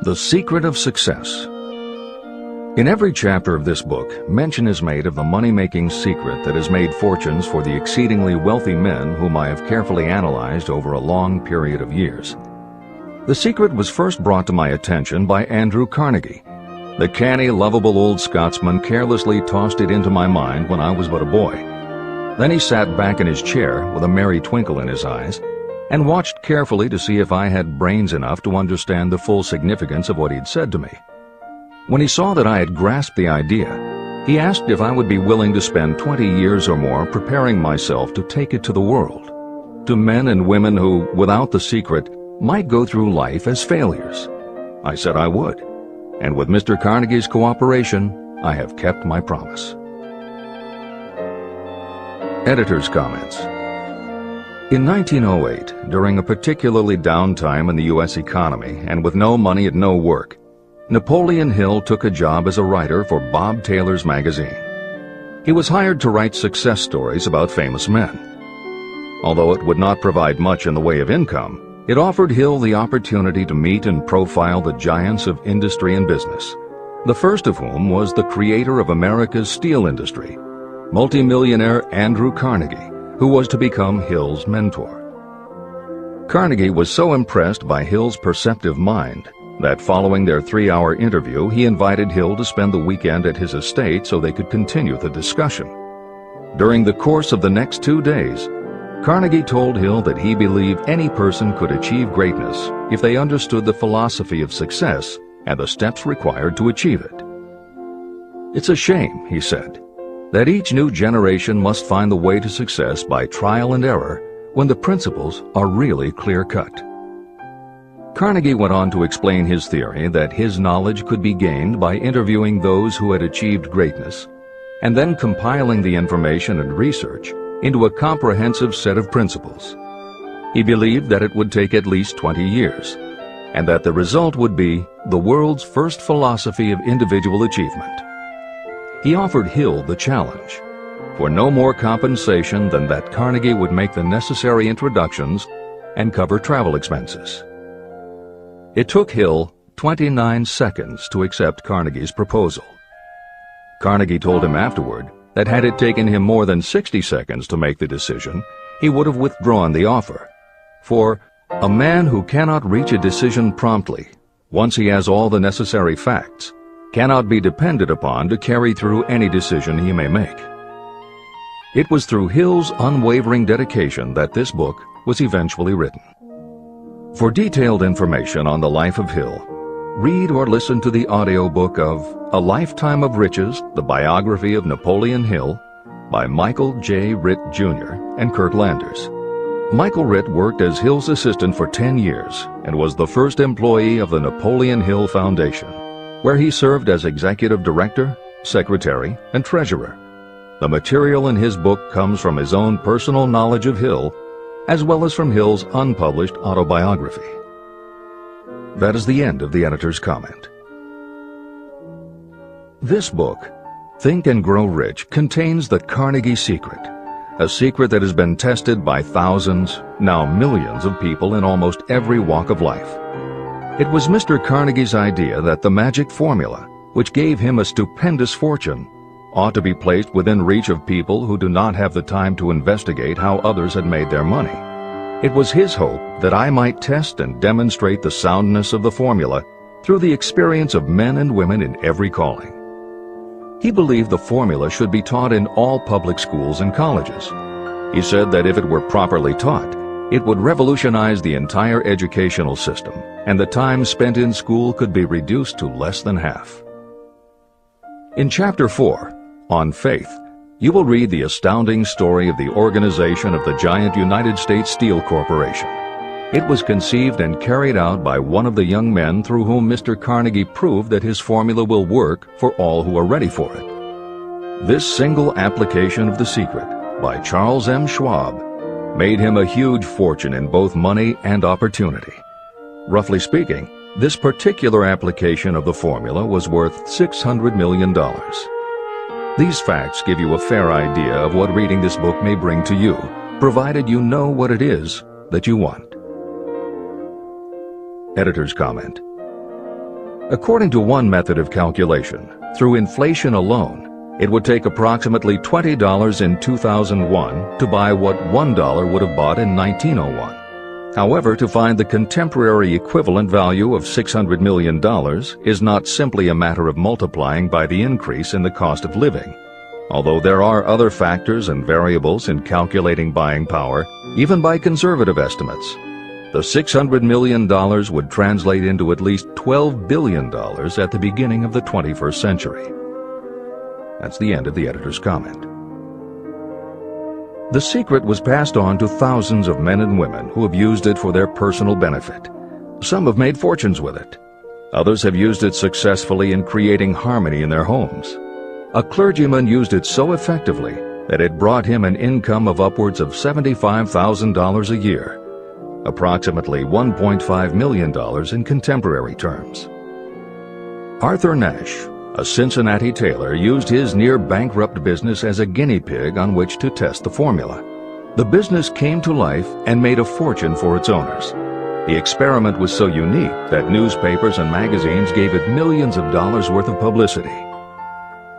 The Secret of Success. In every chapter of this book, mention is made of the money-making secret that has made fortunes for the exceedingly wealthy men whom I have carefully analyzed over a long period of years. The secret was first brought to my attention by Andrew Carnegie. The canny, lovable old Scotsman carelessly tossed it into my mind when I was but a boy. Then he sat back in his chair with a merry twinkle in his eyes and watched carefully to see if I had brains enough to understand the full significance of what he'd said to me. When he saw that I had grasped the idea, he asked if I would be willing to spend 20 years or more preparing myself to take it to the world, to men and women who, without the secret, might go through life as failures. I said I would, and with Mr. Carnegie's cooperation, I have kept my promise. Editor's comments. In 1908, during a particularly down time in the U.S. economy and with no money and no work, Napoleon Hill took a job as a writer for Bob Taylor's magazine. He was hired to write success stories about famous men. Although it would not provide much in the way of income, it offered Hill the opportunity to meet and profile the giants of industry and business, the first of whom was the creator of America's steel industry, multimillionaire Andrew Carnegie, who was to become Hill's mentor. Carnegie was so impressed by Hill's perceptive mind that following their 3-hour interview, he invited Hill to spend the weekend at his estate so they could continue the discussion. During the course of the next 2 days, Carnegie told Hill that he believed any person could achieve greatness if they understood the philosophy of success and the steps required to achieve it. "It's a shame," he said, "that each new generation must find the way to success by trial and error when the principles are really clear-cut." Carnegie went on to explain his theory that his knowledge could be gained by interviewing those who had achieved greatness and then compiling the information and research into a comprehensive set of principles. He believed that it would take at least 20 years and that the result would be the world's first philosophy of individual achievement. He offered Hill the challenge, for no more compensation than that Carnegie would make the necessary introductions and cover travel expenses. It took Hill 29 seconds to accept Carnegie's proposal. Carnegie told him afterward that had it taken him more than 60 seconds to make the decision, he would have withdrawn the offer. For a man who cannot reach a decision promptly, once he has all the necessary facts, cannot be depended upon to carry through any decision he may make. It was through Hill's unwavering dedication that this book was eventually written. For detailed information on the life of Hill, read or listen to the audiobook of A Lifetime of Riches, the Biography of Napoleon Hill by Michael J. Ritt, Jr. and Kurt Landers. Michael Ritt worked as Hill's assistant for 10 years and was the first employee of the Napoleon Hill Foundation, where he served as executive director, secretary, and treasurer. The material in his book comes from his own personal knowledge of Hill, as well as from Hill's unpublished autobiography. That is the end of the editor's comment. This book, Think and Grow Rich, contains the Carnegie secret, a secret that has been tested by thousands, now millions of people in almost every walk of life. It was Mr. Carnegie's idea that the magic formula, which gave him a stupendous fortune, ought to be placed within reach of people who do not have the time to investigate how others had made their money. It was his hope that I might test and demonstrate the soundness of the formula through the experience of men and women in every calling. He believed the formula should be taught in all public schools and colleges. He said that if it were properly taught, it would revolutionize the entire educational system, and the time spent in school could be reduced to less than half. In Chapter 4, On Faith, you will read the astounding story of the organization of the giant United States Steel Corporation. It was conceived and carried out by one of the young men through whom Mr. Carnegie proved that his formula will work for all who are ready for it. This single application of the secret by Charles M. Schwab made him a huge fortune in both money and opportunity. Roughly speaking, this particular application of the formula was worth $600 million. These facts give you a fair idea of what reading this book may bring to you, provided you know what it is that you want. Editor's comment. According to one method of calculation, through inflation alone, it would take approximately $20 in 2001 to buy what $1 would have bought in 1901. However, to find the contemporary equivalent value of $600 million is not simply a matter of multiplying by the increase in the cost of living. Although there are other factors and variables in calculating buying power, even by conservative estimates, the $600 million would translate into at least $12 billion at the beginning of the 21st century. That's the end of the editor's comment. The secret was passed on to thousands of men and women who have used it for their personal benefit. Some have made fortunes with it. Others have used it successfully in creating harmony in their homes. A clergyman used it so effectively that it brought him an income of upwards of $75,000 a year, approximately $1.5 million in contemporary terms. Arthur Nash, a Cincinnati tailor, used his near-bankrupt business as a guinea pig on which to test the formula. The business came to life and made a fortune for its owners. The experiment was so unique that newspapers and magazines gave it millions of dollars worth of publicity.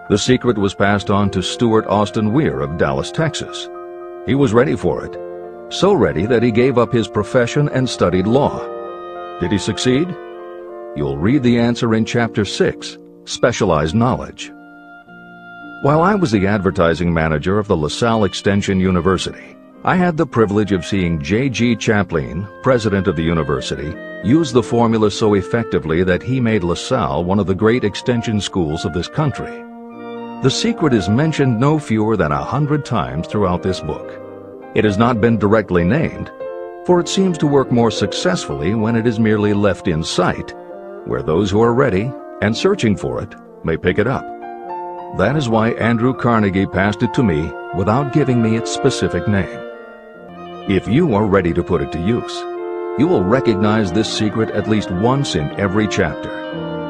The secret was passed on to Stuart Austin Weir of Dallas, Texas. He was ready for it, so ready that he gave up his profession and studied law. Did he succeed? You'll read the answer in Chapter 6, Specialized Knowledge. While I was the advertising manager of the LaSalle Extension University, I had the privilege of seeing J.G. Chaplin, president of the university, use the formula so effectively that he made LaSalle one of the great extension schools of this country. The secret is mentioned no fewer than 100 times throughout this book. It has not been directly named, for it seems to work more successfully when it is merely left in sight, where those who are ready and searching for it may pick it up. That is why Andrew Carnegie passed it to me without giving me its specific name. If you are ready to put it to use, you will recognize this secret at least once in every chapter,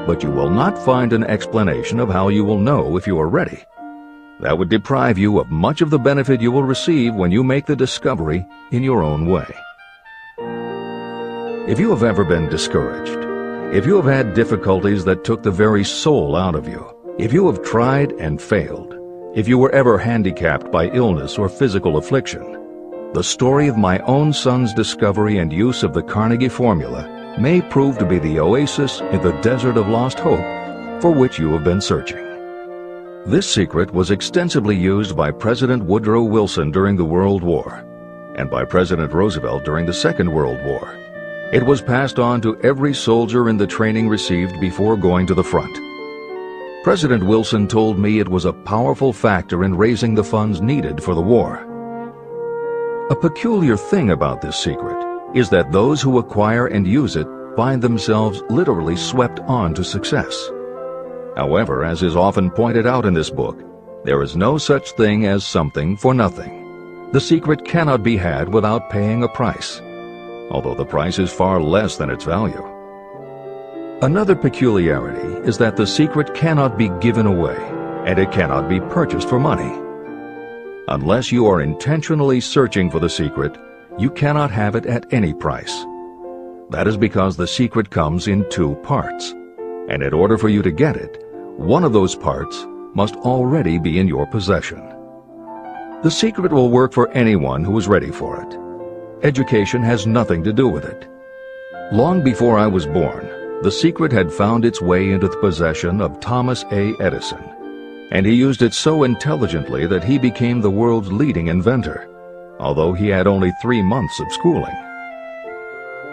but you will not find an explanation of how you will know if you are ready. That would deprive you of much of the benefit you will receive when you make the discovery in your own way. If you have ever been discouraged, if you have had difficulties that took the very soul out of you, if you have tried and failed, if you were ever handicapped by illness or physical affliction, the story of my own son's discovery and use of the Carnegie formula may prove to be the oasis in the desert of lost hope for which you have been searching. This secret was extensively used by President Woodrow Wilson during the World War and by President Roosevelt during the Second World War. It was passed on to every soldier in the training received before going to the front. President Wilson told me it was a powerful factor in raising the funds needed for the war. A peculiar thing about this secret is that those who acquire and use it find themselves literally swept on to success. However, as is often pointed out in this book, there is no such thing as something for nothing. The secret cannot be had without paying a price, although the price is far less than its value. Another peculiarity is that the secret cannot be given away, and it cannot be purchased for money. Unless you are intentionally searching for the secret, you cannot have it at any price. That is because the secret comes in two parts, and in order for you to get it, one of those parts must already be in your possession. The secret will work for anyone who is ready for it. Education has nothing to do with it. Long before I was born, the secret had found its way into the possession of Thomas A. Edison, and he used it so intelligently that he became the world's leading inventor, although he had only 3 months of schooling.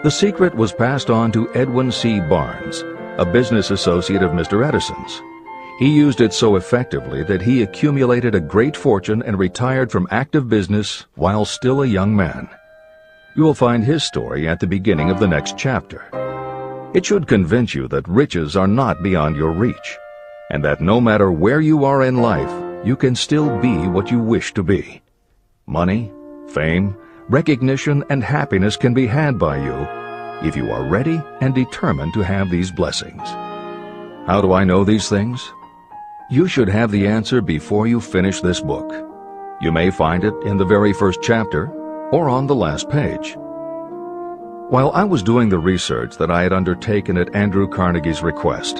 The secret was passed on to Edwin C. Barnes, a business associate of Mr. Edison's. He used it so effectively that he accumulated a great fortune and retired from active business while still a young man. You will find his story at the beginning of the next chapter. It should convince you that riches are not beyond your reach, and that no matter where you are in life, you can still be what you wish to be. Money, fame, recognition, and happiness can be had by you if you are ready and determined to have these blessings. How do I know these things? You should have the answer before you finish this book. You may find it in the very first chapter or on the last page. While I was doing the research that I had undertaken at Andrew Carnegie's request,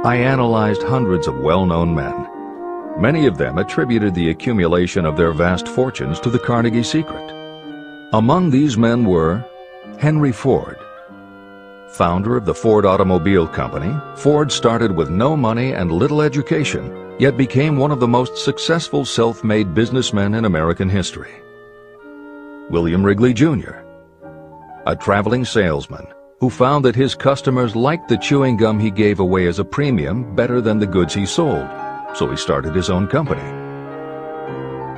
I analyzed hundreds of well-known men. Many of them attributed the accumulation of their vast fortunes to the Carnegie secret. Among these men were Henry Ford. Founder of the Ford Automobile Company, Ford started with no money and little education, yet became one of the most successful self-made businessmen in American history. William Wrigley, Jr., a traveling salesman who found that his customers liked the chewing gum he gave away as a premium better than the goods he sold, so he started his own company.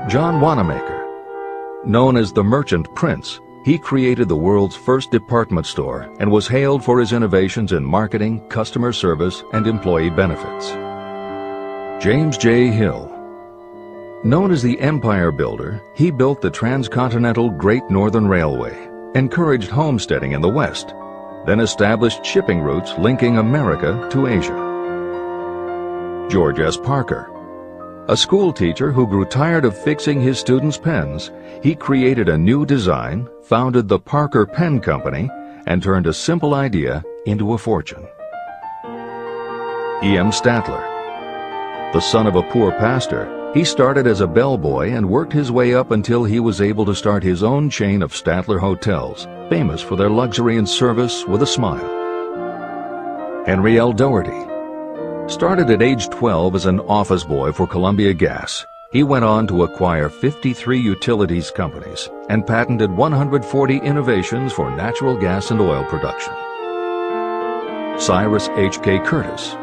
John Wanamaker. Known as the Merchant Prince, he created the world's first department store and was hailed for his innovations in marketing, customer service, and employee benefits. James J. Hill. Known as the Empire Builder, he built the transcontinental Great Northern Railway, encouraged homesteading in the West, then established shipping routes linking America to Asia. George S. Parker. A school teacher who grew tired of fixing his students' pens, he created a new design, founded the Parker Pen Company, and turned a simple idea into a fortune. E.M. Statler. The son of a poor pastor, he started as a bellboy and worked his way up until he was able to start his own chain of Statler hotels, famous for their luxury and service with a smile. Henry L. Doherty. Started at age 12 as an office boy for Columbia Gas, he went on to acquire 53 utilities companies and patented 140 innovations for natural gas and oil production. Cyrus H.K. Curtis.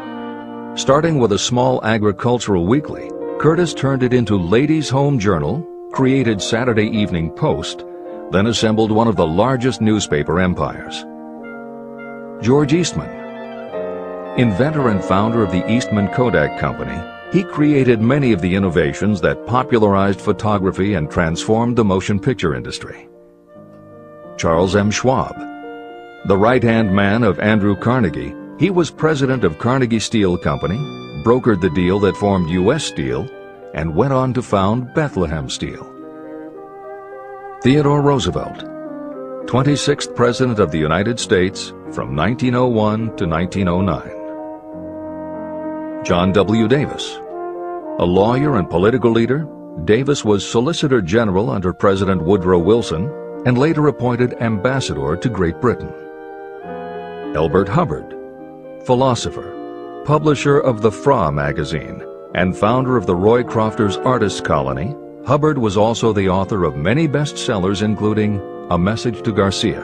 Starting with a small agricultural weekly, Curtis turned it into Ladies' Home Journal, created Saturday Evening Post, then assembled one of the largest newspaper empires. George Eastman. Inventor and founder of the Eastman Kodak Company, he created many of the innovations that popularized photography and transformed the motion picture industry. Charles M. Schwab. The right-hand man of Andrew Carnegie, he was president of Carnegie Steel Company, brokered the deal that formed U.S. Steel, and went on to found Bethlehem Steel. Theodore Roosevelt. 26th President of the United States from 1901 to 1909. John W. Davis. A lawyer and political leader, Davis was Solicitor General under President Woodrow Wilson and later appointed Ambassador to Great Britain. Elbert Hubbard. Philosopher, publisher of the Fra magazine, and founder of the Roy Crofters Artists Colony, Hubbard was also the author of many bestsellers including A Message to Garcia.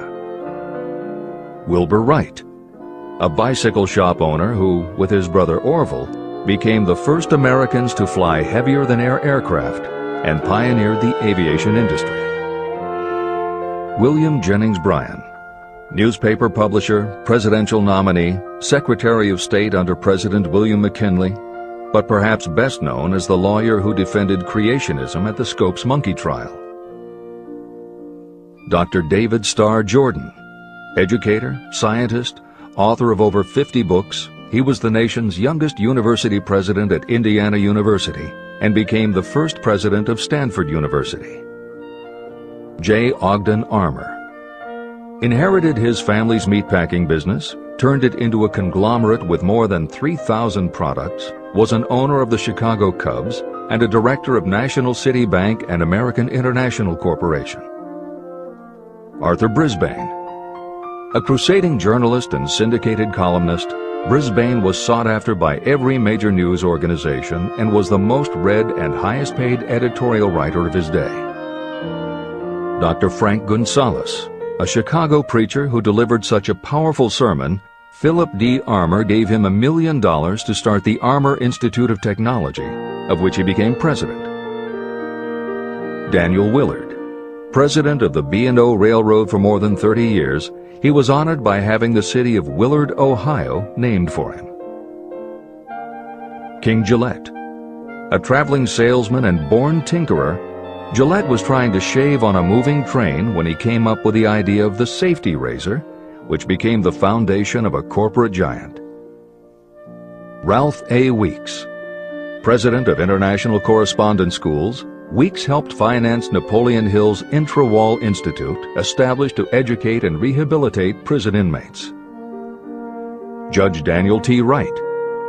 Wilbur Wright. A bicycle shop owner who, with his brother Orville, became the first Americans to fly heavier-than-air aircraft and pioneered the aviation industry. William Jennings Bryan. Newspaper publisher, presidential nominee, Secretary of State under President William McKinley, but perhaps best known as the lawyer who defended creationism at the Scopes monkey trial. Dr. David Starr Jordan. Educator, scientist, author of over 50 books, he was the nation's youngest university president at Indiana University and became the first president of Stanford University. J. Ogden Armour. Inherited his family's meatpacking business, turned it into a conglomerate with more than 3,000 products, was an owner of the Chicago Cubs, and a director of National City Bank and American International Corporation. Arthur Brisbane. A crusading journalist and syndicated columnist, Brisbane was sought after by every major news organization and was the most read and highest paid editorial writer of his day. Dr. Frank Gonzalez. A Chicago preacher who delivered such a powerful sermon, Philip D. Armour gave him $1 million to start the Armour Institute of Technology, of which he became president. Daniel Willard. President of the B&O Railroad for more than 30 years, he was honored by having the city of Willard, Ohio, named for him. King Gillette. A traveling salesman and born tinkerer, Gillette was trying to shave on a moving train when he came up with the idea of the safety razor, which became the foundation of a corporate giant. Ralph A. Weeks. President of International Correspondence Schools, Weeks helped finance Napoleon Hill's Intra-Wall Institute, established to educate and rehabilitate prison inmates. Judge Daniel T. Wright,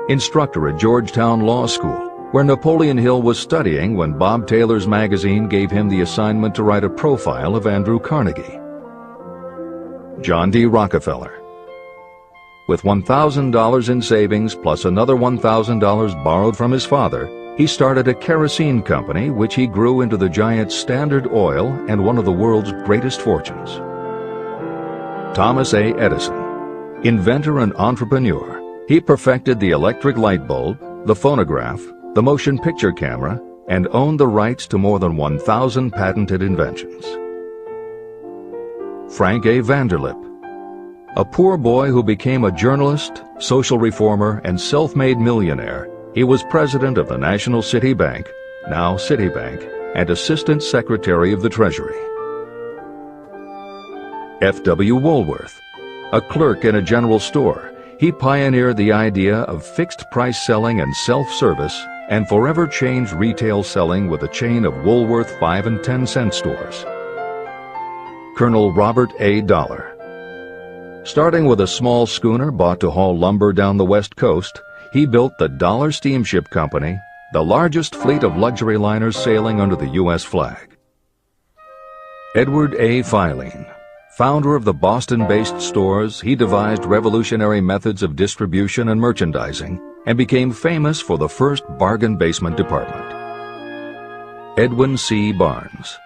instructor at Georgetown Law School, where Napoleon Hill was studying when Bob Taylor's magazine gave him the assignment to write a profile of Andrew Carnegie. John D. Rockefeller. With $1,000 in savings plus another $1,000 borrowed from his father, he started a kerosene company which he grew into the giant Standard Oil and one of the world's greatest fortunes. Thomas A. Edison. Inventor and entrepreneur, he perfected the electric light bulb, the phonograph, the motion picture camera, and owned the rights to more than 1,000 patented inventions. Frank A. Vanderlip. A poor boy who became a journalist, social reformer, and self-made millionaire, he was president of the National City Bank, now Citibank, and Assistant Secretary of the Treasury. F.W. Woolworth. A clerk in a general store, he pioneered the idea of fixed-price selling and self-service and forever changed retail selling with a chain of Woolworth 5 and 10 cent stores. Colonel Robert A. Dollar. Starting with a small schooner bought to haul lumber down the West Coast, he built the Dollar Steamship Company, the largest fleet of luxury liners sailing under the U.S. flag. Edward A. Filene. Founder of the Boston-based stores, he devised revolutionary methods of distribution and merchandising and became famous for the first bargain basement department. Edwin C. Barnes.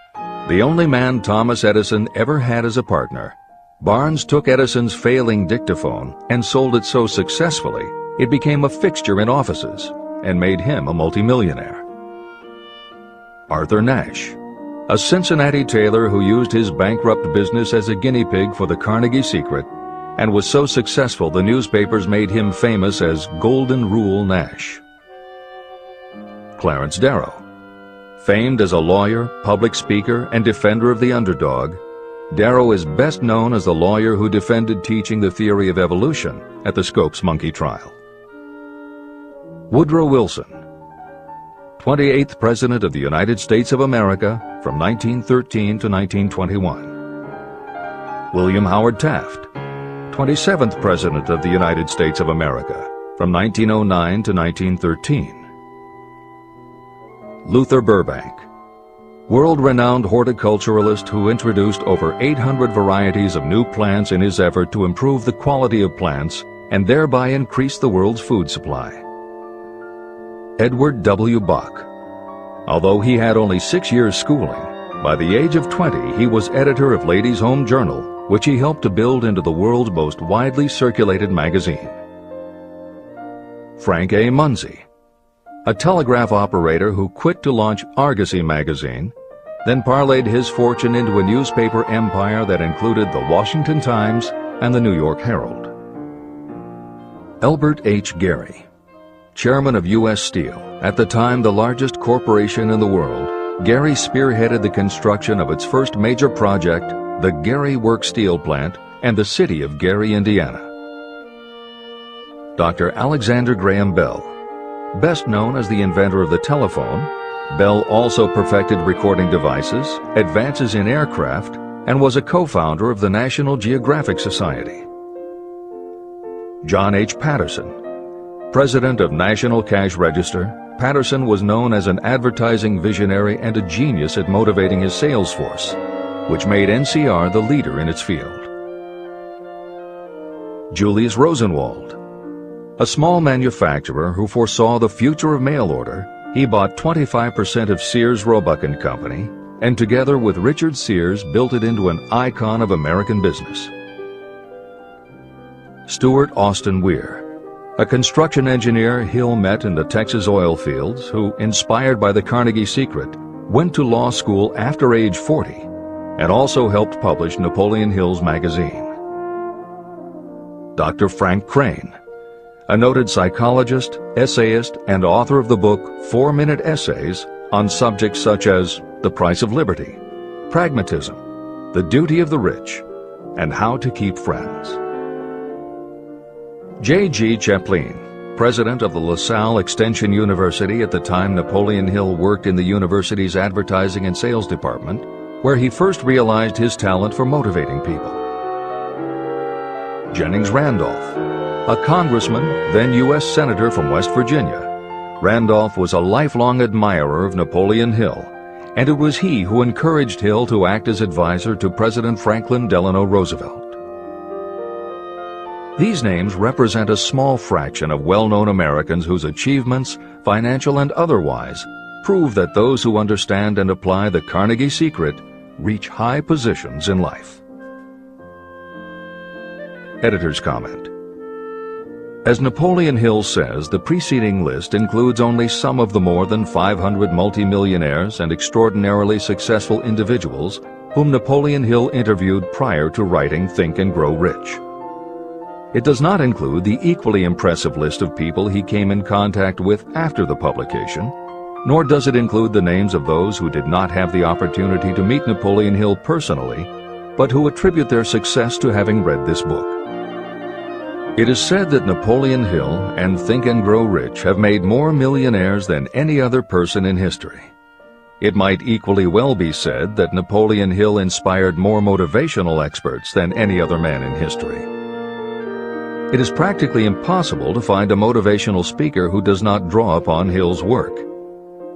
The only man Thomas Edison ever had as a partner, Barnes took Edison's failing dictaphone and sold it so successfully it became a fixture in offices and made him a multimillionaire. Arthur Nash. A Cincinnati tailor who used his bankrupt business as a guinea pig for the Carnegie secret and was so successful the newspapers made him famous as Golden Rule Nash. Clarence Darrow. Famed as a lawyer, public speaker, and defender of the underdog, Darrow is best known as the lawyer who defended teaching the theory of evolution at the Scopes monkey trial. Woodrow Wilson. 28th President of the United States of America from 1913 to 1921. William Howard Taft. 27th President of the United States of America from 1909 to 1913. Luther Burbank. World-renowned horticulturalist who introduced over 800 varieties of new plants in his effort to improve the quality of plants and thereby increase the world's food supply. Edward W. Bok. Although he had only 6 years schooling, by the age of 20 he was editor of Ladies' Home Journal, which he helped to build into the world's most widely circulated magazine. Frank A. Munsey. A telegraph operator who quit to launch Argosy magazine, then parlayed his fortune into a newspaper empire that included the Washington Times and the New York Herald. Elbert H. Gary. Chairman of U.S. Steel, at the time the largest corporation in the world, Gary spearheaded the construction of its first major project, the Gary Works Steel Plant, and the city of Gary, Indiana. Dr. Alexander Graham Bell. Best known as the inventor of the telephone, Bell also perfected recording devices, advances in aircraft, and was a co-founder of the National Geographic Society. John H. Patterson. President of National Cash Register, Patterson was known as an advertising visionary and a genius at motivating his sales force, which made NCR the leader in its field. Julius Rosenwald. A small manufacturer who foresaw the future of mail order, he bought 25% of Sears Roebuck & Company, and together with Richard Sears built it into an icon of American business. Stuart Austin Weir. A construction engineer Hill met in the Texas oil fields who, inspired by the Carnegie secret, went to law school after age 40 and also helped publish Napoleon Hill's magazine. Dr. Frank Crane. A noted psychologist, essayist, and author of the book 4-Minute Essays on subjects such as the price of liberty, pragmatism, the duty of the rich, and how to keep friends. J.G. Chaplin, president of the LaSalle Extension University at the time Napoleon Hill worked in the university's advertising and sales department, where he first realized his talent for motivating people. Jennings Randolph, a congressman, then U.S. Senator from West Virginia. Randolph was a lifelong admirer of Napoleon Hill, and it was he who encouraged Hill to act as advisor to President Franklin Delano Roosevelt. These names represent a small fraction of well-known Americans whose achievements, financial and otherwise, prove that those who understand and apply the Carnegie secret reach high positions in life. Editor's comment. As Napoleon Hill says, the preceding list includes only some of the more than 500 multimillionaires and extraordinarily successful individuals whom Napoleon Hill interviewed prior to writing Think and Grow Rich. It does not include the equally impressive list of people he came in contact with after the publication, nor does it include the names of those who did not have the opportunity to meet Napoleon Hill personally, but who attribute their success to having read this book. It is said that Napoleon Hill and Think and Grow Rich have made more millionaires than any other person in history. It might equally well be said that Napoleon Hill inspired more motivational experts than any other man in history. It is practically impossible to find a motivational speaker who does not draw upon Hill's work.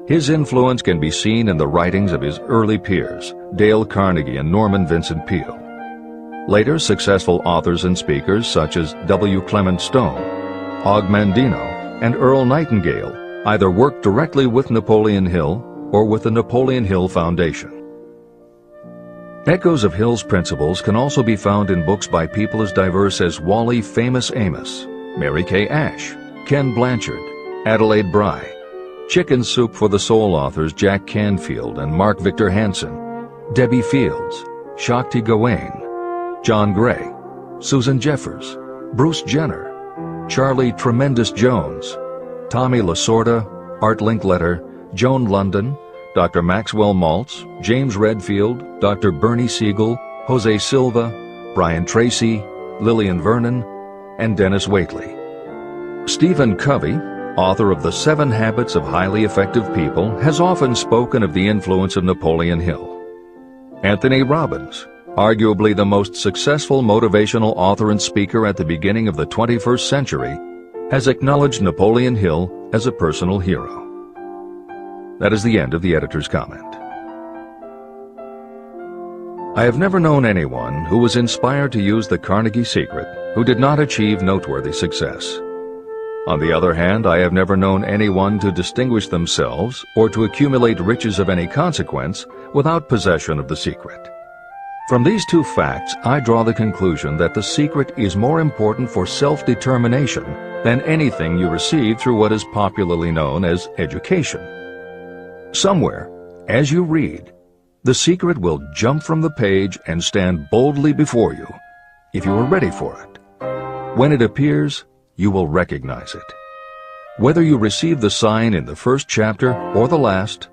His influence can be seen in the writings of his early peers, Dale Carnegie and Norman Vincent Peale. Later, successful authors and speakers such as W. Clement Stone, Og Mandino, and Earl Nightingale either worked directly with Napoleon Hill or with the Napoleon Hill Foundation. Echoes of Hill's principles can also be found in books by people as diverse as Wally Famous Amos, Mary Kay Ash, Ken Blanchard, Adelaide Bry, Chicken Soup for the Soul authors Jack Canfield and Mark Victor Hansen, Debbie Fields, Shakti Gawain, John Gray, Susan Jeffers, Bruce Jenner, Charlie Tremendous Jones, Tommy Lasorda, Art Linkletter, Joan London, Dr. Maxwell Maltz, James Redfield, Dr. Bernie Siegel, Jose Silva, Brian Tracy, Lillian Vernon, and Dennis Waitley. Stephen Covey, author of The 7 Habits of Highly Effective People, has often spoken of the influence of Napoleon Hill. Anthony Robbins, arguably the most successful motivational author and speaker at the beginning of the 21st century, has acknowledged Napoleon Hill as a personal hero. That is the end of the editor's comment. I have never known anyone who was inspired to use the Carnegie secret who did not achieve noteworthy success. On the other hand, I have never known anyone to distinguish themselves or to accumulate riches of any consequence without possession of the secret. From these two facts, I draw the conclusion that the secret is more important for self-determination than anything you receive through what is popularly known as education. Somewhere, as you read, the secret will jump from the page and stand boldly before you, if you are ready for it. When it appears, you will recognize it. Whether you receive the sign in the first chapter or the last,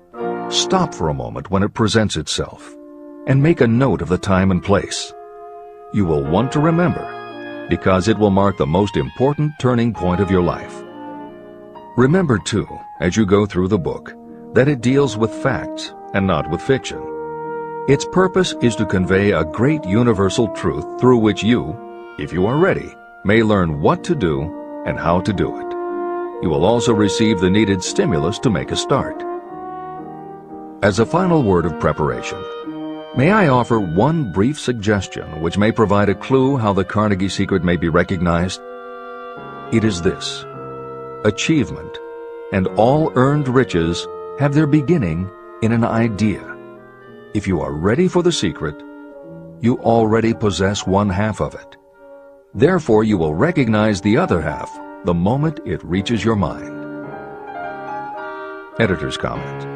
stop for a moment when it presents itself, and make a note of the time and place. You will want to remember, because it will mark the most important turning point of your life. Remember, too, as you go through the book, that it deals with facts and not with fiction. Its purpose is to convey a great universal truth through which you, if you are ready, may learn what to do and how to do it. You will also receive the needed stimulus to make a start. As a final word of preparation, may I offer one brief suggestion which may provide a clue how the Carnegie secret may be recognized? It is this: achievement and all earned riches have their beginning in an idea. If you are ready for the secret, you already possess one half of it. Therefore, you will recognize the other half the moment it reaches your mind. Editor's comment.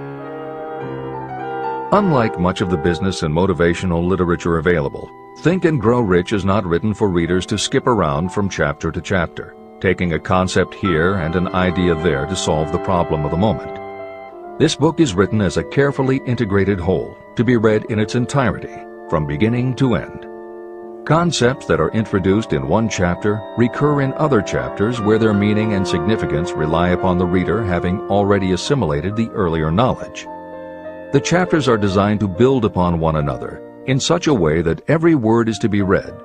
Unlike much of the business and motivational literature available, Think and Grow Rich is not written for readers to skip around from chapter to chapter, taking a concept here and an idea there to solve the problem of the moment. This book is written as a carefully integrated whole, to be read in its entirety, from beginning to end. Concepts that are introduced in one chapter recur in other chapters where their meaning and significance rely upon the reader having already assimilated the earlier knowledge. The chapters are designed to build upon one another in such a way that every word is to be read,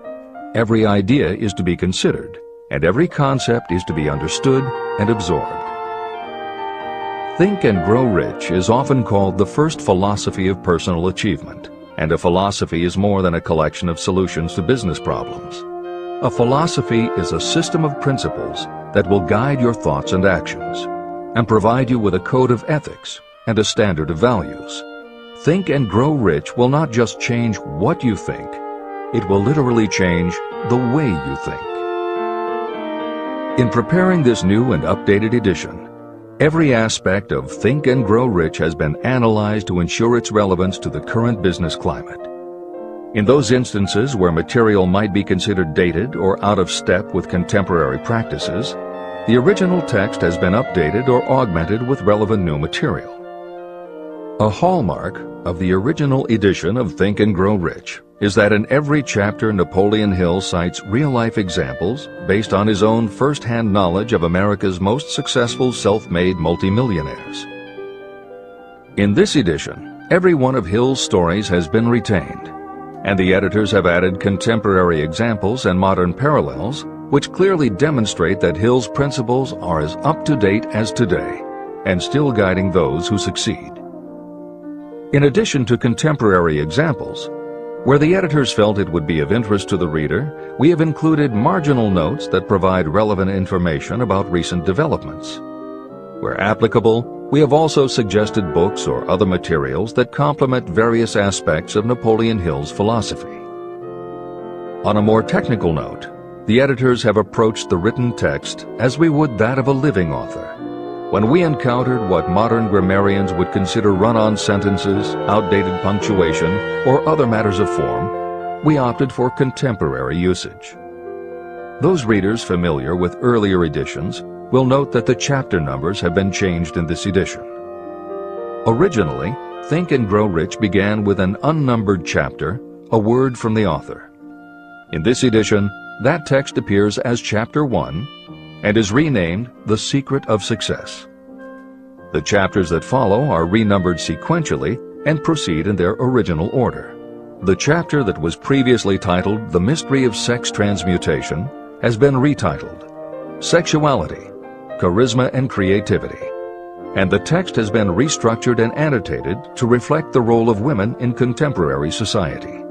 every idea is to be considered, and every concept is to be understood and absorbed. Think and Grow Rich is often called the first philosophy of personal achievement, and a philosophy is more than a collection of solutions to business problems. A philosophy is a system of principles that will guide your thoughts and actions, and provide you with a code of ethics and a standard of values. Think and Grow Rich will not just change what you think, it will literally change the way you think. In preparing this new and updated edition, every aspect of Think and Grow Rich has been analyzed to ensure its relevance to the current business climate. In those instances where material might be considered dated or out of step with contemporary practices, the original text has been updated or augmented with relevant new material. A hallmark of the original edition of Think and Grow Rich is that in every chapter Napoleon Hill cites real-life examples based on his own first-hand knowledge of America's most successful self-made multimillionaires. In this edition, every one of Hill's stories has been retained, and the editors have added contemporary examples and modern parallels which clearly demonstrate that Hill's principles are as up-to-date as today and still guiding those who succeed. In addition to contemporary examples, where the editors felt it would be of interest to the reader, we have included marginal notes that provide relevant information about recent developments. Where applicable, we have also suggested books or other materials that complement various aspects of Napoleon Hill's philosophy. On a more technical note, the editors have approached the written text as we would that of a living author. When we encountered what modern grammarians would consider run-on sentences, outdated punctuation, or other matters of form, we opted for contemporary usage. Those readers familiar with earlier editions will note that the chapter numbers have been changed in this edition. Originally, Think and Grow Rich began with an unnumbered chapter, a word from the author. In this edition, that text appears as Chapter 1 and is renamed The Secret of Success. The chapters that follow are renumbered sequentially and proceed in their original order. The chapter that was previously titled The Mystery of Sex Transmutation has been retitled Sexuality, Charisma and Creativity, and the text has been restructured and annotated to reflect the role of women in contemporary society.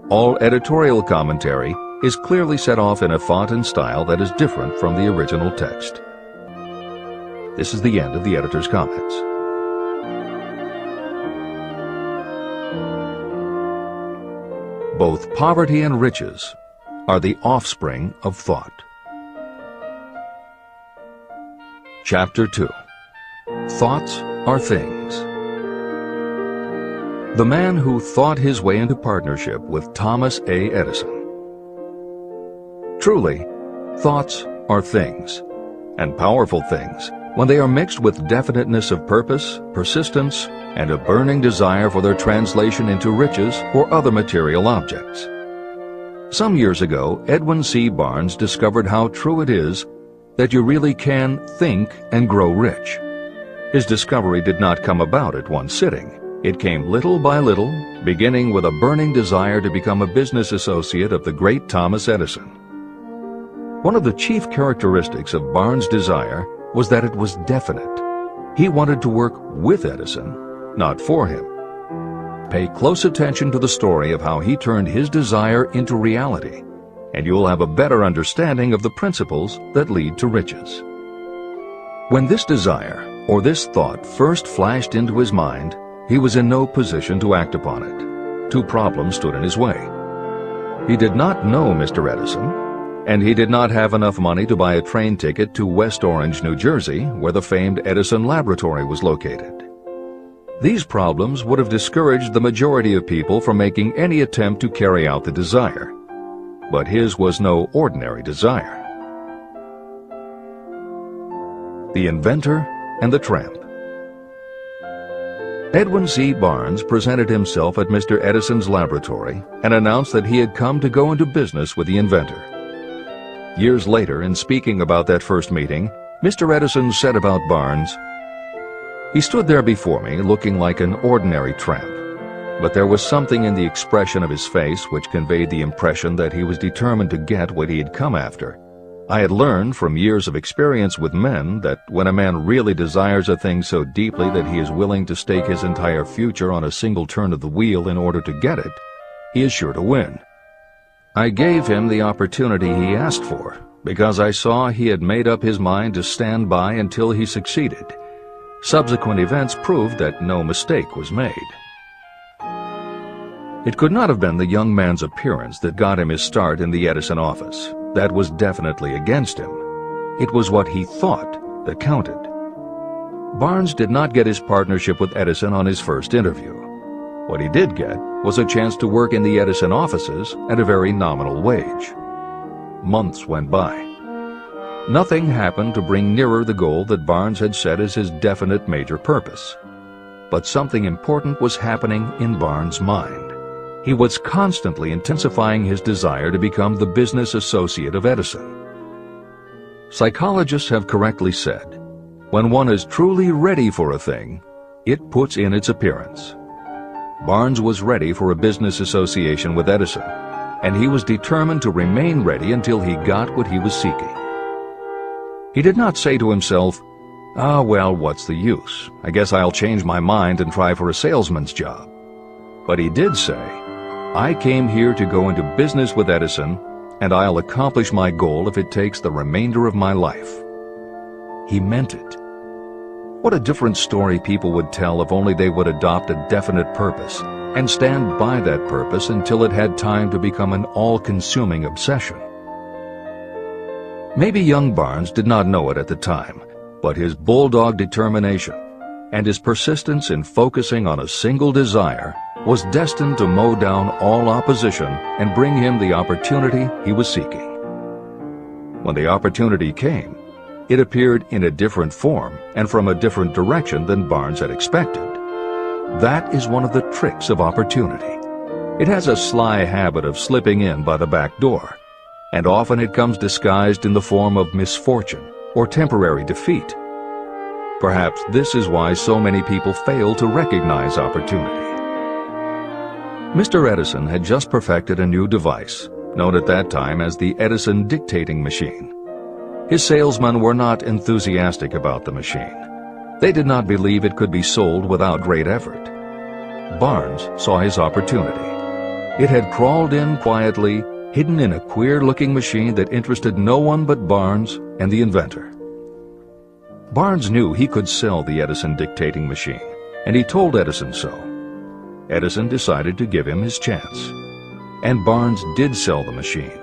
All editorial commentary is clearly set off in a font and style that is different from the original text. This is the end of the editor's comments. Both poverty and riches are the offspring of thought. Chapter 2. Thoughts are things. The man who thought his way into partnership with Thomas A. Edison. Truly, thoughts are things, and powerful things, when they are mixed with definiteness of purpose, persistence, and a burning desire for their translation into riches or other material objects. Some years ago, Edwin C. Barnes discovered how true it is that you really can think and grow rich. His discovery did not come about at one sitting. It came little by little, beginning with a burning desire to become a business associate of the great Thomas Edison. One of the chief characteristics of Barnes' desire was that it was definite. He wanted to work with Edison, not for him. Pay close attention to the story of how he turned his desire into reality, and you will have a better understanding of the principles that lead to riches. When this desire, or this thought, first flashed into his mind, he was in no position to act upon it. Two problems stood in his way. He did not know Mr. Edison, and he did not have enough money to buy a train ticket to West Orange, New Jersey, where the famed Edison Laboratory was located. These problems would have discouraged the majority of people from making any attempt to carry out the desire. But his was no ordinary desire. The Inventor and the Tramp. Edwin C. Barnes presented himself at Mr. Edison's laboratory and announced that he had come to go into business with the inventor. Years later, in speaking about that first meeting, Mr. Edison said about Barnes, "He stood there before me looking like an ordinary tramp, but there was something in the expression of his face which conveyed the impression that he was determined to get what he had come after. I had learned from years of experience with men that when a man really desires a thing so deeply that he is willing to stake his entire future on a single turn of the wheel in order to get it, he is sure to win. I gave him the opportunity he asked for, because I saw he had made up his mind to stand by until he succeeded. Subsequent events proved that no mistake was made." It could not have been the young man's appearance that got him his start in the Edison office. That was definitely against him. It was what he thought that counted. Barnes did not get his partnership with Edison on his first interview. What he did get was a chance to work in the Edison offices at a very nominal wage. Months went by. Nothing happened to bring nearer the goal that Barnes had set as his definite major purpose. But something important was happening in Barnes' mind. He was constantly intensifying his desire to become the business associate of Edison. Psychologists have correctly said, when one is truly ready for a thing, it puts in its appearance. Barnes was ready for a business association with Edison, and he was determined to remain ready until he got what he was seeking. He did not say to himself, "Ah, well, what's the use? I guess I'll change my mind and try for a salesman's job." But he did say, "I came here to go into business with Edison, and I'll accomplish my goal if it takes the remainder of my life." He meant it. What a different story people would tell if only they would adopt a definite purpose and stand by that purpose until it had time to become an all-consuming obsession. Maybe young Barnes did not know it at the time, but his bulldog determination and his persistence in focusing on a single desire was destined to mow down all opposition and bring him the opportunity he was seeking. When the opportunity came, it appeared in a different form and from a different direction than Barnes had expected. That is one of the tricks of opportunity. It has a sly habit of slipping in by the back door, and often it comes disguised in the form of misfortune or temporary defeat. Perhaps this is why so many people fail to recognize opportunity. Mr. Edison had just perfected a new device, known at that time as the Edison dictating machine. His salesmen were not enthusiastic about the machine. They did not believe it could be sold without great effort. Barnes saw his opportunity. It had crawled in quietly, hidden in a queer-looking machine that interested no one but Barnes and the inventor. Barnes knew he could sell the Edison dictating machine, and he told Edison so. Edison decided to give him his chance. And Barnes did sell the machine.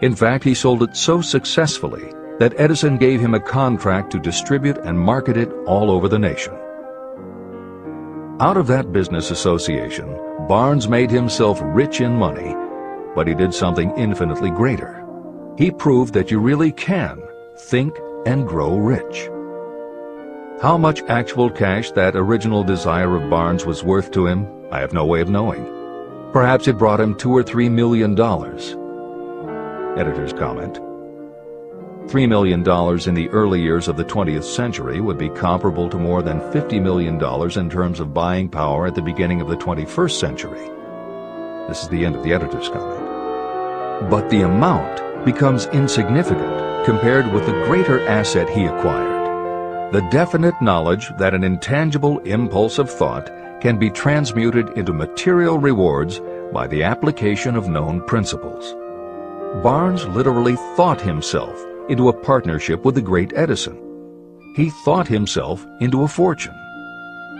In fact, he sold it so successfully that Edison gave him a contract to distribute and market it all over the nation. Out of that business association, Barnes made himself rich in money, but he did something infinitely greater. He proved that you really can think and grow rich. How much actual cash that original desire of Barnes was worth to him, I have no way of knowing. Perhaps it brought him $2 or $3 million. Editor's comment. $3 million in the early years of the 20th century would be comparable to more than $50 million in terms of buying power at the beginning of the 21st century. This is the end of the editor's comment. But the amount becomes insignificant compared with the greater asset he acquired. The definite knowledge that an intangible impulse of thought can be transmuted into material rewards by the application of known principles. Barnes literally thought himself into a partnership with the great Edison. He thought himself into a fortune.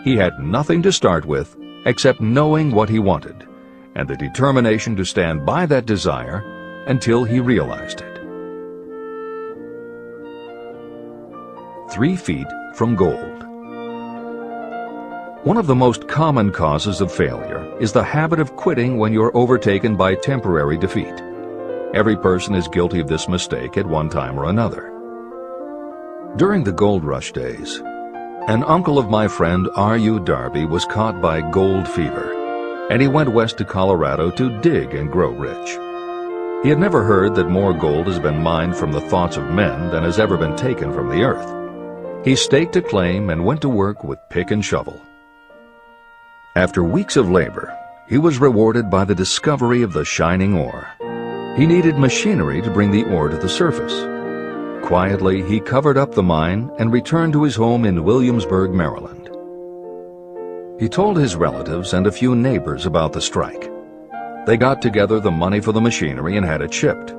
He had nothing to start with except knowing what he wanted and the determination to stand by that desire until he realized it. 3 feet from gold. One of the most common causes of failure is the habit of quitting when you're overtaken by temporary defeat. Every person is guilty of this mistake at one time or another. During the gold rush days, An uncle of my friend R.U. Darby was caught by gold fever, and he went west to Colorado to dig and grow rich. He had never heard that more gold has been mined from the thoughts of men than has ever been taken from the earth. He staked a claim and went to work with pick and shovel. After weeks of labor, he was rewarded by the discovery of the shining ore. He needed machinery to bring the ore to the surface. Quietly, he covered up the mine and returned to his home in Williamsburg, Maryland. He told his relatives and a few neighbors about the strike. They got together the money for the machinery and had it shipped.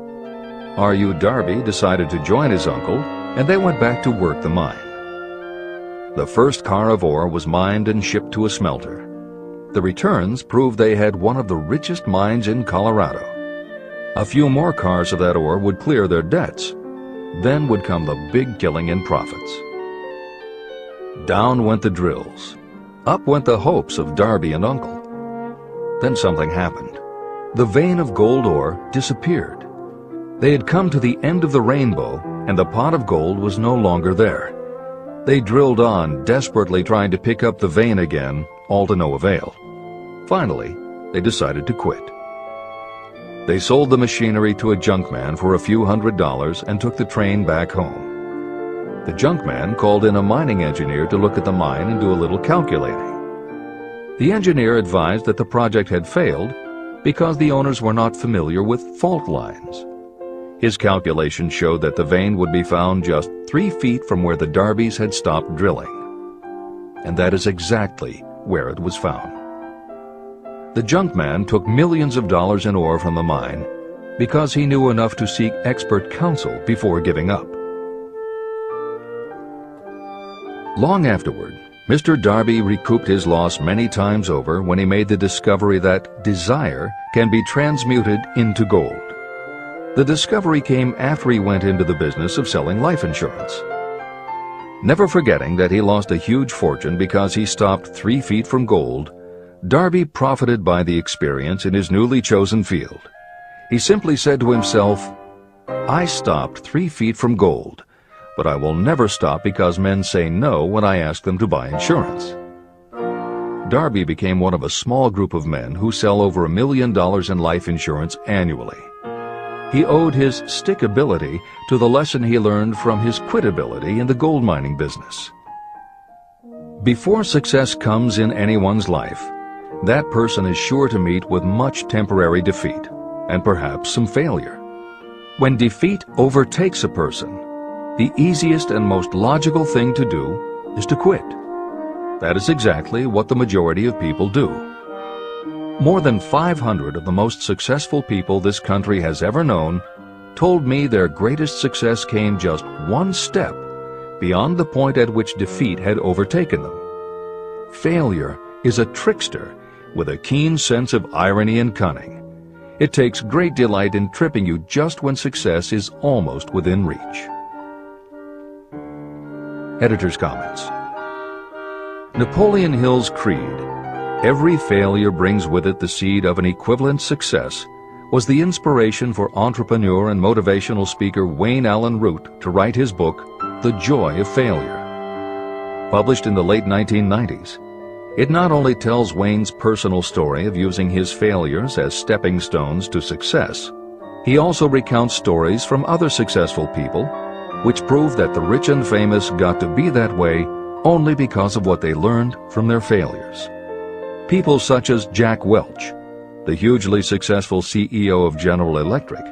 R.U. Darby decided to join his uncle, and they went back to work the mine. The first car of ore was mined and shipped to a smelter. The returns proved they had one of the richest mines in Colorado. A few more cars of that ore would clear their debts. Then would come the big killing in profits. Down went the drills. Up went the hopes of Darby and Uncle. Then something happened. The vein of gold ore disappeared. They had come to the end of the rainbow, and the pot of gold was no longer there. They drilled on, desperately trying to pick up the vein again, all to no avail. Finally, they decided to quit. They sold the machinery to a junkman for a few $100s and took the train back home. The junkman called in a mining engineer to look at the mine and do a little calculating. The engineer advised that the project had failed because the owners were not familiar with fault lines. His calculation showed that the vein would be found just 3 feet from where the Darbys had stopped drilling. And that is exactly where it was found. The junkman took millions of dollars in ore from the mine because he knew enough to seek expert counsel before giving up. Long afterward, Mr. Darby recouped his loss many times over when he made the discovery that desire can be transmuted into gold. The discovery came after he went into the business of selling life insurance. Never forgetting that he lost a huge fortune because he stopped 3 feet from gold, Darby profited by the experience in his newly chosen field. He simply said to himself, "I stopped 3 feet from gold, but I will never stop because men say no when I ask them to buy insurance." Darby became one of a small group of men who sell over $1 million in life insurance annually. He owed his stickability to the lesson he learned from his quitability in the gold mining business. Before success comes in anyone's life, that person is sure to meet with much temporary defeat, and perhaps some failure. When defeat overtakes a person, the easiest and most logical thing to do is to quit. That is exactly what the majority of people do. More than 500 of the most successful people this country has ever known told me their greatest success came just one step beyond the point at which defeat had overtaken them. Failure is a trickster with a keen sense of irony and cunning. It takes great delight in tripping you just when success is almost within reach. Editor's comments. Napoleon Hill's creed, "Every failure brings with it the seed of an equivalent success," was the inspiration for entrepreneur and motivational speaker Wayne Allen Root to write his book, The Joy of Failure. Published in the late 1990s, it not only tells Wayne's personal story of using his failures as stepping stones to success, he also recounts stories from other successful people, which prove that the rich and famous got to be that way only because of what they learned from their failures. People such as Jack Welch, the hugely successful CEO of General Electric,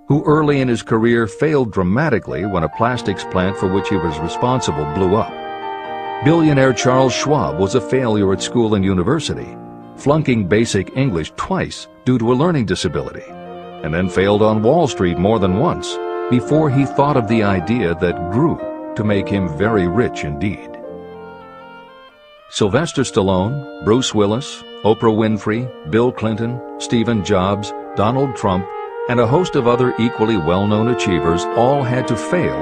who early in his career failed dramatically when a plastics plant for which he was responsible blew up. Billionaire Charles Schwab was a failure at school and university, flunking basic English twice due to a learning disability, and then failed on Wall Street more than once before he thought of the idea that grew to make him very rich indeed. Sylvester Stallone, Bruce Willis, Oprah Winfrey, Bill Clinton, Stephen Jobs, Donald Trump, and a host of other equally well-known achievers all had to fail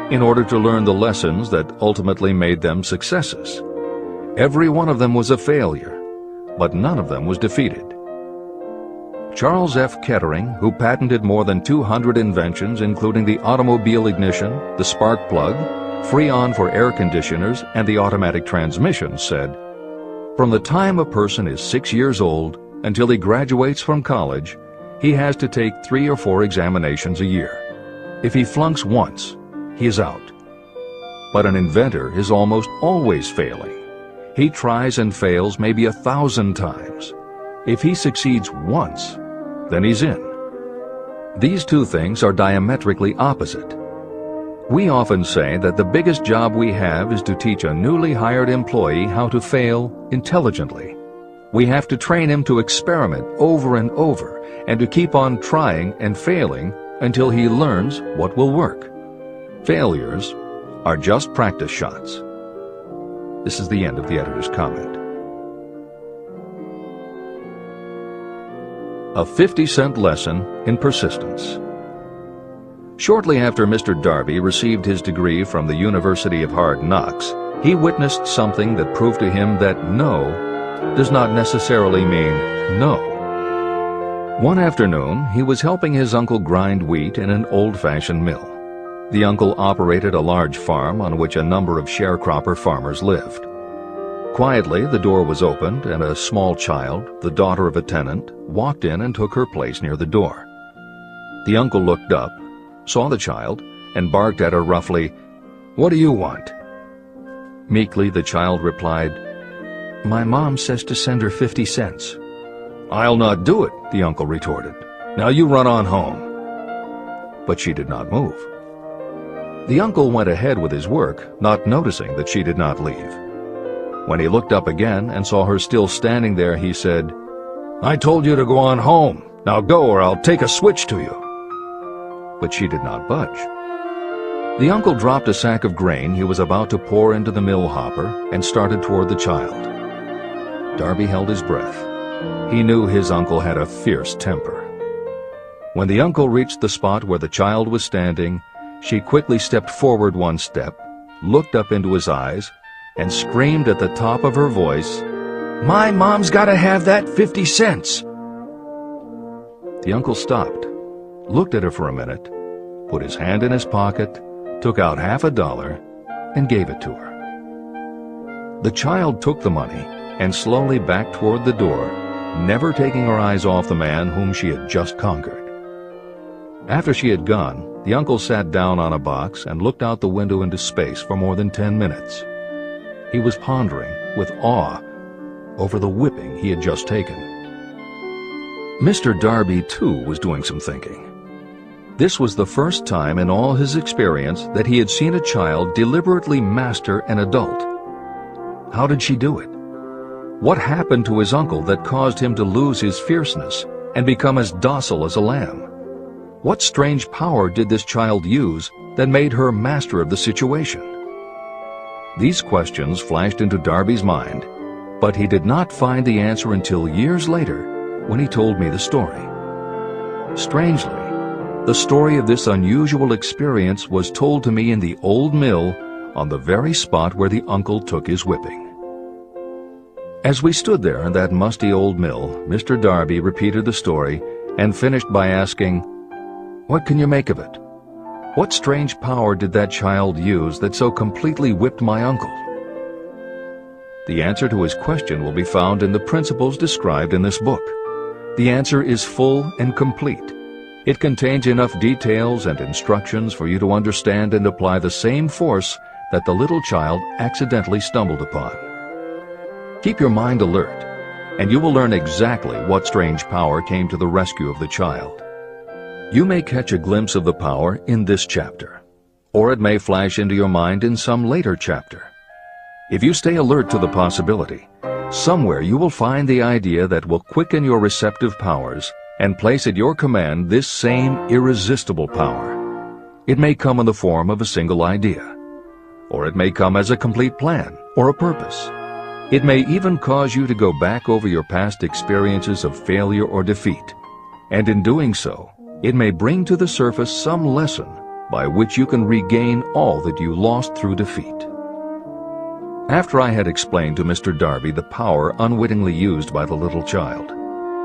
in order to learn the lessons that ultimately made them successes. Every one of them was a failure, but none of them was defeated. Charles F. Kettering, who patented more than 200 inventions including the automobile ignition, the spark plug, Freon for air conditioners and the automatic transmission, said, "From the time a person is 6 years old until he graduates from college, he has to take 3 or 4 examinations a year. If he flunks once, he is out. But an inventor is almost always failing. He tries and fails maybe 1,000 times. If he succeeds once, then he's in." These two things are diametrically opposite. We often say that the biggest job we have is to teach a newly hired employee how to fail intelligently. We have to train him to experiment over and over and to keep on trying and failing until he learns what will work. Failures are just practice shots. This is the end of the editor's comment. A 50-cent lesson in persistence. Shortly after Mr. Darby received his degree from the University of Hard Knocks, he witnessed something that proved to him that no does not necessarily mean no. One afternoon, he was helping his uncle grind wheat in an old-fashioned mill. The uncle operated a large farm on which a number of sharecropper farmers lived. Quietly, the door was opened, and a small child, the daughter of a tenant, walked in and took her place near the door. The uncle looked up, saw the child, and barked at her roughly, "What do you want?" Meekly, the child replied, "My mom says to send her 50 cents. "I'll not do it," the uncle retorted. "Now you run on home." But she did not move. The uncle went ahead with his work, not noticing that she did not leave. When he looked up again and saw her still standing there, he said, "I told you to go on home. Now go, or I'll take a switch to you." But she did not budge. The uncle dropped a sack of grain he was about to pour into the mill hopper and started toward the child. Darby held his breath. He knew his uncle had a fierce temper. When the uncle reached the spot where the child was standing, she quickly stepped forward one step, looked up into his eyes, and screamed at the top of her voice, "My mom's got to have that 50 cents!" The uncle stopped, looked at her for a minute, put his hand in his pocket, took out $50 and gave it to her. The child took the money and slowly backed toward the door, never taking her eyes off the man whom she had just conquered. After she had gone, the uncle sat down on a box and looked out the window into space for more than 10 minutes. He was pondering, with awe, over the whipping he had just taken. Mr. Darby, too, was doing some thinking. This was the first time in all his experience that he had seen a child deliberately master an adult. How did she do it? What happened to his uncle that caused him to lose his fierceness and become as docile as a lamb? What strange power did this child use that made her master of the situation? These questions flashed into Darby's mind, but he did not find the answer until years later when he told me the story. Strangely, the story of this unusual experience was told to me in the old mill on the very spot where the uncle took his whipping. As we stood there in that musty old mill, Mr. Darby repeated the story and finished by asking, "What can you make of it? What strange power did that child use that so completely whipped my uncle?" The answer to his question will be found in the principles described in this book. The answer is full and complete. It contains enough details and instructions for you to understand and apply the same force that the little child accidentally stumbled upon. Keep your mind alert, and you will learn exactly what strange power came to the rescue of the child. You may catch a glimpse of the power in this chapter, or it may flash into your mind in some later chapter. If you stay alert to the possibility, somewhere you will find the idea that will quicken your receptive powers and place at your command this same irresistible power. It may come in the form of a single idea, or it may come as a complete plan or a purpose. It may even cause you to go back over your past experiences of failure or defeat, and in doing so, it may bring to the surface some lesson by which you can regain all that you lost through defeat. After I had explained to Mr. Darby the power unwittingly used by the little child,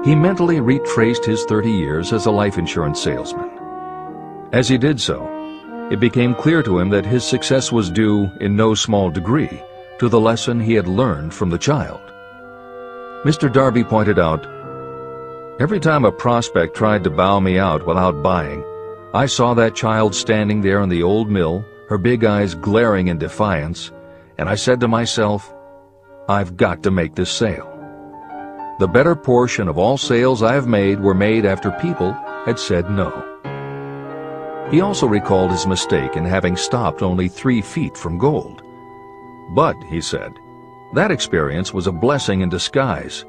he mentally retraced his 30 years as a life insurance salesman. As he did so, it became clear to him that his success was due, in no small degree, to the lesson he had learned from the child. Mr. Darby pointed out, "Every time a prospect tried to bow me out without buying, I saw that child standing there in the old mill, her big eyes glaring in defiance, and I said to myself, I've got to make this sale." The better portion of all sales I have made were made after people had said no. He also recalled his mistake in having stopped only 3 feet from gold. "But," he said, "that experience was a blessing in disguise.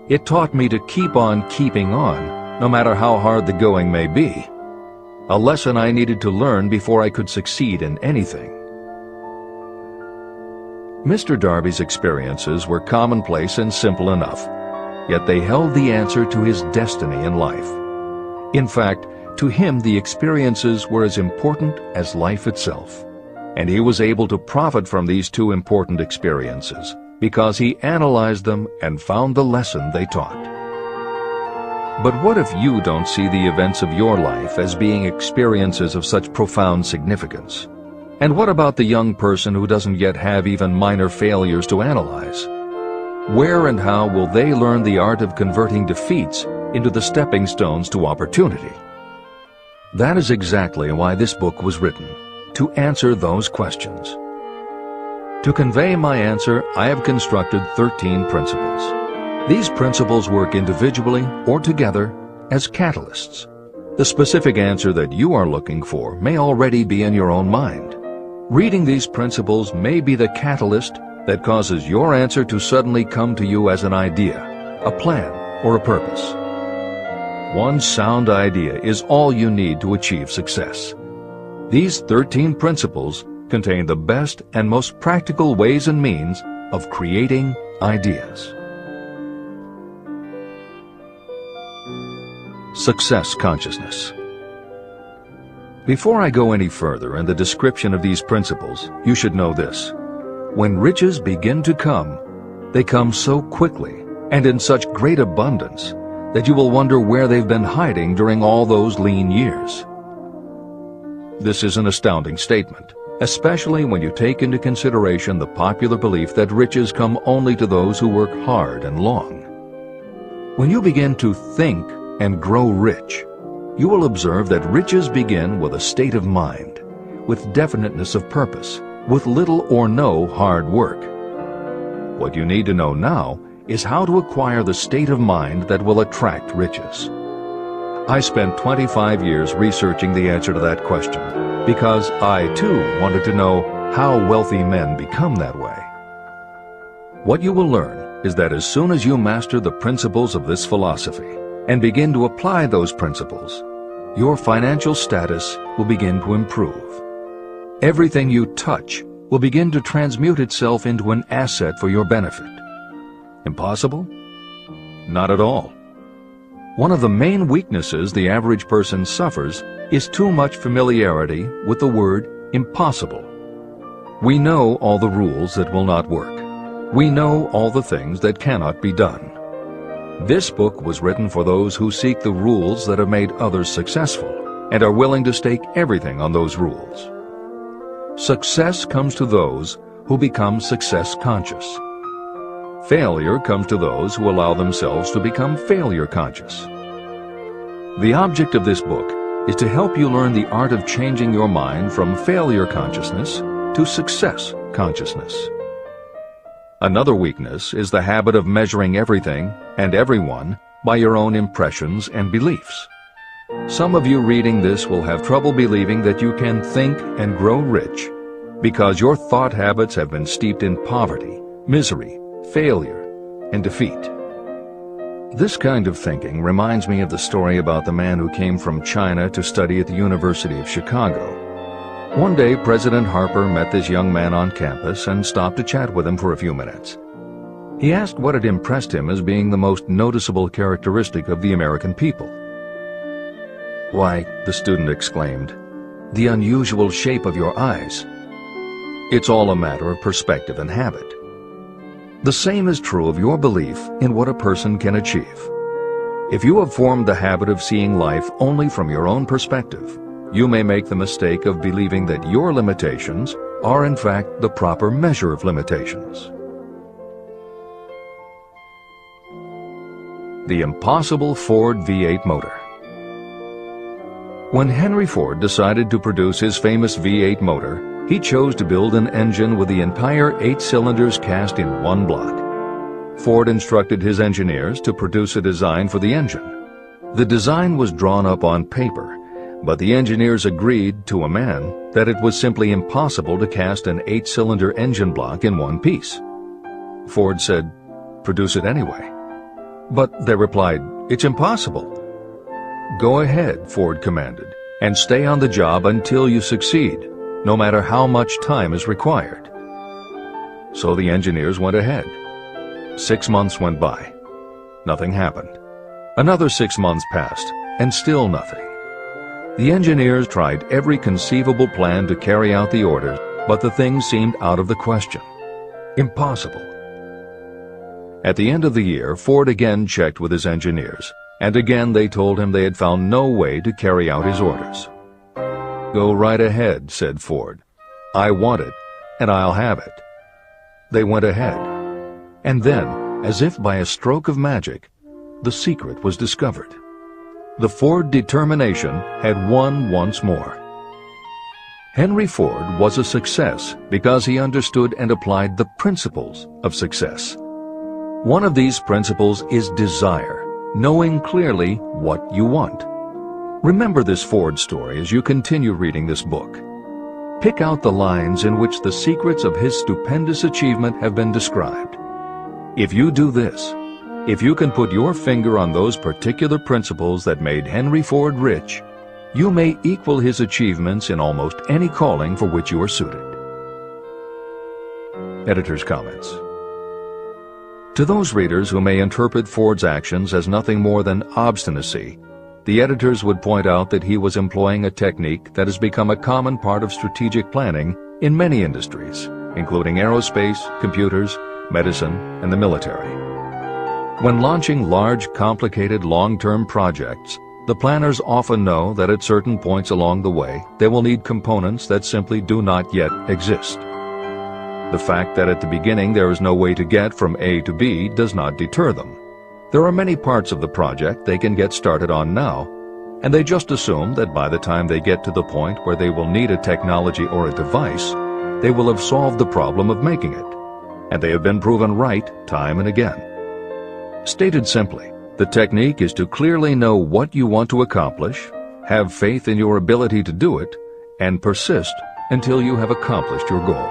It taught me to keep on keeping on, no matter how hard the going may be. A lesson I needed to learn before I could succeed in anything." Mr. Darby's experiences were commonplace and simple enough, yet they held the answer to his destiny in life. In fact, to him the experiences were as important as life itself, and he was able to profit from these 2 important experiences because he analyzed them and found the lesson they taught. But what if you don't see the events of your life as being experiences of such profound significance? And what about the young person who doesn't yet have even minor failures to analyze? Where and how will they learn the art of converting defeats into the stepping stones to opportunity? That is exactly why this book was written, to answer those questions. To convey my answer, I have constructed 13 principles. These principles work individually or together as catalysts. The specific answer that you are looking for may already be in your own mind. Reading these principles may be the catalyst that causes your answer to suddenly come to you as an idea, a plan, or a purpose. One sound idea is all you need to achieve success. These 13 principles contain the best and most practical ways and means of creating ideas. Success consciousness. Before I go any further in the description of these principles, you should know this. When riches begin to come, they come so quickly and in such great abundance that you will wonder where they've been hiding during all those lean years. This is an astounding statement, especially when you take into consideration the popular belief that riches come only to those who work hard and long. When you begin to think and grow rich, you will observe that riches begin with a state of mind, with definiteness of purpose, with little or no hard work. What you need to know now is how to acquire the state of mind that will attract riches. I spent 25 years researching the answer to that question because I, too, wanted to know how wealthy men become that way. What you will learn is that as soon as you master the principles of this philosophy and begin to apply those principles, your financial status will begin to improve. Everything you touch will begin to transmute itself into an asset for your benefit. Impossible? Not at all. One of the main weaknesses the average person suffers is too much familiarity with the word impossible. We know all the rules that will not work. We know all the things that cannot be done. This book was written for those who seek the rules that have made others successful and are willing to stake everything on those rules. Success comes to those who become success conscious. Failure comes to those who allow themselves to become failure conscious. The object of this book is to help you learn the art of changing your mind from failure consciousness to success consciousness. Another weakness is the habit of measuring everything and everyone by your own impressions and beliefs. Some of you reading this will have trouble believing that you can think and grow rich because your thought habits have been steeped in poverty, misery, failure, and defeat. This kind of thinking reminds me of the story about the man who came from China to study at the University of Chicago. One day, President Harper met this young man on campus and stopped to chat with him for a few minutes. He asked what had impressed him as being the most noticeable characteristic of the American people. "Why," the student exclaimed, "the unusual shape of your eyes. It's all a matter of perspective and habit." The same is true of your belief in what a person can achieve. If you have formed the habit of seeing life only from your own perspective, you may make the mistake of believing that your limitations are in fact the proper measure of limitations. The impossible Ford V8 motor. When Henry Ford decided to produce his famous V8 motor, he chose to build an engine with the entire 8 cylinders cast in one block. Ford instructed his engineers to produce a design for the engine. The design was drawn up on paper, but the engineers agreed to a man that it was simply impossible to cast an 8-cylinder engine block in one piece. Ford said, "Produce it anyway." But they replied, "It's impossible." "Go ahead," Ford commanded, "and stay on the job until you succeed, no matter how much time is required." So the engineers went ahead. 6 months went by. Nothing happened. Another 6 months passed, and still nothing. The engineers tried every conceivable plan to carry out the orders, but the thing seemed out of the question. Impossible. At the end of the year, Ford again checked with his engineers, and again they told him they had found no way to carry out his orders. "Go right ahead," said Ford. "I want it, and I'll have it." They went ahead. And then, as if by a stroke of magic, the secret was discovered. The Ford determination had won once more. Henry Ford was a success because he understood and applied the principles of success. One of these principles is desire, knowing clearly what you want. Remember this Ford story as you continue reading this book. Pick out the lines in which the secrets of his stupendous achievement have been described. If you do this, if you can put your finger on those particular principles that made Henry Ford rich, you may equal his achievements in almost any calling for which you are suited. Editor's comments. To those readers who may interpret Ford's actions as nothing more than obstinacy, the editors would point out that he was employing a technique that has become a common part of strategic planning in many industries, including aerospace, computers, medicine, and the military. When launching large, complicated, long-term projects, the planners often know that at certain points along the way, they will need components that simply do not yet exist. The fact that at the beginning there is no way to get from A to B does not deter them. There are many parts of the project they can get started on now, and they just assume that by the time they get to the point where they will need a technology or a device, they will have solved the problem of making it. And they have been proven right time and again. Stated simply, the technique is to clearly know what you want to accomplish, have faith in your ability to do it, and persist until you have accomplished your goal.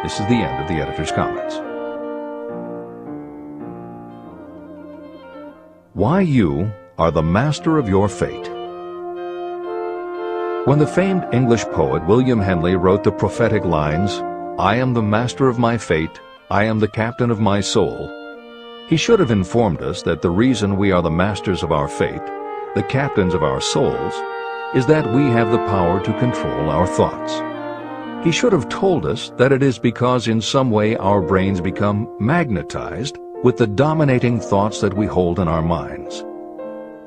This is the end of the editor's comments. Why you are the master of your fate. When the famed English poet William Henley wrote the prophetic lines, "I am the master of my fate, I am the captain of my soul," he should have informed us that the reason we are the masters of our fate, the captains of our souls, is that we have the power to control our thoughts. He should have told us that it is because in some way our brains become magnetized with the dominating thoughts that we hold in our minds.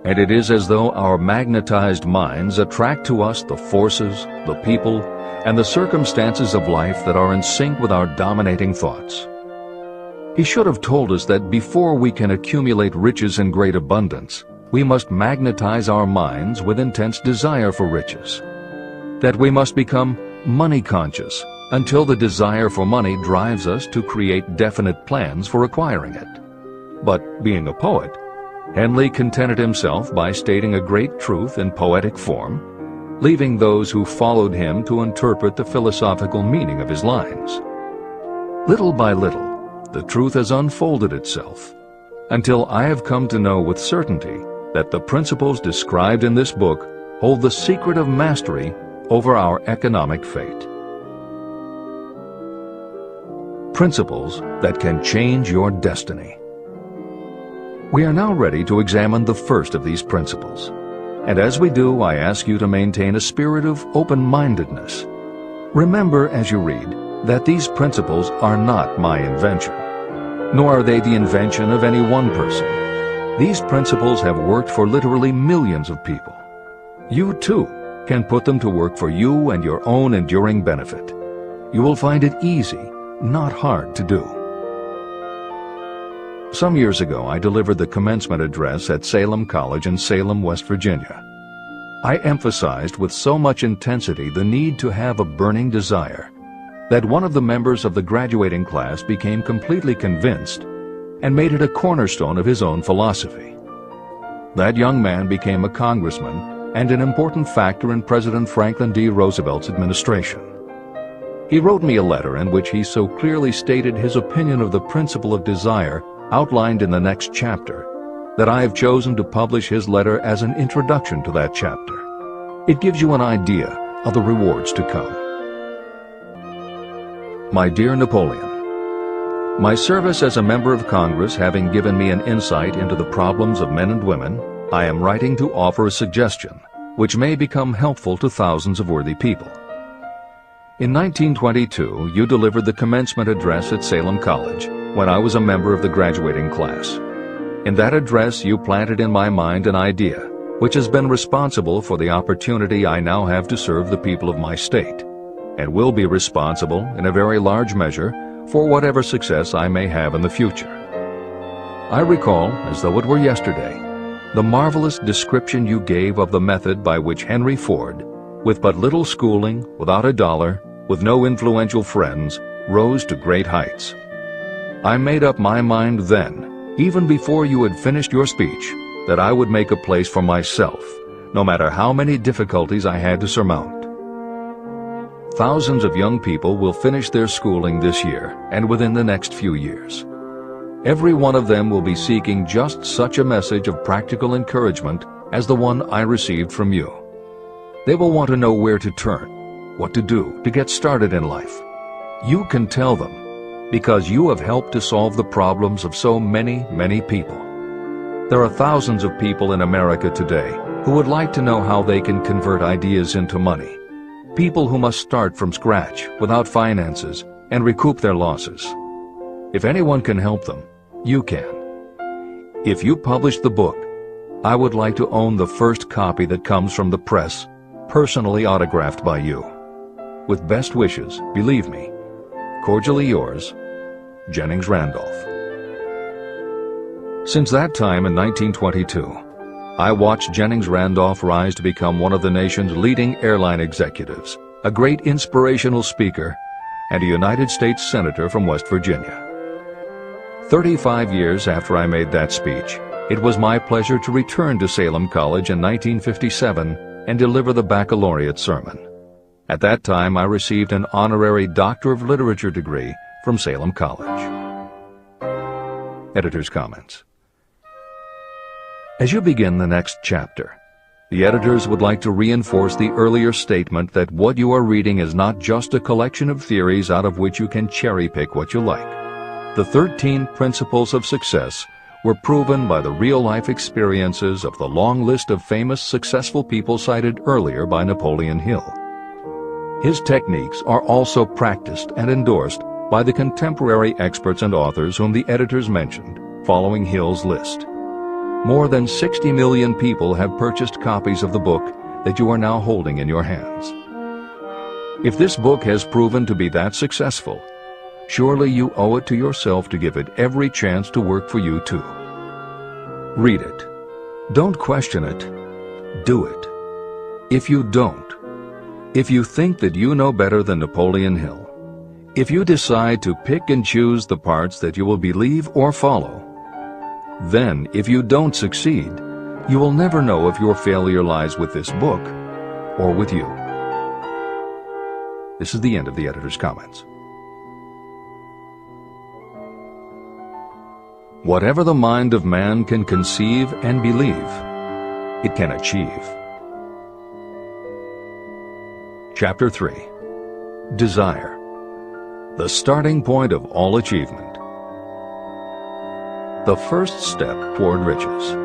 And it is as though our magnetized minds attract to us the forces, the people, and the circumstances of life that are in sync with our dominating thoughts. He should have told us that before we can accumulate riches in great abundance, we must magnetize our minds with intense desire for riches. That we must become money conscious until the desire for money drives us to create definite plans for acquiring it. But being a poet, Henley contented himself by stating a great truth in poetic form, leaving those who followed him to interpret the philosophical meaning of his lines. Little by little, the truth has unfolded itself, until I have come to know with certainty that the principles described in this book hold the secret of mastery over our economic fate. Principles that can change your destiny. We are now ready to examine the first of these principles. And as we do, I ask you to maintain a spirit of open-mindedness. Remember as you read that these principles are not my invention, nor are they the invention of any one person. These principles have worked for literally millions of people. You too can put them to work for you and your own enduring benefit. You will find it easy, not hard to do. Some years ago, I delivered the commencement address at Salem College in Salem, West Virginia. I emphasized with so much intensity the need to have a burning desire that one of the members of the graduating class became completely convinced and made it a cornerstone of his own philosophy. That young man became a congressman and an important factor in President Franklin D. Roosevelt's administration. He wrote me a letter in which he so clearly stated his opinion of the principle of desire outlined in the next chapter that I have chosen to publish his letter as an introduction to that chapter. It gives you an idea of the rewards to come. My dear Napoleon, my service as a member of Congress having given me an insight into the problems of men and women, I am writing to offer a suggestion which may become helpful to thousands of worthy people. In 1922, you delivered the commencement address at Salem College when I was a member of the graduating class. In that address, you planted in my mind an idea which has been responsible for the opportunity I now have to serve the people of my state, and will be responsible in a very large measure for whatever success I may have in the future. I recall, as though it were yesterday, the marvelous description you gave of the method by which Henry Ford, with but little schooling, without a dollar, with no influential friends, rose to great heights. I made up my mind then, even before you had finished your speech, that I would make a place for myself, no matter how many difficulties I had to surmount. Thousands of young people will finish their schooling this year and within the next few years. Every one of them will be seeking just such a message of practical encouragement as the one I received from you. They will want to know where to turn, what to do to get started in life. You can tell them, because you have helped to solve the problems of so many, many people. There are thousands of people in America today who would like to know how they can convert ideas into money. People who must start from scratch without finances and recoup their losses. If anyone can help them, you can. If you publish the book, I would like to own the first copy that comes from the press, personally autographed by you. With best wishes, believe me, cordially yours, Jennings Randolph. Since that time in 1922, I watched Jennings Randolph rise to become one of the nation's leading airline executives, a great inspirational speaker, and a United States Senator from West Virginia. 35 years after I made that speech, it was my pleasure to return to Salem College in 1957 and deliver the baccalaureate sermon. At that time, I received an honorary Doctor of Literature degree from Salem College. Editor's comments. As you begin the next chapter, the editors would like to reinforce the earlier statement that what you are reading is not just a collection of theories out of which you can cherry-pick what you like. The 13 principles of success were proven by the real-life experiences of the long list of famous successful people cited earlier by Napoleon Hill. His techniques are also practiced and endorsed by the contemporary experts and authors whom the editors mentioned, following Hill's list. More than 60 million people have purchased copies of the book that you are now holding in your hands. If this book has proven to be that successful, surely you owe it to yourself to give it every chance to work for you too. Read it. Don't question it. Do it. If you don't, if you think that you know better than Napoleon Hill, if you decide to pick and choose the parts that you will believe or follow, then, if you don't succeed, you will never know if your failure lies with this book or with you. This is the end of the editor's comments. Whatever the mind of man can conceive and believe, it can achieve. Chapter 3. Desire, the starting point of all achievement. The first step toward riches.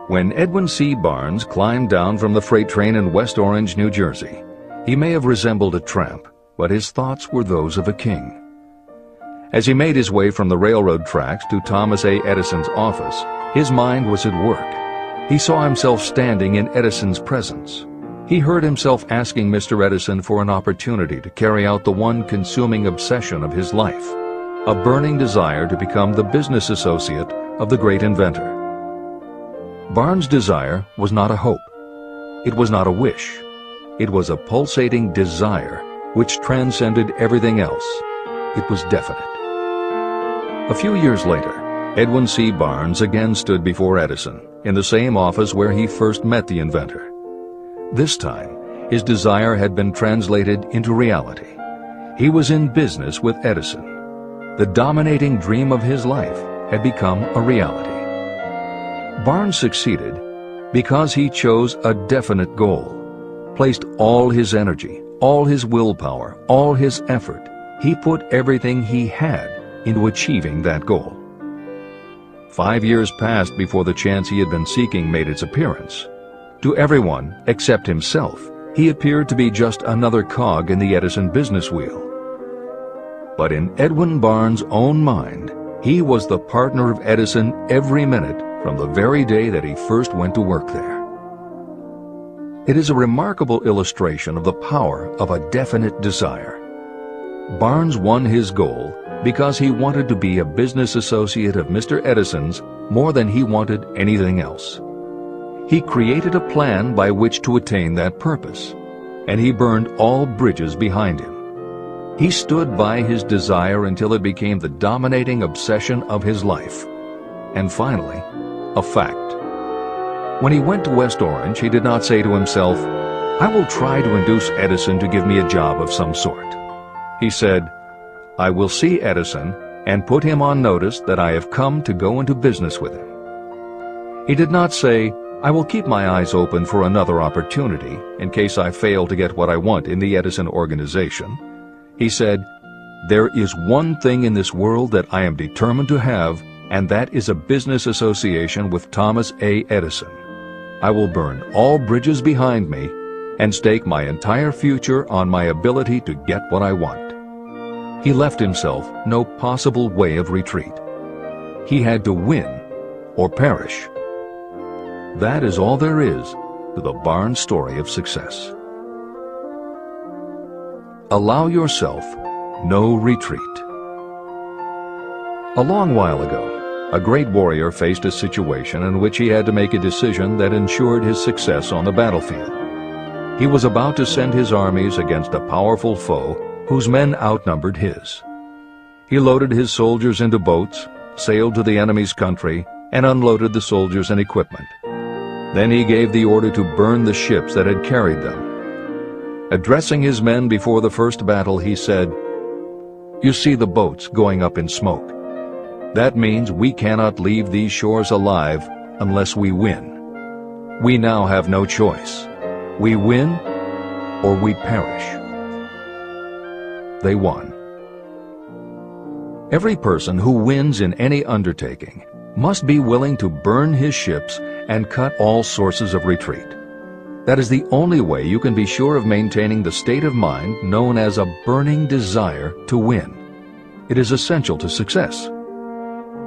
When Edwin C. Barnes climbed down from the freight train in West Orange, New Jersey, he may have resembled a tramp, but his thoughts were those of a king. As he made his way from the railroad tracks to Thomas A. Edison's office, his mind was at work. He saw himself standing in Edison's presence. He heard himself asking Mr. Edison for an opportunity to carry out the one consuming obsession of his life, a burning desire to become the business associate of the great inventor. Barnes' desire was not a hope. It was not a wish. It was a pulsating desire which transcended everything else. It was definite. A few years later, Edwin C. Barnes again stood before Edison in the same office where he first met the inventor. This time, his desire had been translated into reality. He was in business with Edison. The dominating dream of his life had become a reality. Barnes succeeded because he chose a definite goal, placed all his energy, all his willpower, all his effort. He put everything he had into achieving that goal. 5 years passed before the chance he had been seeking made its appearance. To everyone except himself, he appeared to be just another cog in the Edison business wheel. But in Edwin Barnes' own mind, he was the partner of Edison every minute from the very day that he first went to work there. It is a remarkable illustration of the power of a definite desire. Barnes won his goal because he wanted to be a business associate of Mr. Edison's more than he wanted anything else. He created a plan by which to attain that purpose, and he burned all bridges behind him. He stood by his desire until it became the dominating obsession of his life, and finally, a fact. When he went to West Orange, he did not say to himself, "I will try to induce Edison to give me a job of some sort." He said, "I will see Edison and put him on notice that I have come to go into business with him." He did not say, "I will keep my eyes open for another opportunity in case I fail to get what I want in the Edison organization." He said, "There is one thing in this world that I am determined to have, and that is a business association with Thomas A. Edison. I will burn all bridges behind me and stake my entire future on my ability to get what I want." He left himself no possible way of retreat. He had to win or perish. That is all there is to the Barnes story of success. Allow yourself no retreat. A long while ago, a great warrior faced a situation in which he had to make a decision that ensured his success on the battlefield. He was about to send his armies against a powerful foe whose men outnumbered his. He loaded his soldiers into boats, sailed to the enemy's country, and unloaded the soldiers and equipment. Then he gave the order to burn the ships that had carried them. Addressing his men before the first battle, he said, "You see the boats going up in smoke. That means we cannot leave these shores alive unless we win. We now have no choice. We win or we perish." They won. Every person who wins in any undertaking must be willing to burn his ships and cut all sources of retreat. That is the only way you can be sure of maintaining the state of mind known as a burning desire to win. It is essential to success.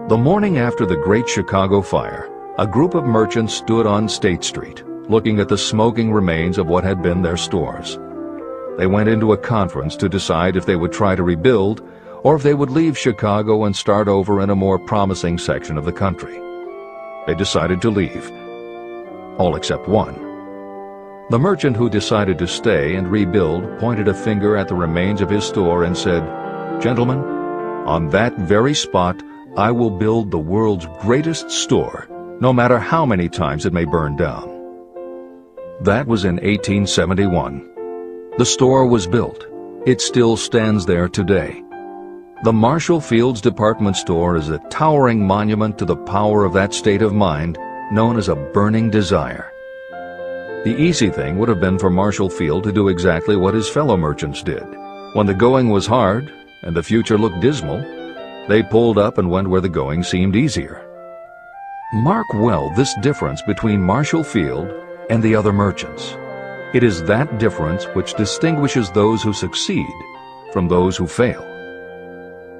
The morning after the Great Chicago Fire, a group of merchants stood on State Street, looking at the smoking remains of what had been their stores. They went into a conference to decide if they would try to rebuild or if they would leave Chicago and start over in a more promising section of the country. They decided to leave. All except one. The merchant who decided to stay and rebuild pointed a finger at the remains of his store and said, "Gentlemen, on that very spot I will build the world's greatest store, no matter how many times it may burn down." That was in 1871. The store was built. It still stands there today. The Marshall Fields department store is a towering monument to the power of that state of mind known as a burning desire. The easy thing would have been for Marshall Field to do exactly what his fellow merchants did. When the going was hard and the future looked dismal, they pulled up and went where the going seemed easier. Mark well this difference between Marshall Field and the other merchants. It is that difference which distinguishes those who succeed from those who fail.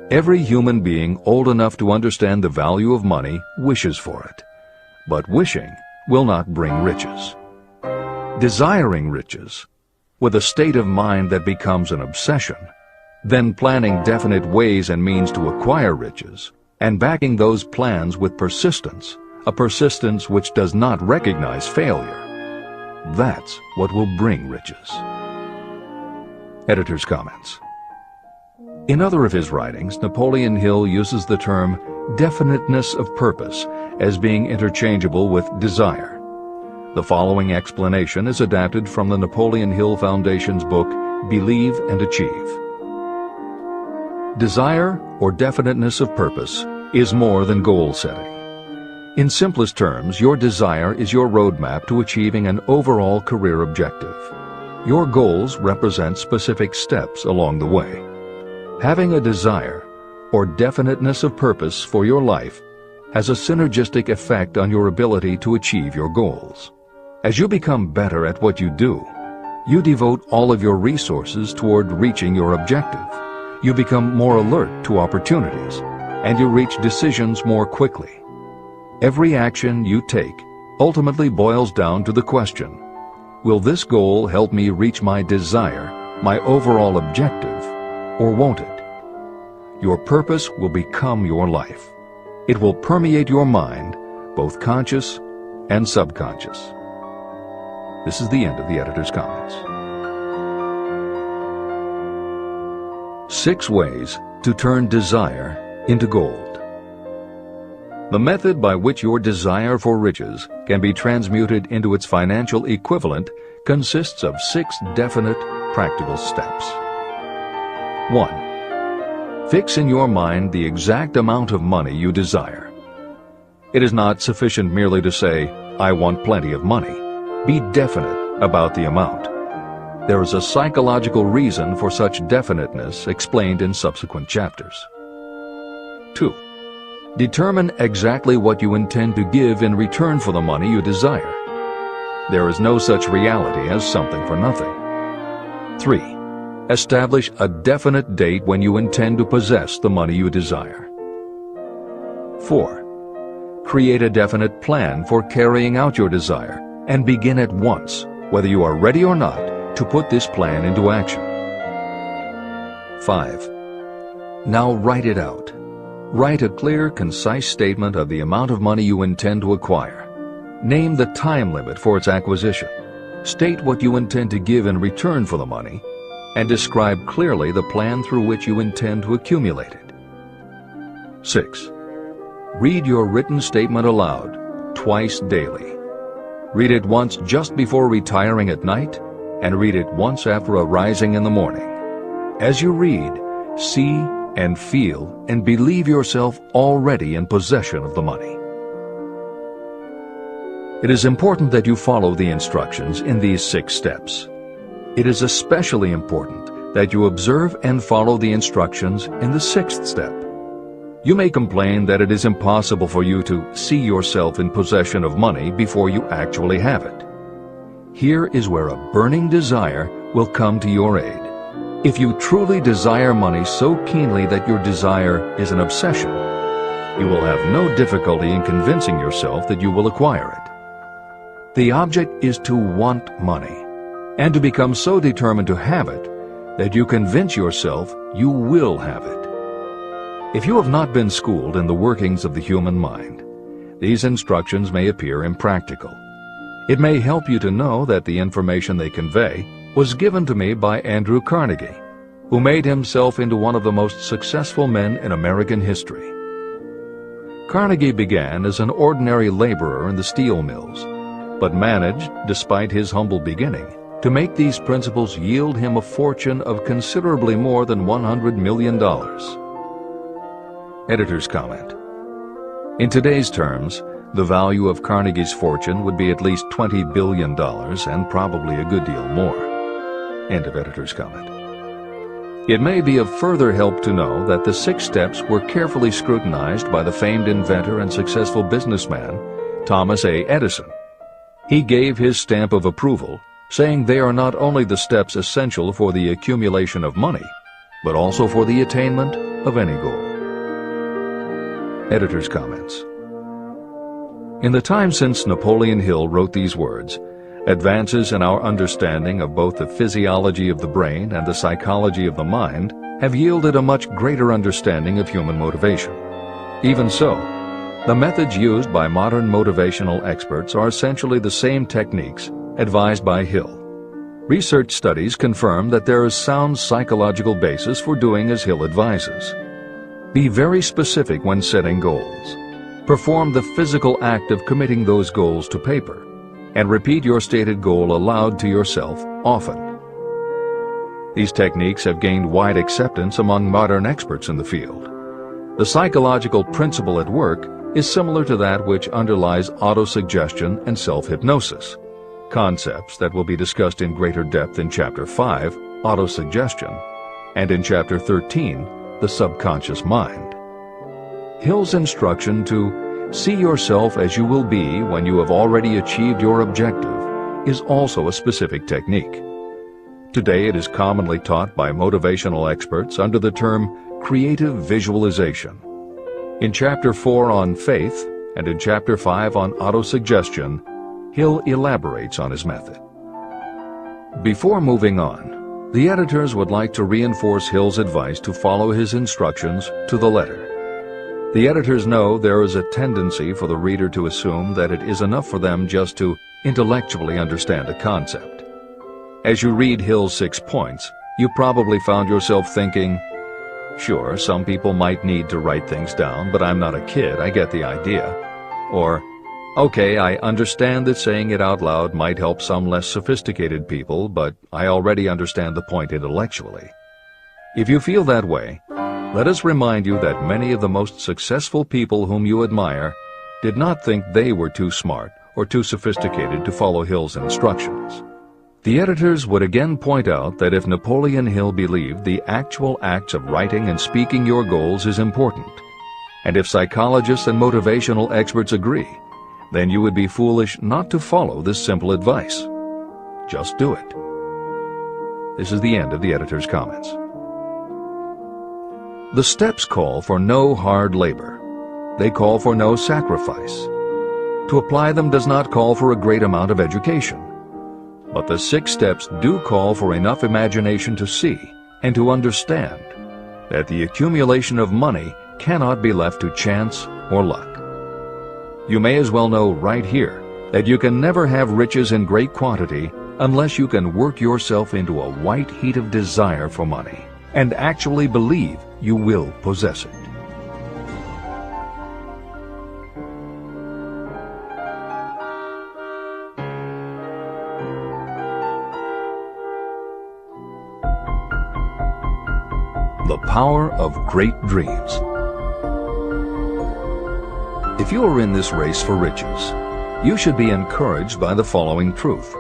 Every human being old enough to understand the value of money wishes for it. But wishing will not bring riches. Desiring riches, with a state of mind that becomes an obsession, then planning definite ways and means to acquire riches, and backing those plans with persistence, a persistence which does not recognize failure, that's what will bring riches. Editor's comments. In other of his writings, Napoleon Hill uses the term definiteness of purpose as being interchangeable with desire. The following explanation is adapted from the Napoleon Hill Foundation's book, Believe and Achieve. Desire, or definiteness of purpose, is more than goal setting. In simplest terms, your desire is your roadmap to achieving an overall career objective. Your goals represent specific steps along the way. Having a desire, or definiteness of purpose for your life, has a synergistic effect on your ability to achieve your goals. As you become better at what you do, you devote all of your resources toward reaching your objective. You become more alert to opportunities, and you reach decisions more quickly. Every action you take ultimately boils down to the question, will this goal help me reach my desire, my overall objective, or won't it? Your purpose will become your life. It will permeate your mind, both conscious and subconscious. This is the end of the editor's comments. 6 ways to turn desire into gold. The method by which your desire for riches can be transmuted into its financial equivalent consists of 6 definite, practical steps. 1. Fix in your mind the exact amount of money you desire. It is not sufficient merely to say, "I want plenty of money." Be definite about the amount. There is a psychological reason for such definiteness explained in subsequent chapters. 2. Determine exactly what you intend to give in return for the money you desire. There is no such reality as something for nothing. 3. Establish a definite date when you intend to possess the money you desire. 4. Create a definite plan for carrying out your desire and begin at once, whether you are ready or not, to put this plan into action. 5. Now write it out. Write a clear, concise statement of the amount of money you intend to acquire. Name the time limit for its acquisition. State what you intend to give in return for the money, and describe clearly the plan through which you intend to accumulate it. 6. Read your written statement aloud, twice daily. Read it once just before retiring at night, and read it once after arising in the morning. As you read, see and feel and believe yourself already in possession of the money. It is important that you follow the instructions in these 6 steps. It is especially important that you observe and follow the instructions in the 6th step. You may complain that it is impossible for you to see yourself in possession of money before you actually have it. Here is where a burning desire will come to your aid. If you truly desire money so keenly that your desire is an obsession, you will have no difficulty in convincing yourself that you will acquire it. The object is to want money, and to become so determined to have it that you convince yourself you will have it. If you have not been schooled in the workings of the human mind, these instructions may appear impractical. It may help you to know that the information they convey was given to me by Andrew Carnegie, who made himself into one of the most successful men in American history. Carnegie began as an ordinary laborer in the steel mills, but managed, despite his humble beginning, to make these principles yield him a fortune of considerably more than $100 million. Editor's comment. In today's terms, the value of Carnegie's fortune would be at least $20 billion and probably a good deal more. End of editor's comment. It may be of further help to know that the 6 steps were carefully scrutinized by the famed inventor and successful businessman, Thomas A. Edison. He gave his stamp of approval, saying they are not only the steps essential for the accumulation of money, but also for the attainment of any goal. Editor's comments. In the time since Napoleon Hill wrote these words, advances in our understanding of both the physiology of the brain and the psychology of the mind have yielded a much greater understanding of human motivation. Even so, the methods used by modern motivational experts are essentially the same techniques advised by Hill. Research studies confirm that there is sound psychological basis for doing as Hill advises. Be very specific when setting goals. Perform the physical act of committing those goals to paper, and repeat your stated goal aloud to yourself often. These techniques have gained wide acceptance among modern experts in the field. The psychological principle at work is similar to that which underlies autosuggestion and self-hypnosis, concepts that will be discussed in greater depth in Chapter 5, Autosuggestion, and in Chapter 13, The Subconscious Mind. Hill's instruction to see yourself as you will be when you have already achieved your objective is also a specific technique. Today it is commonly taught by motivational experts under the term creative visualization. In Chapter 4 on faith and in Chapter 5 on autosuggestion, Hill elaborates on his method. Before moving on, the editors would like to reinforce Hill's advice to follow his instructions to the letter. The editors know there is a tendency for the reader to assume that it is enough for them just to intellectually understand a concept. As you read Hill's 6 points, you probably found yourself thinking, sure, some people might need to write things down, but I'm not a kid, I get the idea. Or, okay, I understand that saying it out loud might help some less sophisticated people, but I already understand the point intellectually. If you feel that way, let us remind you that many of the most successful people whom you admire did not think they were too smart or too sophisticated to follow Hill's instructions. The editors would again point out that if Napoleon Hill believed the actual acts of writing and speaking your goals is important, and if psychologists and motivational experts agree, then you would be foolish not to follow this simple advice. Just do it. This is the end of the editor's comments. The steps call for no hard labor. They call for no sacrifice. To apply them does not call for a great amount of education. But the 6 steps do call for enough imagination to see and to understand that the accumulation of money cannot be left to chance or luck. You may as well know right here that you can never have riches in great quantity unless you can work yourself into a white heat of desire for money and actually believe you will possess it. The power of great dreams. If you are in this race for riches, you should be encouraged by the following truth.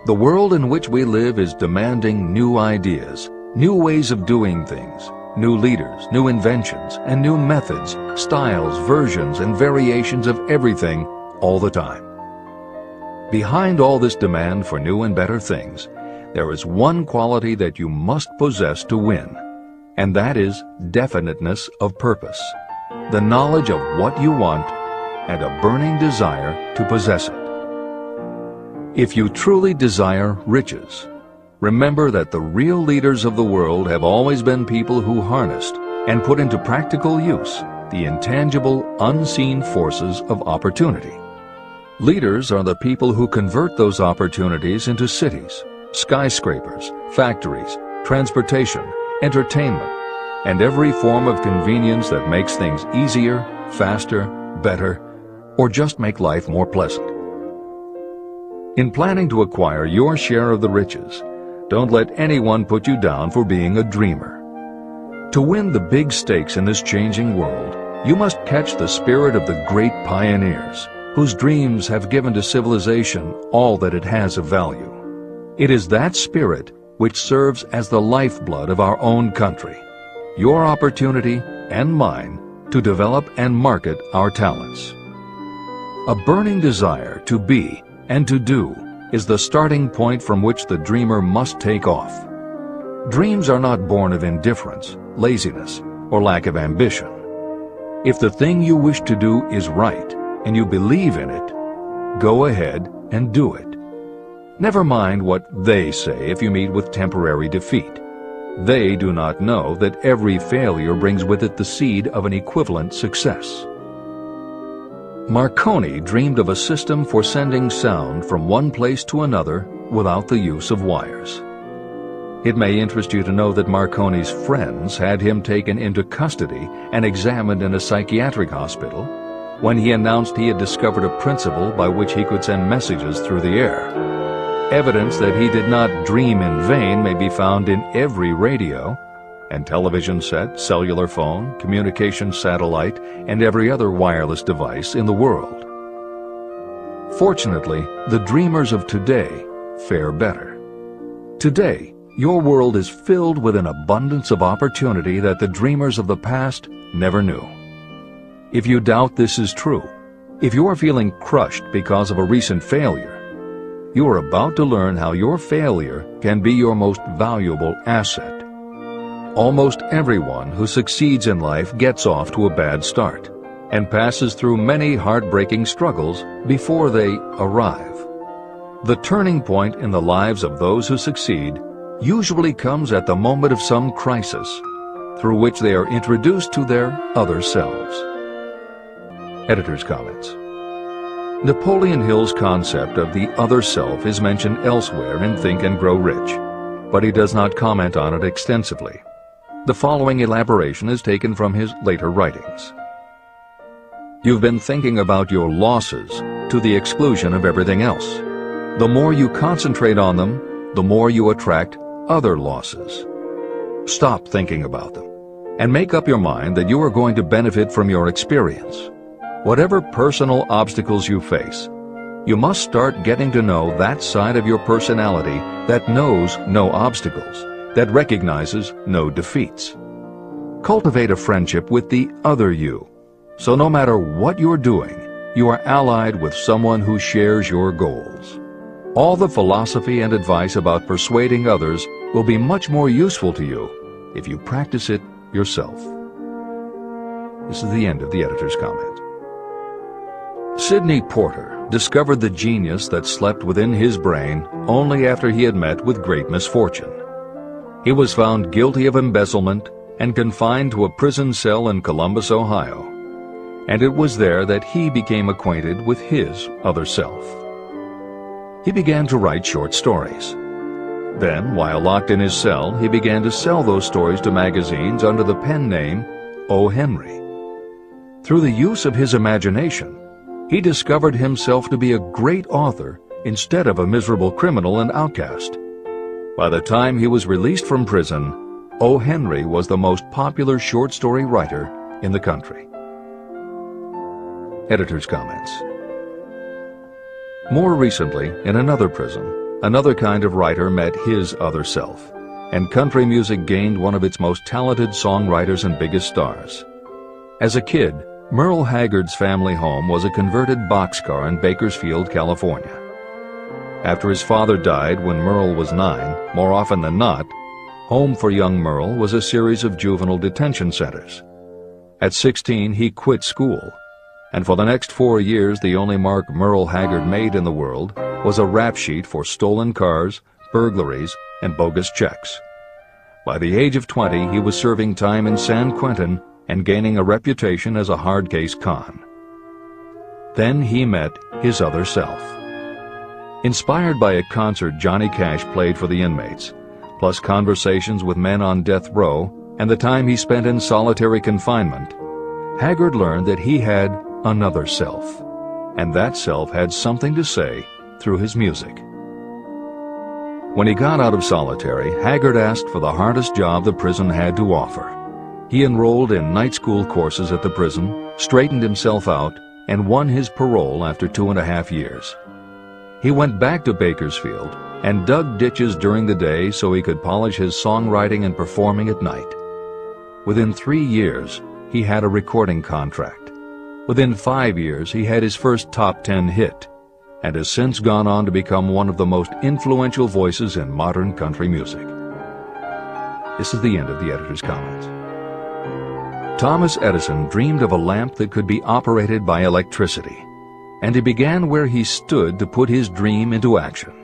The world in which we live is demanding new ideas, new ways of doing things, new leaders, new inventions, and new methods, styles, versions, and variations of everything all the time. Behind all this demand for new and better things, there is one quality that you must possess to win, and that is definiteness of purpose, the knowledge of what you want, and a burning desire to possess it. If you truly desire riches, remember that the real leaders of the world have always been people who harnessed and put into practical use the intangible, unseen forces of opportunity. Leaders are the people who convert those opportunities into cities, skyscrapers, factories, transportation, entertainment, and every form of convenience that makes things easier, faster, better, or just make life more pleasant. In planning to acquire your share of the riches, don't let anyone put you down for being a dreamer. To win the big stakes in this changing world, you must catch the spirit of the great pioneers, whose dreams have given to civilization all that it has of value. It is that spirit which serves as the lifeblood of our own country, your opportunity and mine to develop and market our talents. A burning desire to be and to do is the starting point from which the dreamer must take off. Dreams are not born of indifference, laziness, or lack of ambition. If the thing you wish to do is right, and you believe in it, go ahead and do it. Never mind what they say if you meet with temporary defeat. They do not know that every failure brings with it the seed of an equivalent success. Marconi dreamed of a system for sending sound from one place to another without the use of wires. It may interest you to know that Marconi's friends had him taken into custody and examined in a psychiatric hospital when he announced he had discovered a principle by which he could send messages through the air. Evidence that he did not dream in vain may be found in every radio and television set, cellular phone, communication satellite, and every other wireless device in the world. Fortunately, the dreamers of today fare better. Today, your world is filled with an abundance of opportunity that the dreamers of the past never knew. If you doubt this is true, if you are feeling crushed because of a recent failure, you are about to learn how your failure can be your most valuable asset. Almost everyone who succeeds in life gets off to a bad start and passes through many heartbreaking struggles before they arrive. The turning point in the lives of those who succeed usually comes at the moment of some crisis through which they are introduced to their other selves. Editor's comments. Napoleon Hill's concept of the other self is mentioned elsewhere in Think and Grow Rich, but he does not comment on it extensively. The following elaboration is taken from his later writings. You've been thinking about your losses to the exclusion of everything else. The more you concentrate on them, the more you attract other losses. Stop thinking about them and make up your mind that you are going to benefit from your experience. Whatever personal obstacles you face, you must start getting to know that side of your personality that knows no obstacles, that recognizes no defeats. Cultivate a friendship with the other you, so no matter what you're doing, you are allied with someone who shares your goals. All the philosophy and advice about persuading others will be much more useful to you if you practice it yourself. This is the end of the editor's comment. Sidney Porter discovered the genius that slept within his brain only after he had met with great misfortune. He was found guilty of embezzlement and confined to a prison cell in Columbus, Ohio. And it was there that he became acquainted with his other self. He began to write short stories. Then, while locked in his cell, he began to sell those stories to magazines under the pen name O. Henry. Through the use of his imagination, he discovered himself to be a great author instead of a miserable criminal and outcast. By the time he was released from prison, O. Henry was the most popular short story writer in the country. Editor's comments. More recently, in another prison, another kind of writer met his other self, and country music gained one of its most talented songwriters and biggest stars. As a kid, Merle Haggard's family home was a converted boxcar in Bakersfield, California. After his father died when Merle was 9, more often than not, home for young Merle was a series of juvenile detention centers. At 16, he quit school, and for the next 4 years the only mark Merle Haggard made in the world was a rap sheet for stolen cars, burglaries, and bogus checks. By the age of 20, he was serving time in San Quentin and gaining a reputation as a hard-case con. Then he met his other self. Inspired by a concert Johnny Cash played for the inmates, plus conversations with men on death row and the time he spent in solitary confinement, Haggard learned that he had another self, and that self had something to say through his music. When he got out of solitary, Haggard asked for the hardest job the prison had to offer. He enrolled in night school courses at the prison, straightened himself out, and won his parole after 2.5 years. He went back to Bakersfield and dug ditches during the day so he could polish his songwriting and performing at night. Within 3 years, he had a recording contract. Within 5 years, he had his first top 10 hit, and has since gone on to become one of the most influential voices in modern country music. This is the end of the editor's comments. Thomas Edison dreamed of a lamp that could be operated by electricity, and he began where he stood to put his dream into action.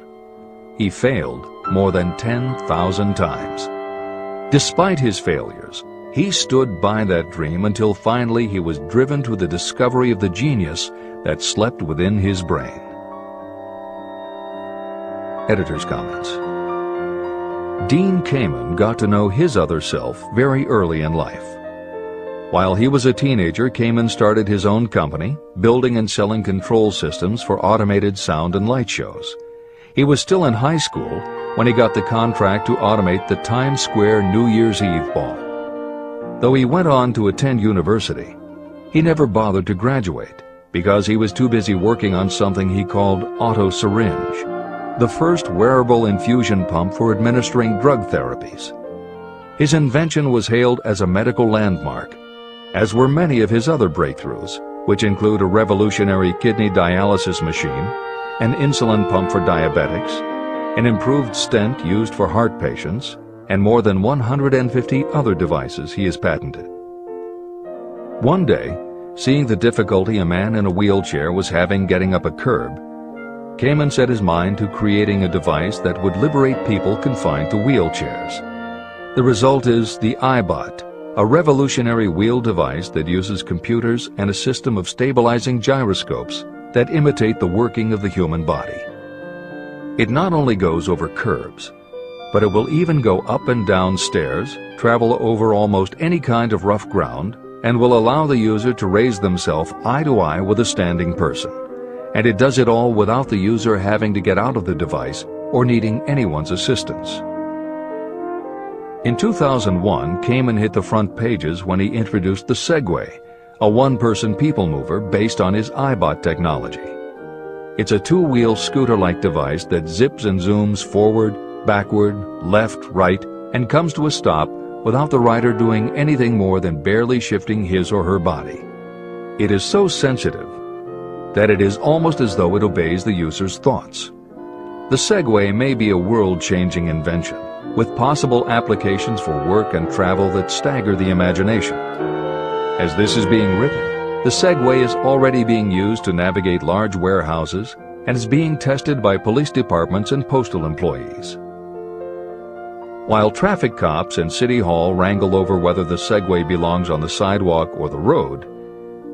He failed more than 10,000 times. Despite his failures, he stood by that dream until finally he was driven to the discovery of the genius that slept within his brain. Editor's comments. Dean Kamen got to know his other self very early in life. While he was a teenager, Kamen started his own company, building and selling control systems for automated sound and light shows. He was still in high school when he got the contract to automate the Times Square New Year's Eve ball. Though he went on to attend university, he never bothered to graduate because he was too busy working on something he called auto syringe, the first wearable infusion pump for administering drug therapies. His invention was hailed as a medical landmark, as were many of his other breakthroughs, which include a revolutionary kidney dialysis machine, an insulin pump for diabetics, an improved stent used for heart patients, and more than 150 other devices he has patented. One day, seeing the difficulty a man in a wheelchair was having getting up a curb, Kamen set his mind to creating a device that would liberate people confined to wheelchairs. The result is the iBot, a revolutionary wheel device that uses computers and a system of stabilizing gyroscopes that imitate the working of the human body. It not only goes over curbs, but it will even go up and down stairs, travel over almost any kind of rough ground, and will allow the user to raise themselves eye to eye with a standing person. And it does it all without the user having to get out of the device or needing anyone's assistance. In 2001, Kamen hit the front pages when he introduced the Segway, a one-person people mover based on his iBot technology. It's a two-wheel scooter-like device that zips and zooms forward, backward, left, right, and comes to a stop without the rider doing anything more than barely shifting his or her body. It is so sensitive that it is almost as though it obeys the user's thoughts. The Segway may be a world-changing invention, with possible applications for work and travel that stagger the imagination. As this is being written, the Segway is already being used to navigate large warehouses and is being tested by police departments and postal employees. While traffic cops and City Hall wrangle over whether the Segway belongs on the sidewalk or the road,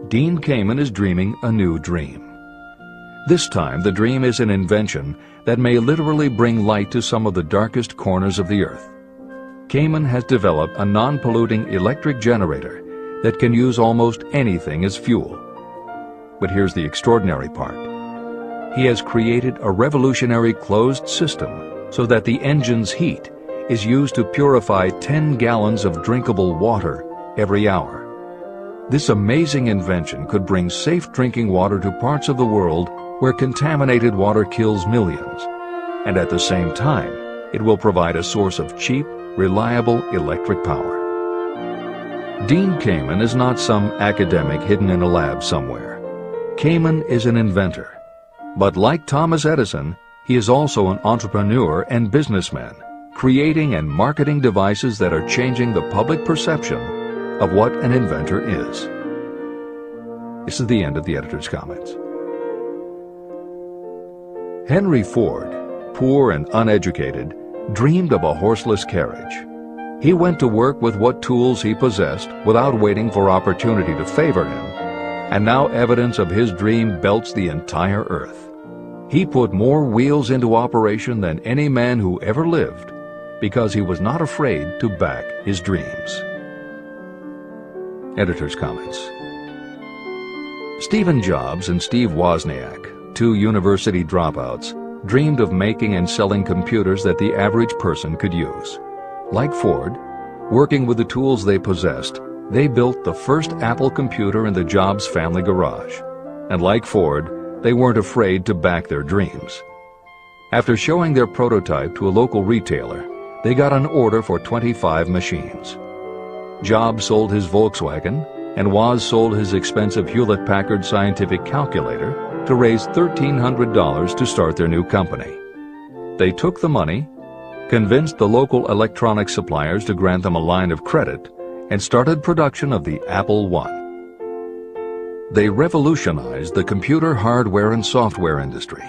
Dean Kamen is dreaming a new dream. This time, the dream is an invention that may literally bring light to some of the darkest corners of the earth. Kamen has developed a non-polluting electric generator that can use almost anything as fuel. But here's the extraordinary part. He has created a revolutionary closed system so that the engine's heat is used to purify 10 gallons of drinkable water every hour. This amazing invention could bring safe drinking water to parts of the world where contaminated water kills millions, and at the same time, it will provide a source of cheap, reliable electric power. Dean Kamen is not some academic hidden in a lab somewhere. Kamen is an inventor, but like Thomas Edison, he is also an entrepreneur and businessman, creating and marketing devices that are changing the public perception of what an inventor is. This is the end of the editor's comments. Henry Ford, poor and uneducated, dreamed of a horseless carriage. He went to work with what tools he possessed without waiting for opportunity to favor him, and now evidence of his dream belts the entire earth. He put more wheels into operation than any man who ever lived because he was not afraid to back his dreams. Editor's comments. Stephen Jobs and Steve Wozniak, two university dropouts, dreamed of making and selling computers that the average person could use. Like Ford, working with the tools they possessed, they built the first Apple computer in the Jobs family garage. And like Ford, they weren't afraid to back their dreams. After showing their prototype to a local retailer, they got an order for 25 machines. Jobs sold his Volkswagen, and Woz sold his expensive Hewlett-Packard scientific calculator to raise $1,300 to start their new company. They took the money, convinced the local electronics suppliers to grant them a line of credit, and started production of the Apple I. they revolutionized the computer hardware and software industry.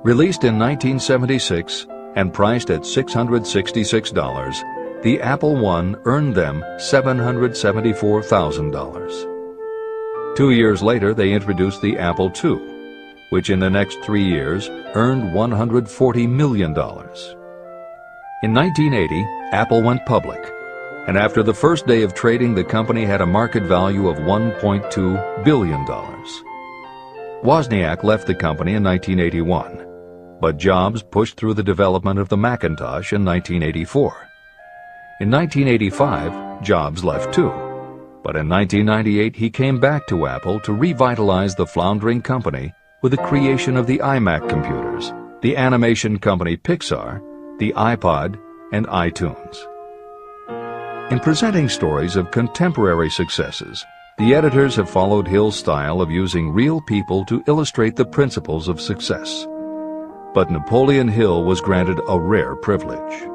Released in 1976 and priced at $666, the Apple I earned them $774,000. 2 years later, they introduced the Apple II, which in the next 3 years earned $140 million. In 1980, Apple went public, and after the first day of trading, the company had a market value of $1.2 billion. Wozniak left the company in 1981, but Jobs pushed through the development of the Macintosh in 1984. In 1985, Jobs left too, but in 1998 he came back to Apple to revitalize the floundering company with the creation of the iMac computers, the animation company Pixar, the iPod, and iTunes. In presenting stories of contemporary successes, the editors have followed Hill's style of using real people to illustrate the principles of success. But Napoleon Hill was granted a rare privilege.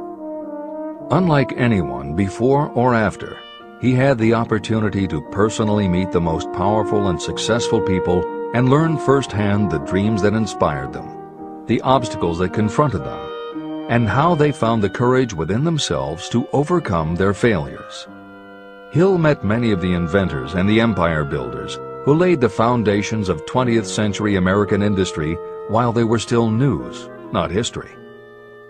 Unlike anyone before or after, he had the opportunity to personally meet the most powerful and successful people and learn firsthand the dreams that inspired them, the obstacles that confronted them, and how they found the courage within themselves to overcome their failures. Hill met many of the inventors and the empire builders who laid the foundations of 20th century American industry while they were still news, not history.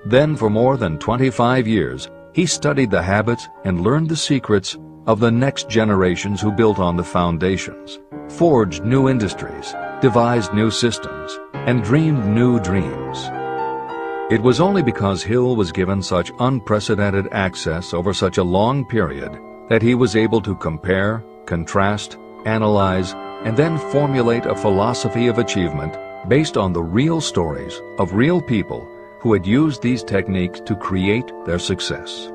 Then for more than 25 years, he studied the habits and learned the secrets of the next generations who built on the foundations, forged new industries, devised new systems, and dreamed new dreams. It was only because Hill was given such unprecedented access over such a long period that he was able to compare, contrast, analyze, and then formulate a philosophy of achievement based on the real stories of real people who had used these techniques to create their success.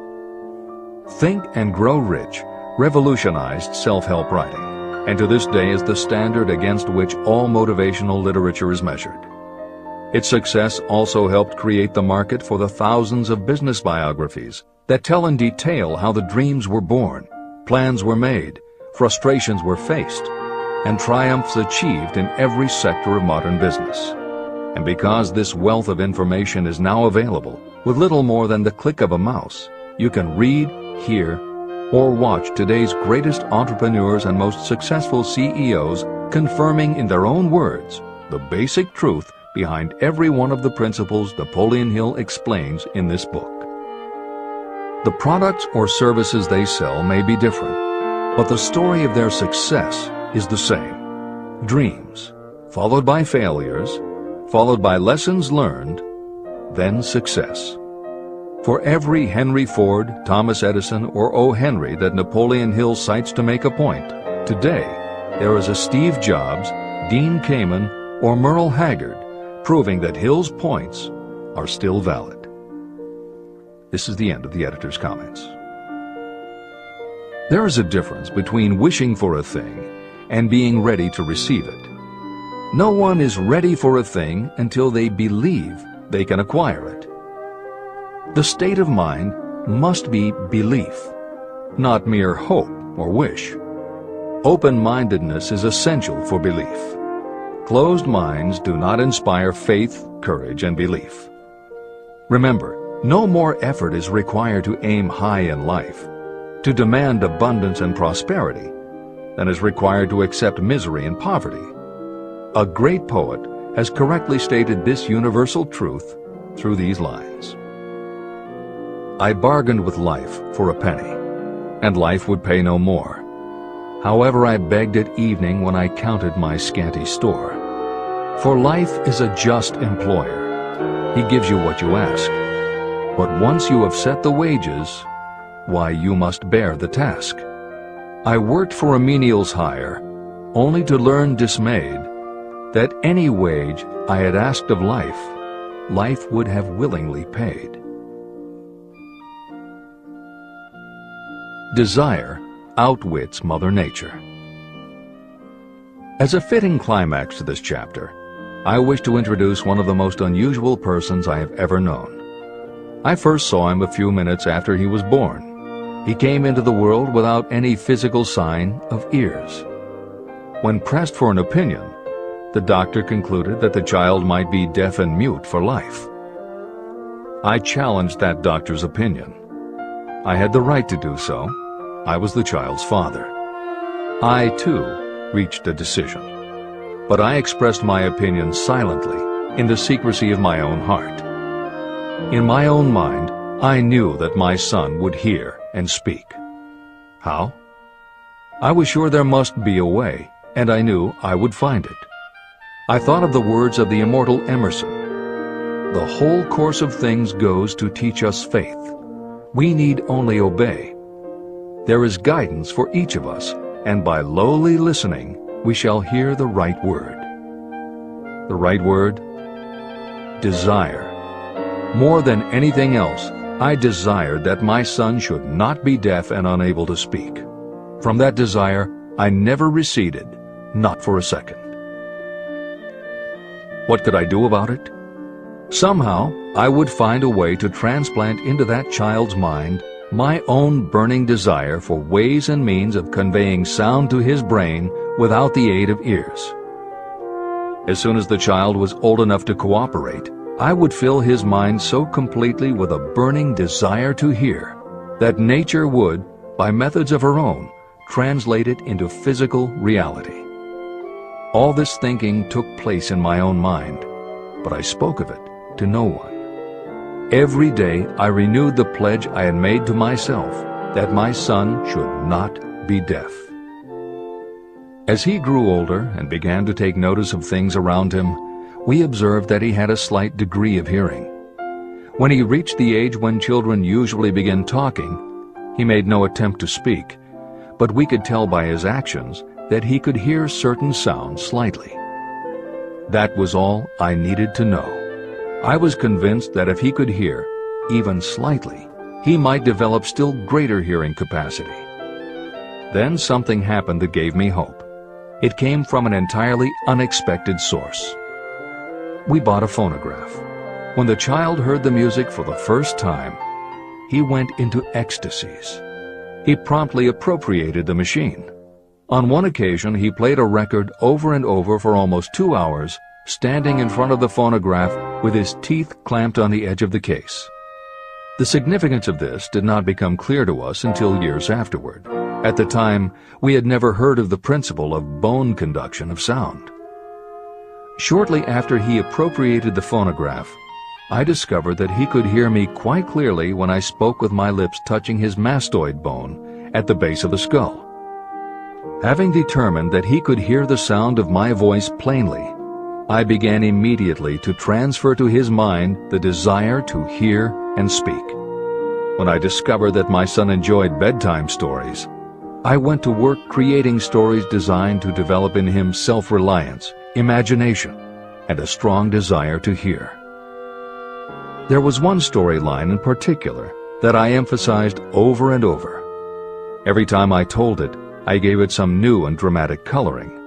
Think and Grow Rich revolutionized self-help writing, and to this day is the standard against which all motivational literature is measured. Its success also helped create the market for the thousands of business biographies that tell in detail how the dreams were born, plans were made, frustrations were faced, and triumphs achieved in every sector of modern business. And because this wealth of information is now available with little more than the click of a mouse, you can read, hear, or watch today's greatest entrepreneurs and most successful CEOs confirming in their own words the basic truth behind every one of the principles Napoleon Hill explains in this book. The products or services they sell may be different, but the story of their success is the same. Dreams, followed by failures, followed by lessons learned, then success. For every Henry Ford, Thomas Edison, or O. Henry that Napoleon Hill cites to make a point, today there is a Steve Jobs, Dean Kamen, or Merle Haggard proving that Hill's points are still valid. This is the end of the editor's comments. There is a difference between wishing for a thing and being ready to receive it. No one is ready for a thing until they believe they can acquire it. The state of mind must be belief, not mere hope or wish. Open-mindedness is essential for belief. Closed minds do not inspire faith, courage, and belief. Remember, no more effort is required to aim high in life, to demand abundance and prosperity, than is required to accept misery and poverty. A great poet has correctly stated this universal truth through these lines. I bargained with life for a penny, and life would pay no more. However, I begged at evening when I counted my scanty store. For life is a just employer. He gives you what you ask. But once you have set the wages, why, you must bear the task. I worked for a menial's hire, only to learn dismayed that any wage I had asked of life, life would have willingly paid. Desire outwits Mother Nature. As a fitting climax to this chapter, I wish to introduce one of the most unusual persons I have ever known. I first saw him a few minutes after he was born. He came into the world without any physical sign of ears. When pressed for an opinion, the doctor concluded that the child might be deaf and mute for life. I challenged that doctor's opinion. I had the right to do so. I was the child's father. I, too, reached a decision. But I expressed my opinion silently, in the secrecy of my own heart. In my own mind, I knew that my son would hear and speak. How? I was sure there must be a way, and I knew I would find it. I thought of the words of the immortal Emerson. The whole course of things goes to teach us faith. We need only obey. There is guidance for each of us, and by lowly listening, we shall hear the right word. The right word? Desire. More than anything else, I desired that my son should not be deaf and unable to speak. From that desire, I never receded, not for a second. What could I do about it? Somehow, I would find a way to transplant into that child's mind my own burning desire for ways and means of conveying sound to his brain without the aid of ears. As soon as the child was old enough to cooperate, I would fill his mind so completely with a burning desire to hear that nature would, by methods of her own, translate it into physical reality. All this thinking took place in my own mind, but I spoke of it to no one. Every day I renewed the pledge I had made to myself that my son should not be deaf. As he grew older and began to take notice of things around him, we observed that he had a slight degree of hearing. When he reached the age when children usually begin talking, he made no attempt to speak, but we could tell by his actions that he could hear certain sounds slightly. That was all I needed to know. I was convinced that if he could hear, even slightly, he might develop still greater hearing capacity. Then something happened that gave me hope. It came from an entirely unexpected source. We bought a phonograph. When the child heard the music for the first time, he went into ecstasies. He promptly appropriated the machine. On one occasion, he played a record over and over for almost 2 hours, standing in front of the phonograph with his teeth clamped on the edge of the case. The significance of this did not become clear to us until years afterward. At the time, we had never heard of the principle of bone conduction of sound. Shortly after he appropriated the phonograph, I discovered that he could hear me quite clearly when I spoke with my lips touching his mastoid bone at the base of the skull. Having determined that he could hear the sound of my voice plainly, I began immediately to transfer to his mind the desire to hear and speak. When I discovered that my son enjoyed bedtime stories, I went to work creating stories designed to develop in him self-reliance, imagination, and a strong desire to hear. There was one storyline in particular that I emphasized over and over. Every time I told it, I gave it some new and dramatic coloring.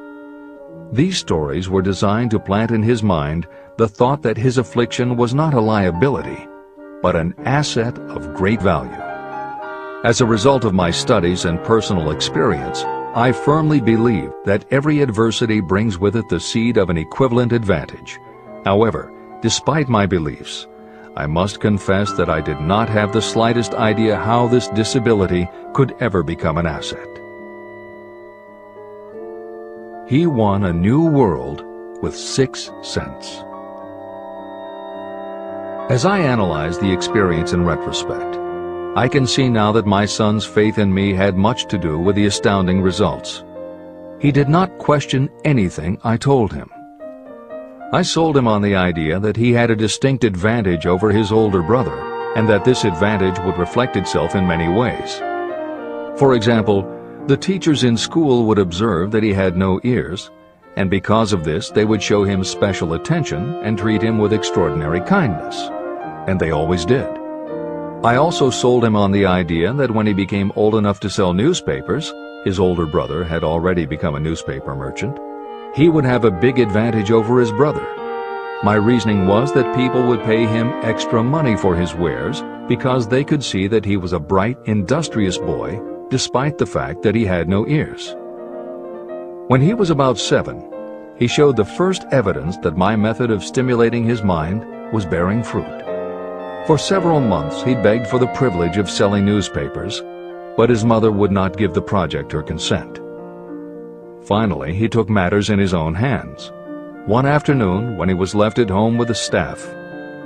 These stories were designed to plant in his mind the thought that his affliction was not a liability, but an asset of great value. As a result of my studies and personal experience, I firmly believe that every adversity brings with it the seed of an equivalent advantage. However, despite my beliefs, I must confess that I did not have the slightest idea how this disability could ever become an asset. He won a new world with 6 cents. As I analyze the experience in retrospect, I can see now that my son's faith in me had much to do with the astounding results. He did not question anything I told him. I sold him on the idea that he had a distinct advantage over his older brother, and that this advantage would reflect itself in many ways. For example, the teachers in school would observe that he had no ears, and because of this they would show him special attention and treat him with extraordinary kindness. And they always did. I also sold him on the idea that when he became old enough to sell newspapers, his older brother had already become a newspaper merchant, he would have a big advantage over his brother. My reasoning was that people would pay him extra money for his wares because they could see that he was a bright, industrious boy despite the fact that he had no ears. When he was about 7, he showed the first evidence that my method of stimulating his mind was bearing fruit. For several months he begged for the privilege of selling newspapers, but his mother would not give the project her consent. Finally, he took matters in his own hands. One afternoon, when he was left at home with the staff,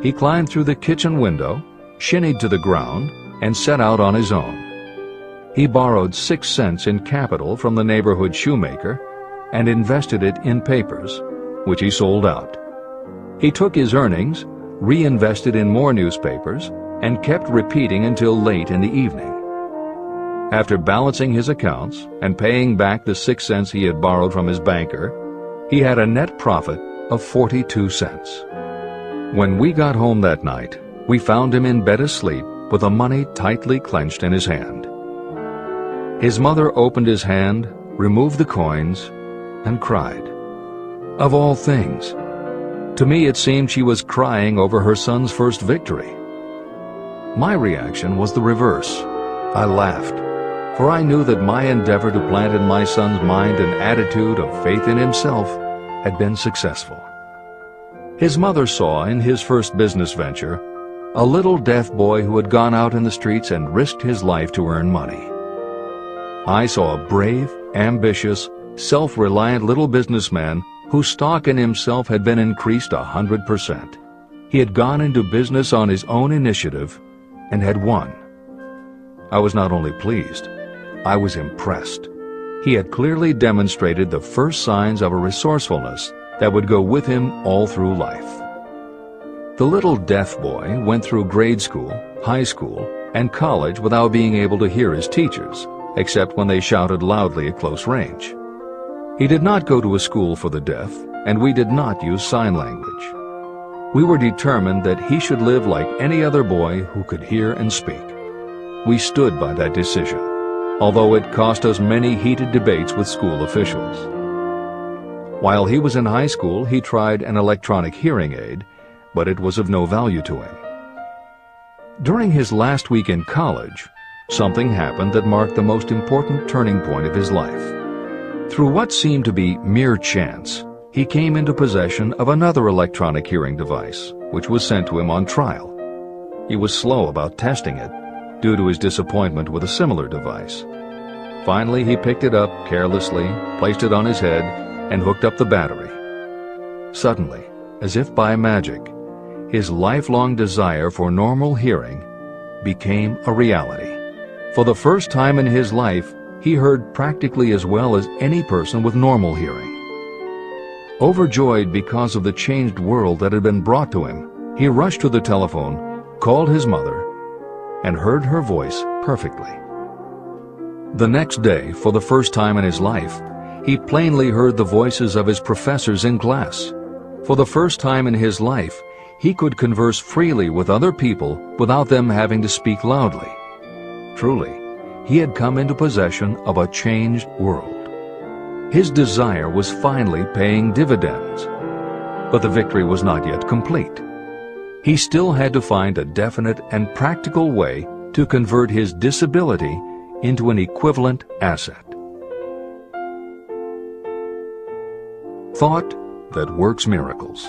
he climbed through the kitchen window, shinnied to the ground, and set out on his own. He borrowed 6 cents in capital from the neighborhood shoemaker and invested it in papers, which he sold out. He took his earnings, reinvested in more newspapers, and kept repeating until late in the evening. After balancing his accounts and paying back the 6 cents he had borrowed from his banker, he had a net profit of 42 cents. When we got home that night, we found him in bed asleep with the money tightly clenched in his hand. His mother opened his hand, removed the coins, and cried. Of all things, to me it seemed she was crying over her son's first victory. My reaction was the reverse. I laughed, for I knew that my endeavor to plant in my son's mind an attitude of faith in himself had been successful. His mother saw in his first business venture a little deaf boy who had gone out in the streets and risked his life to earn money. I saw a brave, ambitious, self-reliant little businessman whose stock in himself had been increased 100%. He had gone into business on his own initiative and had won. I was not only pleased, I was impressed. He had clearly demonstrated the first signs of a resourcefulness that would go with him all through life. The little deaf boy went through grade school, high school, and college without being able to hear his teachers, except when they shouted loudly at close range. He did not go to a school for the deaf, and we did not use sign language. We were determined that he should live like any other boy who could hear and speak. We stood by that decision, although it cost us many heated debates with school officials. While he was in high school, he tried an electronic hearing aid, but it was of no value to him. During his last week in college, something happened that marked the most important turning point of his life. Through what seemed to be mere chance, he came into possession of another electronic hearing device, which was sent to him on trial. He was slow about testing it, due to his disappointment with a similar device. Finally, he picked it up carelessly, placed it on his head, and hooked up the battery. Suddenly, as if by magic, his lifelong desire for normal hearing became a reality. For the first time in his life, he heard practically as well as any person with normal hearing. Overjoyed because of the changed world that had been brought to him, he rushed to the telephone, called his mother, and heard her voice perfectly. The next day, for the first time in his life, he plainly heard the voices of his professors in class. For the first time in his life, he could converse freely with other people without them having to speak loudly. Truly, he had come into possession of a changed world. His desire was finally paying dividends. But the victory was not yet complete. He still had to find a definite and practical way to convert his disability into an equivalent asset. Thought that works miracles.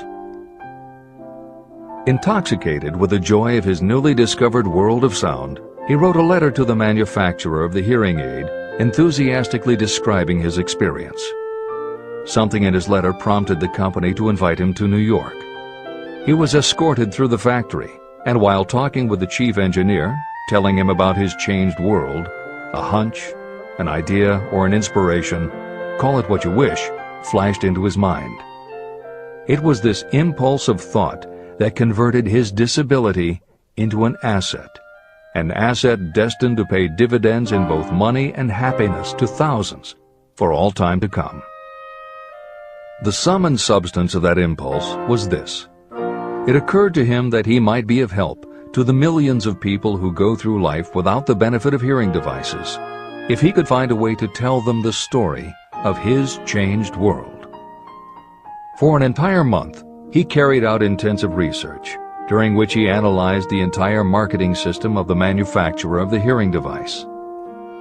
Intoxicated with the joy of his newly discovered world of sound, he wrote a letter to the manufacturer of the hearing aid, enthusiastically describing his experience. Something in his letter prompted the company to invite him to New York. He was escorted through the factory, and while talking with the chief engineer, telling him about his changed world, a hunch, an idea, or an inspiration, call it what you wish, flashed into his mind. It was this impulse of thought that converted his disability into an asset destined to pay dividends in both money and happiness to thousands for all time to come. The sum and substance of that impulse was this. It occurred to him that he might be of help to the millions of people who go through life without the benefit of hearing devices, if he could find a way to tell them the story of his changed world. For an entire month, he carried out intensive research, during which he analyzed the entire marketing system of the manufacturer of the hearing device.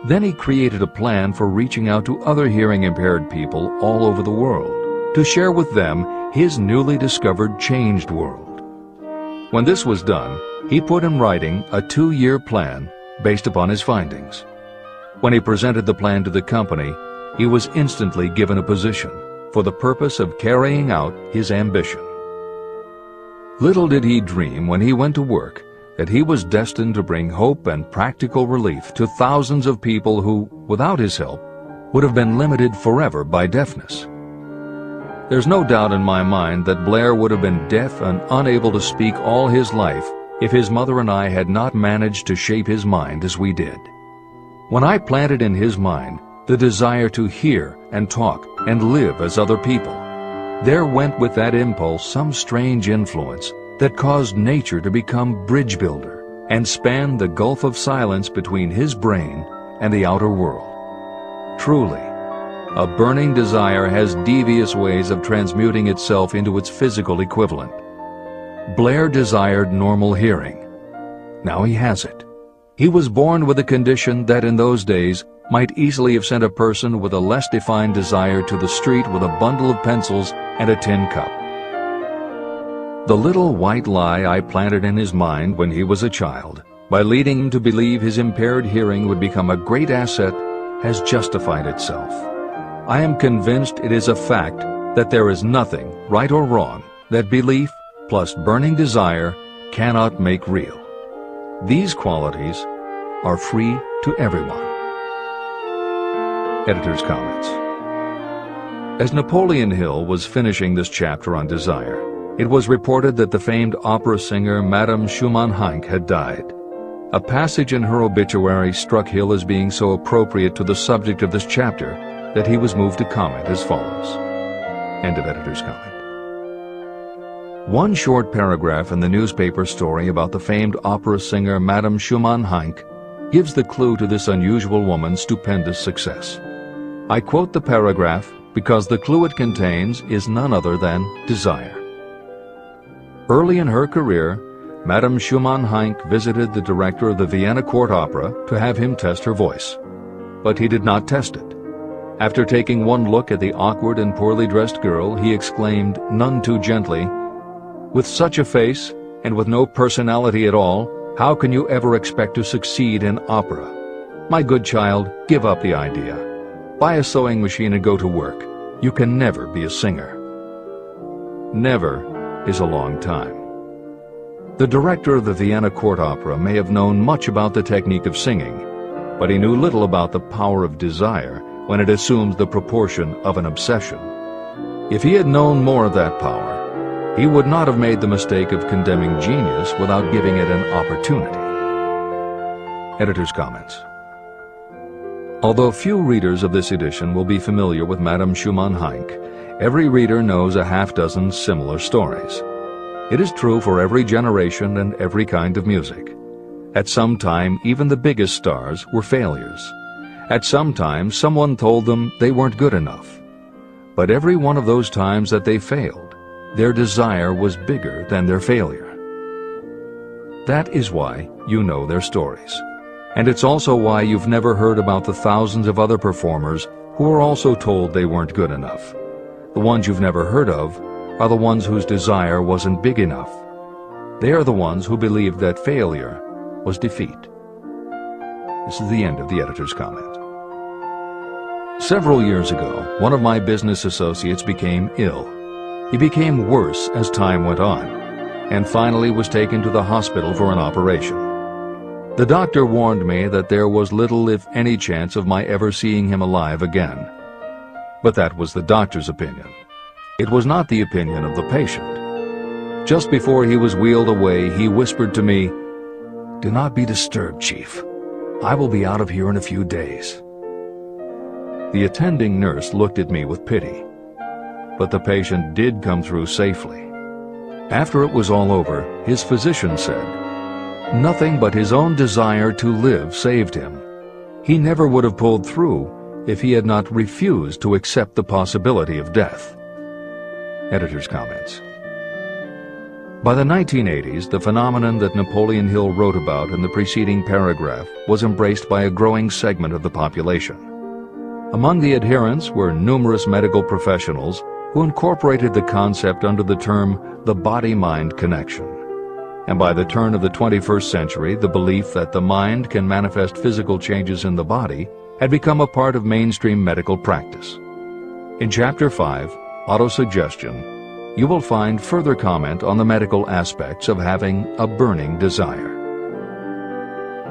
Then he created a plan for reaching out to other hearing-impaired people all over the world, to share with them his newly discovered changed world. When this was done, he put in writing a 2-year plan based upon his findings. When he presented the plan to the company, he was instantly given a position for the purpose of carrying out his ambition. Little did he dream when he went to work that he was destined to bring hope and practical relief to thousands of people who, without his help, would have been limited forever by deafness. There's no doubt in my mind that Blair would have been deaf and unable to speak all his life if his mother and I had not managed to shape his mind as we did. When I planted in his mind the desire to hear and talk and live as other people, there went with that impulse some strange influence that caused nature to become bridge builder and span the gulf of silence between his brain and the outer world. Truly, a burning desire has devious ways of transmuting itself into its physical equivalent. Blair desired normal hearing. Now he has it. He was born with a condition that in those days might easily have sent a person with a less defined desire to the street with a bundle of pencils and a tin cup. The little white lie I planted in his mind when he was a child, by leading him to believe his impaired hearing would become a great asset, has justified itself. I am convinced it is a fact that there is nothing, right or wrong, that belief plus burning desire cannot make real. These qualities are free to everyone. Editor's comments. As Napoleon Hill was finishing this chapter on desire, it was reported that the famed opera singer Madame Schumann-Heink had died. A passage in her obituary struck Hill as being so appropriate to the subject of this chapter that he was moved to comment as follows. End of editor's comment. One short paragraph in the newspaper story about the famed opera singer Madame Schumann-Heink gives the clue to this unusual woman's stupendous success. I quote the paragraph because the clue it contains is none other than desire. Early in her career, Madame Schumann-Heink visited the director of the Vienna Court Opera to have him test her voice. But he did not test it. After taking one look at the awkward and poorly dressed girl, he exclaimed, none too gently, "With such a face, and with no personality at all, how can you ever expect to succeed in opera? My good child, give up the idea. Buy a sewing machine and go to work. You can never be a singer." Never is a long time. The director of the Vienna Court Opera may have known much about the technique of singing, but he knew little about the power of desire when it assumes the proportion of an obsession. If he had known more of that power, he would not have made the mistake of condemning genius without giving it an opportunity. Editor's comments. Although few readers of this edition will be familiar with Madame Schumann-Heink, every reader knows a half-dozen similar stories. It is true for every generation and every kind of music. At some time, even the biggest stars were failures. At some time, someone told them they weren't good enough. But every one of those times that they failed, their desire was bigger than their failure. That is why you know their stories. And it's also why you've never heard about the thousands of other performers who were also told they weren't good enough. The ones you've never heard of are the ones whose desire wasn't big enough. They are the ones who believed that failure was defeat. This is the end of the editor's comment. Several years ago, one of my business associates became ill. He became worse as time went on, and finally was taken to the hospital for an operation. The doctor warned me that there was little, if any, chance of my ever seeing him alive again. But that was the doctor's opinion. It was not the opinion of the patient. Just before he was wheeled away, he whispered to me, "Do not be disturbed, Chief. I will be out of here in a few days." The attending nurse looked at me with pity. But the patient did come through safely. After it was all over, his physician said, nothing but his own desire to live saved him. He never would have pulled through if he had not refused to accept the possibility of death. Editor's comments. By the 1980s, the phenomenon that Napoleon Hill wrote about in the preceding paragraph was embraced by a growing segment of the population. Among the adherents were numerous medical professionals who incorporated the concept under the term the body-mind connection. And by the turn of the 21st century, the belief that the mind can manifest physical changes in the body had become a part of mainstream medical practice. In Chapter 5, Autosuggestion, you will find further comment on the medical aspects of having a burning desire.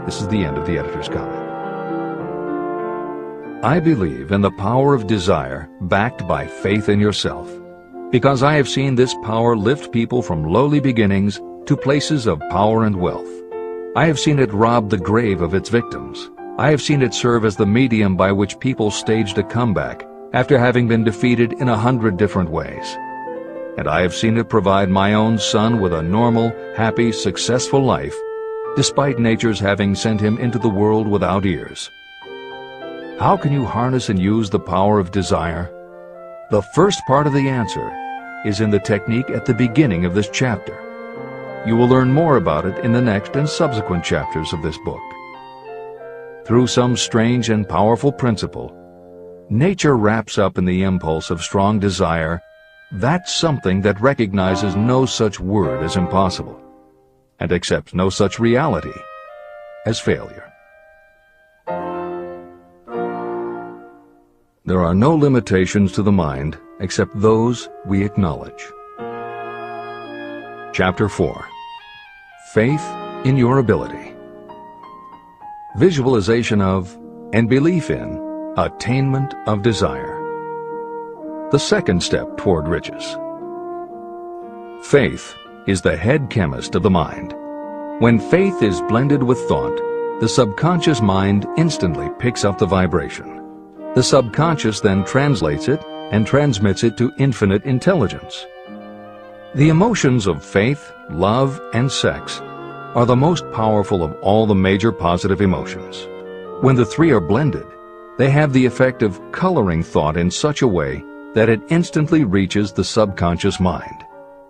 This is the end of the editor's comment. I believe in the power of desire backed by faith in yourself, because I have seen this power lift people from lowly beginnings to places of power and wealth. I have seen it rob the grave of its victims. I have seen it serve as the medium by which people staged a comeback after having been defeated in 100 different ways. And I have seen it provide my own son with a normal, happy, successful life, despite nature's having sent him into the world without ears. How can you harness and use the power of desire? The first part of the answer is in the technique at the beginning of this chapter. You will learn more about it in the next and subsequent chapters of this book. Through some strange and powerful principle, nature wraps up in the impulse of strong desire that something that recognizes no such word as impossible, and accepts no such reality as failure. There are no limitations to the mind except those we acknowledge. Chapter 4. Faith in your ability. Visualization of and belief in attainment of desire. The second step toward riches. Faith is the head chemist of the mind. When faith is blended with thought, the subconscious mind instantly picks up the vibration. The subconscious then translates it and transmits it to infinite intelligence. The emotions of faith, love, and sex are the most powerful of all the major positive emotions. When the three are blended, they have the effect of coloring thought in such a way that it instantly reaches the subconscious mind.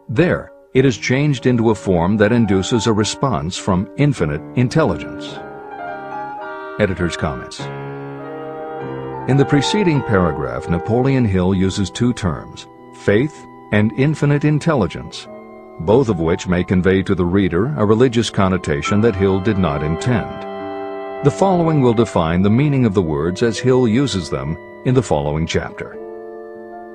There, it is changed into a form that induces a response from infinite intelligence. Editor's comments. In the preceding paragraph, Napoleon Hill uses two terms, faith and infinite intelligence, both of which may convey to the reader a religious connotation that Hill did not intend. The following will define the meaning of the words as Hill uses them in the following chapter.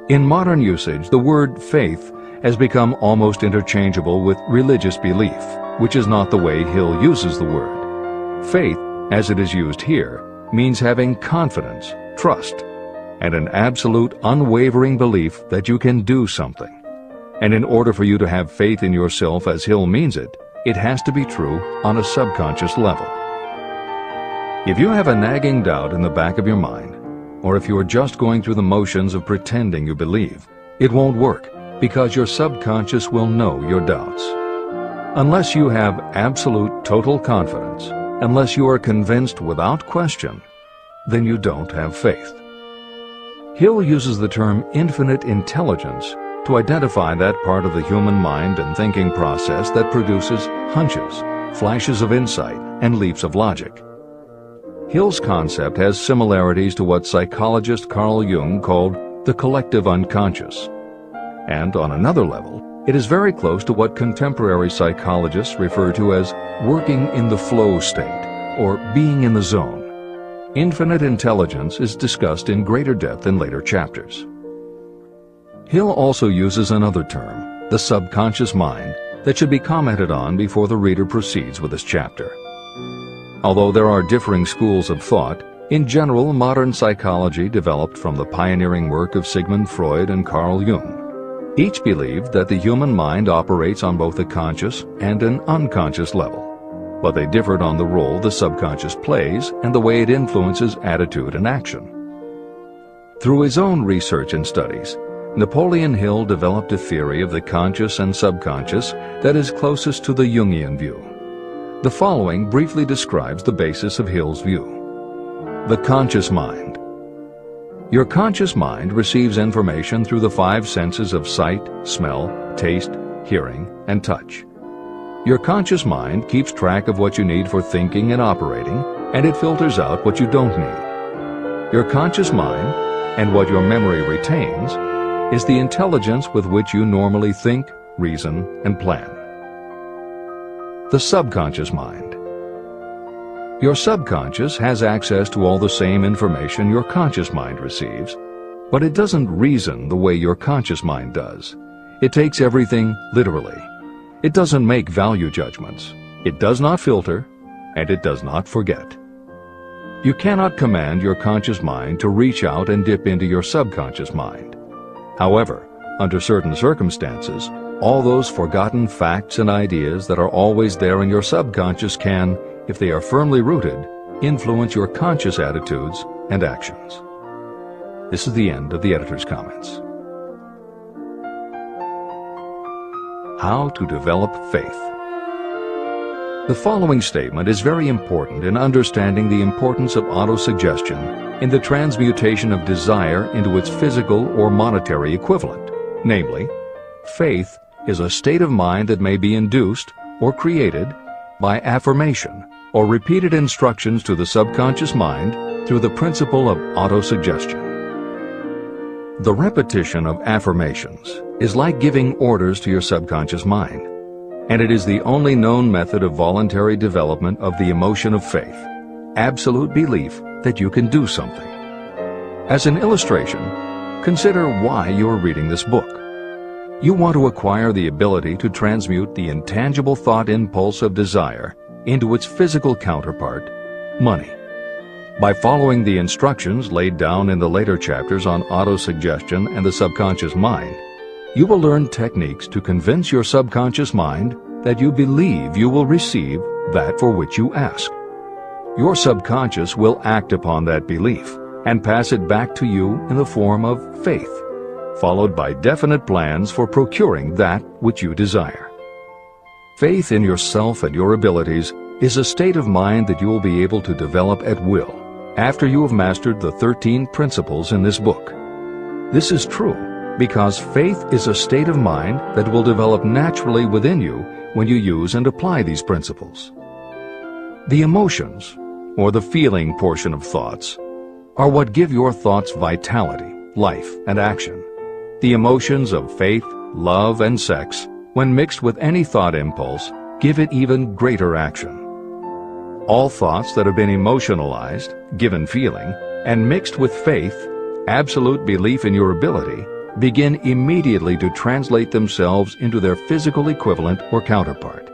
In modern usage, the word faith has become almost interchangeable with religious belief, which is not the way Hill uses the word. Faith, as it is used here, means having confidence, trust, and an absolute unwavering belief that you can do something. And in order for you to have faith in yourself as Hill means it, it has to be true on a subconscious level. If you have a nagging doubt in the back of your mind, or if you are just going through the motions of pretending you believe, it won't work because your subconscious will know your doubts. Unless you have absolute total confidence, unless you are convinced without question, then you don't have faith. Hill uses the term infinite intelligence to identify that part of the human mind and thinking process that produces hunches, flashes of insight, and leaps of logic. Hill's concept has similarities to what psychologist Carl Jung called the collective unconscious. And on another level, it is very close to what contemporary psychologists refer to as working in the flow state, or being in the zone. Infinite intelligence is discussed in greater depth in later chapters. Hill also uses another term, the subconscious mind, that should be commented on before the reader proceeds with this chapter. Although there are differing schools of thought, in general, modern psychology developed from the pioneering work of Sigmund Freud and Carl Jung. Each believed that the human mind operates on both a conscious and an unconscious level, but they differed on the role the subconscious plays and the way it influences attitude and action. Through his own research and studies, Napoleon Hill developed a theory of the conscious and subconscious that is closest to the Jungian view. The following briefly describes the basis of Hill's view. The conscious mind. Your conscious mind receives information through the five senses of sight, smell, taste, hearing, and touch. Your conscious mind keeps track of what you need for thinking and operating, and it filters out what you don't need. Your conscious mind, and what your memory retains, is the intelligence with which you normally think, reason, and plan. The subconscious mind. Your subconscious has access to all the same information your conscious mind receives, but it doesn't reason the way your conscious mind does. It takes everything literally. It doesn't make value judgments. It does not filter, and it does not forget. You cannot command your conscious mind to reach out and dip into your subconscious mind. However, under certain circumstances, all those forgotten facts and ideas that are always there in your subconscious can, if they are firmly rooted, influence your conscious attitudes and actions. This is the end of the editor's comments. How to develop faith. The following statement is very important in understanding the importance of autosuggestion in the transmutation of desire into its physical or monetary equivalent. Namely, faith is a state of mind that may be induced or created by affirmation or repeated instructions to the subconscious mind through the principle of autosuggestion. The repetition of affirmations is like giving orders to your subconscious mind, and it is the only known method of voluntary development of the emotion of faith, absolute belief that you can do something. As an illustration, consider why you are reading this book. You want to acquire the ability to transmute the intangible thought impulse of desire into its physical counterpart, money. By following the instructions laid down in the later chapters on autosuggestion and the subconscious mind, you will learn techniques to convince your subconscious mind that you believe you will receive that for which you ask. Your subconscious will act upon that belief and pass it back to you in the form of faith, followed by definite plans for procuring that which you desire. Faith in yourself and your abilities is a state of mind that you will be able to develop at will after you have mastered the 13 principles in this book. This is true because faith is a state of mind that will develop naturally within you when you use and apply these principles. The emotions, or the feeling portion of thoughts, are what give your thoughts vitality, life, and action. The emotions of faith, love, and sex, when mixed with any thought impulse, give it even greater action. All thoughts that have been emotionalized, given feeling, and mixed with faith, absolute belief in your ability, begin immediately to translate themselves into their physical equivalent or counterpart.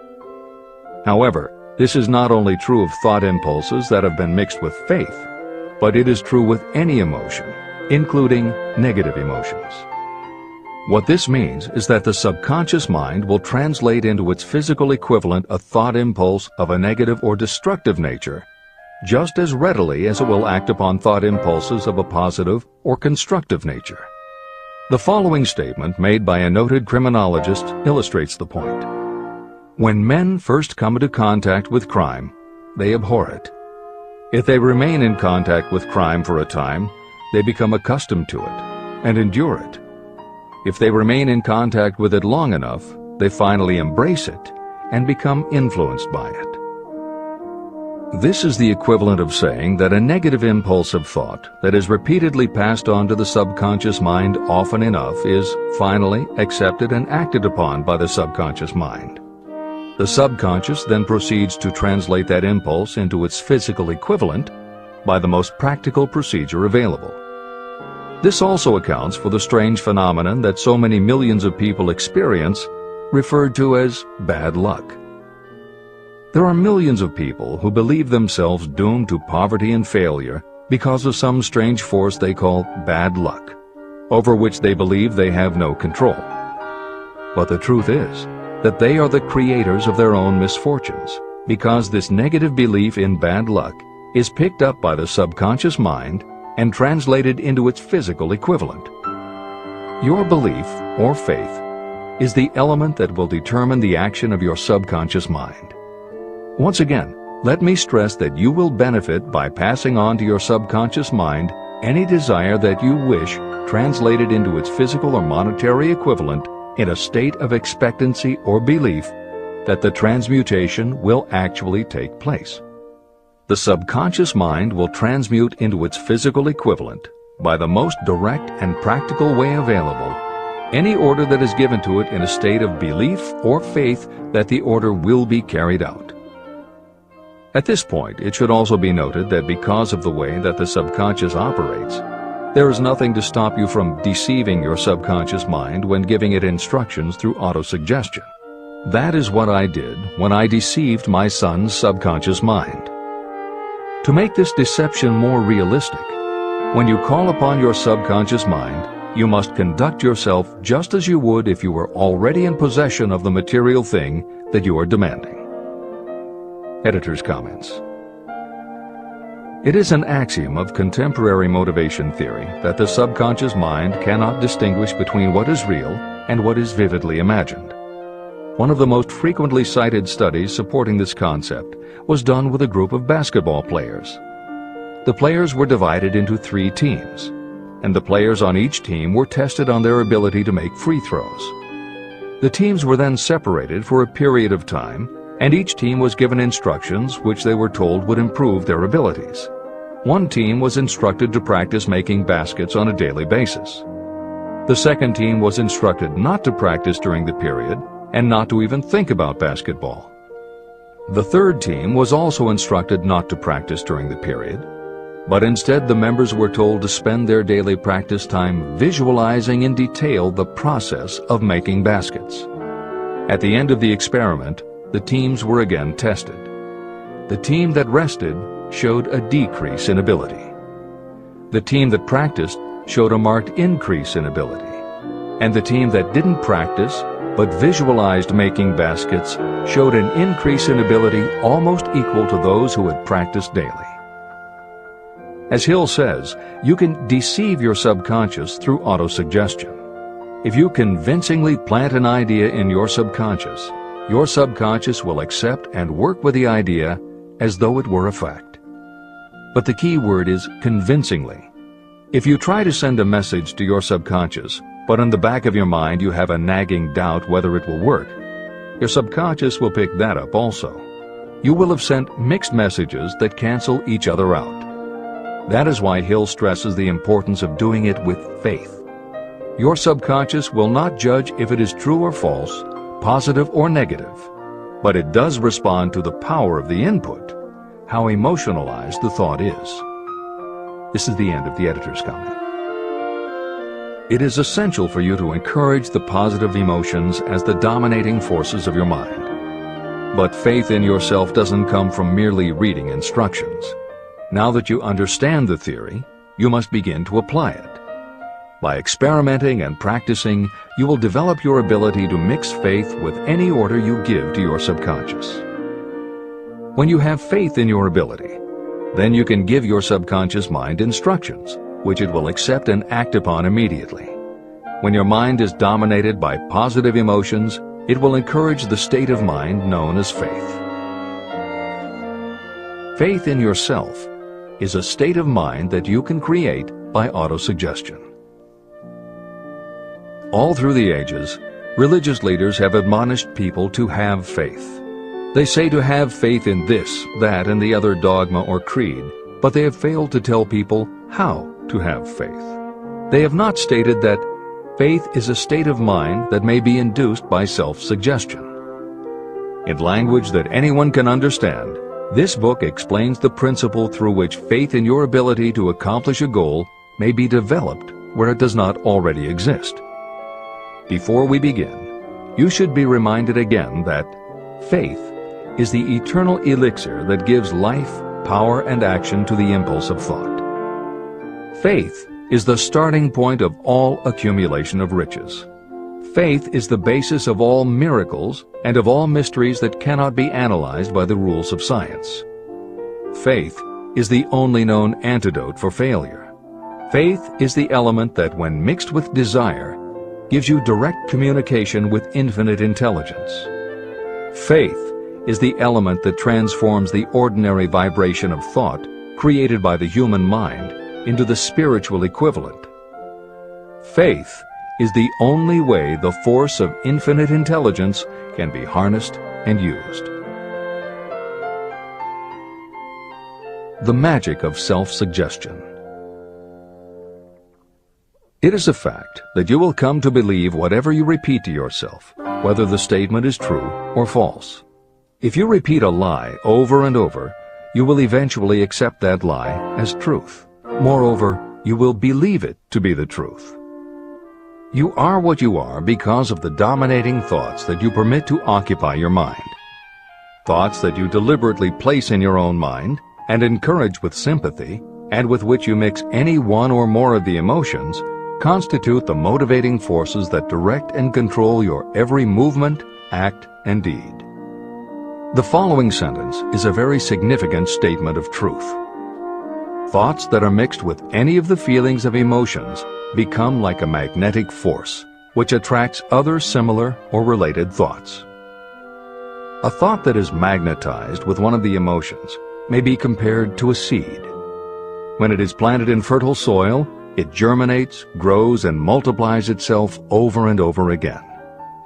However, this is not only true of thought impulses that have been mixed with faith, but it is true with any emotion, including negative emotions. What this means is that the subconscious mind will translate into its physical equivalent a thought impulse of a negative or destructive nature just as readily as it will act upon thought impulses of a positive or constructive nature. The following statement made by a noted criminologist illustrates the point. When men first come into contact with crime, they abhor it. If they remain in contact with crime for a time, they become accustomed to it and endure it. If they remain in contact with it long enough, they finally embrace it and become influenced by it. This is the equivalent of saying that a negative impulse of thought that is repeatedly passed on to the subconscious mind often enough is finally accepted and acted upon by the subconscious mind. The subconscious then proceeds to translate that impulse into its physical equivalent by the most practical procedure available. This also accounts for the strange phenomenon that so many millions of people experience, referred to as bad luck. There are millions of people who believe themselves doomed to poverty and failure because of some strange force they call bad luck, over which they believe they have no control. But the truth is that they are the creators of their own misfortunes, because this negative belief in bad luck is picked up by the subconscious mind and translated into its physical equivalent. Your belief, or faith, is the element that will determine the action of your subconscious mind. Once again, let me stress that you will benefit by passing on to your subconscious mind any desire that you wish translated into its physical or monetary equivalent in a state of expectancy or belief that the transmutation will actually take place. The subconscious mind will transmute into its physical equivalent, by the most direct and practical way available, any order that is given to it in a state of belief or faith that the order will be carried out. At this point, it should also be noted that because of the way that the subconscious operates, there is nothing to stop you from deceiving your subconscious mind when giving it instructions through autosuggestion. That is what I did when I deceived my son's subconscious mind. To make this deception more realistic, when you call upon your subconscious mind, you must conduct yourself just as you would if you were already in possession of the material thing that you are demanding. Editor's comments. It is an axiom of contemporary motivation theory that the subconscious mind cannot distinguish between what is real and what is vividly imagined. One of the most frequently cited studies supporting this concept was done with a group of basketball players. The players were divided into 3 teams, and the players on each team were tested on their ability to make free throws. The teams were then separated for a period of time, and each team was given instructions which they were told would improve their abilities. One team was instructed to practice making baskets on a daily basis. The second team was instructed not to practice during the period and not to even think about basketball. The third team was also instructed not to practice during the period, but instead the members were told to spend their daily practice time visualizing in detail the process of making baskets. At the end of the experiment, the teams were again tested. The team that rested showed a decrease in ability. The team that practiced showed a marked increase in ability. And the team that didn't practice but visualized making baskets showed an increase in ability almost equal to those who had practiced daily. As Hill says, you can deceive your subconscious through autosuggestion. If you convincingly plant an idea in your subconscious will accept and work with the idea as though it were a fact. But the key word is convincingly. If you try to send a message to your subconscious, but in the back of your mind you have a nagging doubt whether it will work, your subconscious will pick that up also. You will have sent mixed messages that cancel each other out. That is why Hill stresses the importance of doing it with faith. Your subconscious will not judge if it is true or false, positive or negative, but it does respond to the power of the input, how emotionalized the thought is. This is the end of the editor's comment. It is essential for you to encourage the positive emotions as the dominating forces of your mind. But faith in yourself doesn't come from merely reading instructions. Now that you understand the theory, you must begin to apply it. By experimenting and practicing, you will develop your ability to mix faith with any order you give to your subconscious. When you have faith in your ability, then you can give your subconscious mind instructions, which it will accept and act upon immediately. When your mind is dominated by positive emotions, it will encourage the state of mind known as faith. Faith in yourself is a state of mind that you can create by autosuggestion. All through the ages, religious leaders have admonished people to have faith. They say to have faith in this, that, and the other dogma or creed, but they have failed to tell people how to have faith. They have not stated that faith is a state of mind that may be induced by self-suggestion. In language that anyone can understand, this book explains the principle through which faith in your ability to accomplish a goal may be developed where it does not already exist. Before we begin, you should be reminded again that faith is the eternal elixir that gives life, power, and action to the impulse of thought. Faith is the starting point of all accumulation of riches. Faith is the basis of all miracles and of all mysteries that cannot be analyzed by the rules of science. Faith is the only known antidote for failure. Faith is the element that, when mixed with desire, gives you direct communication with infinite intelligence. Faith is the element that transforms the ordinary vibration of thought created by the human mind into the spiritual equivalent. Faith is the only way the force of infinite intelligence can be harnessed and used. The magic of self-suggestion. It is a fact that you will come to believe whatever you repeat to yourself, whether the statement is true or false. If you repeat a lie over and over, you will eventually accept that lie as truth. Moreover, you will believe it to be the truth. You are what you are because of the dominating thoughts that you permit to occupy your mind. Thoughts that you deliberately place in your own mind and encourage with sympathy, and with which you mix any one or more of the emotions, constitute the motivating forces that direct and control your every movement, act, and deed. The following sentence is a very significant statement of truth. Thoughts that are mixed with any of the feelings of emotions become like a magnetic force, which attracts other similar or related thoughts. A thought that is magnetized with one of the emotions may be compared to a seed. When it is planted in fertile soil, it germinates, grows, and multiplies itself over and over again.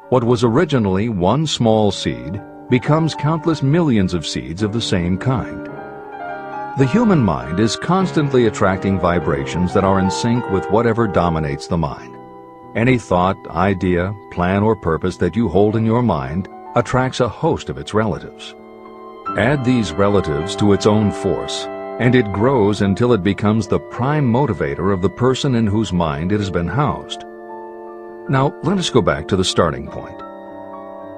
What was originally one small seed becomes countless millions of seeds of the same kind. The human mind is constantly attracting vibrations that are in sync with whatever dominates the mind. Any thought, idea, plan, or purpose that you hold in your mind attracts a host of its relatives. Add these relatives to its own force, and it grows until it becomes the prime motivator of the person in whose mind it has been housed. Now, let us go back to the starting point.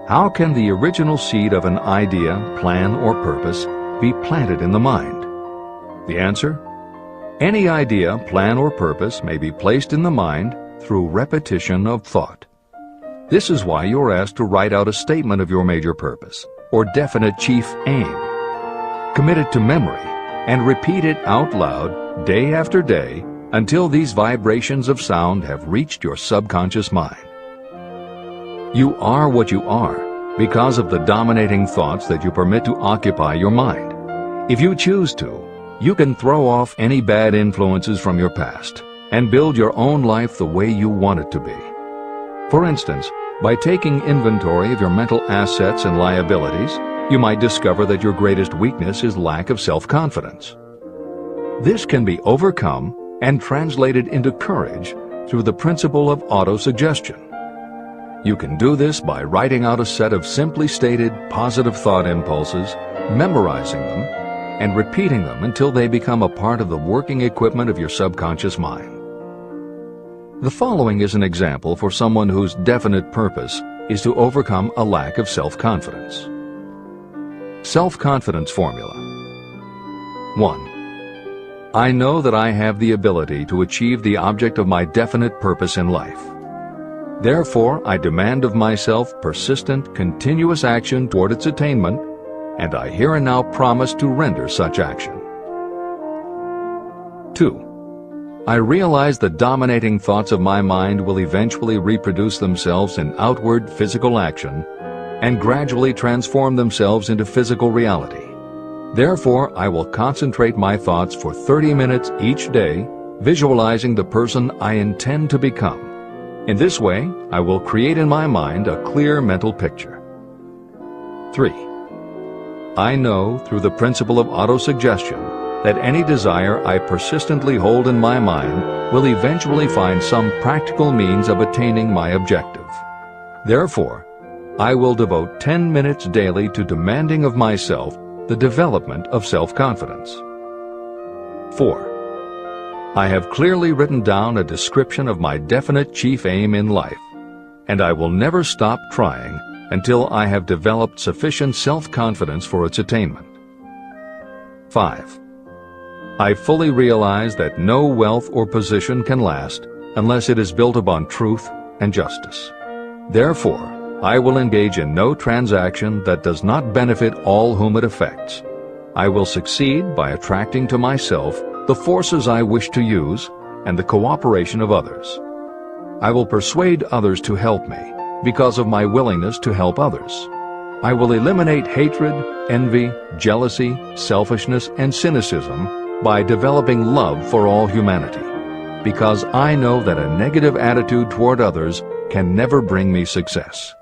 How can the original seed of an idea, plan, or purpose be planted in the mind? The answer? Any idea, plan, or purpose may be placed in the mind through repetition of thought. This is why you are asked to write out a statement of your major purpose, or definite chief aim. Commit it to memory, and repeat it out loud day after day until these vibrations of sound have reached your subconscious mind. You are what you are because of the dominating thoughts that you permit to occupy your mind. If you choose to, you can throw off any bad influences from your past and build your own life the way you want it to be. For instance, by taking inventory of your mental assets and liabilities, you might discover that your greatest weakness is lack of self-confidence. This can be overcome and translated into courage through the principle of autosuggestion. You can do this by writing out a set of simply stated positive thought impulses, memorizing them, and repeating them until they become a part of the working equipment of your subconscious mind. The following is an example for someone whose definite purpose is to overcome a lack of self-confidence. Self-confidence formula. 1. I know that I have the ability to achieve the object of my definite purpose in life. Therefore, I demand of myself persistent, continuous action toward its attainment, and I here and now promise to render such action. 2. I realize the dominating thoughts of my mind will eventually reproduce themselves in outward physical action and gradually transform themselves into physical reality. Therefore, I will concentrate my thoughts for 30 minutes each day, visualizing the person I intend to become. In this way, I will create in my mind a clear mental picture. 3. I know, through the principle of autosuggestion, that any desire I persistently hold in my mind will eventually find some practical means of attaining my objective. Therefore, I will devote 10 minutes daily to demanding of myself the development of self-confidence. 4. I have clearly written down a description of my definite chief aim in life, and I will never stop trying until I have developed sufficient self-confidence for its attainment. 5. I fully realize that no wealth or position can last unless it is built upon truth and justice. Therefore, I will engage in no transaction that does not benefit all whom it affects. I will succeed by attracting to myself the forces I wish to use and the cooperation of others. I will persuade others to help me because of my willingness to help others. I will eliminate hatred, envy, jealousy, selfishness, and cynicism by developing love for all humanity. because I know that a negative attitude toward others can never bring me success.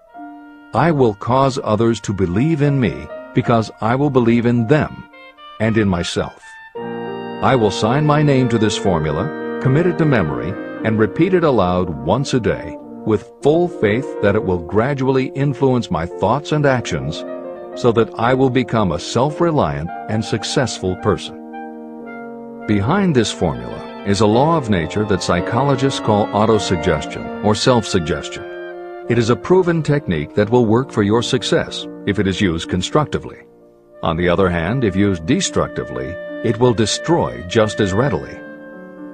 I will cause others to believe in me because I will believe in them and in myself. I will sign my name to this formula, commit it to memory, and repeat it aloud once a day, with full faith that it will gradually influence my thoughts and actions so that I will become a self-reliant and successful person. Behind this formula is a law of nature that psychologists call autosuggestion or self-suggestion. It is a proven technique that will work for your success if it is used constructively. On the other hand, if used destructively, it will destroy just as readily.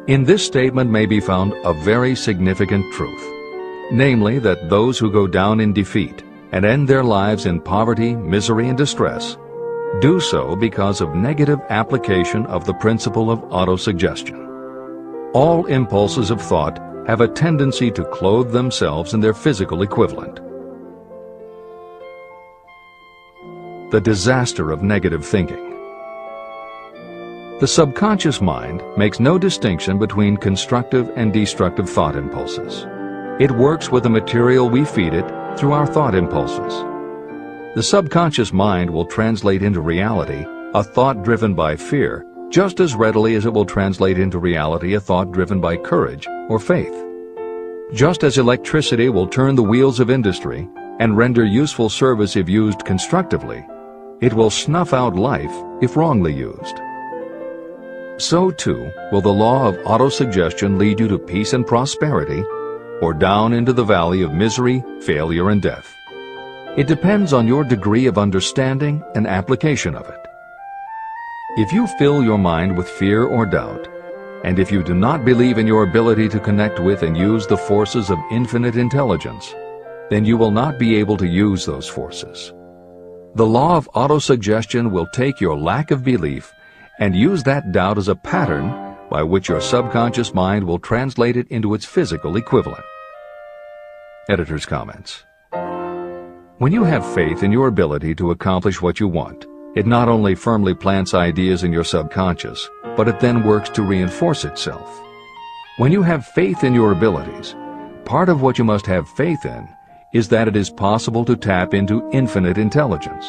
In this statement may be found a very significant truth, namely that those who go down in defeat and end their lives in poverty, misery, and distress do so because of negative application of the principle of autosuggestion. All impulses of thought have a tendency to clothe themselves in their physical equivalent. The disaster of negative thinking. The subconscious mind makes no distinction between constructive and destructive thought impulses. It works with the material we feed it through our thought impulses. The subconscious mind will translate into reality a thought driven by fear just as readily as it will translate into reality a thought driven by courage or faith. Just as electricity will turn the wheels of industry and render useful service if used constructively, it will snuff out life if wrongly used. So too will the law of autosuggestion lead you to peace and prosperity, or down into the valley of misery, failure, and death. It depends on your degree of understanding and application of it. If you fill your mind with fear or doubt, and if you do not believe in your ability to connect with and use the forces of infinite intelligence, then you will not be able to use those forces. The law of autosuggestion will take your lack of belief and use that doubt as a pattern by which your subconscious mind will translate it into its physical equivalent. Editor's comments. When you have faith in your ability to accomplish what you want, it not only firmly plants ideas in your subconscious, but it then works to reinforce itself. When you have faith in your abilities, part of what you must have faith in is that it is possible to tap into infinite intelligence.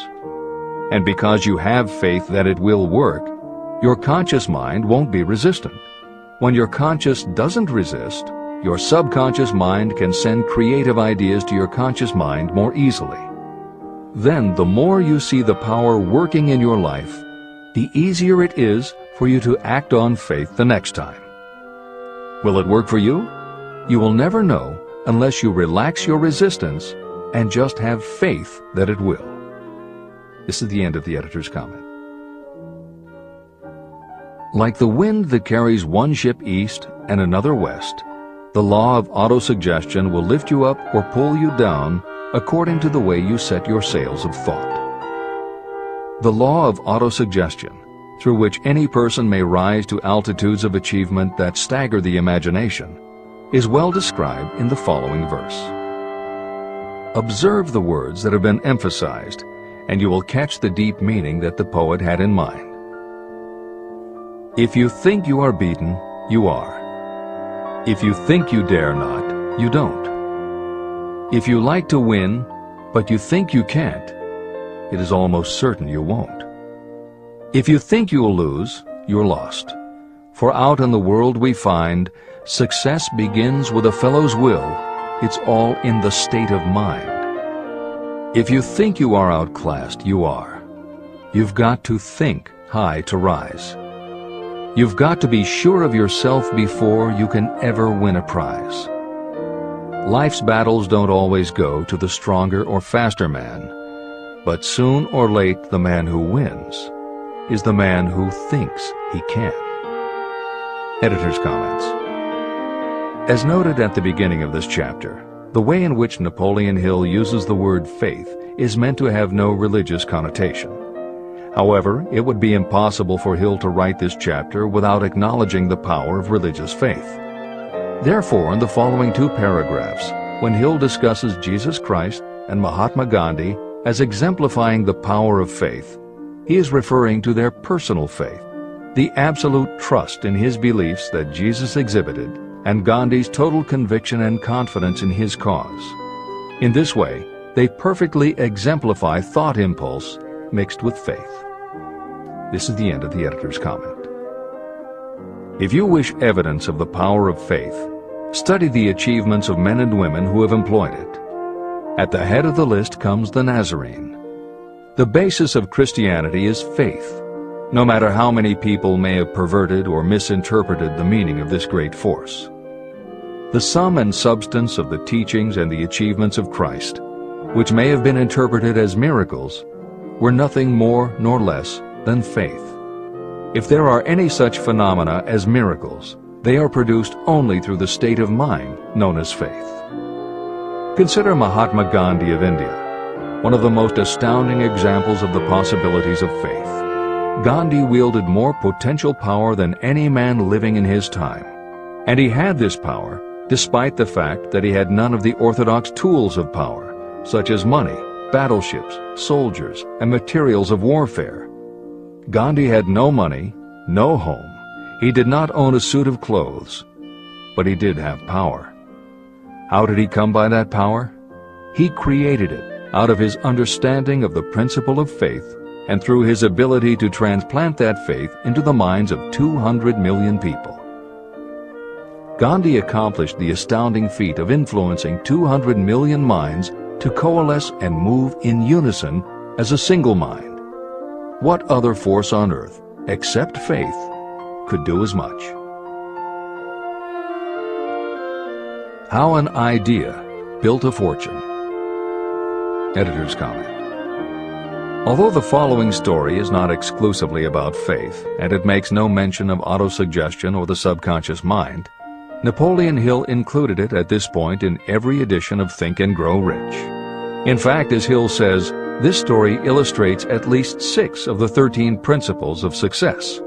And because you have faith that it will work, your conscious mind won't be resistant. When your conscious doesn't resist, your subconscious mind can send creative ideas to your conscious mind more easily. Then the more you see the power working in your life, the easier it is for you to act on faith the next time. Will it work for you? You will never know unless you relax your resistance and just have faith that it will. This is the end of the editor's comment. Like the wind that carries one ship east and another west, the law of autosuggestion will lift you up or pull you down according to the way you set your sails of thought. The law of autosuggestion, through which any person may rise to altitudes of achievement that stagger the imagination, is well described in the following verse. Observe the words that have been emphasized, and you will catch the deep meaning that the poet had in mind. If you think you are beaten, you are. If you think you dare not, you don't. If you like to win, but you think you can't, it is almost certain you won't. If you think you'll lose, you're lost. For out in the world we find, success begins with a fellow's will. It's all in the state of mind. If you think you are outclassed, you are. You've got to think high to rise. You've got to be sure of yourself before you can ever win a prize. Life's battles don't always go to the stronger or faster man, but soon or late the man who wins is the man who thinks he can. Editor's comments. As noted at the beginning of this chapter, the way in which Napoleon Hill uses the word faith is meant to have no religious connotation. However, it would be impossible for Hill to write this chapter without acknowledging the power of religious faith. Therefore, in the following two paragraphs, when Hill discusses Jesus Christ and Mahatma Gandhi as exemplifying the power of faith, he is referring to their personal faith, the absolute trust in his beliefs that Jesus exhibited, and Gandhi's total conviction and confidence in his cause. In this way, they perfectly exemplify thought impulse mixed with faith. This is the end of the editor's comment. If you wish evidence of the power of faith, study the achievements of men and women who have employed it. At the head of the list comes the Nazarene. The basis of Christianity is faith, no matter how many people may have perverted or misinterpreted the meaning of this great force. The sum and substance of the teachings and the achievements of Christ, which may have been interpreted as miracles, were nothing more nor less than faith. If there are any such phenomena as miracles, they are produced only through the state of mind known as faith. Consider Mahatma Gandhi of India, one of the most astounding examples of the possibilities of faith. Gandhi wielded more potential power than any man living in his time, and he had this power despite the fact that he had none of the orthodox tools of power, such as money, battleships, soldiers, and materials of warfare. Gandhi had no money, no home. He did not own a suit of clothes, but he did have power. How did he come by that power? He created it out of his understanding of the principle of faith and through his ability to transplant that faith into the minds of 200 million people. Gandhi accomplished the astounding feat of influencing 200 million minds to coalesce and move in unison as a single mind. What other force on earth, except faith, could do as much? How an idea built a fortune. Editor's comment. Although the following story is not exclusively about faith, and it makes no mention of autosuggestion or the subconscious mind, Napoleon Hill included it at this point in every edition of Think and Grow Rich. In fact, as Hill says, this story illustrates at least 6 of the 13 principles of success.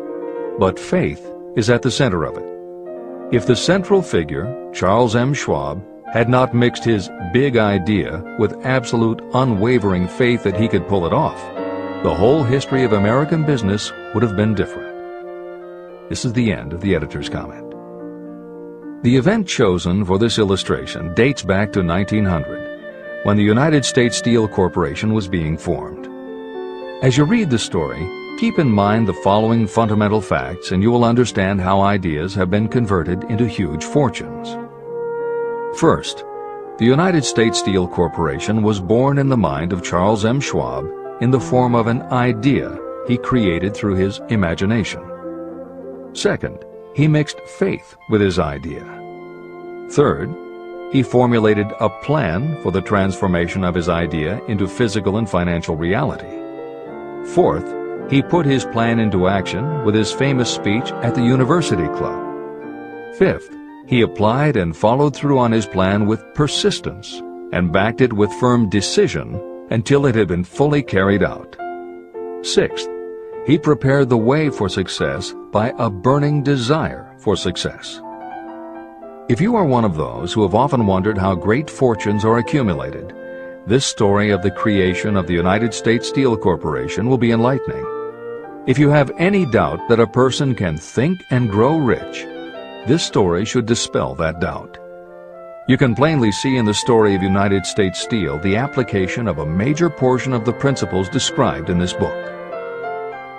But faith is at the center of it. If the central figure, Charles M. Schwab, had not mixed his big idea with absolute unwavering faith that he could pull it off, the whole history of American business would have been different. This is the end of the editor's comment. The event chosen for this illustration dates back to 1900, when the United States Steel Corporation was being formed. As you read the story, keep in mind the following fundamental facts and you will understand how ideas have been converted into huge fortunes. First, the United States Steel Corporation was born in the mind of Charles M. Schwab in the form of an idea he created through his imagination. Second, he mixed faith with his idea. Third, he formulated a plan for the transformation of his idea into physical and financial reality. Fourth, he put his plan into action with his famous speech at the University Club. Fifth, he applied and followed through on his plan with persistence and backed it with firm decision until it had been fully carried out. Sixth, he prepared the way for success by a burning desire for success. If you are one of those who have often wondered how great fortunes are accumulated, this story of the creation of the United States Steel Corporation will be enlightening. If you have any doubt that a person can think and grow rich, this story should dispel that doubt. You can plainly see in the story of United States Steel the application of a major portion of the principles described in this book.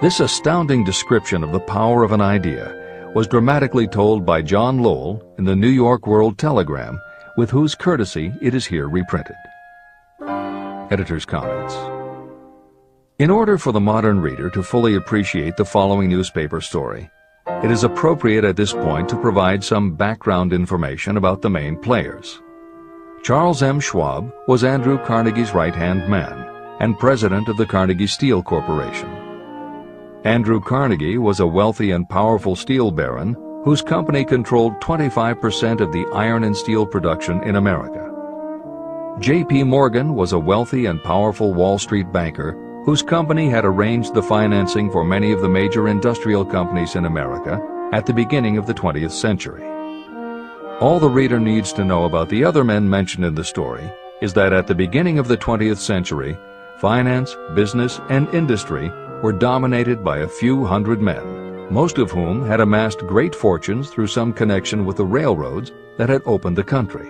This astounding description of the power of an idea was dramatically told by John Lowell in the New York World Telegram, with whose courtesy it is here reprinted. Editor's comments. In order for the modern reader to fully appreciate the following newspaper story, it is appropriate at this point to provide some background information about the main players. Charles M. Schwab was Andrew Carnegie's right-hand man and president of the Carnegie Steel Corporation. Andrew Carnegie was a wealthy and powerful steel baron whose company controlled 25% of the iron and steel production in America. J.P. Morgan was a wealthy and powerful Wall Street banker whose company had arranged the financing for many of the major industrial companies in America at the beginning of the 20th century. All the reader needs to know about the other men mentioned in the story is that at the beginning of the 20th century, finance, business, and industry were dominated by a few hundred men. most of whom had amassed great fortunes through some connection with the railroads that had opened the country.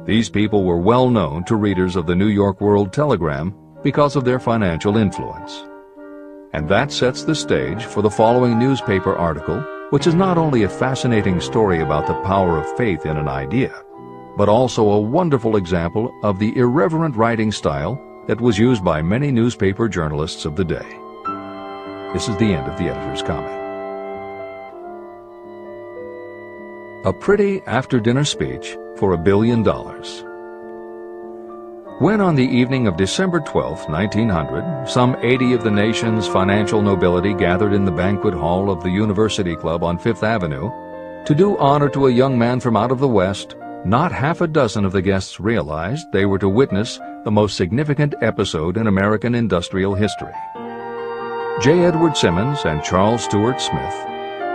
These people were well known to readers of the New York World Telegram because of their financial influence. And that sets the stage for the following newspaper article, which is not only a fascinating story about the power of faith in an idea, but also a wonderful example of the irreverent writing style that was used by many newspaper journalists of the day. This is the end of the editor's comment. A pretty after-dinner speech for $1 billion. When on the evening of December 12, 1900, some 80 of the nation's financial nobility gathered in the banquet hall of the University Club on Fifth Avenue to do honor to a young man from out of the West, not half a dozen of the guests realized they were to witness the most significant episode in American industrial history. J. Edward Simmons and Charles Stewart Smith,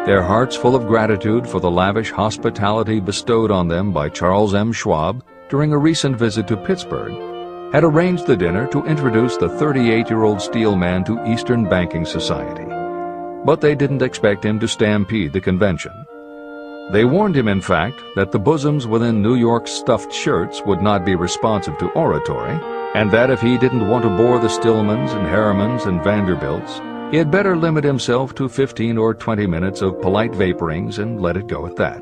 their hearts full of gratitude for the lavish hospitality bestowed on them by Charles M. Schwab during a recent visit to Pittsburgh, had arranged the dinner to introduce the 38-year-old steel man to Eastern banking society. But they didn't expect him to stampede the convention. They warned him, in fact, that the bosoms within New York's stuffed shirts would not be responsive to oratory, and that if he didn't want to bore the Stillmans and Harrimans and Vanderbilts, he had better limit himself to 15 or 20 minutes of polite vaporings and let it go at that.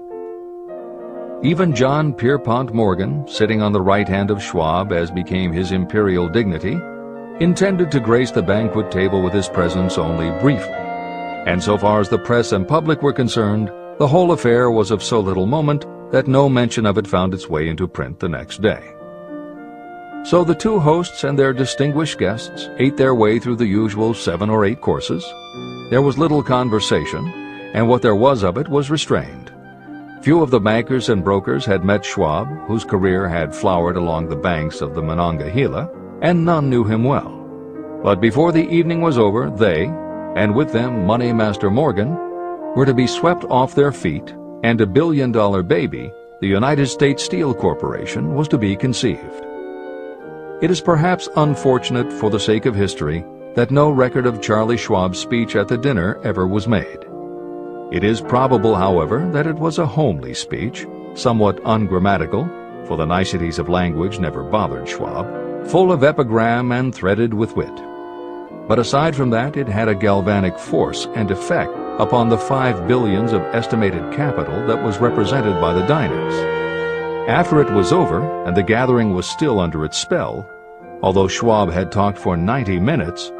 Even John Pierpont Morgan, sitting on the right hand of Schwab as became his imperial dignity, intended to grace the banquet table with his presence only briefly. And so far as the press and public were concerned, the whole affair was of so little moment that no mention of it found its way into print the next day. So the two hosts and their distinguished guests ate their way through the usual 7 or 8 courses. There was little conversation, and what there was of it was restrained. Few of the bankers and brokers had met Schwab, whose career had flowered along the banks of the Monongahela, and none knew him well. But before the evening was over, they, and with them Money Master Morgan, were to be swept off their feet, and $1 billion baby, the United States Steel Corporation, was to be conceived. It is perhaps unfortunate for the sake of history that no record of Charlie Schwab's speech at the dinner ever was made. It is probable, however, that it was a homely speech, somewhat ungrammatical, for the niceties of language never bothered Schwab, full of epigram and threaded with wit. But aside from that, it had a galvanic force and effect upon the 5 billions of estimated capital that was represented by the diners. After it was over, and the gathering was still under its spell, although Schwab had talked for 90 minutes,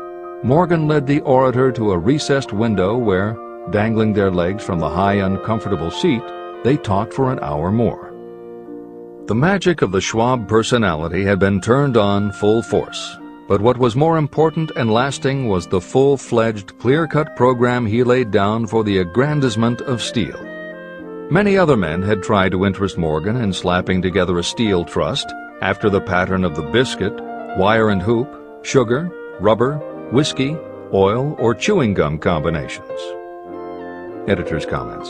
Morgan led the orator to a recessed window where, dangling their legs from the high, uncomfortable seat, they talked for an hour more. The magic of the Schwab personality had been turned on full force, but what was more important and lasting was the full-fledged, clear-cut program he laid down for the aggrandizement of steel. Many other men had tried to interest Morgan in slapping together a steel trust after the pattern of the biscuit, wire and hoop, sugar, rubber, whiskey, oil, or chewing gum combinations. Editor's comments.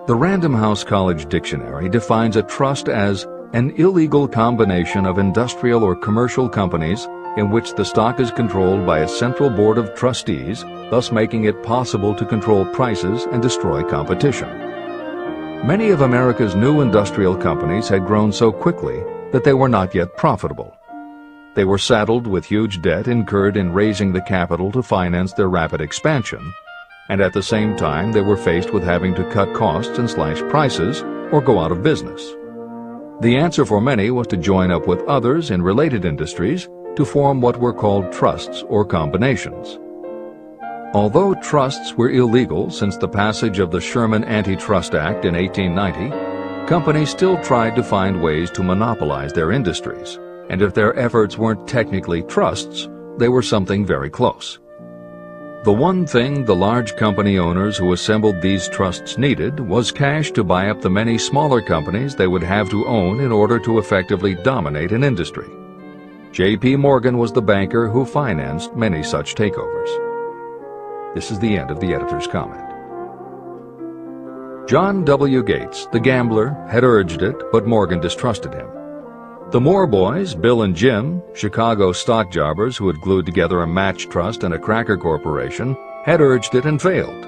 The Random House College Dictionary defines a trust as an illegal combination of industrial or commercial companies in which the stock is controlled by a central board of trustees, thus making it possible to control prices and destroy competition. Many of America's new industrial companies had grown so quickly that they were not yet profitable. They were saddled with huge debt incurred in raising the capital to finance their rapid expansion, and at the same time they were faced with having to cut costs and slash prices or go out of business. The answer for many was to join up with others in related industries to form what were called trusts or combinations. Although trusts were illegal since the passage of the Sherman Antitrust Act in 1890, companies still tried to find ways to monopolize their industries, and if their efforts weren't technically trusts, they were something very close. The one thing the large company owners who assembled these trusts needed was cash to buy up the many smaller companies they would have to own in order to effectively dominate an industry. J.P. Morgan was the banker who financed many such takeovers. This is the end of the editor's comment. John W. Gates, the gambler, had urged it, but Morgan distrusted him. The Moore boys, Bill and Jim, Chicago stock jobbers who had glued together a match trust and a cracker corporation, had urged it and failed.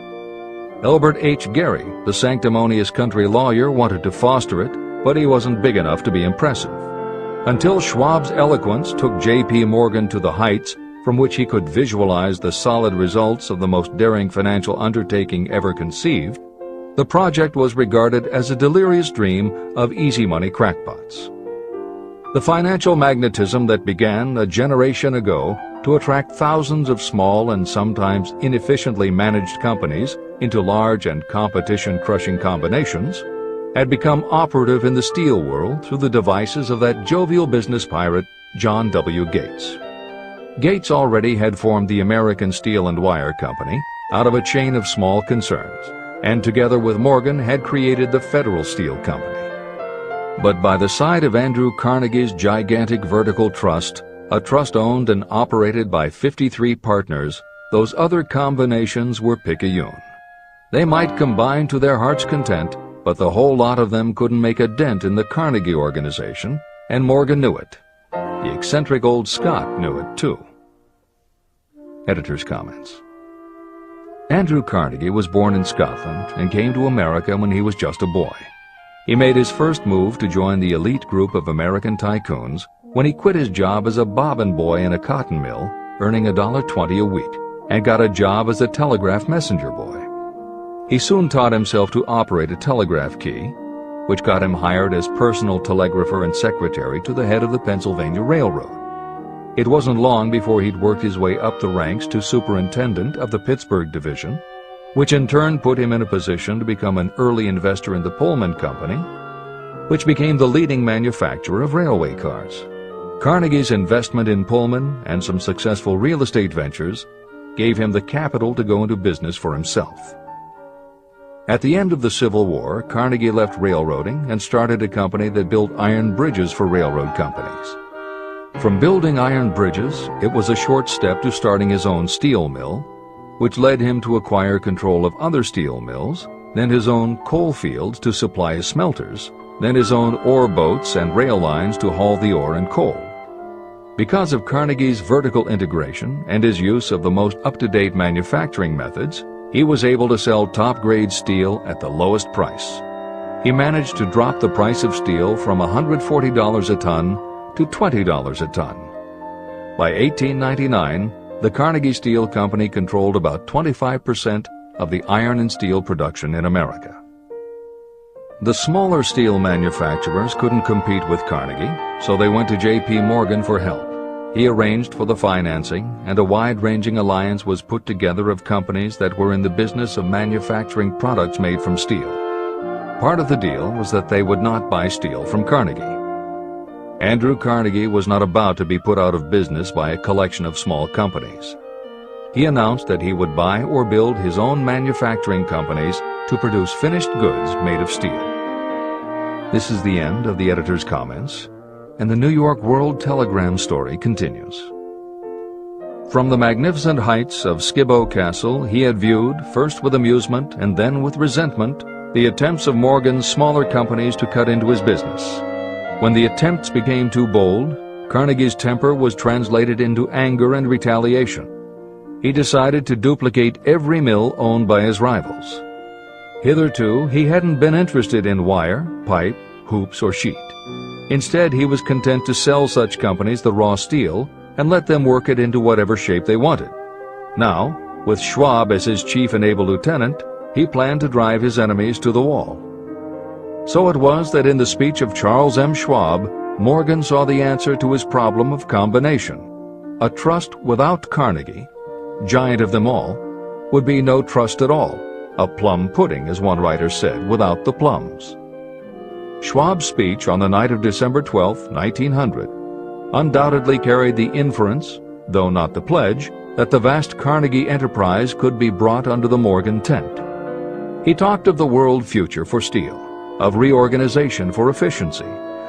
Elbert H. Gerry, the sanctimonious country lawyer, wanted to foster it, but he wasn't big enough to be impressive. Until Schwab's eloquence took J.P. Morgan to the heights from which he could visualize the solid results of the most daring financial undertaking ever conceived, the project was regarded as a delirious dream of easy-money crackpots. The financial magnetism that began a generation ago to attract thousands of small and sometimes inefficiently managed companies into large and competition-crushing combinations had become operative in the steel world through the devices of that jovial business pirate, John W. Gates. Gates already had formed the American Steel and Wire Company out of a chain of small concerns, and together with Morgan had created the Federal Steel Company. But by the side of Andrew Carnegie's gigantic vertical trust, a trust owned and operated by 53 partners, those other combinations were picayune. They might combine to their heart's content, but the whole lot of them couldn't make a dent in the Carnegie organization, and Morgan knew it. The eccentric old Scot knew it, too. Editor's comments. Andrew Carnegie was born in Scotland and came to America when he was just a boy. He made his first move to join the elite group of American tycoons when he quit his job as a bobbin boy in a cotton mill, earning $1.20 a week, and got a job as a telegraph messenger boy. He soon taught himself to operate a telegraph key, which got him hired as personal telegrapher and secretary to the head of the Pennsylvania Railroad. It wasn't long before he'd worked his way up the ranks to superintendent of the Pittsburgh division, which in turn put him in a position to become an early investor in the Pullman Company, which became the leading manufacturer of railway cars. Carnegie's investment in Pullman and some successful real estate ventures gave him the capital to go into business for himself. At the end of the Civil War, Carnegie left railroading and started a company that built iron bridges for railroad companies. From building iron bridges, it was a short step to starting his own steel mill, which led him to acquire control of other steel mills, then his own coal fields to supply his smelters, then his own ore boats and rail lines to haul the ore and coal. Because of Carnegie's vertical integration and his use of the most up-to-date manufacturing methods, he was able to sell top-grade steel at the lowest price. He managed to drop the price of steel from $140 a ton to $20 a ton. By 1899, the Carnegie Steel Company controlled about 25% of the iron and steel production in America. The smaller steel manufacturers couldn't compete with Carnegie, so they went to J.P. Morgan for help. He arranged for the financing, and a wide-ranging alliance was put together of companies that were in the business of manufacturing products made from steel. Part of the deal was that they would not buy steel from Carnegie. Andrew Carnegie was not about to be put out of business by a collection of small companies. He announced that he would buy or build his own manufacturing companies to produce finished goods made of steel. This is the end of the editor's comments, and the New York World Telegram story continues. From the magnificent heights of Skibo Castle, he had viewed, first with amusement and then with resentment, the attempts of Morgan's smaller companies to cut into his business. When the attempts became too bold, Carnegie's temper was translated into anger and retaliation. He decided to duplicate every mill owned by his rivals. Hitherto, he hadn't been interested in wire, pipe, hoops, or sheet. Instead, he was content to sell such companies the raw steel and let them work it into whatever shape they wanted. Now, with Schwab as his chief and able lieutenant, he planned to drive his enemies to the wall. So it was that in the speech of Charles M. Schwab, Morgan saw the answer to his problem of combination. A trust without Carnegie, giant of them all, would be no trust at all, a plum pudding, as one writer said, without the plums. Schwab's speech on the night of December 12, 1900, undoubtedly carried the inference, though not the pledge, that the vast Carnegie enterprise could be brought under the Morgan tent. He talked of the world future for steel, of reorganization for efficiency,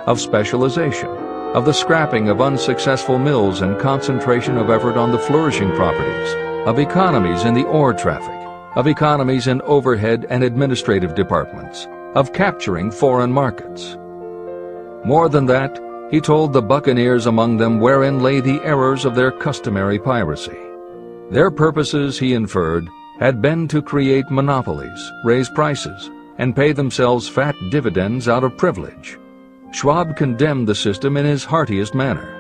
of specialization, of the scrapping of unsuccessful mills and concentration of effort on the flourishing properties, of economies in the ore traffic, of economies in overhead and administrative departments, of capturing foreign markets. More than that, he told the buccaneers among them wherein lay the errors of their customary piracy. Their purposes, he inferred, had been to create monopolies, raise prices, and pay themselves fat dividends out of privilege. Schwab condemned the system in his heartiest manner.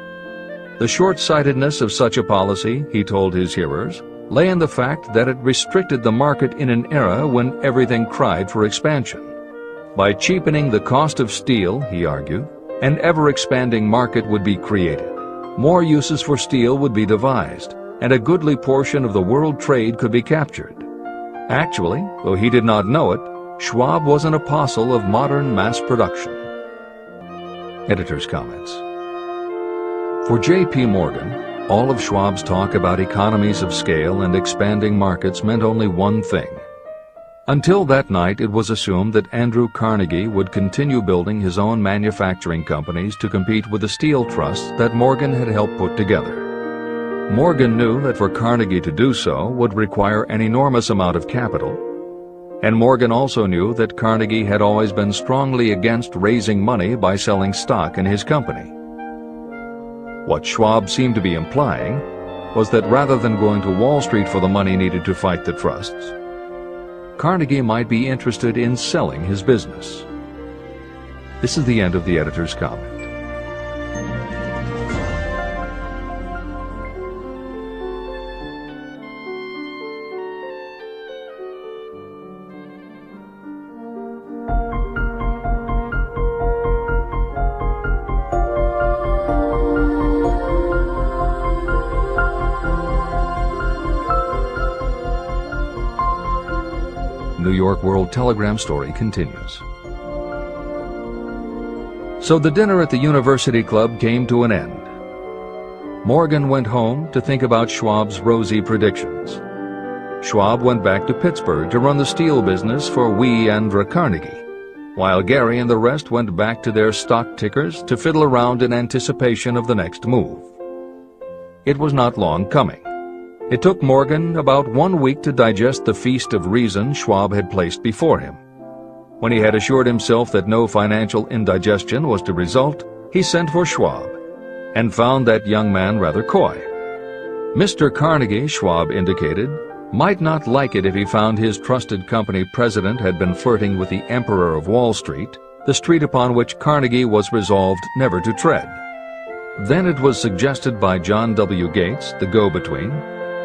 The short-sightedness of such a policy, he told his hearers, lay in the fact that it restricted the market in an era when everything cried for expansion. By cheapening the cost of steel, he argued, an ever-expanding market would be created. More uses for steel would be devised, and a goodly portion of the world trade could be captured. Actually, though he did not know it, Schwab was an apostle of modern mass production. Editor's comments. For J.P. Morgan, all of Schwab's talk about economies of scale and expanding markets meant only one thing. Until that night, it was assumed that Andrew Carnegie would continue building his own manufacturing companies to compete with the steel trusts that Morgan had helped put together. Morgan knew that for Carnegie to do so would require an enormous amount of capital, and Morgan also knew that Carnegie had always been strongly against raising money by selling stock in his company. What Schwab seemed to be implying was that rather than going to Wall Street for the money needed to fight the trusts, Carnegie might be interested in selling his business. This is the end of the editor's comment. New York World Telegram story continues. So the dinner at the University Club came to an end. Morgan went home to think about Schwab's rosy predictions. Schwab went back to Pittsburgh to run the steel business for Andrew Carnegie, while Gary and the rest went back to their stock tickers to fiddle around in anticipation of the next move. It was not long coming. It took Morgan about 1 week to digest the feast of reason Schwab had placed before him. When he had assured himself that no financial indigestion was to result, he sent for Schwab, and found that young man rather coy. Mr. Carnegie, Schwab indicated, might not like it if he found his trusted company president had been flirting with the Emperor of Wall Street, the street upon which Carnegie was resolved never to tread. Then it was suggested by John W. Gates, the go-between,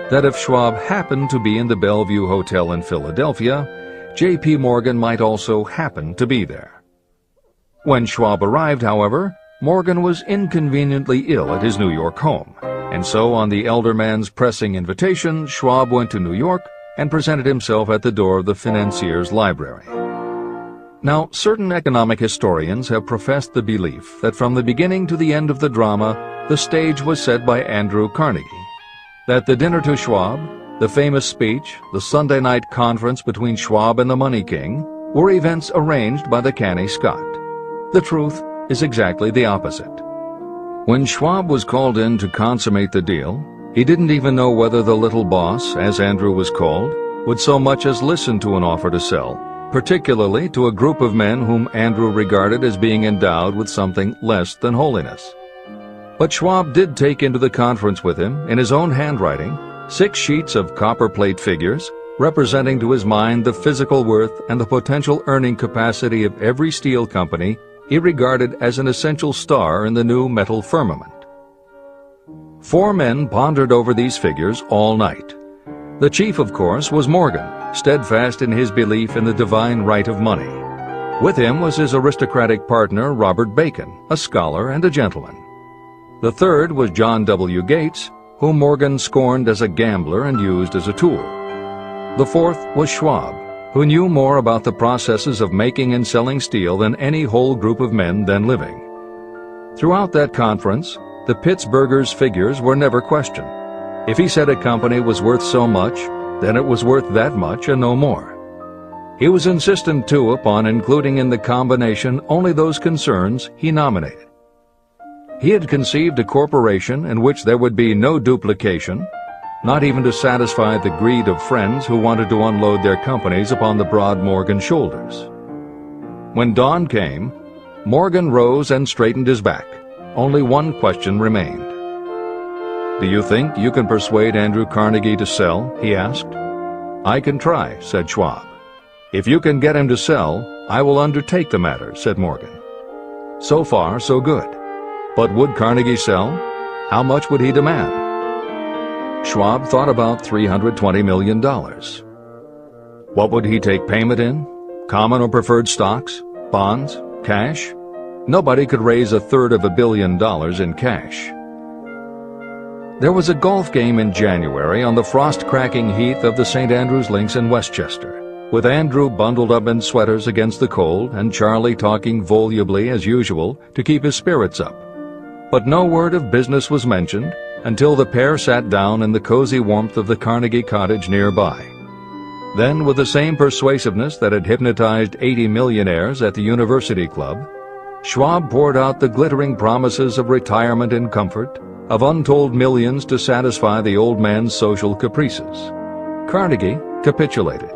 that if Schwab happened to be in the Bellevue Hotel in Philadelphia, J.P. Morgan might also happen to be there. When Schwab arrived, however, Morgan was inconveniently ill at his New York home, and so on the elder man's pressing invitation, Schwab went to New York and presented himself at the door of the financier's library. Now, certain economic historians have professed the belief that from the beginning to the end of the drama, the stage was set by Andrew Carnegie, that the dinner to Schwab, the famous speech, the Sunday night conference between Schwab and the Money King were events arranged by the canny Scot. The truth is exactly the opposite. When Schwab was called in to consummate the deal, he didn't even know whether the little boss, as Andrew was called, would so much as listen to an offer to sell, particularly to a group of men whom Andrew regarded as being endowed with something less than holiness. But Schwab did take into the conference with him, in his own handwriting, 6 sheets of copperplate figures, representing to his mind the physical worth and the potential earning capacity of every steel company he regarded as an essential star in the new metal firmament. 4 men pondered over these figures all night. The chief, of course, was Morgan, steadfast in his belief in the divine right of money. With him was his aristocratic partner, Robert Bacon, a scholar and a gentleman. The third was John W. Gates, whom Morgan scorned as a gambler and used as a tool. The fourth was Schwab, who knew more about the processes of making and selling steel than any whole group of men then living. Throughout that conference, the Pittsburghers' figures were never questioned. If he said a company was worth so much, then it was worth that much and no more. He was insistent, too, upon including in the combination only those concerns he nominated. He had conceived a corporation in which there would be no duplication, not even to satisfy the greed of friends who wanted to unload their companies upon the broad Morgan shoulders. When dawn came, Morgan rose and straightened his back. Only one question remained. "Do you think you can persuade Andrew Carnegie to sell?" he asked. "I can try," said Schwab. "If you can get him to sell, I will undertake the matter," said Morgan. So far, so good. But would Carnegie sell? How much would he demand? Schwab thought about $320 million. What would he take payment in? Common or preferred stocks? Bonds? Cash? Nobody could raise $1/3 billion in cash. There was a golf game in January on the frost-cracking heath of the St. Andrews Links in Westchester, with Andrew bundled up in sweaters against the cold and Charlie talking volubly as usual to keep his spirits up. But no word of business was mentioned until the pair sat down in the cozy warmth of the Carnegie cottage nearby. Then, with the same persuasiveness that had hypnotized 80 millionaires at the University Club, Schwab poured out the glittering promises of retirement and comfort, of untold millions to satisfy the old man's social caprices. Carnegie capitulated,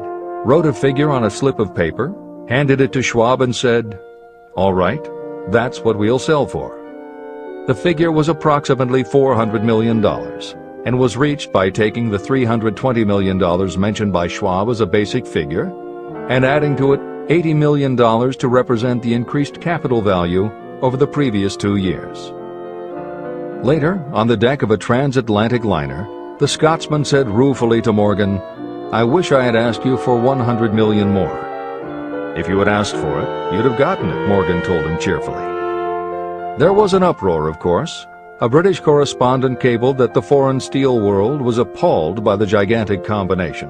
wrote a figure on a slip of paper, handed it to Schwab and said, "All right, that's what we'll sell for." The figure was approximately $400 million and was reached by taking the $320 million mentioned by Schwab as a basic figure and adding to it $80 million to represent the increased capital value over the previous 2 years. Later, on the deck of a transatlantic liner, the Scotsman said ruefully to Morgan, "I wish I had asked you for $100 million more." "If you had asked for it, you'd have gotten it," Morgan told him cheerfully. There was an uproar, of course. A British correspondent cabled that the foreign steel world was appalled by the gigantic combination.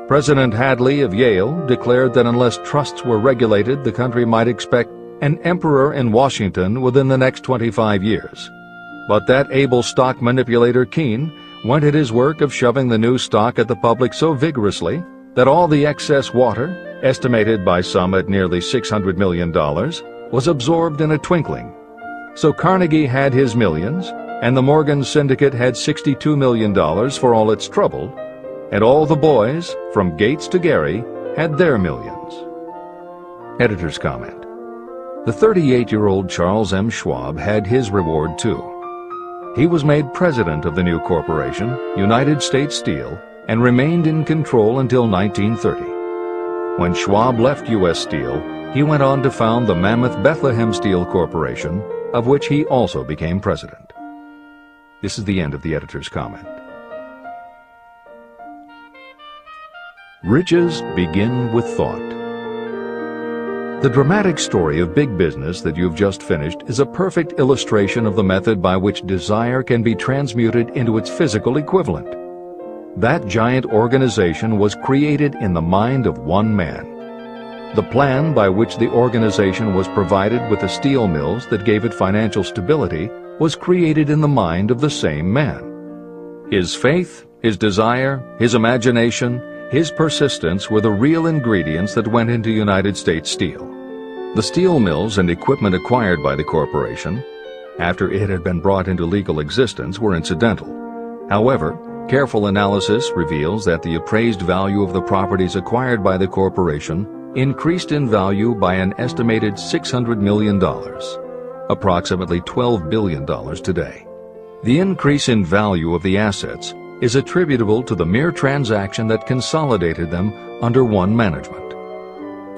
President Hadley of Yale declared that unless trusts were regulated, the country might expect an emperor in Washington within the next 25 years. But that able stock manipulator Keene went at his work of shoving the new stock at the public so vigorously that all the excess water, estimated by some at nearly $600 million, was absorbed in a twinkling. So Carnegie had his millions, and the Morgan Syndicate had $62 million for all its trouble, and all the boys, from Gates to Gary, had their millions. Editor's comment. The 38-year-old Charles M. Schwab had his reward too. He was made president of the new corporation, United States Steel, and remained in control until 1930. When Schwab left U.S. Steel, he went on to found the mammoth Bethlehem Steel Corporation, of which he also became president. This is the end of the editor's comment. Riches begin with thought. The dramatic story of big business that you've just finished is a perfect illustration of the method by which desire can be transmuted into its physical equivalent. That giant organization was created in the mind of one man. The plan by which the organization was provided with the steel mills that gave it financial stability was created in the mind of the same man. His faith, his desire, his imagination, his persistence were the real ingredients that went into United States Steel. The steel mills and equipment acquired by the corporation, after it had been brought into legal existence, were incidental. However, careful analysis reveals that the appraised value of the properties acquired by the corporation increased in value by an estimated $600 million, approximately $12 billion today. The increase in value of the assets is attributable to the mere transaction that consolidated them under one management.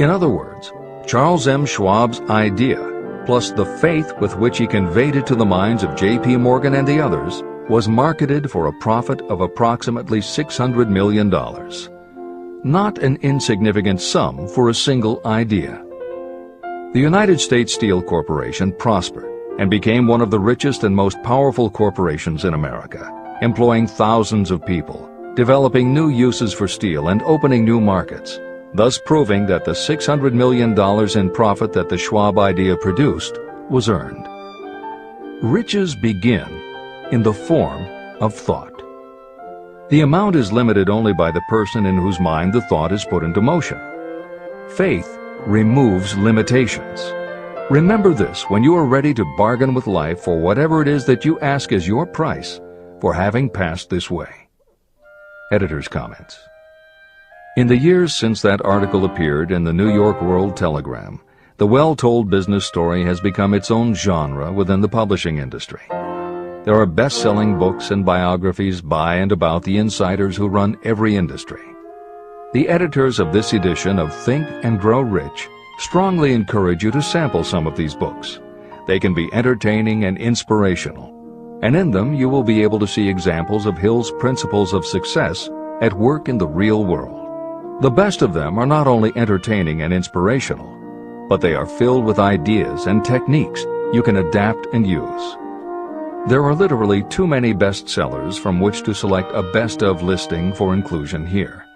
In other words, Charles M. Schwab's idea, plus the faith with which he conveyed it to the minds of J.P. Morgan and the others, was marketed for a profit of approximately $600 million. Not an insignificant sum for a single idea. The United States Steel Corporation prospered and became one of the richest and most powerful corporations in America, employing thousands of people, developing new uses for steel and opening new markets, thus proving that the $600 million in profit that the Schwab idea produced was earned. Riches begin in the form of thought. The amount is limited only by the person in whose mind the thought is put into motion. Faith removes limitations. Remember this when you are ready to bargain with life for whatever it is that you ask as your price for having passed this way. Editor's comments. In the years since that article appeared in the New York World Telegram, the well-told business story has become its own genre within the publishing industry. There are best-selling books and biographies by and about the insiders who run every industry. The editors of this edition of Think and Grow Rich strongly encourage you to sample some of these books. They can be entertaining and inspirational, and in them you will be able to see examples of Hill's principles of success at work in the real world. The best of them are not only entertaining and inspirational, but they are filled with ideas and techniques you can adapt and use. There are literally too many bestsellers from which to select a best of listing for inclusion here.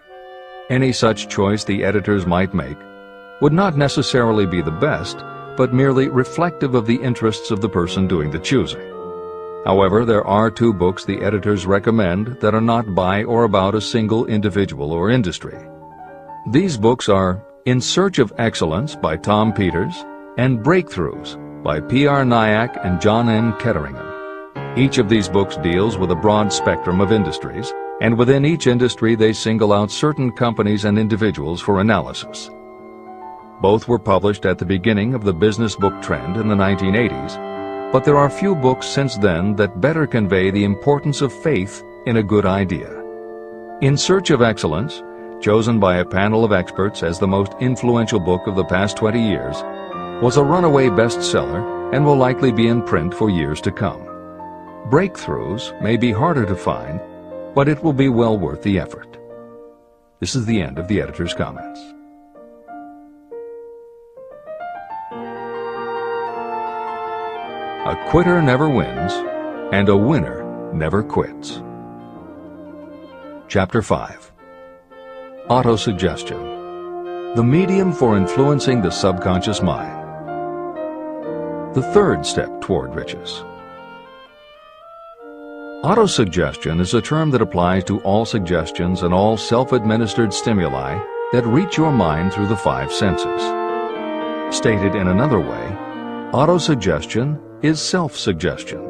Any such choice the editors might make would not necessarily be the best, but merely reflective of the interests of the person doing the choosing. However, there are 2 books the editors recommend that are not by or about a single individual or industry. These books are In Search of Excellence by Tom Peters and Breakthroughs by P.R. Nyack and John N. Ketteringham. Each of these books deals with a broad spectrum of industries, and within each industry they single out certain companies and individuals for analysis. Both were published at the beginning of the business book trend in the 1980s, but there are few books since then that better convey the importance of faith in a good idea. In Search of Excellence, chosen by a panel of experts as the most influential book of the past 20 years, was a runaway bestseller and will likely be in print for years to come. Breakthroughs may be harder to find, but it will be well worth the effort. This is the end of the editor's comments. A quitter never wins, and a winner never quits. Chapter 5. Autosuggestion, the medium for influencing the subconscious mind. The 3rd step toward riches. Autosuggestion is a term that applies to all suggestions and all self-administered stimuli that reach your mind through the 5 senses. Stated in another way, autosuggestion is self-suggestion.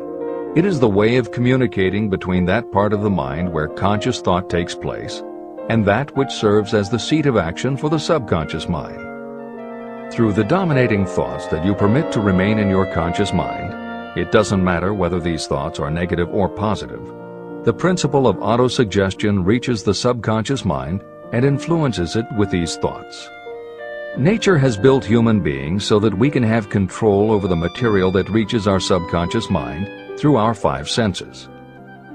It is the way of communicating between that part of the mind where conscious thought takes place and that which serves as the seat of action for the subconscious mind. Through the dominating thoughts that you permit to remain in your conscious mind, it doesn't matter whether these thoughts are negative or positive, the principle of autosuggestion reaches the subconscious mind and influences it with these thoughts. Nature has built human beings so that we can have control over the material that reaches our subconscious mind through our 5 senses.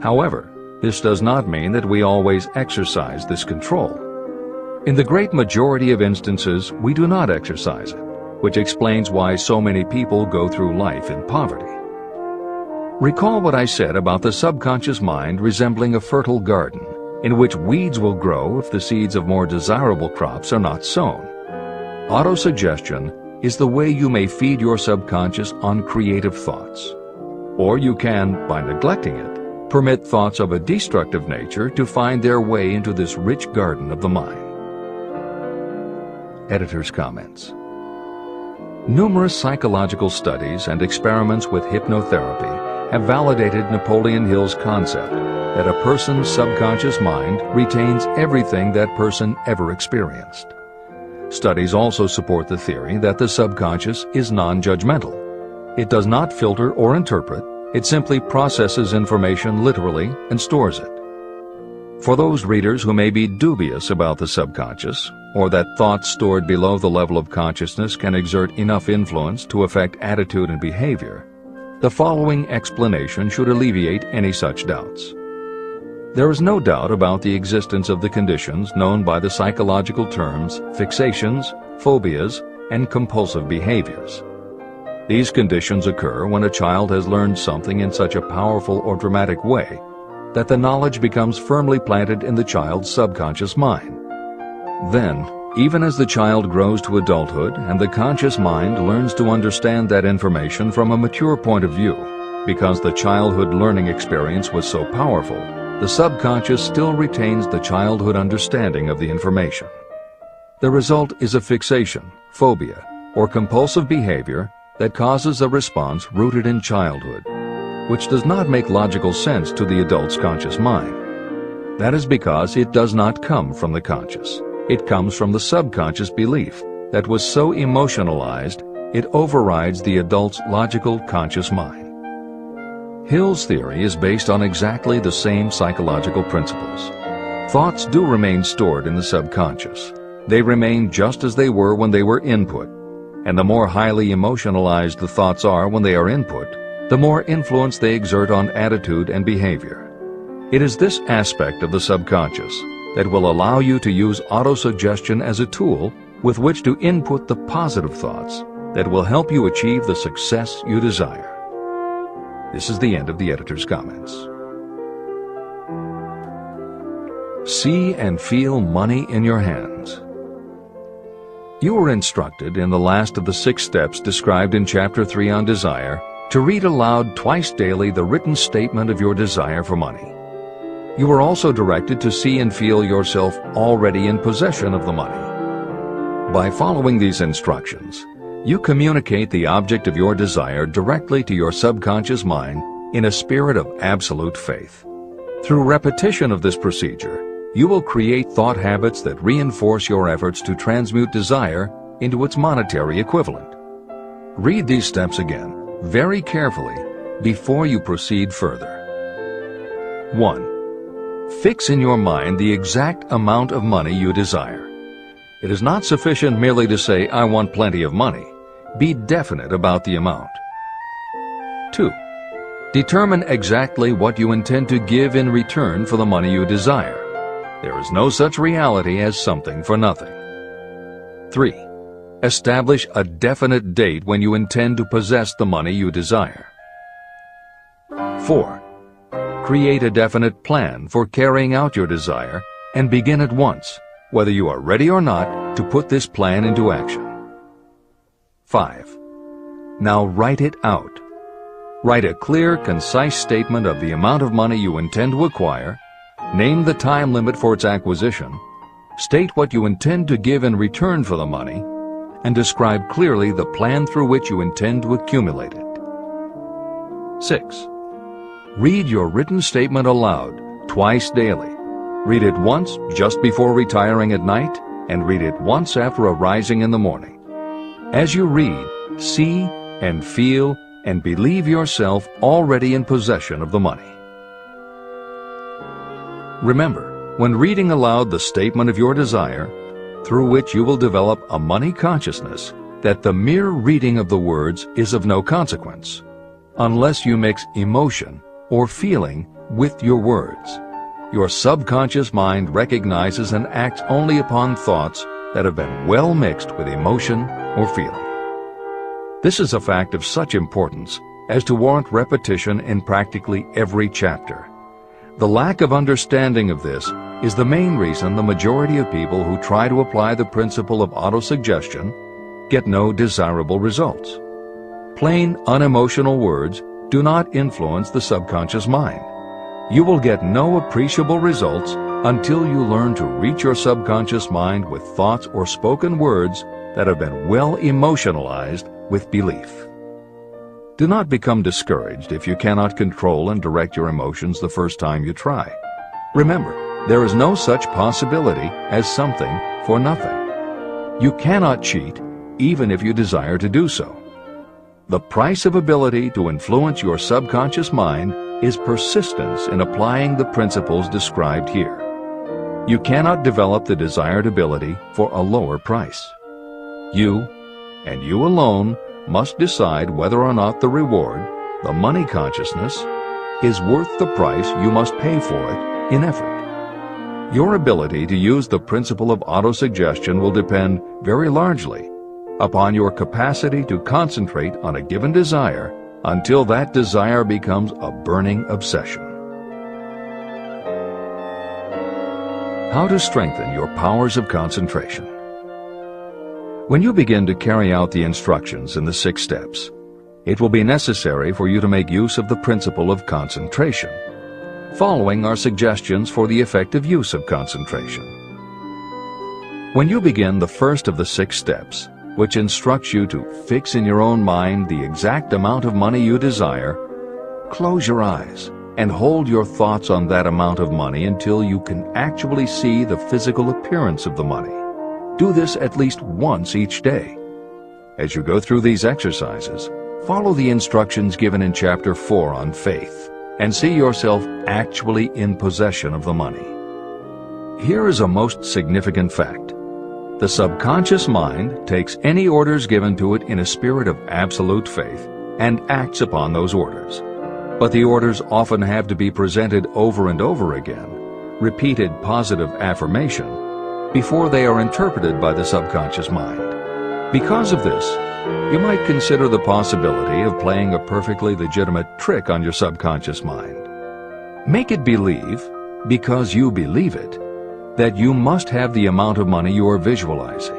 However, this does not mean that we always exercise this control. In the great majority of instances, we do not exercise it, which explains why so many people go through life in poverty. Recall what I said about the subconscious mind resembling a fertile garden, in which weeds will grow if the seeds of more desirable crops are not sown. Autosuggestion is the way you may feed your subconscious on creative thoughts. Or you can, by neglecting it, permit thoughts of a destructive nature to find their way into this rich garden of the mind. Editor's comments. Numerous psychological studies and experiments with hypnotherapy have validated Napoleon Hill's concept that a person's subconscious mind retains everything that person ever experienced. Studies also support the theory that the subconscious is non-judgmental. It does not filter or interpret, it simply processes information literally and stores it. For those readers who may be dubious about the subconscious, or that thoughts stored below the level of consciousness can exert enough influence to affect attitude and behavior, the following explanation should alleviate any such doubts. There is no doubt about the existence of the conditions known by the psychological terms fixations, phobias, and compulsive behaviors. These conditions occur when a child has learned something in such a powerful or dramatic way that the knowledge becomes firmly planted in the child's subconscious mind. Then, even as the child grows to adulthood and the conscious mind learns to understand that information from a mature point of view, because the childhood learning experience was so powerful, the subconscious still retains the childhood understanding of the information. The result is a fixation, phobia, or compulsive behavior that causes a response rooted in childhood, which does not make logical sense to the adult's conscious mind. That is because it does not come from the conscious. It comes from the subconscious belief that was so emotionalized it overrides the adult's logical conscious mind. Hill's theory is based on exactly the same psychological principles. Thoughts do remain stored in the subconscious. They remain just as they were when they were input, and the more highly emotionalized the thoughts are when they are input, the more influence they exert on attitude and behavior. It is this aspect of the subconscious that will allow you to use autosuggestion as a tool with which to input the positive thoughts that will help you achieve the success you desire. This is the end of the editor's comments. See and feel money in your hands. You were instructed in the last of the 6 steps described in Chapter 3 on desire to read aloud twice daily the written statement of your desire for money. You were also directed to see and feel yourself already in possession of the money. By following these instructions, you communicate the object of your desire directly to your subconscious mind in a spirit of absolute faith. Through repetition of this procedure, you will create thought habits that reinforce your efforts to transmute desire into its monetary equivalent. Read these steps again very carefully before you proceed further. 1. Fix in your mind the exact amount of money you desire. It is not sufficient merely to say, "I want plenty of money." Be definite about the amount. 2. Determine exactly what you intend to give in return for the money you desire. There is no such reality as something for nothing. 3. Establish a definite date when you intend to possess the money you desire. 4. Create a definite plan for carrying out your desire and begin at once, whether you are ready or not, to put this plan into action. 5. Now write it out. Write a clear, concise statement of the amount of money you intend to acquire, name the time limit for its acquisition, state what you intend to give in return for the money, and describe clearly the plan through which you intend to accumulate it. 6. Read your written statement aloud twice daily. Read it once just before retiring at night, and read it once after arising in the morning. As you read, see and feel and believe yourself already in possession of the money. Remember, when reading aloud the statement of your desire, through which you will develop a money consciousness, that the mere reading of the words is of no consequence, unless you mix emotion or feeling with your words. Your subconscious mind recognizes and acts only upon thoughts that have been well mixed with emotion or feeling. This is a fact of such importance as to warrant repetition in practically every chapter. The lack of understanding of this is the main reason the majority of people who try to apply the principle of autosuggestion get no desirable results. Plain, unemotional words do not influence the subconscious mind. You will get no appreciable results until you learn to reach your subconscious mind with thoughts or spoken words that have been well emotionalized with belief. Do not become discouraged if you cannot control and direct your emotions the first time you try. Remember, there is no such possibility as something for nothing. You cannot cheat even if you desire to do so. The price of ability to influence your subconscious mind is persistence in applying the principles described here. You cannot develop the desired ability for a lower price. You, and you alone, must decide whether or not the reward, the money consciousness, is worth the price you must pay for it in effort. Your ability to use the principle of autosuggestion will depend very largely upon your capacity to concentrate on a given desire until that desire becomes a burning obsession. How to strengthen your powers of concentration. When you begin to carry out the instructions in the 6 steps, it will be necessary for you to make use of the principle of concentration. Following are suggestions for the effective use of concentration. When you begin the first of the 6 steps, which instructs you to fix in your own mind the exact amount of money you desire, close your eyes and hold your thoughts on that amount of money until you can actually see the physical appearance of the money. Do this at least once each day. As you go through these exercises, follow the instructions given in Chapter 4 on faith and see yourself actually in possession of the money. Here is a most significant fact. The subconscious mind takes any orders given to it in a spirit of absolute faith and acts upon those orders. But the orders often have to be presented over and over again, repeated positive affirmation, before they are interpreted by the subconscious mind. Because of this, you might consider the possibility of playing a perfectly legitimate trick on your subconscious mind. Make it believe, because you believe it, that you must have the amount of money you are visualizing.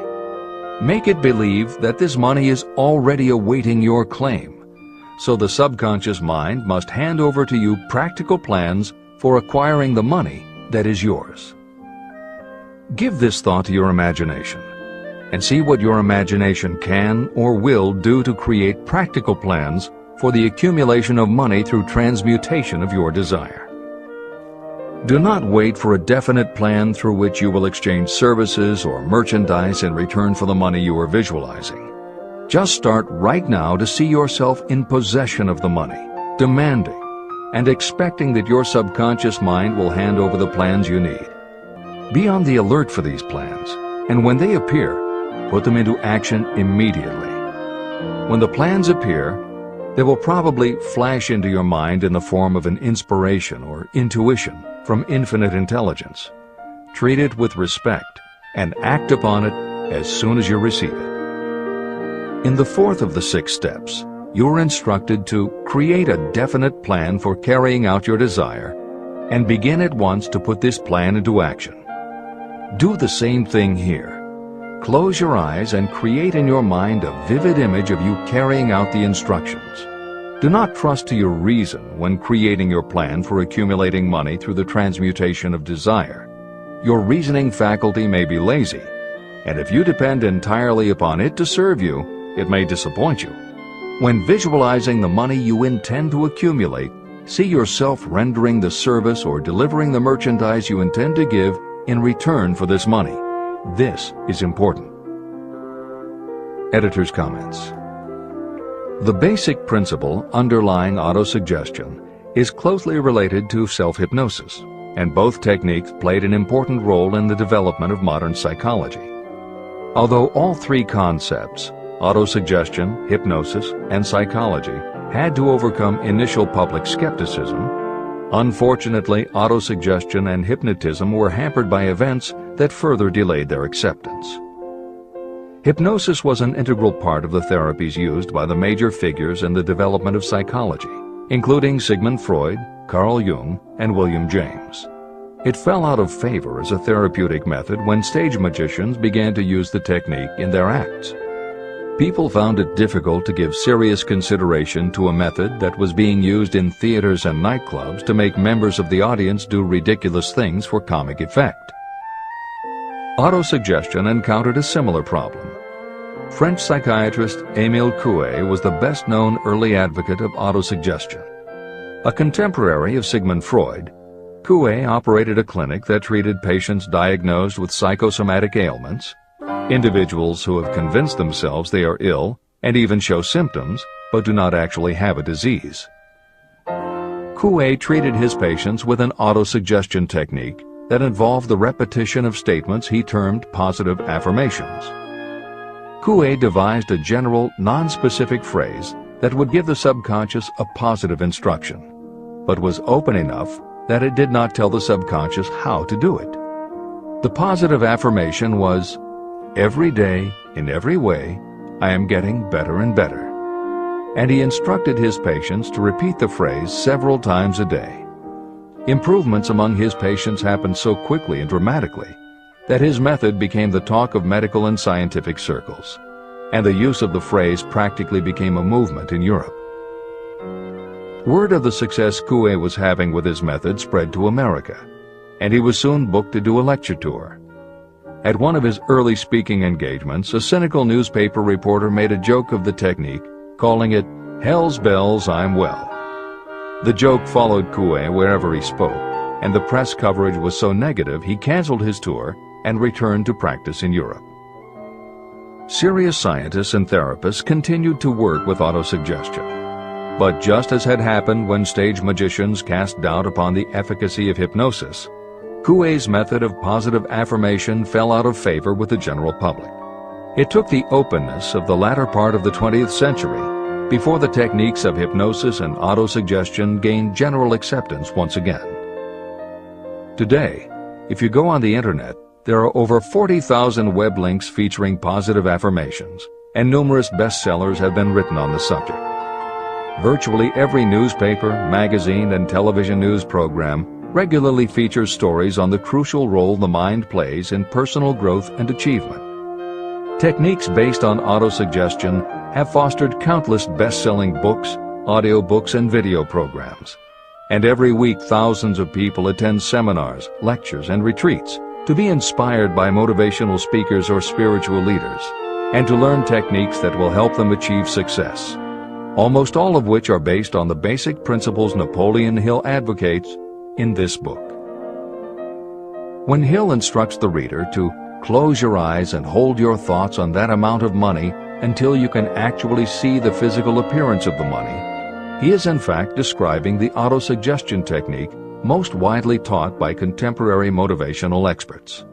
Make it believe that this money is already awaiting your claim, so the subconscious mind must hand over to you practical plans for acquiring the money that is yours. Give this thought to your imagination, and see what your imagination can or will do to create practical plans for the accumulation of money through transmutation of your desire. Do not wait for a definite plan through which you will exchange services or merchandise in return for the money you are visualizing. Just start right now to see yourself in possession of the money, demanding and expecting that your subconscious mind will hand over the plans you need. Be on the alert for these plans, and when they appear, put them into action immediately. When the plans appear, they will probably flash into your mind in the form of an inspiration or intuition from infinite intelligence. Treat it with respect and act upon it as soon as you receive it. In the fourth of the 6 steps, you are instructed to create a definite plan for carrying out your desire and begin at once to put this plan into action. Do the same thing here. Close your eyes and create in your mind a vivid image of you carrying out the instructions. Do not trust to your reason when creating your plan for accumulating money through the transmutation of desire. Your reasoning faculty may be lazy, and if you depend entirely upon it to serve you, it may disappoint you. When visualizing the money you intend to accumulate, see yourself rendering the service or delivering the merchandise you intend to give in return for this money. This is important. Editor's comments. The basic principle underlying autosuggestion is closely related to self-hypnosis, and both techniques played an important role in the development of modern psychology. Although all 3 concepts, autosuggestion, hypnosis, and psychology, had to overcome initial public skepticism, unfortunately, autosuggestion and hypnotism were hampered by events that further delayed their acceptance. Hypnosis was an integral part of the therapies used by the major figures in the development of psychology, including Sigmund Freud, Carl Jung, and William James. It fell out of favor as a therapeutic method when stage magicians began to use the technique in their acts. People found it difficult to give serious consideration to a method that was being used in theaters and nightclubs to make members of the audience do ridiculous things for comic effect. Autosuggestion encountered a similar problem. French psychiatrist Émile Coué was the best-known early advocate of autosuggestion. A contemporary of Sigmund Freud, Coué operated a clinic that treated patients diagnosed with psychosomatic ailments, individuals who have convinced themselves they are ill and even show symptoms but do not actually have a disease. Coué treated his patients with an autosuggestion technique that involved the repetition of statements he termed positive affirmations. Coué devised a general, non-specific phrase that would give the subconscious a positive instruction, but was open enough that it did not tell the subconscious how to do it. The positive affirmation was, "Every day, in every way, I am getting better and better." And he instructed his patients to repeat the phrase several times a day. Improvements among his patients happened so quickly and dramatically that his method became the talk of medical and scientific circles, and the use of the phrase practically became a movement in Europe. Word of the success Coué was having with his method spread to America, and he was soon booked to do a lecture tour. At one of his early speaking engagements, a cynical newspaper reporter made a joke of the technique, calling it, "Hell's bells, I'm well." The joke followed Coué wherever he spoke, and the press coverage was so negative he canceled his tour and returned to practice in Europe. Serious scientists and therapists continued to work with autosuggestion. But just as had happened when stage magicians cast doubt upon the efficacy of hypnosis, Coué's method of positive affirmation fell out of favor with the general public. It took the openness of the latter part of the 20th century before the techniques of hypnosis and autosuggestion gained general acceptance once again. Today, if you go on the internet, there are over 40,000 web links featuring positive affirmations, and numerous bestsellers have been written on the subject. Virtually every newspaper, magazine, and television news program regularly features stories on the crucial role the mind plays in personal growth and achievement. Techniques based on autosuggestion have fostered countless best-selling books, audiobooks, and video programs. And every week thousands of people attend seminars, lectures, and retreats to be inspired by motivational speakers or spiritual leaders, and to learn techniques that will help them achieve success, almost all of which are based on the basic principles Napoleon Hill advocates in this book. When Hill instructs the reader to close your eyes and hold your thoughts on that amount of money until you can actually see the physical appearance of the money, he is in fact describing the autosuggestion technique most widely taught by contemporary motivational experts.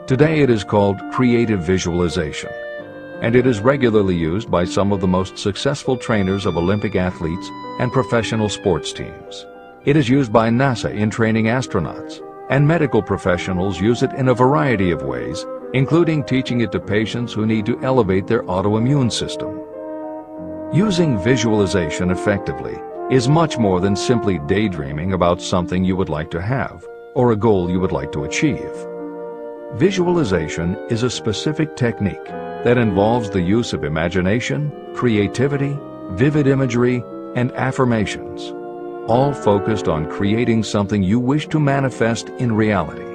Today it is called creative visualization, and it is regularly used by some of the most successful trainers of Olympic athletes and professional sports teams. It is used by NASA in training astronauts, and medical professionals use it in a variety of ways, including teaching it to patients who need to elevate their autoimmune system. Using visualization effectively is much more than simply daydreaming about something you would like to have or a goal you would like to achieve. Visualization is a specific technique that involves the use of imagination, creativity, vivid imagery, and affirmations, all focused on creating something you wish to manifest in reality.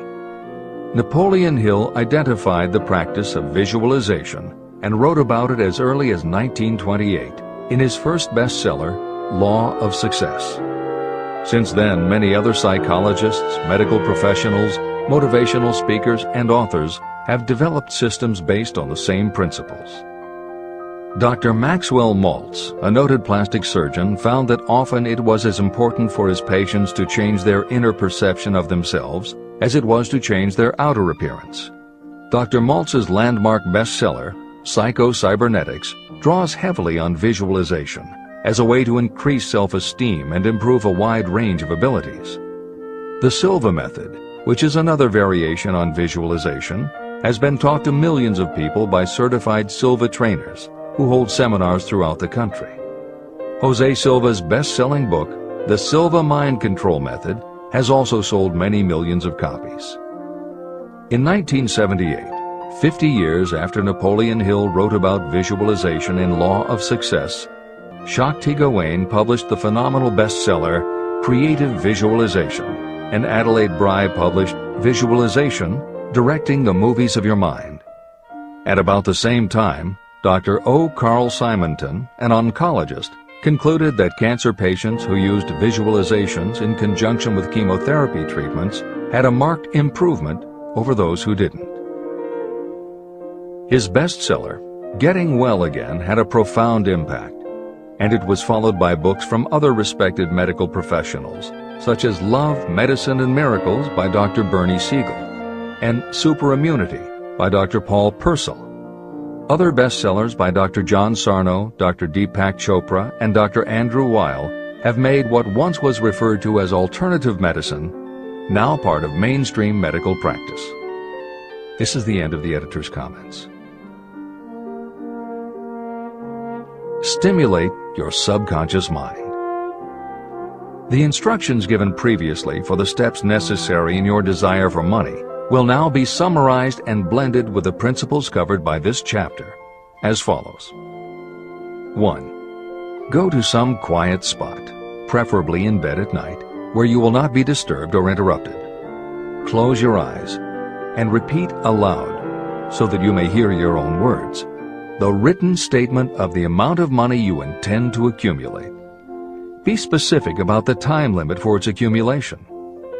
Napoleon Hill identified the practice of visualization and wrote about it as early as 1928 in his first bestseller, Law of Success. Since then, many other psychologists, medical professionals, motivational speakers, and authors have developed systems based on the same principles. Dr. Maxwell Maltz, a noted plastic surgeon, found that often it was as important for his patients to change their inner perception of themselves as it was to change their outer appearance. Dr. Maltz's landmark bestseller, Psycho-Cybernetics, draws heavily on visualization as a way to increase self-esteem and improve a wide range of abilities. The Silva method, which is another variation on visualization, has been taught to millions of people by certified Silva trainers who hold seminars throughout the country. Jose Silva's best-selling book, The Silva Mind Control Method, has also sold many millions of copies. In 1978, 50 years after Napoleon Hill wrote about visualization in Law of Success, Shakti Gawain published the phenomenal bestseller Creative Visualization, and Adelaide Bry published Visualization, Directing the Movies of Your Mind. At about the same time, Dr. O. Carl Simonton, an oncologist, concluded that cancer patients who used visualizations in conjunction with chemotherapy treatments had a marked improvement over those who didn't. His bestseller, Getting Well Again, had a profound impact, and it was followed by books from other respected medical professionals, such as Love, Medicine, and Miracles by Dr. Bernie Siegel, and Superimmunity by Dr. Paul Purcell. Other bestsellers by Dr. John Sarno, Dr. Deepak Chopra, and Dr. Andrew Weil have made what once was referred to as alternative medicine, now part of mainstream medical practice. This is the end of the editor's comments. Stimulate your subconscious mind. The instructions given previously for the steps necessary in your desire for money will now be summarized and blended with the principles covered by this chapter as follows. 1. Go to some quiet spot, preferably in bed at night, where you will not be disturbed or interrupted. Close your eyes and repeat aloud, so that you may hear your own words, the written statement of the amount of money you intend to accumulate. Be specific about the time limit for its accumulation,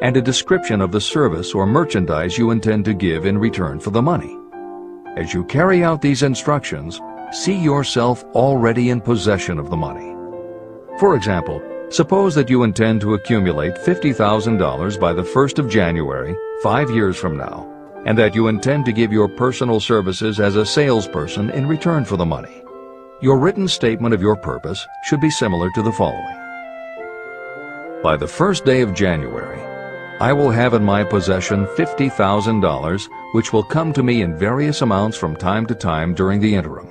and a description of the service or merchandise you intend to give in return for the money. As you carry out these instructions, see yourself already in possession of the money. For example, Suppose that you intend to accumulate $50,000 by the 1st of January, 5 years from now, and that you intend to give your personal services as a salesperson in return for the money. Your written statement of your purpose should be similar to the following. By the first day of January, I will have in my possession $50,000, which will come to me in various amounts from time to time during the interim.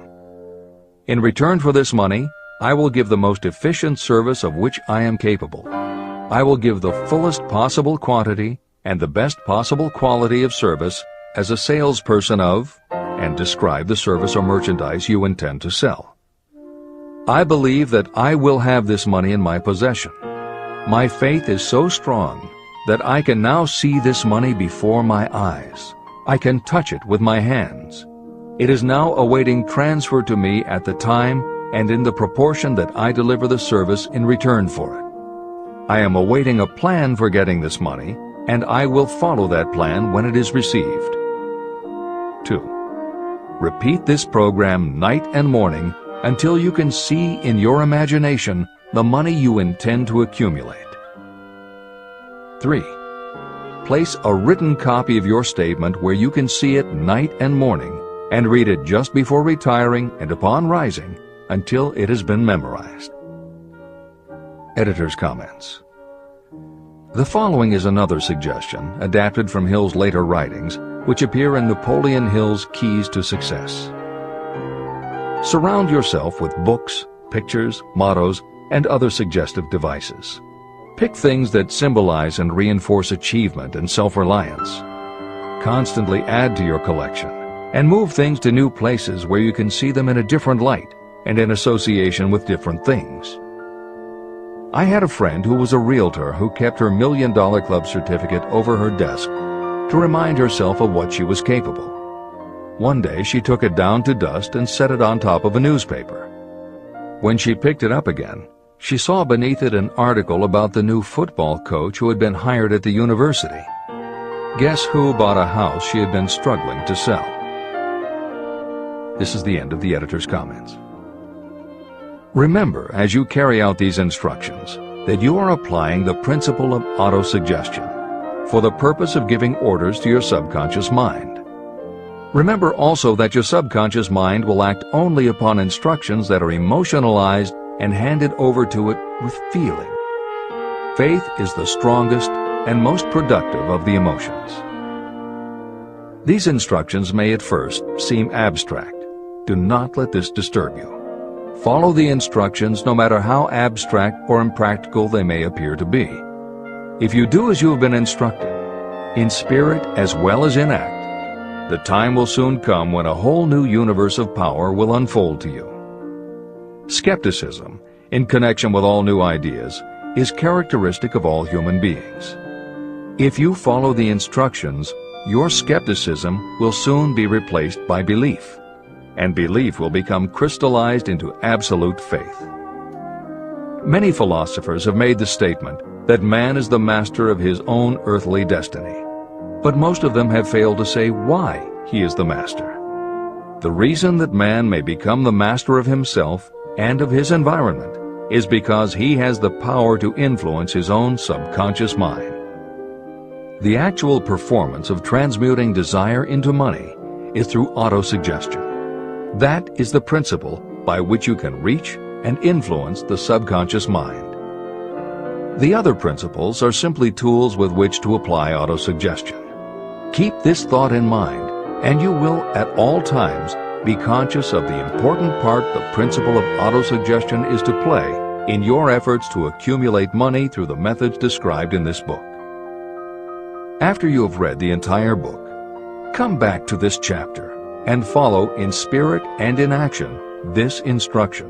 In return for this money, I will give the most efficient service of which I am capable. I will give the fullest possible quantity and the best possible quality of service as a salesperson of, and describe the service or merchandise you intend to sell. I believe that I will have this money in my possession. My faith is so strong that I can now see this money before my eyes. I can touch it with my hands. It is now awaiting transfer to me at the time and in the proportion that I deliver the service in return for it. I am awaiting a plan for getting this money, and I will follow that plan when it is received. 2. Repeat this program night and morning until you can see in your imagination the money you intend to accumulate. 3. Place a written copy of your statement where you can see it night and morning, and read it just before retiring and upon rising until it has been memorized. Editor's comments. The following is another suggestion, adapted from Hill's later writings, which appear in Napoleon Hill's Keys to Success. Surround yourself with books, pictures, mottos, and other suggestive devices. Pick things that symbolize and reinforce achievement and self-reliance. Constantly add to your collection, and move things to new places where you can see them in a different light and in association with different things. I had a friend who was a realtor who kept her $1 Million Club certificate over her desk to remind herself of what she was capable. One day she took it down to dust and set it on top of a newspaper. When she picked it up again, she saw beneath it an article about the new football coach who had been hired at the university. Guess who bought a house she had been struggling to sell? This is the end of the editor's comments. Remember, as you carry out these instructions, that you are applying the principle of autosuggestion for the purpose of giving orders to your subconscious mind. Remember also that your subconscious mind will act only upon instructions that are emotionalized and handed over to it with feeling. Faith is the strongest and most productive of the emotions. These instructions may at first seem abstract. Do not let this disturb you. Follow the instructions no matter how abstract or impractical they may appear to be. If you do as you have been instructed, in spirit as well as in act, the time will soon come when a whole new universe of power will unfold to you. Skepticism, in connection with all new ideas, is characteristic of all human beings. If you follow the instructions, your skepticism will soon be replaced by belief, and belief will become crystallized into absolute faith. Many philosophers have made the statement that man is the master of his own earthly destiny, but most of them have failed to say why he is the master. The reason that man may become the master of himself and of his environment is because he has the power to influence his own subconscious mind. The actual performance of transmuting desire into money is through autosuggestion. That is the principle by which you can reach and influence the subconscious mind. The other principles are simply tools with which to apply autosuggestion. Keep this thought in mind, and you will at all times be conscious of the important part the principle of autosuggestion is to play in your efforts to accumulate money through the methods described in this book. After you have read the entire book, come back to this chapter and follow in spirit and in action this instruction.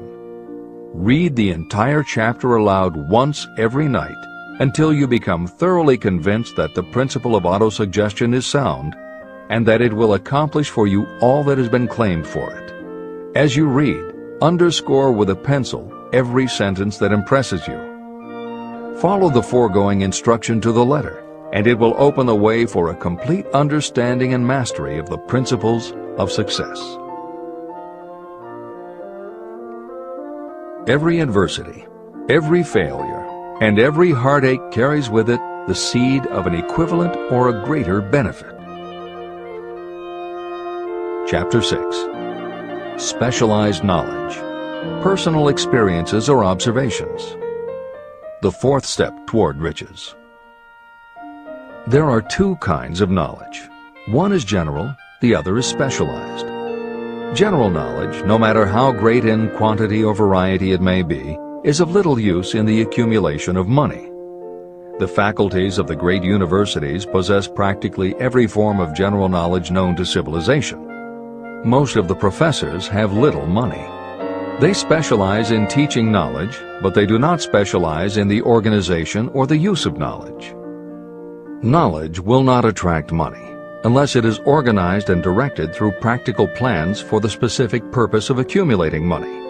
Read the entire chapter aloud once every night until you become thoroughly convinced that the principle of autosuggestion is sound and that it will accomplish for you all that has been claimed for it. As you read, underscore with a pencil every sentence that impresses you. Follow the foregoing instruction to the letter, and it will open the way for a complete understanding and mastery of the principles of success. Every adversity, every failure, and every heartache carries with it the seed of an equivalent or a greater benefit. Chapter 6. Specialized Knowledge. Personal Experiences or Observations. The fourth step toward riches. There are two kinds of knowledge. One is general, the other is specialized. General knowledge, no matter how great in quantity or variety it may be, is of little use in the accumulation of money. The faculties of the great universities possess practically every form of general knowledge known to civilization. Most of the professors have little money. They specialize in teaching knowledge, but they do not specialize in the organization or the use of knowledge. Knowledge will not attract money unless it is organized and directed through practical plans for the specific purpose of accumulating money.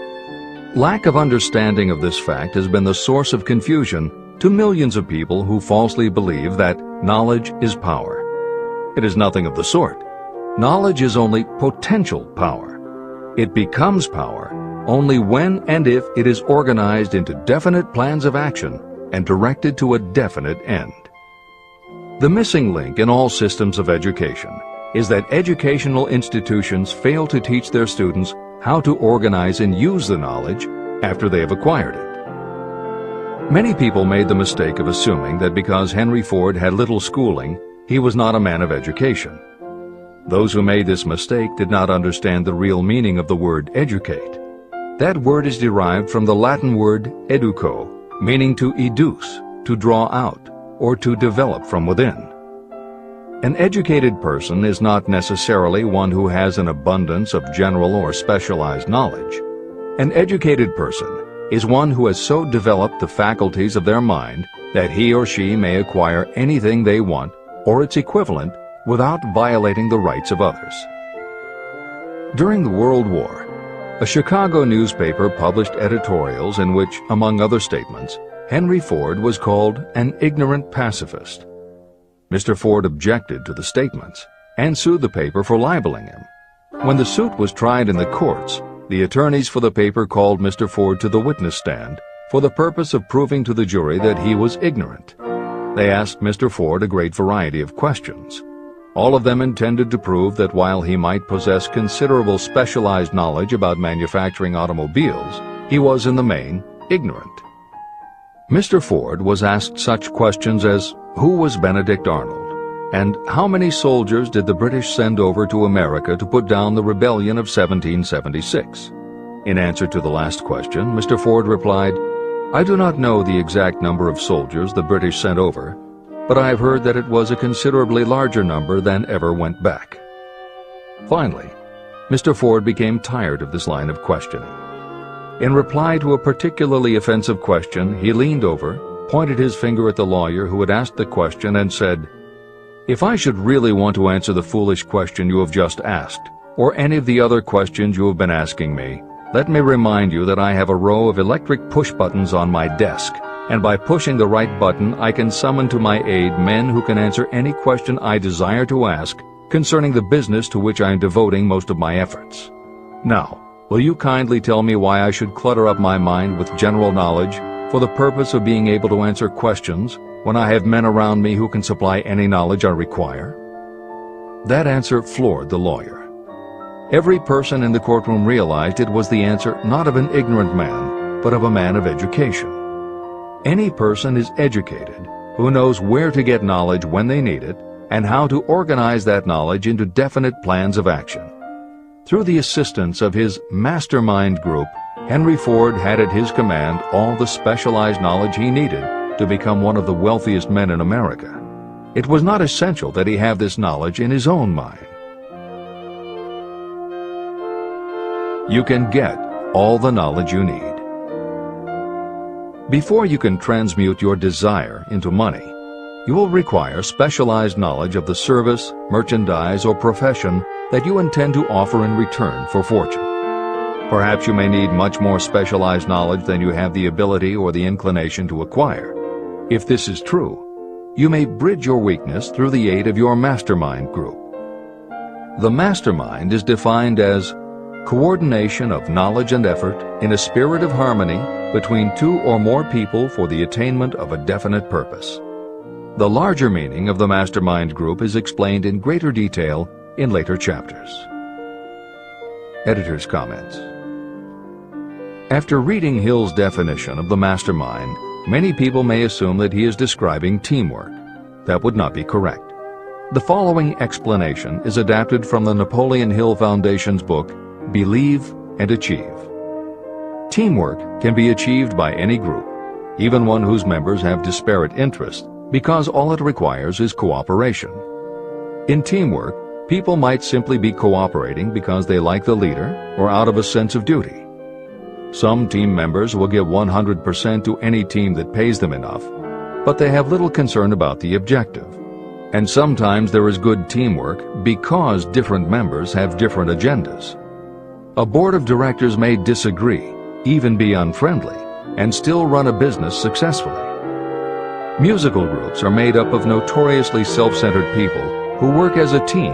Lack of understanding of this fact has been the source of confusion to millions of people who falsely believe that knowledge is power. It is nothing of the sort. Knowledge is only potential power. It becomes power only when and if it is organized into definite plans of action and directed to a definite end. The missing link in all systems of education is that educational institutions fail to teach their students how to organize and use the knowledge after they have acquired it. Many people made the mistake of assuming that because Henry Ford had little schooling, he was not a man of education. Those who made this mistake did not understand the real meaning of the word educate. That word is derived from the Latin word educo, meaning to educe, to draw out, or to develop from within. An educated person is not necessarily one who has an abundance of general or specialized knowledge. An educated person is one who has so developed the faculties of their mind that he or she may acquire anything they want or its equivalent without violating the rights of others. During the World War, a Chicago newspaper published editorials in which, among other statements, Henry Ford was called an ignorant pacifist. Mr. Ford objected to the statements and sued the paper for libeling him. When the suit was tried in the courts, the attorneys for the paper called Mr. Ford to the witness stand for the purpose of proving to the jury that he was ignorant. They asked Mr. Ford a great variety of questions. All of them intended to prove that while he might possess considerable specialized knowledge about manufacturing automobiles, he was in the main ignorant. Mr. Ford was asked such questions as, who was Benedict Arnold? And how many soldiers did the British send over to America to put down the rebellion of 1776? In answer to the last question, Mr. Ford replied, I do not know the exact number of soldiers the British sent over, but I have heard that it was a considerably larger number than ever went back. Finally, Mr. Ford became tired of this line of questioning. In reply to a particularly offensive question, he leaned over, pointed his finger at the lawyer who had asked the question, and said, If I should really want to answer the foolish question you have just asked, or any of the other questions you have been asking me, let me remind you that I have a row of electric push buttons on my desk, and by pushing the right button I can summon to my aid men who can answer any question I desire to ask concerning the business to which I am devoting most of my efforts. Now, will you kindly tell me why I should clutter up my mind with general knowledge for the purpose of being able to answer questions when I have men around me who can supply any knowledge I require? That answer floored the lawyer. Every person in the courtroom realized it was the answer not of an ignorant man, but of a man of education. Any person is educated who knows where to get knowledge when they need it and how to organize that knowledge into definite plans of action. Through the assistance of his mastermind group, Henry Ford had at his command all the specialized knowledge he needed to become one of the wealthiest men in America. It was not essential that he have this knowledge in his own mind. You can get all the knowledge you need. Before you can transmute your desire into money, you will require specialized knowledge of the service, merchandise, or profession that you intend to offer in return for fortune. Perhaps you may need much more specialized knowledge than you have the ability or the inclination to acquire. If this is true, you may bridge your weakness through the aid of your mastermind group. The mastermind is defined as coordination of knowledge and effort in a spirit of harmony between two or more people for the attainment of a definite purpose. The larger meaning of the mastermind group is explained in greater detail in later chapters. Editor's comments. After reading Hill's definition of the mastermind, many people may assume that he is describing teamwork. That would not be correct. The following explanation is adapted from the Napoleon Hill Foundation's book, Believe and Achieve. Teamwork can be achieved by any group, even one whose members have disparate interests, because all it requires is cooperation. In teamwork, people might simply be cooperating because they like the leader or out of a sense of duty. Some team members will give 100% to any team that pays them enough, but they have little concern about the objective. And sometimes there is good teamwork because different members have different agendas. A board of directors may disagree, even be unfriendly, and still run a business successfully. Musical groups are made up of notoriously self-centered people who work as a team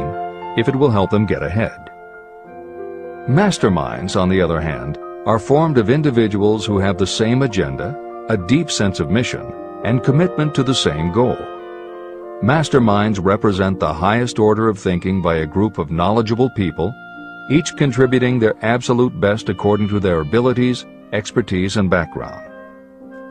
if it will help them get ahead. Masterminds, on the other hand, are formed of individuals who have the same agenda, a deep sense of mission, and commitment to the same goal. Masterminds represent the highest order of thinking by a group of knowledgeable people, each contributing their absolute best according to their abilities, expertise, and background.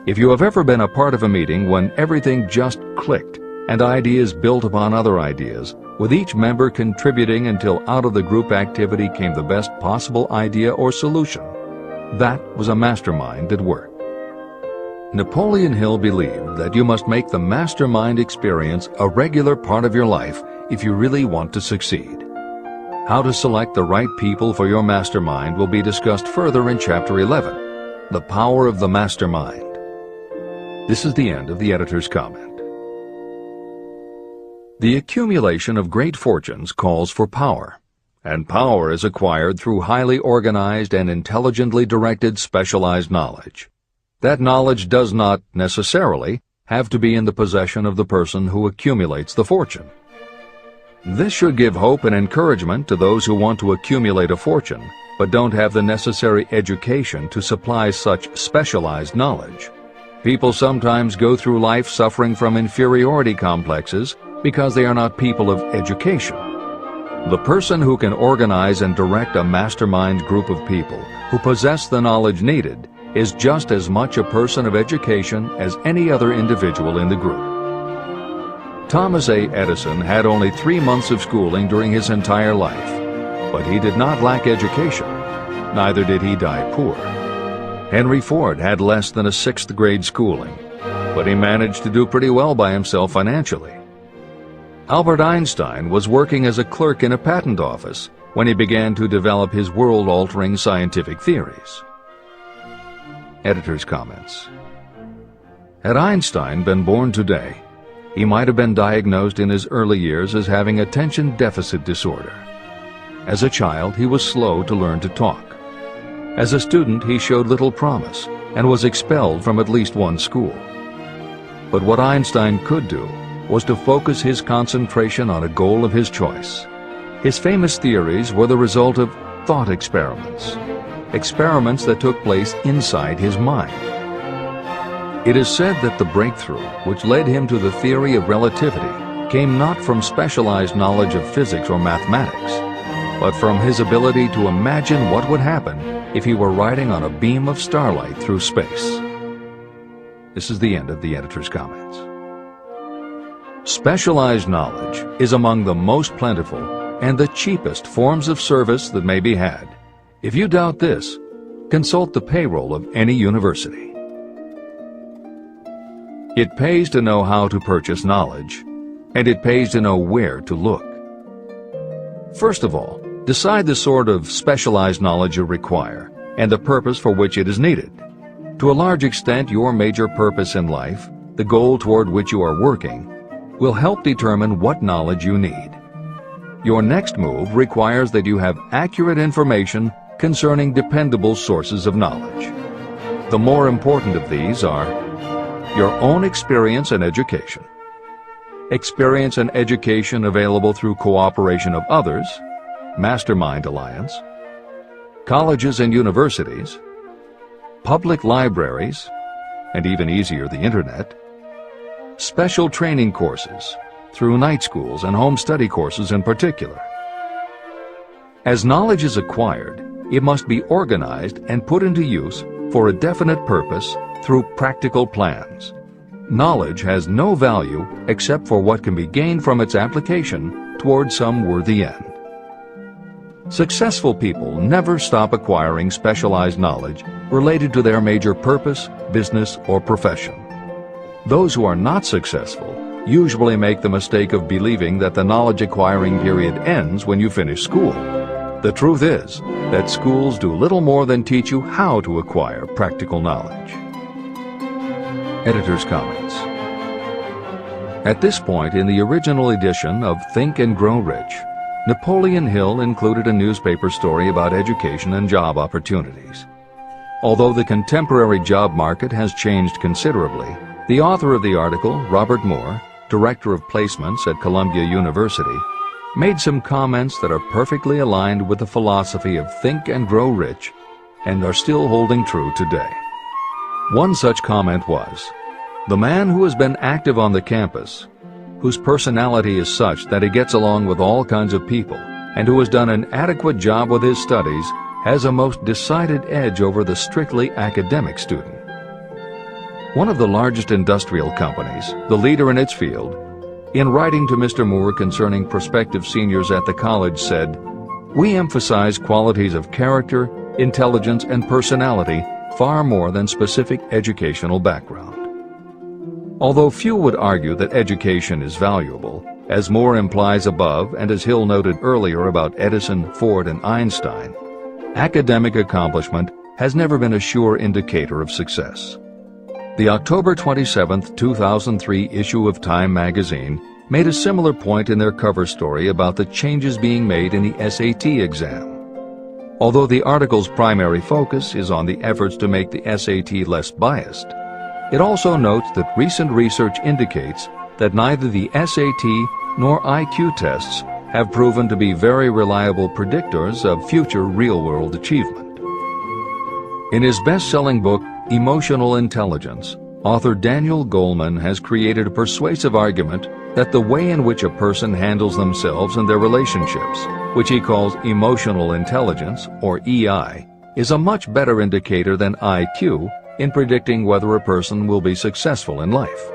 If you have ever been a part of a meeting when everything just clicked and ideas built upon other ideas, with each member contributing until out of the group activity came the best possible idea or solution, that was a mastermind at work. Napoleon Hill believed that you must make the mastermind experience a regular part of your life if you really want to succeed. How to select the right people for your mastermind will be discussed further in Chapter 11, The Power of the Mastermind. This is the end of the editor's comment. The accumulation of great fortunes calls for power, and power is acquired through highly organized and intelligently directed specialized knowledge. That knowledge does not necessarily have to be in the possession of the person who accumulates the fortune. This should give hope and encouragement to those who want to accumulate a fortune, but don't have the necessary education to supply such specialized knowledge. People sometimes go through life suffering from inferiority complexes because they are not people of education. The person who can organize and direct a mastermind group of people who possess the knowledge needed is just as much a person of education as any other individual in the group. Thomas A. Edison had only 3 months of schooling during his entire life, but he did not lack education. Neither did he die poor. Henry Ford had less than a 6th grade schooling, but he managed to do pretty well by himself financially. Albert Einstein was working as a clerk in a patent office when he began to develop his world-altering scientific theories. Editor's comments. Had Einstein been born today, he might have been diagnosed in his early years as having attention deficit disorder. As a child, he was slow to learn to talk. As a student, he showed little promise and was expelled from at least one school. But what Einstein could do was to focus his concentration on a goal of his choice. His famous theories were the result of thought experiments, experiments that took place inside his mind. It is said that the breakthrough, which led him to the theory of relativity, came not from specialized knowledge of physics or mathematics, but from his ability to imagine what would happen if he were riding on a beam of starlight through space. This is the end of the editor's comments. Specialized knowledge is among the most plentiful and the cheapest forms of service that may be had. If you doubt this, consult the payroll of any university. It pays to know how to purchase knowledge, and it pays to know where to look. First of all, decide the sort of specialized knowledge you require and the purpose for which it is needed. To a large extent, your major purpose in life, the goal toward which you are working, will help determine what knowledge you need. Your next move requires that you have accurate information concerning dependable sources of knowledge. The more important of these are your own experience and education, experience and education available through cooperation of others, Mastermind Alliance, colleges and universities, public libraries, and even easier, the internet, special training courses, through night schools and home study courses in particular. As knowledge is acquired, it must be organized and put into use for a definite purpose through practical plans. Knowledge has no value except for what can be gained from its application toward some worthy end. Successful people never stop acquiring specialized knowledge related to their major purpose, business, or profession. Those who are not successful usually make the mistake of believing that the knowledge acquiring period ends when you finish school. The truth is that schools do little more than teach you how to acquire practical knowledge. Editor's comments. At this point in the original edition of Think and Grow Rich, Napoleon Hill included a newspaper story about education and job opportunities. Although the contemporary job market has changed considerably, the author of the article, Robert Moore, Director of Placements at Columbia University, made some comments that are perfectly aligned with the philosophy of Think and Grow Rich and are still holding true today. One such comment was, "The man who has been active on the campus, whose personality is such that he gets along with all kinds of people, and who has done an adequate job with his studies, has a most decided edge over the strictly academic student." One of the largest industrial companies, the leader in its field, in writing to Mr. Moore concerning prospective seniors at the college said, "We emphasize qualities of character, intelligence, and personality far more than specific educational background." Although few would argue that education is valuable, as Moore implies above and as Hill noted earlier about Edison, Ford, and Einstein, academic accomplishment has never been a sure indicator of success. The October 27, 2003 issue of Time magazine made a similar point in their cover story about the changes being made in the SAT exam. Although the article's primary focus is on the efforts to make the SAT less biased, it also notes that recent research indicates that neither the SAT nor IQ tests have proven to be very reliable predictors of future real-world achievement. In his best-selling book, Emotional Intelligence, author Daniel Goleman has created a persuasive argument that the way in which a person handles themselves and their relationships, which he calls emotional intelligence, or EI, is a much better indicator than IQ in predicting whether a person will be successful in life.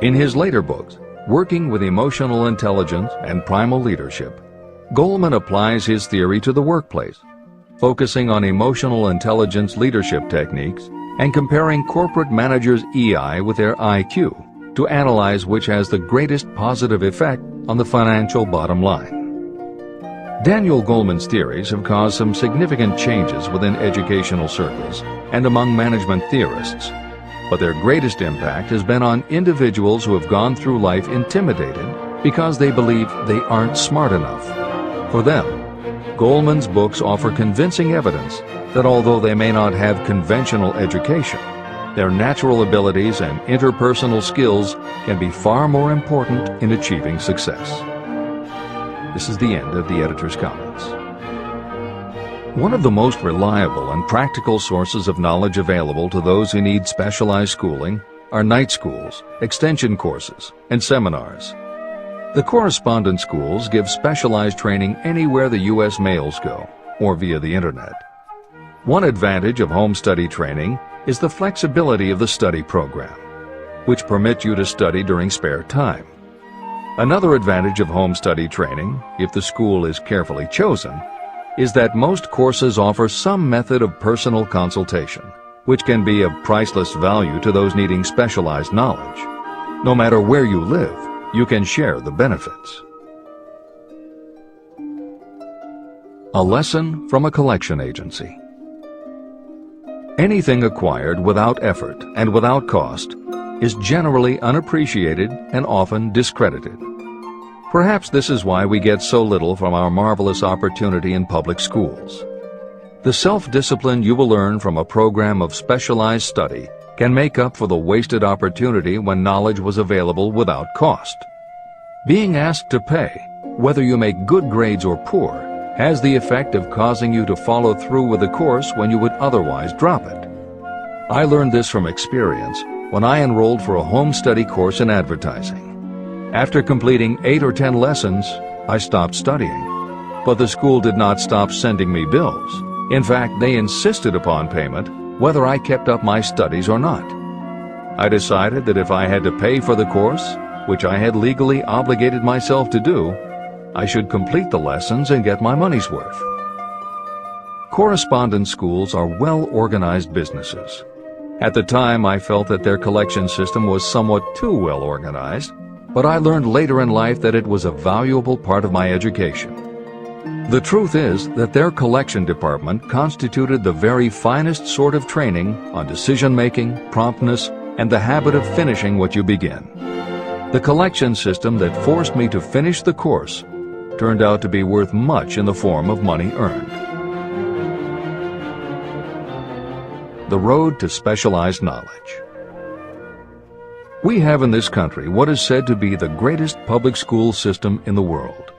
In his later books, Working with Emotional Intelligence and Primal Leadership, Goleman applies his theory to the workplace, focusing on emotional intelligence leadership techniques and comparing corporate managers' EI with their IQ to analyze which has the greatest positive effect on the financial bottom line. Daniel Goleman's theories have caused some significant changes within educational circles and among management theorists, but their greatest impact has been on individuals who have gone through life intimidated because they believe they aren't smart enough. For them, Goleman's books offer convincing evidence that although they may not have conventional education, their natural abilities and interpersonal skills can be far more important in achieving success. This is the end of the editor's comments. One of the most reliable and practical sources of knowledge available to those who need specialized schooling are night schools, extension courses, and seminars. The correspondence schools give specialized training anywhere the U.S. mails go, or via the internet. One advantage of home study training is the flexibility of the study program, which permits you to study during spare time. Another advantage of home study training, if the school is carefully chosen, is that most courses offer some method of personal consultation, which can be of priceless value to those needing specialized knowledge. No matter where you live, you can share the benefits. A lesson from a collection agency. Anything acquired without effort and without cost is generally unappreciated and often discredited. Perhaps this is why we get so little from our marvelous opportunity in public schools. The self-discipline you will learn from a program of specialized study can make up for the wasted opportunity when knowledge was available without cost. Being asked to pay, whether you make good grades or poor, has the effect of causing you to follow through with the course when you would otherwise drop it. I learned this from experience when I enrolled for a home study course in advertising. After completing 8 or 10 lessons, I stopped studying. But the school did not stop sending me bills. In fact, they insisted upon payment whether I kept up my studies or not. I decided that if I had to pay for the course, which I had legally obligated myself to do, I should complete the lessons and get my money's worth. Correspondence schools are well-organized businesses. At the time, I felt that their collection system was somewhat too well organized, but I learned later in life that it was a valuable part of my education. The truth is that their collection department constituted the very finest sort of training on decision-making, promptness, and the habit of finishing what you begin. The collection system that forced me to finish the course turned out to be worth much in the form of money earned. The road to specialized knowledge. We have in this country what is said to be the greatest public school system in the world.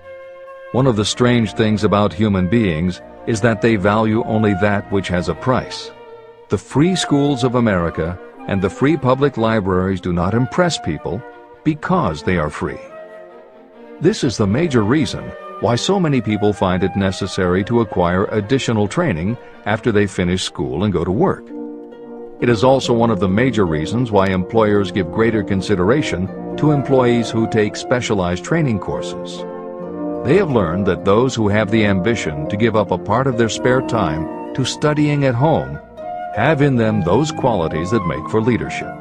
One of the strange things about human beings is that they value only that which has a price. The free schools of America and the free public libraries do not impress people because they are free. This is the major reason why so many people find it necessary to acquire additional training after they finish school and go to work. It is also one of the major reasons why employers give greater consideration to employees who take specialized training courses. They have learned that those who have the ambition to give up a part of their spare time to studying at home have in them those qualities that make for leadership.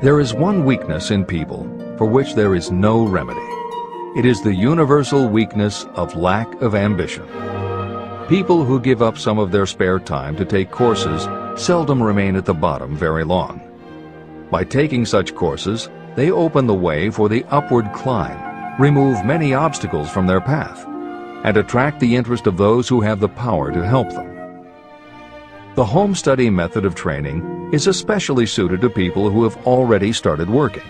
There is one weakness in people for which there is no remedy. It is the universal weakness of lack of ambition. People who give up some of their spare time to take courses seldom remain at the bottom very long. By taking such courses, they open the way for the upward climb, remove many obstacles from their path, and attract the interest of those who have the power to help them. The home study method of training is especially suited to people who have already started working.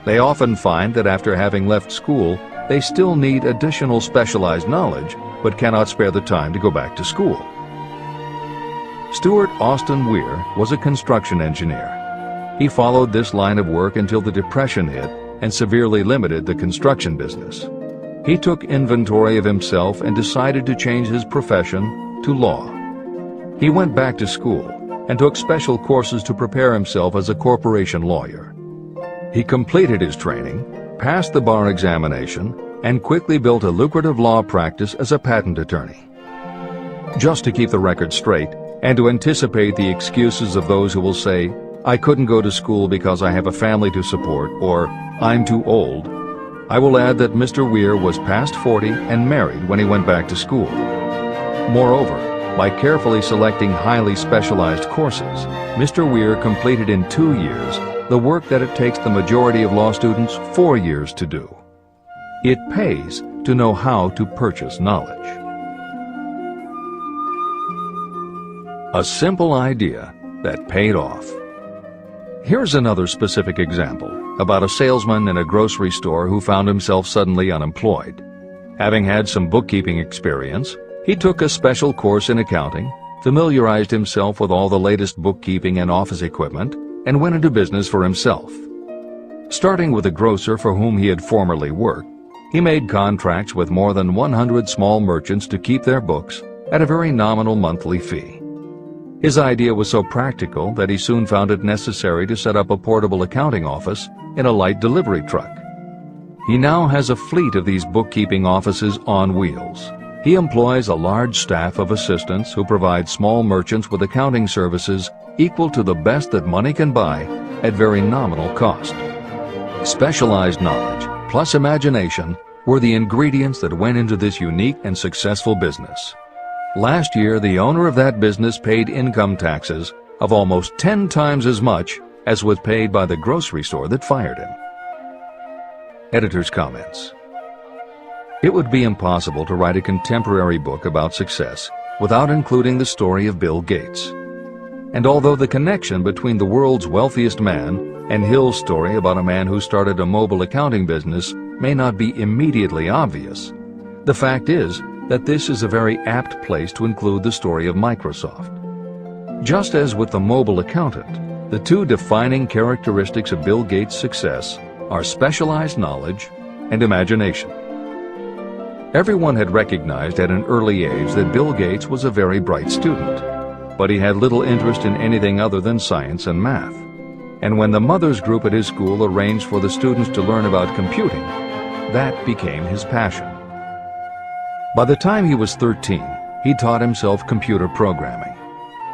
They often find that after having left school, they still need additional specialized knowledge, but cannot spare the time to go back to school. Stuart Austin Weir was a construction engineer. He followed this line of work until the Depression hit and severely limited the construction business. He took inventory of himself and decided to change his profession to law. He went back to school and took special courses to prepare himself as a corporation lawyer. He completed his training, passed the bar examination, and quickly built a lucrative law practice as a patent attorney. Just to keep the record straight, and to anticipate the excuses of those who will say, "I couldn't go to school because I have a family to support," or "I'm too old," I will add that Mr. Weir was past 40 and married when he went back to school. Moreover, by carefully selecting highly specialized courses, Mr. Weir completed in 2 years the work that it takes the majority of law students 4 years to do. It pays to know how to purchase knowledge. A simple idea that paid off. Here's another specific example about a salesman in a grocery store who found himself suddenly unemployed. Having had some bookkeeping experience, he took a special course in accounting, familiarized himself with all the latest bookkeeping and office equipment, and went into business for himself. Starting with a grocer for whom he had formerly worked, he made contracts with more than 100 small merchants to keep their books at a very nominal monthly fee. His idea was so practical that he soon found it necessary to set up a portable accounting office in a light delivery truck. He now has a fleet of these bookkeeping offices on wheels. He employs a large staff of assistants who provide small merchants with accounting services equal to the best that money can buy at very nominal cost. Specialized knowledge plus imagination were the ingredients that went into this unique and successful business. Last year, the owner of that business paid income taxes of almost 10 times as much as was paid by the grocery store that fired him. Editor's comments. It would be impossible to write a contemporary book about success without including the story of Bill Gates. And although the connection between the world's wealthiest man and Hill's story about a man who started a mobile accounting business may not be immediately obvious, the fact is that this is a very apt place to include the story of Microsoft. Just as with the mobile accountant, the two defining characteristics of Bill Gates' success are specialized knowledge and imagination. Everyone had recognized at an early age that Bill Gates was a very bright student, but he had little interest in anything other than science and math. And when the mothers group at his school arranged for the students to learn about computing, that became his passion. By the time he was 13, he taught himself computer programming.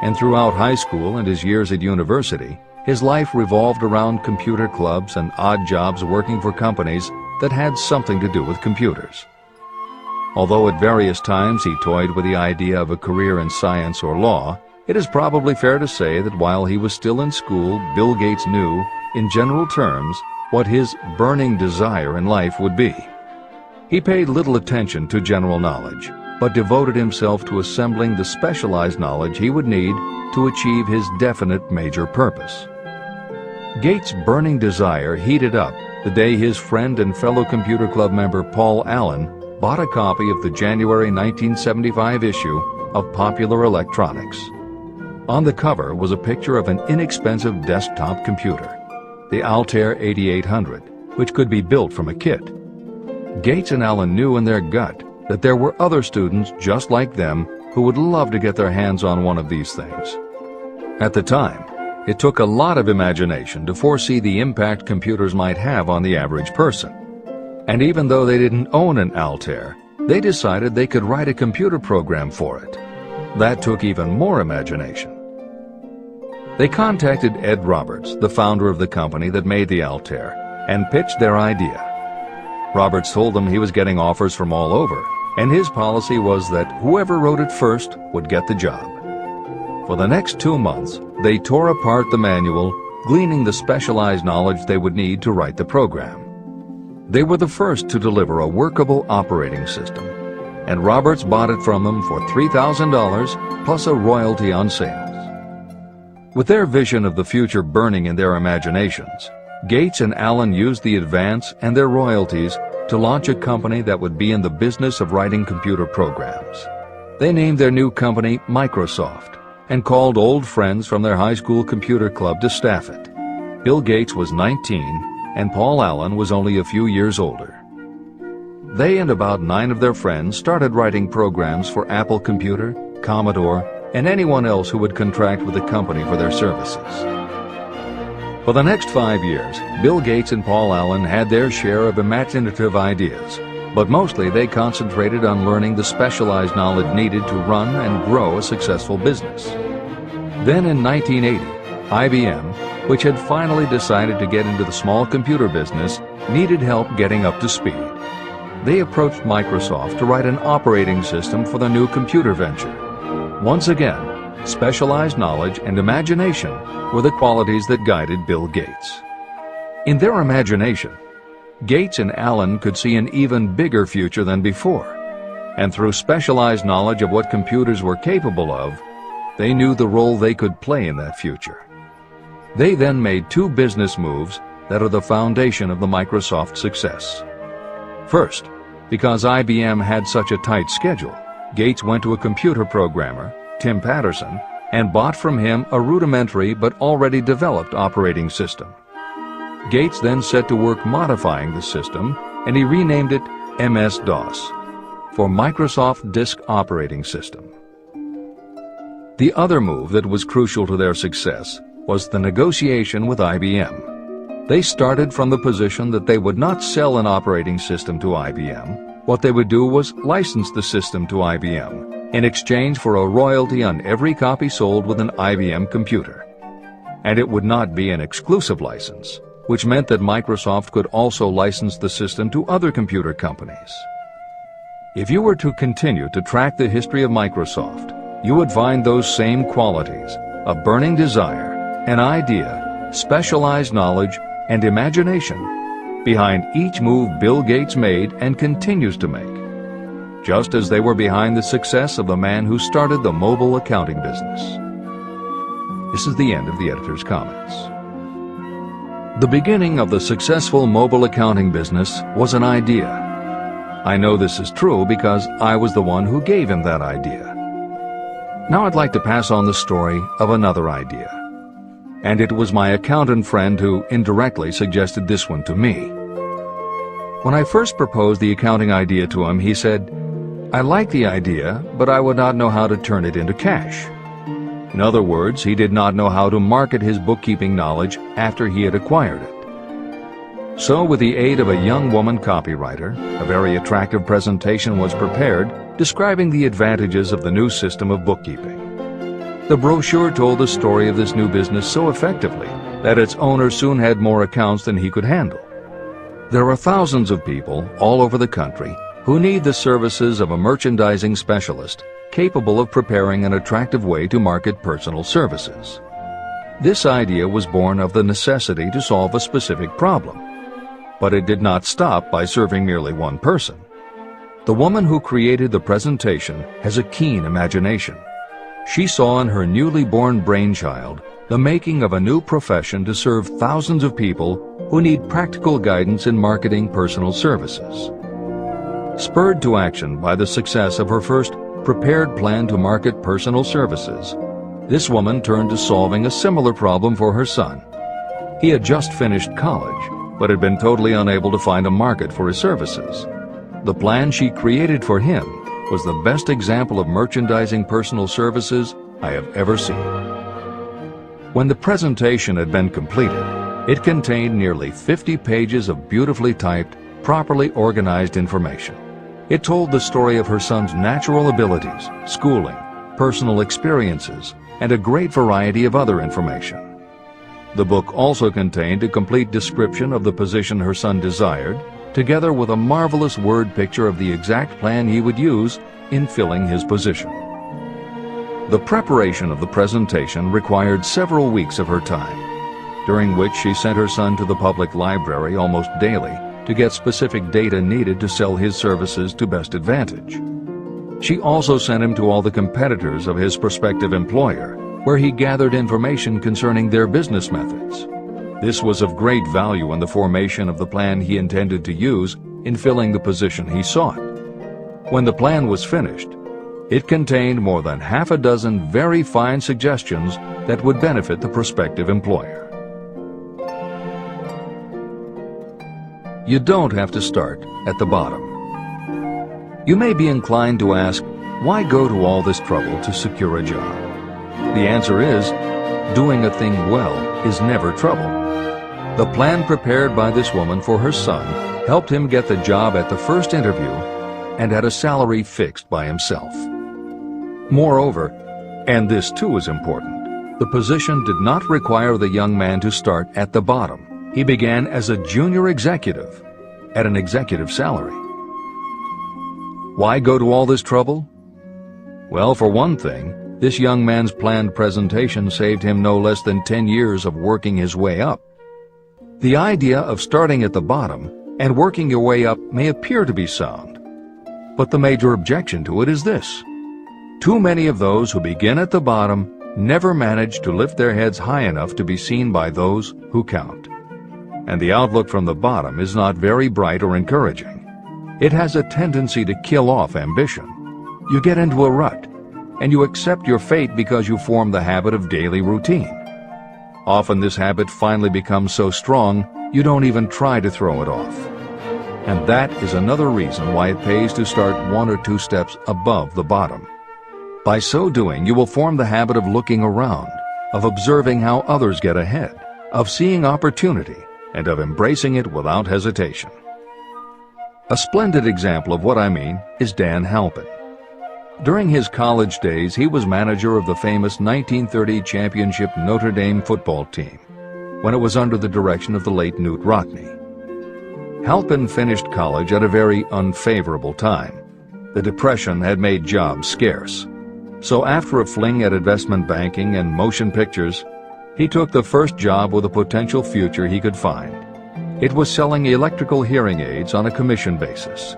And throughout high school and his years at university, his life revolved around computer clubs and odd jobs working for companies that had something to do with computers. Although at various times he toyed with the idea of a career in science or law, it is probably fair to say that while he was still in school, Bill Gates knew, in general terms, what his burning desire in life would be. He paid little attention to general knowledge, but devoted himself to assembling the specialized knowledge he would need to achieve his definite major purpose. Gates' burning desire heated up the day his friend and fellow computer club member Paul Allen bought a copy of the January 1975 issue of Popular Electronics. On the cover was a picture of an inexpensive desktop computer, the Altair 8800, which could be built from a kit. Gates and Allen knew in their gut that there were other students just like them who would love to get their hands on one of these things. At the time, it took a lot of imagination to foresee the impact computers might have on the average person. And even though they didn't own an Altair, they decided they could write a computer program for it. That took even more imagination. They contacted Ed Roberts, the founder of the company that made the Altair, and pitched their idea. Roberts told them he was getting offers from all over, and his policy was that whoever wrote it first would get the job. For the next 2 months, they tore apart the manual, gleaning the specialized knowledge they would need to write the program. They were the first to deliver a workable operating system, and Roberts bought it from them for $3,000 plus a royalty on sales. With their vision of the future burning in their imaginations, Gates and Allen used the advance and their royalties to launch a company that would be in the business of writing computer programs. They named their new company Microsoft and called old friends from their high school computer club to staff it. Bill Gates was 19 and Paul Allen was only a few years older. They and about 9 of their friends started writing programs for Apple Computer, Commodore, and anyone else who would contract with the company for their services. For the next 5 years, Bill Gates and Paul Allen had their share of imaginative ideas, but mostly they concentrated on learning the specialized knowledge needed to run and grow a successful business. Then in 1980, IBM, which had finally decided to get into the small computer business, needed help getting up to speed. They approached Microsoft to write an operating system for the new computer venture. Once again, specialized knowledge and imagination were the qualities that guided Bill Gates. In their imagination, Gates and Allen could see an even bigger future than before, and through specialized knowledge of what computers were capable of, they knew the role they could play in that future. They then made 2 business moves that are the foundation of the Microsoft success. First, because IBM had such a tight schedule, Gates went to a computer programmer, Tim Patterson, and bought from him a rudimentary but already developed operating system. Gates then set to work modifying the system, and he renamed it MS-DOS, for Microsoft Disk Operating System. The other move that was crucial to their success was the negotiation with IBM. They started from the position that they would not sell an operating system to IBM. What they would do was license the system to IBM in exchange for a royalty on every copy sold with an IBM computer. And it would not be an exclusive license, which meant that Microsoft could also license the system to other computer companies. If you were to continue to track the history of Microsoft, you would find those same qualities: a burning desire, an idea, specialized knowledge, and imagination behind each move Bill Gates made and continues to make, just as they were behind the success of the man who started the mobile accounting business. This is the end of the editor's comments. The beginning of the successful mobile accounting business was an idea. I know this is true because I was the one who gave him that idea. Now I'd like to pass on the story of another idea. And it was my accountant friend who indirectly suggested this one to me. When I first proposed the accounting idea to him, he said, "I like the idea, but I would not know how to turn it into cash." In other words, he did not know how to market his bookkeeping knowledge after he had acquired it. So, with the aid of a young woman copywriter, a very attractive presentation was prepared describing the advantages of the new system of bookkeeping. The brochure told the story of this new business so effectively that its owner soon had more accounts than he could handle. There are thousands of people all over the country who need the services of a merchandising specialist capable of preparing an attractive way to market personal services. This idea was born of the necessity to solve a specific problem. But it did not stop by serving merely one person. The woman who created the presentation has a keen imagination. She saw in her newly born brainchild the making of a new profession to serve thousands of people who need practical guidance in marketing personal services. Spurred to action by the success of her first prepared plan to market personal services, this woman turned to solving a similar problem for her son. He had just finished college, but had been totally unable to find a market for his services. The plan she created for him was the best example of merchandising personal services I have ever seen. When the presentation had been completed, it contained nearly 50 pages of beautifully typed, properly organized information. It told the story of her son's natural abilities, schooling, personal experiences, and a great variety of other information. The book also contained a complete description of the position her son desired, together with a marvelous word picture of the exact plan he would use in filling his position. The preparation of the presentation required several weeks of her time, during which she sent her son to the public library almost daily to get specific data needed to sell his services to best advantage. She also sent him to all the competitors of his prospective employer, where he gathered information concerning their business methods. This was of great value in the formation of the plan he intended to use in filling the position he sought. When the plan was finished, it contained more than half a dozen very fine suggestions that would benefit the prospective employer. You don't have to start at the bottom. You may be inclined to ask, why go to all this trouble to secure a job? The answer is, doing a thing well is never trouble. The plan prepared by this woman for her son helped him get the job at the first interview and at a salary fixed by himself. Moreover, and this too is important, the position did not require the young man to start at the bottom. He began as a junior executive at an executive salary. Why go to all this trouble? Well, for one thing, this young man's planned presentation saved him no less than 10 years of working his way up. The idea of starting at the bottom and working your way up may appear to be sound, but the major objection to it is this. Too many of those who begin at the bottom never manage to lift their heads high enough to be seen by those who count. And the outlook from the bottom is not very bright or encouraging. It has a tendency to kill off ambition. You get into a rut, and you accept your fate because you form the habit of daily routine. Often this habit finally becomes so strong, you don't even try to throw it off. And that is another reason why it pays to start 1 or 2 steps above the bottom. By so doing, you will form the habit of looking around, of observing how others get ahead, of seeing opportunity, and of embracing it without hesitation. A splendid example of what I mean is Dan Halpin. During his college days, he was manager of the famous 1930 championship Notre Dame football team, when it was under the direction of the late Knute Rockne. Halpin finished college at a very unfavorable time. The Depression had made jobs scarce. So after a fling at investment banking and motion pictures, he took the first job with a potential future he could find. It was selling electrical hearing aids on a commission basis.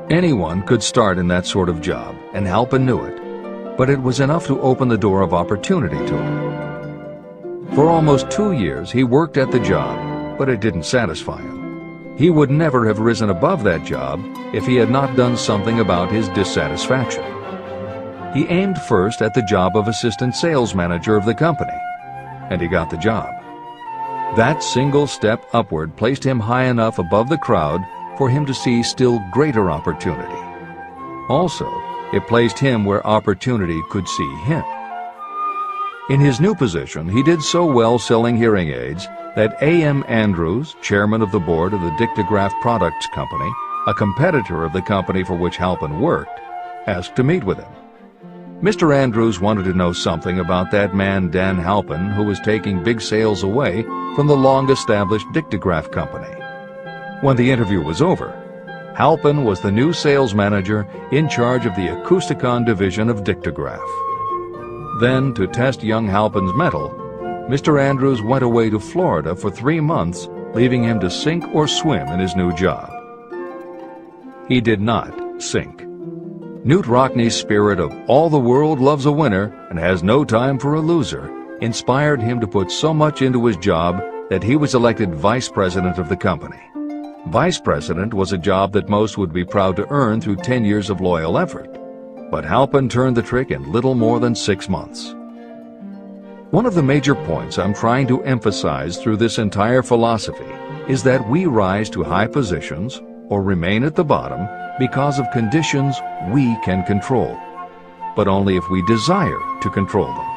Anyone could start in that sort of job, and Halpin knew it, but it was enough to open the door of opportunity to him. For almost 2 years he worked at the job, but it didn't satisfy him. He would never have risen above that job if he had not done something about his dissatisfaction. He aimed first at the job of assistant sales manager of the company, and he got the job. That single step upward placed him high enough above the crowd for him to see still greater opportunity. Also, it placed him where opportunity could see him. In his new position, he did so well selling hearing aids that A.M. Andrews, chairman of the board of the Dictograph Products Company, a competitor of the company for which Halpin worked, asked to meet with him. Mr. Andrews wanted to know something about that man Dan Halpin, who was taking big sales away from the long-established Dictograph Company. When the interview was over, Halpin was the new sales manager in charge of the Acousticon division of Dictograph. Then, to test young Halpin's mettle, Mr. Andrews went away to Florida for 3 months, leaving him to sink or swim in his new job. He did not sink. Newt Rockney's spirit of all the world loves a winner and has no time for a loser inspired him to put so much into his job that he was elected vice president of the company. Vice president was a job that most would be proud to earn through 10 years of loyal effort. But Halpin turned the trick in little more than 6 months. One of the major points I'm trying to emphasize through this entire philosophy is that we rise to high positions or remain at the bottom because of conditions we can control, but only if we desire to control them.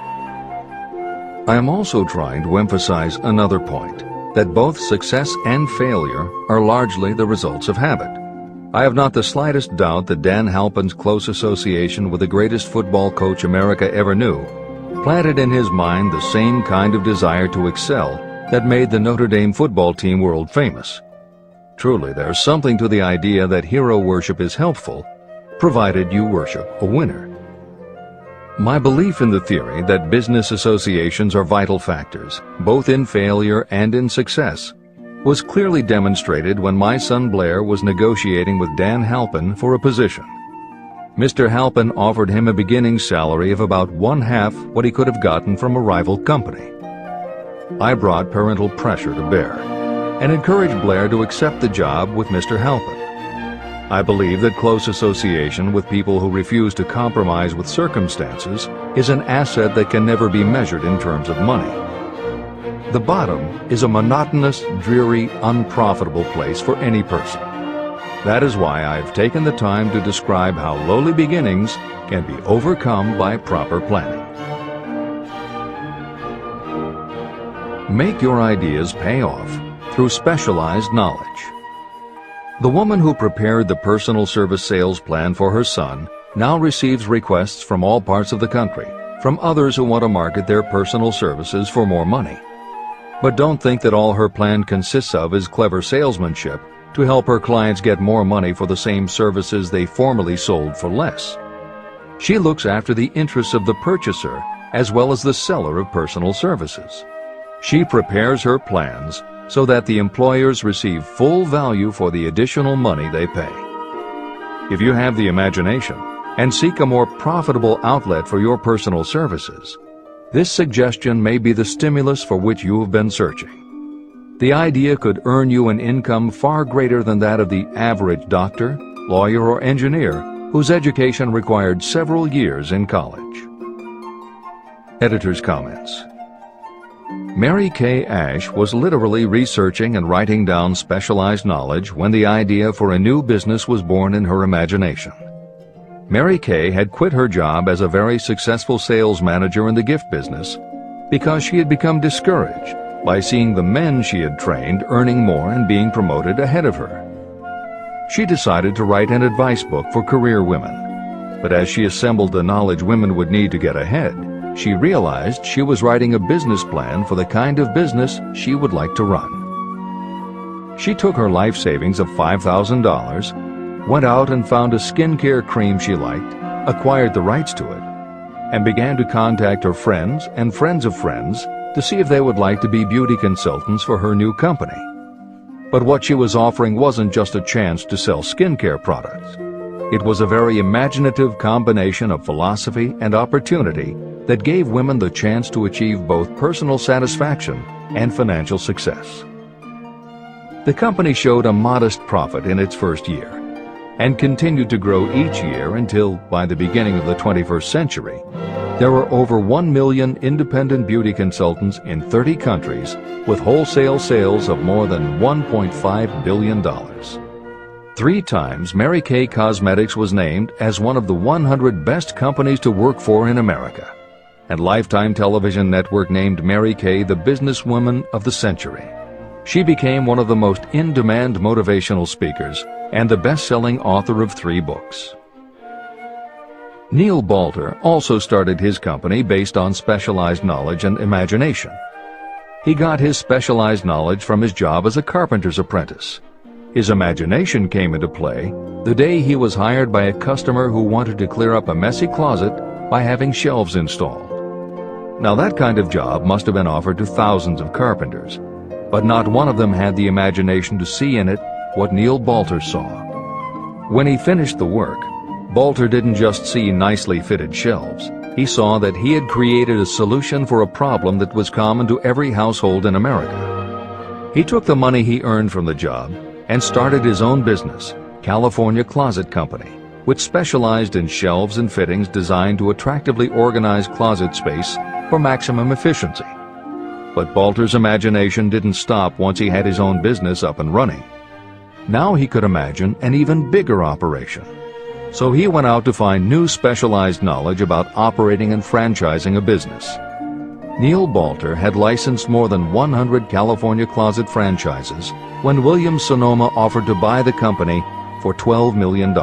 I am also trying to emphasize another point, that both success and failure are largely the results of habit. I have not the slightest doubt that Dan Halpin's close association with the greatest football coach America ever knew planted in his mind the same kind of desire to excel that made the Notre Dame football team world famous. Truly, there's something to the idea that hero worship is helpful, provided you worship a winner. My belief in the theory that business associations are vital factors, both in failure and in success, was clearly demonstrated when my son Blair was negotiating with Dan Halpin for a position. Mr. Halpin offered him a beginning salary of about 1/2 what he could have gotten from a rival company. I brought parental pressure to bear and encouraged Blair to accept the job with Mr. Halpin. I believe that close association with people who refuse to compromise with circumstances is an asset that can never be measured in terms of money. The bottom is a monotonous, dreary, unprofitable place for any person. That is why I've taken the time to describe how lowly beginnings can be overcome by proper planning. Make your ideas pay off through specialized knowledge. The woman who prepared the personal service sales plan for her son now receives requests from all parts of the country, from others who want to market their personal services for more money. But don't think that all her plan consists of is clever salesmanship to help her clients get more money for the same services they formerly sold for less. She looks after the interests of the purchaser as well as the seller of personal services. She prepares her plans so that the employers receive full value for the additional money they pay. If you have the imagination and seek a more profitable outlet for your personal services, this suggestion may be the stimulus for which you have been searching. The idea could earn you an income far greater than that of the average doctor, lawyer, or engineer whose education required several years in college. Editor's comments. Mary Kay Ash was literally researching and writing down specialized knowledge when the idea for a new business was born in her imagination. Mary Kay had quit her job as a very successful sales manager in the gift business because she had become discouraged by seeing the men she had trained earning more and being promoted ahead of her. She decided to write an advice book for career women, but as she assembled the knowledge women would need to get ahead, she realized she was writing a business plan for the kind of business she would like to run. She took her life savings of $5,000, went out and found a skincare cream she liked, acquired the rights to it, and began to contact her friends and friends of friends to see if they would like to be beauty consultants for her new company. But what she was offering wasn't just a chance to sell skincare products. It was a very imaginative combination of philosophy and opportunity that gave women the chance to achieve both personal satisfaction and financial success. The company showed a modest profit in its first year, and continued to grow each year until, by the beginning of the 21st century, there were over 1 million independent beauty consultants in 30 countries with wholesale sales of more than $1.5 billion. 3 times Mary Kay Cosmetics was named as one of the 100 best companies to work for in America, and Lifetime Television Network named Mary Kay the businesswoman of the century. She became one of the most in-demand motivational speakers and the best-selling author of 3 books. Neil Balter also started his company based on specialized knowledge and imagination. He got his specialized knowledge from his job as a carpenter's apprentice. His imagination came into play the day he was hired by a customer who wanted to clear up a messy closet by having shelves installed. Now that kind of job must have been offered to thousands of carpenters, but not one of them had the imagination to see in it what Neil Balter saw. When he finished the work, Balter didn't just see nicely fitted shelves. He saw that he had created a solution for a problem that was common to every household in America. He took the money he earned from the job and started his own business, California Closet Company, which specialized in shelves and fittings designed to attractively organize closet space for maximum efficiency. But Balter's imagination didn't stop once he had his own business up and running. Now he could imagine an even bigger operation. So he went out to find new specialized knowledge about operating and franchising a business. Neil Balter had licensed more than 100 California Closet franchises when Williams-Sonoma offered to buy the company for $12 million.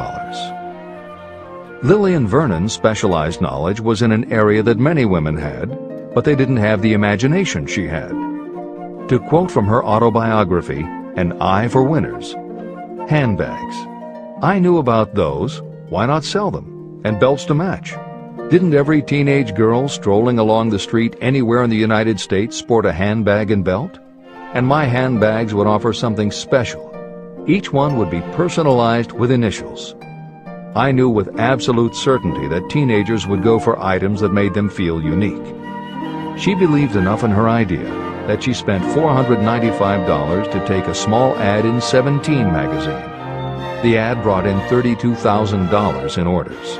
Lillian Vernon's specialized knowledge was in an area that many women had, but they didn't have the imagination she had. To quote from her autobiography, An Eye for Winners, "Handbags. I knew about those. Why not sell them? And belts to match. Didn't every teenage girl strolling along the street anywhere in the United States sport a handbag and belt? And my handbags would offer something special. Each one would be personalized with initials. I knew with absolute certainty that teenagers would go for items that made them feel unique." She believed enough in her idea that she spent $495 to take a small ad in 17 magazine. The ad brought in $32,000 in orders.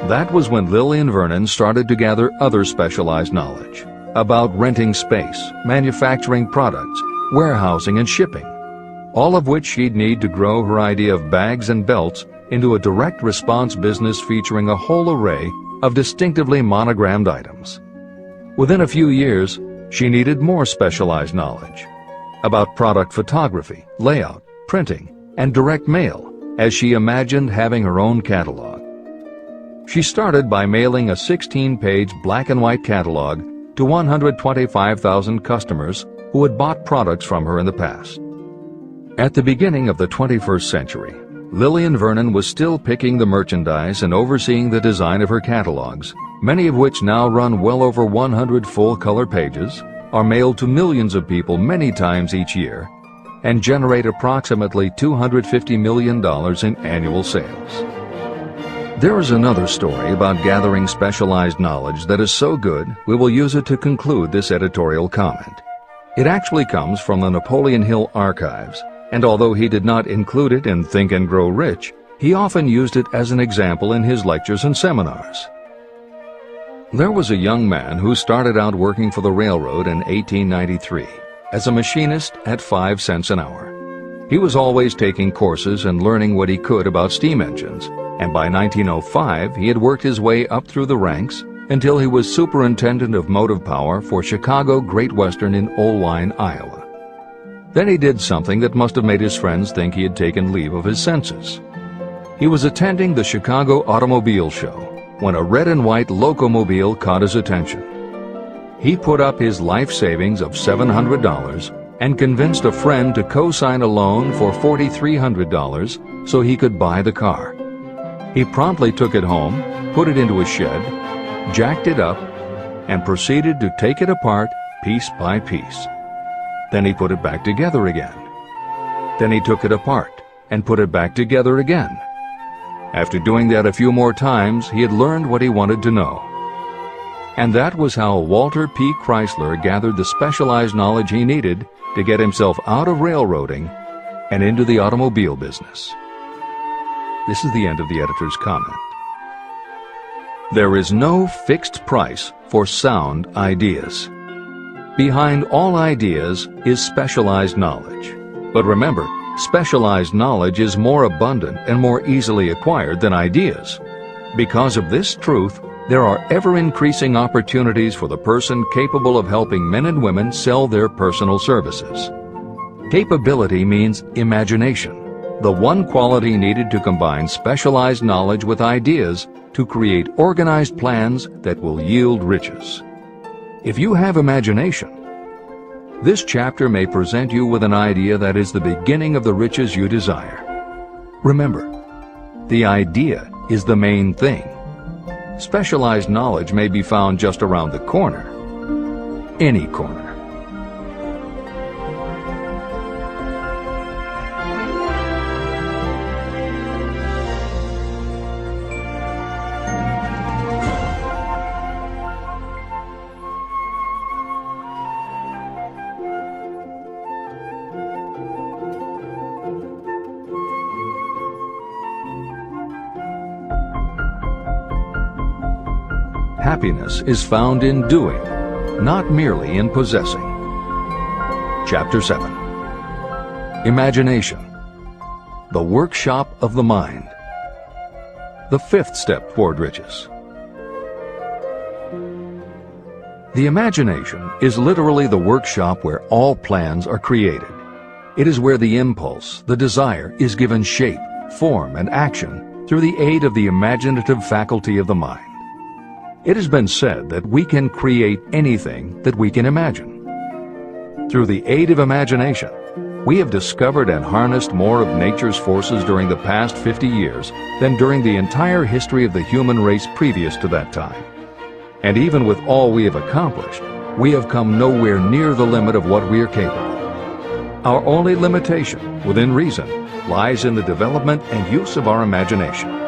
That was when Lillian Vernon started to gather other specialized knowledge about renting space, manufacturing products, warehousing, and shipping, all of which she'd need to grow her idea of bags and belts into a direct response business featuring a whole array of distinctively monogrammed items. Within a few years, she needed more specialized knowledge about product photography, layout, printing, and direct mail, as she imagined having her own catalog. She started by mailing a 16-page black and white catalog to 125,000 customers who had bought products from her in the past. At the beginning of the 21st century, Lillian Vernon was still picking the merchandise and overseeing the design of her catalogs, many of which now run well over 100 full-color pages, are mailed to millions of people many times each year, and generate approximately $250 million in annual sales. There is another story about gathering specialized knowledge that is so good we will use it to conclude this editorial comment. It actually comes from the Napoleon Hill archives, and although he did not include it in Think and Grow Rich, he often used it as an example in his lectures and seminars. There was a young man who started out working for the railroad in 1893 as a machinist at 5 cents an hour. He was always taking courses and learning what he could about steam engines, and by 1905 he had worked his way up through the ranks until he was superintendent of motive power for Chicago Great Western in Oelwein, Iowa. Then he did something that must have made his friends think he had taken leave of his senses. He was attending the Chicago Automobile Show when a red and white locomobile caught his attention. He put up his life savings of $700 and convinced a friend to co-sign a loan for $4,300 so he could buy the car. He promptly took it home, put it into a shed, jacked it up, and proceeded to take it apart piece by piece. Then he put it back together again. Then he took it apart and put it back together again. After doing that a few more times, he had learned what he wanted to know. And that was how Walter P. Chrysler gathered the specialized knowledge he needed to get himself out of railroading and into the automobile business. This is the end of the editor's comment. There is no fixed price for sound ideas. Behind all ideas is specialized knowledge. But remember, specialized knowledge is more abundant and more easily acquired than ideas. Because of this truth, there are ever-increasing opportunities for the person capable of helping men and women sell their personal services. Capability means imagination, the one quality needed to combine specialized knowledge with ideas to create organized plans that will yield riches. If you have imagination, this chapter may present you with an idea that is the beginning of the riches you desire. Remember, the idea is the main thing. Specialized knowledge may be found just around the corner. Any corner. Happiness is found in doing, not merely in possessing. Chapter 7. Imagination, the workshop of the mind. The fifth step toward riches. The imagination is literally the workshop where all plans are created. It is where the impulse, the desire, is given shape, form, and action through the aid of the imaginative faculty of the mind. It has been said that we can create anything that we can imagine. Through the aid of imagination, we have discovered and harnessed more of nature's forces during the past 50 years than during the entire history of the human race previous to that time. And even with all we have accomplished, we have come nowhere near the limit of what we are capable. Our only limitation, within reason, lies in the development and use of our imagination.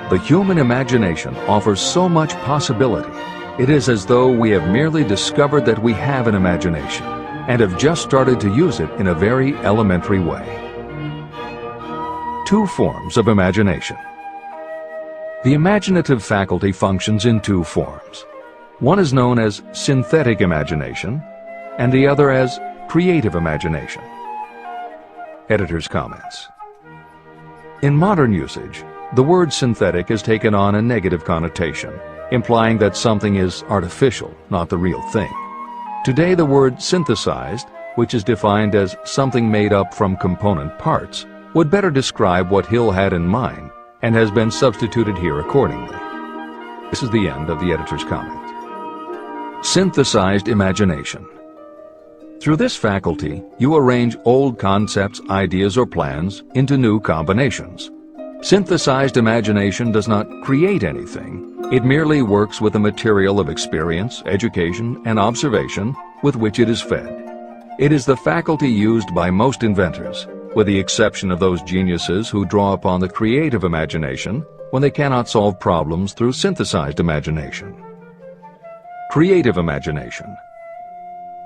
The human imagination offers so much possibility. It is as though we have merely discovered that we have an imagination and have just started to use it in a very elementary way. Two forms of imagination. The imaginative faculty functions in two forms. One is known as synthetic imagination, and the other as creative imagination. Editor's comments. In modern usage, the word synthetic has taken on a negative connotation, implying that something is artificial, not the real thing. Today, the word synthesized, which is defined as something made up from component parts, would better describe what Hill had in mind and has been substituted here accordingly. This is the end of the editor's comment. Synthesized imagination. Through this faculty, you arrange old concepts, ideas, or plans into new combinations. Synthesized imagination does not create anything. It merely works with the material of experience, education, and observation with which it is fed. It is the faculty used by most inventors, with the exception of those geniuses who draw upon the creative imagination when they cannot solve problems through synthesized imagination. Creative imagination.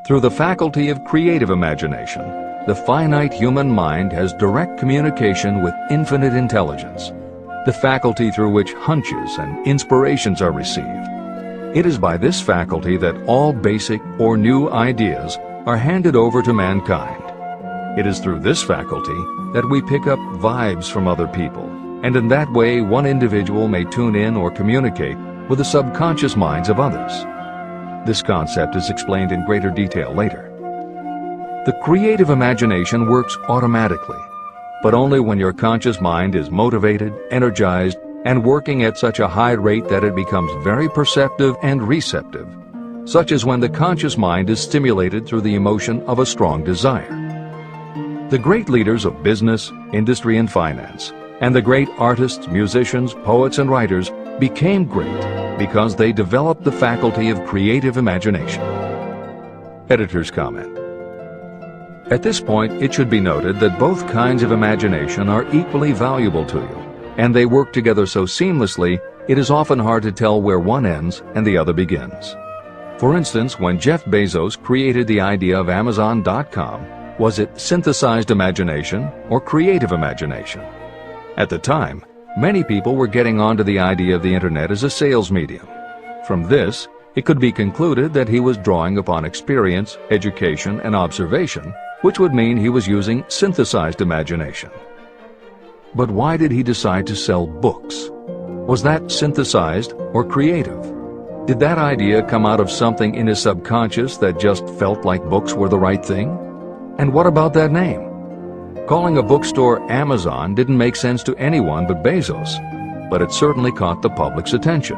Through the faculty of creative imagination, the finite human mind has direct communication with infinite intelligence, the faculty through which hunches and inspirations are received. It is by this faculty that all basic or new ideas are handed over to mankind. It is through this faculty that we pick up vibes from other people, and in that way one individual may tune in or communicate with the subconscious minds of others. This concept is explained in greater detail later. The creative imagination works automatically, but only when your conscious mind is motivated, energized, and working at such a high rate that it becomes very perceptive and receptive, such as when the conscious mind is stimulated through the emotion of a strong desire. The great leaders of business, industry, and finance, and the great artists, musicians, poets, and writers became great because they developed the faculty of creative imagination. Editor's comment. At this point, it should be noted that both kinds of imagination are equally valuable to you, and they work together so seamlessly, it is often hard to tell where one ends and the other begins. For instance, when Jeff Bezos created the idea of Amazon.com, was it synthesized imagination or creative imagination? At the time, many people were getting onto the idea of the internet as a sales medium. From this, it could be concluded that he was drawing upon experience, education, and observation, which would mean he was using synthesized imagination. But why did he decide to sell books? Was that synthesized or creative? Did that idea come out of something in his subconscious that just felt like books were the right thing? And what about that name? Calling a bookstore Amazon didn't make sense to anyone but Bezos, but it certainly caught the public's attention.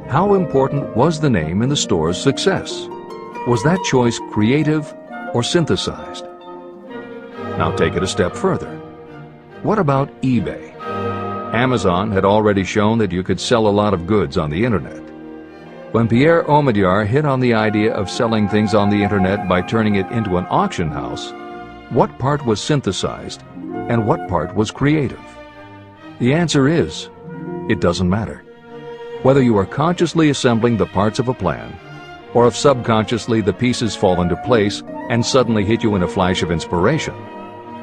How important was the name in the store's success? Was that choice creative or synthesized? Now take it a step further. What about eBay? Amazon had already shown that you could sell a lot of goods on the internet. When Pierre Omidyar hit on the idea of selling things on the internet by turning it into an auction house, what part was synthesized and what part was creative? The answer is, it doesn't matter. Whether you are consciously assembling the parts of a plan, or if subconsciously the pieces fall into place and suddenly hit you in a flash of inspiration,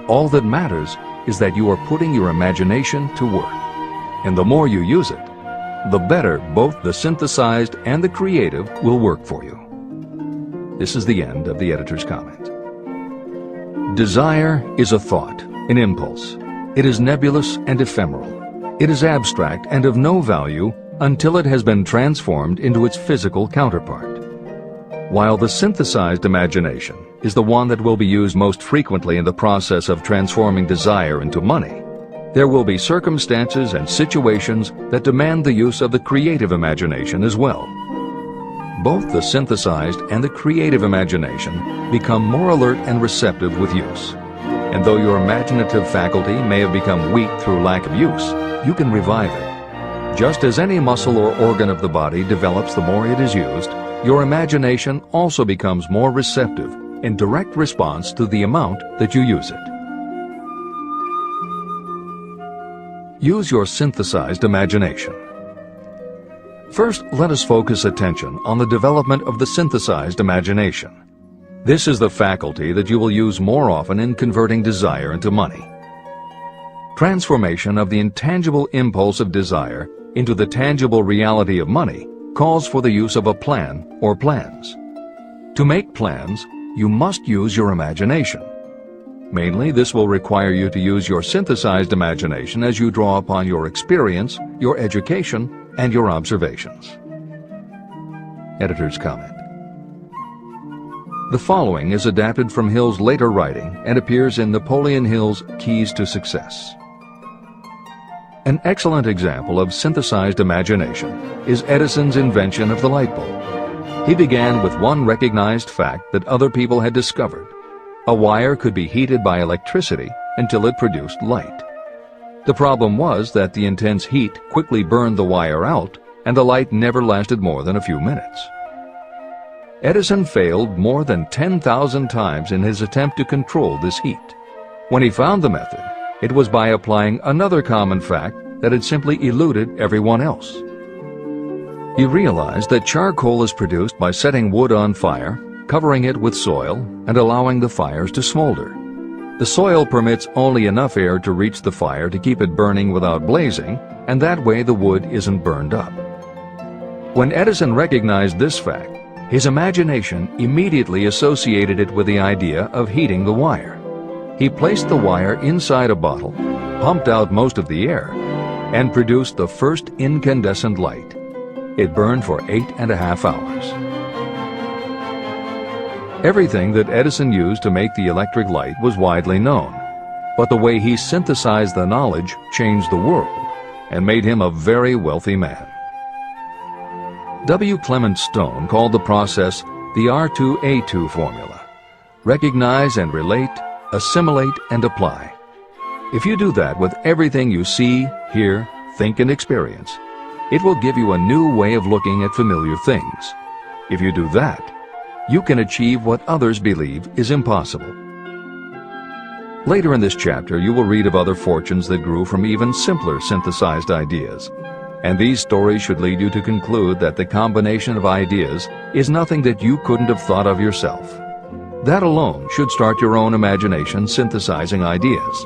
all that matters is that you are putting your imagination to work. And the more you use it, the better both the synthesized and the creative will work for you. This is the end of the editor's comment. Desire is a thought, an impulse. It is nebulous and ephemeral. It is abstract and of no value until it has been transformed into its physical counterpart. While the synthesized imagination is the one that will be used most frequently in the process of transforming desire into money, there will be circumstances and situations that demand the use of the creative imagination as well. Both the synthesized and the creative imagination become more alert and receptive with use. And though your imaginative faculty may have become weak through lack of use, you can revive it. Just as any muscle or organ of the body develops the more it is used, your imagination also becomes more receptive in direct response to the amount that you use it. Use your synthesized imagination. First, let us focus attention on the development of the synthesized imagination. This is the faculty that you will use more often in converting desire into money. Transformation of the intangible impulse of desire into the tangible reality of money calls for the use of a plan or plans. To make plans, you must use your imagination. Mainly, this will require you to use your synthesized imagination as you draw upon your experience, your education, and your observations. Editor's comment. The following is adapted from Hill's later writing and appears in Napoleon Hill's Keys to Success. An excellent example of synthesized imagination is Edison's invention of the light bulb. He began with one recognized fact that other people had discovered. A wire could be heated by electricity until it produced light. The problem was that the intense heat quickly burned the wire out, and the light never lasted more than a few minutes. Edison failed more than 10,000 times in his attempt to control this heat. When he found the method, it was by applying another common fact that had simply eluded everyone else. He realized that charcoal is produced by setting wood on fire, covering it with soil, and allowing the fires to smolder. The soil permits only enough air to reach the fire to keep it burning without blazing, and that way the wood isn't burned up. When Edison recognized this fact, his imagination immediately associated it with the idea of heating the wire. He placed the wire inside a bottle, pumped out most of the air, and produced the first incandescent light. It burned for 8.5 hours. Everything that Edison used to make the electric light was widely known, but the way he synthesized the knowledge changed the world and made him a very wealthy man. W. Clement Stone called the process the R2A2 formula. Recognize and relate, assimilate and apply. If you do that with everything you see, hear, think and experience, it will give you a new way of looking at familiar things. If you do that, you can achieve what others believe is impossible. Later in this chapter, you will read of other fortunes that grew from even simpler synthesized ideas. And these stories should lead you to conclude that the combination of ideas is nothing that you couldn't have thought of yourself. That alone should start your own imagination synthesizing ideas.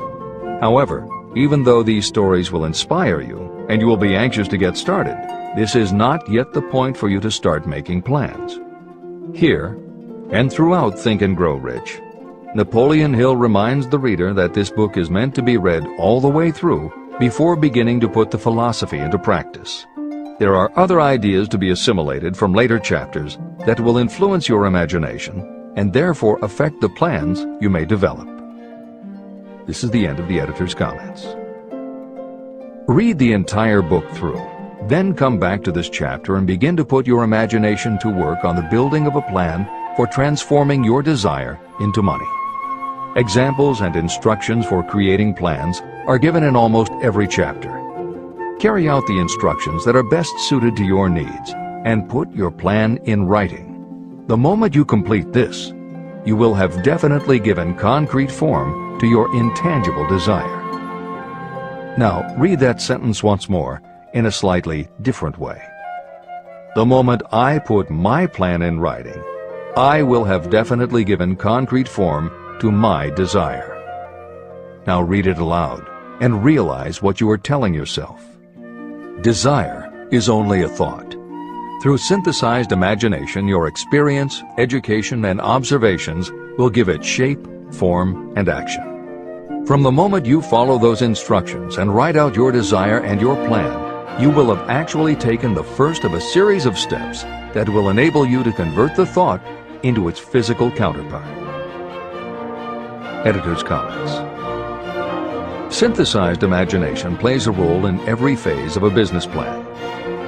However, Even though these stories will inspire you and you will be anxious to get started, this is not yet the point for you to start making plans. Here, and throughout Think and Grow Rich, Napoleon Hill reminds the reader that this book is meant to be read all the way through before beginning to put the philosophy into practice. There are other ideas to be assimilated from later chapters that will influence your imagination and therefore affect the plans you may develop. This is the end of the editor's comments. Read the entire book through, then come back to this chapter and begin to put your imagination to work on the building of a plan for transforming your desire into money. Examples and instructions for creating plans are given in almost every chapter. Carry out the instructions that are best suited to your needs and put your plan in writing. The moment you complete this, you will have definitely given concrete form to your intangible desire. Now, read that sentence once more in a slightly different way. The moment I put my plan in writing, I will have definitely given concrete form to my desire. Now read it aloud and realize what you are telling yourself. Desire is only a thought. Through synthesized imagination, your experience, education, and observations will give it shape, form, and action. From the moment you follow those instructions and write out your desire and your plan, you will have actually taken the first of a series of steps that will enable you to convert the thought into its physical counterpart. Editor's comments. Synthesized imagination plays a role in every phase of a business plan.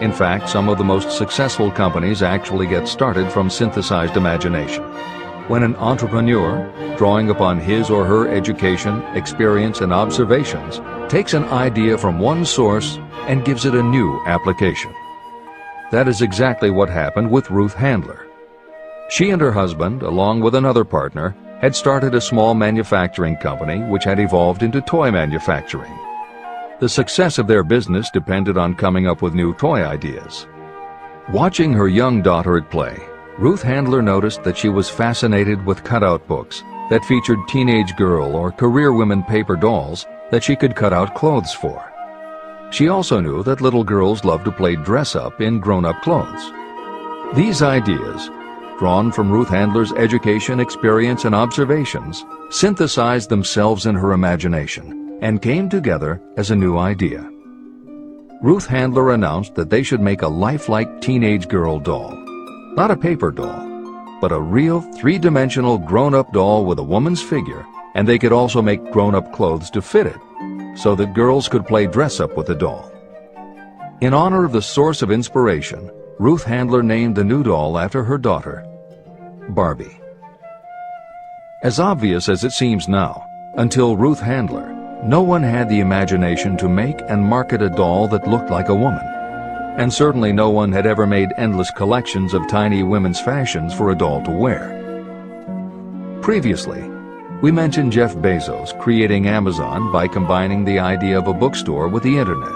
In fact, some of the most successful companies actually get started from synthesized imagination. When an entrepreneur, drawing upon his or her education, experience, and observations, takes an idea from one source and gives it a new application. That is exactly what happened with Ruth Handler. She and her husband, along with another partner, had started a small manufacturing company which had evolved into toy manufacturing. The success of their business depended on coming up with new toy ideas. Watching her young daughter at play, Ruth Handler noticed that she was fascinated with cutout books that featured teenage girl or career women paper dolls that she could cut out clothes for. She also knew that little girls loved to play dress-up in grown-up clothes. These ideas, drawn from Ruth Handler's education, experience, and observations, synthesized themselves in her imagination and came together as a new idea. Ruth Handler announced that they should make a lifelike teenage girl doll. Not a paper doll, but a real three-dimensional grown-up doll with a woman's figure, and they could also make grown-up clothes to fit it, so that girls could play dress-up with the doll. In honor of the source of inspiration, Ruth Handler named the new doll after her daughter, Barbie. As obvious as it seems now, until Ruth Handler, no one had the imagination to make and market a doll that looked like a woman. And certainly no one had ever made endless collections of tiny women's fashions for a doll to wear. Previously, we mentioned Jeff Bezos creating Amazon by combining the idea of a bookstore with the internet,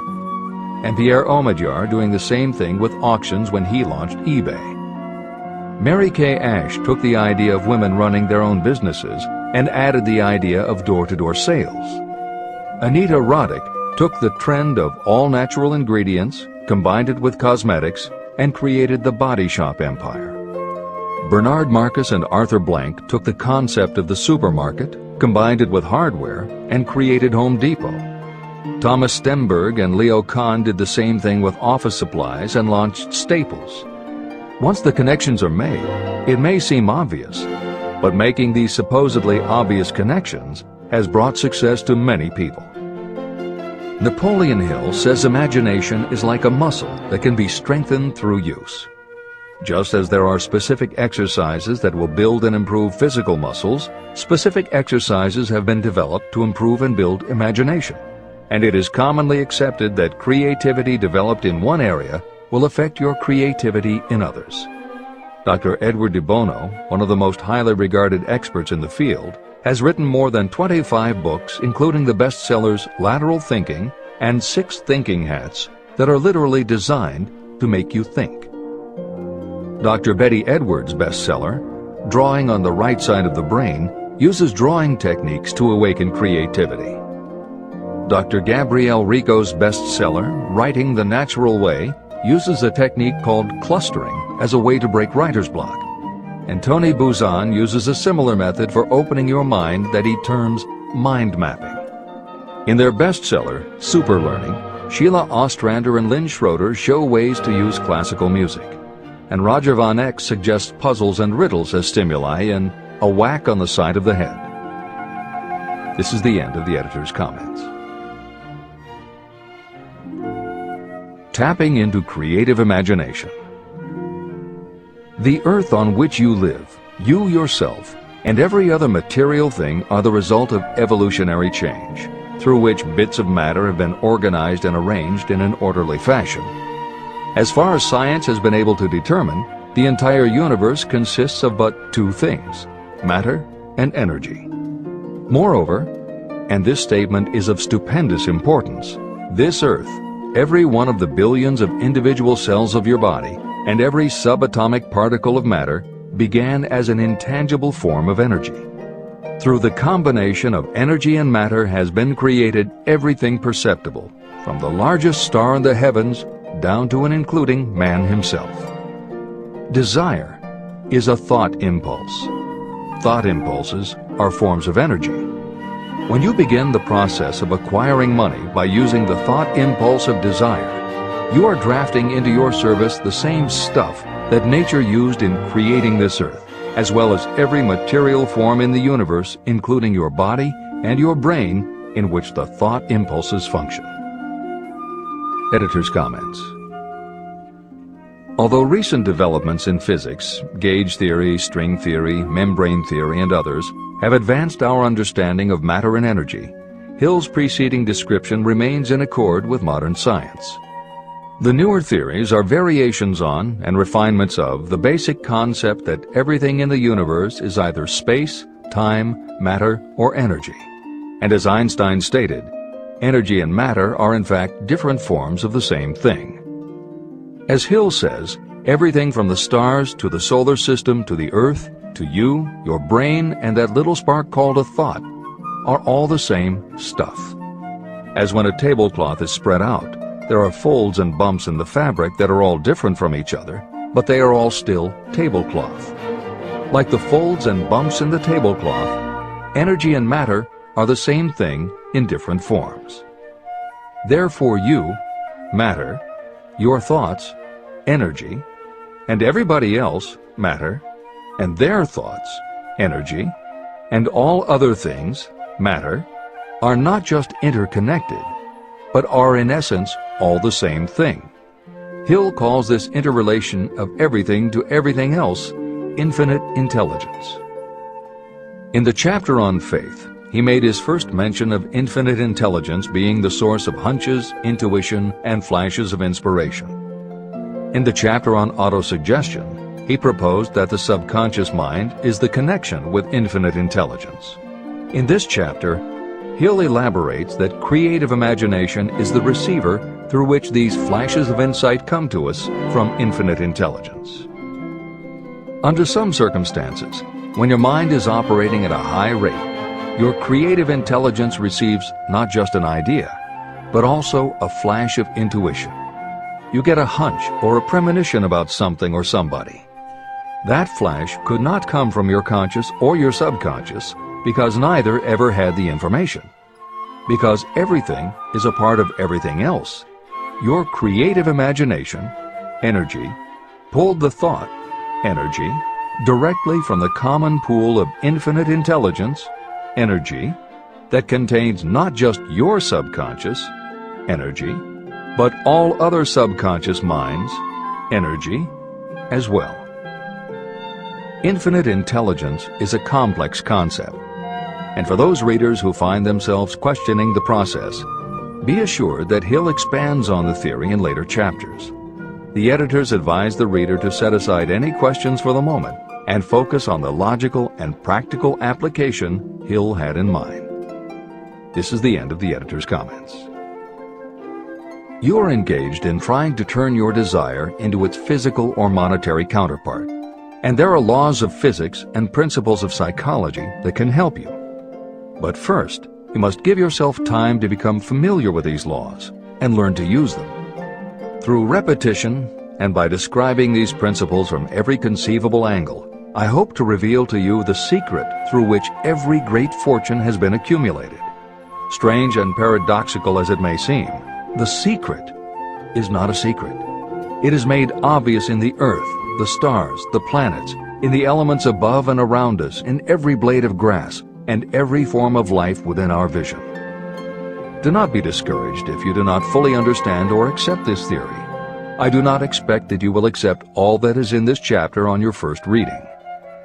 and Pierre Omidyar doing the same thing with auctions when he launched eBay. Mary Kay Ash took the idea of women running their own businesses and added the idea of door-to-door sales. Anita Roddick took the trend of all-natural ingredients, combined it with cosmetics, and created the body shop empire. Bernard Marcus and Arthur Blank took the concept of the supermarket, combined it with hardware, and created Home Depot. Thomas Stemberg and Leo Kahn did the same thing with office supplies and launched Staples. Once the connections are made, it may seem obvious, but making these supposedly obvious connections has brought success to many people. Napoleon Hill says imagination is like a muscle that can be strengthened through use. Just as there are specific exercises that will build and improve physical muscles, specific exercises have been developed to improve and build imagination. And it is commonly accepted that creativity developed in one area will affect your creativity in others. Dr. Edward de Bono, one of the most highly regarded experts in the field, has written more than 25 books, including the bestsellers Lateral Thinking and 6 Thinking Hats, that are literally designed to make you think. Dr. Betty Edwards' bestseller, Drawing on the Right Side of the Brain, uses drawing techniques to awaken creativity. Dr. Gabrielle Rico's bestseller, Writing the Natural Way, uses a technique called clustering as a way to break writer's block. And Tony Buzan uses a similar method for opening your mind that he terms mind mapping. In their bestseller, Super Learning, Sheila Ostrander and Lynn Schroeder show ways to use classical music. And Roger Von Eck suggests puzzles and riddles as stimuli in A Whack on the Side of the Head. This is the end of the editor's comments. Tapping into creative imagination. The earth on which you live, you yourself, and every other material thing are the result of evolutionary change, through which bits of matter have been organized and arranged in an orderly fashion. As far as science has been able to determine, the entire universe consists of but two things, matter and energy. Moreover, and this statement is of stupendous importance, this earth, every one of the billions of individual cells of your body, and every subatomic particle of matter began as an intangible form of energy. Through the combination of energy and matter has been created everything perceptible, from the largest star in the heavens down to and including man himself. Desire is a thought impulse. Thought impulses are forms of energy. When you begin the process of acquiring money by using the thought impulse of desire, you are drafting into your service the same stuff that nature used in creating this earth, as well as every material form in the universe, including your body and your brain, in which the thought impulses function. Editor's comments. Although recent developments in physics, gauge theory, string theory, membrane theory, and others, have advanced our understanding of matter and energy, Hill's preceding description remains in accord with modern science. The newer theories are variations on and refinements of the basic concept that everything in the universe is either space, time, matter, or energy. And as Einstein stated, energy and matter are in fact different forms of the same thing. As Hill says, everything from the stars to the solar system to the earth to you, your brain, and that little spark called a thought are all the same stuff. As when a tablecloth is spread out, there are folds and bumps in the fabric that are all different from each other, but they are all still tablecloth. Like the folds and bumps in the tablecloth, energy and matter are the same thing in different forms. Therefore you, matter, your thoughts, energy, and everybody else, matter, and their thoughts, energy, and all other things, matter, are not just interconnected, but are in essence all the same thing. Hill calls this interrelation of everything to everything else infinite intelligence. In the chapter on faith, he made his first mention of infinite intelligence being the source of hunches, intuition, and flashes of inspiration. In the chapter on autosuggestion, he proposed that the subconscious mind is the connection with infinite intelligence. In this chapter, Hill elaborates that creative imagination is the receiver through which these flashes of insight come to us from infinite intelligence. Under some circumstances, when your mind is operating at a high rate, your creative intelligence receives not just an idea, but also a flash of intuition. You get a hunch or a premonition about something or somebody. That flash could not come from your conscious or your subconscious because neither ever had the information. Because everything is a part of everything else, your creative imagination, energy, pulled the thought, energy, directly from the common pool of infinite intelligence, energy, that contains not just your subconscious, energy, but all other subconscious minds, energy, as well. Infinite intelligence is a complex concept, and for those readers who find themselves questioning the process, be assured that Hill expands on the theory in later chapters. The editors advise the reader to set aside any questions for the moment and focus on the logical and practical application Hill had in mind. This is the end of the editor's comments. You are engaged in trying to turn your desire into its physical or monetary counterpart, and there are laws of physics and principles of psychology that can help you. But first, you must give yourself time to become familiar with these laws and learn to use them. Through repetition and by describing these principles from every conceivable angle, I hope to reveal to you the secret through which every great fortune has been accumulated. Strange and paradoxical as it may seem, the secret is not a secret. It is made obvious in the earth, the stars, the planets, in the elements above and around us, in every blade of grass, and every form of life within our vision. Do not be discouraged if you do not fully understand or accept this theory. I do not expect that you will accept all that is in this chapter on your first reading.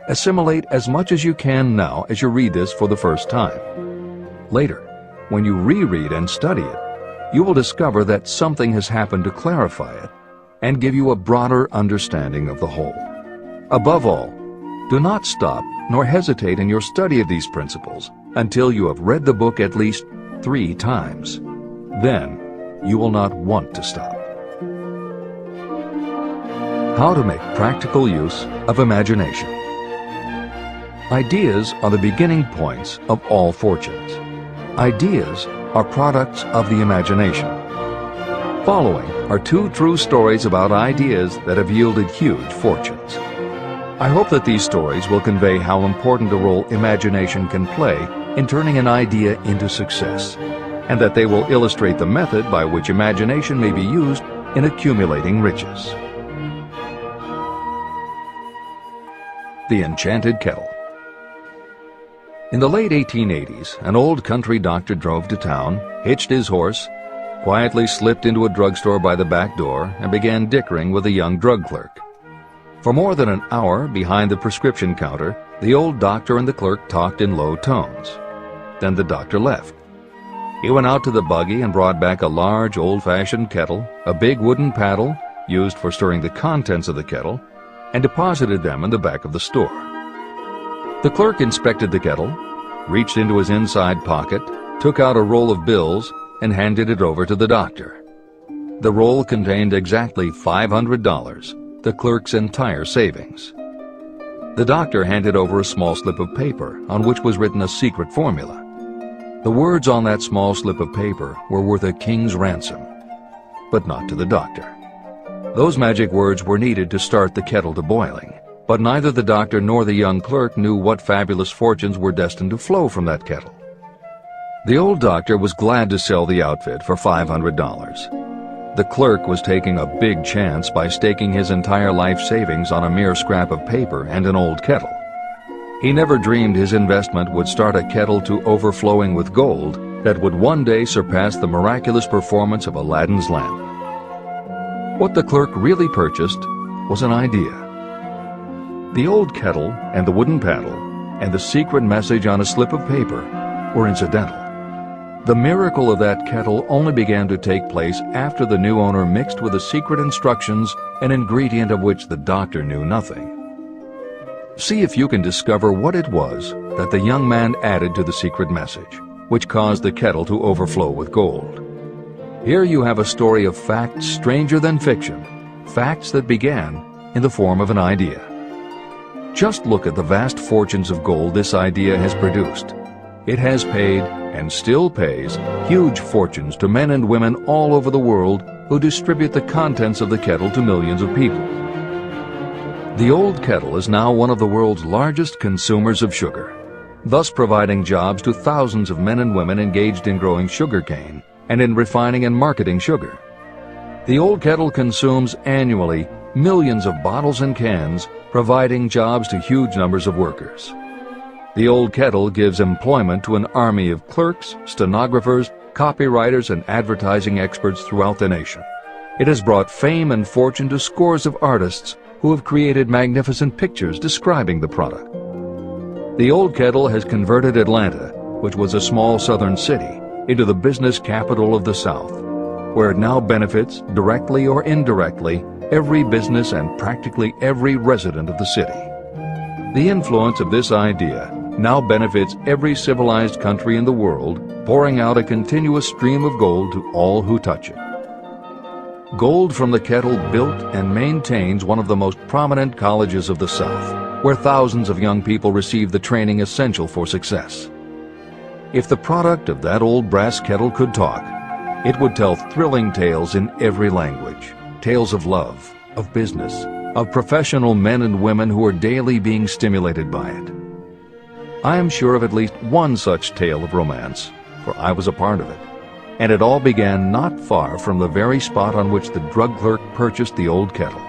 Assimilate as much as you can now as you read this for the first time. Later, when you reread and study it, you will discover that something has happened to clarify it and give you a broader understanding of the whole. Above all, do not stop nor hesitate in your study of these principles until you have read the book at least 3 times. Then, you will not want to stop. How to make practical use of imagination. Ideas are the beginning points of all fortunes. Ideas are products of the imagination. Following are 2 true stories about ideas that have yielded huge fortunes. I hope that these stories will convey how important a role imagination can play in turning an idea into success, and that they will illustrate the method by which imagination may be used in accumulating riches. The Enchanted Kettle. In the late 1880s, an old country doctor drove to town, hitched his horse, quietly slipped into a drugstore by the back door, and began dickering with a young drug clerk. For more than an hour behind the prescription counter, the old doctor and the clerk talked in low tones. Then the doctor left. He went out to the buggy and brought back a large old-fashioned kettle, a big wooden paddle used for stirring the contents of the kettle, and deposited them in the back of the store. The clerk inspected the kettle, reached into his inside pocket, took out a roll of bills, and handed it over to the doctor. The roll contained exactly $500, the clerk's entire savings. The doctor handed over a small slip of paper on which was written a secret formula. The words on that small slip of paper were worth a king's ransom, but not to the doctor. Those magic words were needed to start the kettle to boiling, but neither the doctor nor the young clerk knew what fabulous fortunes were destined to flow from that kettle. The old doctor was glad to sell the outfit for $500. The clerk was taking a big chance by staking his entire life savings on a mere scrap of paper and an old kettle. He never dreamed his investment would start a kettle to overflowing with gold that would one day surpass the miraculous performance of Aladdin's lamp. What the clerk really purchased was an idea. The old kettle and the wooden paddle and the secret message on a slip of paper were incidental. The miracle of that kettle only began to take place after the new owner mixed with the secret instructions an ingredient of which the doctor knew nothing. See if you can discover what it was that the young man added to the secret message, which caused the kettle to overflow with gold. Here you have a story of facts stranger than fiction, facts that began in the form of an idea. Just look at the vast fortunes of gold this idea has produced. It has paid, and still pays, huge fortunes to men and women all over the world who distribute the contents of the kettle to millions of people. The old kettle is now one of the world's largest consumers of sugar, thus providing jobs to thousands of men and women engaged in growing sugarcane and in refining and marketing sugar. The old kettle consumes annually millions of bottles and cans, providing jobs to huge numbers of workers. The old kettle gives employment to an army of clerks, stenographers, copywriters, and advertising experts throughout the nation. It has brought fame and fortune to scores of artists who have created magnificent pictures describing the product. The old kettle has converted Atlanta, which was a small southern city, into the business capital of the South, where it now benefits, directly or indirectly, every business and practically every resident of the city. The influence of this idea now benefits every civilized country in the world, pouring out a continuous stream of gold to all who touch it. Gold from the kettle built and maintains one of the most prominent colleges of the South, where thousands of young people receive the training essential for success. If the product of that old brass kettle could talk, it would tell thrilling tales in every language. Tales of love, of business, of professional men and women who are daily being stimulated by it. I am sure of at least one such tale of romance, for I was a part of it. And it all began not far from the very spot on which the drug clerk purchased the old kettle.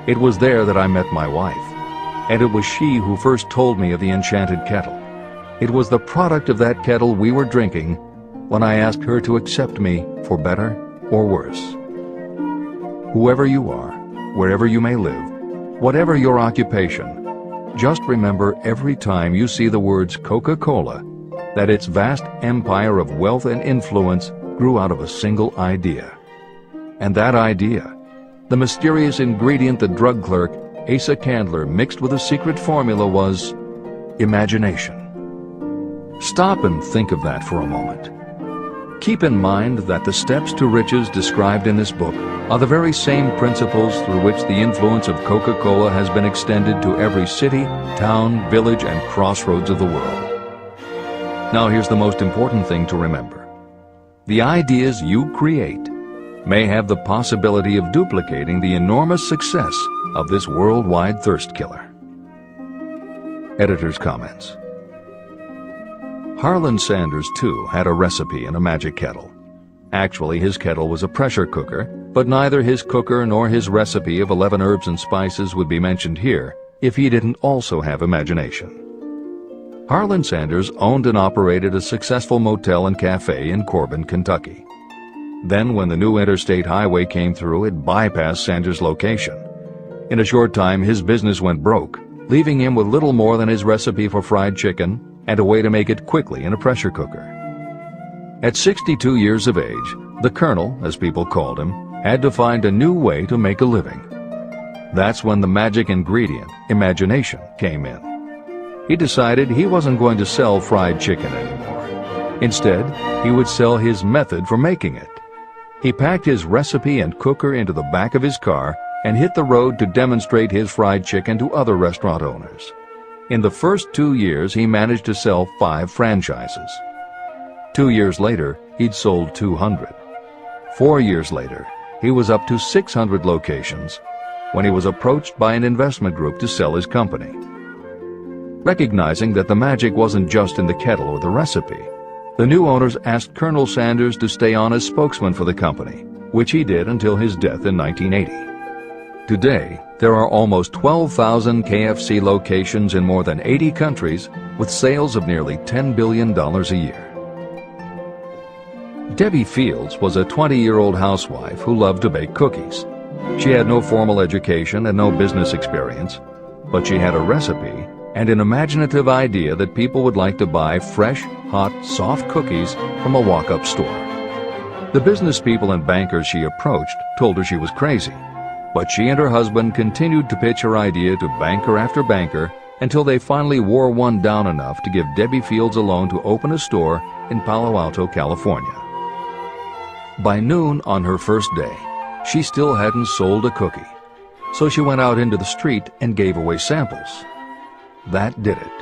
It was there that I met my wife, and it was she who first told me of the enchanted kettle. It was the product of that kettle we were drinking when I asked her to accept me for better or worse. Whoever you are, wherever you may live, whatever your occupation, just remember every time you see the words Coca-Cola that its vast empire of wealth and influence grew out of a single idea. And that idea, the mysterious ingredient the drug clerk, Asa Candler, mixed with a secret formula, was imagination. Stop and think of that for a moment. Keep in mind that the steps to riches described in this book are the very same principles through which the influence of Coca-Cola has been extended to every city, town, village, and crossroads of the world. Now here's the most important thing to remember. The ideas you create may have the possibility of duplicating the enormous success of this worldwide thirst killer. Editor's comments. Harlan Sanders, too, had a recipe in a magic kettle. Actually, his kettle was a pressure cooker, but neither his cooker nor his recipe of 11 herbs and spices would be mentioned here if he didn't also have imagination. Harlan Sanders owned and operated a successful motel and cafe in Corbin, Kentucky. Then, when the new interstate highway came through, it bypassed Sanders' location. In a short time, his business went broke, leaving him with little more than his recipe for fried chicken and a way to make it quickly in a pressure cooker. At 62 years of age, the Colonel, as people called him, had to find a new way to make a living. That's when the magic ingredient, imagination, came in. He decided he wasn't going to sell fried chicken anymore. Instead, he would sell his method for making it. He packed his recipe and cooker into the back of his car and hit the road to demonstrate his fried chicken to other restaurant owners. In the first 2 years, he managed to sell 5 franchises. 2 years later, he'd sold 200. 4 years later, he was up to 600 locations when he was approached by an investment group to sell his company. Recognizing that the magic wasn't just in the kettle or the recipe, the new owners asked Colonel Sanders to stay on as spokesman for the company, which he did until his death in 1980. Today, there are almost 12,000 KFC locations in more than 80 countries with sales of nearly $10 billion a year. Debbie Fields was a 20-year-old housewife who loved to bake cookies. She had no formal education and no business experience, but she had a recipe and an imaginative idea that people would like to buy fresh, hot, soft cookies from a walk-up store. The business people and bankers she approached told her she was crazy, but she and her husband continued to pitch her idea to banker after banker until they finally wore one down enough to give Debbie Fields a loan to open a store in Palo Alto, California. By noon on her first day, she still hadn't sold a cookie, so she went out into the street and gave away samples. That did it.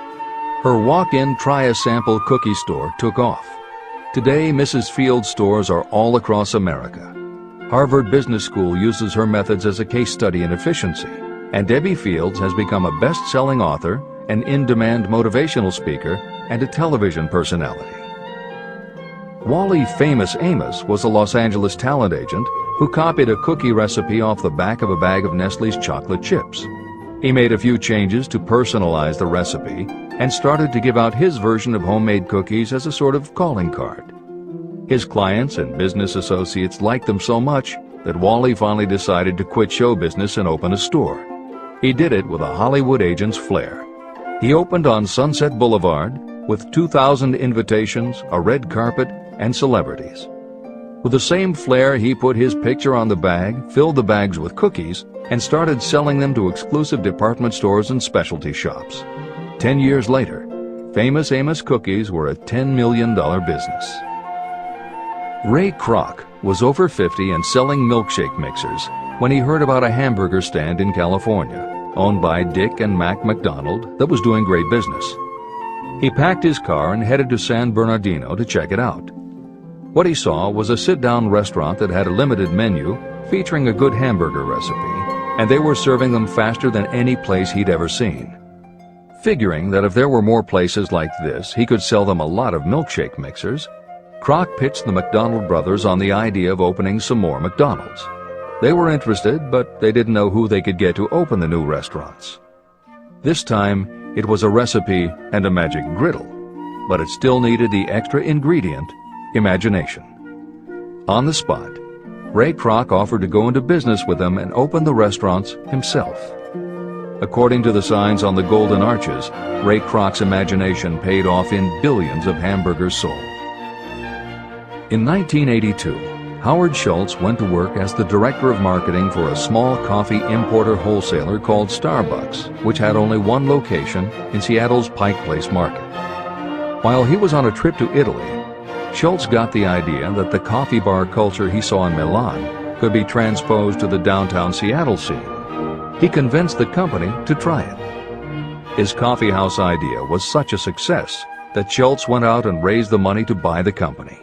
Her walk-in try-a-sample cookie store took off. Today, Mrs. Fields' stores are all across America. Harvard Business School uses her methods as a case study in efficiency, and Debbie Fields has become a best-selling author, an in-demand motivational speaker, and a television personality. Wally Famous Amos was a Los Angeles talent agent who copied a cookie recipe off the back of a bag of Nestle's chocolate chips. He made a few changes to personalize the recipe and started to give out his version of homemade cookies as a sort of calling card. His clients and business associates liked them so much that Wally finally decided to quit show business and open a store. He did it with a Hollywood agent's flair. He opened on Sunset Boulevard with 2,000 invitations, a red carpet, and celebrities. With the same flair, he put his picture on the bag, filled the bags with cookies, and started selling them to exclusive department stores and specialty shops. 10 years later, Famous Amos cookies were a $10 million business. Ray Kroc was over 50 and selling milkshake mixers when he heard about a hamburger stand in California, owned by Dick and Mac McDonald, that was doing great business. He packed his car and headed to San Bernardino to check it out. What he saw was a sit-down restaurant that had a limited menu featuring a good hamburger recipe, and they were serving them faster than any place he'd ever seen. Figuring that if there were more places like this, he could sell them a lot of milkshake mixers, Kroc pitched the McDonald brothers on the idea of opening some more McDonald's. They were interested, but they didn't know who they could get to open the new restaurants. This time, it was a recipe and a magic griddle, but it still needed the extra ingredient, imagination. On the spot, Ray Kroc offered to go into business with them and open the restaurants himself. According to the signs on the golden arches, Ray Kroc's imagination paid off in billions of hamburgers sold. In 1982, Howard Schultz went to work as the director of marketing for a small coffee importer wholesaler called Starbucks, which had only one location in Seattle's Pike Place market. While he was on a trip to Italy, Schultz got the idea that the coffee bar culture he saw in Milan could be transposed to the downtown Seattle scene. He convinced the company to try it. His coffeehouse idea was such a success that Schultz went out and raised the money to buy the company.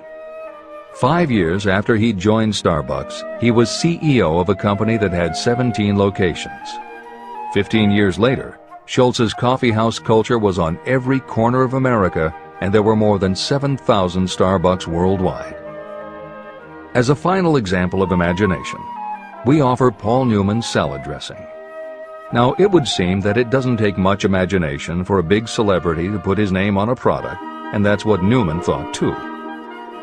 5 years after he joined Starbucks, he was CEO of a company that had 17 locations. 15 years later, Schultz's coffeehouse culture was on every corner of America, and there were more than 7,000 Starbucks worldwide. As a final example of imagination, we offer Paul Newman's salad dressing. Now, it would seem that it doesn't take much imagination for a big celebrity to put his name on a product, and that's what Newman thought too.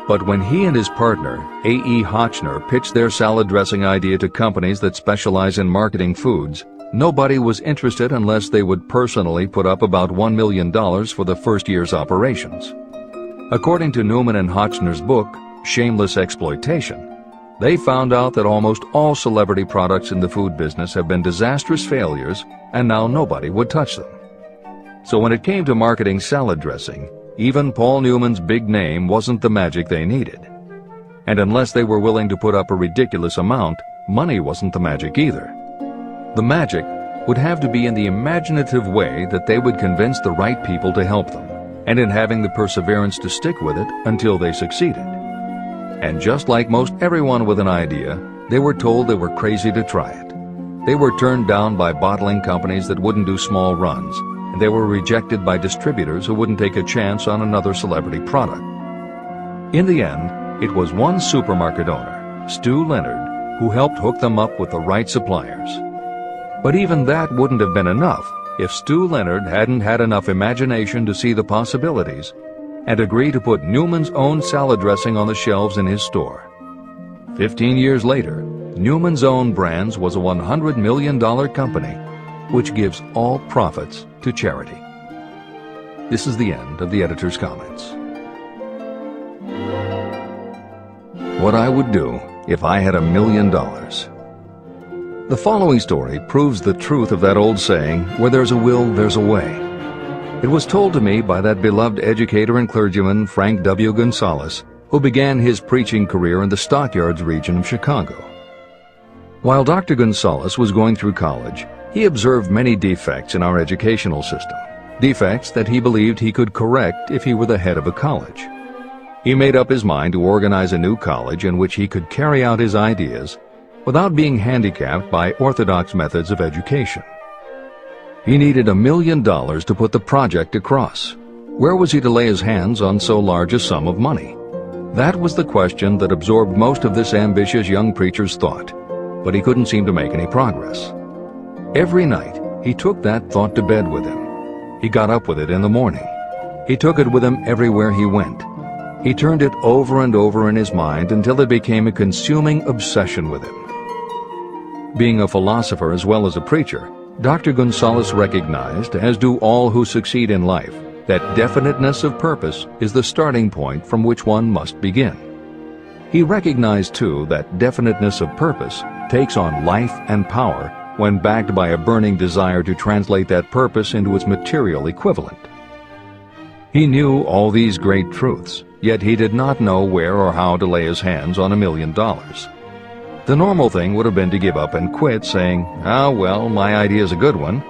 But when he and his partner, A.E. Hotchner, pitched their salad dressing idea to companies that specialize in marketing foods, nobody was interested unless they would personally put up about $1 million for the first year's operations. According to Newman and Hotchner's book, Shameless Exploitation, they found out that almost all celebrity products in the food business have been disastrous failures, and now nobody would touch them. So when it came to marketing salad dressing, even Paul Newman's big name wasn't the magic they needed. And unless they were willing to put up a ridiculous amount, money wasn't the magic either. The magic would have to be in the imaginative way that they would convince the right people to help them, and in having the perseverance to stick with it until they succeeded. And just like most everyone with an idea, they were told they were crazy to try it. They were turned down by bottling companies that wouldn't do small runs, and they were rejected by distributors who wouldn't take a chance on another celebrity product. In the end, it was one supermarket owner, Stu Leonard, who helped hook them up with the right suppliers. But even that wouldn't have been enough if Stu Leonard hadn't had enough imagination to see the possibilities and agree to put Newman's own salad dressing on the shelves in his store. 15 years later, Newman's Own Brands was a $100 million company, which gives all profits to charity. This is the end of the editor's comments. What I would do if I had $1 million. The following story proves the truth of that old saying, where there's a will, there's a way. It was told to me by that beloved educator and clergyman Frank W. Gonzalez, who began his preaching career in the Stockyards region of Chicago. While Dr. Gonzalez was going through college, he observed many defects in our educational system, defects that he believed he could correct if he were the head of a college. He made up his mind to organize a new college in which he could carry out his ideas without being handicapped by orthodox methods of education. He needed $1 million to put the project across. Where was he to lay his hands on so large a sum of money? That was the question that absorbed most of this ambitious young preacher's thought, but he couldn't seem to make any progress. Every night, he took that thought to bed with him. He got up with it in the morning. He took it with him everywhere he went. He turned it over and over in his mind until it became a consuming obsession with him. Being a philosopher as well as a preacher, Dr. Gonzalez recognized, as do all who succeed in life, that definiteness of purpose is the starting point from which one must begin. He recognized, too, that definiteness of purpose takes on life and power when backed by a burning desire to translate that purpose into its material equivalent. He knew all these great truths, yet he did not know where or how to lay his hands on $1 million. The normal thing would have been to give up and quit, saying, "Ah, well, my idea's a good one,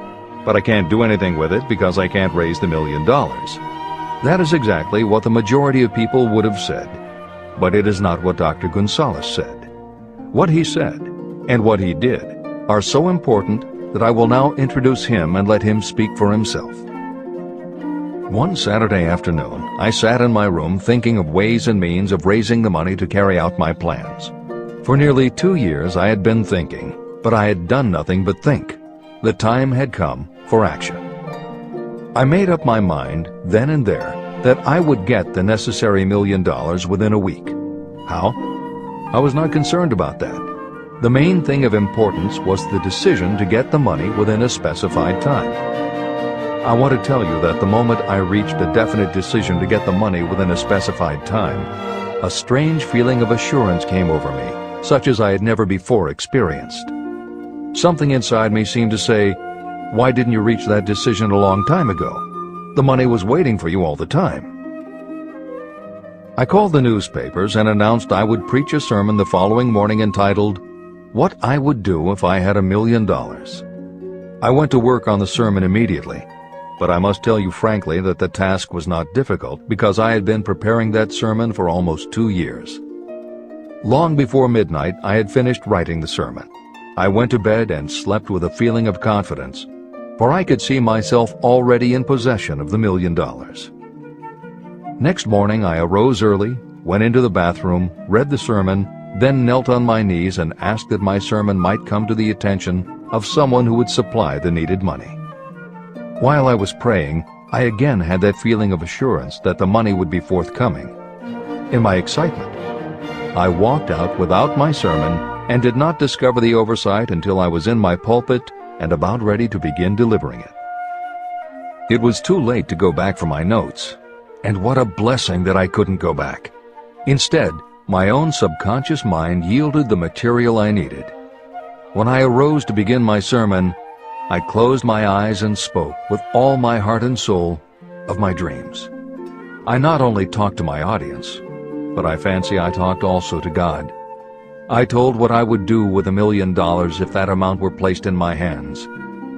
but I can't do anything with it because I can't raise the $1 million." That is exactly what the majority of people would have said. But it is not what Dr. Gonzalez said. What he said and what he did are so important that I will now introduce him and let him speak for himself. One Saturday afternoon, I sat in my room thinking of ways and means of raising the money to carry out my plans. For nearly 2 years I had been thinking, but I had done nothing but think. The time had come for action. I made up my mind then and there that I would get the necessary $1 million within a week. How? I was not concerned about that. The main thing of importance was the decision to get the money within a specified time. I want to tell you that the moment I reached a definite decision to get the money within a specified time, a strange feeling of assurance came over me, such as I had never before experienced. Something inside me seemed to say, "Why didn't you reach that decision a long time ago? The money was waiting for you all the time." I called the newspapers and announced I would preach a sermon the following morning entitled, "What I Would Do If I Had $1 Million." I went to work on the sermon immediately, but I must tell you frankly that the task was not difficult because I had been preparing that sermon for almost 2 years. Long before midnight, I had finished writing the sermon. I went to bed and slept with a feeling of confidence, for I could see myself already in possession of the $1 million. Next morning I arose early, went into the bathroom, read the sermon, then knelt on my knees and asked that my sermon might come to the attention of someone who would supply the needed money. While I was praying, I again had that feeling of assurance that the money would be forthcoming. In my excitement, I walked out without my sermon and did not discover the oversight until I was in my pulpit and about ready to begin delivering it. It was too late to go back for my notes, and what a blessing that I couldn't go back. Instead, my own subconscious mind yielded the material I needed. When I arose to begin my sermon, I closed my eyes and spoke with all my heart and soul of my dreams. I not only talked to my audience, but I fancy I talked also to God. I told what I would do with $1 million if that amount were placed in my hands.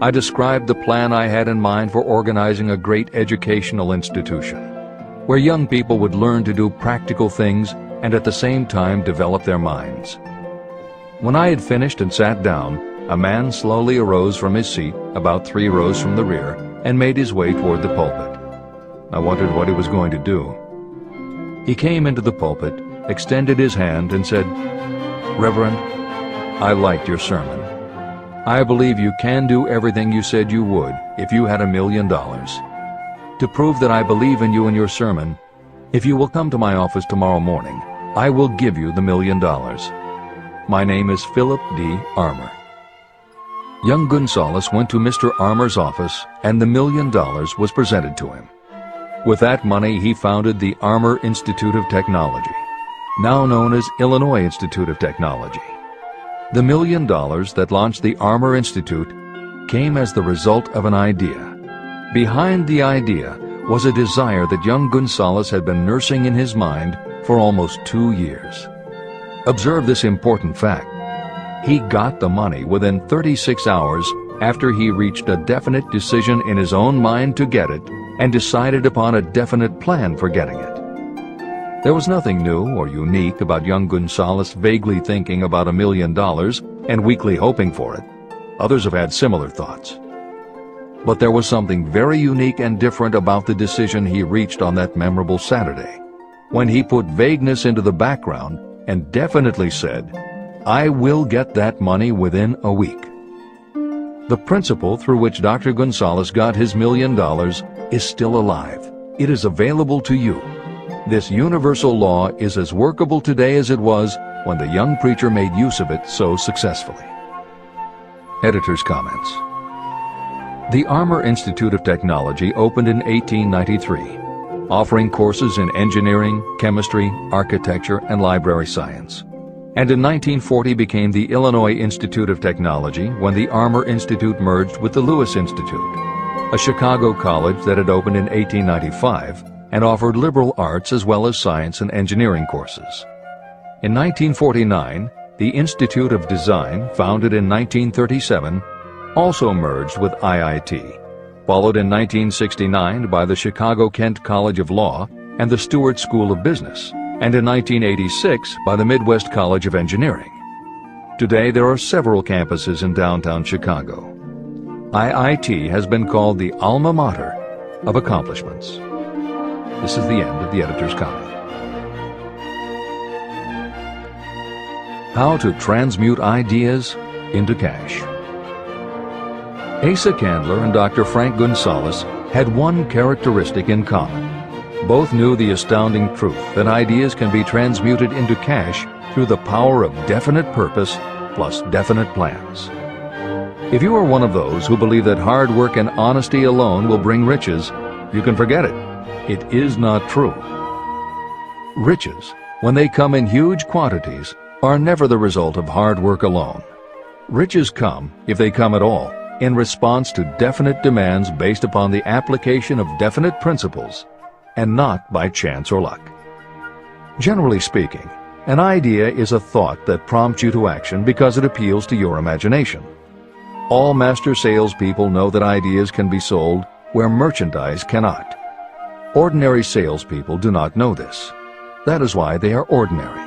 I described the plan I had in mind for organizing a great educational institution, where young people would learn to do practical things and at the same time develop their minds. When I had finished and sat down, a man slowly arose from his seat about 3 rows from the rear and made his way toward the pulpit. I wondered what he was going to do. He came into the pulpit, extended his hand, and said, "Reverend, I liked your sermon. I believe you can do everything you said you would if you had $1 million. To prove that I believe in you and your sermon, if you will come to my office tomorrow morning, I will give you the $1 million. My name is Philip D. Armour." Young Gonzalez went to Mr. Armour's office, and the $1 million was presented to him. With that money, he founded the Armour Institute of Technology, now known as Illinois Institute of Technology. The $1 million that launched the Armour Institute came as the result of an idea. Behind the idea was a desire that young Gonzalez had been nursing in his mind for almost 2 years. Observe this important fact. He got the money within 36 hours after he reached a definite decision in his own mind to get it and decided upon a definite plan for getting it. There was nothing new or unique about young Gonzalez vaguely thinking about $1 million and weakly hoping for it. Others have had similar thoughts. But there was something very unique and different about the decision he reached on that memorable Saturday, when he put vagueness into the background and definitely said, "I will get that money within a week." The principle through which Dr. Gonzalez got his $1 million is still alive. It is available to you. This universal law is as workable today as it was when the young preacher made use of it so successfully. Editor's comments. The Armour Institute of Technology opened in 1893, offering courses in engineering, chemistry, architecture, and library science. And in 1940 became the Illinois Institute of Technology when the Armour Institute merged with the Lewis Institute, a Chicago college that had opened in 1895 and offered liberal arts as well as science and engineering courses. In 1949, the Institute of Design, founded in 1937, also merged with IIT. followed in 1969 by the Chicago-Kent College of Law and the Stewart School of Business, and in 1986 by the Midwest College of Engineering. Today there are several campuses in downtown Chicago. IIT has been called the alma mater of accomplishments. This is the end of the editor's comment. How to transmute ideas into cash. Asa Candler and Dr. Frank Gunsalis had one characteristic in common. Both knew the astounding truth that ideas can be transmuted into cash through the power of definite purpose plus definite plans. If you are one of those who believe that hard work and honesty alone will bring riches, you can forget it. It is not true. Riches, when they come in huge quantities, are never the result of hard work alone. Riches come, if they come at all, in response to definite demands based upon the application of definite principles, and not by chance or luck. Generally speaking, an idea is a thought that prompts you to action because it appeals to your imagination. All master salespeople know that ideas can be sold where merchandise cannot. Ordinary salespeople do not know this. That is why they are ordinary.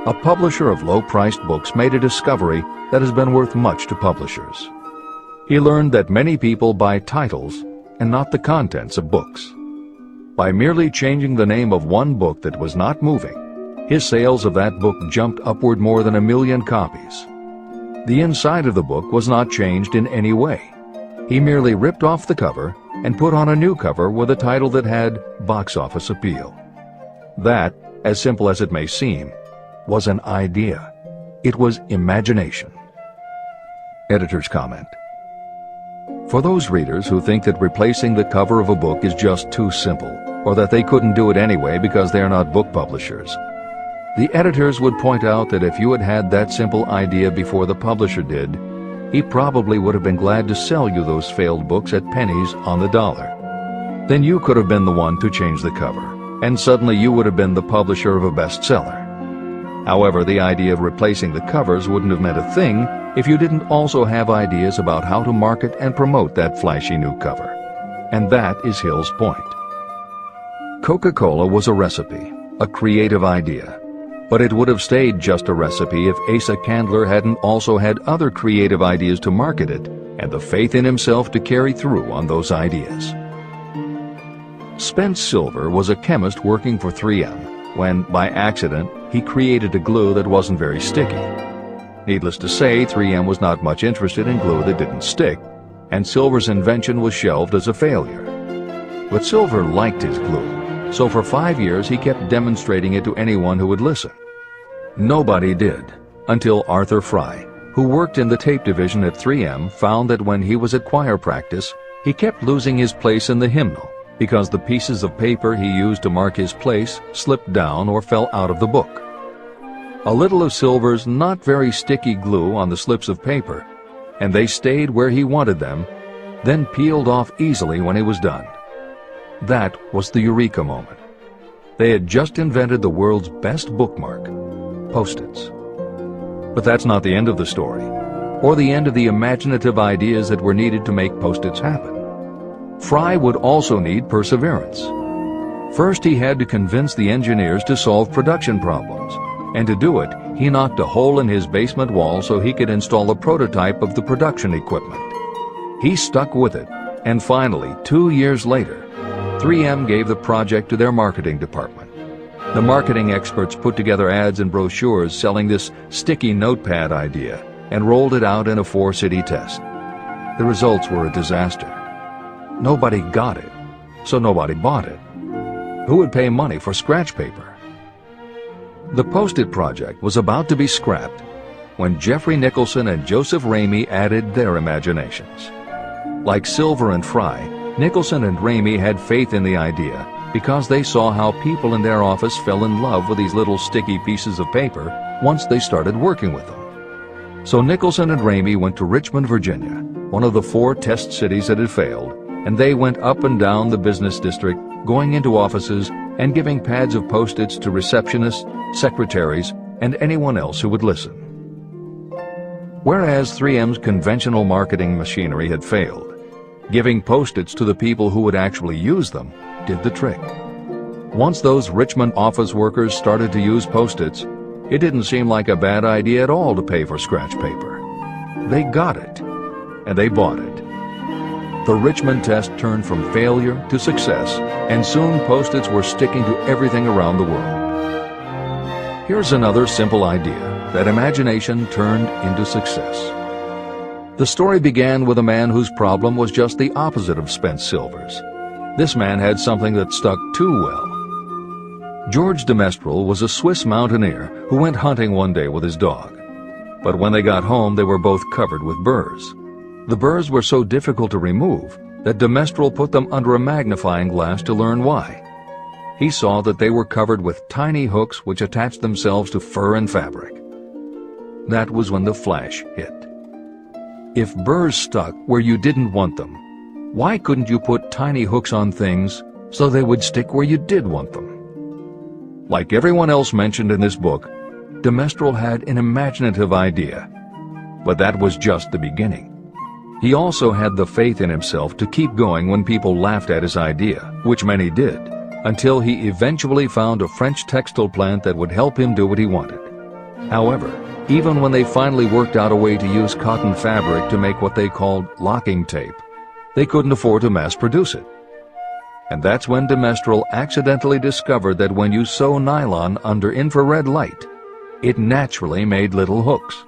A publisher of low-priced books made a discovery that has been worth much to publishers. He learned that many people buy titles and not the contents of books. By merely changing the name of one book that was not moving, his sales of that book jumped upward more than 1 million copies. The inside of the book was not changed in any way. He merely ripped off the cover and put on a new cover with a title that had box office appeal. That, as simple as it may seem, was an idea. It was imagination. Editor's comment. For those readers who think that replacing the cover of a book is just too simple, or that they couldn't do it anyway because they are not book publishers, the editors would point out that if you had had that simple idea before the publisher did, he probably would have been glad to sell you those failed books at pennies on the dollar. Then you could have been the one to change the cover, and suddenly you would have been the publisher of a bestseller. However, the idea of replacing the covers wouldn't have meant a thing if you didn't also have ideas about how to market and promote that flashy new cover. And that is Hill's point. Coca-Cola was a recipe, a creative idea. But it would have stayed just a recipe if Asa Candler hadn't also had other creative ideas to market it and the faith in himself to carry through on those ideas. Spence Silver was a chemist working for 3M when, by accident, he created a glue that wasn't very sticky. Needless to say, 3M was not much interested in glue that didn't stick, and Silver's invention was shelved as a failure. But Silver liked his glue, so for 5 years he kept demonstrating it to anyone who would listen. Nobody did, until Arthur Fry, who worked in the tape division at 3M, found that when he was at choir practice, he kept losing his place in the hymnal because the pieces of paper he used to mark his place slipped down or fell out of the book. A little of Silver's not very sticky glue on the slips of paper, and they stayed where he wanted them, then peeled off easily when he was done. That was the eureka moment. They had just invented the world's best bookmark, Post-its. But that's not the end of the story, or the end of the imaginative ideas that were needed to make Post-its happen. Fry would also need perseverance. First, he had to convince the engineers to solve production problems, and to do it, he knocked a hole in his basement wall so he could install a prototype of the production equipment. He stuck with it, and finally, 2 years later, 3M gave the project to their marketing department. The marketing experts put together ads and brochures selling this sticky notepad idea and rolled it out in a 4-city test. The results were a disaster. Nobody got it, so nobody bought it. Who would pay money for scratch paper? The Post-it project was about to be scrapped when Jeffrey Nicholson and Joseph Ramey added their imaginations. Like Silver and Fry, Nicholson and Ramey had faith in the idea because they saw how people in their office fell in love with these little sticky pieces of paper once they started working with them. So Nicholson and Ramey went to Richmond, Virginia, one of the 4 test cities that had failed, and they went up and down the business district, going into offices and giving pads of Post-its to receptionists, secretaries, and anyone else who would listen. Whereas 3M's conventional marketing machinery had failed, Giving Post-its to the people who would actually use them did the trick. Once those Richmond office workers started to use Post-its, it didn't seem like a bad idea at all to pay for scratch paper. They got it, and they bought it. The Richmond test turned from failure to success, and soon Post-its were sticking to everything around the world. Here's another simple idea that imagination turned into success. The story began with a man whose problem was just the opposite of spent silvers. This man had something that stuck too well. George de Mestral was a Swiss mountaineer who went hunting one day with his dog. But when they got home, they were both covered with burrs. The burrs were so difficult to remove that de Mestral put them under a magnifying glass to learn why. He saw that they were covered with tiny hooks which attached themselves to fur and fabric. That was when the flash hit. If burrs stuck where you didn't want them, why couldn't you put tiny hooks on things so they would stick where you did want them? Like everyone else mentioned in this book, de Mestral had an imaginative idea, but that was just the beginning. He also had the faith in himself to keep going when people laughed at his idea, which many did, until he eventually found a French textile plant that would help him do what he wanted. However, even when they finally worked out a way to use cotton fabric to make what they called locking tape, they couldn't afford to mass produce it. And that's when de Mestral accidentally discovered that when you sew nylon under infrared light, it naturally made little hooks.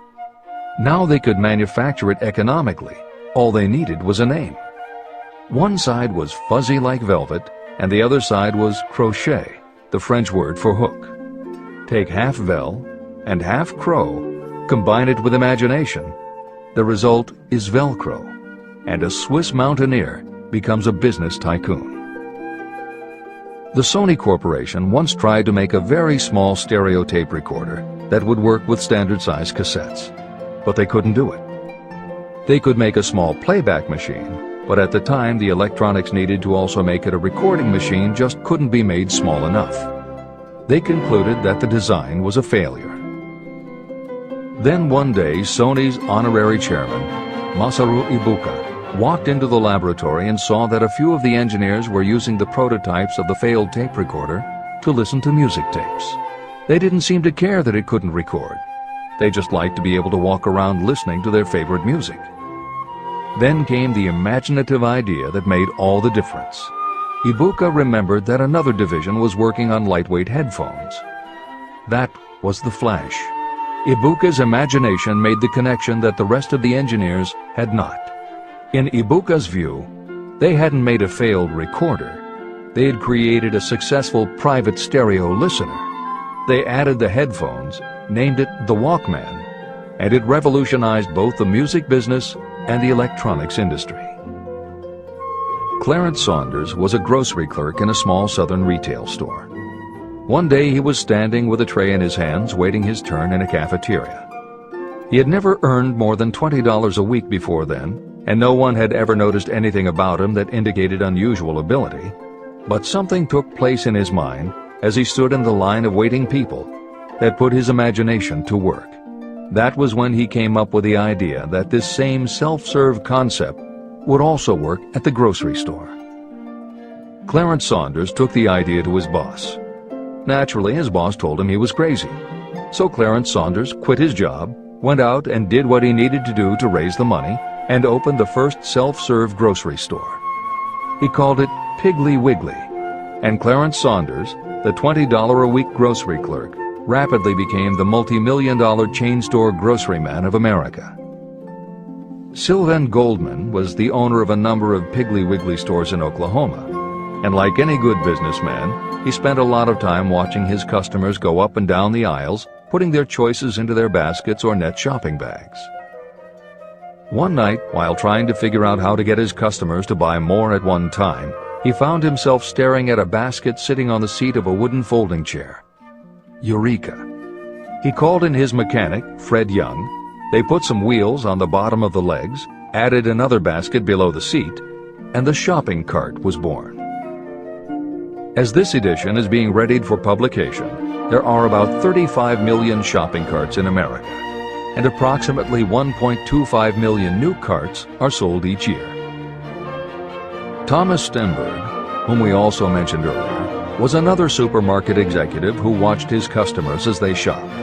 Now they could manufacture it economically. All they needed was a name. One side was fuzzy like velvet, and the other side was crochet, the French word for hook. Take half vel and half crow, combine it with imagination. The result is Velcro, and a Swiss mountaineer becomes a business tycoon. The Sony Corporation once tried to make a very small stereo tape recorder that would work with standard-sized cassettes, but they couldn't do it. They could make a small playback machine, but at the time the electronics needed to also make it a recording machine just couldn't be made small enough. They concluded that the design was a failure. Then one day, Sony's honorary chairman, Masaru Ibuka, walked into the laboratory and saw that a few of the engineers were using the prototypes of the failed tape recorder to listen to music tapes. They didn't seem to care that it couldn't record. They just liked to be able to walk around listening to their favorite music. Then came the imaginative idea that made all the difference. Ibuka remembered that another division was working on lightweight headphones. That was the flash. Ibuka's imagination made the connection that the rest of the engineers had not. In Ibuka's view, they hadn't made a failed recorder. They had created a successful private stereo listener. They added the headphones, named it the Walkman, and it revolutionized both the music business and the electronics industry. Clarence Saunders was a grocery clerk in a small southern retail store. One day he was standing with a tray in his hands waiting his turn in a cafeteria. He had never earned more than $20 a week before then, and no one had ever noticed anything about him that indicated unusual ability. But something took place in his mind as he stood in the line of waiting people that put his imagination to work. That was when he came up with the idea that this same self-serve concept would also work at the grocery store. Clarence Saunders took the idea to his boss. Naturally, his boss told him he was crazy. So Clarence Saunders quit his job, went out and did what he needed to do to raise the money, and opened the first self-serve grocery store. He called it Piggly Wiggly, and Clarence Saunders, the $20 a week grocery clerk, rapidly became the multi-million-dollar chain store grocery man of America. Sylvan Goldman was the owner of a number of Piggly Wiggly stores in Oklahoma, and like any good businessman, he spent a lot of time watching his customers go up and down the aisles, putting their choices into their baskets or net shopping bags. One night, while trying to figure out how to get his customers to buy more at one time, he found himself staring at a basket sitting on the seat of a wooden folding chair. Eureka! He called in his mechanic, Fred Young. They put some wheels on the bottom of the legs, added another basket below the seat, and the shopping cart was born. As this edition is being readied for publication, there are about 35 million shopping carts in America, and approximately 1.25 million new carts are sold each year. Thomas Stenberg, whom we also mentioned earlier, was another supermarket executive who watched his customers as they shopped.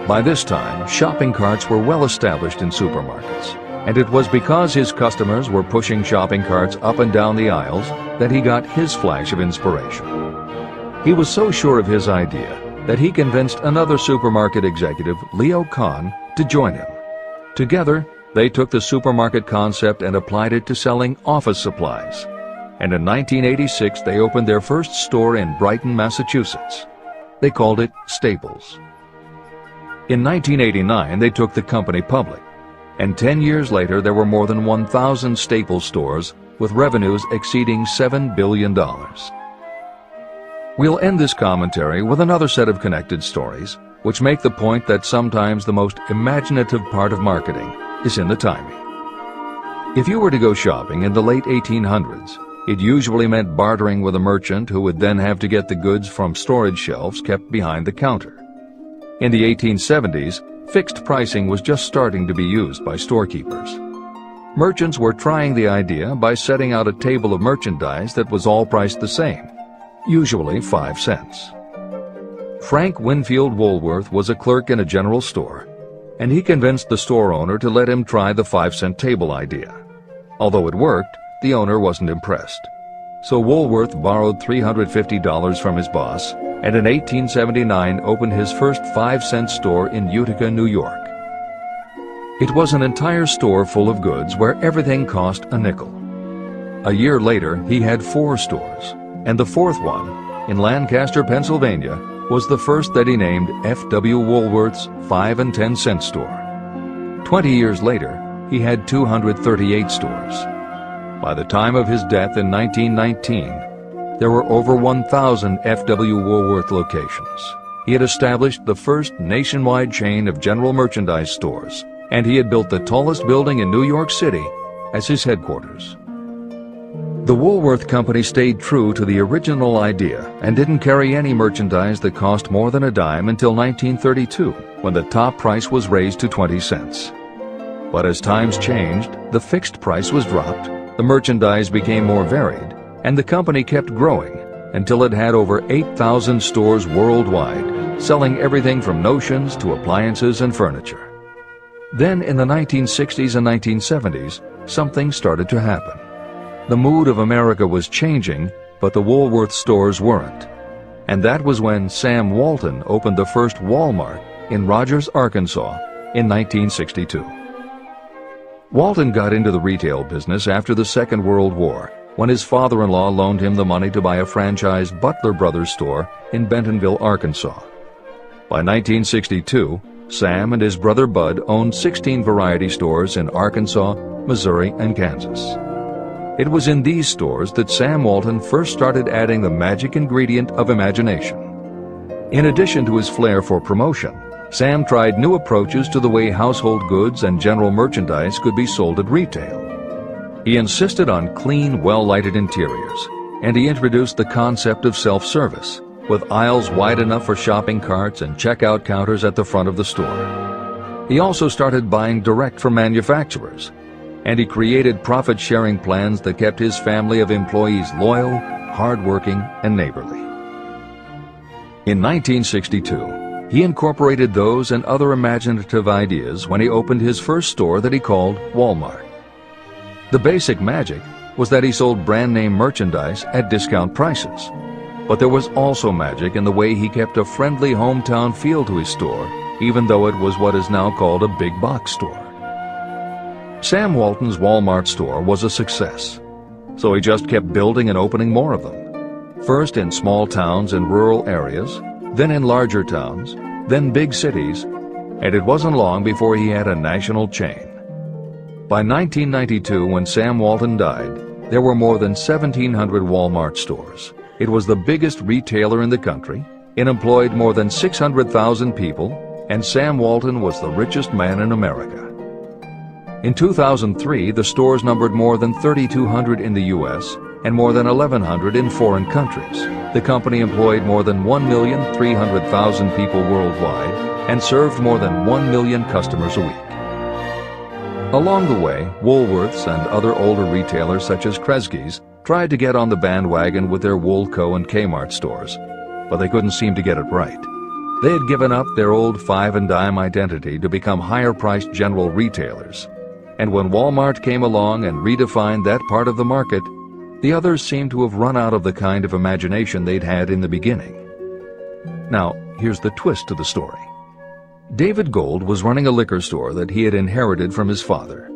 By this time, shopping carts were well established in supermarkets, and it was because his customers were pushing shopping carts up and down the aisles that he got his flash of inspiration. He was so sure of his idea that he convinced another supermarket executive, Leo Kahn, to join him. Together, they took the supermarket concept and applied it to selling office supplies. And in 1986, they opened their first store in Brighton, Massachusetts. They called it Staples. In 1989, they took the company public, and 10 years later, there were more than 1,000 Staples stores with revenues exceeding $7 billion. We'll end this commentary with another set of connected stories, which make the point that sometimes the most imaginative part of marketing is in the timing. If you were to go shopping in the late 1800s, it usually meant bartering with a merchant who would then have to get the goods from storage shelves kept behind the counter. In the 1870s, fixed pricing was just starting to be used by storekeepers. Merchants were trying the idea by setting out a table of merchandise that was all priced the same, usually 5 cents. Frank Winfield Woolworth was a clerk in a general store, and he convinced the store owner to let him try the 5-cent table idea. Although it worked, the owner wasn't impressed. So Woolworth borrowed $350 from his boss, and in 1879 opened his first 5-cent store in Utica, New York. It was an entire store full of goods where everything cost a nickel. A year later, he had 4 stores, and the 4th one, in Lancaster, Pennsylvania, was the first that he named F.W. Woolworth's 5 and 10 cent store. 20 years later, he had 238 stores. By the time of his death in 1919, there were over 1,000 F.W. Woolworth locations. He had established the first nationwide chain of general merchandise stores, and he had built the tallest building in New York City as his headquarters. The Woolworth Company stayed true to the original idea and didn't carry any merchandise that cost more than a dime until 1932, when the top price was raised to 20 cents. But as times changed, the fixed price was dropped, the merchandise became more varied, and the company kept growing until it had over 8,000 stores worldwide, selling everything from notions to appliances and furniture. Then in the 1960s and 1970s, something started to happen. The mood of America was changing, but the Woolworth stores weren't. And that was when Sam Walton opened the first Walmart in Rogers, Arkansas in 1962. Walton got into the retail business after the Second World War, when his father-in-law loaned him the money to buy a franchised Butler Brothers store in Bentonville, Arkansas. By 1962, Sam and his brother Bud owned 16 variety stores in Arkansas, Missouri, and Kansas. It was in these stores that Sam Walton first started adding the magic ingredient of imagination. In addition to his flair for promotion, Sam tried new approaches to the way household goods and general merchandise could be sold at retail. He insisted on clean, well-lighted interiors, and he introduced the concept of self-service, with aisles wide enough for shopping carts and checkout counters at the front of the store. He also started buying direct from manufacturers, and he created profit-sharing plans that kept his family of employees loyal, hardworking, and neighborly. In 1962, he incorporated those and other imaginative ideas when he opened his first store that he called Walmart. The basic magic was that he sold brand-name merchandise at discount prices, but there was also magic in the way he kept a friendly hometown feel to his store, even though it was what is now called a big box store. Sam Walton's Walmart store was a success, so he just kept building and opening more of them. First in small towns and rural areas, then in larger towns, then big cities, and it wasn't long before he had a national chain. By 1992, when Sam Walton died, there were more than 1,700 Walmart stores. It was the biggest retailer in the country. It employed more than 600,000 people, and Sam Walton was the richest man in America. In 2003, the stores numbered more than 3,200 in the U.S. and more than 1,100 in foreign countries. The company employed more than 1,300,000 people worldwide and served more than 1 million customers a week. Along the way, Woolworths and other older retailers such as Kresge's tried to get on the bandwagon with their Woolco and Kmart stores, but they couldn't seem to get it right. They had given up their old five-and-dime identity to become higher-priced general retailers. And when Walmart came along and redefined that part of the market, the others seemed to have run out of the kind of imagination they'd had in the beginning. Now, here's the twist to the story. David Gold was running a liquor store that he had inherited from his father.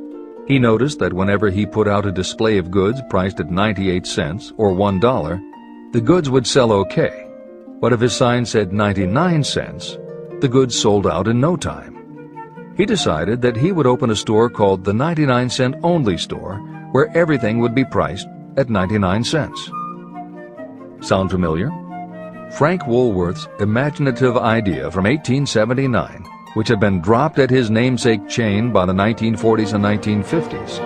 He noticed that whenever he put out a display of goods priced at 98 cents or $1, the goods would sell okay. But if his sign said 99 cents, the goods sold out in no time. He decided that he would open a store called the 99-cent only store, where everything would be priced at 99 cents. Sound familiar? Frank Woolworth's imaginative idea from 1879, which had been dropped at his namesake chain by the 1940s and 1950s,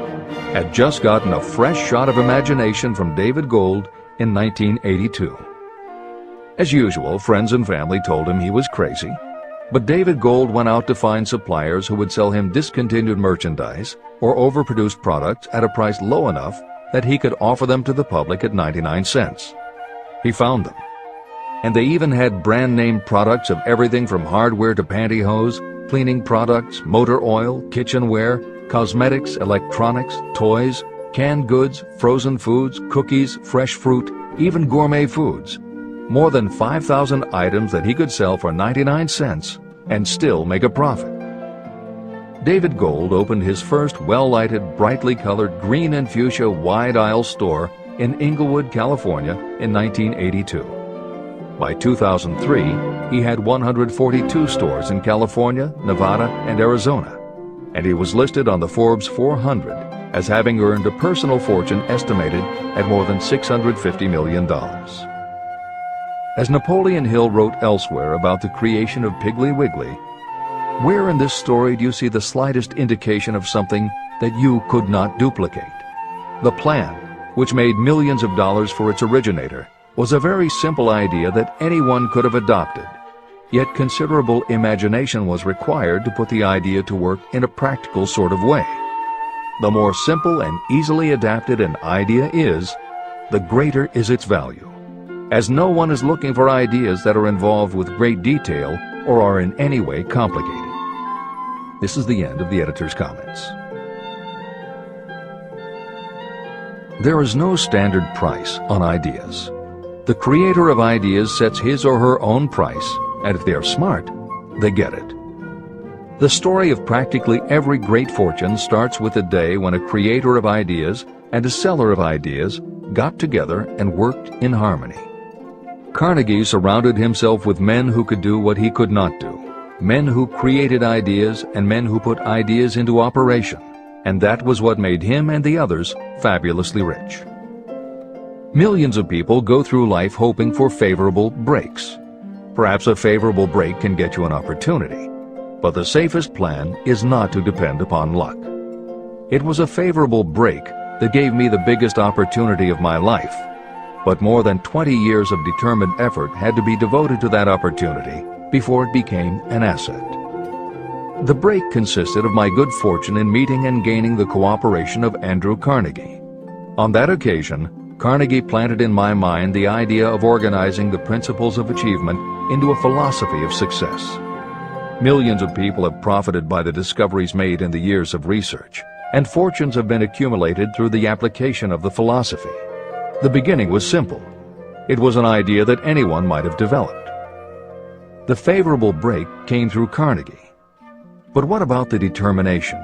had just gotten a fresh shot of imagination from David Gold in 1982. As usual, friends and family told him he was crazy, but David Gold went out to find suppliers who would sell him discontinued merchandise or overproduced products at a price low enough that he could offer them to the public at 99 cents. He found them. And they even had brand-name products of everything from hardware to pantyhose, cleaning products, motor oil, kitchenware, cosmetics, electronics, toys, canned goods, frozen foods, cookies, fresh fruit, even gourmet foods. More than 5,000 items that he could sell for 99 cents and still make a profit. David Gold opened his first well-lighted, brightly colored green and fuchsia wide-aisle store in Inglewood, California in 1982. By 2003, he had 142 stores in California, Nevada, and Arizona, and he was listed on the Forbes 400 as having earned a personal fortune estimated at more than $650 million. As Napoleon Hill wrote elsewhere about the creation of Piggly Wiggly, where in this story do you see the slightest indication of something that you could not duplicate? The plan, which made millions of dollars for its originator, was a very simple idea that anyone could have adopted, yet considerable imagination was required to put the idea to work in a practical sort of way. The more simple and easily adapted an idea is, the greater is its value, as no one is looking for ideas that are involved with great detail or are in any way complicated. This is the end of the editor's comments. There is no standard price on ideas. The creator of ideas sets his or her own price, and if they are smart, they get it. The story of practically every great fortune starts with a day when a creator of ideas and a seller of ideas got together and worked in harmony. Carnegie surrounded himself with men who could do what he could not do, men who created ideas and men who put ideas into operation, and that was what made him and the others fabulously rich. Millions of people go through life hoping for favorable breaks. Perhaps a favorable break can get you an opportunity, but the safest plan is not to depend upon luck. It was a favorable break that gave me the biggest opportunity of my life, but more than 20 years of determined effort had to be devoted to that opportunity before it became an asset. The break consisted of my good fortune in meeting and gaining the cooperation of Andrew Carnegie. On that occasion, Carnegie planted in my mind the idea of organizing the principles of achievement into a philosophy of success. Millions of people have profited by the discoveries made in the years of research, and fortunes have been accumulated through the application of the philosophy. The beginning was simple. It was an idea that anyone might have developed. The favorable break came through Carnegie. But what about the determination,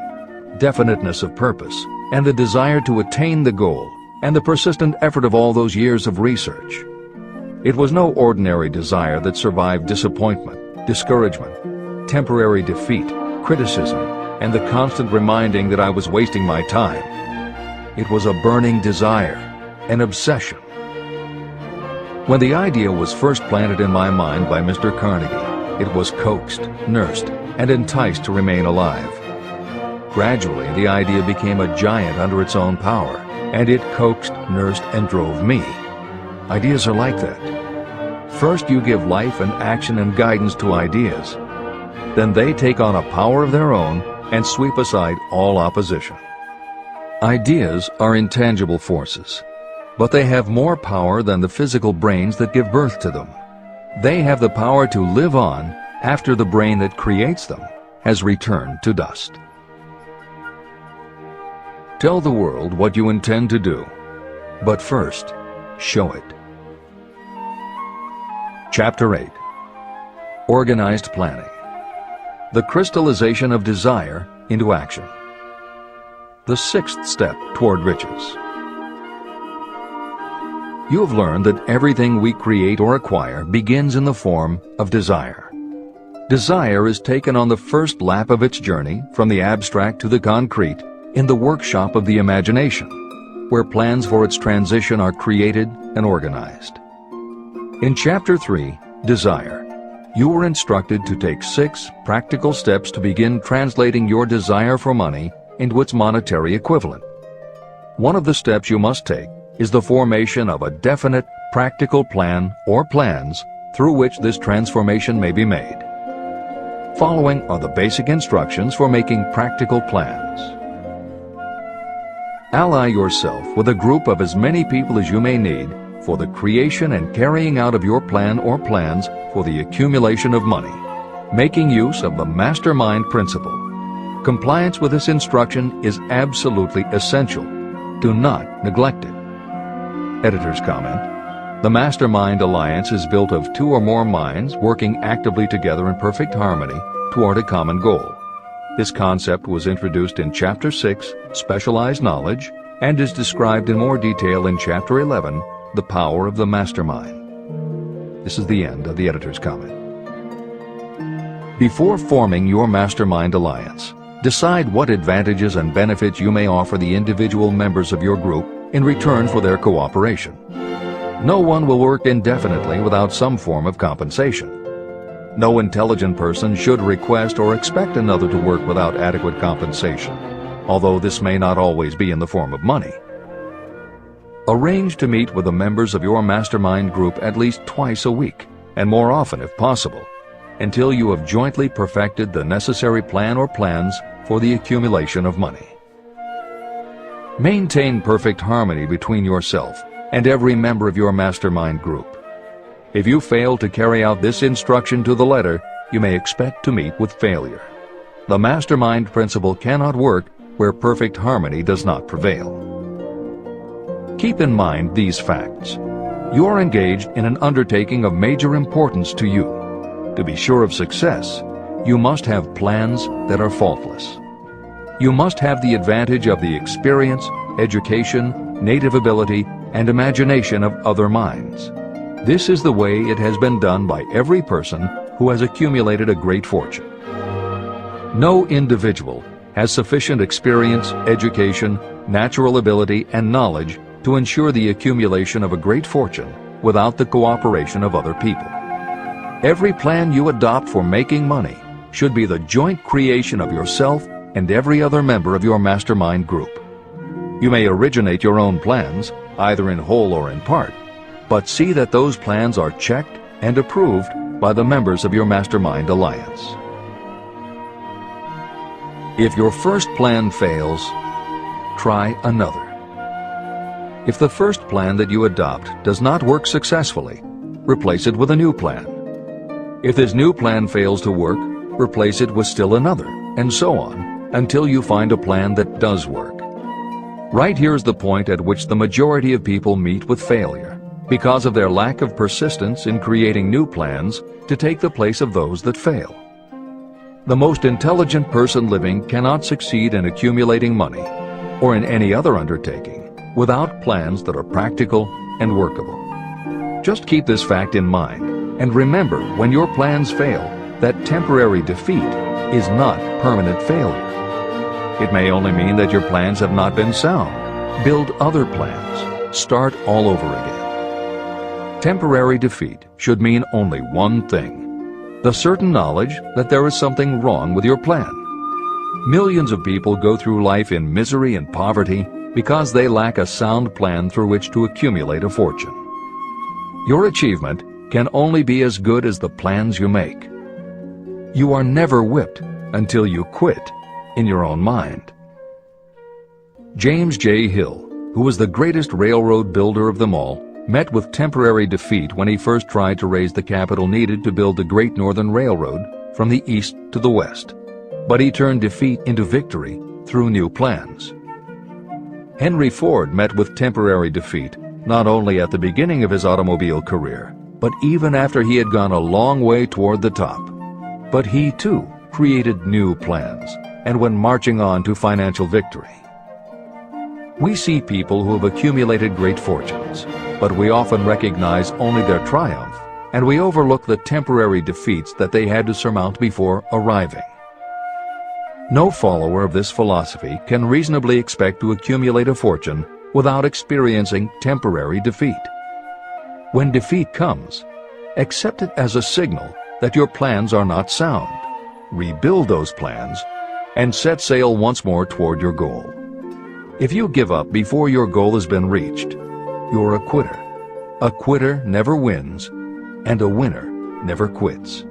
definiteness of purpose, and the desire to attain the goal, and the persistent effort of all those years of research? It was no ordinary desire that survived disappointment, discouragement, temporary defeat, criticism, and the constant reminding that I was wasting my time. It was a burning desire, an obsession. When the idea was first planted in my mind by Mr. Carnegie, it was coaxed, nursed, and enticed to remain alive. Gradually, the idea became a giant under its own power, and it coaxed, nursed, and drove me. Ideas are like that. First you give life and action and guidance to ideas. Then they take on a power of their own and sweep aside all opposition. Ideas are intangible forces, but they have more power than the physical brains that give birth to them. They have the power to live on after the brain that creates them has returned to dust. Tell the world what you intend to do, but first, show it. Chapter 8. Organized Planning. The crystallization of desire into action. The sixth step toward riches. You have learned that everything we create or acquire begins in the form of desire. Desire is taken on the first lap of its journey from the abstract to the concrete in the workshop of the imagination, where plans for its transition are created and organized. In Chapter 3, Desire, you were instructed to take 6 practical steps to begin translating your desire for money into its monetary equivalent. One of the steps you must take is the formation of a definite practical plan or plans through which this transformation may be made. Following are the basic instructions for making practical plans. Ally yourself with a group of as many people as you may need for the creation and carrying out of your plan or plans for the accumulation of money, making use of the mastermind principle. Compliance with this instruction is absolutely essential. Do not neglect it. Editor's comment: the Mastermind Alliance is built of 2 or more minds working actively together in perfect harmony toward a common goal. This concept was introduced in Chapter 6, Specialized Knowledge, and is described in more detail in Chapter 11, The Power of the Mastermind. This is the end of the editor's comment. Before forming your Mastermind Alliance, decide what advantages and benefits you may offer the individual members of your group in return for their cooperation. No one will work indefinitely without some form of compensation. No intelligent person should request or expect another to work without adequate compensation, although this may not always be in the form of money. Arrange to meet with the members of your mastermind group at least twice a week, and more often if possible, until you have jointly perfected the necessary plan or plans for the accumulation of money. Maintain perfect harmony between yourself and every member of your mastermind group. If you fail to carry out this instruction to the letter, you may expect to meet with failure. The mastermind principle cannot work where perfect harmony does not prevail. Keep in mind these facts. You are engaged in an undertaking of major importance to you. To be sure of success, you must have plans that are faultless. You must have the advantage of the experience, education, native ability, and imagination of other minds. This is the way it has been done by every person who has accumulated a great fortune. No individual has sufficient experience, education, natural ability, and knowledge to ensure the accumulation of a great fortune without the cooperation of other people. Every plan you adopt for making money should be the joint creation of yourself and every other member of your mastermind group. You may originate your own plans, either in whole or in part, but see that those plans are checked and approved by the members of your Mastermind Alliance. If your first plan fails, try another. If the first plan that you adopt does not work successfully, replace it with a new plan. If this new plan fails to work, replace it with still another, and so on, until you find a plan that does work. Right here is the point at which the majority of people meet with failure, because of their lack of persistence in creating new plans to take the place of those that fail. The most intelligent person living cannot succeed in accumulating money, or in any other undertaking, without plans that are practical and workable. Just keep this fact in mind, and remember when your plans fail, that temporary defeat is not permanent failure. It may only mean that your plans have not been sound. Build other plans. Start all over again. Temporary defeat should mean only one thing: the certain knowledge that there is something wrong with your plan. Millions of people go through life in misery and poverty because they lack a sound plan through which to accumulate a fortune. Your achievement can only be as good as the plans you make. You are never whipped until you quit in your own mind. James J. Hill, who was the greatest railroad builder of them all, met with temporary defeat when he first tried to raise the capital needed to build the Great Northern Railroad from the east to the west. But he turned defeat into victory through new plans. Henry Ford met with temporary defeat not only at the beginning of his automobile career, but even after he had gone a long way toward the top. But he, too, created new plans and went marching on to financial victory. We see people who have accumulated great fortunes, but we often recognize only their triumph, and we overlook the temporary defeats that they had to surmount before arriving. No follower of this philosophy can reasonably expect to accumulate a fortune without experiencing temporary defeat. When defeat comes, accept it as a signal that your plans are not sound. Rebuild those plans and set sail once more toward your goal. If you give up before your goal has been reached, you're a quitter. A quitter never wins, and a winner never quits.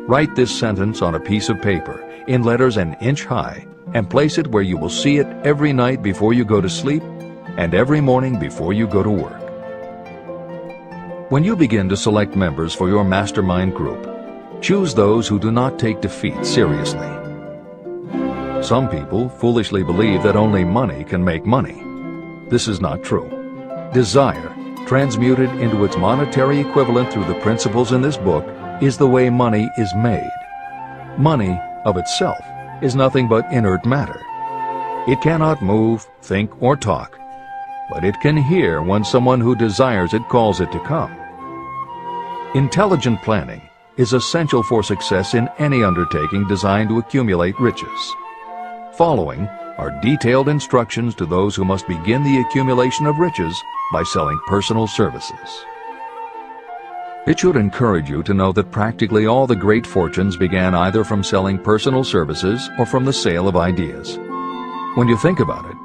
Write this sentence on a piece of paper in letters an inch high and place it where you will see it every night before you go to sleep and every morning before you go to work. When you begin to select members for your mastermind group, choose those who do not take defeat seriously. Some people foolishly believe that only money can make money. This is not true. Desire, transmuted into its monetary equivalent through the principles in this book, is the way money is made. Money, of itself, is nothing but inert matter. It cannot move, think, or talk, but it can hear when someone who desires it calls it to come. Intelligent planning is essential for success in any undertaking designed to accumulate riches. Following are detailed instructions to those who must begin the accumulation of riches by selling personal services. It should encourage you to know that practically all the great fortunes began either from selling personal services or from the sale of ideas. When you think about it,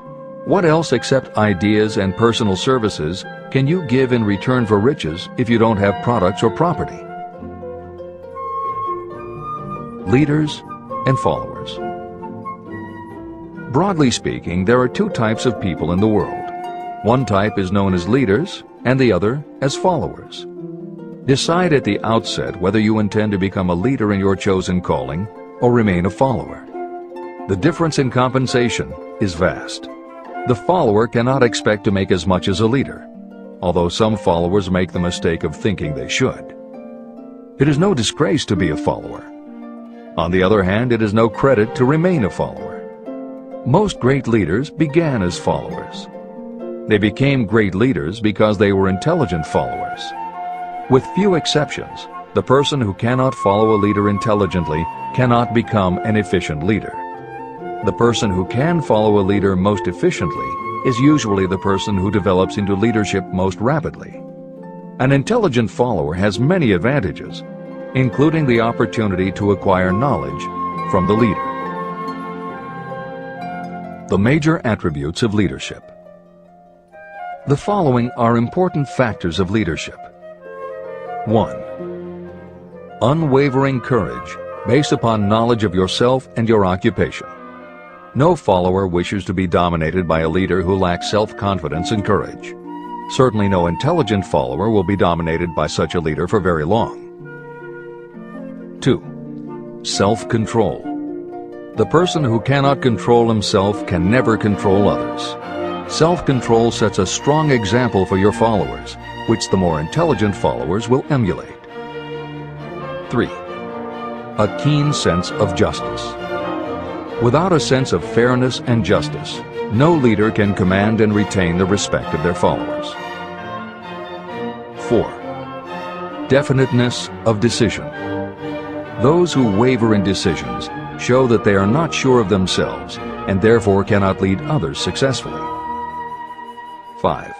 what else except ideas and personal services can you give in return for riches if you don't have products or property? Leaders and followers. Broadly speaking, there are two types of people in the world. One type is known as leaders and the other as followers. Decide at the outset whether you intend to become a leader in your chosen calling or remain a follower. The difference in compensation is vast. The follower cannot expect to make as much as a leader, although some followers make the mistake of thinking they should. It is no disgrace to be a follower. On the other hand, it is no credit to remain a follower. Most great leaders began as followers. They became great leaders because they were intelligent followers. With few exceptions, the person who cannot follow a leader intelligently cannot become an efficient leader. The person who can follow a leader most efficiently is usually the person who develops into leadership most rapidly. An intelligent follower has many advantages, including the opportunity to acquire knowledge from the leader. The major attributes of leadership. The following are important factors of leadership. 1. Unwavering courage based upon knowledge of yourself and your occupation. No follower wishes to be dominated by a leader who lacks self-confidence and courage. Certainly no intelligent follower will be dominated by such a leader for very long. 2. Self-control. The person who cannot control himself can never control others. Self-control sets a strong example for your followers, which the more intelligent followers will emulate. 3. A keen sense of justice. Without a sense of fairness and justice, no leader can command and retain the respect of their followers. 4. Definiteness of decision. Those who waver in decisions show that they are not sure of themselves and therefore cannot lead others successfully. 5.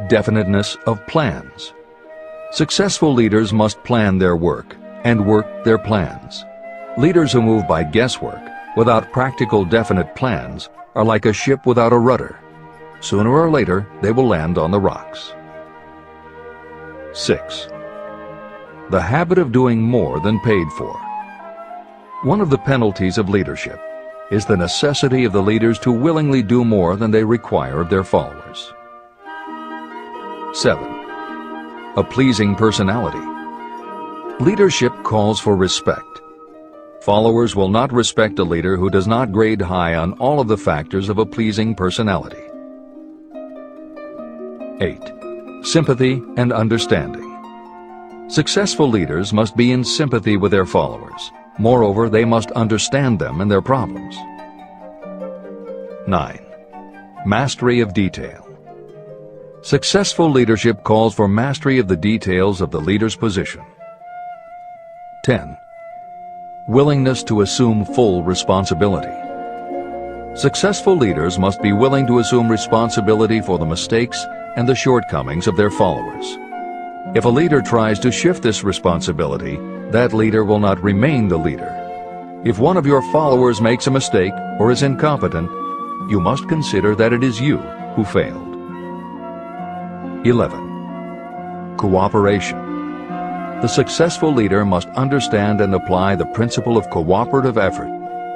Definiteness of plans. Successful leaders must plan their work and work their plans. Leaders who move by guesswork, without practical definite plans, are like a ship without a rudder. Sooner or later, they will land on the rocks. 6. The habit of doing more than paid for. One of the penalties of leadership is the necessity of the leaders to willingly do more than they require of their followers. 7. A pleasing personality. Leadership calls for respect. Followers will not respect a leader who does not grade high on all of the factors of a pleasing personality. 8. Sympathy and understanding. Successful leaders must be in sympathy with their followers. Moreover, they must understand them and their problems. 9. Mastery of detail. Successful leadership calls for mastery of the details of the leader's position. 10. Willingness to assume full responsibility. Successful leaders must be willing to assume responsibility for the mistakes and the shortcomings of their followers. If a leader tries to shift this responsibility, that leader will not remain the leader. If one of your followers makes a mistake or is incompetent, you must consider that it is you who failed. 11. Cooperation. The successful leader must understand and apply the principle of cooperative effort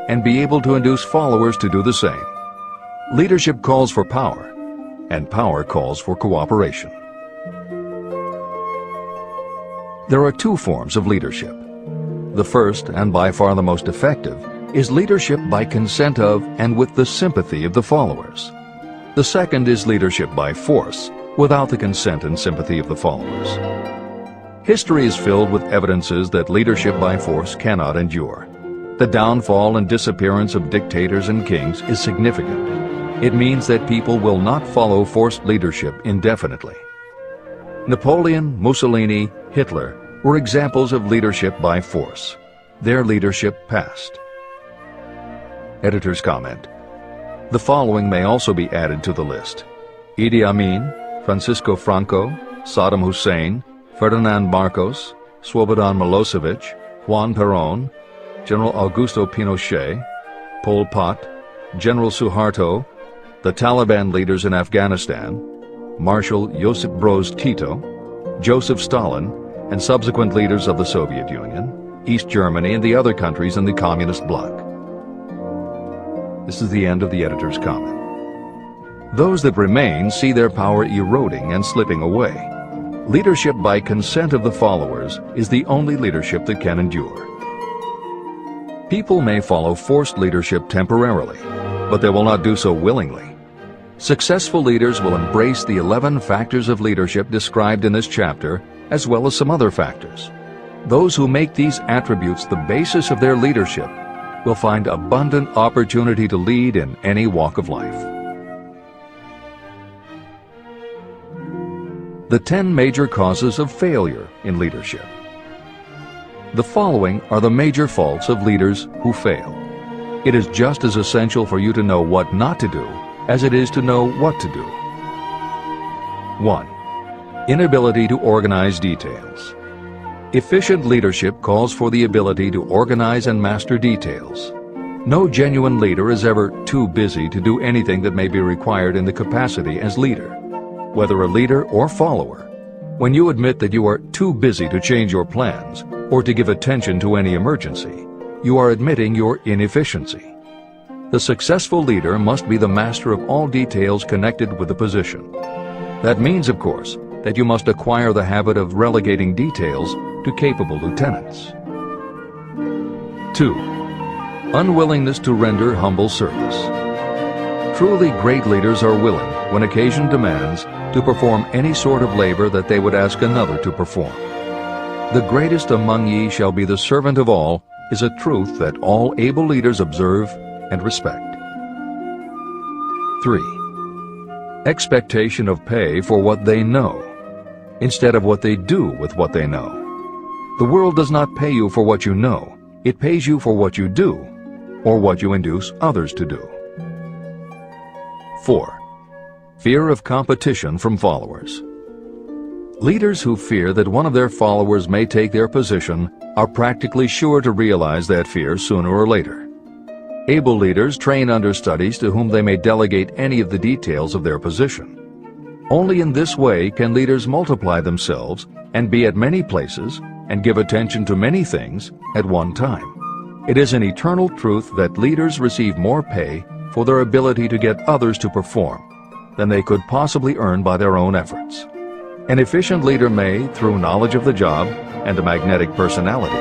and be able to induce followers to do the same. Leadership calls for power, and power calls for cooperation. There are two forms of leadership. The first, and by far the most effective, is leadership by consent of and with the sympathy of the followers. The second is leadership by force, without the consent and sympathy of the followers. History is filled with evidences that leadership by force cannot endure. The downfall and disappearance of dictators and kings is significant. It means that people will not follow forced leadership indefinitely. Napoleon, Mussolini, Hitler were examples of leadership by force. Their leadership passed. Editor's comment. The following may also be added to the list: Idi Amin, Francisco Franco, Saddam Hussein, Ferdinand Marcos, Slobodan Milosevic, Juan Perón, General Augusto Pinochet, Pol Pot, General Suharto, the Taliban leaders in Afghanistan, Marshal Josip Broz Tito, Joseph Stalin, and subsequent leaders of the Soviet Union, East Germany, and the other countries in the Communist bloc. This is the end of the editor's comment. Those that remain see their power eroding and slipping away. Leadership by consent of the followers is the only leadership that can endure. People may follow forced leadership temporarily, but they will not do so willingly. Successful leaders will embrace the 11 factors of leadership described in this chapter, as well as some other factors. Those who make these attributes the basis of their leadership will find abundant opportunity to lead in any walk of life. The 10 major causes of failure in leadership. The following are the major faults of leaders who fail. It is just as essential for you to know what not to do as it is to know what to do. 1. Inability to organize details. Efficient leadership calls for the ability to organize and master details. No genuine leader is ever too busy to do anything that may be required in the capacity as leader. Whether a leader or follower, when you admit that you are too busy to change your plans or to give attention to any emergency, you are admitting your inefficiency. The successful leader must be the master of all details connected with the position. That means, of course, that you must acquire the habit of relegating details to capable lieutenants. 2. Unwillingness to render humble service. Truly great leaders are willing, when occasion demands, to perform any sort of labor that they would ask another to perform. The greatest among ye shall be the servant of all is a truth that all able leaders observe and respect. 3. Expectation of pay for what they know, instead of what they do with what they know. The world does not pay you for what you know, it pays you for what you do, or what you induce others to do. 4. Fear of competition from followers. Leaders who fear that one of their followers may take their position are practically sure to realize that fear sooner or later. Able leaders train understudies to whom they may delegate any of the details of their position. Only in this way can leaders multiply themselves and be at many places and give attention to many things at one time. It is an eternal truth that leaders receive more pay for their ability to get others to perform than they could possibly earn by their own efforts. An efficient leader may, through knowledge of the job and a magnetic personality,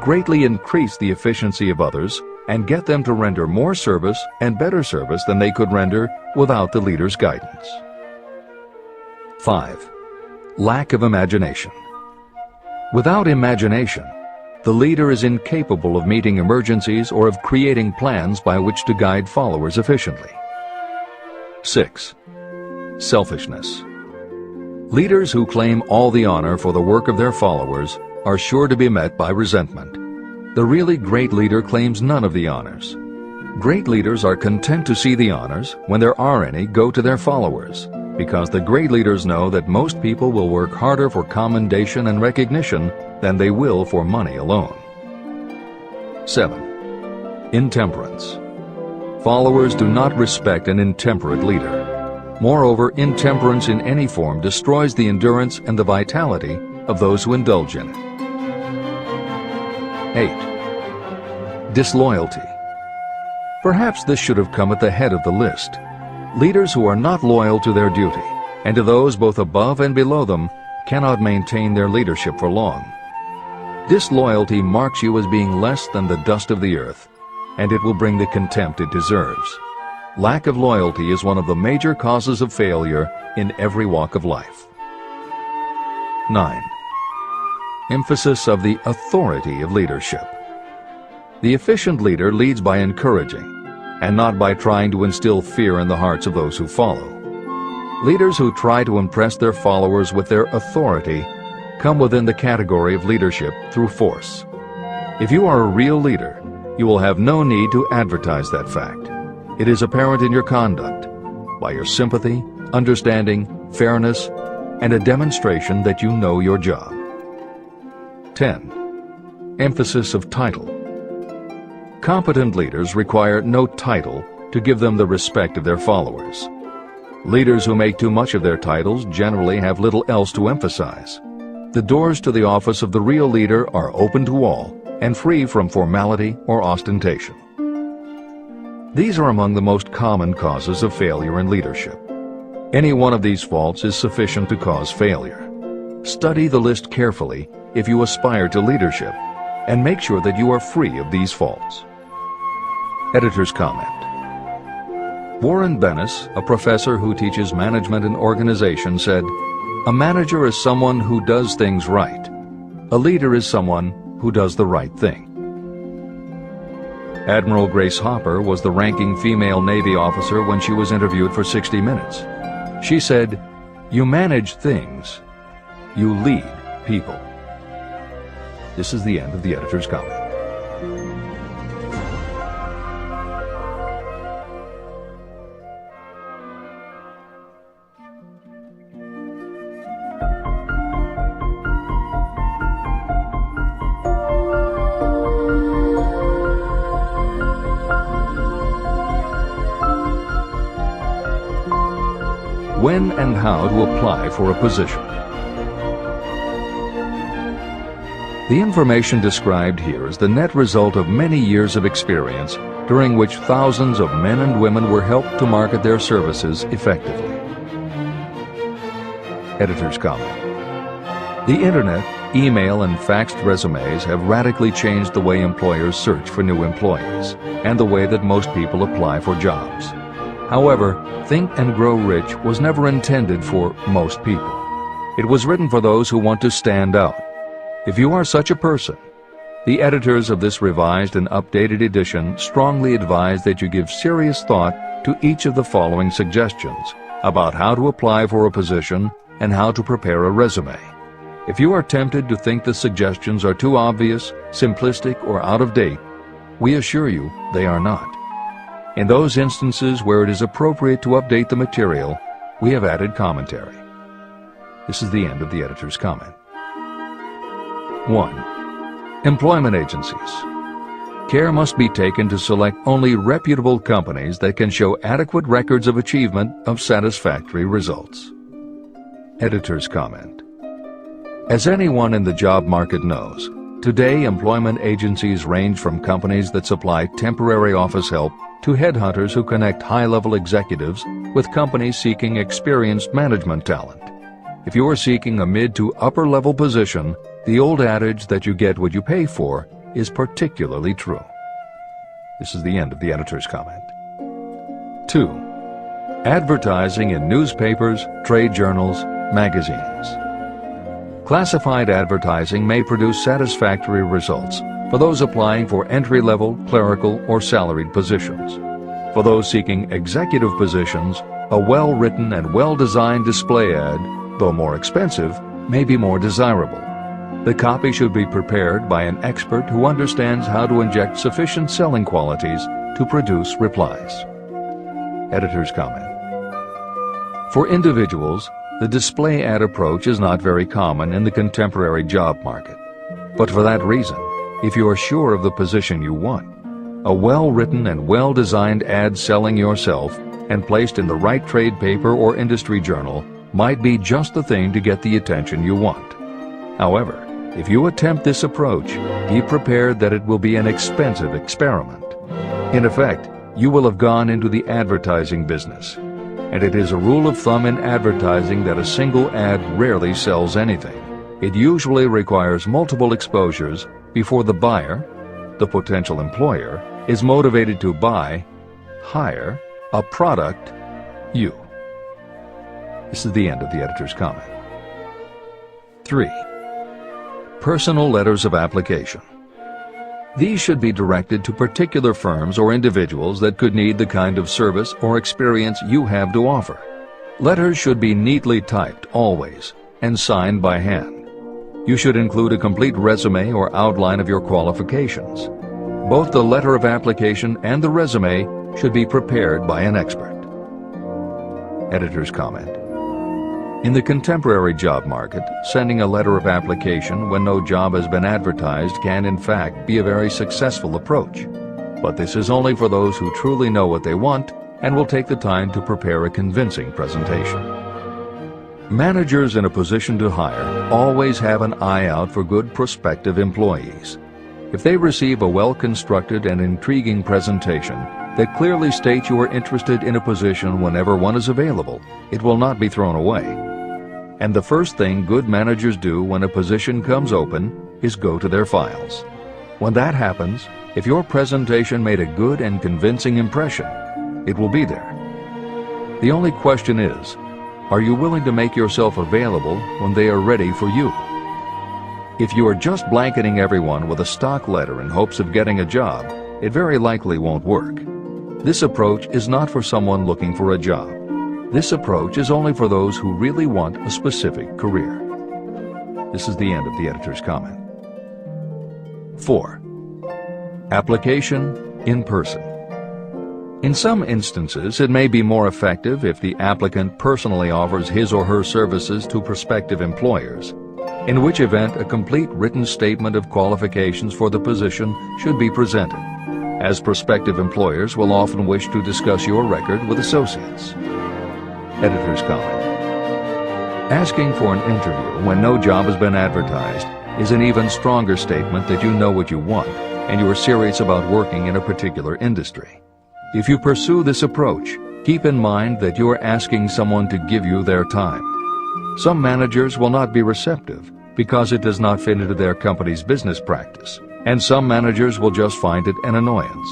greatly increase the efficiency of others and get them to render more service and better service than they could render without the leader's guidance. 5. Lack of imagination. Without imagination, the leader is incapable of meeting emergencies or of creating plans by which to guide followers efficiently. 6. Selfishness. Leaders who claim all the honor for the work of their followers are sure to be met by resentment. The really great leader claims none of the honors. Great leaders are content to see the honors, when there are any, go to their followers, because the great leaders know that most people will work harder for commendation and recognition than they will for money alone. 7. Intemperance. Followers do not respect an intemperate leader. Moreover, intemperance in any form destroys the endurance and the vitality of those who indulge in it. 8. Disloyalty. Perhaps this should have come at the head of the list. Leaders who are not loyal to their duty, and to those both above and below them, cannot maintain their leadership for long. Disloyalty marks you as being less than the dust of the earth, and it will bring the contempt it deserves. Lack of loyalty is one of the major causes of failure in every walk of life. 9. Emphasis of the authority of leadership. The efficient leader leads by encouraging, and not by trying to instill fear in the hearts of those who follow. Leaders who try to impress their followers with their authority come within the category of leadership through force. If you are a real leader, you will have no need to advertise that fact. It is apparent in your conduct, by your sympathy, understanding, fairness, and a demonstration that you know your job. 10. Emphasis of title. Competent leaders require no title to give them the respect of their followers. Leaders who make too much of their titles generally have little else to emphasize. The doors to the office of the real leader are open to all and free from formality or ostentation. These are among the most common causes of failure in leadership. Any one of these faults is sufficient to cause failure. Study the list carefully if you aspire to leadership, and make sure that you are free of these faults. Editor's comment. Warren Bennis, a professor who teaches management and organization, said, "A manager is someone who does things right. A leader is someone who does the right thing." Admiral Grace Hopper was the ranking female Navy officer when she was interviewed for 60 Minutes. She said, "You manage things. You lead people." This is the end of the editor's comment. When and how to apply for a position. The information described here is the net result of many years of experience during which thousands of men and women were helped to market their services effectively. Editor's comment. The Internet, email, and faxed resumes have radically changed the way employers search for new employees and the way that most people apply for jobs. However, Think and Grow Rich was never intended for most people. It was written for those who want to stand out. If you are such a person, the editors of this revised and updated edition strongly advise that you give serious thought to each of the following suggestions about how to apply for a position and how to prepare a resume. If you are tempted to think the suggestions are too obvious, simplistic, or out of date, we assure you they are not. In those instances where it is appropriate to update the material, we have added commentary. This is the end of the editor's comment. 1. Employment agencies. Care must be taken to select only reputable companies that can show adequate records of achievement of satisfactory results. Editor's comment. As anyone in the job market knows, Today, employment agencies range from companies that supply temporary office help to headhunters who connect high-level executives with companies seeking experienced management talent. If you are seeking a mid to upper-level position, the old adage that you get what you pay for is particularly true. This is the end of the editor's comment. 2. Advertising in newspapers, trade journals, magazines. Classified advertising may produce satisfactory results for those applying for entry-level, clerical, or salaried positions. For those seeking executive positions, a well-written and well-designed display ad, though more expensive, may be more desirable. The copy should be prepared by an expert who understands how to inject sufficient selling qualities to produce replies. Editor's comment. For individuals, the display ad approach is not very common in the contemporary job market. But for that reason, if you are sure of the position you want, a well-written and well-designed ad selling yourself and placed in the right trade paper or industry journal might be just the thing to get the attention you want. However, if you attempt this approach, be prepared that it will be an expensive experiment. In effect, you will have gone into the advertising business. And it is a rule of thumb in advertising that a single ad rarely sells anything. It usually requires multiple exposures before the buyer, the potential employer, is motivated to buy, hire, a product, you. This is the end of the editor's comment. 3. Personal letters of application. These should be directed to particular firms or individuals that could need the kind of service or experience you have to offer. Letters should be neatly typed always and signed by hand. You should include a complete resume or outline of your qualifications. Both the letter of application and the resume should be prepared by an expert. Editor's comment. In the contemporary job market, sending a letter of application when no job has been advertised can in fact be a very successful approach. But this is only for those who truly know what they want and will take the time to prepare a convincing presentation. Managers in a position to hire always have an eye out for good prospective employees. If they receive a well-constructed and intriguing presentation that clearly states you are interested in a position whenever one is available, it will not be thrown away. And the first thing good managers do when a position comes open is go to their files. When that happens, if your presentation made a good and convincing impression, it will be there. The only question is, are you willing to make yourself available when they are ready for you? If you are just blanketing everyone with a stock letter in hopes of getting a job, it very likely won't work. This approach is not for someone looking for a job. This approach is only for those who really want a specific career. This is the end of the editor's comment. 4. Application in person. In some instances, it may be more effective if the applicant personally offers his or her services to prospective employers, in which event a complete written statement of qualifications for the position should be presented, as prospective employers will often wish to discuss your record with associates. Editor's comment. Asking for an interview when no job has been advertised is an even stronger statement that you know what you want and you are serious about working in a particular industry. If you pursue this approach, keep in mind that you are asking someone to give you their time. Some managers will not be receptive because it does not fit into their company's business practice, and some managers will just find it an annoyance.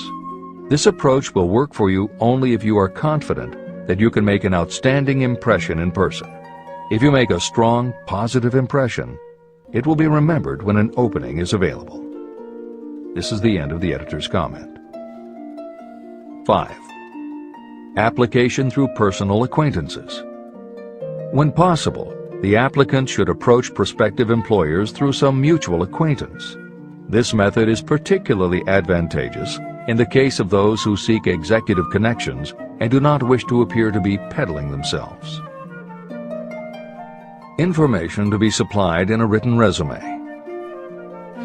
This approach will work for you only if you are confident that you can make an outstanding impression in person. If you make a strong, positive impression, it will be remembered when an opening is available. This is the end of the editor's comment. 5. Application through personal acquaintances. When possible, the applicant should approach prospective employers through some mutual acquaintance. This method is particularly advantageous in the case of those who seek executive connections and do not wish to appear to be peddling themselves. Information to be supplied in a written resume.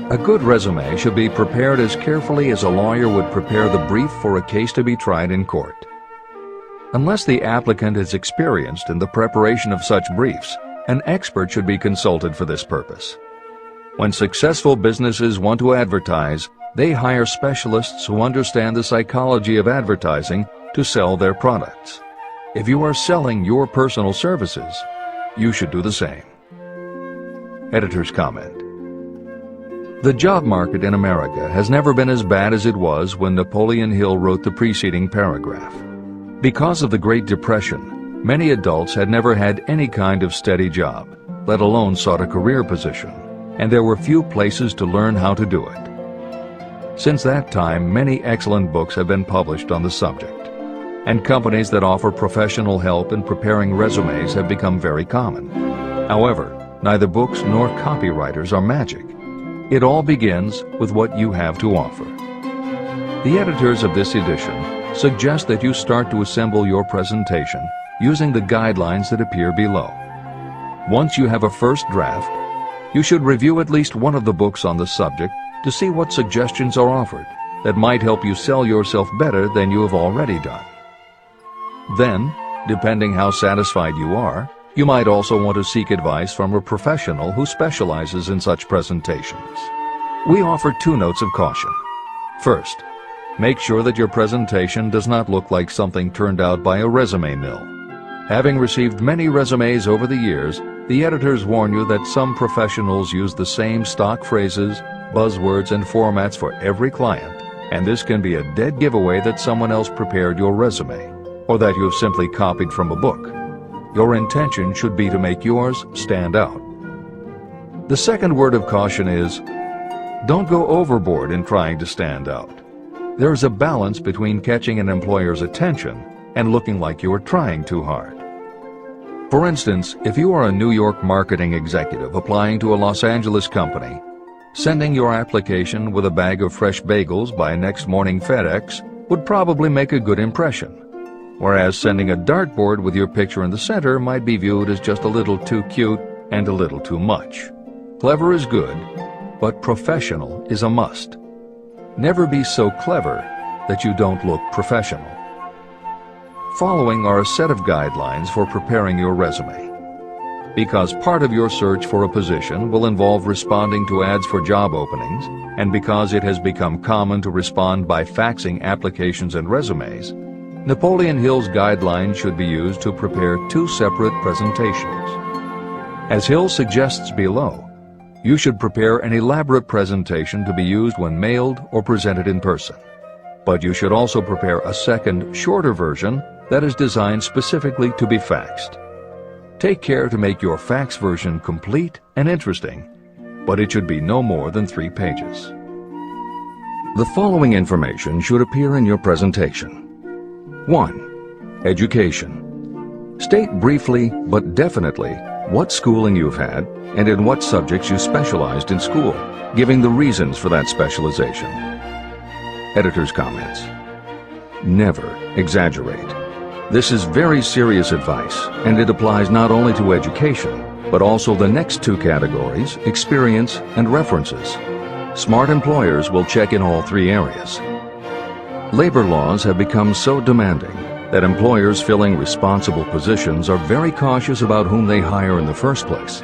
A good resume should be prepared as carefully as a lawyer would prepare the brief for a case to be tried in court. Unless the applicant is experienced in the preparation of such briefs, an expert should be consulted for this purpose. When successful businesses want to advertise, they hire specialists who understand the psychology of advertising to sell their products. If you are selling your personal services, you should do the same. Editor's comment. The job market in America has never been as bad as it was when Napoleon Hill wrote the preceding paragraph. Because of the Great Depression, many adults had never had any kind of steady job, let alone sought a career position, and there were few places to learn how to do it. Since that time, many excellent books have been published on the subject, and companies that offer professional help in preparing resumes have become very common. However, neither books nor copywriters are magic. It all begins with what you have to offer. The editors of this edition suggest that you start to assemble your presentation using the guidelines that appear below. Once you have a first draft, you should review at least one of the books on the subject to see what suggestions are offered that might help you sell yourself better than you have already done. Then, depending how satisfied you are, you might also want to seek advice from a professional who specializes in such presentations. We offer 2 notes of caution. First, make sure that your presentation does not look like something turned out by a resume mill. Having received many resumes over the years, the editors warn you that some professionals use the same stock phrases, buzzwords, and formats for every client, and this can be a dead giveaway that someone else prepared your resume, or that you have simply copied from a book. Your intention should be to make yours stand out. The second word of caution is, don't go overboard in trying to stand out. There is a balance between catching an employer's attention and looking like you are trying too hard. For instance, if you are a New York marketing executive applying to a Los Angeles company, sending your application with a bag of fresh bagels by next morning FedEx would probably make a good impression, whereas sending a dartboard with your picture in the center might be viewed as just a little too cute and a little too much. Clever is good, but professional is a must. Never be so clever that you don't look professional. Following are a set of guidelines for preparing your resume. Because part of your search for a position will involve responding to ads for job openings, and because it has become common to respond by faxing applications and resumes, Napoleon Hill's guidelines should be used to prepare 2 separate presentations. As Hill suggests below, you should prepare an elaborate presentation to be used when mailed or presented in person. But you should also prepare a second, shorter version that is designed specifically to be faxed. Take care to make your fax version complete and interesting, but it should be no more than 3 pages. The following information should appear in your presentation. 1. Education. State briefly but definitely what schooling you've had and in what subjects you specialized in school, giving the reasons for that specialization. Editor's comments. Never exaggerate. This is very serious advice, and it applies not only to education, but also the next 2 categories, experience and references. Smart employers will check in all 3 areas. Labor laws have become so demanding that employers filling responsible positions are very cautious about whom they hire in the first place.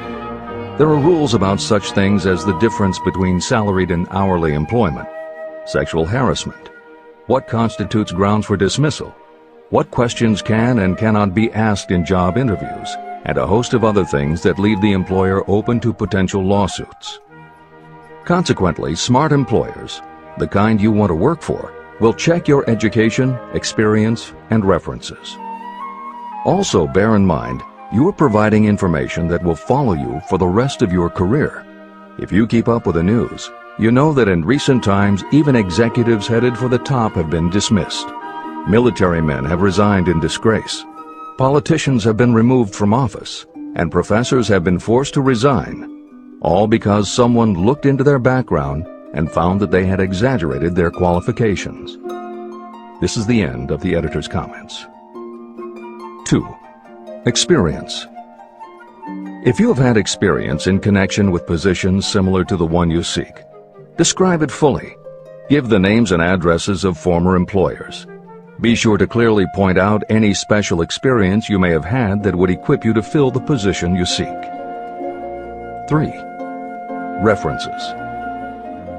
There are rules about such things as the difference between salaried and hourly employment, sexual harassment, what constitutes grounds for dismissal, what questions can and cannot be asked in job interviews, and a host of other things that leave the employer open to potential lawsuits. Consequently, smart employers, the kind you want to work for, will check your education, experience, and references. Also, bear in mind, you are providing information that will follow you for the rest of your career. If you keep up with the news, you know that in recent times even executives headed for the top have been dismissed. Military men have resigned in disgrace. Politicians have been removed from office, and professors have been forced to resign, all because someone looked into their background and found that they had exaggerated their qualifications. This is the end of the editor's comments. 2. Experience. If you have had experience in connection with positions similar to the one you seek, describe it fully. Give the names and addresses of former employers. Be sure to clearly point out any special experience you may have had that would equip you to fill the position you seek. 3. References.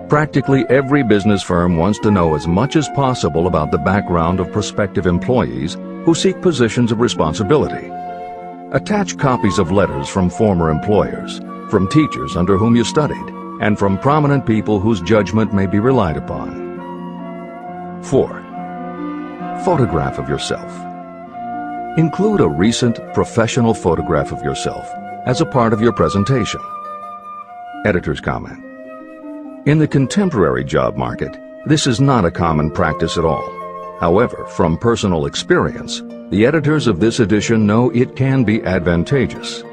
Practically every business firm wants to know as much as possible about the background of prospective employees who seek positions of responsibility. Attach copies of letters from former employers, from teachers under whom you studied, and from prominent people whose judgment may be relied upon. 4. Photograph of yourself. Include a recent professional photograph of yourself as a part of your presentation. Editor's comment. In the contemporary job market, this is not a common practice at all. However, from personal experience, the editors of this edition know it can be advantageous.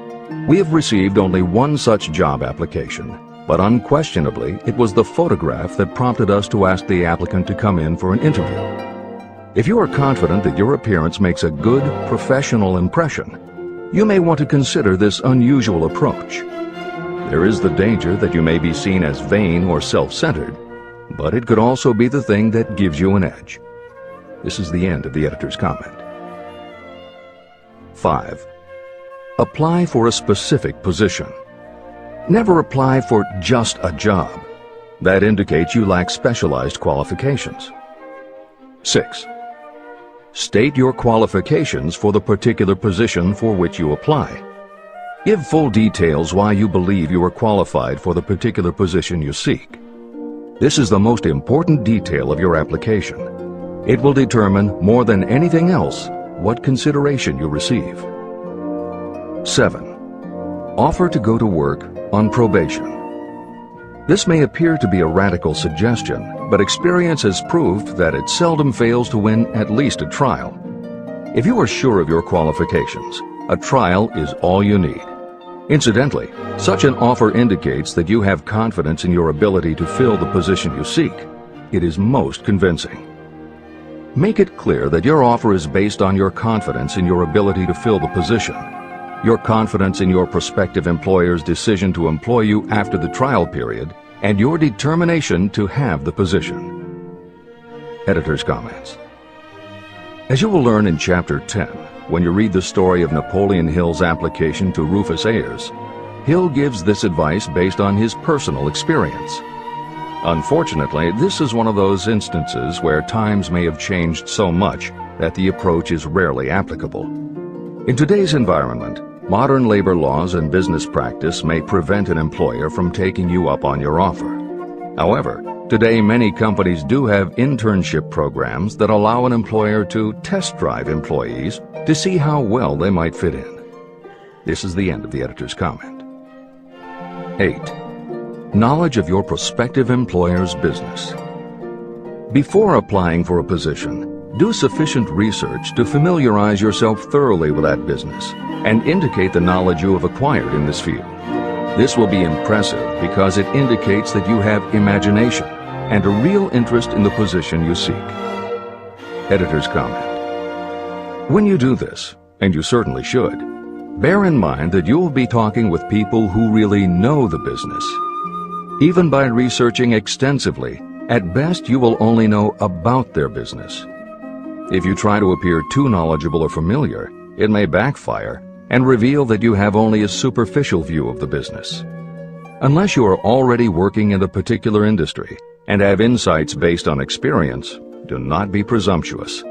We have received only one such job application, but unquestionably it was the photograph that prompted us to ask the applicant to come in for an interview. If you are confident that your appearance makes a good, professional impression, you may want to consider this unusual approach. There is the danger that you may be seen as vain or self-centered, but it could also be the thing that gives you an edge. This is the end of the editor's comment. 5. Apply for a specific position. Never apply for just a job. That indicates you lack specialized qualifications. 6. State your qualifications for the particular position for which you apply. Give full details why you believe you are qualified for the particular position you seek. This is the most important detail of your application. It will determine, more than anything else, what consideration you receive. 7. Offer to go to work on probation. This may appear to be a radical suggestion, but experience has proved that it seldom fails to win at least a trial. If you are sure of your qualifications, a trial is all you need. Incidentally, such an offer indicates that you have confidence in your ability to fill the position you seek. It is most convincing. Make it clear that your offer is based on your confidence in your ability to fill the position, your confidence in your prospective employer's decision to employ you after the trial period, and your determination to have the position. Editor's comments. As you will learn in Chapter 10, when you read the story of Napoleon Hill's application to Rufus Ayers, Hill gives this advice based on his personal experience. Unfortunately, this is one of those instances where times may have changed so much that the approach is rarely applicable. In today's environment, modern labor laws and business practice may prevent an employer from taking you up on your offer. However, today many companies do have internship programs that allow an employer to test drive employees to see how well they might fit in. This is the end of the editor's comment. 8. Knowledge of your prospective employer's business. Before applying for a position, do sufficient research to familiarize yourself thoroughly with that business and indicate the knowledge you have acquired in this field. This will be impressive because it indicates that you have imagination and a real interest in the position you seek. Editor's comment. When you do this, and you certainly should, bear in mind that you will be talking with people who really know the business. Even by researching extensively, at best you will only know about their business. If you try to appear too knowledgeable or familiar, it may backfire and reveal that you have only a superficial view of the business. Unless you are already working in a particular industry and have insights based on experience, do not be presumptuous.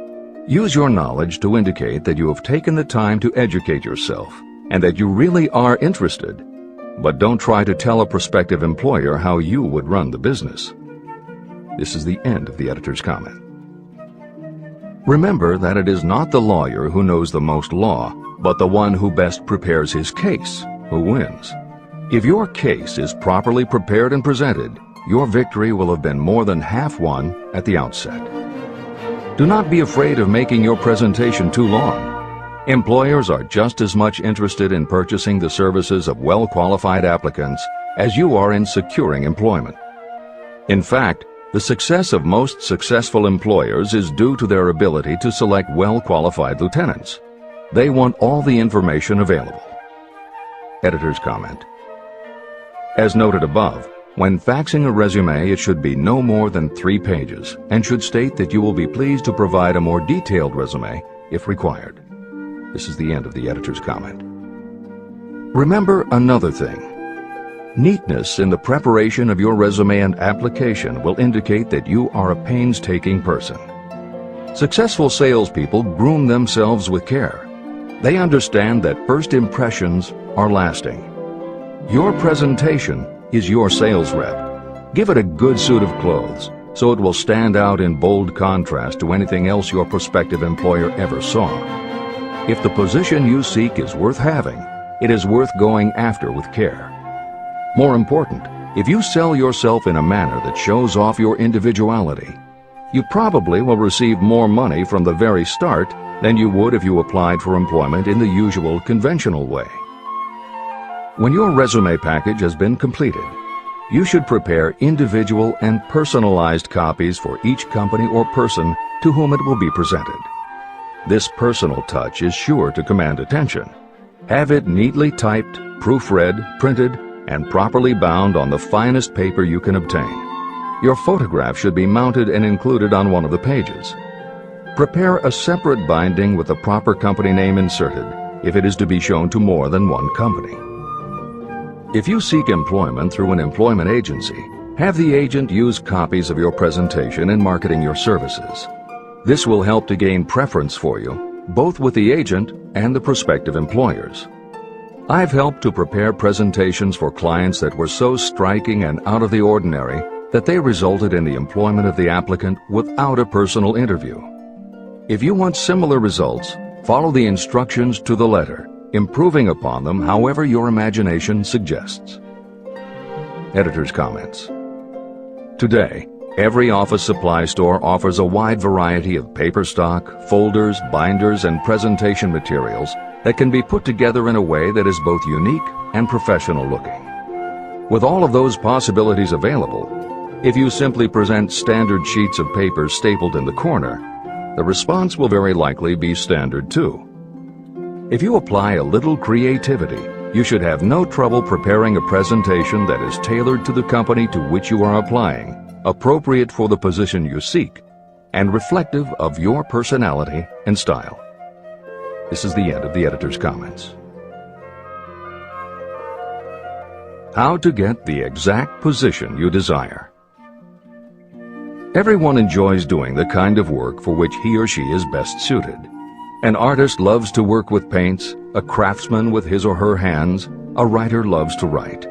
Use your knowledge to indicate that you have taken the time to educate yourself and that you really are interested, but don't try to tell a prospective employer how you would run the business. This is the end of the editor's comment. Remember that it is not the lawyer who knows the most law, but the one who best prepares his case who wins. If your case is properly prepared and presented, your victory will have been more than half won at the outset. Do not be afraid of making your presentation too long. Employers are just as much interested in purchasing the services of well-qualified applicants as you are in securing employment. In fact, the success of most successful employers is due to their ability to select well-qualified lieutenants. They want all the information available. Editor's comment. As noted above, when faxing a resume, it should be no more than 3 pages and should state that you will be pleased to provide a more detailed resume if required. This is the end of the editor's comment. Remember another thing. Neatness in the preparation of your resume and application will indicate that you are a painstaking person. Successful salespeople groom themselves with care. They understand that first impressions are lasting. Your presentation is your sales rep. Give it a good suit of clothes so it will stand out in bold contrast to anything else your prospective employer ever saw. If the position you seek is worth having, it is worth going after with care. More important, if you sell yourself in a manner that shows off your individuality, you probably will receive more money from the very start than you would if you applied for employment in the usual conventional way. When your resume package has been completed, you should prepare individual and personalized copies for each company or person to whom it will be presented. This personal touch is sure to command attention. Have it neatly typed, proofread, printed, and properly bound on the finest paper you can obtain. Your photograph should be mounted and included on one of the pages. Prepare a separate binding with the proper company name inserted if it is to be shown to more than one company. If you seek employment through an employment agency, have the agent use copies of your presentation in marketing your services. This will help to gain preference for you, both with the agent and the prospective employers. I've helped to prepare presentations for clients that were so striking and out of the ordinary that they resulted in the employment of the applicant without a personal interview. If you want similar results, follow the instructions to the letter, improving upon them however your imagination suggests. Editor's comments. Today, every office supply store offers a wide variety of paper stock, folders, binders, and presentation materials that can be put together in a way that is both unique and professional looking. With all of those possibilities available, if you simply present standard sheets of paper stapled in the corner, the response will very likely be standard too. If you apply a little creativity, you should have no trouble preparing a presentation that is tailored to the company to which you are applying, appropriate for the position you seek, and reflective of your personality and style. This is the end of the editor's comments. How to get the exact position you desire. Everyone enjoys doing the kind of work for which he or she is best suited. An artist loves to work with paints, a craftsman with his or her hands, a writer loves to write.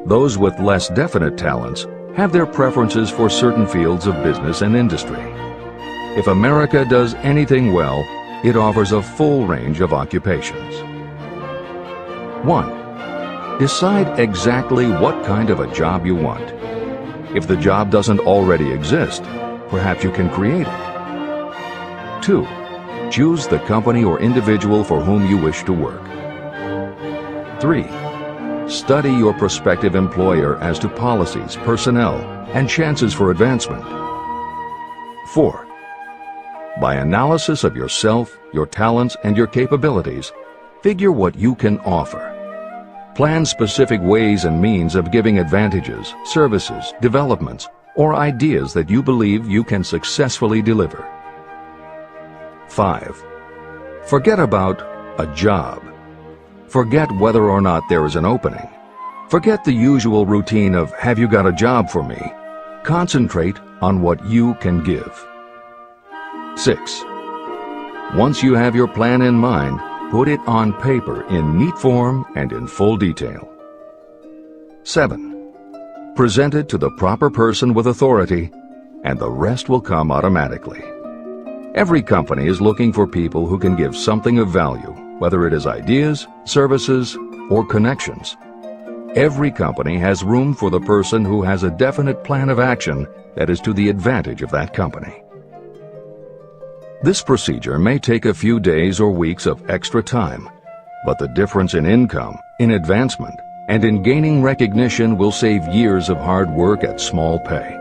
Those with less definite talents have their preferences for certain fields of business and industry. If America does anything well, it offers a full range of occupations. 1. Decide exactly what kind of a job you want. If the job doesn't already exist, perhaps you can create it. 2. Choose the company or individual for whom you wish to work. 3. Study your prospective employer as to policies, personnel, and chances for advancement. 4. By analysis of yourself, your talents, and your capabilities, figure what you can offer. Plan specific ways and means of giving advantages, services, developments, or ideas that you believe you can successfully deliver. 5. Forget about a job. Forget whether or not there is an opening. Forget the usual routine of, have you got a job for me? Concentrate on what you can give. 6. Once you have your plan in mind, put it on paper in neat form and in full detail. 7. Present it to the proper person with authority, and the rest will come automatically. Every company is looking for people who can give something of value, whether it is ideas, services, or connections. Every company has room for the person who has a definite plan of action that is to the advantage of that company. This procedure may take a few days or weeks of extra time, but the difference in income, in advancement, and in gaining recognition will save years of hard work at small pay.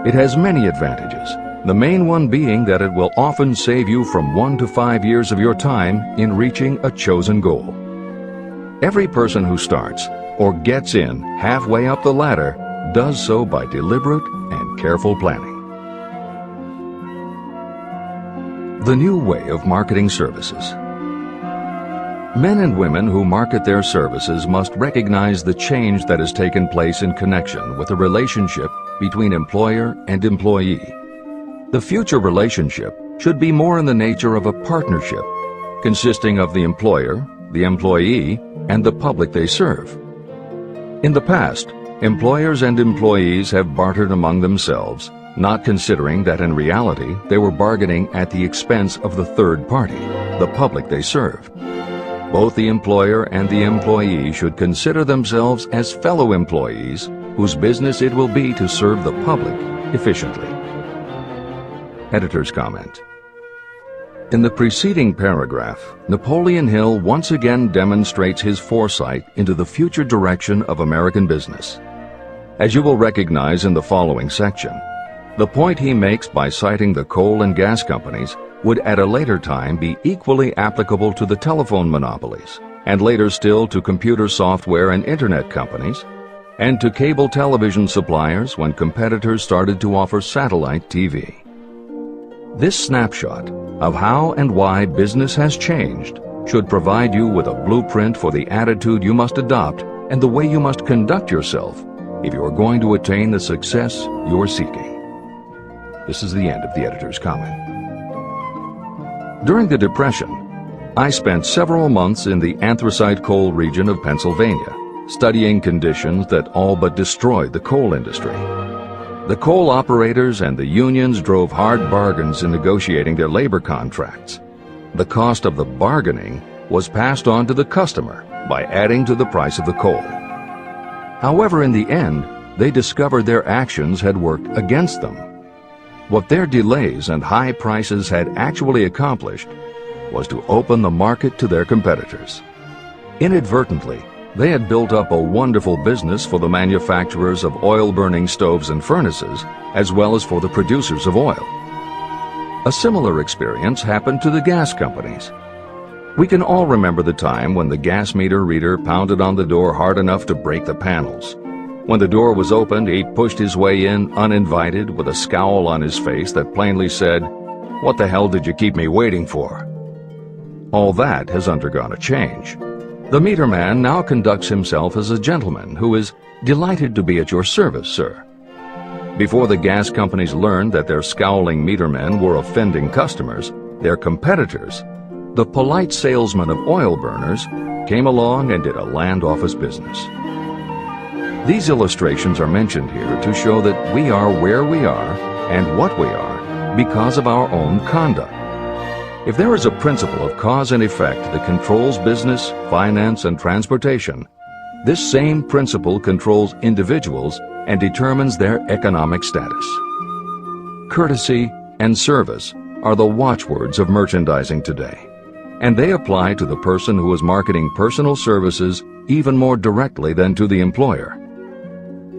It has many advantages, the main one being that it will often save you from 1 to 5 years of your time in reaching a chosen goal. Every person who starts or gets in halfway up the ladder does so by deliberate and careful planning. The new way of marketing services. Men and women who market their services must recognize the change that has taken place in connection with the relationship between employer and employee. The future relationship should be more in the nature of a partnership, consisting of the employer, the employee, and the public they serve. In the past, employers and employees have bartered among themselves, not considering that in reality they were bargaining at the expense of the third party, the public they serve. Both the employer and the employee should consider themselves as fellow employees whose business it will be to serve the public efficiently. Editor's comment. In the preceding paragraph, Napoleon Hill once again demonstrates his foresight into the future direction of American business. As you will recognize in the following section, the point he makes by citing the coal and gas companies would at a later time be equally applicable to the telephone monopolies, and later still to computer software and internet companies, and to cable television suppliers when competitors started to offer satellite TV. This snapshot of how and why business has changed should provide you with a blueprint for the attitude you must adopt and the way you must conduct yourself if you are going to attain the success you are seeking. This is the end of the editor's comment. During the Depression, I spent several months in the anthracite coal region of Pennsylvania, studying conditions that all but destroyed the coal industry. The coal operators and the unions drove hard bargains in negotiating their labor contracts. The cost of the bargaining was passed on to the customer by adding to the price of the coal. However, in the end, they discovered their actions had worked against them. What their delays and high prices had actually accomplished was to open the market to their competitors. Inadvertently, they had built up a wonderful business for the manufacturers of oil-burning stoves and furnaces, as well as for the producers of oil. A similar experience happened to the gas companies. We can all remember the time when the gas meter reader pounded on the door hard enough to break the panels. When the door was opened, he pushed his way in uninvited with a scowl on his face that plainly said, "What the hell did you keep me waiting for?" All that has undergone a change. The meter man now conducts himself as a gentleman who is delighted to be at your service, sir. Before the gas companies learned that their scowling meter men were offending customers, their competitors, the polite salesmen of oil burners, came along and did a land office business. These illustrations are mentioned here to show that we are where we are and what we are because of our own conduct. If there is a principle of cause and effect that controls business, finance, and transportation, this same principle controls individuals and determines their economic status. Courtesy and service are the watchwords of merchandising today, and they apply to the person who is marketing personal services even more directly than to the employer.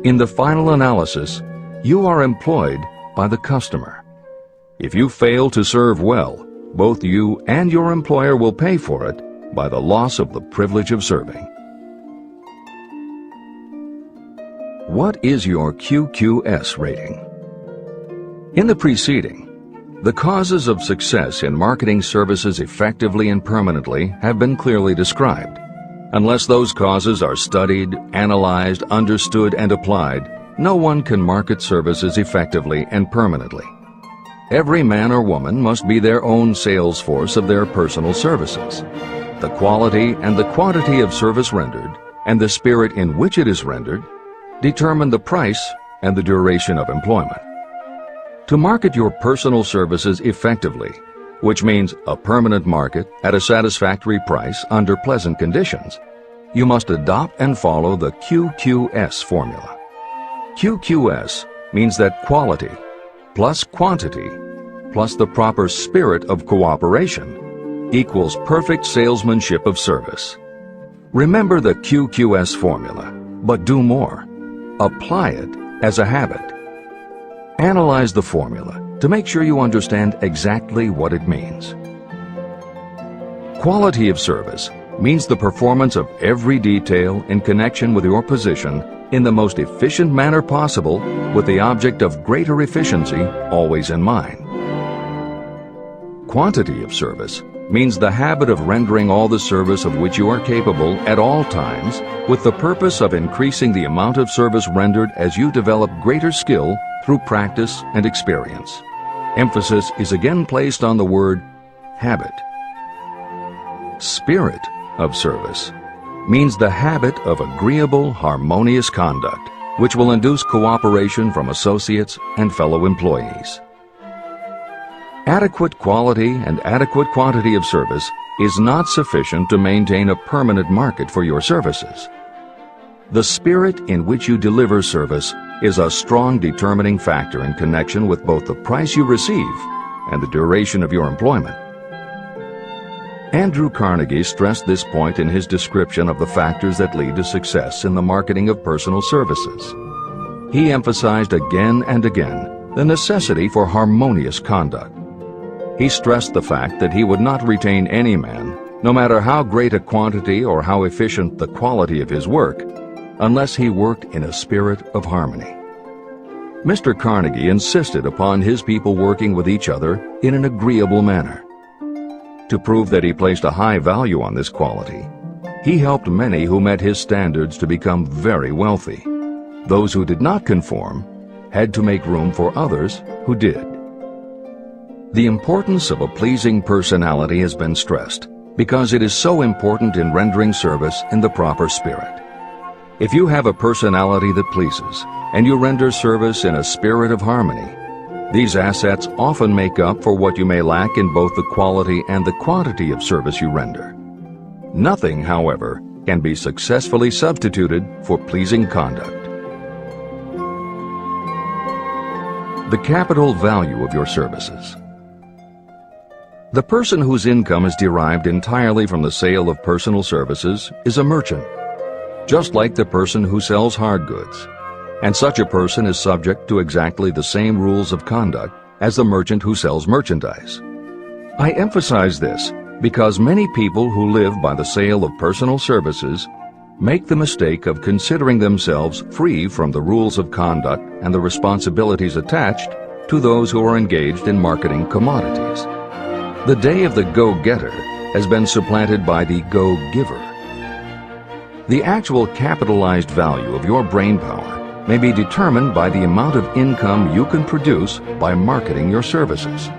In the final analysis, you are employed by the customer. If you fail to serve well, both you and your employer will pay for it by the loss of the privilege of serving. What is your QQS rating? In the preceding, the causes of success in marketing services effectively and permanently have been clearly described. Unless those causes are studied, analyzed, understood, and applied, no one can market services effectively and permanently. Every man or woman must be their own sales force of their personal services. The quality and the quantity of service rendered, and the spirit in which it is rendered, determine the price and the duration of employment. To market your personal services effectively, which means a permanent market at a satisfactory price under pleasant conditions, you must adopt and follow the QQS formula. QQS means that quality plus quantity plus the proper spirit of cooperation equals perfect salesmanship of service. Remember the QQS formula, but do more. Apply it as a habit. Analyze the formula to make sure you understand exactly what it means. Quality of service means the performance of every detail in connection with your position in the most efficient manner possible with the object of greater efficiency always in mind. Quantity of service means the habit of rendering all the service of which you are capable at all times with the purpose of increasing the amount of service rendered as you develop greater skill through practice and experience. Emphasis is again placed on the word habit. Spirit of service means the habit of agreeable, harmonious conduct, which will induce cooperation from associates and fellow employees. Adequate quality and adequate quantity of service is not sufficient to maintain a permanent market for your services. The spirit in which you deliver service is a strong determining factor in connection with both the price you receive and the duration of your employment. Andrew Carnegie stressed this point in his description of the factors that lead to success in the marketing of personal services. He emphasized again and again the necessity for harmonious conduct. He stressed the fact that he would not retain any man, no matter how great a quantity or how efficient the quality of his work, unless he worked in a spirit of harmony. Mr. Carnegie insisted upon his people working with each other in an agreeable manner. To prove that he placed a high value on this quality, he helped many who met his standards to become very wealthy. Those who did not conform had to make room for others who did. The importance of a pleasing personality has been stressed because it is so important in rendering service in the proper spirit. If you have a personality that pleases and you render service in a spirit of harmony, these assets often make up for what you may lack in both the quality and the quantity of service you render. Nothing, however, can be successfully substituted for pleasing conduct. The capital value of your services. The person whose income is derived entirely from the sale of personal services is a merchant, just like the person who sells hard goods, and such a person is subject to exactly the same rules of conduct as the merchant who sells merchandise. I emphasize this because many people who live by the sale of personal services make the mistake of considering themselves free from the rules of conduct and the responsibilities attached to those who are engaged in marketing commodities. The day of the go-getter has been supplanted by the go-giver. The actual capitalized value of your brainpower may be determined by the amount of income you can produce by marketing your services.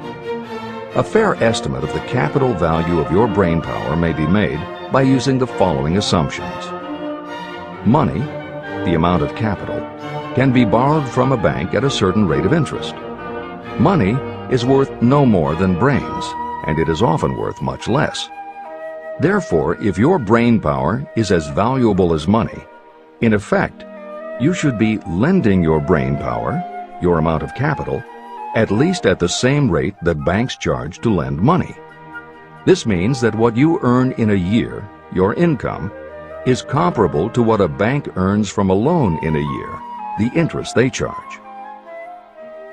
A fair estimate of the capital value of your brainpower may be made by using the following assumptions. Money, the amount of capital, can be borrowed from a bank at a certain rate of interest. Money is worth no more than brains, and it is often worth much less. Therefore, if your brainpower is as valuable as money, in effect, you should be lending your brainpower, your amount of capital, at least at the same rate that banks charge to lend money. This means that what you earn in a year, your income, is comparable to what a bank earns from a loan in a year, the interest they charge.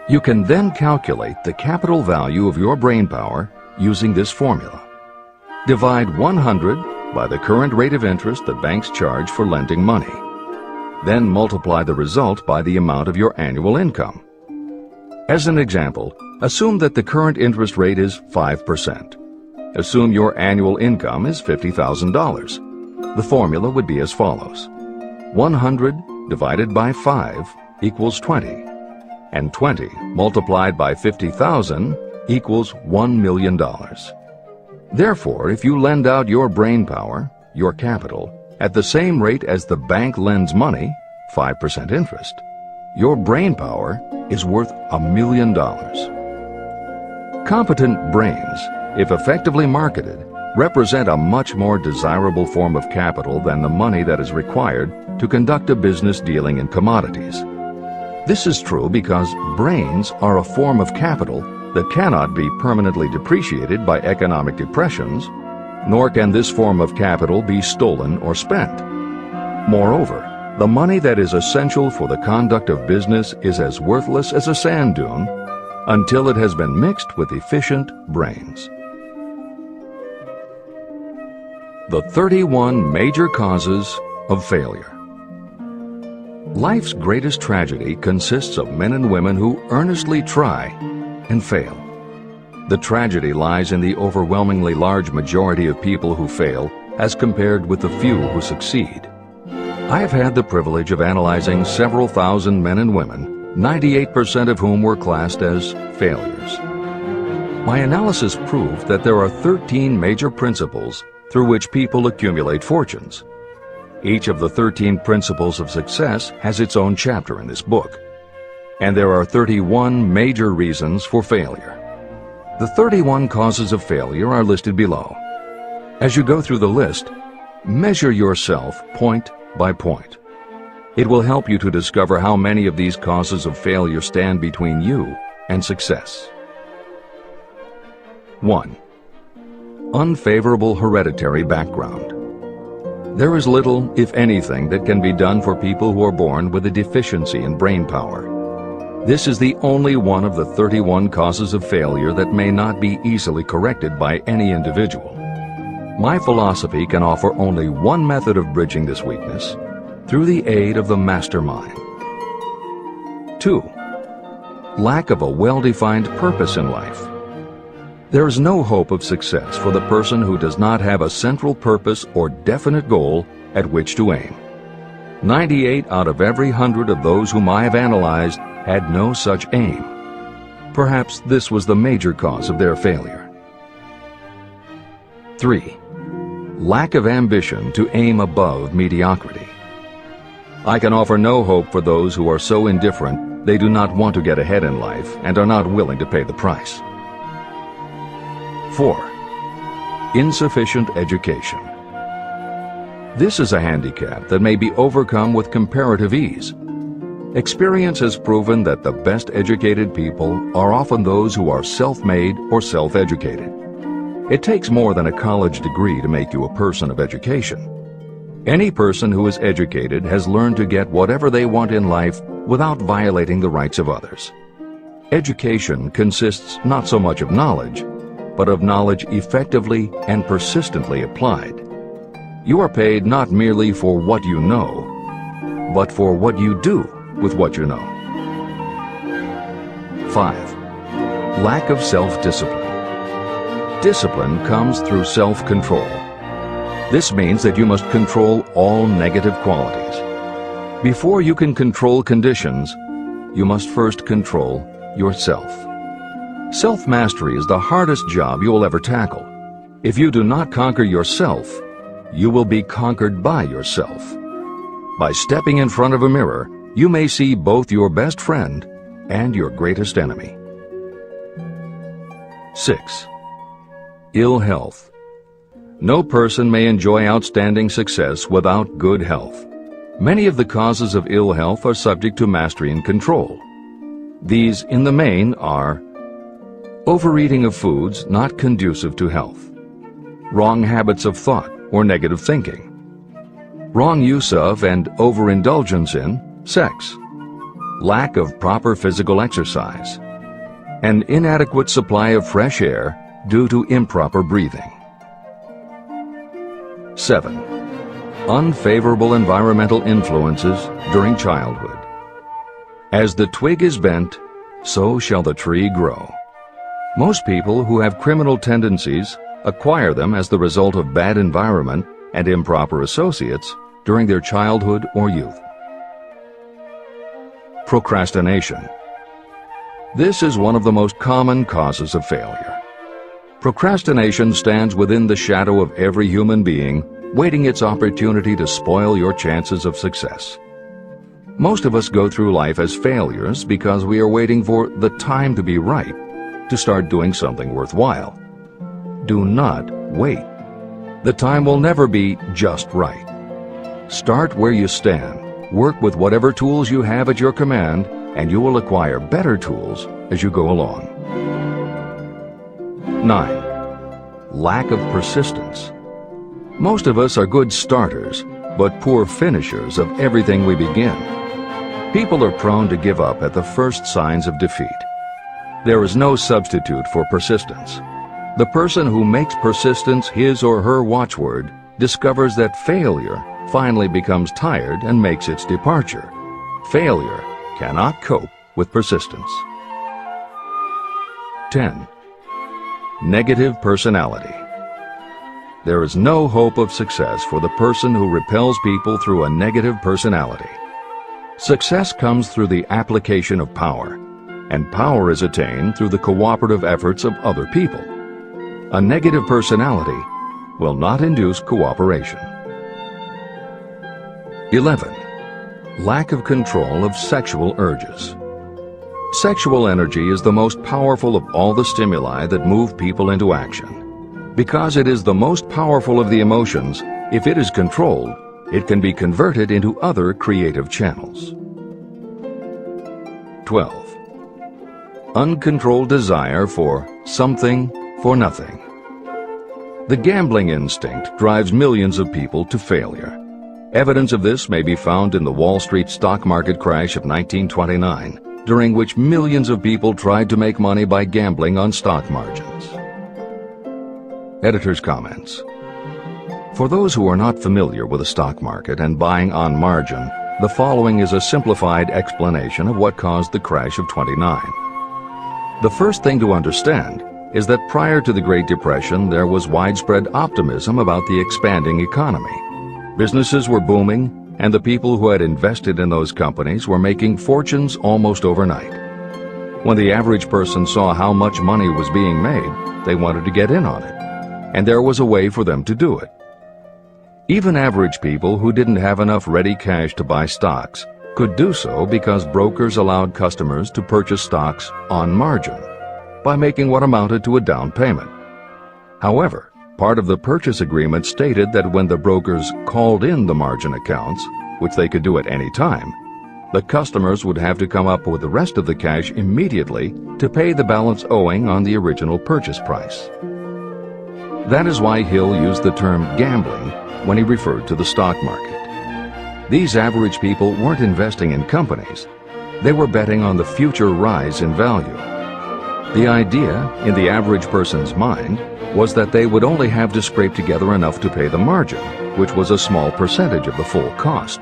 You can then calculate the capital value of your brainpower using this formula. Divide 100 by the current rate of interest that banks charge for lending money. Then multiply the result by the amount of your annual income. As an example, assume that the current interest rate is 5%. Assume your annual income is $50,000. The formula would be as follows. 100 divided by 5 equals 20, and 20 multiplied by 50,000 equals $1 million. Therefore, if you lend out your brainpower, your capital, at the same rate as the bank lends money, 5% interest, your brainpower is worth $1 million. Competent brains, if effectively marketed, represent a much more desirable form of capital than the money that is required to conduct a business dealing in commodities. This is true because brains are a form of capital that cannot be permanently depreciated by economic depressions, nor can this form of capital be stolen or spent. Moreover, the money that is essential for the conduct of business is as worthless as a sand dune until it has been mixed with efficient brains. The 31 major causes of failure. Life's greatest tragedy consists of men and women who earnestly try and fail. The tragedy lies in the overwhelmingly large majority of people who fail as compared with the few who succeed. I have had the privilege of analyzing several thousand men and women, 98% of whom were classed as failures. My analysis proved that there are 13 major principles through which people accumulate fortunes. Each of the 13 principles of success has its own chapter in this book. And there are 31 major reasons for failure. The 31 causes of failure are listed below. As you go through the list, measure yourself point by point. It will help you to discover how many of these causes of failure stand between you and success. 1. Unfavorable hereditary background. There is little, if anything, that can be done for people who are born with a deficiency in brain power. This is the only one of the 31 causes of failure that may not be easily corrected by any individual. My philosophy can offer only one method of bridging this weakness, through the aid of the mastermind. 2. Lack of a well-defined purpose in life. There is no hope of success for the person who does not have a central purpose or definite goal at which to aim. 98 out of every 100 of those whom I have analyzed had no such aim. Perhaps this was the major cause of their failure. 3. Lack of ambition to aim above mediocrity. I can offer no hope for those who are so indifferent they do not want to get ahead in life and are not willing to pay the price. 4. Insufficient education. This is a handicap that may be overcome with comparative ease. Experience has proven that the best educated people are often those who are self-made or self-educated. It takes more than a college degree to make you a person of education. Any person who is educated has learned to get whatever they want in life without violating the rights of others. Education consists not so much of knowledge, but of knowledge effectively and persistently applied. You are paid not merely for what you know, but for what you do with what you know. 5. Lack of self-discipline. Discipline comes through self-control. This means that you must control all negative qualities. Before you can control conditions, you must first control yourself. Self-mastery is the hardest job you will ever tackle. If you do not conquer yourself, you will be conquered by yourself. By stepping in front of a mirror, you may see both your best friend and your greatest enemy. 6. Ill health. No person may enjoy outstanding success without good health. Many of the causes of ill health are subject to mastery and control. These, in the main, are overeating of foods not conducive to health, wrong habits of thought or negative thinking, wrong use of and overindulgence in sex, lack of proper physical exercise, an inadequate supply of fresh air due to improper breathing. 7. Unfavorable environmental influences during childhood. As the twig is bent, so shall the tree grow. Most people who have criminal tendencies acquire them as the result of bad environment and improper associates during their childhood or youth. Procrastination. This is one of the most common causes of failure. Procrastination stands within the shadow of every human being, waiting its opportunity to spoil your chances of success. Most of us go through life as failures because we are waiting for the time to be right to start doing something worthwhile. Do not wait. The time will never be just right. Start where you stand. Work with whatever tools you have at your command, and you will acquire better tools as you go along. 9. Lack of persistence. Most of us are good starters, but poor finishers of everything we begin. People are prone to give up at the first signs of defeat. There is no substitute for persistence. The person who makes persistence his or her watchword discovers that failure finally becomes tired and makes its departure. Failure cannot cope with persistence. 10. negative personality. There is no hope of success for the person who repels people through a negative personality. Success comes through the application of power, and power is attained through the cooperative efforts of other people. A negative personality will not induce cooperation. 11. Lack of control of sexual urges. Sexual energy is the most powerful of all the stimuli that move people into action. Because it is the most powerful of the emotions, if it is controlled, it can be converted into other creative channels. 12. Uncontrolled desire for something for nothing. The gambling instinct drives millions of people to failure. Evidence of this may be found in the Wall Street stock market crash of 1929, during which millions of people tried to make money by gambling on stock margins. Editor's comments. For those who are not familiar with the stock market and buying on margin, the following is a simplified explanation of what caused the crash of '29. The first thing to understand is that prior to the Great Depression, there was widespread optimism about the expanding economy. Businesses were booming, and the people who had invested in those companies were making fortunes almost overnight. When the average person saw how much money was being made, they wanted to get in on it, and there was a way for them to do it. Even average people who didn't have enough ready cash to buy stocks could do so because brokers allowed customers to purchase stocks on margin by making what amounted to a down payment. However, part of the purchase agreement stated that when the brokers called in the margin accounts, which they could do at any time, the customers would have to come up with the rest of the cash immediately to pay the balance owing on the original purchase price. That is why Hill used the term gambling when he referred to the stock market. These average people weren't investing in companies. They were betting on the future rise in value. The idea, in the average person's mind, was that they would only have to scrape together enough to pay the margin, which was a small percentage of the full cost.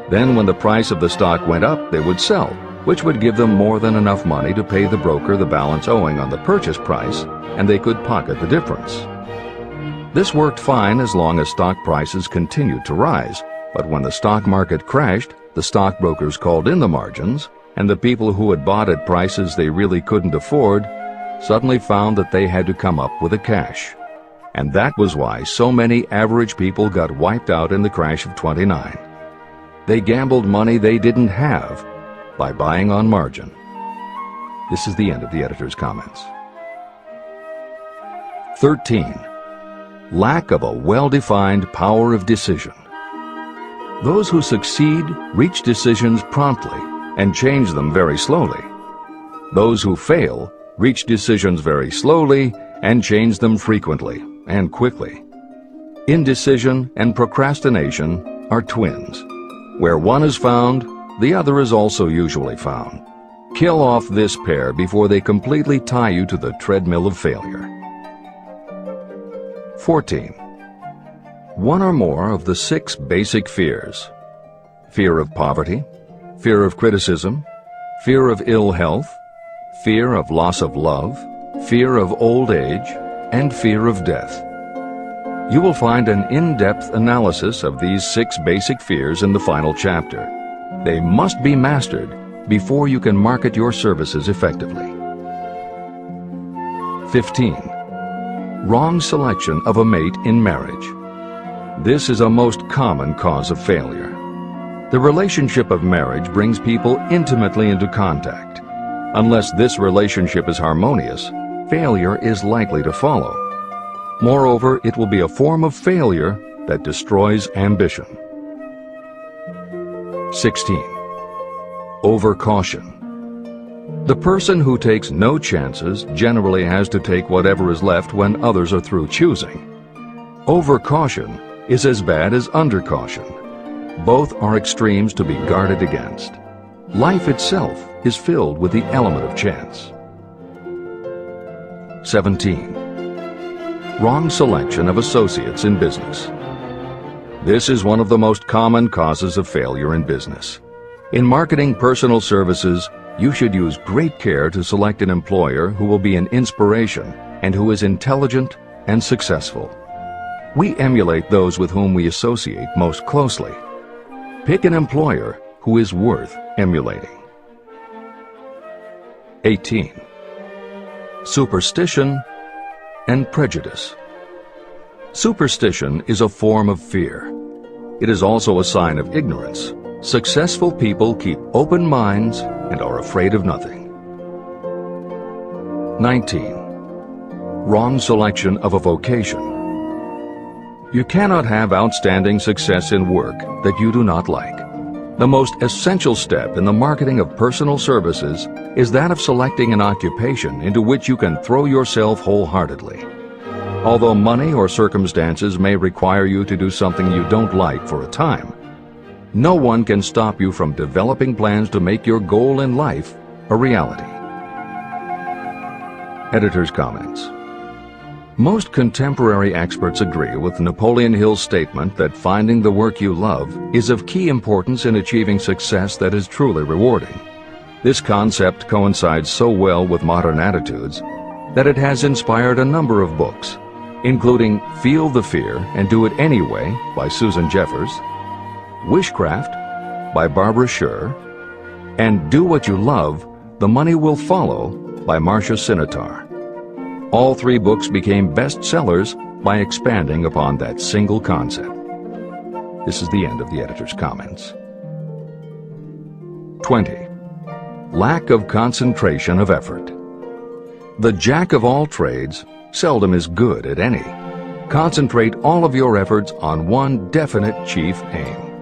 Then when the price of the stock went up, they would sell, which would give them more than enough money to pay the broker the balance owing on the purchase price, and they could pocket the difference. This worked fine as long as stock prices continued to rise, but when the stock market crashed, the stockbrokers called in the margins, and the people who had bought at prices they really couldn't afford suddenly found that they had to come up with the cash. And that was why so many average people got wiped out in the crash of '29. They gambled money they didn't have by buying on margin. This is the end of the editor's comments. 13. Lack of a well-defined power of decision. Those who succeed reach decisions promptly and change them very slowly. Those who fail reach decisions very slowly and change them frequently and quickly. Indecision and procrastination are twins. Where one is found, the other is also usually found. Kill off this pair before they completely tie you to the treadmill of failure. 14. One or more of the 6 basic fears: fear of poverty, fear of criticism, fear of ill health, fear of loss of love, fear of old age, and fear of death. You will find an in-depth analysis of these 6 basic fears in the final chapter. They must be mastered before you can market your services effectively. 15. Wrong selection of a mate in marriage. This is a most common cause of failure. The relationship of marriage brings people intimately into contact. Unless this relationship is harmonious, failure is likely to follow. Moreover, it will be a form of failure that destroys ambition. 16. Overcaution. The person who takes no chances generally has to take whatever is left when others are through choosing. Overcaution is as bad as undercaution. Both are extremes to be guarded against. Life itself is filled with the element of chance. 17. Wrong selection of associates in business. This is one of the most common causes of failure in business. In marketing personal services, you should use great care to select an employer who will be an inspiration and who is intelligent and successful. We emulate those with whom we associate most closely. Pick an employer who is worth emulating. 18. Superstition and prejudice. Superstition is a form of fear. It is also a sign of ignorance. Successful people keep open minds and are afraid of nothing. 19. Wrong selection of a vocation. You cannot have outstanding success in work that you do not like. The most essential step in the marketing of personal services is that of selecting an occupation into which you can throw yourself wholeheartedly. Although money or circumstances may require you to do something you don't like for a time, no one can stop you from developing plans to make your goal in life a reality. Editor's comments. Most contemporary experts agree with Napoleon Hill's statement that finding the work you love is of key importance in achieving success that is truly rewarding. This concept coincides so well with modern attitudes that it has inspired a number of books, including Feel the Fear and Do It Anyway by Susan Jeffers, Wishcraft by Barbara Sher, and Do What You Love, The Money Will Follow by Marcia Sinitar. All three books became bestsellers by expanding upon that single concept. This is the end of the editor's comments. 20. Lack of concentration of effort. The jack of all trades seldom is good at any. Concentrate all of your efforts on one definite chief aim.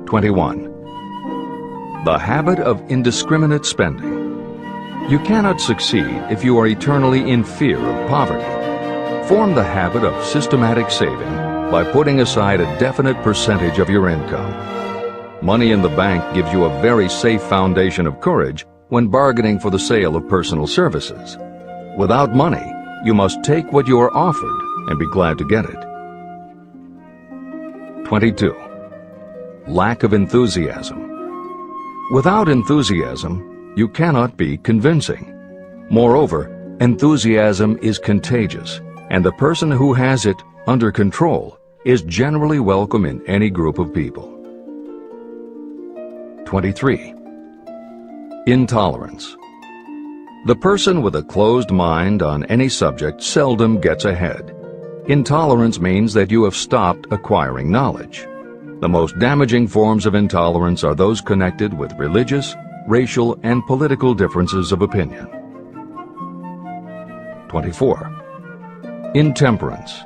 21. The habit of indiscriminate spending. You cannot succeed if you are eternally in fear of poverty. Form the habit of systematic saving by putting aside a definite percentage of your income. Money in the bank gives you a very safe foundation of courage when bargaining for the sale of personal services. Without money, you must take what you are offered and be glad to get it. 22. Lack of enthusiasm. Without enthusiasm, you cannot be convincing. Moreover, enthusiasm is contagious, and the person who has it under control is generally welcome in any group of people. 23. Intolerance. The person with a closed mind on any subject seldom gets ahead. Intolerance means that you have stopped acquiring knowledge. The most damaging forms of intolerance are those connected with religious, racial, and political differences of opinion. 24. Intemperance.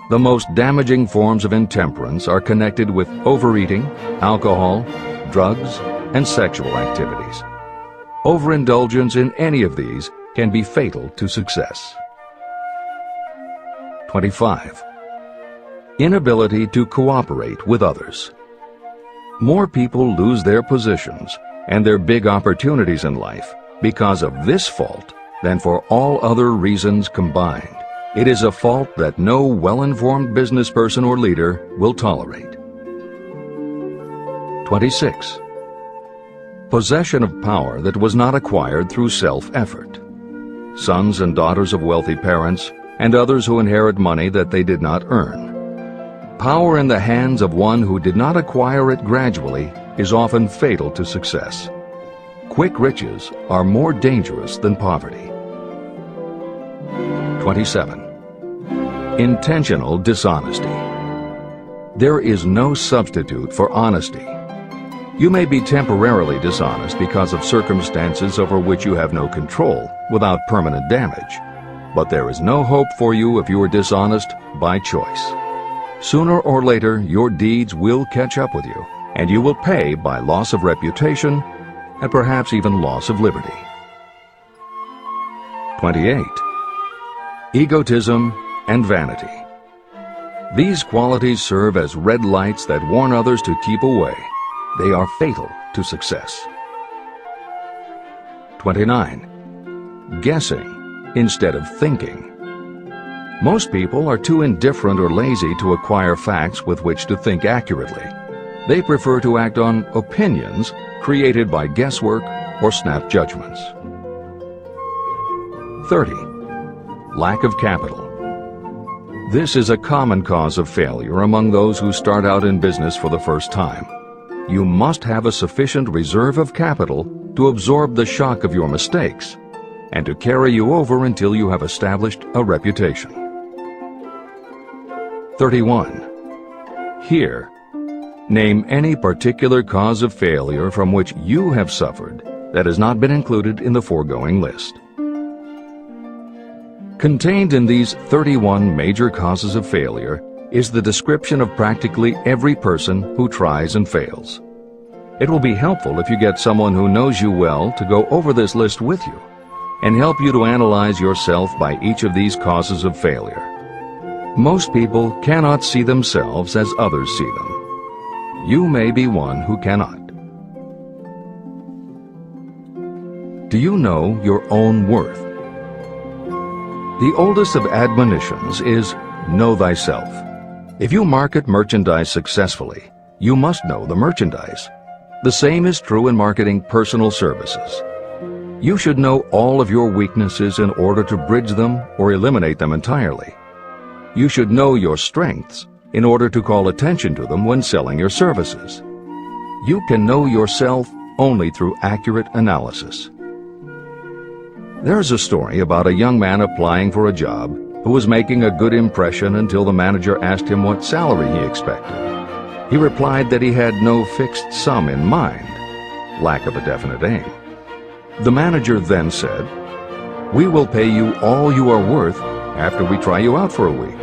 The most damaging forms of intemperance are connected with overeating, alcohol, drugs, and sexual activities. Overindulgence in any of these can be fatal to success. 25. Inability to cooperate with others. More people lose their positions and their big opportunities in life because of this fault than for all other reasons combined. It is a fault that no well-informed business person or leader will tolerate. 26. Possession of power that was not acquired through self-effort. Sons and daughters of wealthy parents and others who inherit money that they did not earn. Power in the hands of one who did not acquire it gradually is often fatal to success. Quick riches are more dangerous than poverty. 27. Intentional dishonesty. There is no substitute for honesty. You may be temporarily dishonest because of circumstances over which you have no control without permanent damage. But there is no hope for you if you are dishonest by choice. Sooner or later, your deeds will catch up with you, and you will pay by loss of reputation and perhaps even loss of liberty. 28. Egotism and vanity. These qualities serve as red lights that warn others to keep away. They are fatal to success. 29. Guessing instead of thinking. Most people are too indifferent or lazy to acquire facts with which to think accurately. They prefer to act on opinions created by guesswork or snap judgments. 30. Lack of capital. This is a common cause of failure among those who start out in business for the first time. You must have a sufficient reserve of capital to absorb the shock of your mistakes and to carry you over until you have established a reputation. 31. Here, name any particular cause of failure from which you have suffered that has not been included in the foregoing list. Contained in these 31 major causes of failure is the description of practically every person who tries and fails. It will be helpful if you get someone who knows you well to go over this list with you and help you to analyze yourself by each of these causes of failure. Most people cannot see themselves as others see them. You may be one who cannot. Do you know your own worth? The oldest of admonitions is, know thyself. If you market merchandise successfully, you must know the merchandise. The same is true in marketing personal services. You should know all of your weaknesses in order to bridge them or eliminate them entirely. You should know your strengths in order to call attention to them when selling your services. You can know yourself only through accurate analysis. There's a story about a young man applying for a job who was making a good impression until the manager asked him what salary he expected. He replied that he had no fixed sum in mind, lack of a definite aim. The manager then said, "We will pay you all you are worth after we try you out for a week."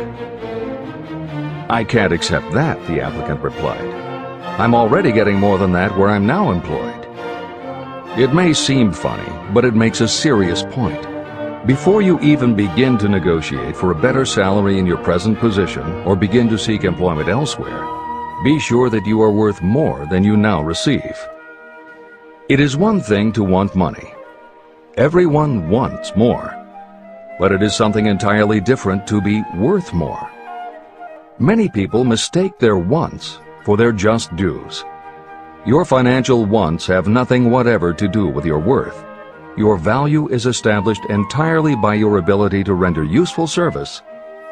"I can't accept that," the applicant replied. "I'm already getting more than that where I'm now employed." It may seem funny, but it makes a serious point. Before you even begin to negotiate for a better salary in your present position or begin to seek employment elsewhere, be sure that you are worth more than you now receive. It is one thing to want money. Everyone wants more. But it is something entirely different to be worth more. Many people mistake their wants for their just dues. Your financial wants have nothing whatever to do with your worth. Your value is established entirely by your ability to render useful service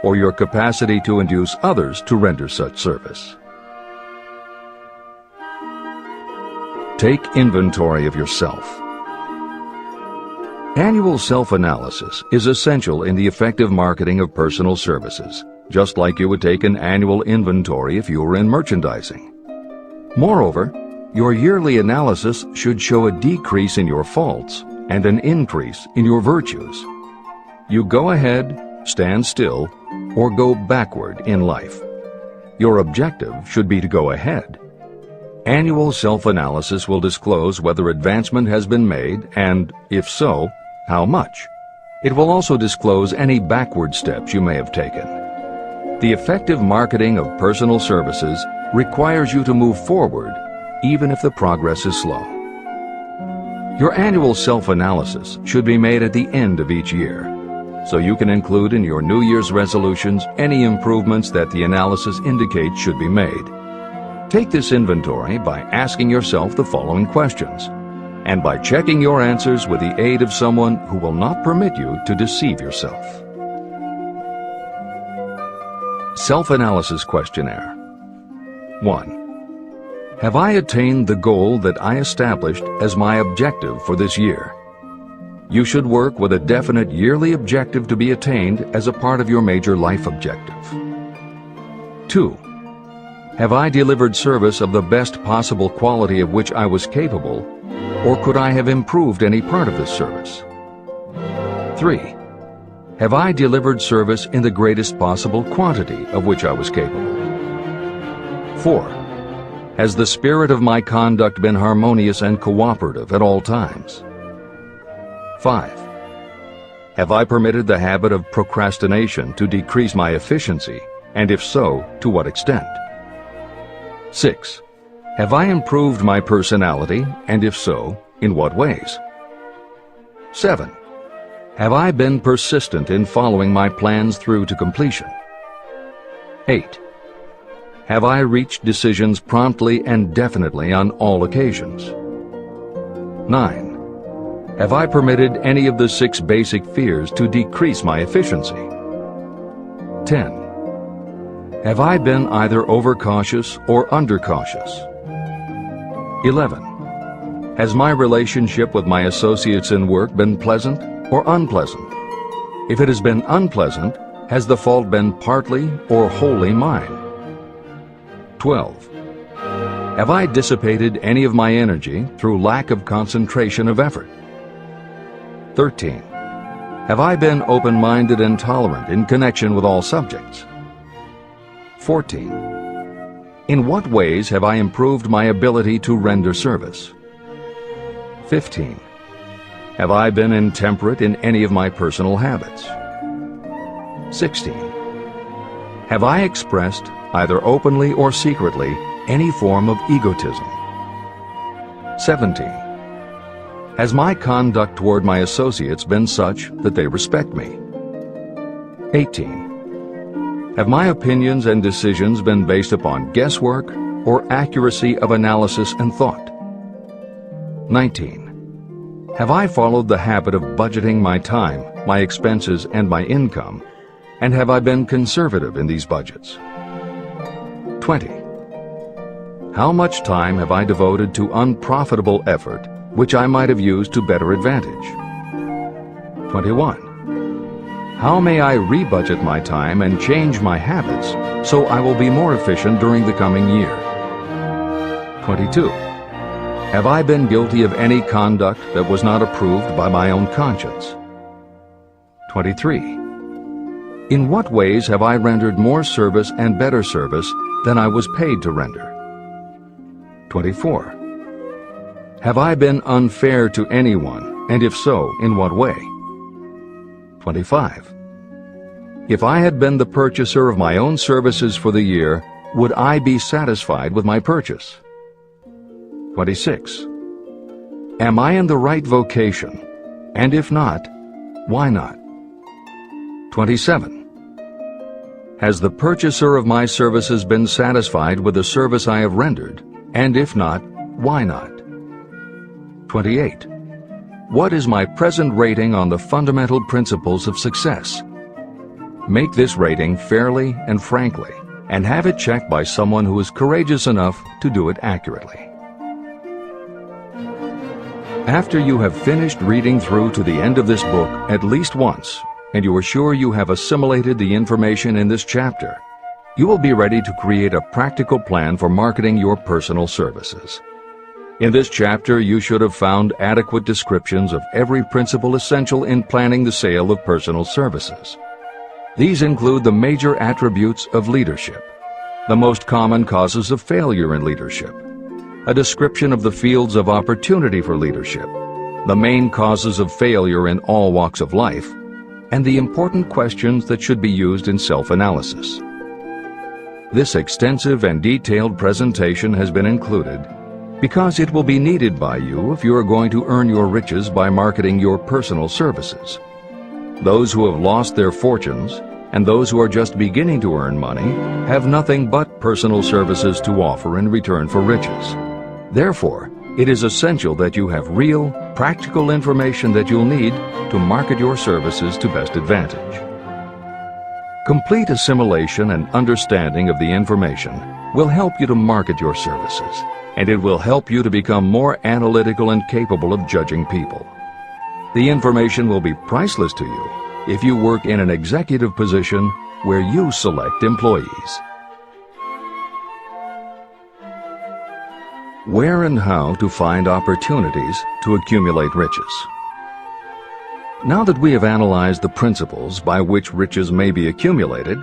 or your capacity to induce others to render such service. Take inventory of yourself. Annual self-analysis is essential in the effective marketing of personal services, just like you would take an annual inventory if you were in merchandising. Moreover, your yearly analysis should show a decrease in your faults and an increase in your virtues. You go ahead, stand still, or go backward in life. Your objective should be to go ahead. Annual self-analysis will disclose whether advancement has been made and, if so, how much. It will also disclose any backward steps you may have taken. The effective marketing of personal services requires you to move forward even if the progress is slow. Your annual self-analysis should be made at the end of each year, so you can include in your New Year's resolutions any improvements that the analysis indicates should be made. Take this inventory by asking yourself the following questions, and by checking your answers with the aid of someone who will not permit you to deceive yourself. Self-analysis questionnaire. 1. Have I attained the goal that I established as my objective for this year? You should work with a definite yearly objective to be attained as a part of your major life objective. 2. Have I delivered service of the best possible quality of which I was capable, or could I have improved any part of this service? 3. Have I delivered service in the greatest possible quantity of which I was capable? 4. Has the spirit of my conduct been harmonious and cooperative at all times? 5. Have I permitted the habit of procrastination to decrease my efficiency, and if so, to what extent? 6. Have I improved my personality, and if so, in what ways? 7. Have I been persistent in following my plans through to completion? 8. Have I reached decisions promptly and definitely on all occasions? 9. Have I permitted any of the 6 basic fears to decrease my efficiency? 10. Have I been either overcautious or undercautious? 11. Has my relationship with my associates in work been pleasant or unpleasant? If it has been unpleasant, has the fault been partly or wholly mine? 12. Have I dissipated any of my energy through lack of concentration of effort? 13. Have I been open-minded and tolerant in connection with all subjects? 14. In what ways have I improved my ability to render service? 15. Have I been intemperate in any of my personal habits? 16. Have I expressed, either openly or secretly, any form of egotism? 17. Has my conduct toward my associates been such that they respect me? 18. Have my opinions and decisions been based upon guesswork or accuracy of analysis and thought? 19. Have I followed the habit of budgeting my time, my expenses, and my income, and have I been conservative in these budgets? 20. How much time have I devoted to unprofitable effort which I might have used to better advantage? 21. How may I rebudget my time and change my habits so I will be more efficient during the coming year? 22. Have I been guilty of any conduct that was not approved by my own conscience? 23. In what ways have I rendered more service and better service than I was paid to render? 24. Have I been unfair to anyone, and if so, in what way? 25. If I had been the purchaser of my own services for the year, would I be satisfied with my purchase? 26. Am I in the right vocation? And if not, why not? 27. Has the purchaser of my services been satisfied with the service I have rendered? And if not, why not? 28. What is my present rating on the fundamental principles of success? Make this rating fairly and frankly, and have it checked by someone who is courageous enough to do it accurately. After you have finished reading through to the end of this book at least once, and you are sure you have assimilated the information in this chapter, you will be ready to create a practical plan for marketing your personal services. In this chapter, you should have found adequate descriptions of every principle essential in planning the sale of personal services. These include the major attributes of leadership, the most common causes of failure in leadership, a description of the fields of opportunity for leadership, the main causes of failure in all walks of life, and the important questions that should be used in self-analysis. This extensive and detailed presentation has been included because it will be needed by you if you are going to earn your riches by marketing your personal services. Those who have lost their fortunes and those who are just beginning to earn money have nothing but personal services to offer in return for riches. Therefore, it is essential that you have real, practical information that you'll need to market your services to best advantage. Complete assimilation and understanding of the information will help you to market your services, and it will help you to become more analytical and capable of judging people. The information will be priceless to you if you work in an executive position where you select employees. Where and how to find opportunities to accumulate riches. Now that we have analyzed the principles by which riches may be accumulated,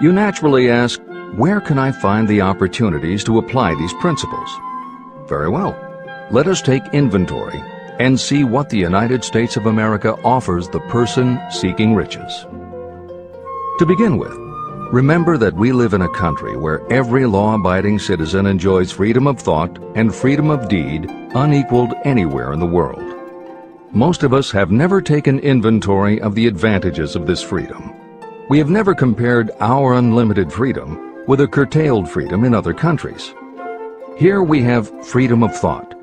you naturally ask, where can I find the opportunities to apply these principles? Very well. Let us take inventory and see what the United States of America offers the person seeking riches. To begin with, remember that we live in a country where every law-abiding citizen enjoys freedom of thought and freedom of deed unequaled anywhere in the world. Most of us have never taken inventory of the advantages of this freedom. We have never compared our unlimited freedom with a curtailed freedom in other countries. Here we have freedom of thought,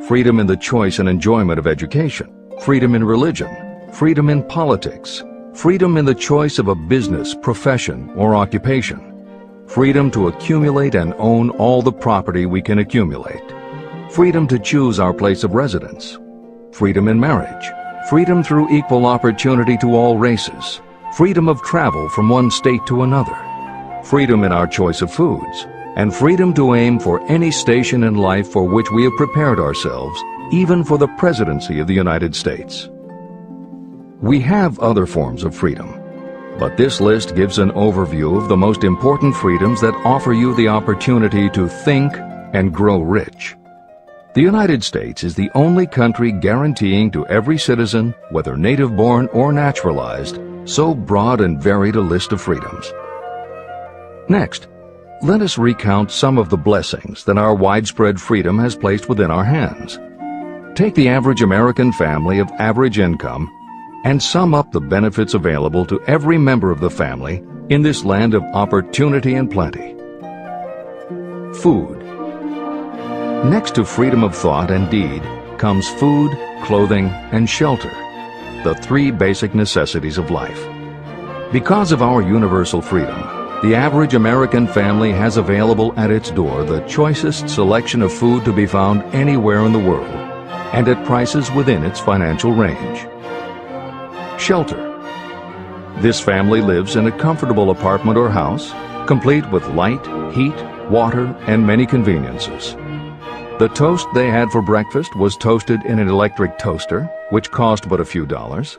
freedom in the choice and enjoyment of education, freedom in religion, freedom in politics, freedom in the choice of a business, profession, or occupation, freedom to accumulate and own all the property we can accumulate, freedom to choose our place of residence, freedom in marriage, freedom through equal opportunity to all races, freedom of travel from one state to another, freedom in our choice of foods, and freedom to aim for any station in life for which we have prepared ourselves, even for the presidency of the United States. We have other forms of freedom, but this list gives an overview of the most important freedoms that offer you the opportunity to think and grow rich. The United States is the only country guaranteeing to every citizen, whether native-born or naturalized, so broad and varied a list of freedoms. Next, let us recount some of the blessings that our widespread freedom has placed within our hands. Take the average American family of average income and sum up the benefits available to every member of the family in this land of opportunity and plenty. Food. Next to freedom of thought and deed comes food, clothing, and shelter, the three basic necessities of life. Because of our universal freedom, the average American family has available at its door the choicest selection of food to be found anywhere in the world, and at prices within its financial range. Shelter. This family lives in a comfortable apartment or house, complete with light, heat, water, and many conveniences. The toast they had for breakfast was toasted in an electric toaster, which cost but a few dollars.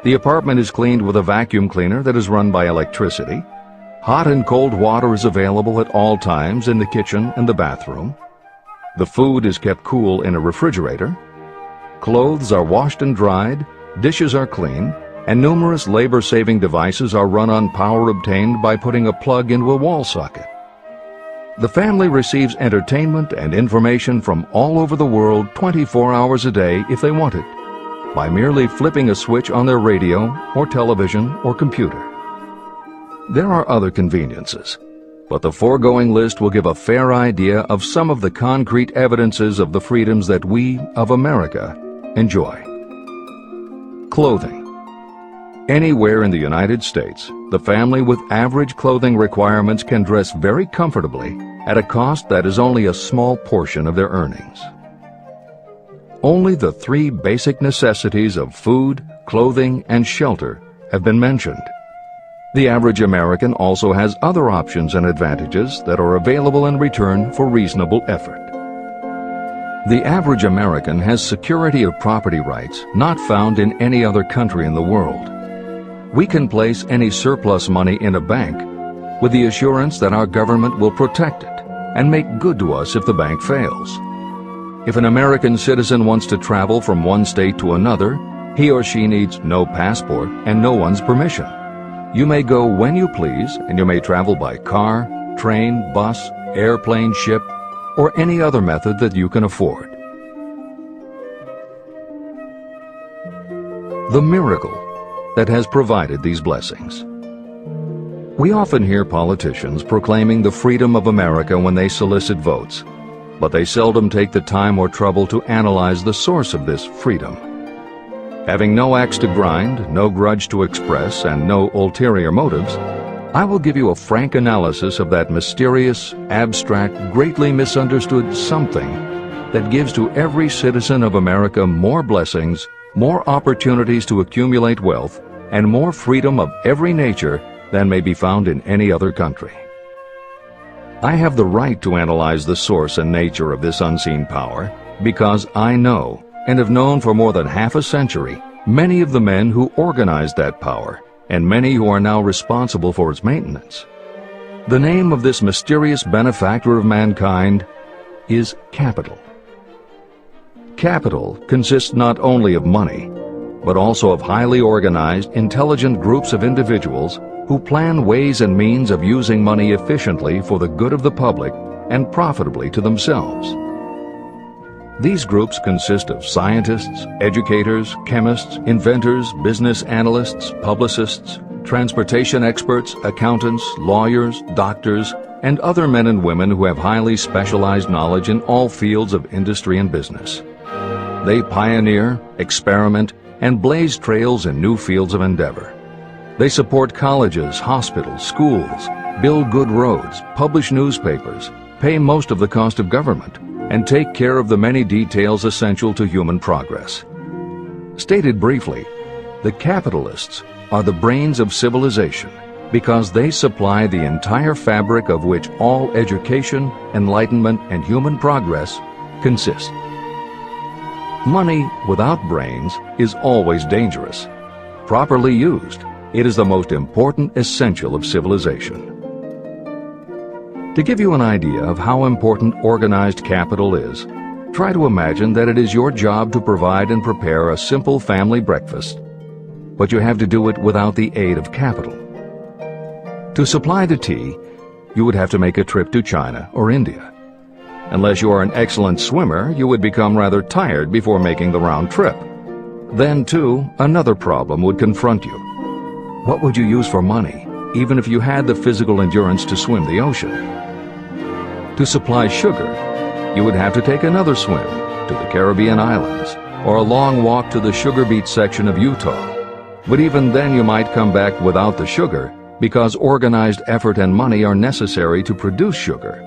The apartment is cleaned with a vacuum cleaner that is run by electricity. Hot and cold water is available at all times in the kitchen and the bathroom. The food is kept cool in a refrigerator. Clothes are washed and dried, dishes are clean, and numerous labor-saving devices are run on power obtained by putting a plug into a wall socket. The family receives entertainment and information from all over the world 24 hours a day if they want it, by merely flipping a switch on their radio or television or computer. There are other conveniences, but the foregoing list will give a fair idea of some of the concrete evidences of the freedoms that we, of America, enjoy. Clothing. Anywhere in the United States, the family with average clothing requirements can dress very comfortably at a cost that is only a small portion of their earnings. Only the three basic necessities of food, clothing, and shelter have been mentioned. The average American also has other options and advantages that are available in return for reasonable effort. The average American has security of property rights not found in any other country in the world. We can place any surplus money in a bank with the assurance that our government will protect it and make good to us if the bank fails. If an American citizen wants to travel from one state to another, he or she needs no passport and no one's permission. You may go when you please, and you may travel by car, train, bus, airplane, ship, or any other method that you can afford. The miracle that has provided these blessings. We often hear politicians proclaiming the freedom of America when they solicit votes, but they seldom take the time or trouble to analyze the source of this freedom. Having no axe to grind, no grudge to express, and no ulterior motives, I will give you a frank analysis of that mysterious, abstract, greatly misunderstood something that gives to every citizen of America more blessings, more opportunities to accumulate wealth, and more freedom of every nature than may be found in any other country. I have the right to analyze the source and nature of this unseen power because I know, and have known for more than half a century, many of the men who organized that power, and many who are now responsible for its maintenance. The name of this mysterious benefactor of mankind is capital. Capital consists not only of money, but also of highly organized, intelligent groups of individuals who plan ways and means of using money efficiently for the good of the public and profitably to themselves. These groups consist of scientists, educators, chemists, inventors, business analysts, publicists, transportation experts, accountants, lawyers, doctors, and other men and women who have highly specialized knowledge in all fields of industry and business. They pioneer, experiment, and blaze trails in new fields of endeavor. They support colleges, hospitals, schools, build good roads, publish newspapers, pay most of the cost of government, and take care of the many details essential to human progress. Stated briefly, the capitalists are the brains of civilization because they supply the entire fabric of which all education, enlightenment, and human progress consist. Money without brains is always dangerous. Properly used, it is the most important essential of civilization. To give you an idea of how important organized capital is, try to imagine that it is your job to provide and prepare a simple family breakfast, but you have to do it without the aid of capital. To supply the tea, you would have to make a trip to China or India. Unless you are an excellent swimmer, you would become rather tired before making the round trip. Then, too, another problem would confront you. What would you use for money, even if you had the physical endurance to swim the ocean? To supply sugar, you would have to take another swim to the Caribbean islands or a long walk to the sugar beet section of Utah. But even then you might come back without the sugar because organized effort and money are necessary to produce sugar,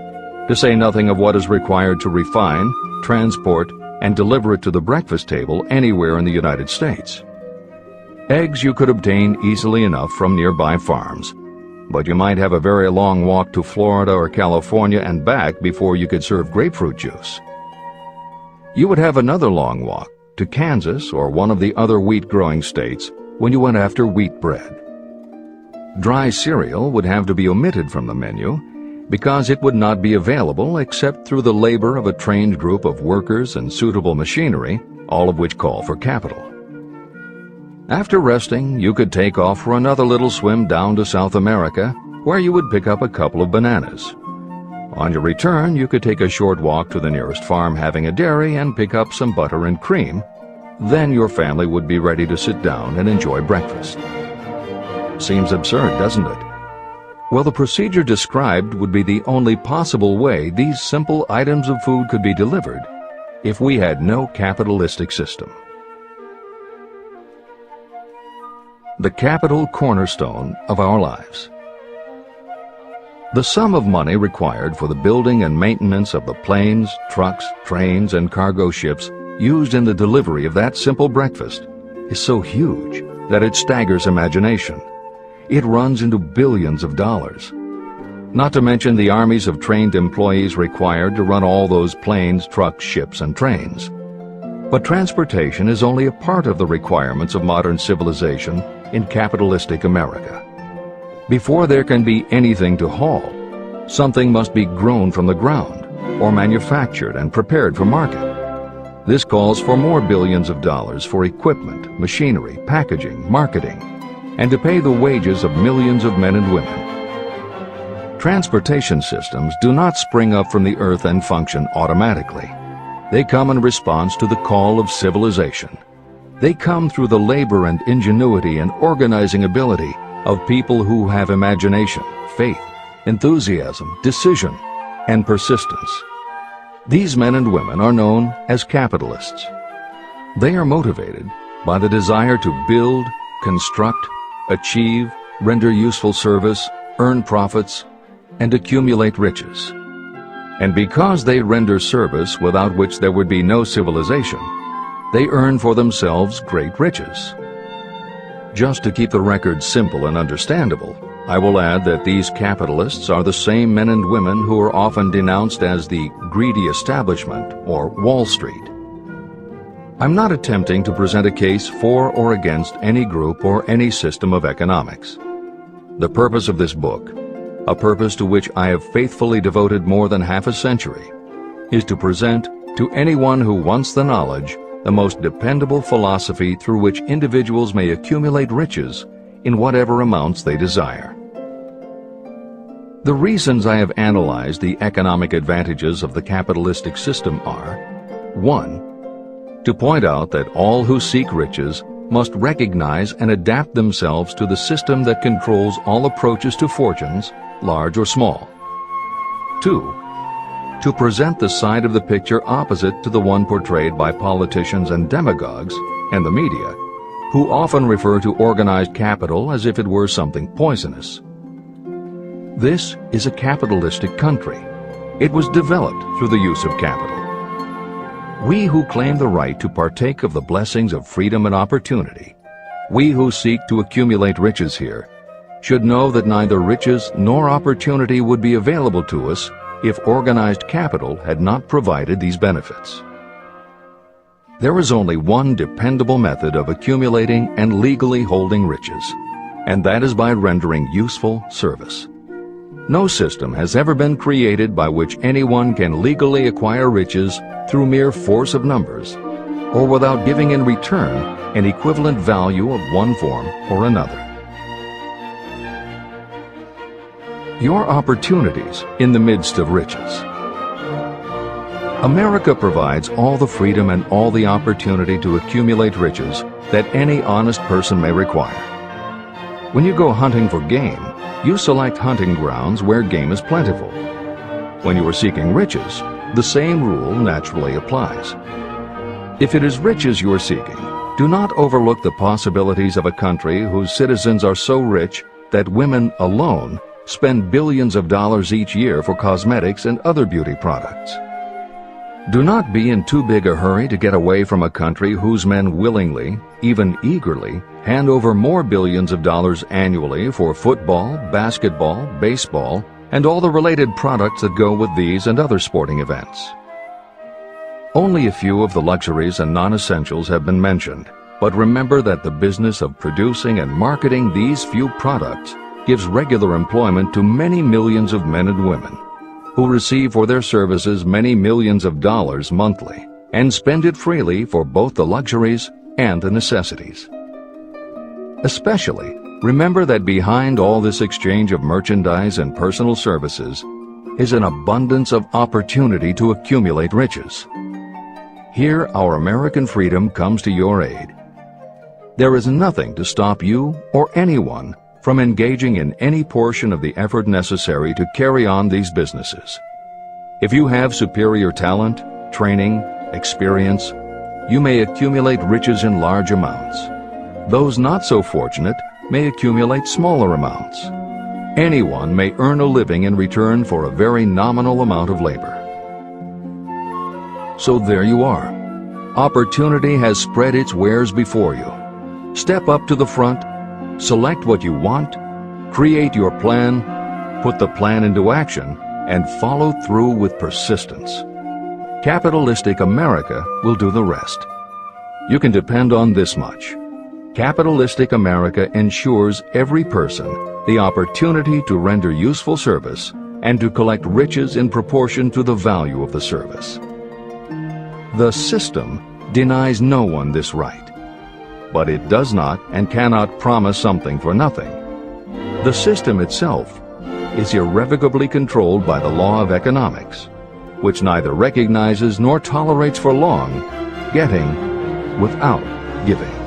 to say nothing of what is required to refine, transport, and deliver it to the breakfast table anywhere in the United States. Eggs you could obtain easily enough from nearby farms, but you might have a very long walk to Florida or California and back before you could serve grapefruit juice. You would have another long walk to Kansas or one of the other wheat-growing states when you went after wheat bread. Dry cereal would have to be omitted from the menu because it would not be available except through the labor of a trained group of workers and suitable machinery, all of which call for capital. After resting, you could take off for another little swim down to South America, where you would pick up a couple of bananas. On your return, you could take a short walk to the nearest farm having a dairy and pick up some butter and cream. Then your family would be ready to sit down and enjoy breakfast. Seems absurd, doesn't it? Well, the procedure described would be the only possible way these simple items of food could be delivered if we had no capitalistic system. The capital cornerstone of our lives. The sum of money required for the building and maintenance of the planes, trucks, trains, and cargo ships used in the delivery of that simple breakfast is so huge that it staggers imagination. It runs into billions of dollars. Not to mention the armies of trained employees required to run all those planes, trucks, ships, and trains. But transportation is only a part of the requirements of modern civilization in capitalistic America. Before there can be anything to haul, something must be grown from the ground or manufactured and prepared for market. This calls for more billions of dollars for equipment, machinery, packaging, marketing, and to pay the wages of millions of men and women. Transportation systems do not spring up from the earth and function automatically. They come in response to the call of civilization. They come through the labor and ingenuity and organizing ability of people who have imagination, faith, enthusiasm, decision, and persistence. These men and women are known as capitalists. They are motivated by the desire to build, construct, achieve, render useful service, earn profits, and accumulate riches. And because they render service without which there would be no civilization, they earn for themselves great riches. Just to keep the record simple and understandable, I will add that these capitalists are the same men and women who are often denounced as the greedy establishment or Wall Street. I'm not attempting to present a case for or against any group or any system of economics. The purpose of this book, a purpose to which I have faithfully devoted more than half a century, is to present to anyone who wants the knowledge the most dependable philosophy through which individuals may accumulate riches in whatever amounts they desire. The reasons I have analyzed the economic advantages of the capitalistic system are: 1. To point out that all who seek riches must recognize and adapt themselves to the system that controls all approaches to fortunes, large or small. 2. to present the side of the picture opposite to the one portrayed by politicians and demagogues and the media, who often refer to organized capital as if it were something poisonous. This is a capitalistic country. It was developed through the use of capital. We who claim the right to partake of the blessings of freedom and opportunity, we who seek to accumulate riches here, should know that neither riches nor opportunity would be available to us if organized capital had not provided these benefits. There is only one dependable method of accumulating and legally holding riches, and that is by rendering useful service. No system has ever been created by which anyone can legally acquire riches through mere force of numbers, or without giving in return an equivalent value of one form or another. Your opportunities in the midst of riches. America provides all the freedom and all the opportunity to accumulate riches that any honest person may require. When you go hunting for game, you select hunting grounds where game is plentiful. When you are seeking riches, the same rule naturally applies. If it is riches you are seeking, do not overlook the possibilities of a country whose citizens are so rich that women alone spend billions of dollars each year for cosmetics and other beauty products. Do not be in too big a hurry to get away from a country whose men willingly, even eagerly, hand over more billions of dollars annually for football, basketball, baseball, and all the related products that go with these and other sporting events. Only a few of the luxuries and non-essentials have been mentioned, but remember that the business of producing and marketing these few products gives regular employment to many millions of men and women, who receive for their services many millions of dollars monthly and spend it freely for both the luxuries and the necessities. Especially, remember that behind all this exchange of merchandise and personal services is an abundance of opportunity to accumulate riches. Here our American freedom comes to your aid. There is nothing to stop you or anyone from engaging in any portion of the effort necessary to carry on these businesses. If you have superior talent, training, experience, you may accumulate riches in large amounts. Those not so fortunate may accumulate smaller amounts. Anyone may earn a living in return for a very nominal amount of labor. So there you are. Opportunity has spread its wares before you. Step up to the front, select what you want, create your plan, put the plan into action, and follow through with persistence. Capitalistic America will do the rest. You can depend on this much. Capitalistic America ensures every person the opportunity to render useful service and to collect riches in proportion to the value of the service. The system denies no one this right. But it does not and cannot promise something for nothing. The system itself is irrevocably controlled by the law of economics, which neither recognizes nor tolerates for long getting without giving.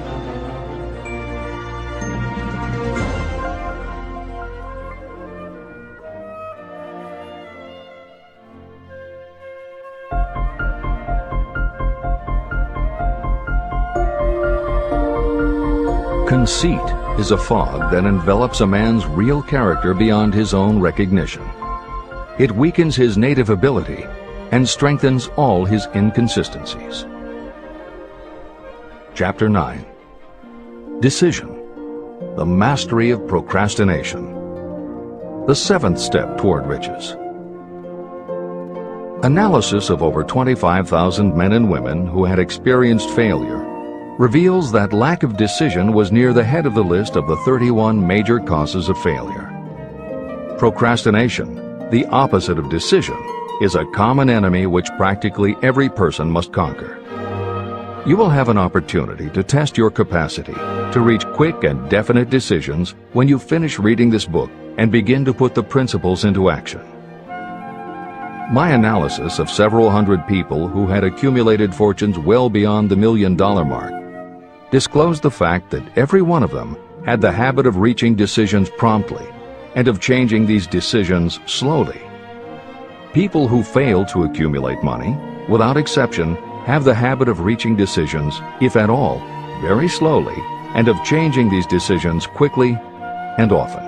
Conceit is a fog that envelops a man's real character beyond his own recognition. It weakens his native ability and strengthens all his inconsistencies. Chapter 9. Decision, the mastery of procrastination. The seventh step toward riches. Analysis of over 25,000 men and women who had experienced failure reveals that lack of decision was near the head of the list of the 31 major causes of failure. Procrastination, the opposite of decision, is a common enemy which practically every person must conquer. You will have an opportunity to test your capacity to reach quick and definite decisions when you finish reading this book and begin to put the principles into action. My analysis of several hundred people who had accumulated fortunes well beyond the $1 million mark disclosed the fact that every one of them had the habit of reaching decisions promptly and of changing these decisions slowly. People who fail to accumulate money, without exception, have the habit of reaching decisions, if at all, very slowly, and of changing these decisions quickly and often.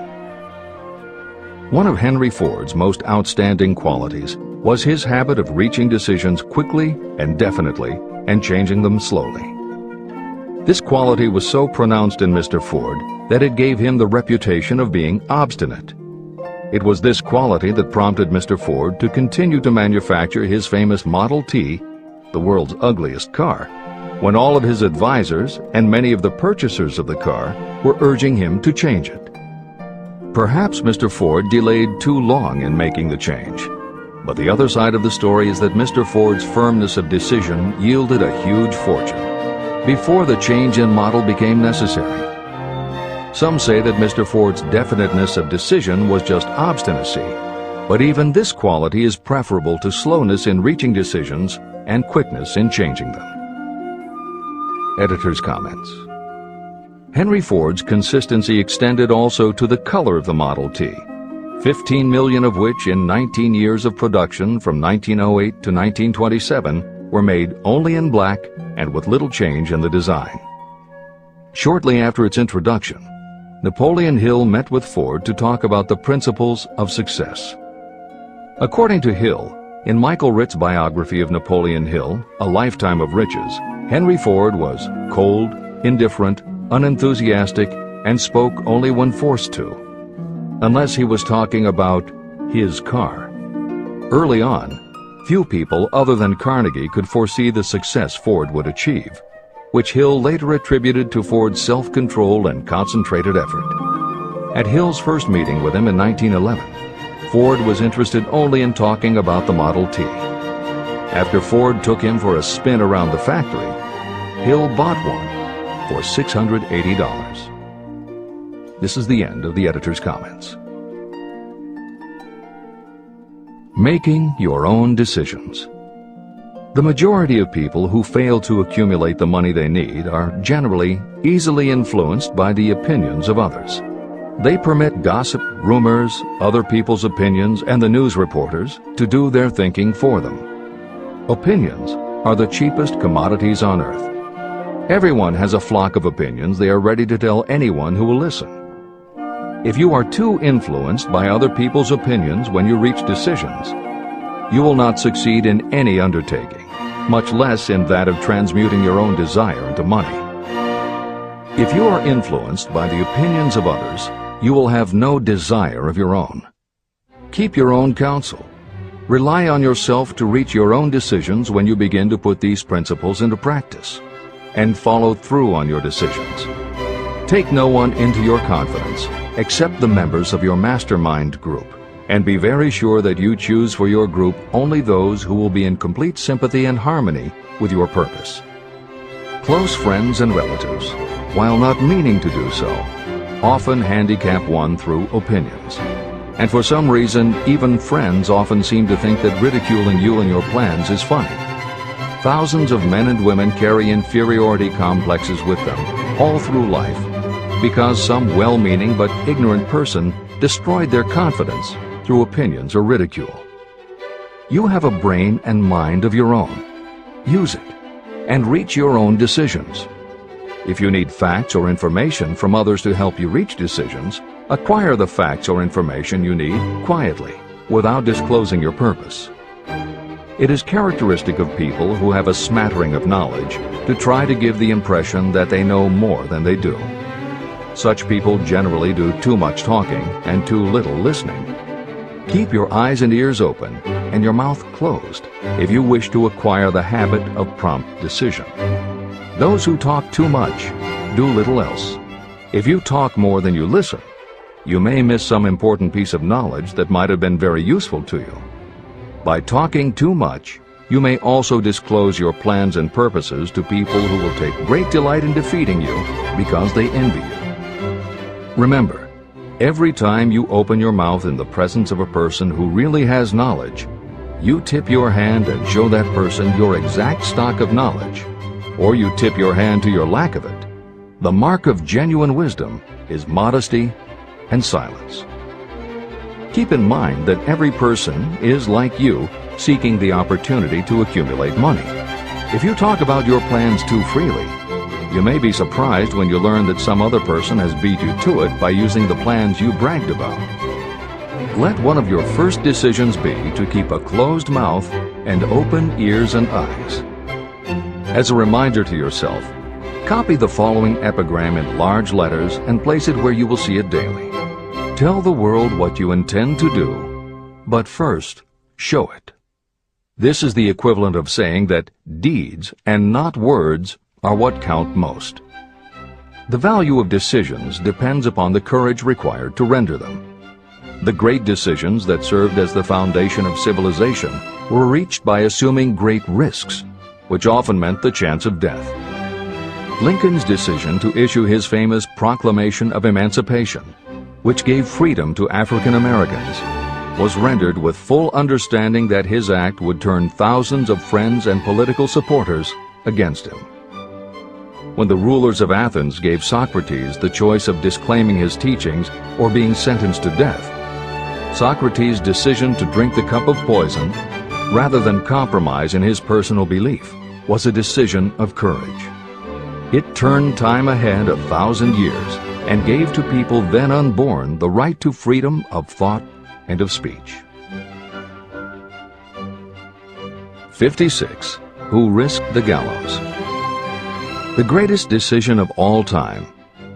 One of Henry Ford's most outstanding qualities was his habit of reaching decisions quickly and definitely and changing them slowly. This quality was so pronounced in Mr. Ford that it gave him the reputation of being obstinate. It was this quality that prompted Mr. Ford to continue to manufacture his famous Model T, the world's ugliest car, when all of his advisors and many of the purchasers of the car were urging him to change it. Perhaps Mr. Ford delayed too long in making the change, but the other side of the story is that Mr. Ford's firmness of decision yielded a huge fortune before the change in model became necessary. Some say that Mr. Ford's definiteness of decision was just obstinacy, but even this quality is preferable to slowness in reaching decisions and quickness in changing them. Editor's comments. Henry Ford's consistency extended also to the color of the Model T, 15 million of which in 19 years of production from 1908 to 1927 were made only in black and with little change in the design. Shortly after its introduction, Napoleon Hill met with Ford to talk about the principles of success. According to Hill, in Michael Ritt's biography of Napoleon Hill, A Lifetime of Riches, Henry Ford was cold, indifferent, unenthusiastic, and spoke only when forced to, unless he was talking about his car. Early on, few people other than Carnegie could foresee the success Ford would achieve, which Hill later attributed to Ford's self-control and concentrated effort. At Hill's first meeting with him in 1911, Ford was interested only in talking about the Model T. After Ford took him for a spin around the factory, Hill bought one for $680. This is the end of the editor's comments. Making your own decisions. The majority of people who fail to accumulate the money they need are generally easily influenced by the opinions of others. They permit gossip, rumors, other people's opinions, and the news reporters to do their thinking for them. Opinions are the cheapest commodities on earth. Everyone has a flock of opinions they are ready to tell anyone who will listen. If you are too influenced by other people's opinions when you reach decisions, you will not succeed in any undertaking, much less in that of transmuting your own desire into money. If you are influenced by the opinions of others, you will have no desire of your own. Keep your own counsel. Rely on yourself to reach your own decisions when you begin to put these principles into practice, and follow through on your decisions. Take no one into your confidence except the members of your mastermind group, and be very sure that you choose for your group only those who will be in complete sympathy and harmony with your purpose. Close friends and relatives, while not meaning to do so, often handicap one through opinions. And for some reason, even friends often seem to think that ridiculing you and your plans is funny. Thousands of men and women carry inferiority complexes with them all through life because some well-meaning but ignorant person destroyed their confidence through opinions or ridicule. You have a brain and mind of your own. Use it and reach your own decisions. If you need facts or information from others to help you reach decisions, acquire the facts or information you need quietly, without disclosing your purpose. It is characteristic of people who have a smattering of knowledge to try to give the impression that they know more than they do. Such people generally do too much talking and too little listening. Keep your eyes and ears open and your mouth closed if you wish to acquire the habit of prompt decision. Those who talk too much do little else. If you talk more than you listen, you may miss some important piece of knowledge that might have been very useful to you. By talking too much, you may also disclose your plans and purposes to people who will take great delight in defeating you because they envy you. Remember, every time you open your mouth in the presence of a person who really has knowledge, you tip your hand and show that person your exact stock of knowledge, or you tip your hand to your lack of it. The mark of genuine wisdom is modesty and silence. Keep in mind that every person is, like you, seeking the opportunity to accumulate money. If you talk about your plans too freely, you may be surprised when you learn that some other person has beat you to it by using the plans you bragged about. Let one of your first decisions be to keep a closed mouth and open ears and eyes. As a reminder to yourself, copy the following epigram in large letters and place it where you will see it daily. Tell the world what you intend to do, but first, show it. This is the equivalent of saying that deeds and not words are what count most. The value of decisions depends upon the courage required to render them. The great decisions that served as the foundation of civilization were reached by assuming great risks, which often meant the chance of death. Lincoln's decision to issue his famous Proclamation of Emancipation, which gave freedom to African Americans, was rendered with full understanding that his act would turn thousands of friends and political supporters against him. When the rulers of Athens gave Socrates the choice of disclaiming his teachings or being sentenced to death, Socrates' decision to drink the cup of poison, rather than compromise in his personal belief, was a decision of courage. It turned time ahead 1,000 years and gave to people then unborn the right to freedom of thought and of speech. 56. Who risked the gallows? The greatest decision of all time,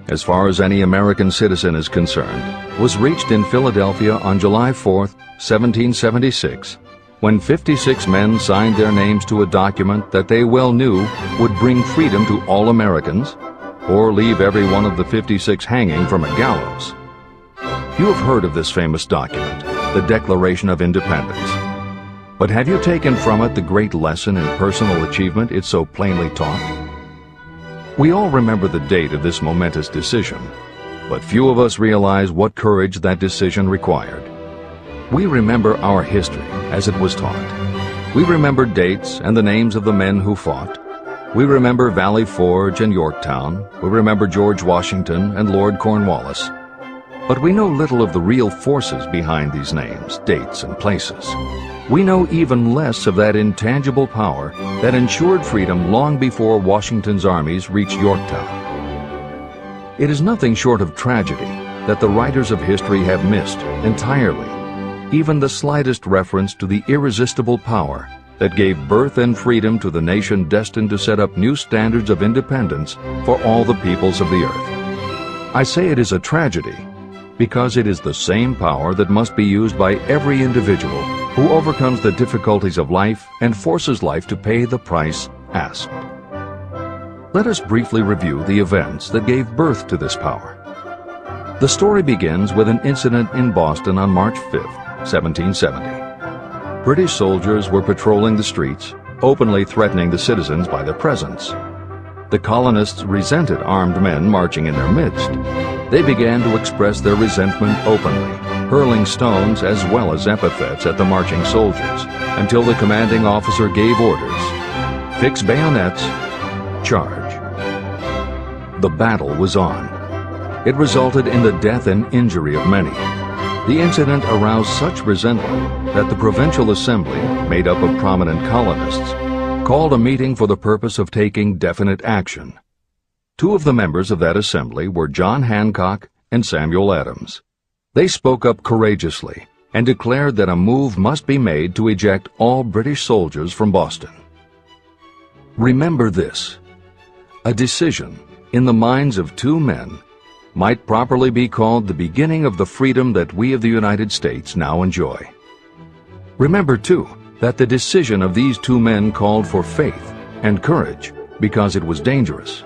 as far as any American citizen is concerned, was reached in Philadelphia on July 4, 1776, when 56 men signed their names to a document that they well knew would bring freedom to all Americans, or leave every one of the 56 hanging from a gallows. You have heard of this famous document, the Declaration of Independence. But have you taken from it the great lesson in personal achievement it so plainly taught? We all remember the date of this momentous decision, but few of us realize what courage that decision required. We remember our history as it was taught. We remember dates and the names of the men who fought. We remember Valley Forge and Yorktown. We remember George Washington and Lord Cornwallis. But we know little of the real forces behind these names, dates, and places. We know even less of that intangible power that ensured freedom long before Washington's armies reached Yorktown. It is nothing short of tragedy that the writers of history have missed entirely even the slightest reference to the irresistible power that gave birth and freedom to the nation destined to set up new standards of independence for all the peoples of the earth. I say it is a tragedy because it is the same power that must be used by every individual who overcomes the difficulties of life and forces life to pay the price asked. Let us briefly review the events that gave birth to this power. The story begins with an incident in Boston on March 5th, 1770. British soldiers were patrolling the streets, openly threatening the citizens by their presence. The colonists resented armed men marching in their midst. They began to express their resentment openly, hurling stones as well as epithets at the marching soldiers, until the commanding officer gave orders. Fix bayonets, charge. The battle was on. It resulted in the death and injury of many. The incident aroused such resentment that the Provincial Assembly, made up of prominent colonists, called a meeting for the purpose of taking definite action. Two of the members of that assembly were John Hancock and Samuel Adams. They spoke up courageously and declared that a move must be made to eject all British soldiers from Boston. Remember this: a decision in the minds of two men might properly be called the beginning of the freedom that we of the United States now enjoy. Remember, too, that the decision of these two men called for faith and courage because it was dangerous.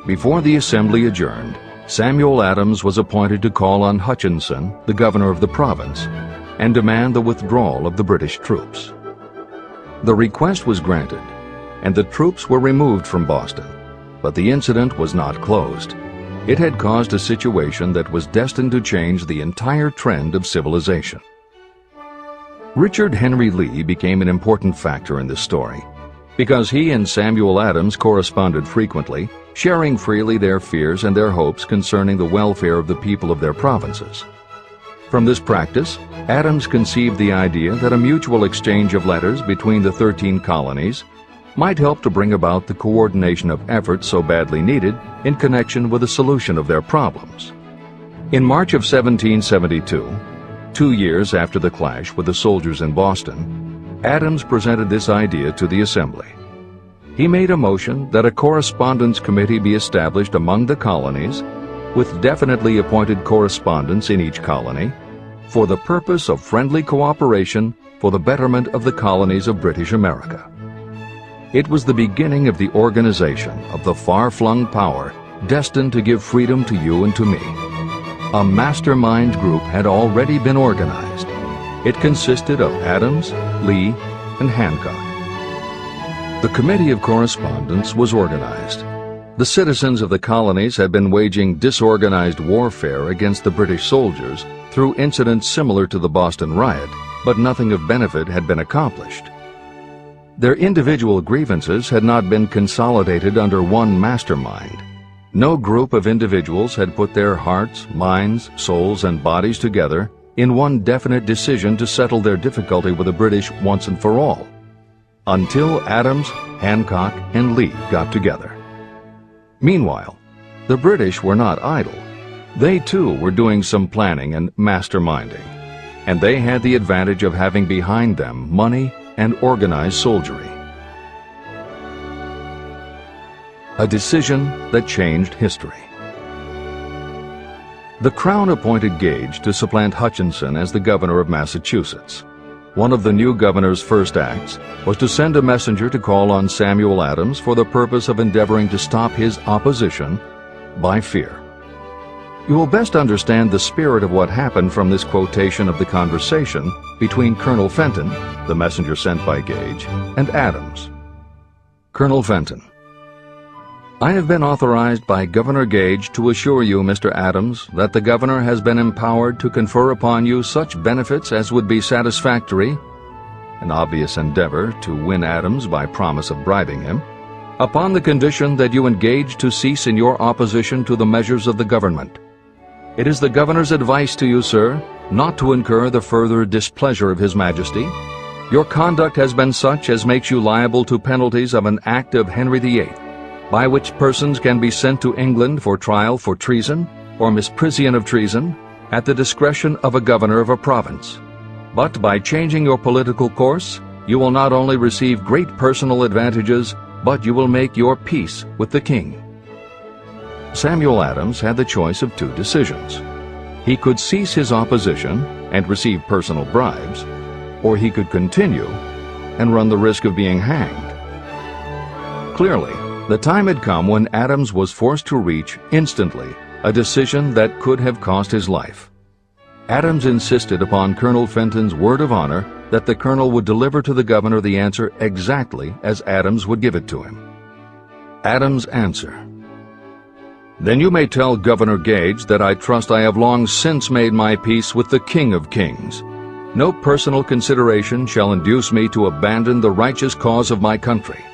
Before the assembly adjourned, Samuel Adams was appointed to call on Hutchinson, the governor of the province, and demand the withdrawal of the British troops. The request was granted, and the troops were removed from Boston, but the incident was not closed. It had caused a situation that was destined to change the entire trend of civilization. Richard Henry Lee became an important factor in this story because he and Samuel Adams corresponded frequently, sharing freely their fears and their hopes concerning the welfare of the people of their provinces. From this practice, Adams conceived the idea that a mutual exchange of letters between the 13 colonies might help to bring about the coordination of efforts so badly needed in connection with the solution of their problems. In March of 1772, 2 years after the clash with the soldiers in Boston, Adams presented this idea to the Assembly. He made a motion that a correspondence committee be established among the colonies, with definitely appointed correspondents in each colony, for the purpose of friendly cooperation for the betterment of the colonies of British America. It was the beginning of the organization of the far-flung power destined to give freedom to you and to me. A mastermind group had already been organized. It consisted of Adams, Lee, and Hancock. The Committee of Correspondence was organized. The citizens of the colonies had been waging disorganized warfare against the British soldiers through incidents similar to the Boston riot, but nothing of benefit had been accomplished. Their individual grievances had not been consolidated under one mastermind. No group of individuals had put their hearts, minds, souls, and bodies together in one definite decision to settle their difficulty with the British once and for all, until Adams, Hancock, and Lee got together. Meanwhile, the British were not idle. They too were doing some planning and masterminding, and they had the advantage of having behind them money and organized soldiery. A decision that changed history. The Crown appointed Gage to supplant Hutchinson as the governor of Massachusetts. One of the new governor's first acts was to send a messenger to call on Samuel Adams for the purpose of endeavoring to stop his opposition by fear. You will best understand the spirit of what happened from this quotation of the conversation between Colonel Fenton, the messenger sent by Gage, and Adams. Colonel Fenton: I have been authorized by Governor Gage to assure you, Mr. Adams, that the governor has been empowered to confer upon you such benefits as would be satisfactory, an obvious endeavor to win Adams by promise of bribing him, upon the condition that you engage to cease in your opposition to the measures of the government. It is the governor's advice to you, sir, not to incur the further displeasure of His Majesty. Your conduct has been such as makes you liable to penalties of an act of Henry VIII, by which persons can be sent to England for trial for treason or misprision of treason at the discretion of a governor of a province. But by changing your political course, you will not only receive great personal advantages, but you will make your peace with the king. Samuel Adams had the choice of two decisions. He could cease his opposition and receive personal bribes, or he could continue and run the risk of being hanged. Clearly, the time had come when Adams was forced to reach, instantly, a decision that could have cost his life. Adams insisted upon Colonel Fenton's word of honor that the colonel would deliver to the governor the answer exactly as Adams would give it to him. Adams' answer: Then you may tell Governor Gage that I trust I have long since made my peace with the King of Kings. No personal consideration shall induce me to abandon the righteous cause of my country.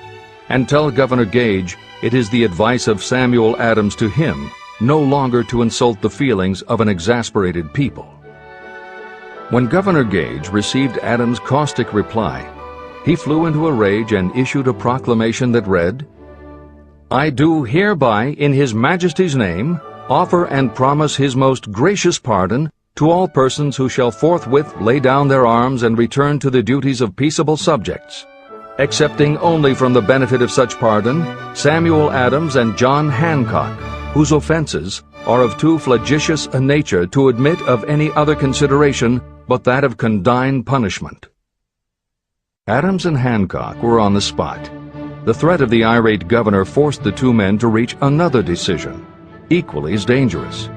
And tell Governor Gage it is the advice of Samuel Adams to him no longer to insult the feelings of an exasperated people. When Governor Gage received Adams' caustic reply, he flew into a rage and issued a proclamation that read, I do hereby, in His Majesty's name, offer and promise His most gracious pardon to all persons who shall forthwith lay down their arms and return to the duties of peaceable subjects, excepting only from the benefit of such pardon Samuel Adams and John Hancock, whose offenses are of too flagitious a nature to admit of any other consideration but that of condign punishment. Adams and Hancock were on the spot. The threat of the irate governor forced the two men to reach another decision, equally as dangerous.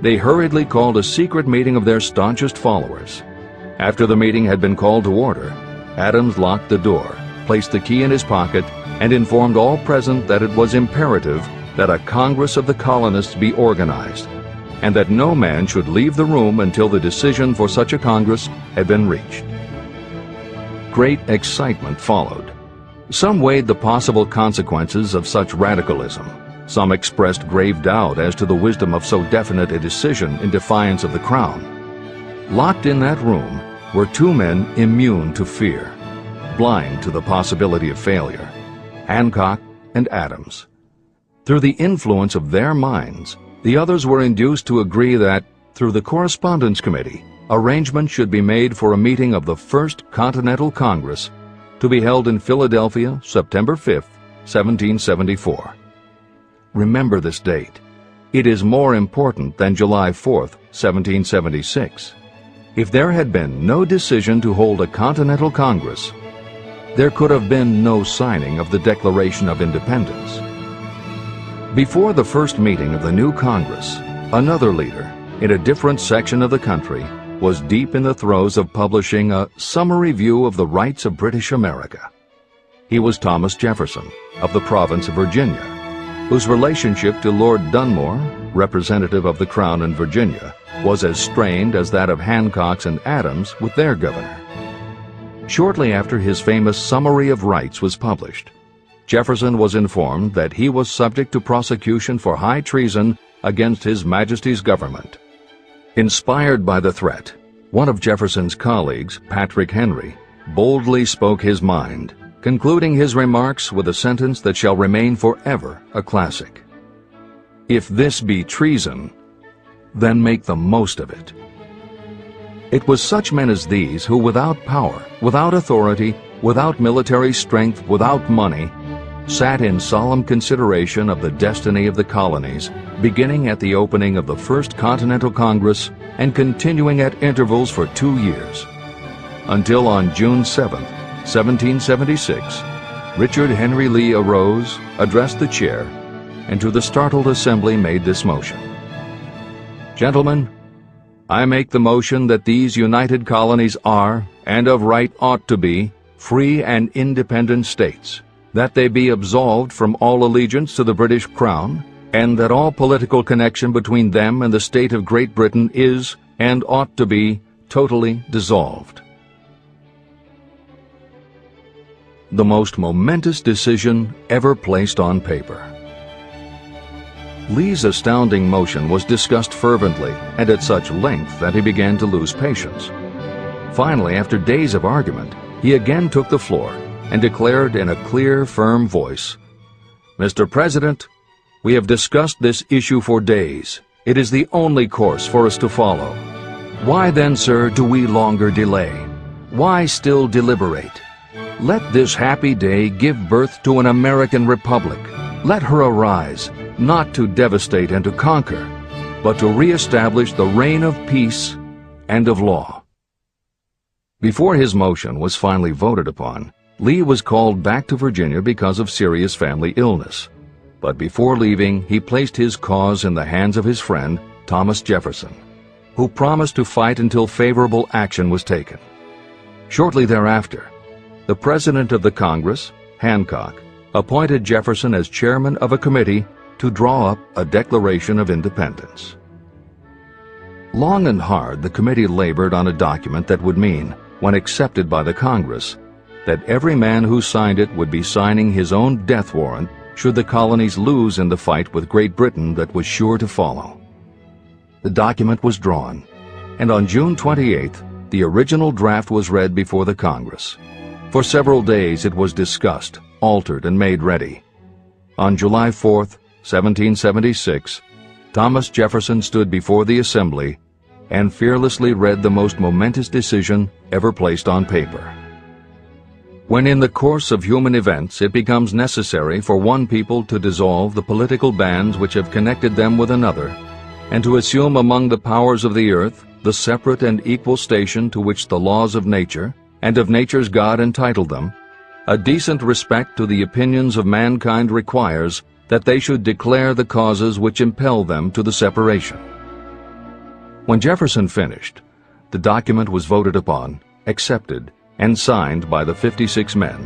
They hurriedly called a secret meeting of their staunchest followers. After the meeting had been called to order, Adams locked the door, placed the key in his pocket, and informed all present that it was imperative that a Congress of the colonists be organized, and that no man should leave the room until the decision for such a Congress had been reached. Great excitement followed. Some weighed the possible consequences of such radicalism. Some expressed grave doubt as to the wisdom of so definite a decision in defiance of the Crown. Locked in that room were two men immune to fear, blind to the possibility of failure, Hancock and Adams. Through the influence of their minds, the others were induced to agree that, through the Correspondence Committee, arrangements should be made for a meeting of the First Continental Congress to be held in Philadelphia, September 5, 1774. Remember this date. It is more important than July 4, 1776. If there had been no decision to hold a Continental Congress, there could have been no signing of the Declaration of Independence. Before the first meeting of the new Congress, another leader, in a different section of the country, was deep in the throes of publishing a summary view of the rights of British America. He was Thomas Jefferson, of the province of Virginia, whose relationship to Lord Dunmore, representative of the Crown in Virginia, was as strained as that of Hancock's and Adams with their governor. Shortly after his famous Summary of Rights was published, Jefferson was informed that he was subject to prosecution for high treason against His Majesty's government. Inspired by the threat, one of Jefferson's colleagues, Patrick Henry, boldly spoke his mind, concluding his remarks with a sentence that shall remain forever a classic. "If this be treason, then make the most of it." It was such men as these who, without power, without authority, without military strength, without money, sat in solemn consideration of the destiny of the colonies, beginning at the opening of the First Continental Congress and continuing at intervals for 2 years, until on June 7, 1776, Richard Henry Lee arose, addressed the chair, and to the startled assembly made this motion: "Gentlemen, I make the motion that these united colonies are, and of right ought to be, free and independent states, that they be absolved from all allegiance to the British Crown, and that all political connection between them and the state of Great Britain is, and ought to be, totally dissolved." The most momentous decision ever placed on paper. Lee's astounding motion was discussed fervently and at such length that he began to lose patience. Finally, after days of argument, he again took the floor and declared in a clear, firm voice, "Mr. President, we have discussed this issue for days. It is the only course for us to follow. Why then, sir, do we longer delay? Why still deliberate? Let this happy day give birth to an American Republic. Let her arise, not to devastate and to conquer, but to re-establish the reign of peace and of law." Before his motion was finally voted upon, Lee was called back to Virginia because of serious family illness. But before leaving, he placed his cause in the hands of his friend, Thomas Jefferson, who promised to fight until favorable action was taken. Shortly thereafter, the President of the Congress, Hancock, appointed Jefferson as chairman of a committee to draw up a Declaration of Independence. Long and hard the committee labored on a document that would mean, when accepted by the Congress, that every man who signed it would be signing his own death warrant should the colonies lose in the fight with Great Britain that was sure to follow. The document was drawn, and on June 28th, the original draft was read before the Congress. For several days it was discussed, altered, and made ready. On July 4th, 1776, Thomas Jefferson stood before the Assembly and fearlessly read the most momentous decision ever placed on paper. When in the course of human events it becomes necessary for one people to dissolve the political bands which have connected them with another, and to assume among the powers of the earth the separate and equal station to which the laws of nature and of nature's God entitled them, a decent respect to the opinions of mankind requires that they should declare the causes which impel them to the separation. When Jefferson finished, the document was voted upon, accepted, and signed by the 56 men,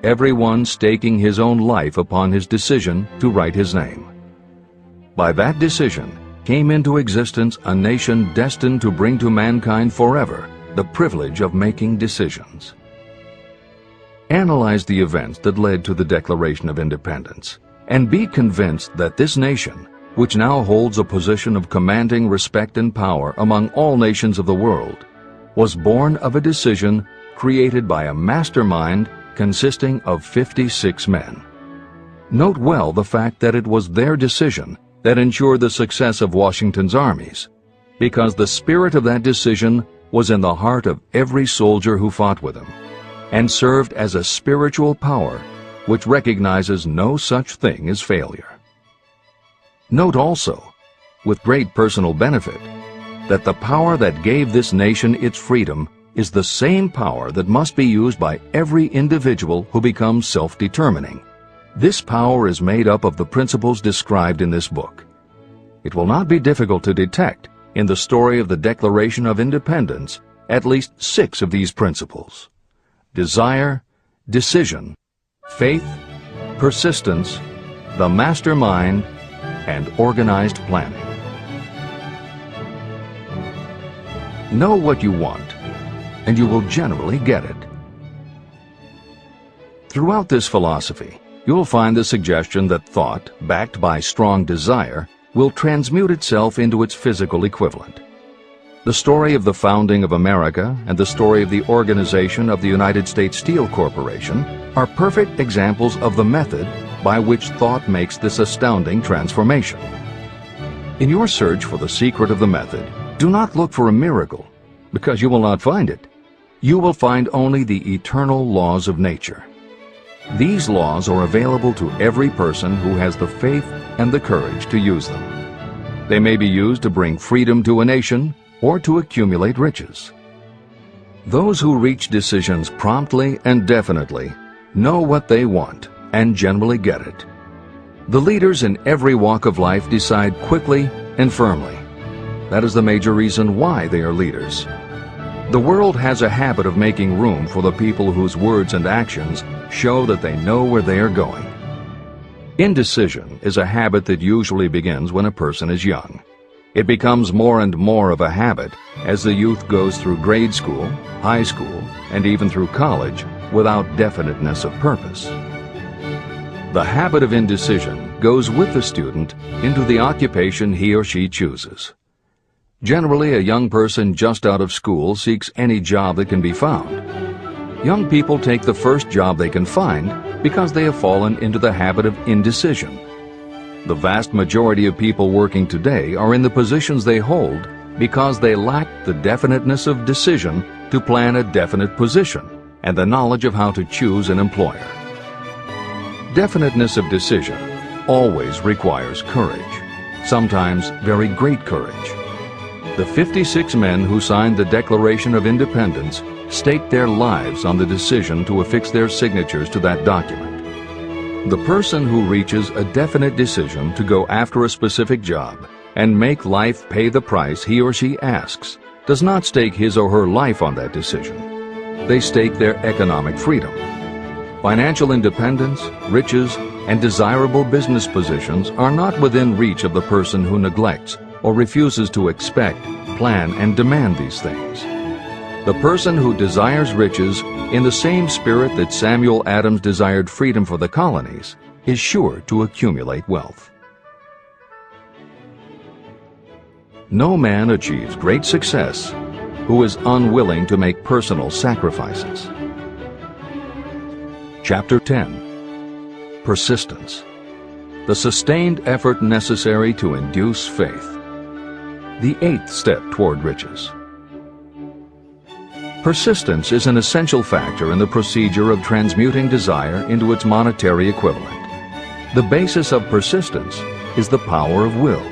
every one staking his own life upon his decision to write his name. By that decision came into existence a nation destined to bring to mankind forever the privilege of making decisions. Analyze the events that led to the Declaration of Independence, and be convinced that this nation, which now holds a position of commanding respect and power among all nations of the world, was born of a decision created by a mastermind consisting of 56 men. Note well the fact that it was their decision that ensured the success of Washington's armies, because the spirit of that decision was in the heart of every soldier who fought with him, and served as a spiritual power which recognizes no such thing as failure. Note also, with great personal benefit, that the power that gave this nation its freedom is the same power that must be used by every individual who becomes self-determining. This power is made up of the principles described in this book. It will not be difficult to detect in the story of the Declaration of Independence at least 6 of these principles: desire, decision, faith, persistence, the mastermind, and organized planning. Know what you want, and you will generally get it. Throughout this philosophy, you will find the suggestion that thought, backed by strong desire, will transmute itself into its physical equivalent. The story of the founding of America and the story of the organization of the United States Steel Corporation are perfect examples of the method by which thought makes this astounding transformation. In your search for the secret of the method, do not look for a miracle, because you will not find it. You will find only the eternal laws of nature. These laws are available to every person who has the faith and the courage to use them. They may be used to bring freedom to a nation or to accumulate riches. Those who reach decisions promptly and definitely know what they want and generally get it. The leaders in every walk of life decide quickly and firmly. That is the major reason why they are leaders. The world has a habit of making room for the people whose words and actions show that they know where they are going. Indecision is a habit that usually begins when a person is young. It becomes more and more of a habit as the youth goes through grade school, high school, and even through college without definiteness of purpose. The habit of indecision goes with the student into the occupation he or she chooses. Generally, a young person just out of school seeks any job that can be found. Young people take the first job they can find because they have fallen into the habit of indecision. The vast majority of people working today are in the positions they hold because they lack the definiteness of decision to plan a definite position and the knowledge of how to choose an employer. Definiteness of decision always requires courage, sometimes very great courage. The 56 men who signed the Declaration of Independence staked their lives on the decision to affix their signatures to that document. The person who reaches a definite decision to go after a specific job and make life pay the price he or she asks does not stake his or her life on that decision. They stake their economic freedom. Financial independence, riches, and desirable business positions are not within reach of the person who neglects or refuses to expect, plan, and demand these things. The person who desires riches in the same spirit that Samuel Adams desired freedom for the colonies is sure to accumulate wealth. No man achieves great success who is unwilling to make personal sacrifices. Chapter 10. Persistence. The sustained effort necessary to induce faith. The 8th step toward riches. Persistence is an essential factor in the procedure of transmuting desire into its monetary equivalent. The basis of persistence is the power of will.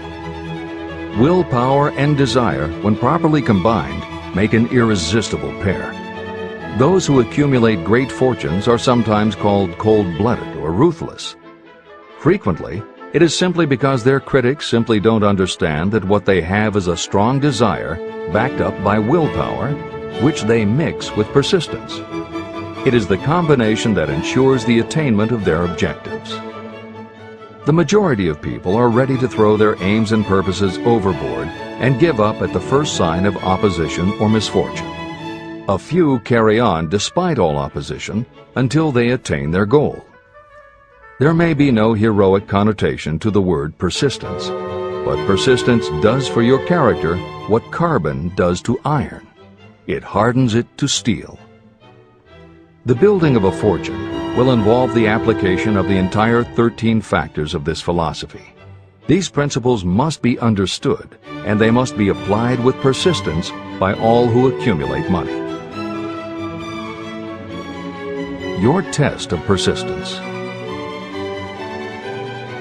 Willpower and desire, when properly combined, make an irresistible pair. Those who accumulate great fortunes are sometimes called cold-blooded or ruthless. Frequently, it is simply because their critics simply don't understand that what they have is a strong desire backed up by willpower, which they mix with persistence. It is the combination that ensures the attainment of their objectives. The majority of people are ready to throw their aims and purposes overboard and give up at the first sign of opposition or misfortune. A few carry on despite all opposition until they attain their goal. There may be no heroic connotation to the word persistence. But persistence does for your character what carbon does to iron. It hardens it to steel. The building of a fortune will involve the application of the entire 13 factors of this philosophy. These principles must be understood, and they must be applied with persistence by all who accumulate money. Your test of persistence.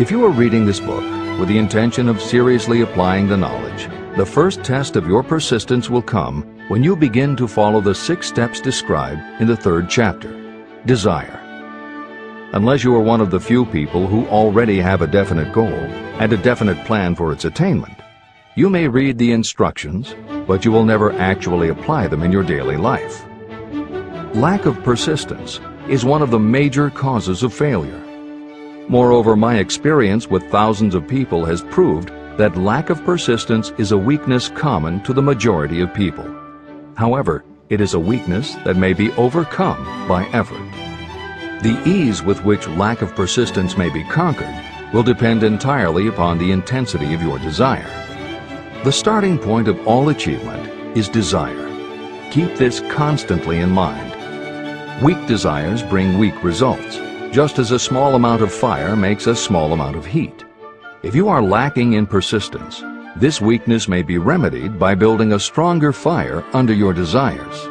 If you are reading this book with the intention of seriously applying the knowledge, the first test of your persistence will come when you begin to follow the 6 steps described in the 3rd chapter. Desire. Unless you are one of the few people who already have a definite goal and a definite plan for its attainment, you may read the instructions, but you will never actually apply them in your daily life. Lack of persistence is one of the major causes of failure. Moreover, my experience with thousands of people has proved that lack of persistence is a weakness common to the majority of people. However, it is a weakness that may be overcome by effort. The ease with which lack of persistence may be conquered will depend entirely upon the intensity of your desire. The starting point of all achievement is desire. Keep this constantly in mind. Weak desires bring weak results, just as a small amount of fire makes a small amount of heat. If you are lacking in persistence, this weakness may be remedied by building a stronger fire under your desires.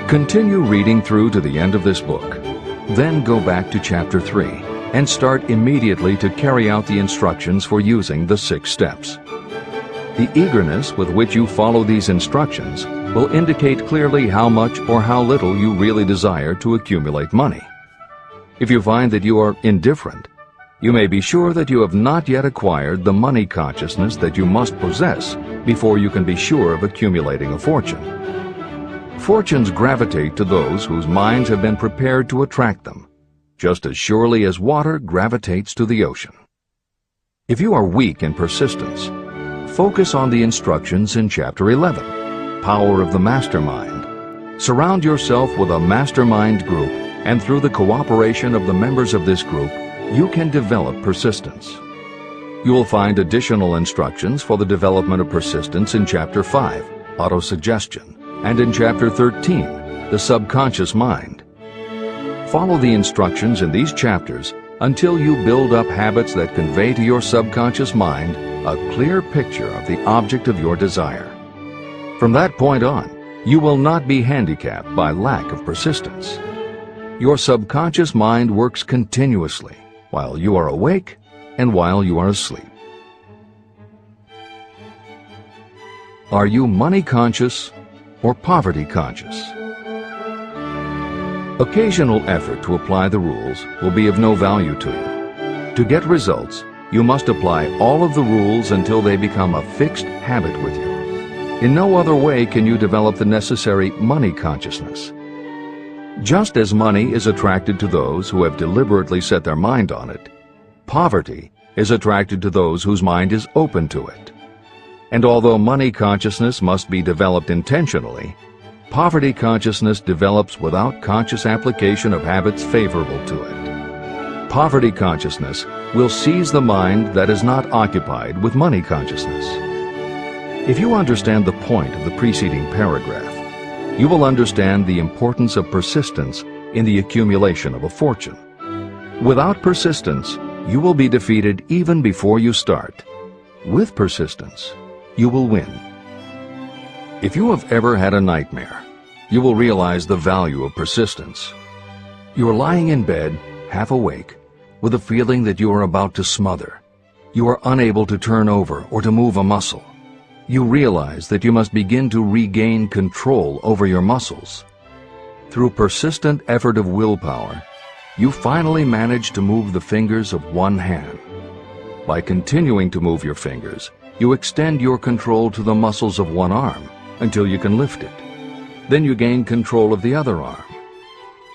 Continue reading through to the end of this book. Then go back to Chapter 3 and start immediately to carry out the instructions for using the 6 steps. The eagerness with which you follow these instructions will indicate clearly how much or how little you really desire to accumulate money. If you find that you are indifferent, you may be sure that you have not yet acquired the money consciousness that you must possess before you can be sure of accumulating a fortune. Fortunes gravitate to those whose minds have been prepared to attract them, just as surely as water gravitates to the ocean. If you are weak in persistence, focus on the instructions in Chapter 11, Power of the Mastermind. Surround yourself with a mastermind group, and through the cooperation of the members of this group, you can develop persistence. You will find additional instructions for the development of persistence in Chapter 5, Autosuggestion, and in Chapter 13, The Subconscious Mind. Follow the instructions in these chapters until you build up habits that convey to your subconscious mind a clear picture of the object of your desire. From that point on, you will not be handicapped by lack of persistence. Your subconscious mind works continuously while you are awake and while you are asleep. Are you money conscious or poverty conscious? Occasional effort to apply the rules will be of no value to you. To get results, you must apply all of the rules until they become a fixed habit with you. In no other way can you develop the necessary money consciousness. Just as money is attracted to those who have deliberately set their mind on it, poverty is attracted to those whose mind is open to it. And although money consciousness must be developed intentionally, poverty consciousness develops without conscious application of habits favorable to it. Poverty consciousness will seize the mind that is not occupied with money consciousness. If you understand the point of the preceding paragraph, you will understand the importance of persistence in the accumulation of a fortune. Without persistence, you will be defeated even before you start. With persistence, you will win. If you have ever had a nightmare, you will realize the value of persistence. You are lying in bed, half awake, with a feeling that you are about to smother. You are unable to turn over or to move a muscle. You realize that you must begin to regain control over your muscles. Through persistent effort of willpower, you finally manage to move the fingers of one hand. By continuing to move your fingers, you extend your control to the muscles of one arm until you can lift it. Then you gain control of the other arm.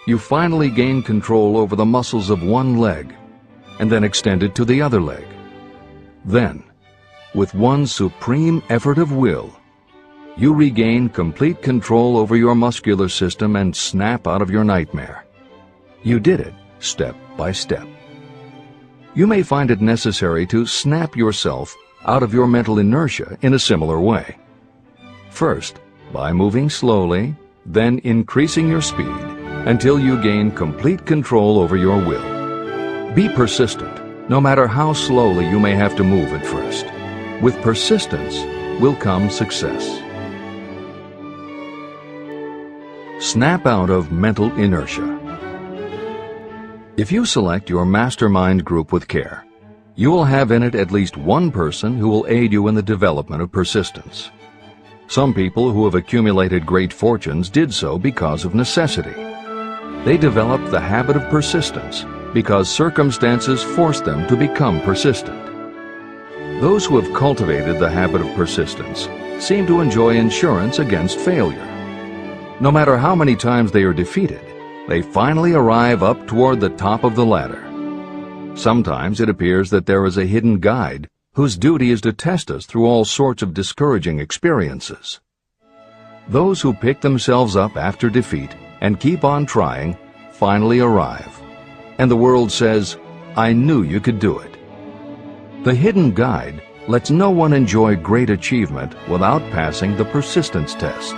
You finally gain control over the muscles of one leg, and then extend it to the other leg. Then, with one supreme effort of will, you regain complete control over your muscular system and snap out of your nightmare. You did it step by step. You may find it necessary to snap yourself out of your mental inertia in a similar way. First, by moving slowly, then increasing your speed until you gain complete control over your will. Be persistent, no matter how slowly you may have to move at first. With persistence will come success. Snap out of mental inertia. If you select your mastermind group with care, you will have in it at least one person who will aid you in the development of persistence. Some people who have accumulated great fortunes did so because of necessity. They developed the habit of persistence because circumstances forced them to become persistent. Those who have cultivated the habit of persistence seem to enjoy insurance against failure. No matter how many times they are defeated, they finally arrive up toward the top of the ladder. Sometimes it appears that there is a hidden guide whose duty is to test us through all sorts of discouraging experiences. Those who pick themselves up after defeat and keep on trying finally arrive, and the world says, "I knew you could do it." The hidden guide lets no one enjoy great achievement without passing the persistence test.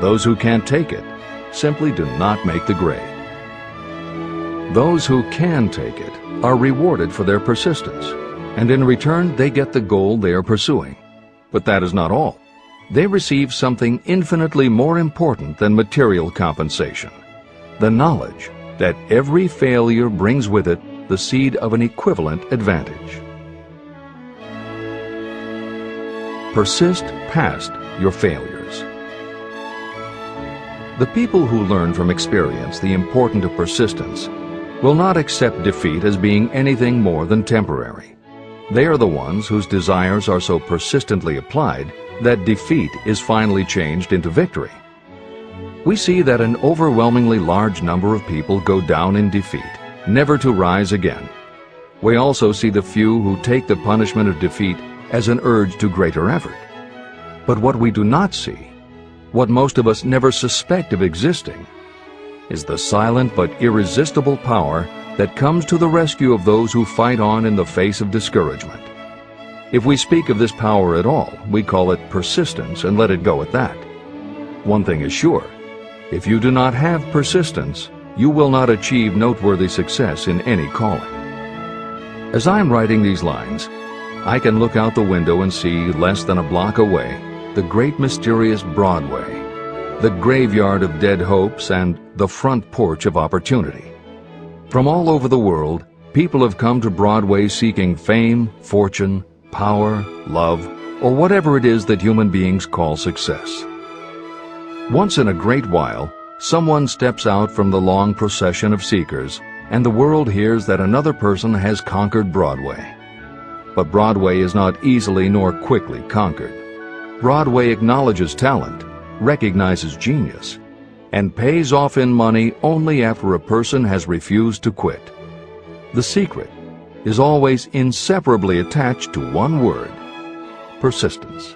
Those who can't take it simply do not make the grade. Those who can take it are rewarded for their persistence, and in return they get the goal they are pursuing. But that is not all. They receive something infinitely more important than material compensation: the knowledge that every failure brings with it the seed of an equivalent advantage. Persist past your failures. The people who learn from experience the importance of persistence will not accept defeat as being anything more than temporary. They are the ones whose desires are so persistently applied that defeat is finally changed into victory. We see that an overwhelmingly large number of people go down in defeat, never to rise again. We also see the few who take the punishment of defeat as an urge to greater effort. But what we do not see, what most of us never suspect of existing, is the silent but irresistible power that comes to the rescue of those who fight on in the face of discouragement. If we speak of this power at all, we call it persistence and let it go at that. One thing is sure: if you do not have persistence, you will not achieve noteworthy success in any calling. As I am writing these lines, I can look out the window and see, less than a block away, the great mysterious Broadway, the graveyard of dead hopes and the front porch of opportunity. From all over the world, people have come to Broadway seeking fame, fortune, power, love, or whatever it is that human beings call success. Once in a great while, someone steps out from the long procession of seekers, and the world hears that another person has conquered Broadway. But Broadway is not easily nor quickly conquered. Broadway acknowledges talent, recognizes genius, and pays off in money only after a person has refused to quit. The secret is always inseparably attached to one word: persistence.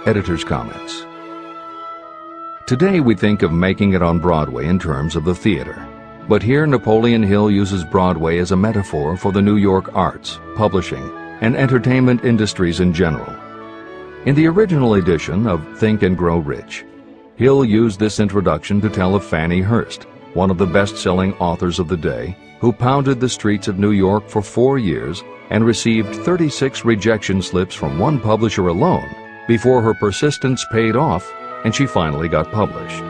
Editor's comments. Today we think of making it on Broadway in terms of the theater, but here Napoleon Hill uses Broadway as a metaphor for the New York arts, publishing, and entertainment industries in general. In the original edition of Think and Grow Rich, Hill used this introduction to tell of Fannie Hurst, one of the best-selling authors of the day, who pounded the streets of New York for 4 years and received 36 rejection slips from one publisher alone before her persistence paid off and she finally got published.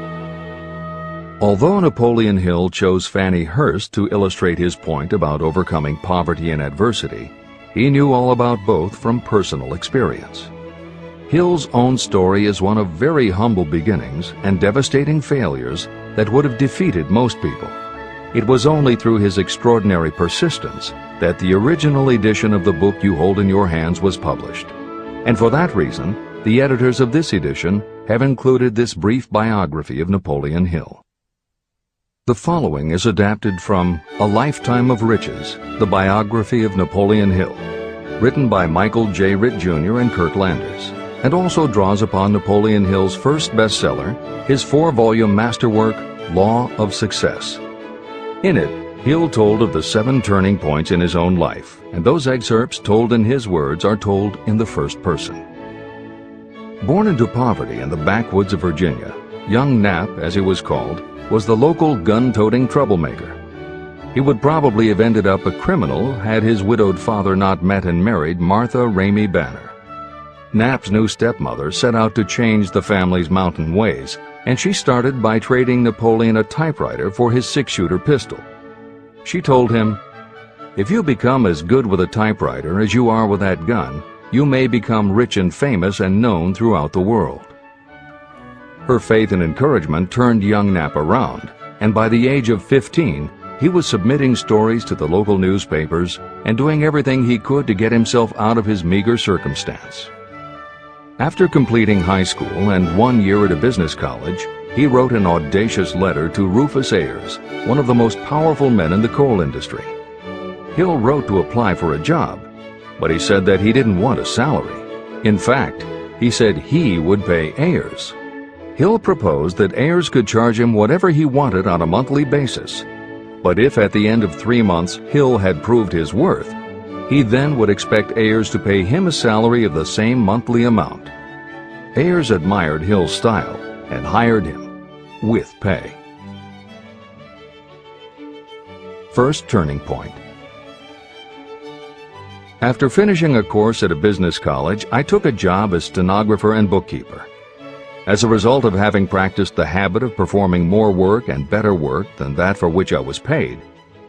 Although Napoleon Hill chose Fannie Hurst to illustrate his point about overcoming poverty and adversity, he knew all about both from personal experience. Hill's own story is one of very humble beginnings and devastating failures that would have defeated most people. It was only through his extraordinary persistence that the original edition of the book you hold in your hands was published. And for that reason, the editors of this edition have included this brief biography of Napoleon Hill. The following is adapted from A Lifetime of Riches, the biography of Napoleon Hill, written by Michael J. Ritt Jr. and Kirk Landers, and also draws upon Napoleon Hill's first bestseller, his 4-volume masterwork, Law of Success. In it, Hill told of the 7 turning points in his own life, and those excerpts told in his words are told in the first person. Born into poverty in the backwoods of Virginia, young Nap, as he was called, was the local gun-toting troublemaker. He would probably have ended up a criminal had his widowed father not met and married Martha Ramey Banner. Nap's new stepmother set out to change the family's mountain ways, and she started by trading Napoleon a typewriter for his 6-shooter pistol. She told him, "If you become as good with a typewriter as you are with that gun, you may become rich and famous and known throughout the world." Her faith and encouragement turned young Nap around, and by the age of 15, he was submitting stories to the local newspapers and doing everything he could to get himself out of his meager circumstance. After completing high school and 1 year at a business college, he wrote an audacious letter to Rufus Ayers, one of the most powerful men in the coal industry. Hill wrote to apply for a job, but he said that he didn't want a salary. In fact, he said he would pay Ayers. Hill proposed that Ayers could charge him whatever he wanted on a monthly basis, but if at the end of 3 months Hill had proved his worth, he then would expect Ayers to pay him a salary of the same monthly amount. Ayers admired Hill's style and hired him with pay. First turning point. After finishing a course at a business college, I took a job as stenographer and bookkeeper. As a result of having practiced the habit of performing more work and better work than that for which I was paid,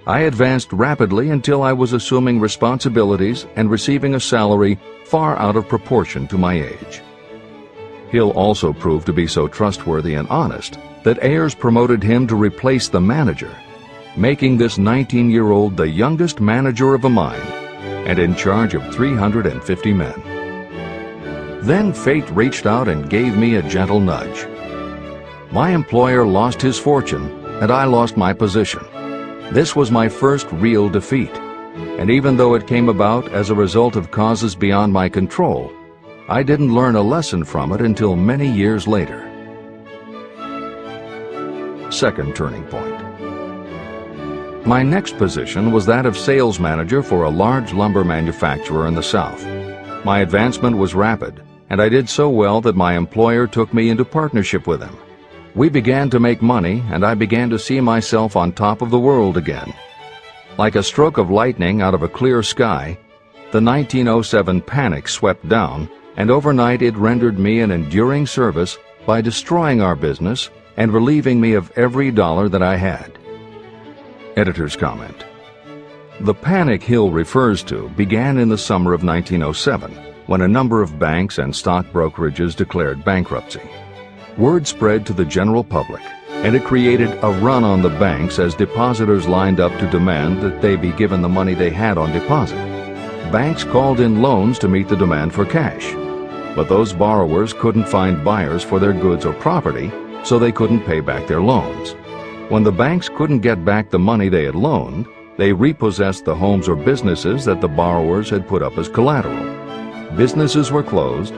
I advanced rapidly until I was assuming responsibilities and receiving a salary far out of proportion to my age. Hill also proved to be so trustworthy and honest that Ayers promoted him to replace the manager, making this 19-year-old the youngest manager of a mine and in charge of 350 men. Then fate reached out and gave me a gentle nudge. My employer lost his fortune, and I lost my position. This was my first real defeat, and even though it came about as a result of causes beyond my control, I didn't learn a lesson from it until many years later. Second turning point. My next position was that of sales manager for a large lumber manufacturer in the South. My advancement was rapid, and I did so well that my employer took me into partnership with him. We began to make money, and I began to see myself on top of the world again. Like a stroke of lightning out of a clear sky, the 1907 panic swept down, and overnight it rendered me an enduring service by destroying our business and relieving me of every dollar that I had. Editor's comment. The panic Hill refers to began in the summer of 1907, when a number of banks and stock brokerages declared bankruptcy. Word spread to the general public, and it created a run on the banks as depositors lined up to demand that they be given the money they had on deposit. Banks called in loans to meet the demand for cash, but those borrowers couldn't find buyers for their goods or property, so they couldn't pay back their loans. When the banks couldn't get back the money they had loaned, they repossessed the homes or businesses that the borrowers had put up as collateral. Businesses were closed,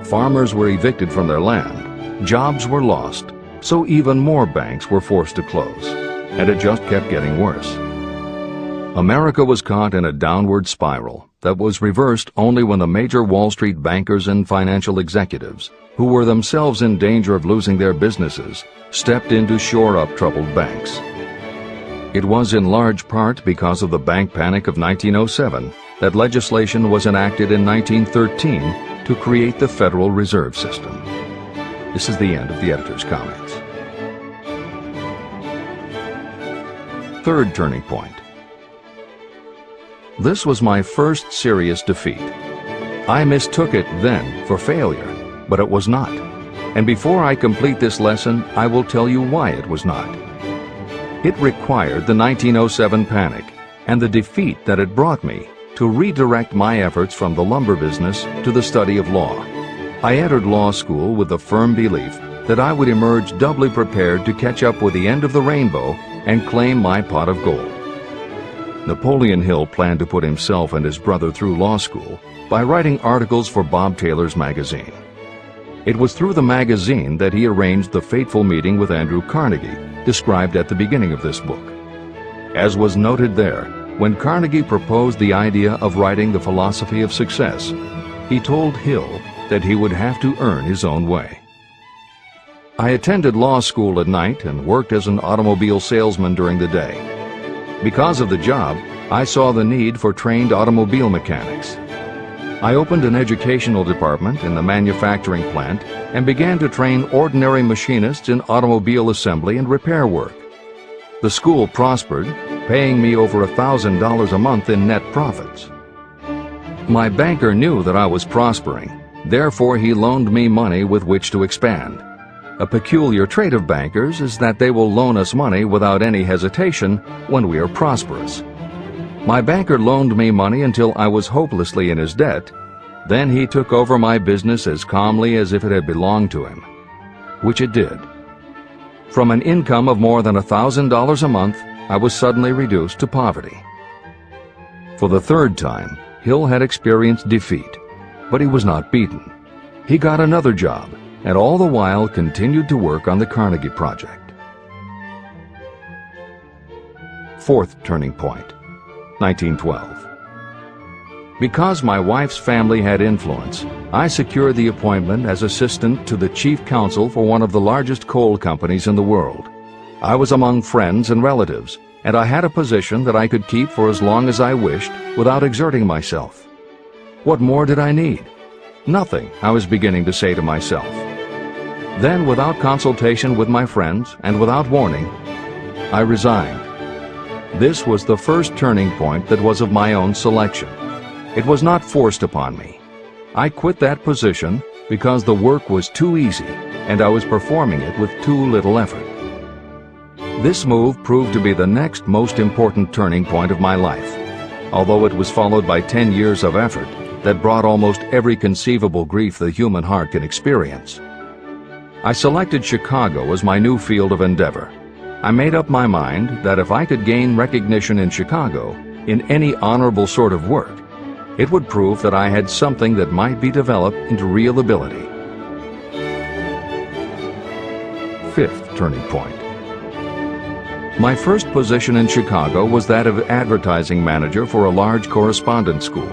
farmers were evicted from their land, jobs were lost, so even more banks were forced to close, and it just kept getting worse. America was caught in a downward spiral that was reversed only when the major Wall Street bankers and financial executives, who were themselves in danger of losing their businesses, stepped in to shore up troubled banks. It was in large part because of the bank panic of 1907 that legislation was enacted in 1913 to create the Federal Reserve System. This is the end of the editor's comments. Third turning point. This was my first serious defeat. I mistook it then for failure, but it was not. And before I complete this lesson, I will tell you why it was not. It required the 1907 panic and the defeat that it brought me to redirect my efforts from the lumber business to the study of law. I entered law school with the firm belief that I would emerge doubly prepared to catch up with the end of the rainbow and claim my pot of gold. Napoleon Hill planned to put himself and his brother through law school by writing articles for Bob Taylor's magazine. It was through the magazine that he arranged the fateful meeting with Andrew Carnegie, described at the beginning of this book. As was noted there, when Carnegie proposed the idea of writing The Philosophy of Success, he told Hill that he would have to earn his own way. I attended law school at night and worked as an automobile salesman during the day. Because of the job, I saw the need for trained automobile mechanics. I opened an educational department in the manufacturing plant and began to train ordinary machinists in automobile assembly and repair work. The school prospered, paying me over $1,000 a month in net profits. My banker knew that I was prospering, therefore he loaned me money with which to expand. A peculiar trait of bankers is that they will loan us money without any hesitation when we are prosperous. My banker loaned me money until I was hopelessly in his debt. Then he took over my business as calmly as if it had belonged to him, which it did. From an income of more than $1,000 a month, I was suddenly reduced to poverty. For the third time, Hill had experienced defeat, but he was not beaten. He got another job, and all the while continued to work on the Carnegie Project. Fourth turning point, 1912. Because my wife's family had influence, I secured the appointment as assistant to the chief counsel for one of the largest coal companies in the world. I was among friends and relatives, and I had a position that I could keep for as long as I wished without exerting myself. What more did I need? Nothing, I was beginning to say to myself. Then, without consultation with my friends and without warning, I resigned. This was the first turning point that was of my own selection. It was not forced upon me. I quit that position because the work was too easy and I was performing it with too little effort. This move proved to be the next most important turning point of my life, although it was followed by 10 years of effort that brought almost every conceivable grief the human heart can experience. I selected Chicago as my new field of endeavor. I made up my mind that if I could gain recognition in Chicago, in any honorable sort of work, it would prove that I had something that might be developed into real ability. Fifth turning point. My first position in Chicago was that of advertising manager for a large correspondence school.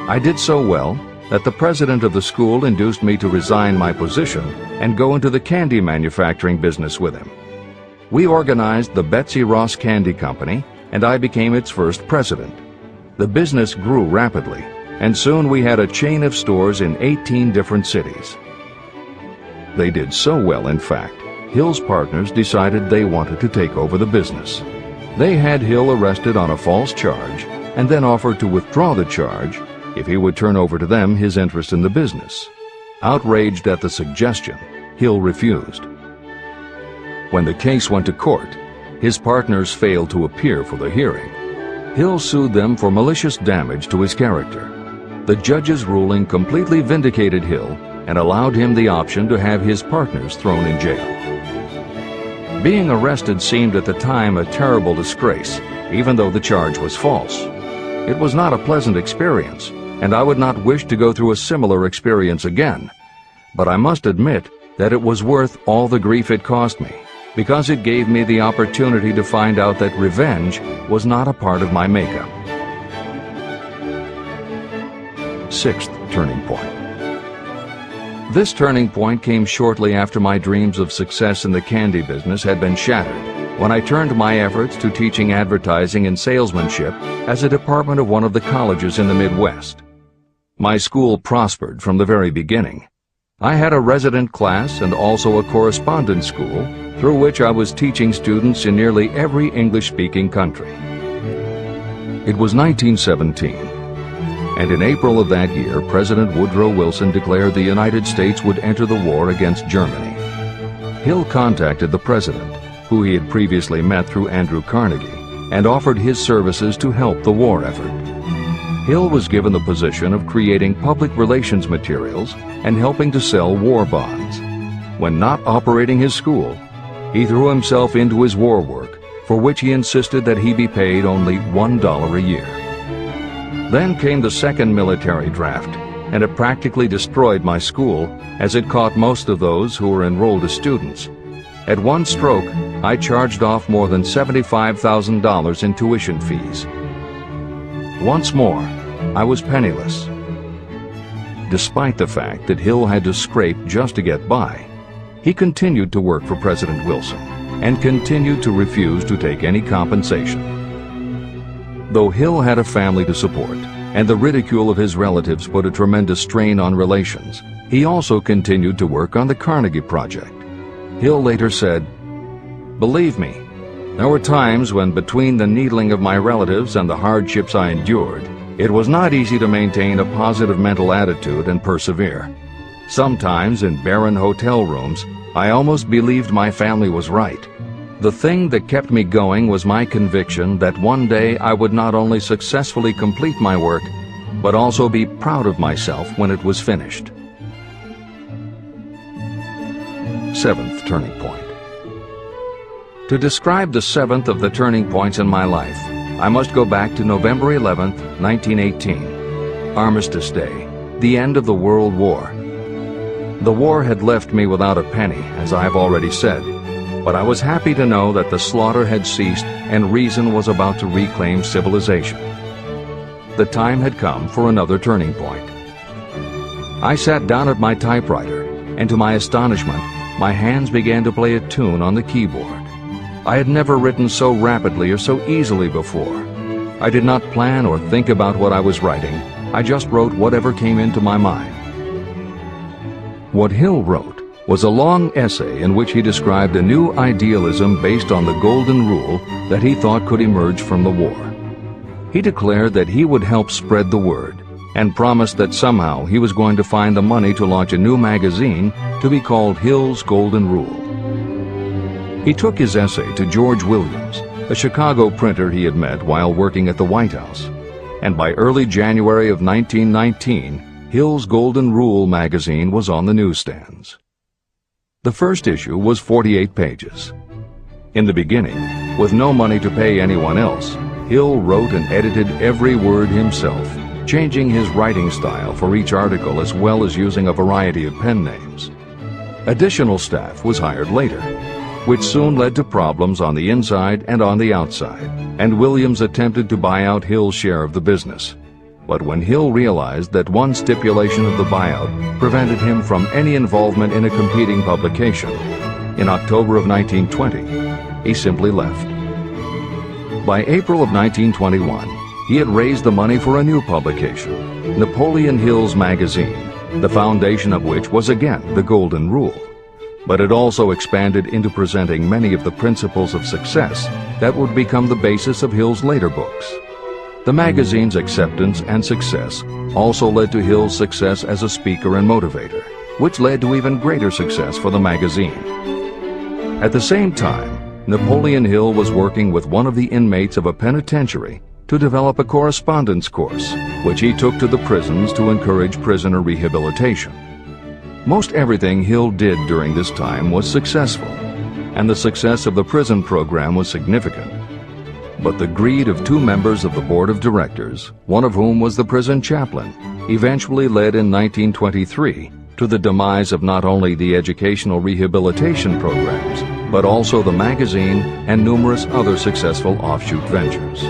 I did so well that the president of the school induced me to resign my position and go into the candy manufacturing business with him. We organized the Betsy Ross Candy Company, and I became its first president. The business grew rapidly, and soon we had a chain of stores in 18 different cities. They did so well, in fact, Hill's partners decided they wanted to take over the business. They had Hill arrested on a false charge and then offered to withdraw the charge if he would turn over to them his interest in the business. Outraged at the suggestion, Hill refused. When the case went to court, his partners failed to appear for the hearing. Hill sued them for malicious damage to his character. The judge's ruling completely vindicated Hill and allowed him the option to have his partners thrown in jail. Being arrested seemed at the time a terrible disgrace, even though the charge was false. It was not a pleasant experience, and I would not wish to go through a similar experience again. But I must admit that it was worth all the grief it cost me, because it gave me the opportunity to find out that revenge was not a part of my makeup. Sixth turning point. This turning point came shortly after my dreams of success in the candy business had been shattered, when I turned my efforts to teaching advertising and salesmanship as a department of one of the colleges in the Midwest. My school prospered from the very beginning. I had a resident class and also a correspondence school through which I was teaching students in nearly every English-speaking country. It was 1917, and in April of that year, President Woodrow Wilson declared the United States would enter the war against Germany. Hill contacted the president, who he had previously met through Andrew Carnegie, and offered his services to help the war effort. Hill was given the position of creating public relations materials and helping to sell war bonds. When not operating his school, he threw himself into his war work, for which he insisted that he be paid only $1 a year. Then came the second military draft, and it practically destroyed my school, as it caught most of those who were enrolled as students. At one stroke, I charged off more than $75,000 in tuition fees. Once more, I was penniless. Despite the fact that Hill had to scrape just to get by, he continued to work for President Wilson and continued to refuse to take any compensation. Though Hill had a family to support, and the ridicule of his relatives put a tremendous strain on relations, he also continued to work on the Carnegie Project. Hill later said, "Believe me, there were times when between the needling of my relatives and the hardships I endured, it was not easy to maintain a positive mental attitude and persevere. Sometimes in barren hotel rooms, I almost believed my family was right. The thing that kept me going was my conviction that one day I would not only successfully complete my work, but also be proud of myself when it was finished." Seventh turning point. To describe the seventh of the turning points in my life, I must go back to November 11, 1918, Armistice Day, the end of the World War. The war had left me without a penny, as I have already said, but I was happy to know that the slaughter had ceased and reason was about to reclaim civilization. The time had come for another turning point. I sat down at my typewriter, and to my astonishment, my hands began to play a tune on the keyboard. I had never written so rapidly or so easily before. I did not plan or think about what I was writing. I just wrote whatever came into my mind. What Hill wrote was a long essay in which he described a new idealism based on the golden rule that he thought could emerge from the war. He declared that he would help spread the word and promised that somehow he was going to find the money to launch a new magazine to be called Hill's Golden Rule. He took his essay to George Williams, a Chicago printer he had met while working at the White House, and by early January of 1919, Hill's Golden Rule magazine was on the newsstands. The first issue was 48 pages. In the beginning, with no money to pay anyone else, Hill wrote and edited every word himself, changing his writing style for each article as well as using a variety of pen names. Additional staff was hired later, which soon led to problems on the inside and on the outside, and Williams attempted to buy out Hill's share of the business. But when Hill realized that one stipulation of the buyout prevented him from any involvement in a competing publication, in October of 1920, he simply left. By April of 1921, he had raised the money for a new publication, Napoleon Hill's magazine, the foundation of which was again the Golden Rule. But it also expanded into presenting many of the principles of success that would become the basis of Hill's later books. The magazine's acceptance and success also led to Hill's success as a speaker and motivator, which led to even greater success for the magazine. At the same time, Napoleon Hill was working with one of the inmates of a penitentiary to develop a correspondence course, which he took to the prisons to encourage prisoner rehabilitation. Most everything Hill did during this time was successful, and the success of the prison program was significant. But the greed of two members of the board of directors, one of whom was the prison chaplain, eventually led in 1923 to the demise of not only the educational rehabilitation programs, but also the magazine and numerous other successful offshoot ventures.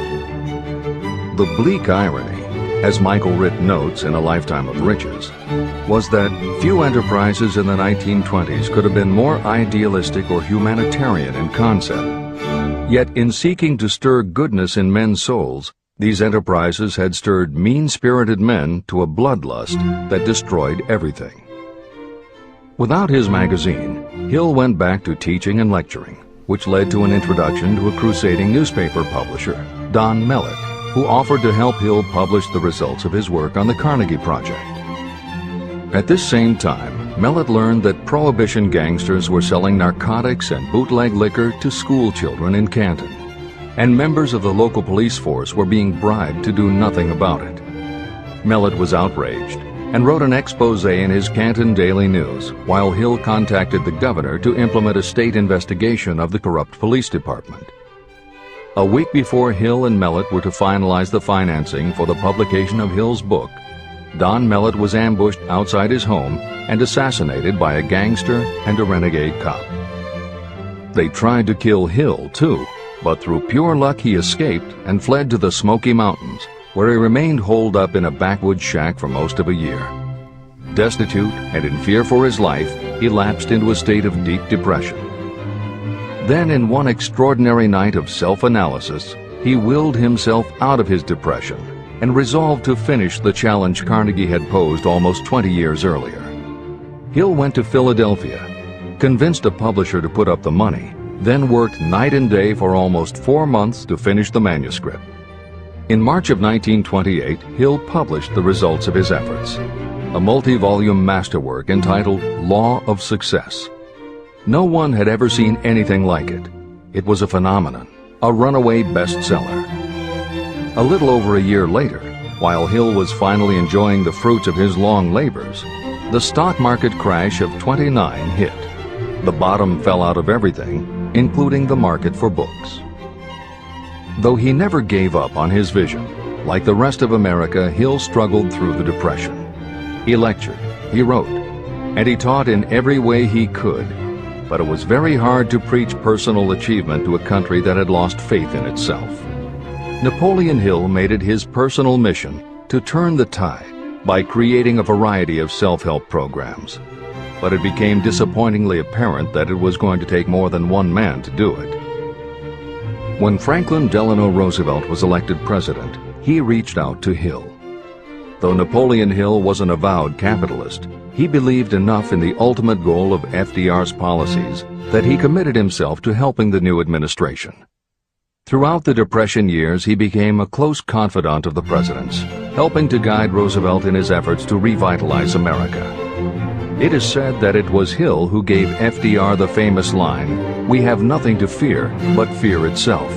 The bleak irony, as Michael Ritt notes in A Lifetime of Riches, was that few enterprises in the 1920s could have been more idealistic or humanitarian in concept. Yet in seeking to stir goodness in men's souls, these enterprises had stirred mean-spirited men to a bloodlust that destroyed everything. Without his magazine, Hill went back to teaching and lecturing, which led to an introduction to a crusading newspaper publisher, Don Mellett, who offered to help Hill publish the results of his work on the Carnegie Project. At this same time, Mellett learned that Prohibition gangsters were selling narcotics and bootleg liquor to school children in Canton, and members of the local police force were being bribed to do nothing about it. Mellett was outraged and wrote an expose in his Canton Daily News, while Hill contacted the governor to implement a state investigation of the corrupt police department. A week before Hill and Mellett were to finalize the financing for the publication of Hill's book, Don Mellett was ambushed outside his home and assassinated by a gangster and a renegade cop. They tried to kill Hill, too, but through pure luck he escaped and fled to the Smoky Mountains, where he remained holed up in a backwoods shack for most of a year. Destitute and in fear for his life, he lapsed into a state of deep depression. Then, in one extraordinary night of self-analysis, he willed himself out of his depression and resolved to finish the challenge Carnegie had posed almost 20 years earlier. Hill went to Philadelphia, convinced a publisher to put up the money, then worked night and day for almost 4 months to finish the manuscript. In March of 1928, Hill published the results of his efforts, a multi-volume masterwork entitled Law of Success. No one had ever seen anything like it. It was a phenomenon, a runaway bestseller. A little over a year later, while Hill was finally enjoying the fruits of his long labors, the stock market crash of '29 hit. The bottom fell out of everything, including the market for books. Though he never gave up on his vision, like the rest of America, Hill struggled through the Depression. He lectured, he wrote, and he taught in every way he could, but it was very hard to preach personal achievement to a country that had lost faith in itself. Napoleon Hill made it his personal mission to turn the tide by creating a variety of self-help programs. But it became disappointingly apparent that it was going to take more than one man to do it. When Franklin Delano Roosevelt was elected president, he reached out to Hill. Though Napoleon Hill was an avowed capitalist, he believed enough in the ultimate goal of FDR's policies that he committed himself to helping the new administration. Throughout the Depression years, he became a close confidant of the president's, helping to guide Roosevelt in his efforts to revitalize America. It is said that it was Hill who gave FDR the famous line, "We have nothing to fear but fear itself."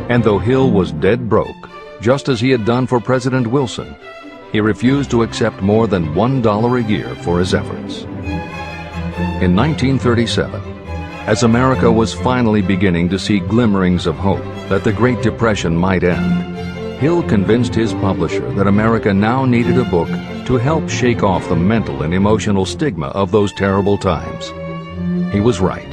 And though Hill was dead broke, just as he had done for President Wilson, he refused to accept more than $1 a year for his efforts. In 1937, as America was finally beginning to see glimmerings of hope that the Great Depression might end, Hill convinced his publisher that America now needed a book to help shake off the mental and emotional stigma of those terrible times. He was right.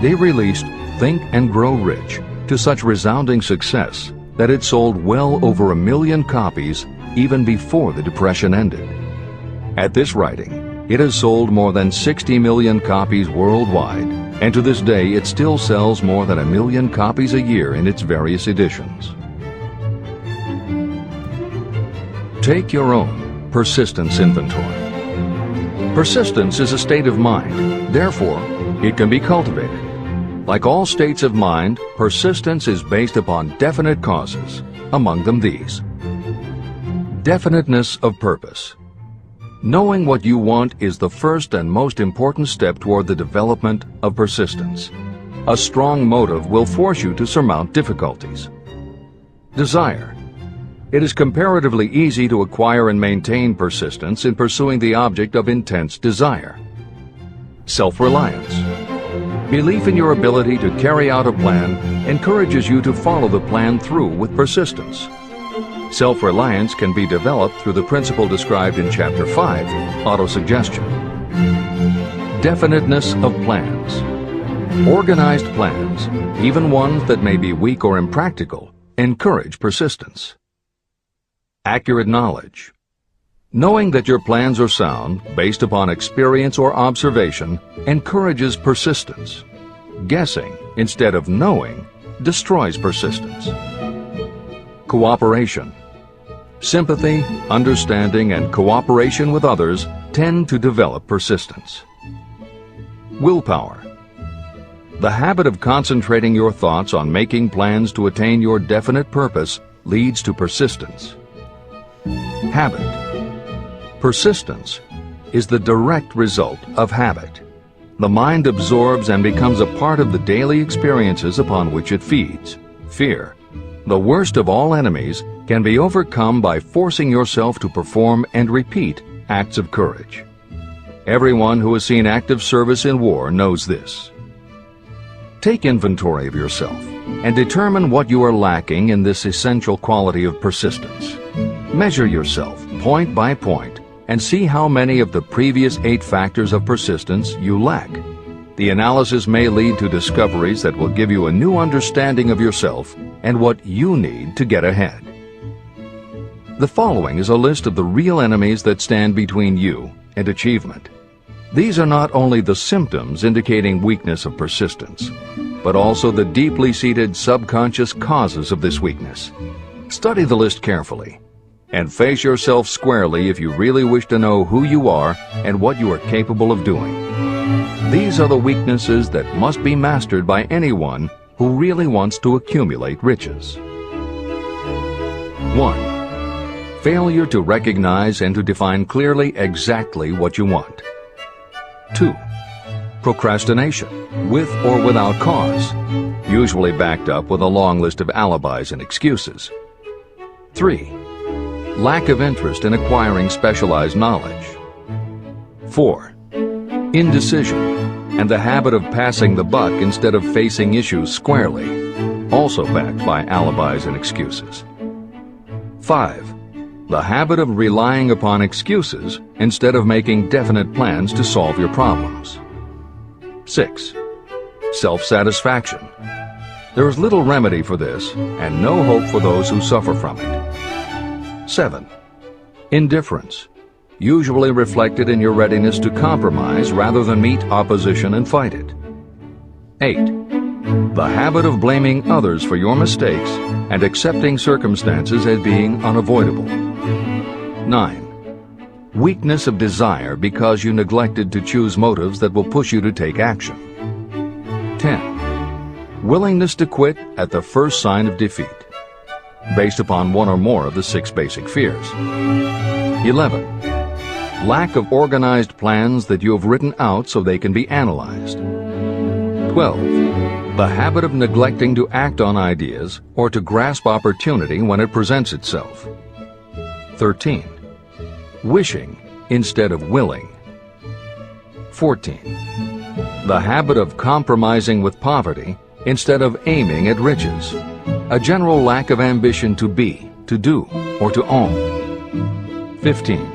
They released Think and Grow Rich to such resounding success that it sold well over 1 million copies even before the Depression ended. At this writing, it has sold more than 60 million copies worldwide, and to this day it still sells more than 1 million copies a year in its various editions. Take your own persistence inventory. Persistence is a state of mind, therefore, it can be cultivated. Like all states of mind, persistence is based upon definite causes, among them these. Definiteness of purpose. Knowing what you want is the first and most important step toward the development of persistence. A strong motive will force you to surmount difficulties. Desire. It is comparatively easy to acquire and maintain persistence in pursuing the object of intense desire. Self-reliance. Belief in your ability to carry out a plan encourages you to follow the plan through with persistence. Self-reliance can be developed through the principle described in Chapter 5, Autosuggestion. Definiteness of plans. Organized plans, even ones that may be weak or impractical, encourage persistence. Accurate knowledge. Knowing that your plans are sound, based upon experience or observation, encourages persistence. Guessing, instead of knowing, destroys persistence. Cooperation. Sympathy, understanding, and cooperation with others tend to develop persistence. Willpower. The habit of concentrating your thoughts on making plans to attain your definite purpose leads to persistence. Habit. Persistence is the direct result of habit. The mind absorbs and becomes a part of the daily experiences upon which it feeds. Fear, the worst of all enemies, can be overcome by forcing yourself to perform and repeat acts of courage. Everyone who has seen active service in war knows this. Take inventory of yourself and determine what you are lacking in this essential quality of persistence. Measure yourself point by point and see how many of the previous 8 factors of persistence you lack. The analysis may lead to discoveries that will give you a new understanding of yourself and what you need to get ahead. The following is a list of the real enemies that stand between you and achievement. These are not only the symptoms indicating weakness of persistence, but also the deeply seated subconscious causes of this weakness. Study the list carefully and face yourself squarely if you really wish to know who you are and what you are capable of doing. These are the weaknesses that must be mastered by anyone who really wants to accumulate riches. 1. Failure to recognize and to define clearly exactly what you want. 2. Procrastination, with or without cause, usually backed up with a long list of alibis and excuses. 3. Lack of interest in acquiring specialized knowledge. 4. Indecision, and the habit of passing the buck instead of facing issues squarely, also backed by alibis and excuses. 5. The habit of relying upon excuses instead of making definite plans to solve your problems. 6. Self-satisfaction. There is little remedy for this and no hope for those who suffer from it. 7. Indifference, usually reflected in your readiness to compromise rather than meet opposition and fight it. 8. The habit of blaming others for your mistakes and accepting circumstances as being unavoidable. 9. Weakness of desire because you neglected to choose motives that will push you to take action. 10. Willingness to quit at the first sign of defeat, based upon one or more of the 6 basic fears. 11. Lack of organized plans that you have written out so they can be analyzed. 12. The habit of neglecting to act on ideas or to grasp opportunity when it presents itself. 13. Wishing instead of willing. 14. The habit of compromising with poverty instead of aiming at riches. A general lack of ambition to be, to do, or to own. 15.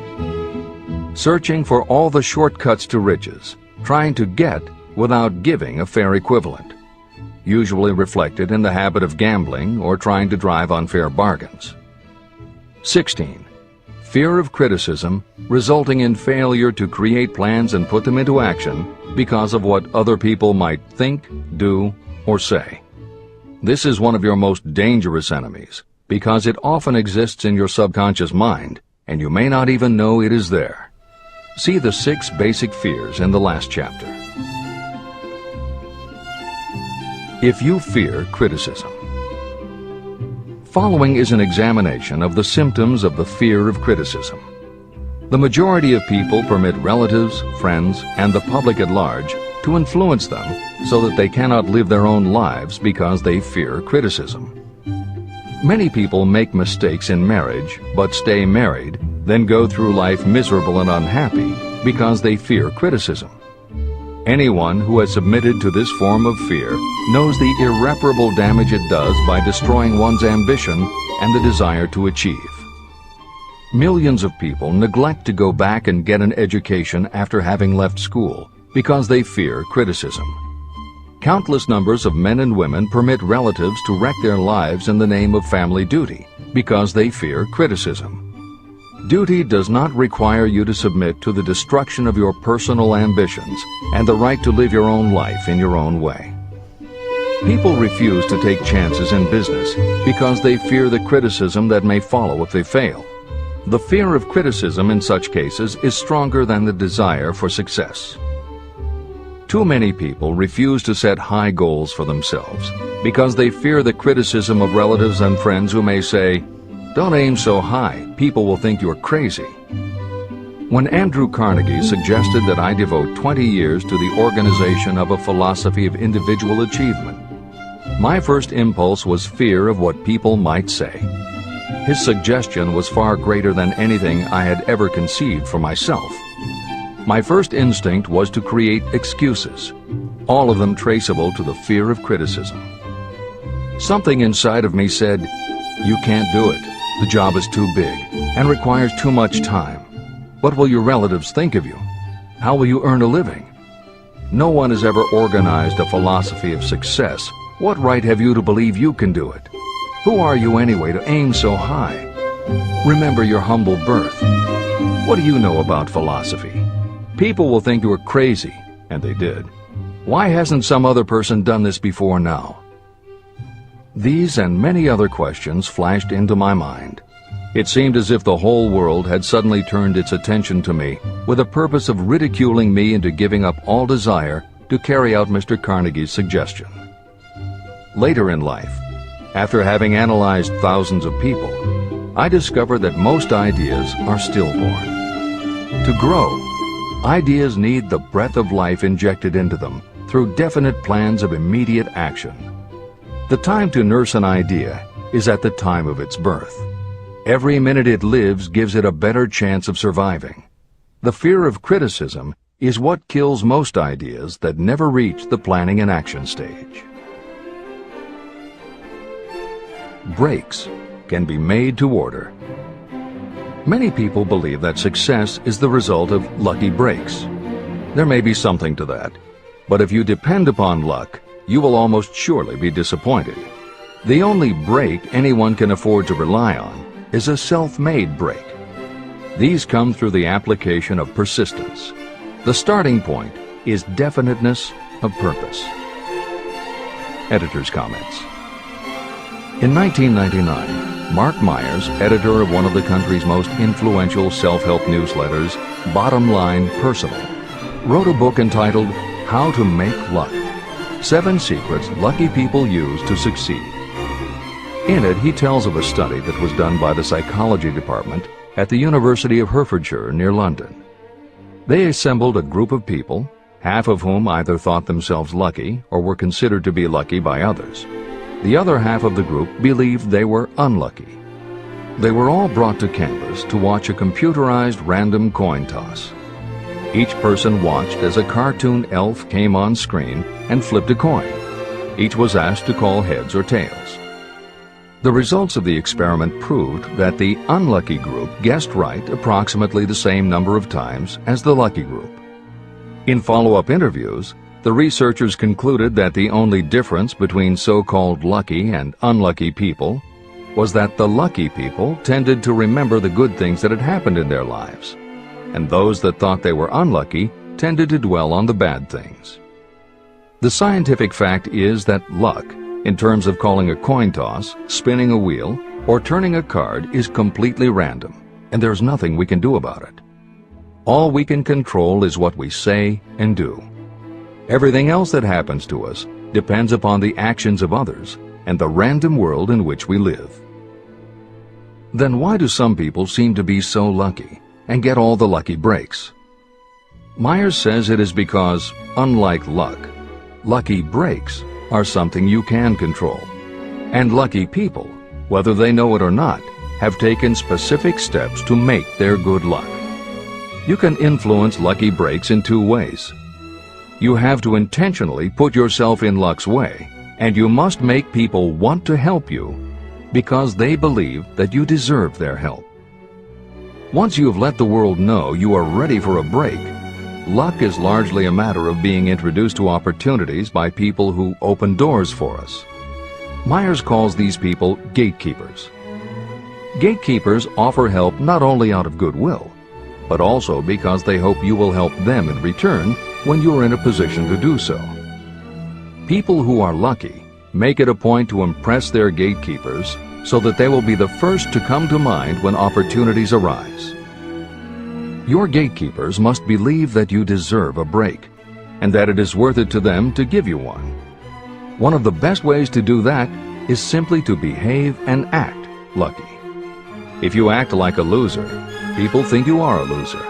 Searching for all the shortcuts to riches, trying to get without giving a fair equivalent, usually reflected in the habit of gambling or trying to drive unfair bargains. 16. Fear of criticism, resulting in failure to create plans and put them into action because of what other people might think, do, or say. This is one of your most dangerous enemies because it often exists in your subconscious mind and you may not even know it is there. See the 6 basic fears in the last chapter. If you fear criticism. Following is an examination of the symptoms of the fear of criticism. The majority of people permit relatives, friends, and the public at large to influence them so that they cannot live their own lives because they fear criticism. Many people make mistakes in marriage but stay married, then go through life miserable and unhappy because they fear criticism. Anyone who has submitted to this form of fear knows the irreparable damage it does by destroying one's ambition and the desire to achieve. Millions of people neglect to go back and get an education after having left school because they fear criticism. Countless numbers of men and women permit relatives to wreck their lives in the name of family duty because they fear criticism. Duty does not require you to submit to the destruction of your personal ambitions and the right to live your own life in your own way. People refuse to take chances in business because they fear the criticism that may follow if they fail. The fear of criticism in such cases is stronger than the desire for success. Too many people refuse to set high goals for themselves because they fear the criticism of relatives and friends who may say, "Don't aim so high, people will think you're crazy." When Andrew Carnegie suggested that I devote 20 years to the organization of a philosophy of individual achievement, my first impulse was fear of what people might say. His suggestion was far greater than anything I had ever conceived for myself. My first instinct was to create excuses, all of them traceable to the fear of criticism. Something inside of me said, "You can't do it. The job is too big and requires too much time. What will your relatives think of you? How will you earn a living?" No one has ever organized a philosophy of success. What right have you to believe you can do it? Who are you anyway to aim so high? Remember your humble birth. What do you know about philosophy? People will think you are crazy, and they did. Why hasn't some other person done this before now? These and many other questions flashed into my mind. It seemed as if the whole world had suddenly turned its attention to me with the purpose of ridiculing me into giving up all desire to carry out Mr. Carnegie's suggestion. Later in life, after having analyzed thousands of people, I discovered that most ideas are stillborn. To grow, ideas need the breath of life injected into them through definite plans of immediate action. The time to nurse an idea is at the time of its birth. Every minute it lives gives it a better chance of surviving. The fear of criticism is what kills most ideas that never reach the planning and action stage. Breaks can be made to order. Many people believe that success is the result of lucky breaks. There may be something to that, but if you depend upon luck, you will almost surely be disappointed. The only break anyone can afford to rely on is a self-made break. These come through the application of persistence. The starting point is definiteness of purpose. Editor's comments. In 1999, Mark Myers, editor of one of the country's most influential self-help newsletters, Bottom Line Personal, wrote a book entitled How to Make Luck: 7 Secrets Lucky People Use to Succeed. In it, he tells of a study that was done by the psychology department at the University of Hertfordshire near London. They assembled a group of people, half of whom either thought themselves lucky or were considered to be lucky by others. The other half of the group believed they were unlucky. They were all brought to campus to watch a computerized random coin toss. Each person watched as a cartoon elf came on screen and flipped a coin. Each was asked to call heads or tails. The results of the experiment proved that the unlucky group guessed right approximately the same number of times as the lucky group. In follow-up interviews, the researchers concluded that the only difference between so-called lucky and unlucky people was that the lucky people tended to remember the good things that had happened in their lives, and those that thought they were unlucky tended to dwell on the bad things. The scientific fact is that luck, in terms of calling a coin toss, spinning a wheel, or turning a card, is completely random, and there's nothing we can do about it. All we can control is what we say and do. Everything else that happens to us depends upon the actions of others and the random world in which we live. Then why do some people seem to be so lucky and get all the lucky breaks? Myers says it is because, unlike luck, lucky breaks are something you can control. And lucky people, whether they know it or not, have taken specific steps to make their good luck. You can influence lucky breaks in 2 ways. You have to intentionally put yourself in luck's way, and you must make people want to help you because they believe that you deserve their help. Once you have let the world know you are ready for a break, luck is largely a matter of being introduced to opportunities by people who open doors for us. Myers calls these people gatekeepers. Gatekeepers offer help not only out of goodwill, but also because they hope you will help them in return when you are in a position to do so. People who are lucky make it a point to impress their gatekeepers so that they will be the first to come to mind when opportunities arise. Your gatekeepers must believe that you deserve a break, and that it is worth it to them to give you one. One of the best ways to do that is simply to behave and act lucky. If you act like a loser, people think you are a loser.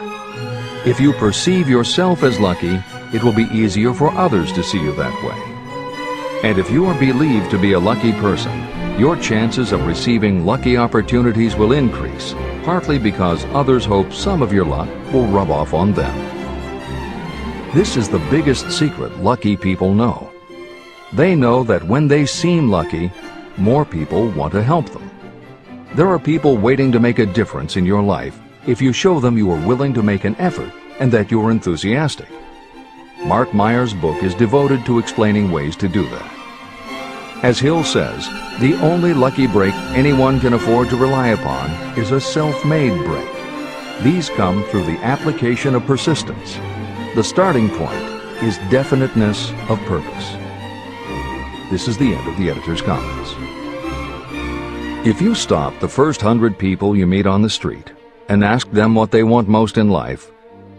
If you perceive yourself as lucky, it will be easier for others to see you that way. And if you are believed to be a lucky person, your chances of receiving lucky opportunities will increase, partly because others hope some of your luck will rub off on them. This is the biggest secret lucky people know. They know that when they seem lucky, more people want to help them. There are people waiting to make a difference in your life if you show them you are willing to make an effort and that you are enthusiastic. Mark Meyer's book is devoted to explaining ways to do that. As Hill says, the only lucky break anyone can afford to rely upon is a self-made break. These come through the application of persistence. The starting point is definiteness of purpose. This is the end of the editor's comments. If you stop the first 100 people you meet on the street and ask them what they want most in life,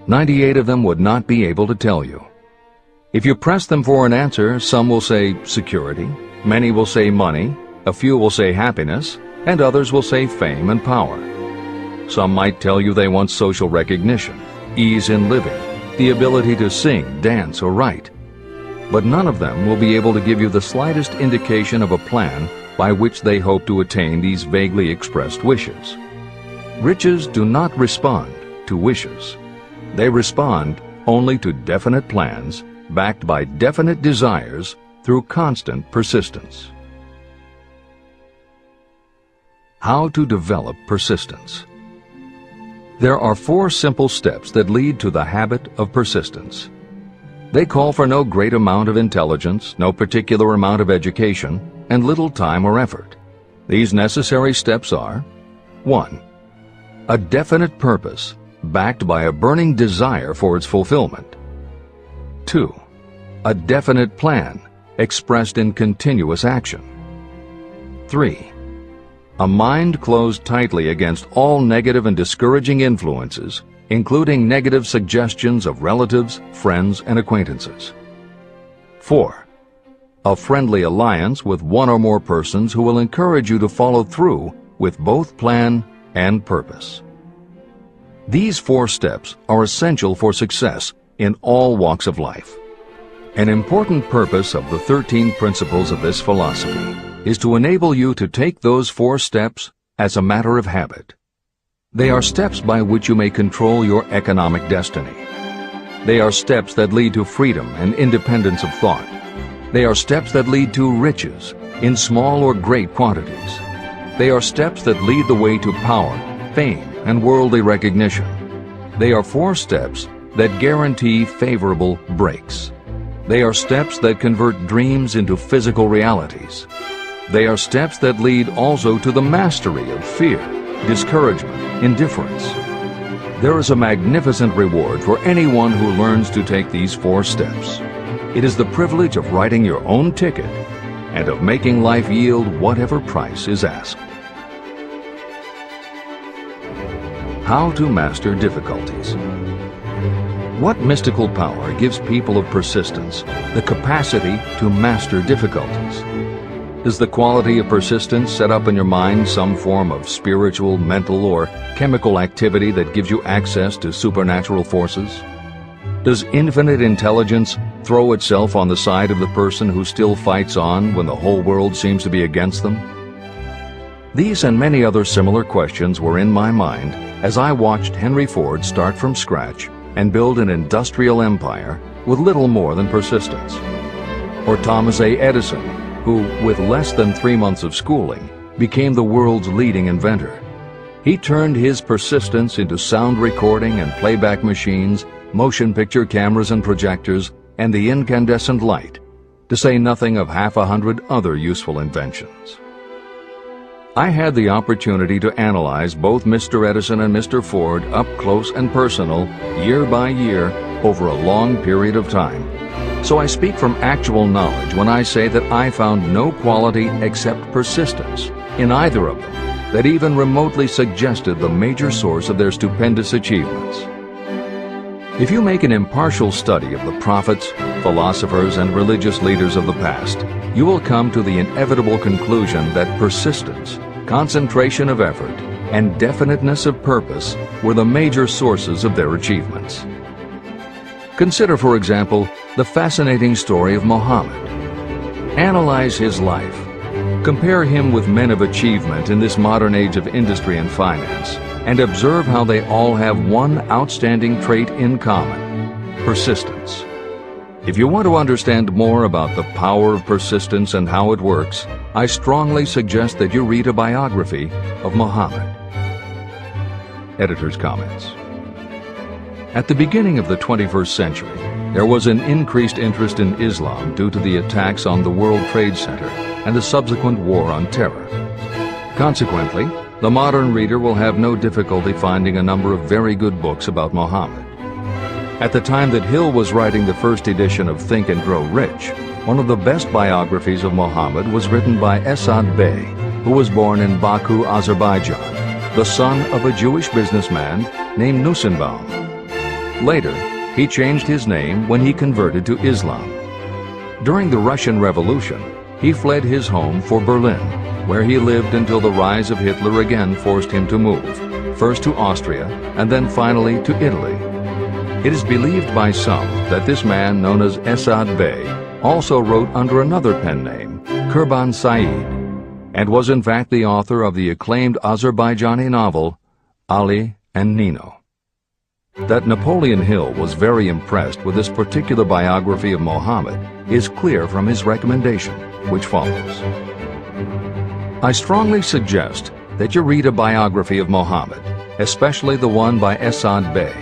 98 of them would not be able to tell you. If you press them for an answer, some will say security, many will say money, a few will say happiness, and others will say fame and power. Some might tell you they want social recognition, ease in living, the ability to sing, dance, or write. But none of them will be able to give you the slightest indication of a plan by which they hope to attain these vaguely expressed wishes. Riches do not respond to wishes. They respond only to definite plans backed by definite desires through constant persistence. How to develop persistence. There are 4 simple steps that lead to the habit of persistence. They call for no great amount of intelligence, no particular amount of education, and little time or effort. These necessary steps are: 1. A definite purpose, backed by a burning desire for its fulfillment. 2. A definite plan, expressed in continuous action. 3. A mind closed tightly against all negative and discouraging influences, including negative suggestions of relatives, friends, and acquaintances. 4. A friendly alliance with one or more persons who will encourage you to follow through with both plan and purpose. These 4 steps are essential for success in all walks of life. An important purpose of the 13 principles of this philosophy is to enable you to take those 4 steps as a matter of habit. They are steps by which you may control your economic destiny. They are steps that lead to freedom and independence of thought. They are steps that lead to riches, in small or great quantities. They are steps that lead the way to power, fame, and worldly recognition. They are 4 steps that guarantee favorable breaks. They are steps that convert dreams into physical realities. They are steps that lead also to the mastery of fear, discouragement, indifference. There is a magnificent reward for anyone who learns to take these 4 steps. It is the privilege of writing your own ticket and of making life yield whatever price is asked. How to master difficulties. What mystical power gives people of persistence the capacity to master difficulties? Does the quality of persistence set up in your mind some form of spiritual, mental, or chemical activity that gives you access to supernatural forces? Does infinite intelligence throw itself on the side of the person who still fights on when the whole world seems to be against them? These and many other similar questions were in my mind as I watched Henry Ford start from scratch and build an industrial empire with little more than persistence. Or Thomas A. Edison, who, with less than 3 months of schooling, became the world's leading inventor. He turned his persistence into sound recording and playback machines, motion picture cameras and projectors, and the incandescent light, to say nothing of 100 other useful inventions. I had the opportunity to analyze both Mr. Edison and Mr. Ford up close and personal, year by year, over a long period of time. So I speak from actual knowledge when I say that I found no quality except persistence in either of them that even remotely suggested the major source of their stupendous achievements. If you make an impartial study of the prophets, philosophers, and religious leaders of the past, you will come to the inevitable conclusion that persistence, concentration of effort, and definiteness of purpose were the major sources of their achievements. Consider, for example, the fascinating story of Muhammad. Analyze his life. Compare him with men of achievement in this modern age of industry and finance, and observe how they all have one outstanding trait in common: persistence. If you want to understand more about the power of persistence and how it works, I strongly suggest that you read a biography of Muhammad. Editor's comments. At the beginning of the 21st century, there was an increased interest in Islam due to the attacks on the World Trade Center and the subsequent war on terror. Consequently, the modern reader will have no difficulty finding a number of very good books about Muhammad. At the time that Hill was writing the first edition of Think and Grow Rich, one of the best biographies of Muhammad was written by Esad Bey, who was born in Baku, Azerbaijan, the son of a Jewish businessman named Nusenbaum. Later, he changed his name when he converted to Islam. During the Russian Revolution, he fled his home for Berlin, where he lived until the rise of Hitler again forced him to move, first to Austria and then finally to Italy. It is believed by some that this man, known as Esad Bey, also wrote under another pen name, Kurban Said, and was in fact the author of the acclaimed Azerbaijani novel, Ali and Nino. That Napoleon Hill was very impressed with this particular biography of Muhammad is clear from his recommendation, which follows. I strongly suggest that you read a biography of Muhammad, especially the one by Esad Bey.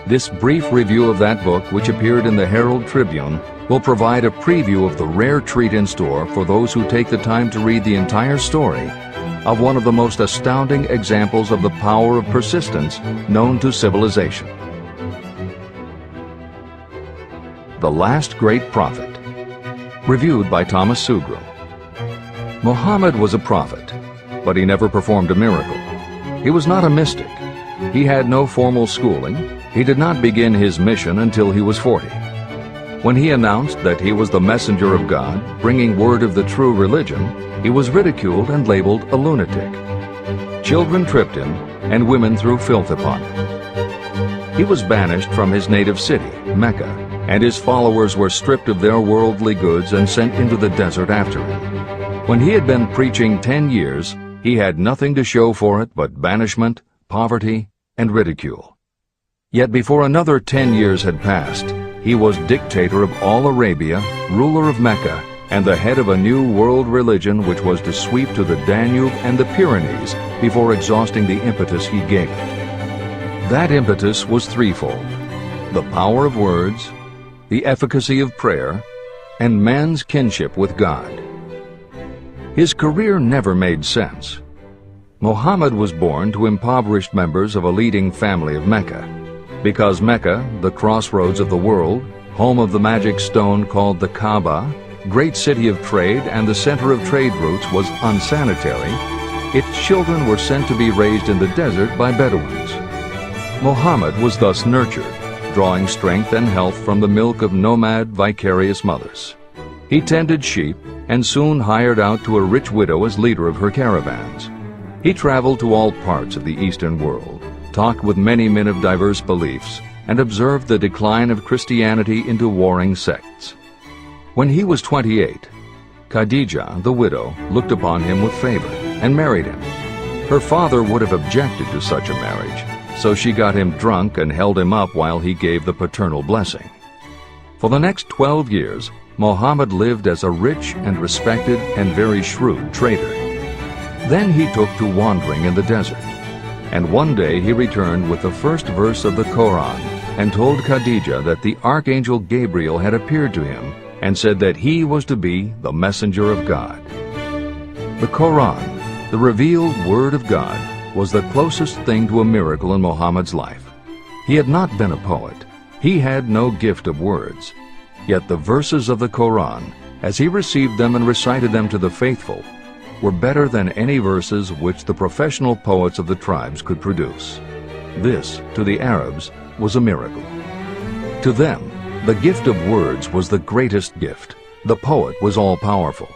This brief review of that book, which appeared in the Herald Tribune, will provide a preview of the rare treat in store for those who take the time to read the entire story of one of the most astounding examples of the power of persistence known to civilization. The Last Great Prophet. Reviewed by Thomas Sugro. Muhammad was a prophet, but he never performed a miracle. He was not a mystic. He had no formal schooling. He did not begin his mission until he was 40. When he announced that he was the messenger of God, bringing word of the true religion, he was ridiculed and labeled a lunatic. Children tripped him, and women threw filth upon him. He was banished from his native city, Mecca, and his followers were stripped of their worldly goods and sent into the desert after him. When he had been preaching 10 years, he had nothing to show for it but banishment, poverty, and ridicule. Yet before another 10 years had passed, he was dictator of all Arabia, ruler of Mecca, and the head of a new world religion which was to sweep to the Danube and the Pyrenees before exhausting the impetus he gave it. That impetus was threefold: the power of words, the efficacy of prayer, and man's kinship with God. His career never made sense. Muhammad was born to impoverished members of a leading family of Mecca. Because Mecca, the crossroads of the world, home of the magic stone called the Kaaba, great city of trade and the center of trade routes, was unsanitary, its children were sent to be raised in the desert by Bedouins. Muhammad was thus nurtured, drawing strength and health from the milk of nomad, vicarious mothers. He tended sheep and soon hired out to a rich widow as leader of her caravans. He traveled to all parts of the Eastern world, talked with many men of diverse beliefs, and observed the decline of Christianity into warring sects. When he was 28, Khadijah, the widow, looked upon him with favor and married him. Her father would have objected to such a marriage, so she got him drunk and held him up while he gave the paternal blessing. For the next 12 years, Muhammad lived as a rich and respected and very shrewd trader. Then he took to wandering in the desert. And one day he returned with the first verse of the Quran and told Khadijah that the archangel Gabriel had appeared to him and said that he was to be the messenger of God. The Quran, the revealed word of God, was the closest thing to a miracle in Muhammad's life. He had not been a poet. He had no gift of words. Yet the verses of the Quran, as he received them and recited them to the faithful, were better than any verses which the professional poets of the tribes could produce. This, to the Arabs, was a miracle. To them, the gift of words was the greatest gift. The poet was all-powerful.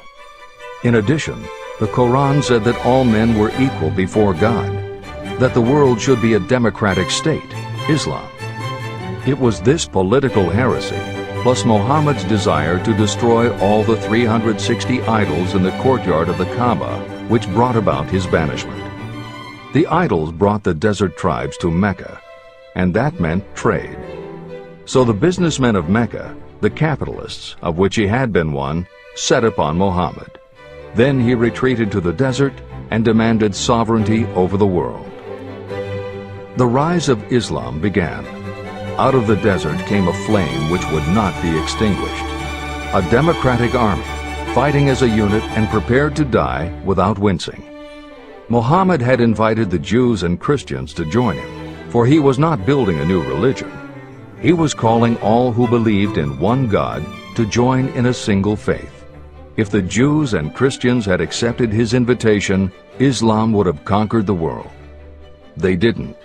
In addition, the Quran said that all men were equal before God, that the world should be a democratic state, Islam. It was this political heresy, plus Muhammad's desire to destroy all the 360 idols in the courtyard of the Kaaba, which brought about his banishment. The idols brought the desert tribes to Mecca, and that meant trade. So the businessmen of Mecca, the capitalists, of which he had been one, set upon Muhammad. Then he retreated to the desert and demanded sovereignty over the world. The rise of Islam began. Out of the desert came a flame which would not be extinguished. A democratic army, fighting as a unit and prepared to die without wincing. Muhammad had invited the Jews and Christians to join him, for he was not building a new religion. He was calling all who believed in one God to join in a single faith. If the Jews and Christians had accepted his invitation, Islam would have conquered the world. They didn't.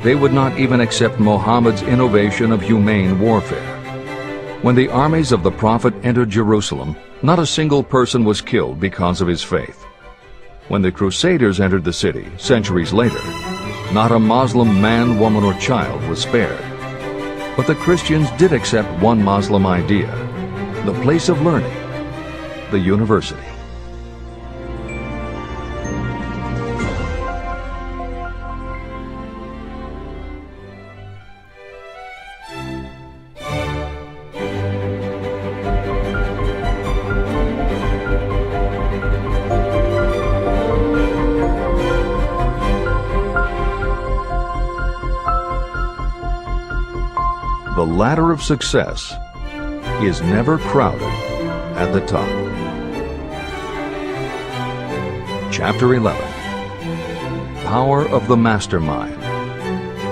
They would not even accept Muhammad's innovation of humane warfare. When the armies of the Prophet entered Jerusalem, not a single person was killed because of his faith. When the Crusaders entered the city, centuries later, not a Muslim man, woman, or child was spared. But the Christians did accept one Muslim idea, the place of learning, the university. The ladder of success is never crowded at the top. Chapter 11. Power of the Mastermind.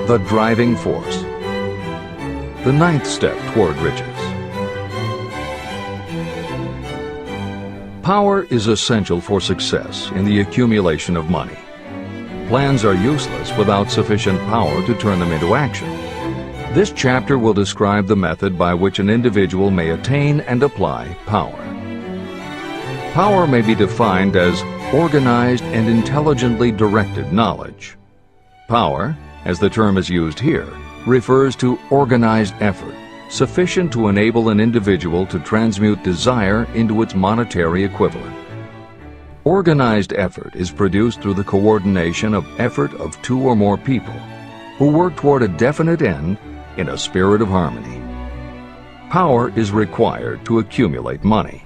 The Driving Force. The ninth step toward riches. Power is essential for success in the accumulation of money. Plans are useless without sufficient power to turn them into action. This chapter will describe the method by which an individual may attain and apply power. Power may be defined as organized and intelligently directed knowledge. Power, as the term is used here, refers to organized effort, sufficient to enable an individual to transmute desire into its monetary equivalent. Organized effort is produced through the coordination of effort of two or more people who work toward a definite end in a spirit of harmony. Power is required to accumulate money.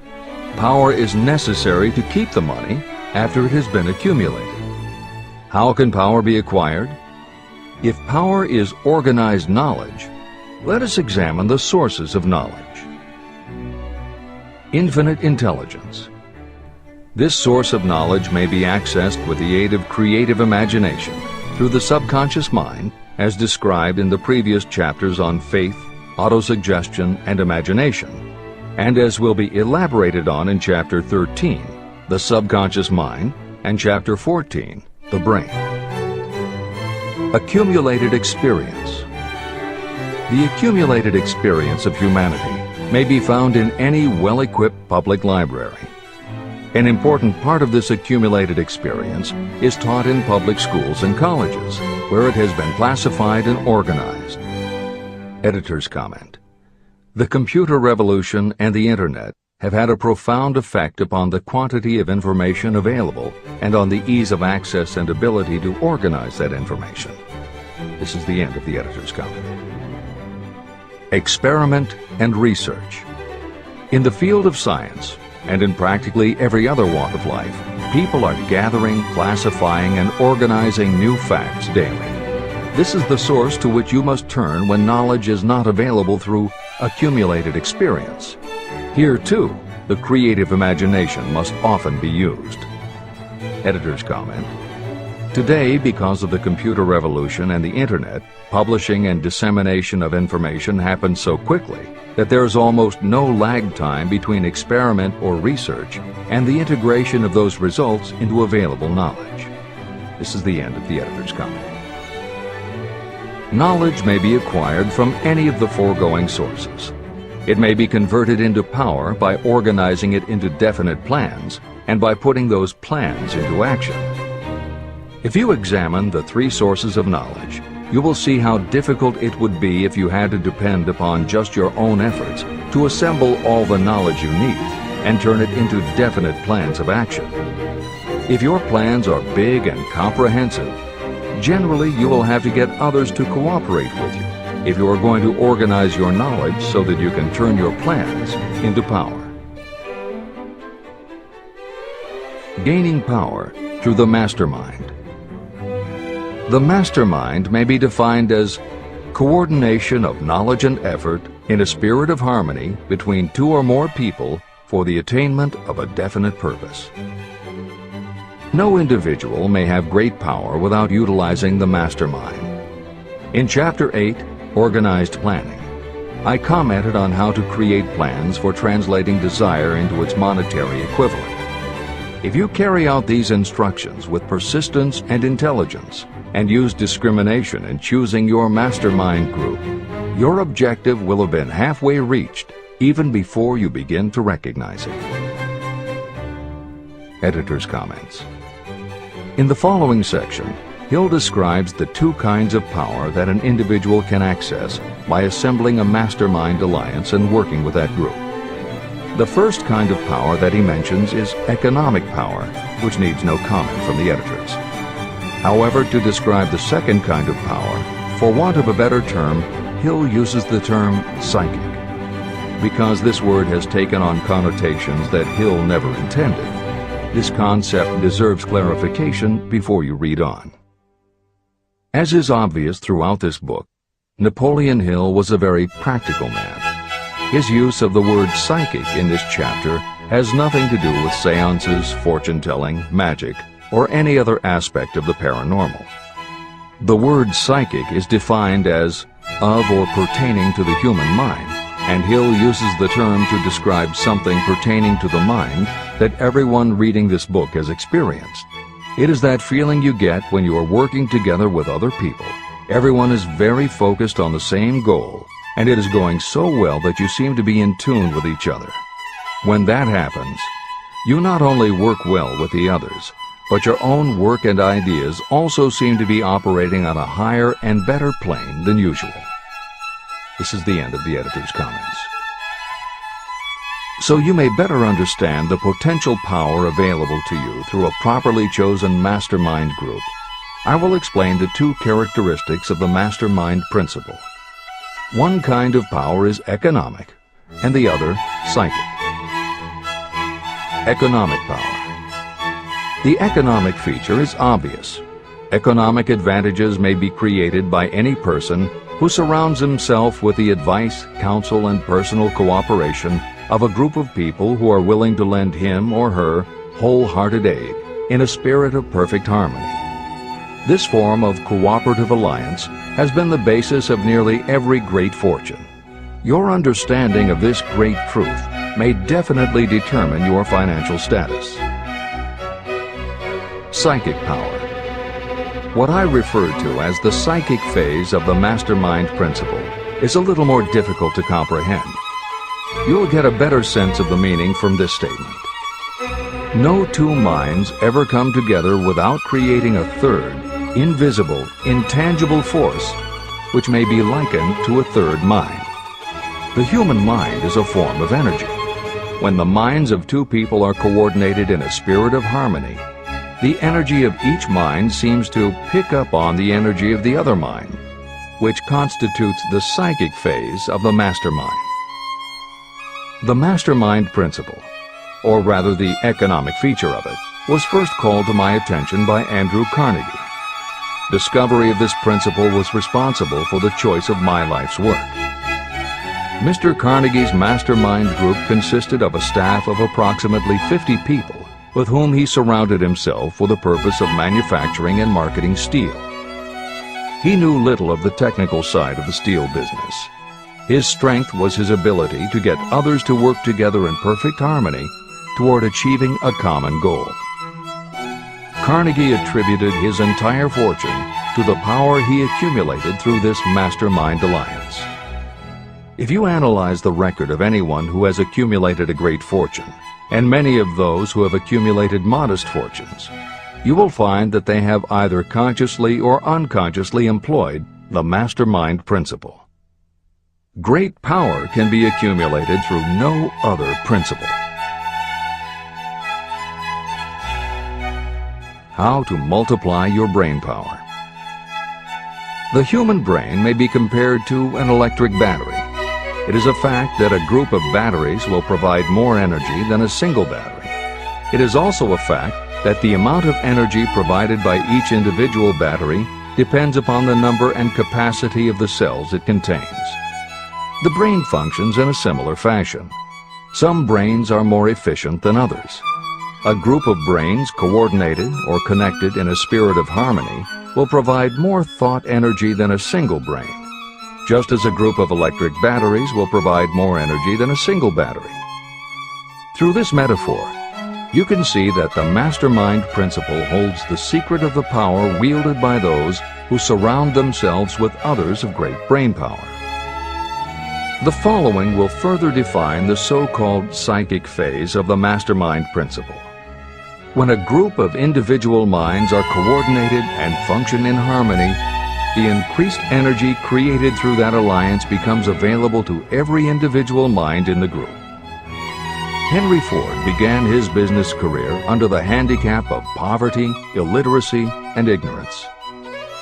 Power is necessary to keep the money after it has been accumulated. How can power be acquired? If power is organized knowledge, let us examine the sources of knowledge. Infinite intelligence. This source of knowledge may be accessed with the aid of creative imagination through the subconscious mind, as described in the previous chapters on faith, autosuggestion, and imagination, and as will be elaborated on in Chapter 13, the subconscious mind, and Chapter 14, the brain. Accumulated experience. The accumulated experience of humanity may be found in any well-equipped public library. An important part of this accumulated experience is taught in public schools and colleges, where it has been classified and organized. Editor's comment. The computer revolution and the Internet have had a profound effect upon the quantity of information available and on the ease of access and ability to organize that information. This is the end of the editor's comment. Experiment and research. In the field of science, and in practically every other walk of life, people are gathering, classifying, and organizing new facts daily. This is the source to which you must turn when knowledge is not available through accumulated experience. Here, too, the creative imagination must often be used. Editor's comment. Today, because of the computer revolution and the Internet, publishing and dissemination of information happens so quickly that there is almost no lag time between experiment or research and the integration of those results into available knowledge. This is the end of the editor's comment. Knowledge may be acquired from any of the foregoing sources. It may be converted into power by organizing it into definite plans and by putting those plans into action. If you examine the three sources of knowledge, you will see how difficult it would be if you had to depend upon just your own efforts to assemble all the knowledge you need and turn it into definite plans of action. If your plans are big and comprehensive, generally you will have to get others to cooperate with you if you are going to organize your knowledge so that you can turn your plans into power. Gaining power through the mastermind. The mastermind may be defined as Coordination of knowledge and effort in a spirit of harmony between two or more people for the attainment of a definite purpose. No individual may have great power without utilizing the mastermind. In Chapter 8, Organized Planning, I commented on how to create plans for translating desire into its monetary equivalent. If you carry out these instructions with persistence and intelligence, and use discrimination in choosing your mastermind group, your objective will have been halfway reached even before you begin to recognize it. Editor's comments. In the following section, Hill describes the two kinds of power that an individual can access by assembling a mastermind alliance and working with that group. The first kind of power that he mentions is economic power, which needs no comment from the editors. However, to describe the second kind of power, for want of a better term, Hill uses the term psychic. Because this word has taken on connotations that Hill never intended, this concept deserves clarification before you read on. As is obvious throughout this book, Napoleon Hill was a very practical man. His use of the word psychic in this chapter has nothing to do with seances, fortune-telling, magic, or any other aspect of the paranormal. The word psychic is defined as of or pertaining to the human mind, and Hill uses the term to describe something pertaining to the mind that everyone reading this book has experienced. It is that feeling you get when you are working together with other people. Everyone is very focused on the same goal, and it is going so well that you seem to be in tune with each other. When that happens, you not only work well with the others, but your own work and ideas also seem to be operating on a higher and better plane than usual. This is the end of the editor's comments. So you may better understand the potential power available to you through a properly chosen mastermind group, I will explain the two characteristics of the mastermind principle. One kind of power is economic, and the other psychic. Economic power. The economic feature is obvious. Economic advantages may be created by any person who surrounds himself with the advice, counsel, and personal cooperation of a group of people who are willing to lend him or her wholehearted aid in a spirit of perfect harmony. This form of cooperative alliance has been the basis of nearly every great fortune. Your understanding of this great truth may definitely determine your financial status. Psychic power. What I refer to as the psychic phase of the mastermind principle is a little more difficult to comprehend. You'll get a better sense of the meaning from this statement. No two minds ever come together without creating a third, invisible, intangible force, which may be likened to a third mind. The human mind is a form of energy. When the minds of two people are coordinated in a spirit of harmony, the energy of each mind seems to pick up on the energy of the other mind, which constitutes the psychic phase of the mastermind. The mastermind principle, or rather the economic feature of it, was first called to my attention by Andrew Carnegie. Discovery of this principle was responsible for the choice of my life's work. Mr. Carnegie's mastermind group consisted of a staff of approximately 50 people with whom he surrounded himself for the purpose of manufacturing and marketing steel. He knew little of the technical side of the steel business. His strength was his ability to get others to work together in perfect harmony toward achieving a common goal. Carnegie attributed his entire fortune to the power he accumulated through this mastermind alliance. If you analyze the record of anyone who has accumulated a great fortune, and many of those who have accumulated modest fortunes, you will find that they have either consciously or unconsciously employed the mastermind principle. Great power can be accumulated through no other principle. How to multiply your brain power. The human brain may be compared to an electric battery. It is a fact that a group of batteries will provide more energy than a single battery. It is also a fact that the amount of energy provided by each individual battery depends upon the number and capacity of the cells it contains. The brain functions in a similar fashion. Some brains are more efficient than others. A group of brains coordinated or connected in a spirit of harmony will provide more thought energy than a single brain, just as a group of electric batteries will provide more energy than a single battery. Through this metaphor, you can see that the mastermind principle holds the secret of the power wielded by those who surround themselves with others of great brain power. The following will further define the so-called psychic phase of the mastermind principle. When a group of individual minds are coordinated and function in harmony, the increased energy created through that alliance becomes available to every individual mind in the group. Henry Ford began his business career under the handicap of poverty, illiteracy, and ignorance.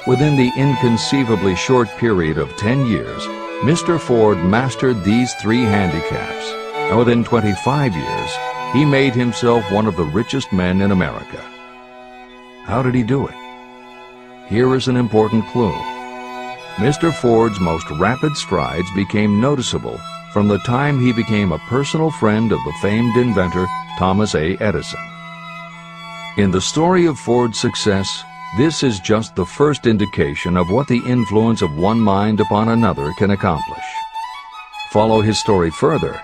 Within the inconceivably short period of 10 years, Mr. Ford mastered these 3 handicaps, and within 25 years, he made himself one of the richest men in America. How did he do it? Here is an important clue. Mr. Ford's most rapid strides became noticeable from the time he became a personal friend of the famed inventor Thomas A. Edison. In the story of Ford's success, this is just the first indication of what the influence of one mind upon another can accomplish. Follow his story further,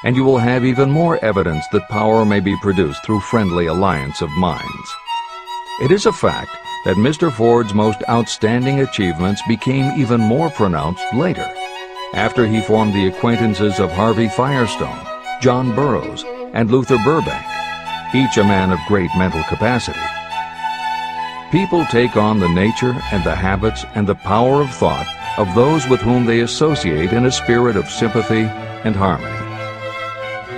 and you will have even more evidence that power may be produced through friendly alliance of minds. It is a fact that Mr. Ford's most outstanding achievements became even more pronounced later, after he formed the acquaintances of Harvey Firestone, John Burroughs, and Luther Burbank, each a man of great mental capacity. People take on the nature and the habits and the power of thought of those with whom they associate in a spirit of sympathy and harmony.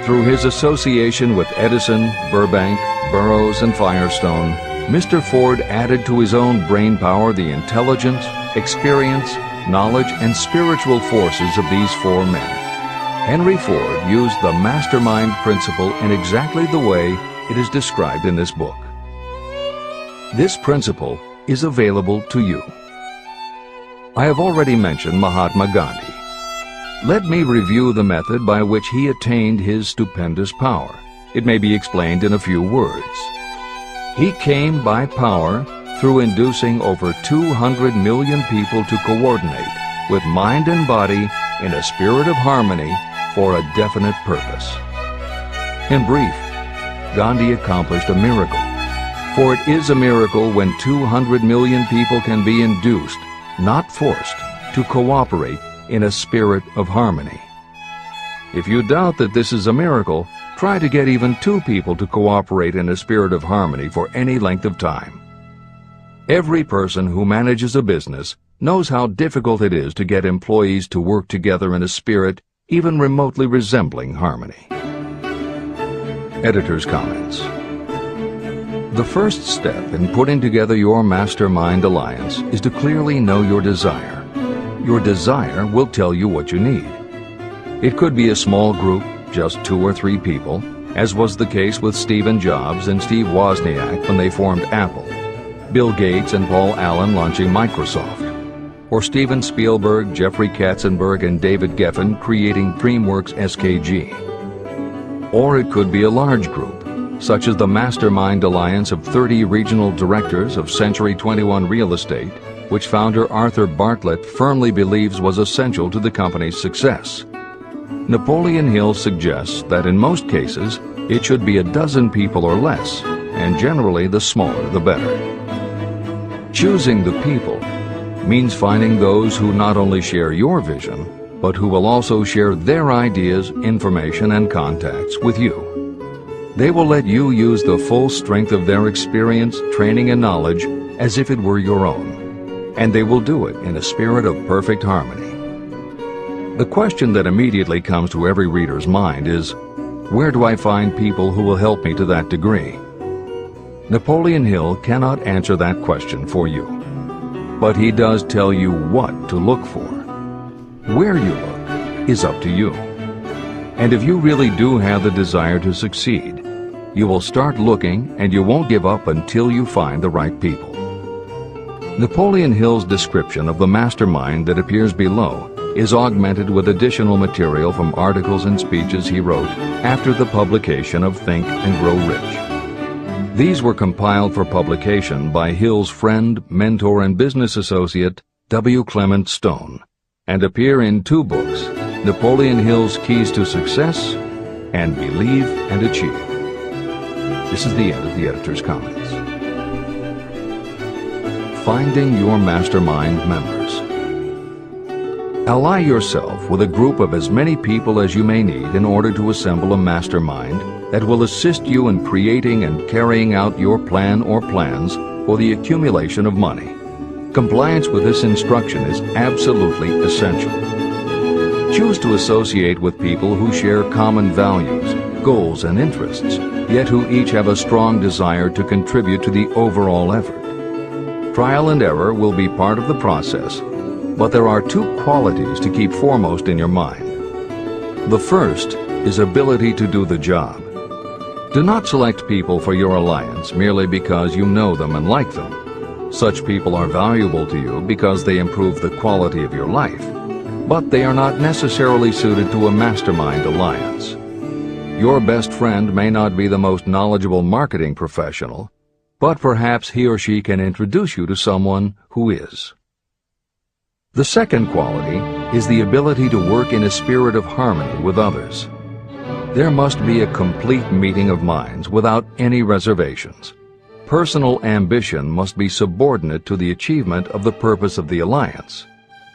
Through his association with Edison, Burbank, Burroughs, and Firestone, Mr. Ford added to his own brain power the intelligence, experience, knowledge, and spiritual forces of these 4 men. Henry Ford used the mastermind principle in exactly the way it is described in this book. This principle is available to you. I have already mentioned Mahatma Gandhi. Let me review the method by which he attained his stupendous power. It may be explained in a few words. He came by power through inducing over 200 million people to coordinate with mind and body in a spirit of harmony for a definite purpose. In brief, Gandhi accomplished a miracle, for it is a miracle when 200 million people can be induced, not forced, to cooperate in a spirit of harmony. If you doubt that this is a miracle, try to get even 2 people to cooperate in a spirit of harmony for any length of time. Every person who manages a business knows how difficult it is to get employees to work together in a spirit even remotely resembling harmony. Editor's comments. The first step in putting together your mastermind alliance is to clearly know your desire. Your desire will tell you what you need. It could be a small group, just 2 or 3 people, as was the case with Stephen Jobs and Steve Wozniak when they formed Apple, Bill Gates and Paul Allen launching Microsoft, or Steven Spielberg, Jeffrey Katzenberg, and David Geffen creating DreamWorks SKG. Or it could be a large group, such as the Mastermind Alliance of 30 regional directors of Century 21 Real Estate, which founder Arthur Bartlett firmly believes was essential to the company's success. Napoleon Hill suggests that in most cases, it should be a dozen people or less, and generally the smaller the better. Choosing the people means finding those who not only share your vision, but who will also share their ideas, information, and contacts with you. They will let you use the full strength of their experience, training, and knowledge as if it were your own, and they will do it in a spirit of perfect harmony. The question that immediately comes to every reader's mind is, where do I find people who will help me to that degree? Napoleon Hill cannot answer that question for you, but he does tell you what to look for. Where you look is up to you. And if you really do have the desire to succeed, you will start looking and you won't give up until you find the right people. Napoleon Hill's description of the mastermind that appears below is augmented with additional material from articles and speeches he wrote after the publication of Think and Grow Rich. These were compiled for publication by Hill's friend, mentor, and business associate, W. Clement Stone, and appear in two books, Napoleon Hill's Keys to Success and Believe and Achieve. This is the end of the editor's comments. Finding your mastermind members. Ally yourself with a group of as many people as you may need in order to assemble a mastermind that will assist you in creating and carrying out your plan or plans for the accumulation of money. Compliance with this instruction is absolutely essential. Choose to associate with people who share common values, goals, and interests, yet who each have a strong desire to contribute to the overall effort. Trial and error will be part of the process, but there are two qualities to keep foremost in your mind. The first is ability to do the job. Do not select people for your alliance merely because you know them and like them. Such people are valuable to you because they improve the quality of your life, but they are not necessarily suited to a mastermind alliance. Your best friend may not be the most knowledgeable marketing professional, but perhaps he or she can introduce you to someone who is. The second quality is the ability to work in a spirit of harmony with others. There must be a complete meeting of minds without any reservations. Personal ambition must be subordinate to the achievement of the purpose of the alliance.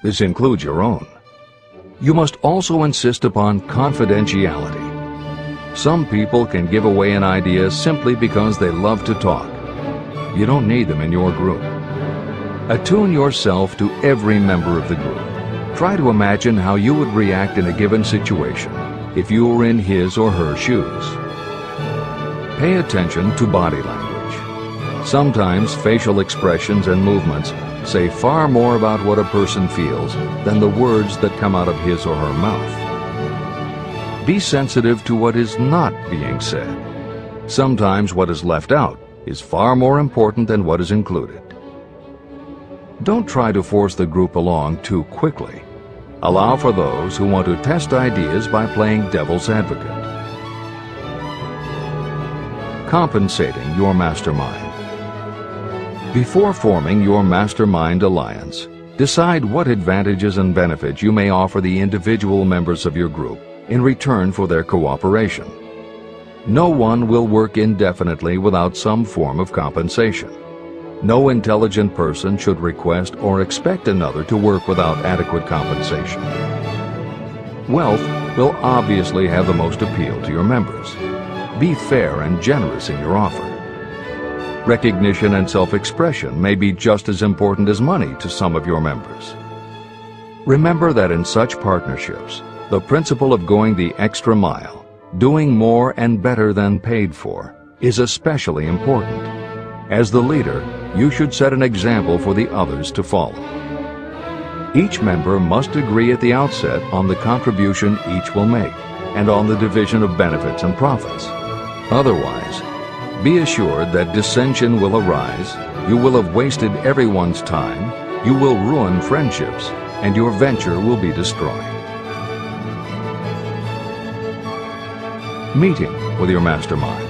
This includes your own. You must also insist upon confidentiality. Some people can give away an idea simply because they love to talk. You don't need them in your group. Attune yourself to every member of the group. Try to imagine how you would react in a given situation if you were in his or her shoes. Pay attention to body language. Sometimes facial expressions and movements say far more about what a person feels than the words that come out of his or her mouth. Be sensitive to what is not being said. Sometimes what is left out is far more important than what is included. Don't try to force the group along too quickly. Allow for those who want to test ideas by playing devil's advocate. Compensating your mastermind. Before forming your mastermind alliance, decide what advantages and benefits you may offer the individual members of your group in return for their cooperation. No one will work indefinitely without some form of compensation. No intelligent person should request or expect another to work without adequate compensation. Wealth will obviously have the most appeal to your members. Be fair and generous in your offer. Recognition and self-expression may be just as important as money to some of your members. Remember that in such partnerships, the principle of going the extra mile, doing more and better than paid for, is especially important. As the leader, you should set an example for the others to follow. Each member must agree at the outset on the contribution each will make and on the division of benefits and profits. Otherwise, be assured that dissension will arise, you will have wasted everyone's time, you will ruin friendships, and your venture will be destroyed. Meeting with your mastermind.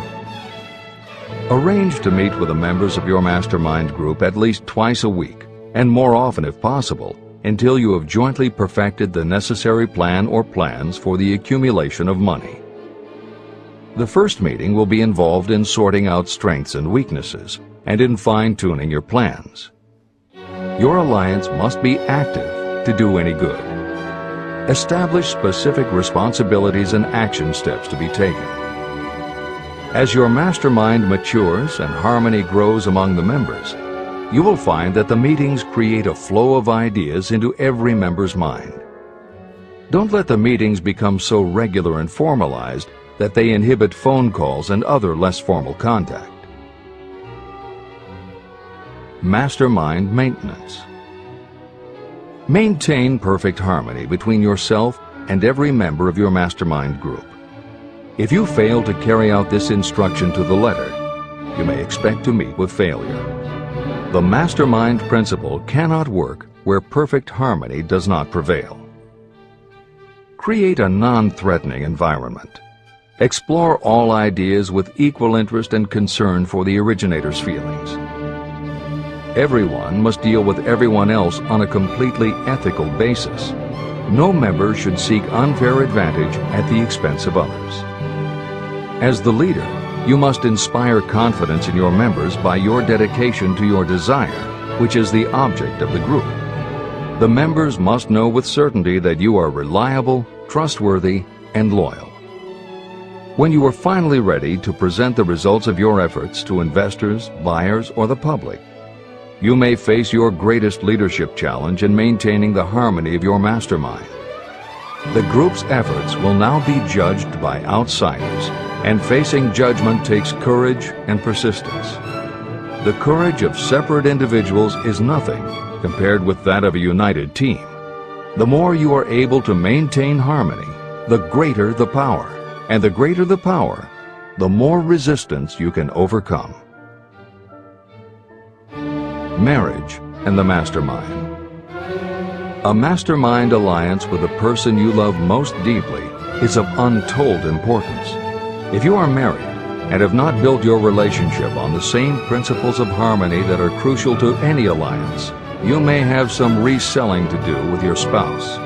Arrange to meet with the members of your mastermind group at least twice a week, and more often if possible, until you have jointly perfected the necessary plan or plans for the accumulation of money. The first meeting will be involved in sorting out strengths and weaknesses, and in fine-tuning your plans. Your alliance must be active to do any good. Establish specific responsibilities and action steps to be taken. As your mastermind matures and harmony grows among the members, you will find that the meetings create a flow of ideas into every member's mind. Don't let the meetings become so regular and formalized that they inhibit phone calls and other less formal contact. Mastermind maintenance. Maintain perfect harmony between yourself and every member of your mastermind group. If you fail to carry out this instruction to the letter, you may expect to meet with failure. The mastermind principle cannot work where perfect harmony does not prevail. Create a non-threatening environment. Explore all ideas with equal interest and concern for the originator's feelings. Everyone must deal with everyone else on a completely ethical basis. No member should seek unfair advantage at the expense of others. As the leader, you must inspire confidence in your members by your dedication to your desire, which is the object of the group. The members must know with certainty that you are reliable, trustworthy, and loyal. When you are finally ready to present the results of your efforts to investors, buyers, or the public, you may face your greatest leadership challenge in maintaining the harmony of your mastermind. The group's efforts will now be judged by outsiders, and facing judgment takes courage and persistence. The courage of separate individuals is nothing compared with that of a united team. The more you are able to maintain harmony, the greater the power. And the greater the power, the more resistance you can overcome. Marriage and the mastermind. A mastermind alliance with the person you love most deeply is of untold importance. If you are married and have not built your relationship on the same principles of harmony that are crucial to any alliance, you may have some reselling to do with your spouse.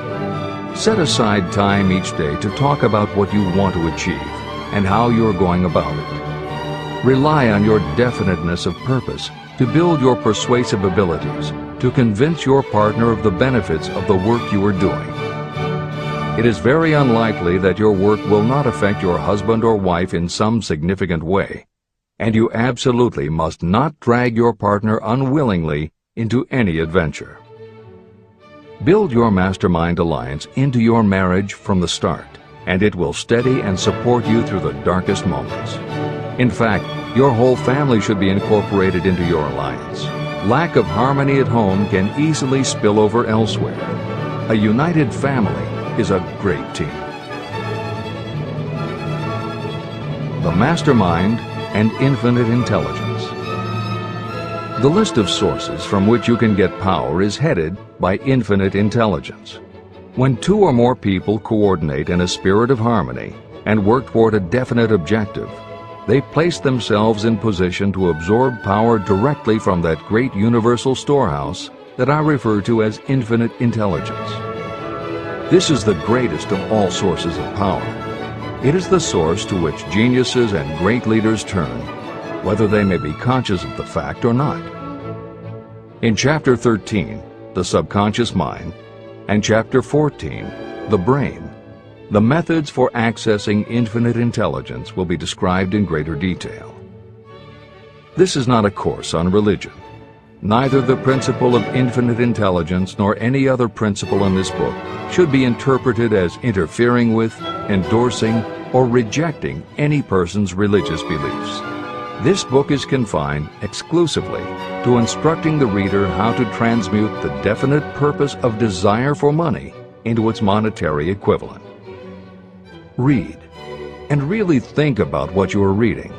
Set aside time each day to talk about what you want to achieve and how you're going about it. Rely on your definiteness of purpose to build your persuasive abilities to convince your partner of the benefits of the work you are doing. It is very unlikely that your work will not affect your husband or wife in some significant way, and you absolutely must not drag your partner unwillingly into any adventure. Build your mastermind alliance into your marriage from the start, and it will steady and support you through the darkest moments. In fact, your whole family should be incorporated into your alliance. Lack of harmony at home can easily spill over elsewhere. A united family is a great team. The mastermind and infinite intelligence. The list of sources from which you can get power is headed by infinite intelligence. When two or more people coordinate in a spirit of harmony and work toward a definite objective, they place themselves in position to absorb power directly from that great universal storehouse that I refer to as infinite intelligence. This is the greatest of all sources of power. It is the source to which geniuses and great leaders turn, whether they may be conscious of the fact or not. In Chapter 13, the subconscious mind, and Chapter 14, the brain, the methods for accessing infinite intelligence will be described in greater detail. This is not a course on religion. Neither the principle of infinite intelligence nor any other principle in this book should be interpreted as interfering with, endorsing, or rejecting any person's religious beliefs. This book is confined exclusively to instructing the reader how to transmute the definite purpose of desire for money into its monetary equivalent. Read, and really think about what you are reading.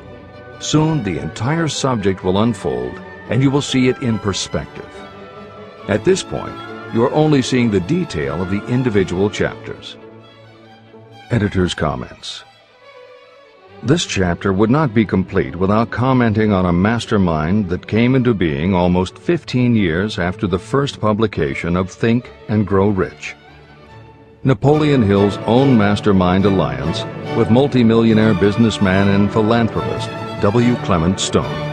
Soon the entire subject will unfold, and you will see it in perspective. At this point, you are only seeing the detail of the individual chapters. Editor's comments. This chapter would not be complete without commenting on a mastermind that came into being almost 15 years after the first publication of Think and Grow Rich. Napoleon Hill's own mastermind alliance with multimillionaire businessman and philanthropist W. Clement Stone.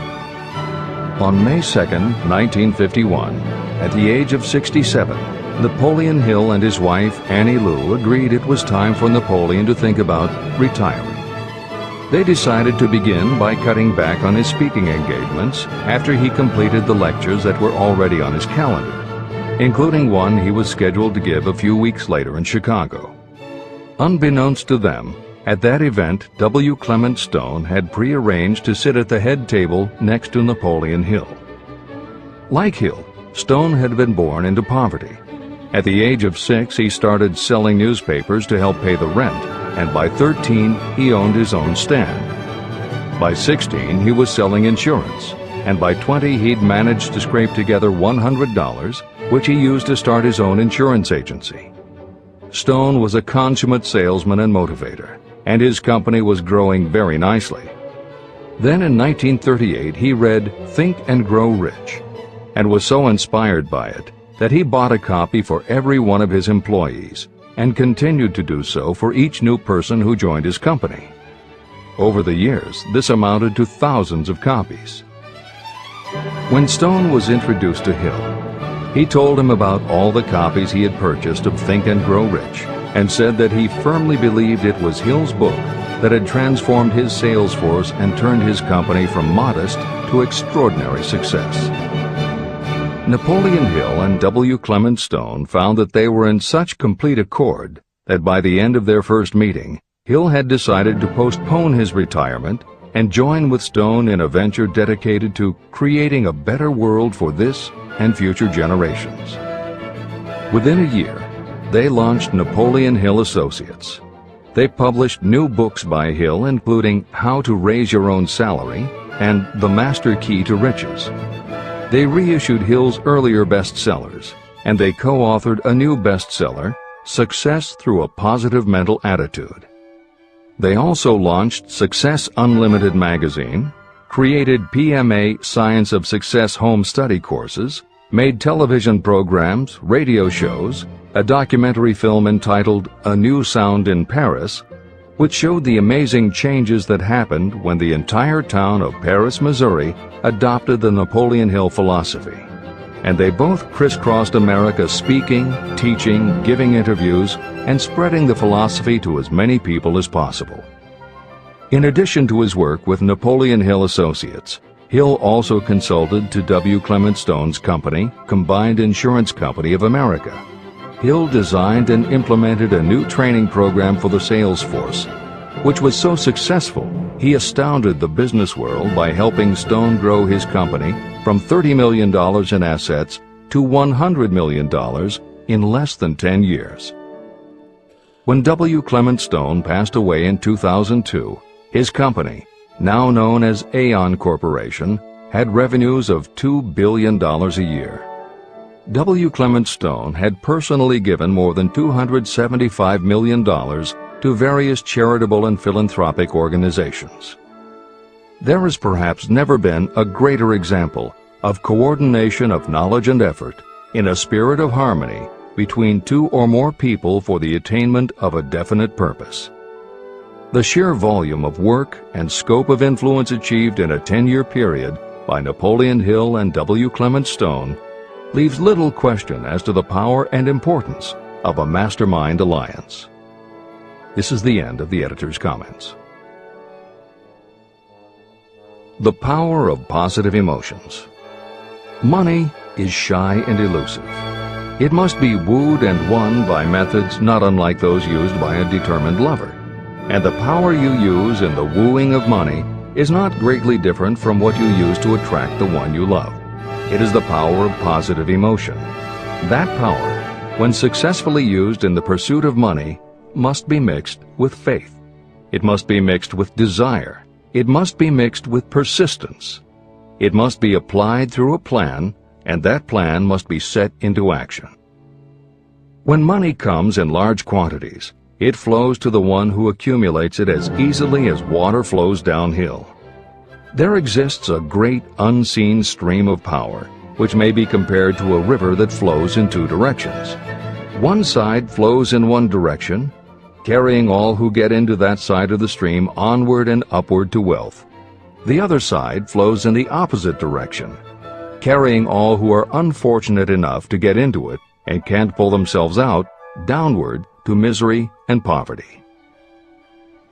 On May 2, 1951, at the age of 67, Napoleon Hill and his wife Annie Lou agreed it was time for Napoleon to think about retiring. They decided to begin by cutting back on his speaking engagements after he completed the lectures that were already on his calendar, including one he was scheduled to give a few weeks later in Chicago. Unbeknownst to them, at that event, W. Clement Stone had prearranged to sit at the head table next to Napoleon Hill. Like Hill, Stone had been born into poverty. At the age of 6, he started selling newspapers to help pay the rent, and by 13, he owned his own stand. By 16, he was selling insurance, and by 20 he'd managed to scrape together $100, which he used to start his own insurance agency. Stone was a consummate salesman and motivator, and his company was growing very nicely. Then in 1938 he read Think and Grow Rich, and was so inspired by it that he bought a copy for every one of his employees, and continued to do so for each new person who joined his company. Over the years, this amounted to thousands of copies. When Stone was introduced to Hill, he told him about all the copies he had purchased of Think and Grow Rich, and said that he firmly believed it was Hill's book that had transformed his sales force and turned his company from modest to extraordinary success. Napoleon Hill and W. Clement Stone found that they were in such complete accord that by the end of their first meeting, Hill had decided to postpone his retirement and join with Stone in a venture dedicated to creating a better world for this and future generations. Within a year, they launched Napoleon Hill Associates. They published new books by Hill, including How to Raise Your Own Salary and The Master Key to Riches. They reissued Hill's earlier bestsellers, and they co-authored a new bestseller, Success Through a Positive Mental Attitude. They also launched Success Unlimited magazine, created PMA Science of Success home study courses, made television programs, radio shows, a documentary film entitled A New Sound in Paris, which showed the amazing changes that happened when the entire town of Paris, Missouri, adopted the Napoleon Hill philosophy. And they both crisscrossed America speaking, teaching, giving interviews, and spreading the philosophy to as many people as possible. In addition to his work with Napoleon Hill Associates, Hill also consulted to W. Clement Stone's company, Combined Insurance Company of America. Hill designed and implemented a new training program for the sales force, which was so successful he astounded the business world by helping Stone grow his company from $30 million in assets to $100 million in less than 10 years. When W. Clement Stone passed away in 2002, his company, now known as Aon Corporation, had revenues of $2 billion a year. W. Clement Stone had personally given more than $275 million to various charitable and philanthropic organizations. There has perhaps never been a greater example of coordination of knowledge and effort in a spirit of harmony between two or more people for the attainment of a definite purpose. The sheer volume of work and scope of influence achieved in a 10-year period by Napoleon Hill and W. Clement Stone leaves little question as to the power and importance of a mastermind alliance. This is the end of the editor's comments. The power of positive emotions. Money is shy and elusive. It must be wooed and won by methods not unlike those used by a determined lover. And the power you use in the wooing of money is not greatly different from what you use to attract the one you love. It is the power of positive emotion. That power, when successfully used in the pursuit of money, must be mixed with faith. It must be mixed with desire. It must be mixed with persistence. It must be applied through a plan, and that plan must be set into action. When money comes in large quantities, it flows to the one who accumulates it as easily as water flows downhill. There exists a great unseen stream of power, which may be compared to a river that flows in two directions. One side flows in one direction, carrying all who get into that side of the stream onward and upward to wealth. The other side flows in the opposite direction, carrying all who are unfortunate enough to get into it and can't pull themselves out, downward to misery and poverty.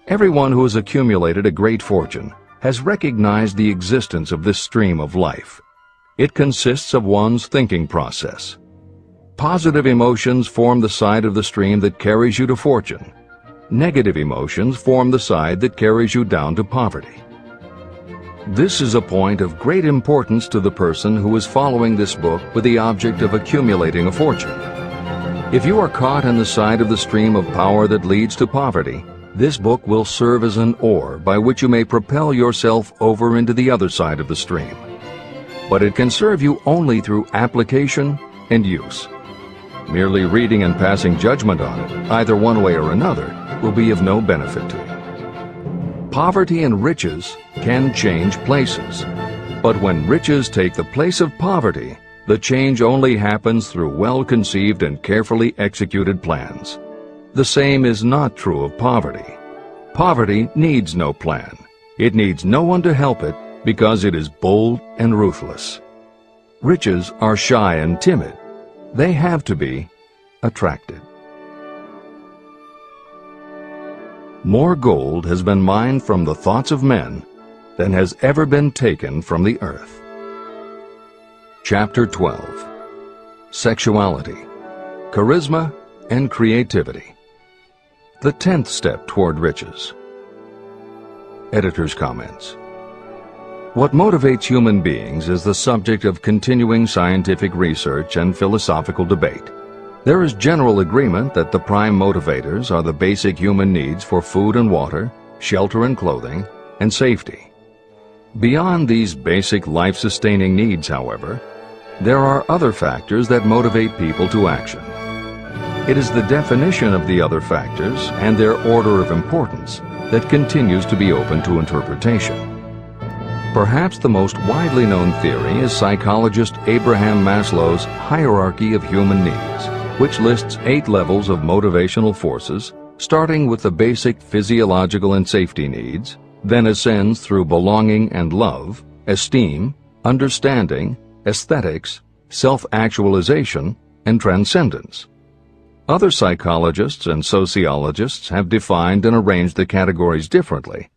Everyone who has accumulated a great fortune has recognized the existence of this stream of life. It consists of one's thinking process. Positive emotions form the side of the stream that carries you to fortune. Negative emotions form the side that carries you down to poverty. This is a point of great importance to the person who is following this book with the object of accumulating a fortune. If you are caught in the side of the stream of power that leads to poverty, this book will serve as an oar by which you may propel yourself over into the other side of the stream. but it can serve you only through application and use. Merely reading and passing judgment on it, either one way or another, will be of no benefit to you. Poverty and riches can change places, but when riches take the place of poverty, the change only happens through well-conceived and carefully executed plans. The same is not true of poverty. Poverty needs no plan. It needs no one to help it because it is bold and ruthless. Riches are shy and timid. They have to be attracted. More gold has been mined from the thoughts of men than has ever been taken from the earth. Chapter 12. Sexuality, Charisma, and Creativity. The 10th step toward riches. Editor's comments. What motivates human beings is the subject of continuing scientific research and philosophical debate. There is general agreement that the prime motivators are the basic human needs for food and water, shelter and clothing, and safety. Beyond these basic life-sustaining needs, however, there are other factors that motivate people to action. It is the definition of the other factors and their order of importance that continues to be open to interpretation. Perhaps the most widely known theory is psychologist Abraham Maslow's hierarchy of human needs, which lists 8 levels of motivational forces, starting with the basic physiological and safety needs, then ascends through belonging and love, esteem, understanding, aesthetics, self-actualization, and transcendence. Other psychologists and sociologists have defined and arranged the categories differently,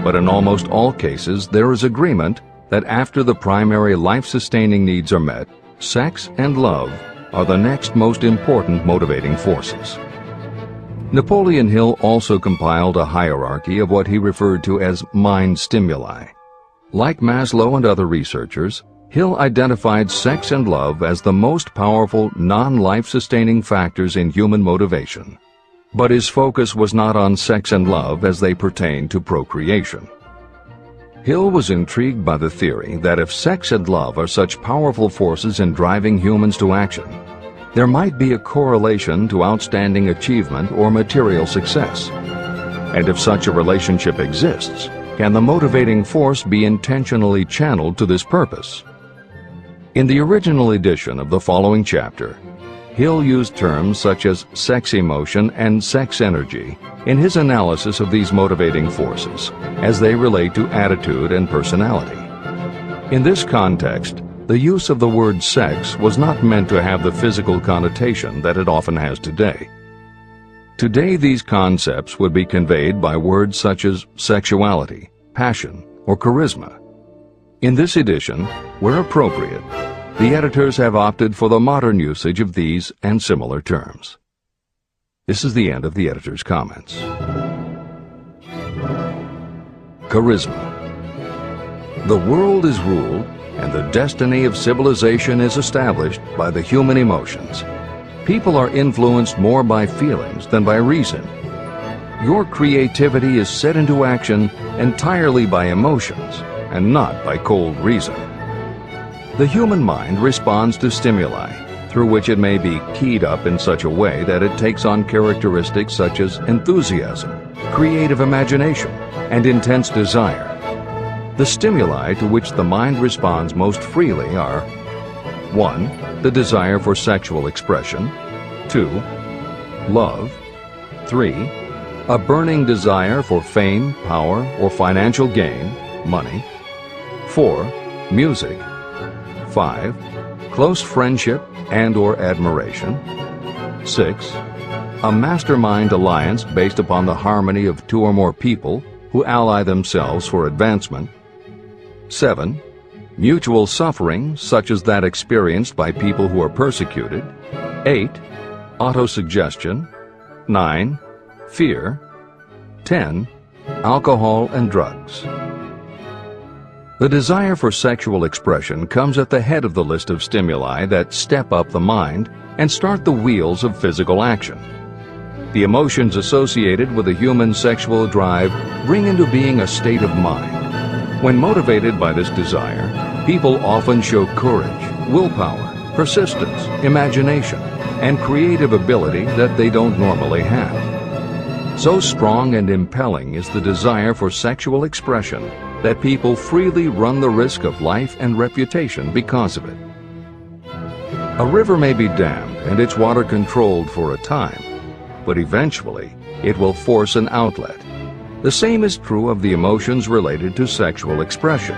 but in almost all cases there is agreement that after the primary life-sustaining needs are met, sex and love are the next most important motivating forces. Napoleon Hill also compiled a hierarchy of what he referred to as mind stimuli. Like Maslow and other researchers, Hill identified sex and love as the most powerful non-life-sustaining factors in human motivation. But his focus was not on sex and love as they pertain to procreation. Hill was intrigued by the theory that if sex and love are such powerful forces in driving humans to action, there might be a correlation to outstanding achievement or material success. And if such a relationship exists, can the motivating force be intentionally channeled to this purpose? In the original edition of the following chapter, Hill used terms such as sex emotion and sex energy in his analysis of these motivating forces as they relate to attitude and personality. In this context, the use of the word sex was not meant to have the physical connotation that it often has today. Today, these concepts would be conveyed by words such as sexuality, passion, or charisma. In this edition, where appropriate, the editors have opted for the modern usage of these and similar terms. This is the end of the editor's comments. Charisma. The world is ruled and the destiny of civilization is established by the human emotions. People are influenced more by feelings than by reason. Your creativity is set into action entirely by emotions and not by cold reason. The human mind responds to stimuli, through which it may be keyed up in such a way that it takes on characteristics such as enthusiasm, creative imagination, and intense desire. The stimuli to which the mind responds most freely are 1. The desire for sexual expression, 2. Love, 3. A burning desire for fame, power, or financial gain, money, 4. Music, 5. Close friendship and/or admiration, 6. A mastermind alliance based upon the harmony of 2 or more people who ally themselves for advancement, 7. Mutual suffering, such as that experienced by people who are persecuted, 8. Autosuggestion, 9. Fear, 10. Alcohol and drugs. The desire for sexual expression comes at the head of the list of stimuli that step up the mind and start the wheels of physical action. The emotions associated with a human sexual drive bring into being a state of mind. When motivated by this desire, People often show courage, willpower, persistence, imagination, and creative ability that they don't normally have. So strong and impelling is the desire for sexual expression that people freely run the risk of life and reputation because of it. A river may be dammed and its water controlled for a time, but eventually it will force an outlet. The same is true of the emotions related to sexual expression.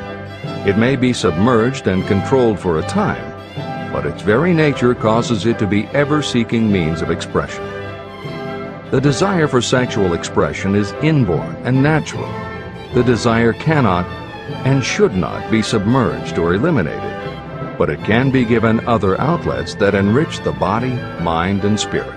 It may be submerged and controlled for a time, but its very nature causes it to be ever-seeking means of expression. The desire for sexual expression is inborn and natural. The desire cannot and should not be submerged or eliminated, but it can be given other outlets that enrich the body, mind, and spirit.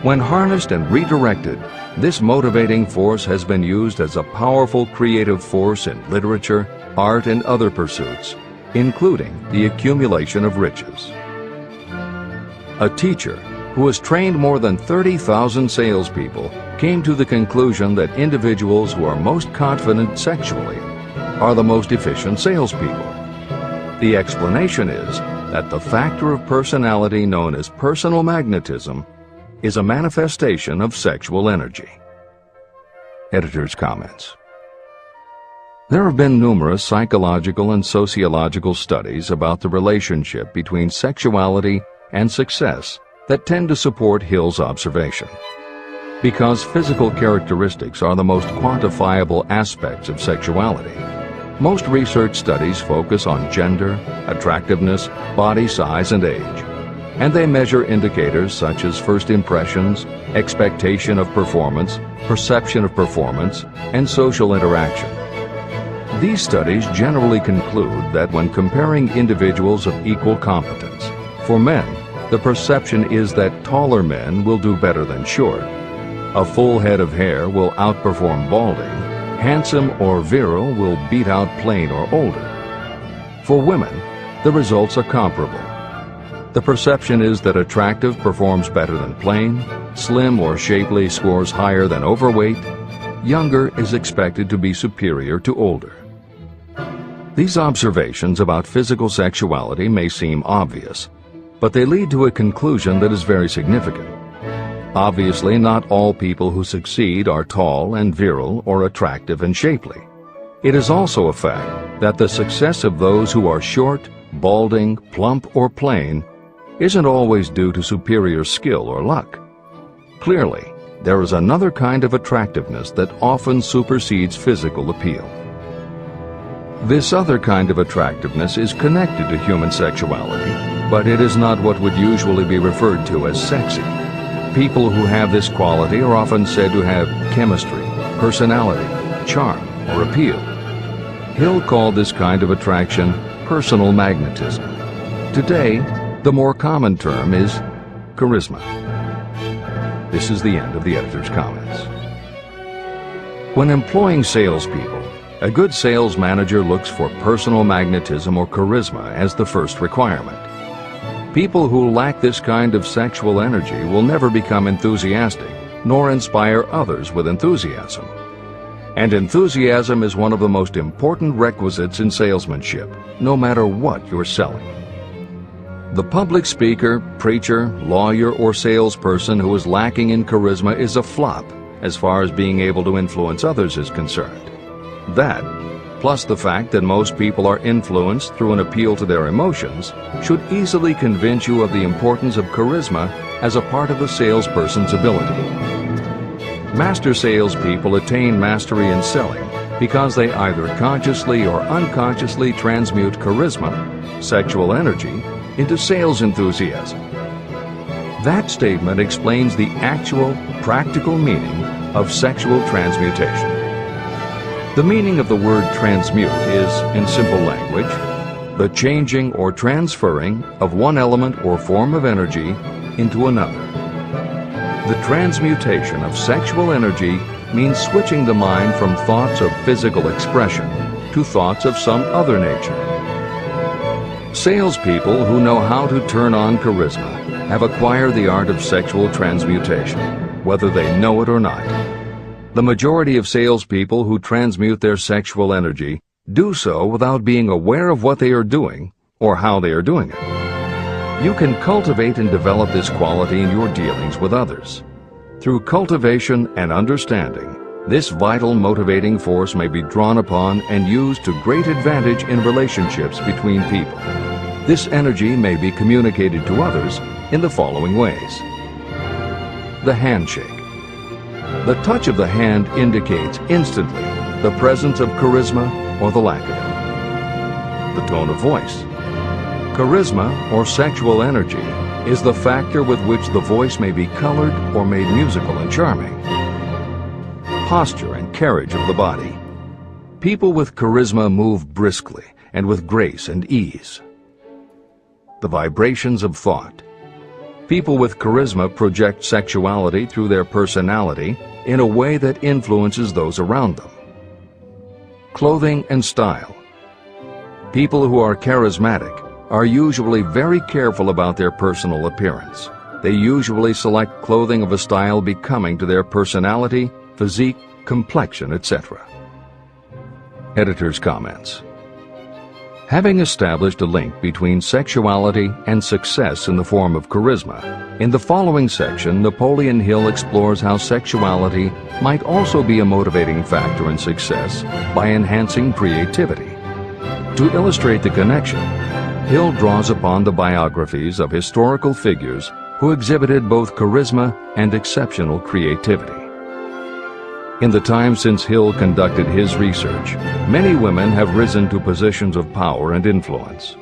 When harnessed and redirected, this motivating force has been used as a powerful creative force in literature, art, and other pursuits, including the accumulation of riches. A teacher who has trained more than 30,000 salespeople came to the conclusion that individuals who are most confident sexually are the most efficient salespeople. The explanation is that the factor of personality known as personal magnetism is a manifestation of sexual energy. Editor's comments. There have been numerous psychological and sociological studies about the relationship between sexuality and success that tend to support Hill's observation. Because physical characteristics are the most quantifiable aspects of sexuality, most research studies focus on gender, attractiveness, body size, and age, and they measure indicators such as first impressions, expectation of performance, perception of performance, and social interaction. These studies generally conclude that when comparing individuals of equal competence, for men, the perception is that taller men will do better than short, a full head of hair will outperform balding, handsome or virile will beat out plain or older. For women, the results are comparable. The perception is that attractive performs better than plain, slim or shapely scores higher than overweight, younger is expected to be superior to older. These observations about physical sexuality may seem obvious, but they lead to a conclusion that is very significant. Obviously, not all people who succeed are tall and virile or attractive and shapely. It is also a fact that the success of those who are short, balding, plump, or plain isn't always due to superior skill or luck. Clearly, there is another kind of attractiveness that often supersedes physical appeal. This other kind of attractiveness is connected to human sexuality, but it is not what would usually be referred to as sexy. People who have this quality are often said to have chemistry, personality, charm, or appeal. Hill called this kind of attraction personal magnetism. Today, the more common term is charisma. This is the end of the editor's comments. When employing salespeople, a good sales manager looks for personal magnetism or charisma as the first requirement. People who lack this kind of sexual energy will never become enthusiastic, nor inspire others with enthusiasm. And enthusiasm is one of the most important requisites in salesmanship, no matter what you're selling. The public speaker, preacher, lawyer, or salesperson who is lacking in charisma is a flop as far as being able to influence others is concerned. That, plus the fact that most people are influenced through an appeal to their emotions, should easily convince you of the importance of charisma as a part of the salesperson's ability. Master salespeople attain mastery in selling because they either consciously or unconsciously transmute charisma, sexual energy, into sales enthusiasm. That statement explains the actual, practical meaning of sexual transmutation. The meaning of the word transmute is, in simple language, the changing or transferring of one element or form of energy into another. The transmutation of sexual energy means switching the mind from thoughts of physical expression to thoughts of some other nature. Salespeople who know how to turn on charisma have acquired the art of sexual transmutation, whether they know it or not. The majority of salespeople who transmute their sexual energy do so without being aware of what they are doing or how they are doing it. You can cultivate and develop this quality in your dealings with others. Through cultivation and understanding, this vital motivating force may be drawn upon and used to great advantage in relationships between people. This energy may be communicated to others in the following ways. The handshake. The touch of the hand indicates instantly the presence of charisma or the lack of it. The tone of voice. Charisma or sexual energy is the factor with which the voice may be colored or made musical and charming. Posture and carriage of the body. People with charisma move briskly and with grace and ease. The vibrations of thought. People with charisma project sexuality through their personality in a way that influences those around them. Clothing and style. People who are charismatic are usually very careful about their personal appearance. They usually select clothing of a style becoming to their personality, physique, complexion, etc. Editor's comments. Having established a link between sexuality and success in the form of charisma, in the following section, Napoleon Hill explores how sexuality might also be a motivating factor in success by enhancing creativity. To illustrate the connection, Hill draws upon the biographies of historical figures who exhibited both charisma and exceptional creativity. In the time since Hill conducted his research, many women have risen to positions of power and influence.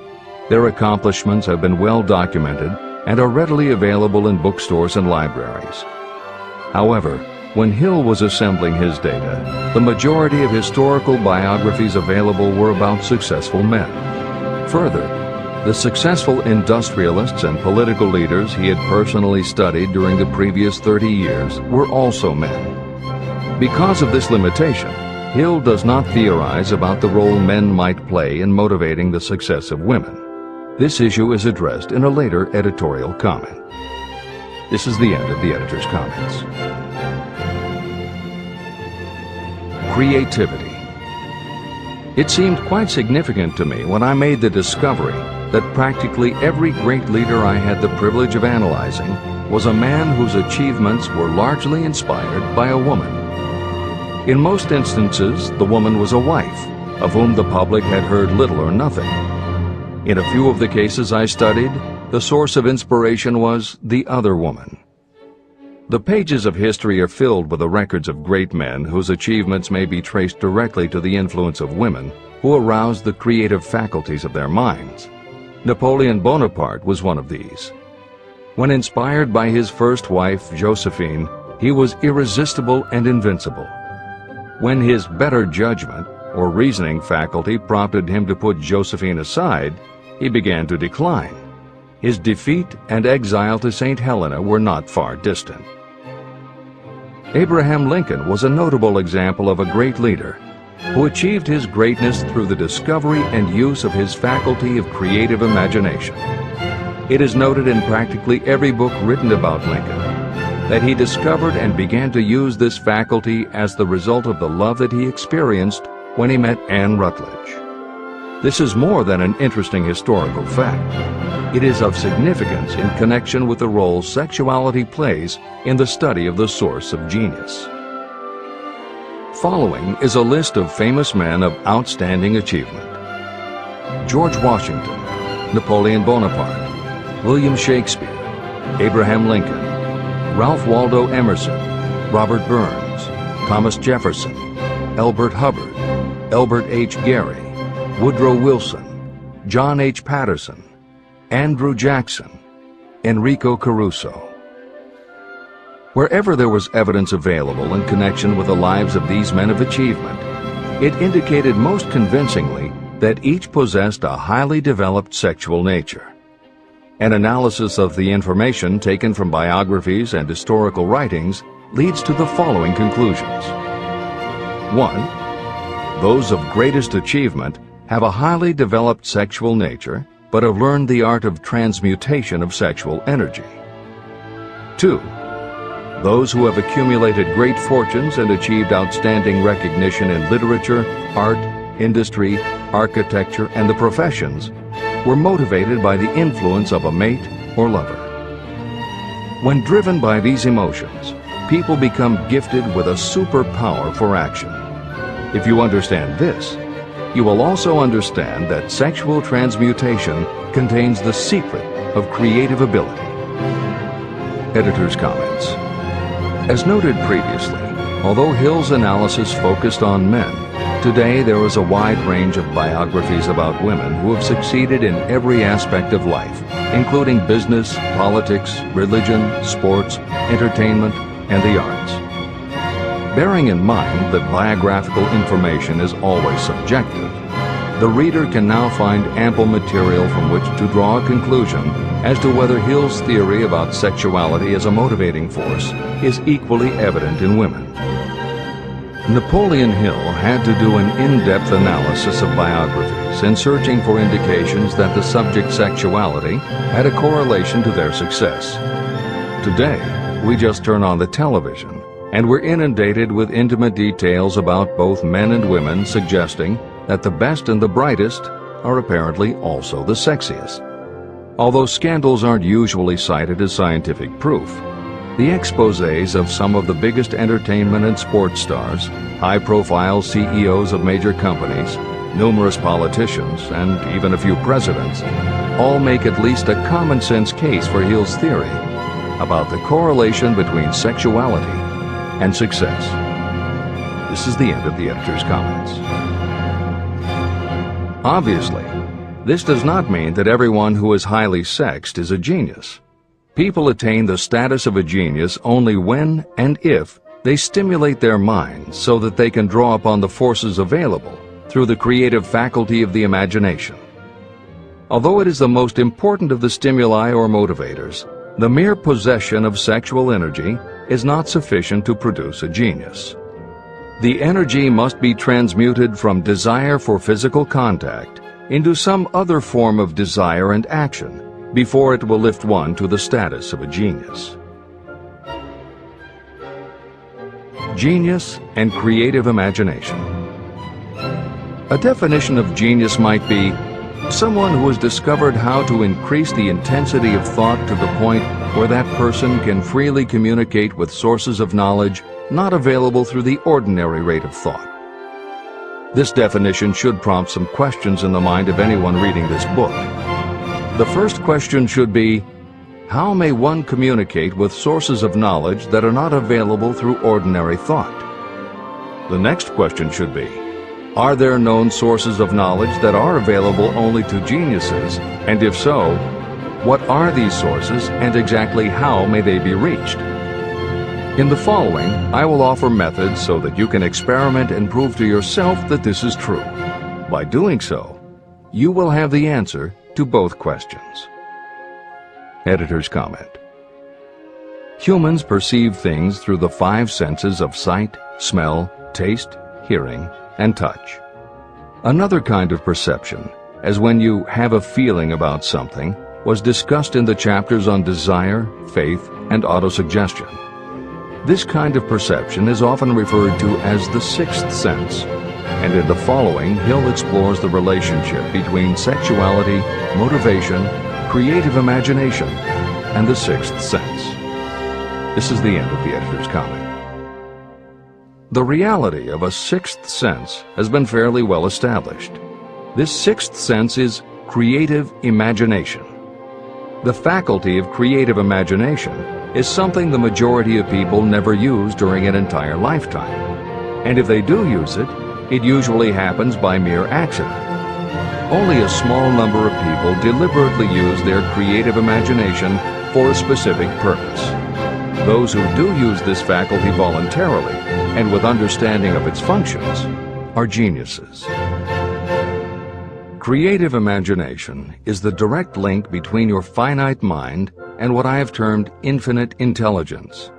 Their accomplishments have been well documented and are readily available in bookstores and libraries. However, when Hill was assembling his data, the majority of historical biographies available were about successful men. Further, the successful industrialists and political leaders he had personally studied during the previous 30 years were also men. Because of this limitation, Hill does not theorize about the role men might play in motivating the success of women. This issue is addressed in a later editorial comment. This is the end of the editor's comments. Creativity. It seemed quite significant to me when I made the discovery that practically every great leader I had the privilege of analyzing was a man whose achievements were largely inspired by a woman. In most instances, the woman was a wife, of whom the public had heard little or nothing. In a few of the cases I studied, the source of inspiration was the other woman. The pages of history are filled with the records of great men whose achievements may be traced directly to the influence of women who aroused the creative faculties of their minds. Napoleon Bonaparte was one of these. When inspired by his first wife, Josephine, he was irresistible and invincible. When his better judgment or reasoning faculty prompted him to put Josephine aside, he began to decline. His defeat and exile to St. Helena were not far distant. Abraham Lincoln was a notable example of a great leader who achieved his greatness through the discovery and use of his faculty of creative imagination. It is noted in practically every book written about Lincoln that he discovered and began to use this faculty as the result of the love that he experienced when he met Anne Rutledge. This is more than an interesting historical fact. It is of significance in connection with the role sexuality plays in the study of the source of genius. Following is a list of famous men of outstanding achievement: George Washington, Napoleon Bonaparte, William Shakespeare, Abraham Lincoln, Ralph Waldo Emerson, Robert Burns, Thomas Jefferson, Elbert Hubbard, Elbert H. Gary, Woodrow Wilson, John H. Patterson, Andrew Jackson, Enrico Caruso. Wherever there was evidence available in connection with the lives of these men of achievement, it indicated most convincingly that each possessed a highly developed sexual nature. An analysis of the information taken from biographies and historical writings leads to the following conclusions. 1. Those of greatest achievement have a highly developed sexual nature, but have learned the art of transmutation of sexual energy. 2. Those who have accumulated great fortunes and achieved outstanding recognition in literature, art, industry, architecture, and the professions were motivated by the influence of a mate or lover. When driven by these emotions, people become gifted with a superpower for action. If you understand this, you will also understand that sexual transmutation contains the secret of creative ability. Editor's comments. As noted previously, although Hill's analysis focused on men, today there is a wide range of biographies about women who have succeeded in every aspect of life, including business, politics, religion, sports, entertainment, and the arts. Bearing in mind that biographical information is always subjective, the reader can now find ample material from which to draw a conclusion as to whether Hill's theory about sexuality as a motivating force is equally evident in women. Napoleon Hill had to do an in-depth analysis of biographies in searching for indications that the subject's sexuality had a correlation to their success. Today, we just turn on the television and we're inundated with intimate details about both men and women, suggesting that the best and the brightest are apparently also the sexiest. Although scandals aren't usually cited as scientific proof, the exposés of some of the biggest entertainment and sports stars, high-profile CEOs of major companies, numerous politicians, and even a few presidents, all make at least a common-sense case for Hill's theory about the correlation between sexuality and success. This is the end of the editor's comments. Obviously, this does not mean that everyone who is highly sexed is a genius. People attain the status of a genius only when and if they stimulate their minds so that they can draw upon the forces available through the creative faculty of the imagination. Although it is the most important of the stimuli or motivators, the mere possession of sexual energy is not sufficient to produce a genius. The energy must be transmuted from desire for physical contact into some other form of desire and action before it will lift one to the status of a genius. Genius and creative imagination. A definition of genius might be someone who has discovered how to increase the intensity of thought to the point where that person can freely communicate with sources of knowledge not available through the ordinary rate of thought. This definition should prompt some questions in the mind of anyone reading this book. The first question should be, how may one communicate with sources of knowledge that are not available through ordinary thought? The next question should be, are there known sources of knowledge that are available only to geniuses, and if so, what are these sources and exactly how may they be reached? In the following, I will offer methods so that you can experiment and prove to yourself that this is true. By doing so, you will have the answer to both questions. Editor's comment. Humans perceive things through the 5 senses of sight, smell, taste, hearing, and touch. Another kind of perception, as when you have a feeling about something, was discussed in the chapters on desire, faith, and autosuggestion. This kind of perception is often referred to as the 6th sense, and in the following, Hill explores the relationship between sexuality, motivation, creative imagination, and the 6th sense. This is the end of the editor's comment. The reality of a 6th sense has been fairly well established. This 6th sense is creative imagination. The faculty of creative imagination is something the majority of people never use during an entire lifetime. And if they do use it, it usually happens by mere accident. Only a small number of people deliberately use their creative imagination for a specific purpose. Those who do use this faculty voluntarily and with understanding of its functions are geniuses. Creative imagination is the direct link between your finite mind and what I have termed infinite intelligence.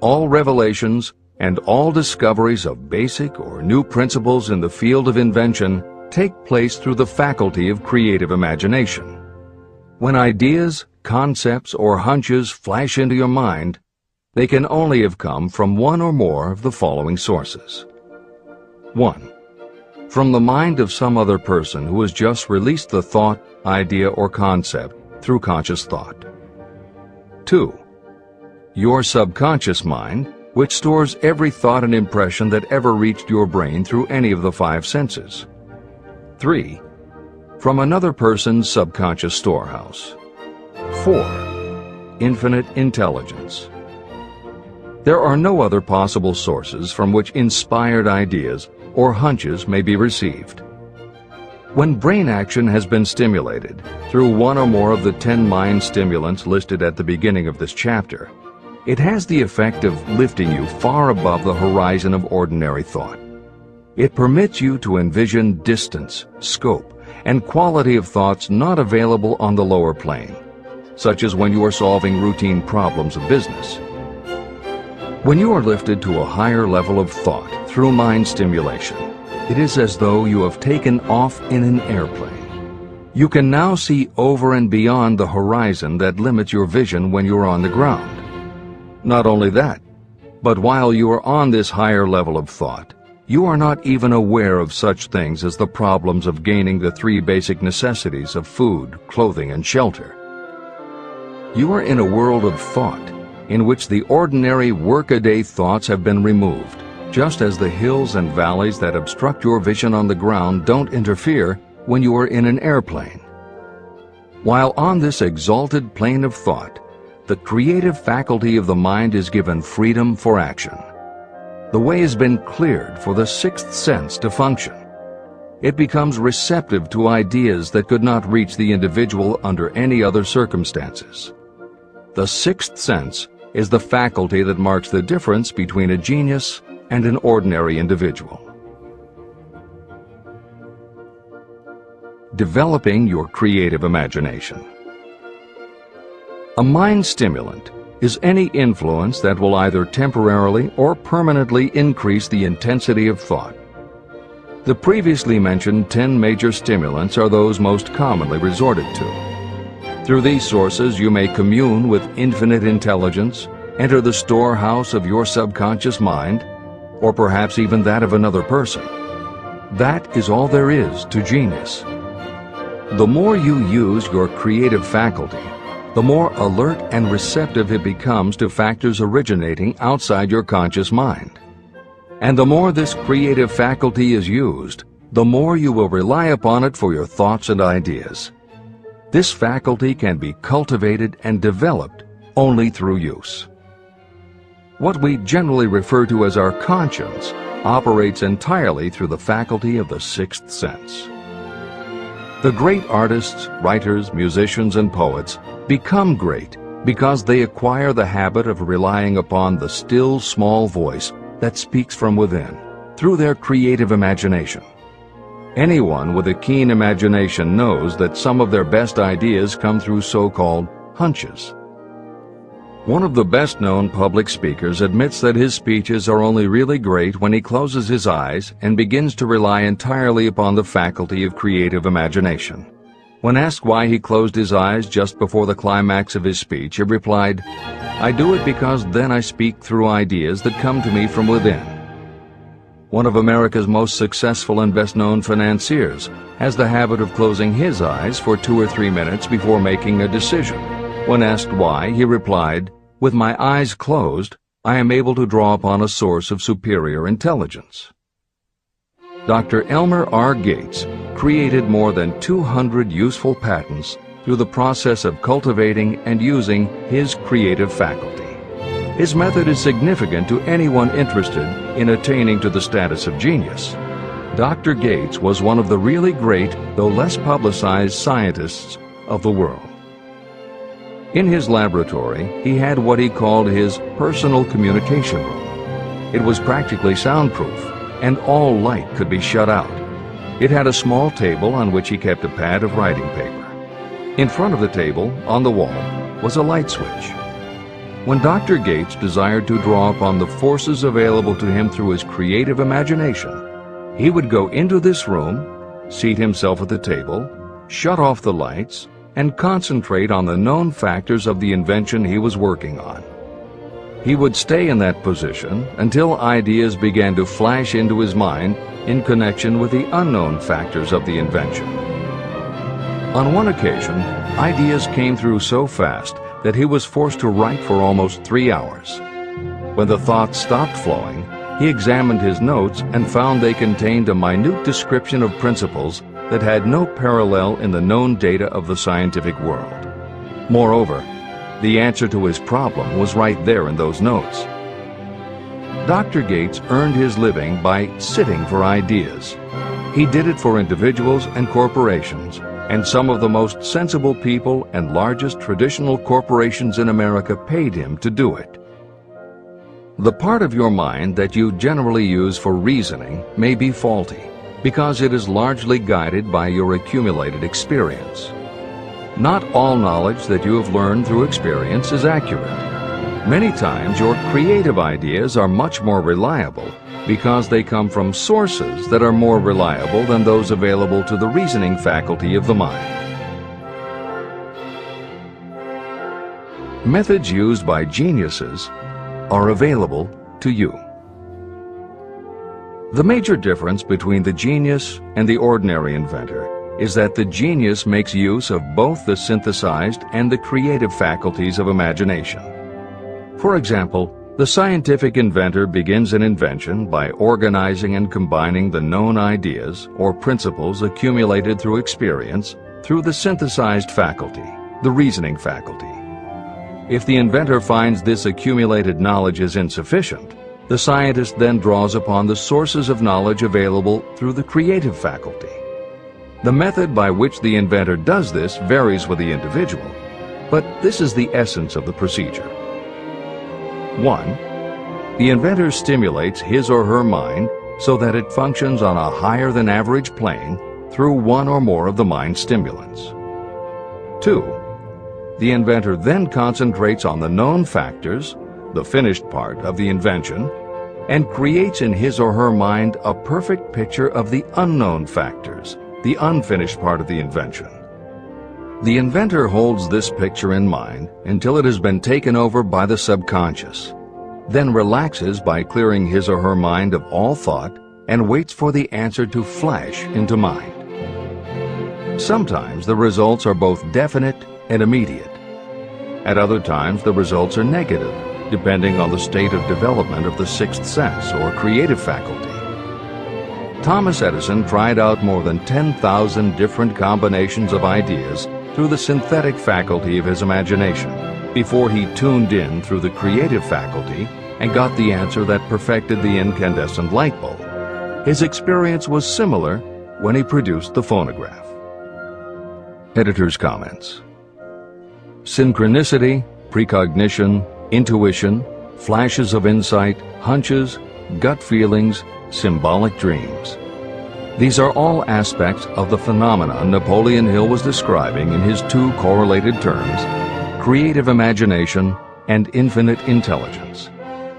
All revelations and all discoveries of basic or new principles in the field of invention take place through the faculty of creative imagination. When ideas, concepts, or hunches flash into your mind, they can only have come from one or more of the following sources. 1. from the mind of some other person who has just released the thought, idea, or concept through conscious thought. 2. Your subconscious mind, which stores every thought and impression that ever reached your brain through any of the 5 senses. 3. From another person's subconscious storehouse. 4. Infinite intelligence. There are no other possible sources from which inspired ideas or hunches may be received. When brain action has been stimulated through one or more of the 10 mind stimulants listed at the beginning of this chapter, it has the effect of lifting you far above the horizon of ordinary thought. It permits you to envision distance, scope, and quality of thoughts not available on the lower plane, such as when you are solving routine problems of business. When you are lifted to a higher level of thought through mind stimulation, it is as though you have taken off in an airplane. You can now see over and beyond the horizon that limits your vision when you are on the ground. Not only that, but while you are on this higher level of thought, you are not even aware of such things as the problems of gaining the 3 basic necessities of food, clothing, and shelter. You are in a world of thought in which the ordinary workaday thoughts have been removed, just as the hills and valleys that obstruct your vision on the ground don't interfere when you are in an airplane. While on this exalted plane of thought, the creative faculty of the mind is given freedom for action. The way has been cleared for the 6th sense to function. It becomes receptive to ideas that could not reach the individual under any other circumstances. The 6th sense is the faculty that marks the difference between a genius and an ordinary individual. Developing your creative imagination. A mind stimulant is any influence that will either temporarily or permanently increase the intensity of thought. The previously mentioned 10 major stimulants are those most commonly resorted to. Through these sources you may commune with infinite intelligence, enter the storehouse of your subconscious mind, or perhaps even that of another person. That is all there is to genius. The more you use your creative faculty, the more alert and receptive it becomes to factors originating outside your conscious mind. And the more this creative faculty is used, the more you will rely upon it for your thoughts and ideas. This faculty can be cultivated and developed only through use. What we generally refer to as our conscience operates entirely through the faculty of the 6th sense. The great artists, writers, musicians, and poets become great because they acquire the habit of relying upon the still small voice that speaks from within through their creative imagination. Anyone with a keen imagination knows that some of their best ideas come through so-called hunches. One of the best-known public speakers admits that his speeches are only really great when he closes his eyes and begins to rely entirely upon the faculty of creative imagination. When asked why he closed his eyes just before the climax of his speech, he replied, "I do it because then I speak through ideas that come to me from within." One of America's most successful and best-known financiers has the habit of closing his eyes for 2 or 3 minutes before making a decision. When asked why, he replied, "With my eyes closed, I am able to draw upon a source of superior intelligence." Dr. Elmer R. Gates created more than 200 useful patents through the process of cultivating and using his creative faculty. His method is significant to anyone interested in attaining to the status of genius. Dr. Gates was one of the really great, though less publicized, scientists of the world. In his laboratory, he had what he called his personal communication room. It was practically soundproof, and all light could be shut out. It had a small table on which he kept a pad of writing paper. In front of the table, on the wall, was a light switch. When Dr. Gates desired to draw upon the forces available to him through his creative imagination, he would go into this room, seat himself at the table, shut off the lights, and concentrate on the known factors of the invention he was working on. He would stay in that position until ideas began to flash into his mind in connection with the unknown factors of the invention. On one occasion, ideas came through so fast that he was forced to write for almost 3 hours. When the thoughts stopped flowing, he examined his notes and found they contained a minute description of principles that had no parallel in the known data of the scientific world. Moreover, the answer to his problem was right there in those notes. Dr. Gates earned his living by sitting for ideas. He did it for individuals and corporations, and some of the most sensible people and largest traditional corporations in America paid him to do it. The part of your mind that you generally use for reasoning may be faulty, because it is largely guided by your accumulated experience. Not all knowledge that you have learned through experience is accurate. Many times your creative ideas are much more reliable because they come from sources that are more reliable than those available to the reasoning faculty of the mind. Methods used by geniuses are available to you. The major difference between the genius and the ordinary inventor is that the genius makes use of both the synthesized and the creative faculties of imagination. For example, the scientific inventor begins an invention by organizing and combining the known ideas or principles accumulated through experience through the synthesized faculty, the reasoning faculty. If the inventor finds this accumulated knowledge is insufficient, the scientist then draws upon the sources of knowledge available through the creative faculty. The method by which the inventor does this varies with the individual, but this is the essence of the procedure. 1. The inventor stimulates his or her mind so that it functions on a higher than average plane through one or more of the mind stimulants. 2. The inventor then concentrates on the known factors, the finished part of the invention, and creates in his or her mind a perfect picture of the unknown factors, the unfinished part of the invention. The inventor holds this picture in mind until it has been taken over by the subconscious, then relaxes by clearing his or her mind of all thought and waits for the answer to flash into mind. Sometimes the results are both definite and immediate. At other times the results are negative, depending on the state of development of the sixth sense or creative faculty. Thomas Edison tried out more than 10,000 different combinations of ideas through the synthetic faculty of his imagination before he tuned in through the creative faculty and got the answer that perfected the incandescent light bulb. His experience was similar when he produced the phonograph. Editor's comments. Synchronicity, precognition, intuition, flashes of insight, hunches, gut feelings, symbolic dreams. These are all aspects of the phenomena Napoleon Hill was describing in his two correlated terms, creative imagination and infinite intelligence.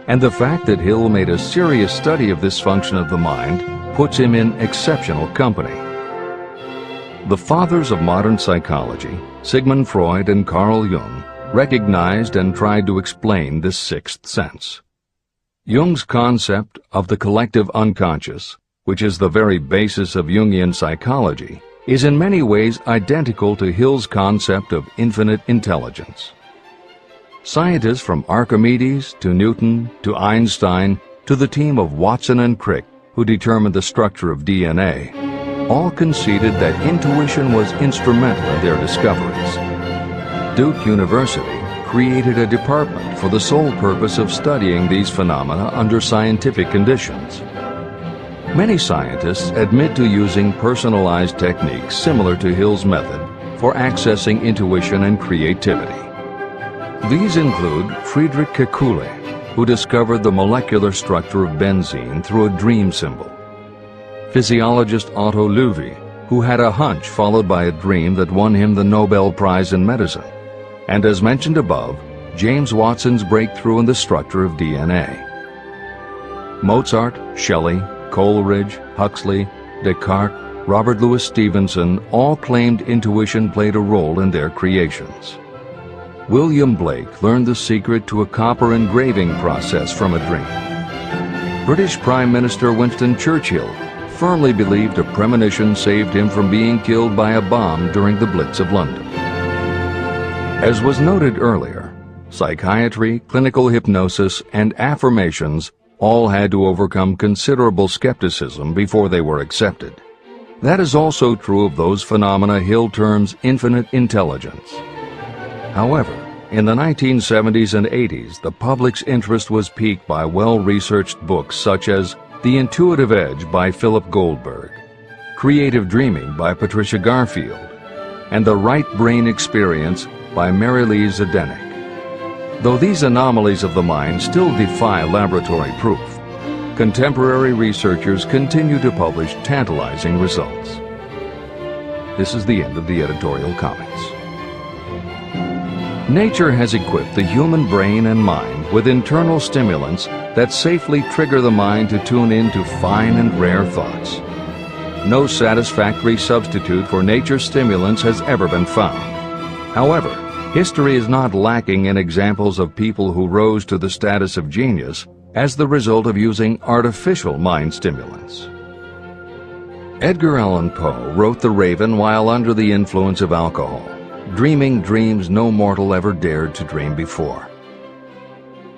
And the fact that Hill made a serious study of this function of the mind puts him in exceptional company. The fathers of modern psychology, Sigmund Freud and Carl Jung, recognized and tried to explain this sixth sense. Jung's concept of the collective unconscious, which is the very basis of Jungian psychology, is in many ways identical to Hill's concept of infinite intelligence. Scientists from Archimedes to Newton to Einstein to the team of Watson and Crick, who determined the structure of DNA, all conceded that intuition was instrumental in their discoveries. Duke University created a department for the sole purpose of studying these phenomena under scientific conditions. Many scientists admit to using personalized techniques similar to Hill's method for accessing intuition and creativity. These include Friedrich Kekulé, who discovered the molecular structure of benzene through a dream symbol; physiologist Otto Loewi, who had a hunch followed by a dream that won him the Nobel Prize in Medicine; and as mentioned above, James Watson's breakthrough in the structure of DNA. Mozart, Shelley, Coleridge, Huxley, Descartes, Robert Louis Stevenson all claimed intuition played a role in their creations. William Blake learned the secret to a copper engraving process from a dream. British Prime Minister Winston Churchill firmly believed a premonition saved him from being killed by a bomb during the Blitz of London. As was noted earlier, psychiatry, clinical hypnosis, and affirmations all had to overcome considerable skepticism before they were accepted. That is also true of those phenomena Hill terms infinite intelligence. However, in the 1970s and 80s, the public's interest was piqued by well-researched books such as The Intuitive Edge by Philip Goldberg, Creative Dreaming by Patricia Garfield, and The Right Brain Experience by Mary Lee Zdenek. Though these anomalies of the mind still defy laboratory proof, contemporary researchers continue to publish tantalizing results. This is the end of the editorial comments. Nature has equipped the human brain and mind with internal stimulants that safely trigger the mind to tune in to fine and rare thoughts. No satisfactory substitute for nature's stimulants has ever been found. However, history is not lacking in examples of people who rose to the status of genius as the result of using artificial mind stimulants. Edgar Allan Poe wrote The Raven while under the influence of alcohol, dreaming dreams no mortal ever dared to dream before.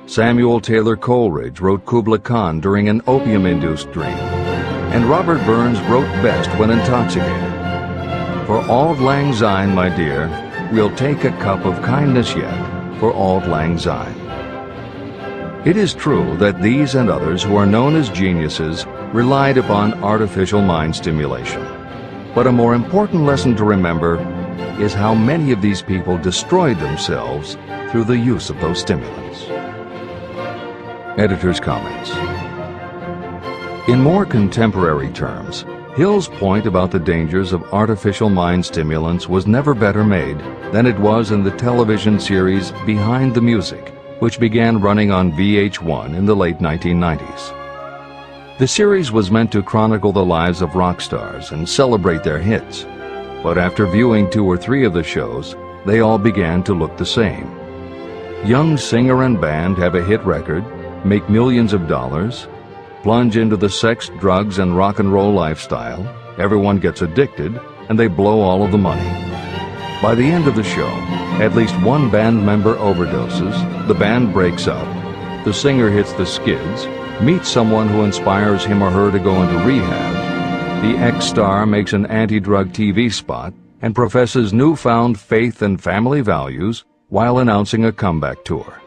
Samuel Taylor Coleridge wrote Kubla Khan during an opium-induced dream, and Robert Burns wrote best when intoxicated. For auld lang syne, my dear, we'll take a cup of kindness yet, for auld lang syne. It is true that these and others who are known as geniuses relied upon artificial mind stimulation. But a more important lesson to remember is how many of these people destroyed themselves through the use of those stimulants. Editor's comments. In more contemporary terms, Hill's point about the dangers of artificial mind stimulants was never better made than it was in the television series Behind the Music, which began running on VH1 in the late 1990s. The series was meant to chronicle the lives of rock stars and celebrate their hits. But after viewing 2 or 3 of the shows, they all began to look the same. Young singer and band have a hit record, make millions of dollars, plunge into the sex, drugs, and rock and roll lifestyle, everyone gets addicted, and they blow all of the money. By the end of the show, at least one band member overdoses, the band breaks up, the singer hits the skids, meets someone who inspires him or her to go into rehab, the ex-star makes an anti-drug TV spot and professes newfound faith and family values while announcing a comeback tour.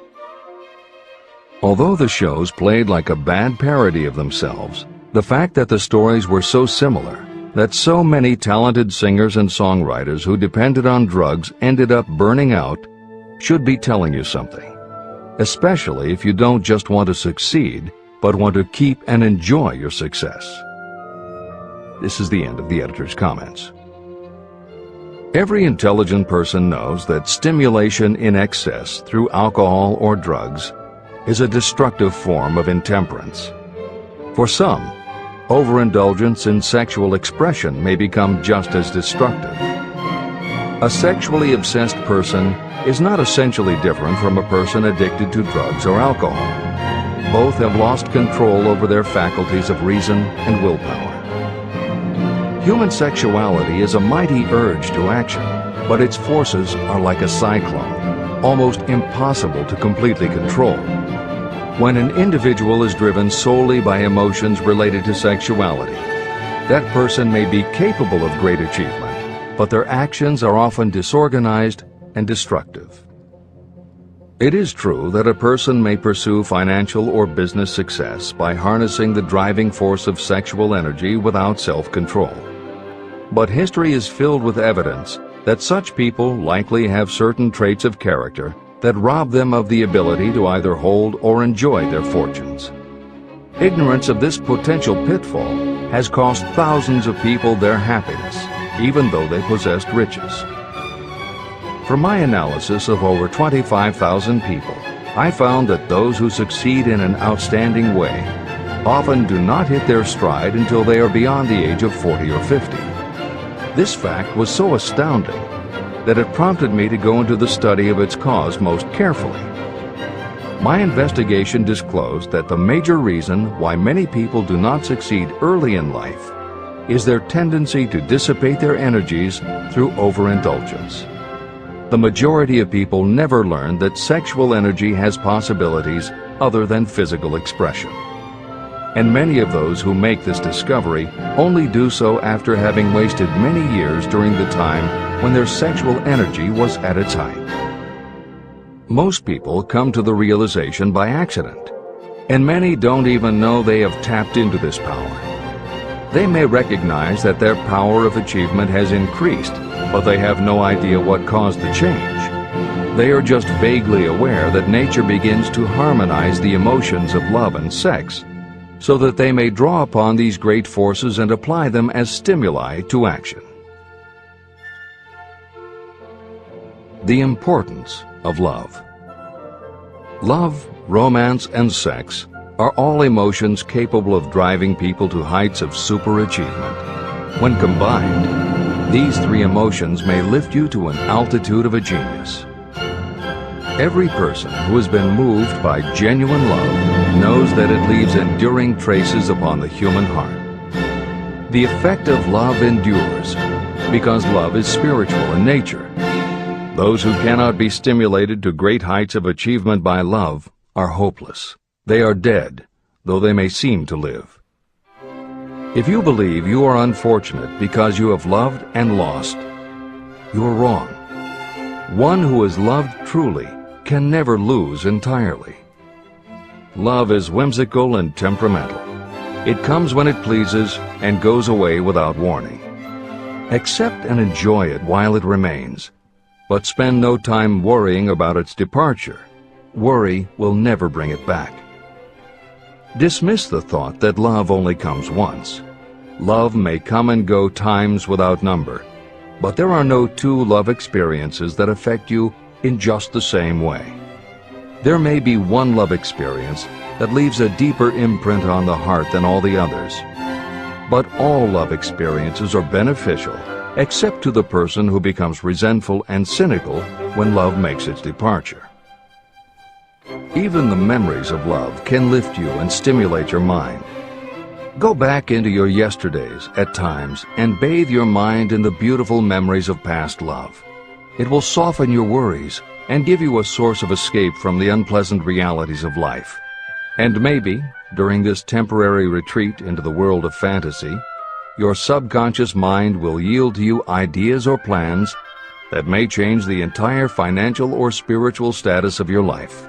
Although the shows played like a bad parody of themselves, the fact that the stories were so similar, that so many talented singers and songwriters who depended on drugs ended up burning out, should be telling you something. Especially if you don't just want to succeed, but want to keep and enjoy your success. This is the end of the editor's comments. Every intelligent person knows that stimulation in excess through alcohol or drugs is a destructive form of intemperance. For some, overindulgence in sexual expression may become just as destructive. A sexually obsessed person is not essentially different from a person addicted to drugs or alcohol. Both have lost control over their faculties of reason and willpower. Human sexuality is a mighty urge to action, but its forces are like a cyclone, almost impossible to completely control. When an individual is driven solely by emotions related to sexuality, that person may be capable of great achievement, but their actions are often disorganized and destructive. It is true that a person may pursue financial or business success by harnessing the driving force of sexual energy without self-control. But history is filled with evidence that such people likely have certain traits of character that rob them of the ability to either hold or enjoy their fortunes. Ignorance of this potential pitfall has cost thousands of people their happiness, even though they possessed riches. From my analysis of over 25,000 people, I found that those who succeed in an outstanding way often do not hit their stride until they are beyond the age of 40 or 50. This fact was so astounding that it prompted me to go into the study of its cause most carefully. My investigation disclosed that the major reason why many people do not succeed early in life is their tendency to dissipate their energies through overindulgence. The majority of people never learn that sexual energy has possibilities other than physical expression. And many of those who make this discovery only do so after having wasted many years during the time when their sexual energy was at its height. Most people come to the realization by accident, and many don't even know they have tapped into this power. They may recognize that their power of achievement has increased, but they have no idea what caused the change. They are just vaguely aware that nature begins to harmonize the emotions of love and sex, so that they may draw upon these great forces and apply them as stimuli to action. The importance of love. Love, romance, and sex are all emotions capable of driving people to heights of superachievement. When combined, these three emotions may lift you to an altitude of a genius. Every person who has been moved by genuine love knows that it leaves enduring traces upon the human heart. The effect of love endures because love is spiritual in nature. Those who cannot be stimulated to great heights of achievement by love are hopeless. They are dead, though they may seem to live. If you believe you are unfortunate because you have loved and lost, you are wrong. One who has loved truly can never lose entirely. Love is whimsical and temperamental. It comes when it pleases and goes away without warning. Accept and enjoy it while it remains, but spend no time worrying about its departure. Worry will never bring it back. Dismiss the thought that love only comes once. Love may come and go times without number, but there are no two love experiences that affect you in just the same way. There may be one love experience that leaves a deeper imprint on the heart than all the others. But all love experiences are beneficial, except to the person who becomes resentful and cynical when love makes its departure. Even the memories of love can lift you and stimulate your mind. Go back into your yesterdays at times and bathe your mind in the beautiful memories of past love. It will soften your worries and give you a source of escape from the unpleasant realities of life. And maybe, during this temporary retreat into the world of fantasy, your subconscious mind will yield to you ideas or plans that may change the entire financial or spiritual status of your life.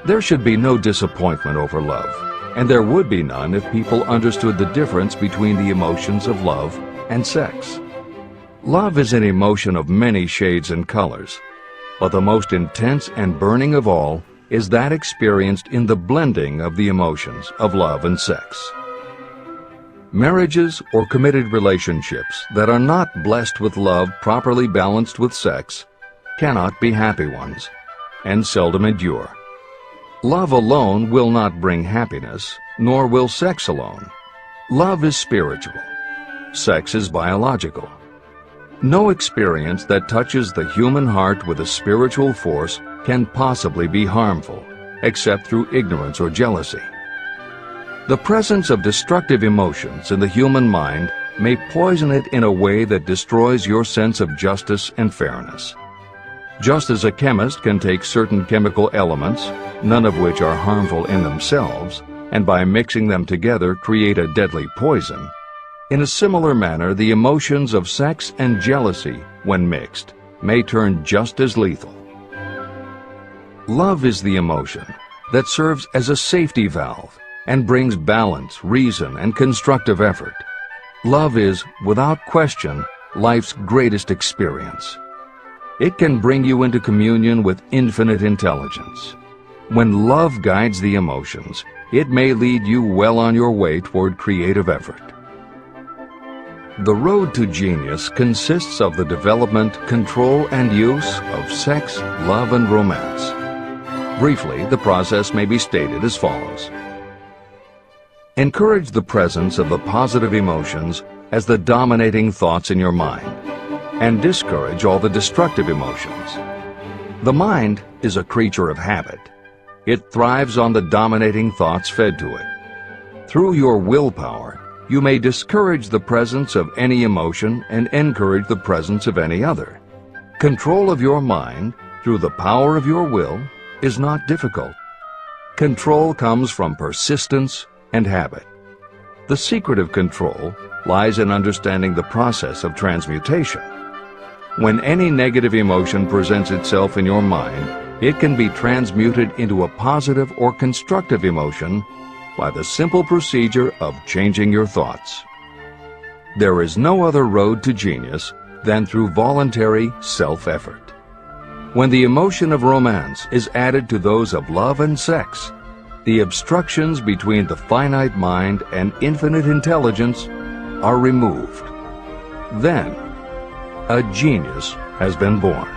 There should be no disappointment over love, and there would be none if people understood the difference between the emotions of love and sex. Love is an emotion of many shades and colors, but the most intense and burning of all is that experienced in the blending of the emotions of love and sex. Marriages or committed relationships that are not blessed with love properly balanced with sex cannot be happy ones, and seldom endure. Love alone will not bring happiness, nor will sex alone. Love is spiritual. Sex is biological. No experience that touches the human heart with a spiritual force can possibly be harmful, except through ignorance or jealousy. The presence of destructive emotions in the human mind may poison it in a way that destroys your sense of justice and fairness. Just as a chemist can take certain chemical elements, none of which are harmful in themselves, and by mixing them together create a deadly poison, in a similar manner the emotions of sex and jealousy, when mixed, may turn just as lethal. Love is the emotion that serves as a safety valve and brings balance, reason, and constructive effort. Love is, without question, life's greatest experience. It can bring you into communion with infinite intelligence. When love guides the emotions, it may lead you well on your way toward creative effort. The road to genius consists of the development, control, and use of sex, love, and romance. Briefly, the process may be stated as follows. Encourage the presence of the positive emotions as the dominating thoughts in your mind, and discourage all the destructive emotions. The mind is a creature of habit. It thrives on the dominating thoughts fed to it. Through your willpower, you may discourage the presence of any emotion and encourage the presence of any other. Control of your mind through the power of your will is not difficult. Control comes from persistence and habit. The secret of control lies in understanding the process of transmutation. When any negative emotion presents itself in your mind, it can be transmuted into a positive or constructive emotion by the simple procedure of changing your thoughts. There is no other road to genius than through voluntary self-effort. When the emotion of romance is added to those of love and sex, the obstructions between the finite mind and infinite intelligence are removed. Then, a genius has been born.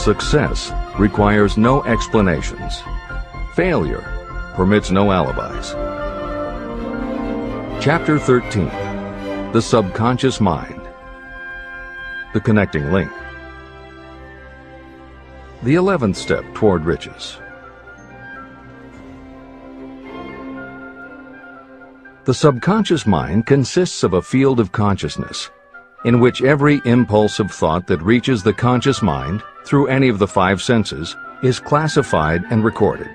Success requires no explanations. Failure permits no alibis. Chapter 13. The Subconscious Mind. The Connecting Link. The 11th step toward riches. The subconscious mind consists of a field of consciousness, in which every impulse of thought that reaches the conscious mind through any of the 5 senses is classified and recorded.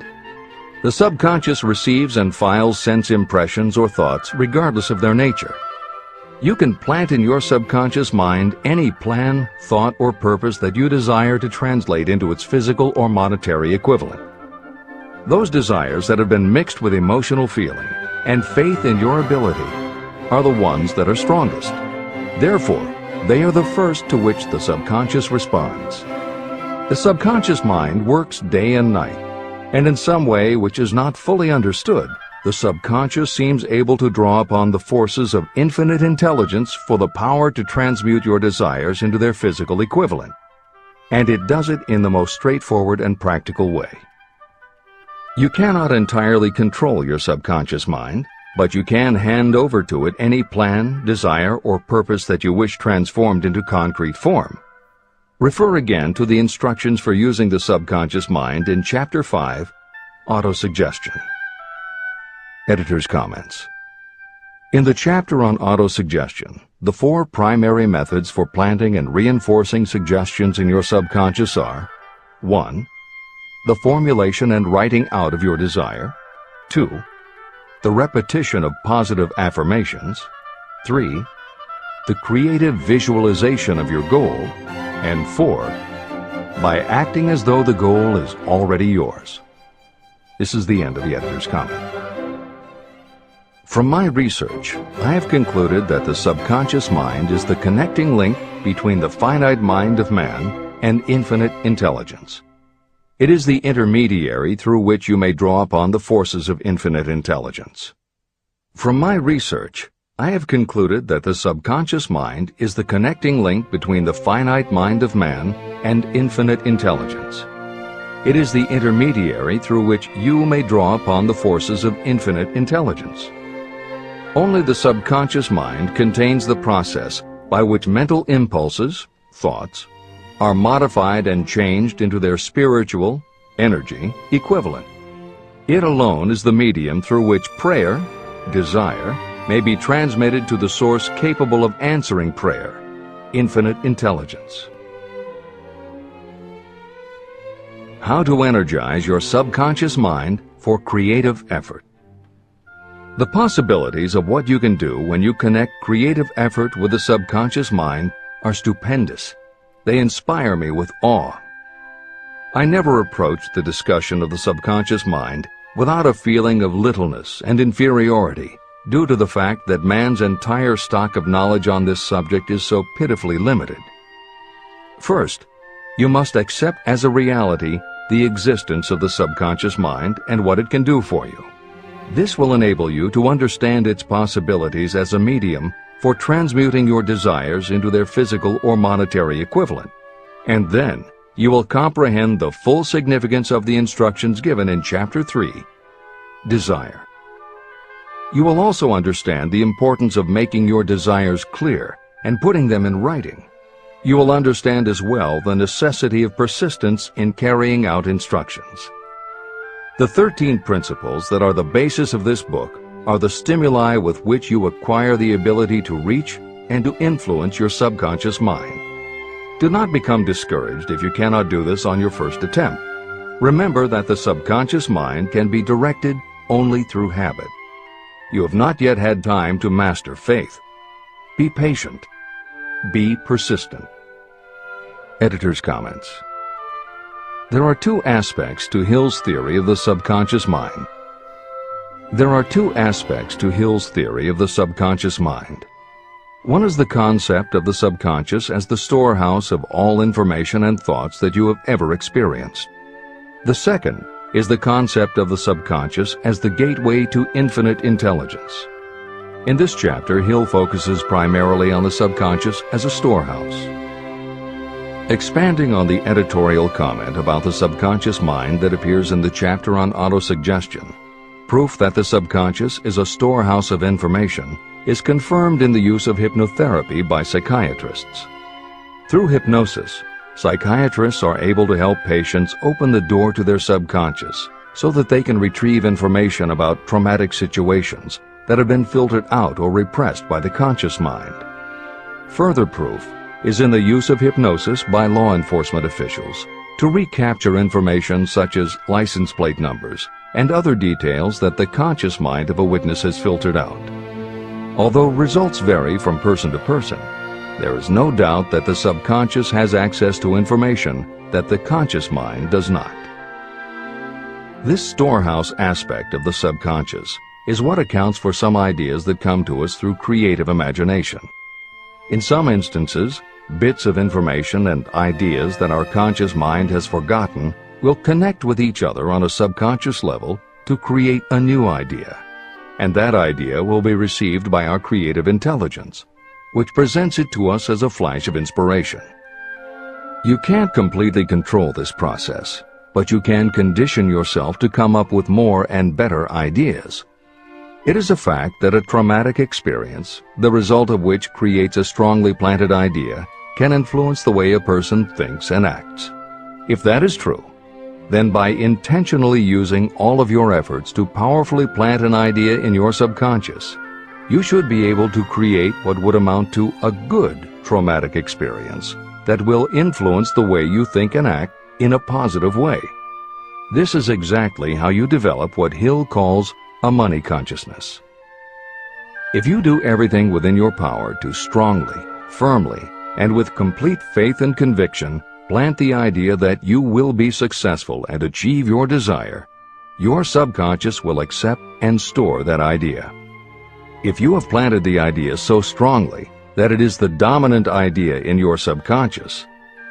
The subconscious receives and files sense impressions or thoughts regardless of their nature. You can plant in your subconscious mind any plan, thought, or purpose that you desire to translate into its physical or monetary equivalent. Those desires that have been mixed with emotional feeling and faith in your ability are the ones that are strongest. Therefore, they are the first to which the subconscious responds. The subconscious mind works day and night, and in some way which is not fully understood, the subconscious seems able to draw upon the forces of infinite intelligence for the power to transmute your desires into their physical equivalent. And it does it in the most straightforward and practical way. You cannot entirely control your subconscious mind, but you can hand over to it any plan, desire, or purpose that you wish transformed into concrete form. Refer again to the instructions for using the subconscious mind in Chapter 5, Autosuggestion. Editor's comments. In the chapter on autosuggestion, the 4 primary methods for planting and reinforcing suggestions in your subconscious are: 1. The formulation and writing out of your desire. 2. The repetition of positive affirmations. 3. The creative visualization of your goal. And 4. By acting as though the goal is already yours. This is the end of the editor's comment. From my research, I have concluded that the subconscious mind is the connecting link between the finite mind of man and infinite intelligence. It is the intermediary through which you may draw upon the forces of infinite intelligence. From my research, I have concluded that the subconscious mind is the connecting link between the finite mind of man and infinite intelligence. It is the intermediary through which you may draw upon the forces of infinite intelligence. Only the subconscious mind contains the process by which mental impulses, thoughts, are modified and changed into their spiritual, energy, equivalent. It alone is the medium through which prayer, desire, may be transmitted to the source capable of answering prayer, infinite intelligence. How to energize your subconscious mind for creative effort. The possibilities of what you can do when you connect creative effort with the subconscious mind are stupendous. They inspire me with awe. I never approached the discussion of the subconscious mind without a feeling of littleness and inferiority, due to the fact that man's entire stock of knowledge on this subject is so pitifully limited. First, you must accept as a reality the existence of the subconscious mind and what it can do for you. This will enable you to understand its possibilities as a medium for transmuting your desires into their physical or monetary equivalent. And then you will comprehend the full significance of the instructions given in Chapter 3, Desire. You will also understand the importance of making your desires clear and putting them in writing. You will understand as well the necessity of persistence in carrying out instructions. The 13 principles that are the basis of this book are the stimuli with which you acquire the ability to reach and to influence your subconscious mind. Do not become discouraged if you cannot do this on your first attempt. Remember that the subconscious mind can be directed only through habit. You have not yet had time to master faith. Be patient. Be persistent. Editor's comments. There are two aspects to Hill's theory of the subconscious mind. There are two aspects to Hill's theory of the subconscious mind. One is the concept of the subconscious as the storehouse of all information and thoughts that you have ever experienced. The second is the concept of the subconscious as the gateway to infinite intelligence. In this chapter, Hill focuses primarily on the subconscious as a storehouse. Expanding on the editorial comment about the subconscious mind that appears in the chapter on autosuggestion, proof that the subconscious is a storehouse of information is confirmed in the use of hypnotherapy by psychiatrists. Through hypnosis, psychiatrists are able to help patients open the door to their subconscious so that they can retrieve information about traumatic situations that have been filtered out or repressed by the conscious mind. Further proof is in the use of hypnosis by law enforcement officials to recapture information such as license plate numbers and other details that the conscious mind of a witness has filtered out. Although results vary from person to person, there is no doubt that the subconscious has access to information that the conscious mind does not. This storehouse aspect of the subconscious is what accounts for some ideas that come to us through creative imagination. In some instances, bits of information and ideas that our conscious mind has forgotten will connect with each other on a subconscious level to create a new idea. And that idea will be received by our creative intelligence, which presents it to us as a flash of inspiration. You can't completely control this process, but you can condition yourself to come up with more and better ideas. It is a fact that a traumatic experience, the result of which creates a strongly planted idea, can influence the way a person thinks and acts. If that is true, then by intentionally using all of your efforts to powerfully plant an idea in your subconscious, you should be able to create what would amount to a good traumatic experience that will influence the way you think and act in a positive way. This is exactly how you develop what Hill calls a money consciousness. If you do everything within your power to strongly, firmly, and with complete faith and conviction plant the idea that you will be successful and achieve your desire, your subconscious will accept and store that idea. If you have planted the idea so strongly that it is the dominant idea in your subconscious,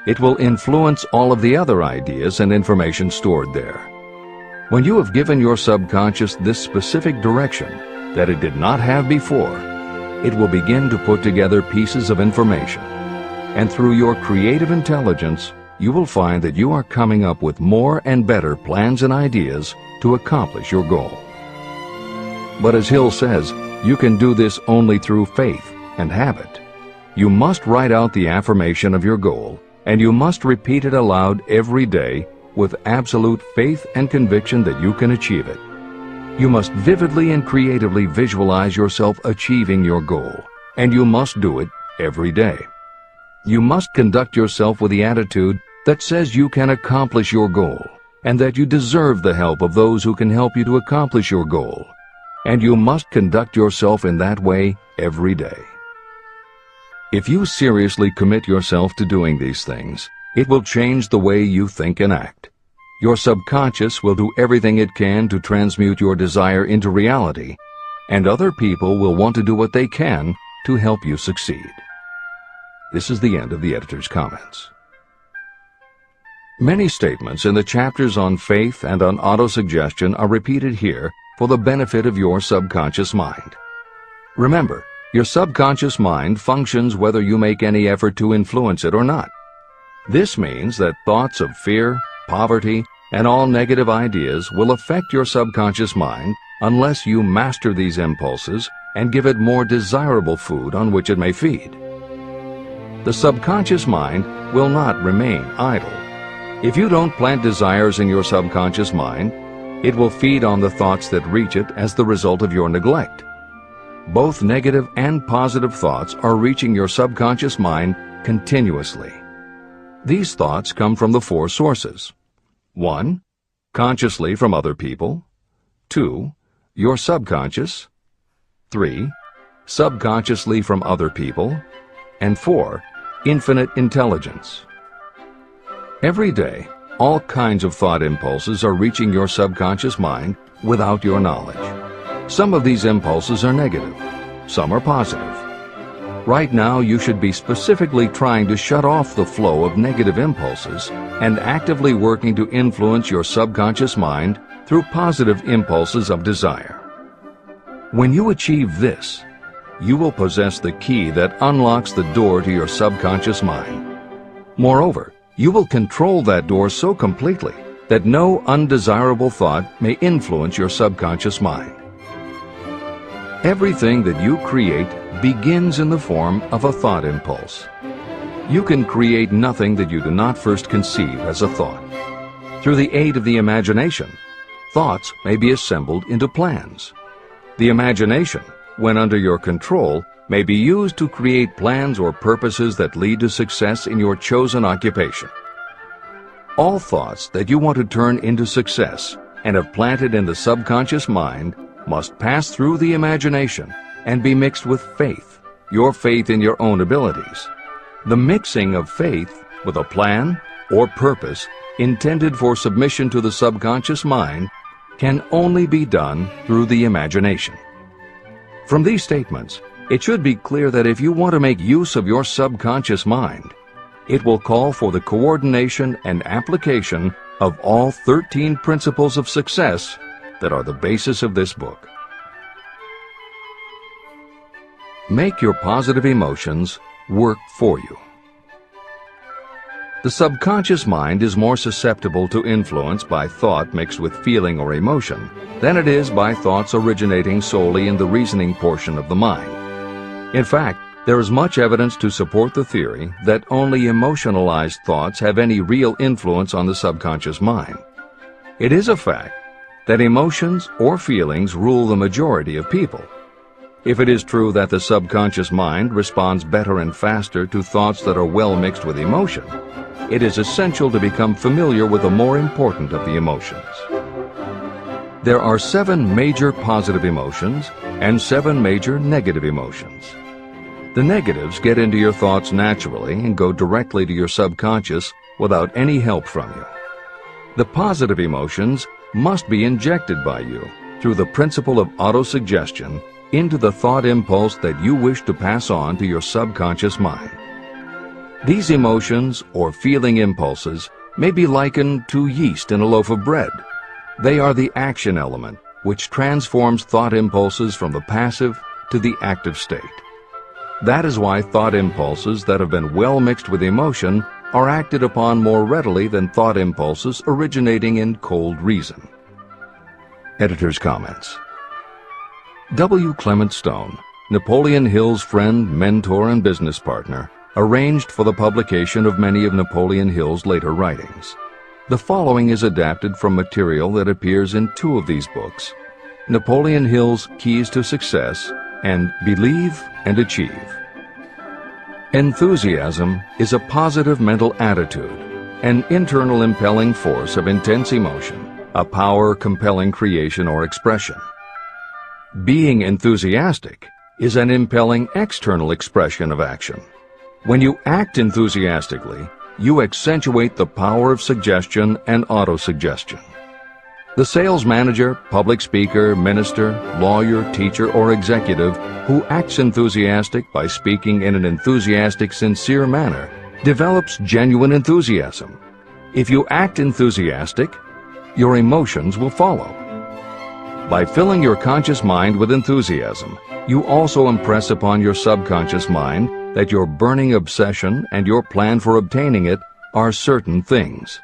it will influence all of the other ideas and information stored there. When you have given your subconscious this specific direction that it did not have before, it will begin to put together pieces of information. And through your creative intelligence, you will find that you are coming up with more and better plans and ideas to accomplish your goal. But as Hill says, you can do this only through faith and habit. You must write out the affirmation of your goal, and you must repeat it aloud every day with absolute faith and conviction that you can achieve it. You must vividly and creatively visualize yourself achieving your goal, and you must do it every day. You must conduct yourself with the attitude that says you can accomplish your goal, and that you deserve the help of those who can help you to accomplish your goal. And you must conduct yourself in that way every day. If you seriously commit yourself to doing these things, it will change the way you think and act. Your subconscious will do everything it can to transmute your desire into reality, and other people will want to do what they can to help you succeed. This is the end of the editor's comments. Many statements in the chapters on faith and on autosuggestion are repeated here for the benefit of your subconscious mind. Remember, your subconscious mind functions whether you make any effort to influence it or not. This means that thoughts of fear, poverty, and all negative ideas will affect your subconscious mind unless you master these impulses and give it more desirable food on which it may feed. The subconscious mind will not remain idle. If you don't plant desires in your subconscious mind, it will feed on the thoughts that reach it as the result of your neglect. Both negative and positive thoughts are reaching your subconscious mind continuously. These thoughts come from the four sources. 1. Consciously from other people. 2. Your subconscious. 3. Subconsciously from other people. And 4. Infinite intelligence. Every day, all kinds of thought impulses are reaching your subconscious mind without your knowledge. Some of these impulses are negative, some are positive. Right now, you should be specifically trying to shut off the flow of negative impulses and actively working to influence your subconscious mind through positive impulses of desire. When you achieve this, you will possess the key that unlocks the door to your subconscious mind. Moreover, you will control that door so completely that no undesirable thought may influence your subconscious mind. Everything that you create begins in the form of a thought impulse. You can create nothing that you do not first conceive as a thought. Through the aid of the imagination, thoughts may be assembled into plans. The imagination, when under your control, may be used to create plans or purposes that lead to success in your chosen occupation. All thoughts that you want to turn into success and have planted in the subconscious mind must pass through the imagination and be mixed with faith, your faith in your own abilities. The mixing of faith with a plan or purpose intended for submission to the subconscious mind can only be done through the imagination. From these statements, it should be clear that if you want to make use of your subconscious mind, it will call for the coordination and application of all 13 principles of success that are the basis of this book. Make your positive emotions work for you. The subconscious mind is more susceptible to influence by thought mixed with feeling or emotion than it is by thoughts originating solely in the reasoning portion of the mind. In fact, there is much evidence to support the theory that only emotionalized thoughts have any real influence on the subconscious mind. It is a fact that emotions or feelings rule the majority of people. If it is true that the subconscious mind responds better and faster to thoughts that are well mixed with emotion, it is essential to become familiar with the more important of the emotions. There are 7 major positive emotions and 7 major negative emotions. The negatives get into your thoughts naturally and go directly to your subconscious without any help from you. The positive emotions must be injected by you through the principle of autosuggestion into the thought impulse that you wish to pass on to your subconscious mind. These emotions or feeling impulses may be likened to yeast in a loaf of bread. They are the action element which transforms thought impulses from the passive to the active state. That is why thought impulses that have been well mixed with emotion are acted upon more readily than thought impulses originating in cold reason. Editor's comments. W. Clement Stone, Napoleon Hill's friend, mentor, and business partner, arranged for the publication of many of Napoleon Hill's later writings. The following is adapted from material that appears in 2 of these books, Napoleon Hill's Keys to Success and Believe and Achieve. Enthusiasm is a positive mental attitude, an internal impelling force of intense emotion, a power compelling creation or expression. Being enthusiastic is an impelling external expression of action. When you act enthusiastically, you accentuate the power of suggestion and autosuggestion. The sales manager, public speaker, minister, lawyer, teacher, or executive who acts enthusiastic by speaking in an enthusiastic, sincere manner develops genuine enthusiasm. If you act enthusiastic, your emotions will follow. By filling your conscious mind with enthusiasm, you also impress upon your subconscious mind that your burning obsession and your plan for obtaining it are certain things.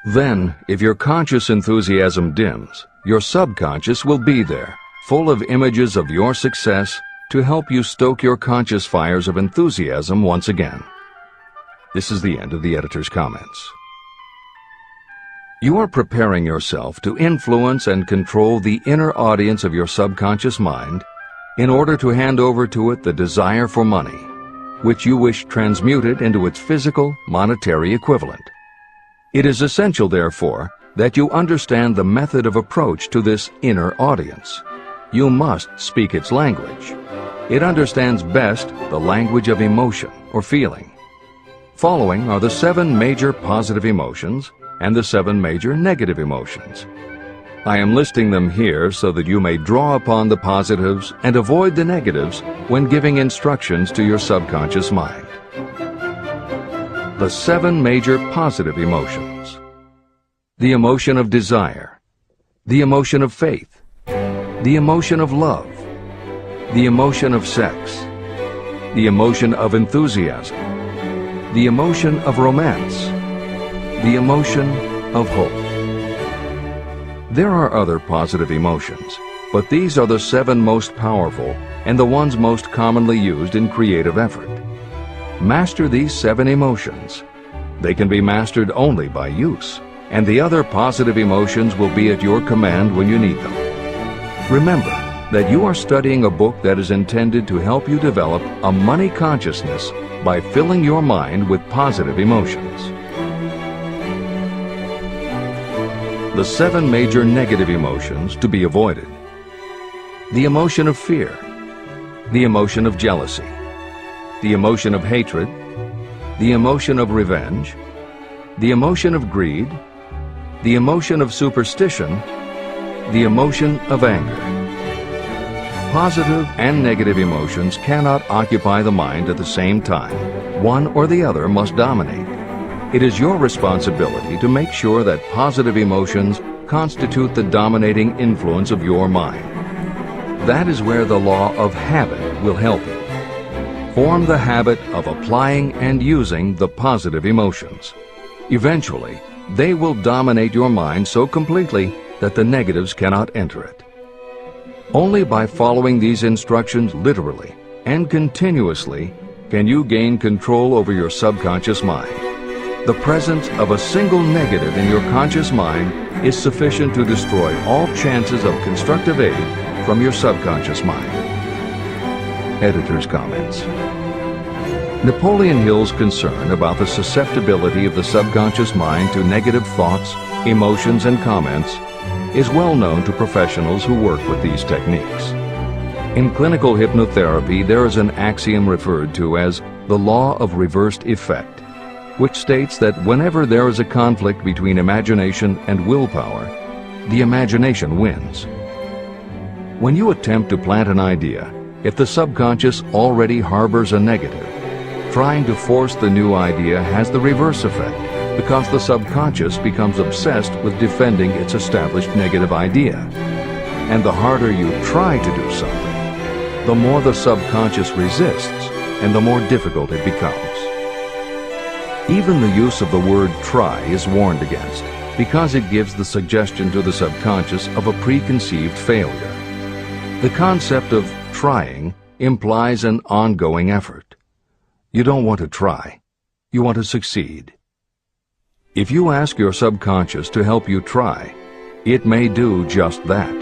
Then, if your conscious enthusiasm dims, your subconscious will be there, full of images of your success to help you stoke your conscious fires of enthusiasm once again. This is the end of the editor's comments. You are preparing yourself to influence and control the inner audience of your subconscious mind in order to hand over to it the desire for money, which you wish transmuted into its physical, monetary equivalent. It is essential, therefore, that you understand the method of approach to this inner audience. You must speak its language. It understands best the language of emotion or feeling. Following are the 7 major positive emotions and the 7 major negative emotions. I am listing them here so that you may draw upon the positives and avoid the negatives when giving instructions to your subconscious mind. The 7 major positive emotions. The emotion of desire, the emotion of faith, the emotion of love, the emotion of sex, the emotion of enthusiasm, the emotion of romance, the emotion of hope. There are other positive emotions, but these are the 7 most powerful and the ones most commonly used in creative effort. Master these 7 emotions. They can be mastered only by use, and the other positive emotions will be at your command when you need them. Remember that you are studying a book that is intended to help you develop a money consciousness by filling your mind with positive emotions. The 7 major negative emotions to be avoided. The emotion of fear, the emotion of jealousy, the emotion of hatred, the emotion of revenge, the emotion of greed, the emotion of superstition, the emotion of anger. Positive and negative emotions cannot occupy the mind at the same time. One or the other must dominate. It is your responsibility to make sure that positive emotions constitute the dominating influence of your mind. That is where the law of habit will help you. Form the habit of applying and using the positive emotions. Eventually, they will dominate your mind so completely that the negatives cannot enter it. Only by following these instructions literally and continuously can you gain control over your subconscious mind. The presence of a single negative in your conscious mind is sufficient to destroy all chances of constructive aid from your subconscious mind. Editor's comments. Napoleon Hill's concern about the susceptibility of the subconscious mind to negative thoughts, emotions, and comments is well known to professionals who work with these techniques. In clinical hypnotherapy, there is an axiom referred to as the law of reversed effect, which states that whenever there is a conflict between imagination and willpower, the imagination wins. When you attempt to plant an idea, if the subconscious already harbors a negative, trying to force the new idea has the reverse effect because the subconscious becomes obsessed with defending its established negative idea. And the harder you try to do something, the more the subconscious resists and the more difficult it becomes. Even the use of the word try is warned against because it gives the suggestion to the subconscious of a preconceived failure. The concept of trying implies an ongoing effort. You don't want to try. You want to succeed. If you ask your subconscious to help you try, it may do just that.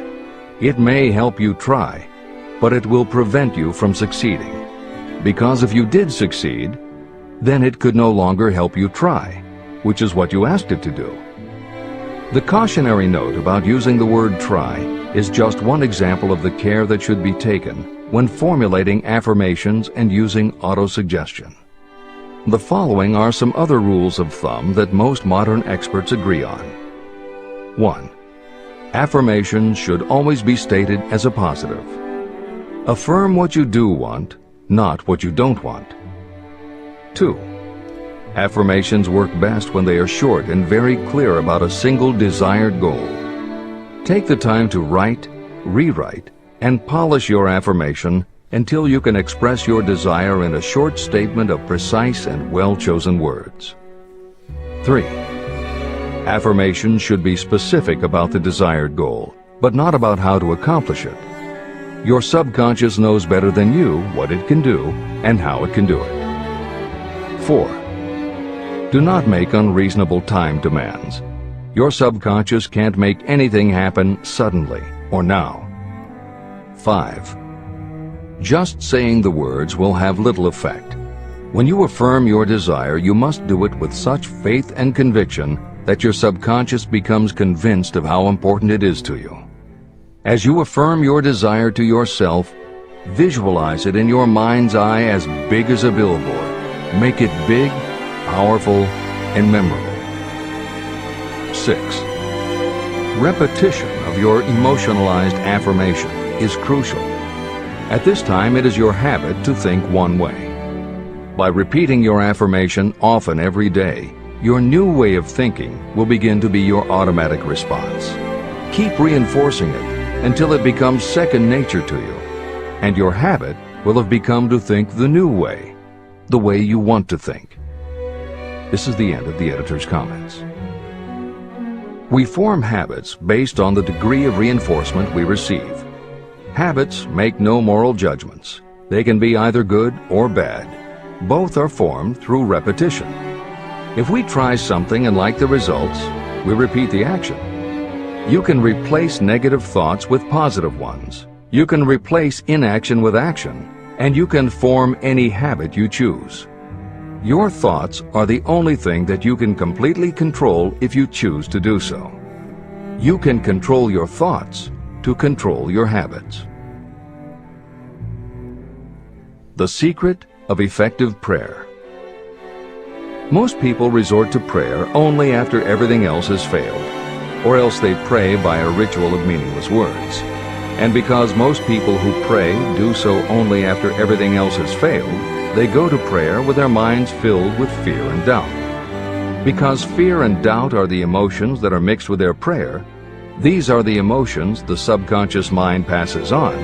It may help you try, but it will prevent you from succeeding. Because if you did succeed, then it could no longer help you try, which is what you asked it to do. The cautionary note about using the word try is just one example of the care that should be taken when formulating affirmations and using autosuggestion. The following are some other rules of thumb that most modern experts agree on. 1. Affirmations should always be stated as a positive. Affirm what you do want, not what you don't want. 2. Affirmations work best when they are short and very clear about a single desired goal. Take the time to write, rewrite, and polish your affirmation until you can express your desire in a short statement of precise and well-chosen words. 3. Affirmations should be specific about the desired goal, but not about how to accomplish it. Your subconscious knows better than you what it can do and how it can do it. 4. Do not make unreasonable time demands. Your subconscious can't make anything happen suddenly or now. 5. Just saying the words will have little effect. When you affirm your desire, you must do it with such faith and conviction that your subconscious becomes convinced of how important it is to you. As you affirm your desire to yourself, visualize it in your mind's eye as big as a billboard. Make it big, powerful, and memorable. 6. Repetition of your emotionalized affirmation is crucial. At this time, it is your habit to think one way. By repeating your affirmation often every day, your new way of thinking will begin to be your automatic response. Keep reinforcing it until it becomes second nature to you, and your habit will have become to think the new way, the way you want to think. This is the end of the editor's comments. We form habits based on the degree of reinforcement we receive. Habits make no moral judgments. They can be either good or bad. Both are formed through repetition. If we try something and like the results, we repeat the action. You can replace negative thoughts with positive ones. You can replace inaction with action, and you can form any habit you choose. Your thoughts are the only thing that you can completely control if you choose to do so. You can control your thoughts to control your habits. The secret of effective prayer. Most people resort to prayer only after everything else has failed, or else they pray by a ritual of meaningless words. And because most people who pray do so only after everything else has failed, they go to prayer with their minds filled with fear and doubt. Because fear and doubt are the emotions that are mixed with their prayer, these are the emotions the subconscious mind passes on,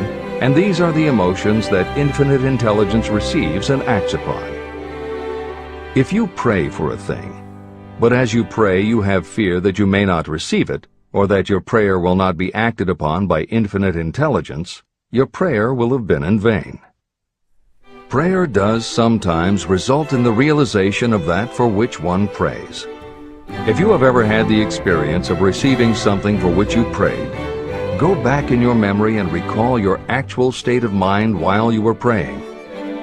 and these are the emotions that infinite intelligence receives and acts upon. If you pray for a thing, but as you pray you have fear that you may not receive it, or that your prayer will not be acted upon by infinite intelligence, your prayer will have been in vain. Prayer does sometimes result in the realization of that for which one prays. If you have ever had the experience of receiving something for which you prayed, go back in your memory and recall your actual state of mind while you were praying,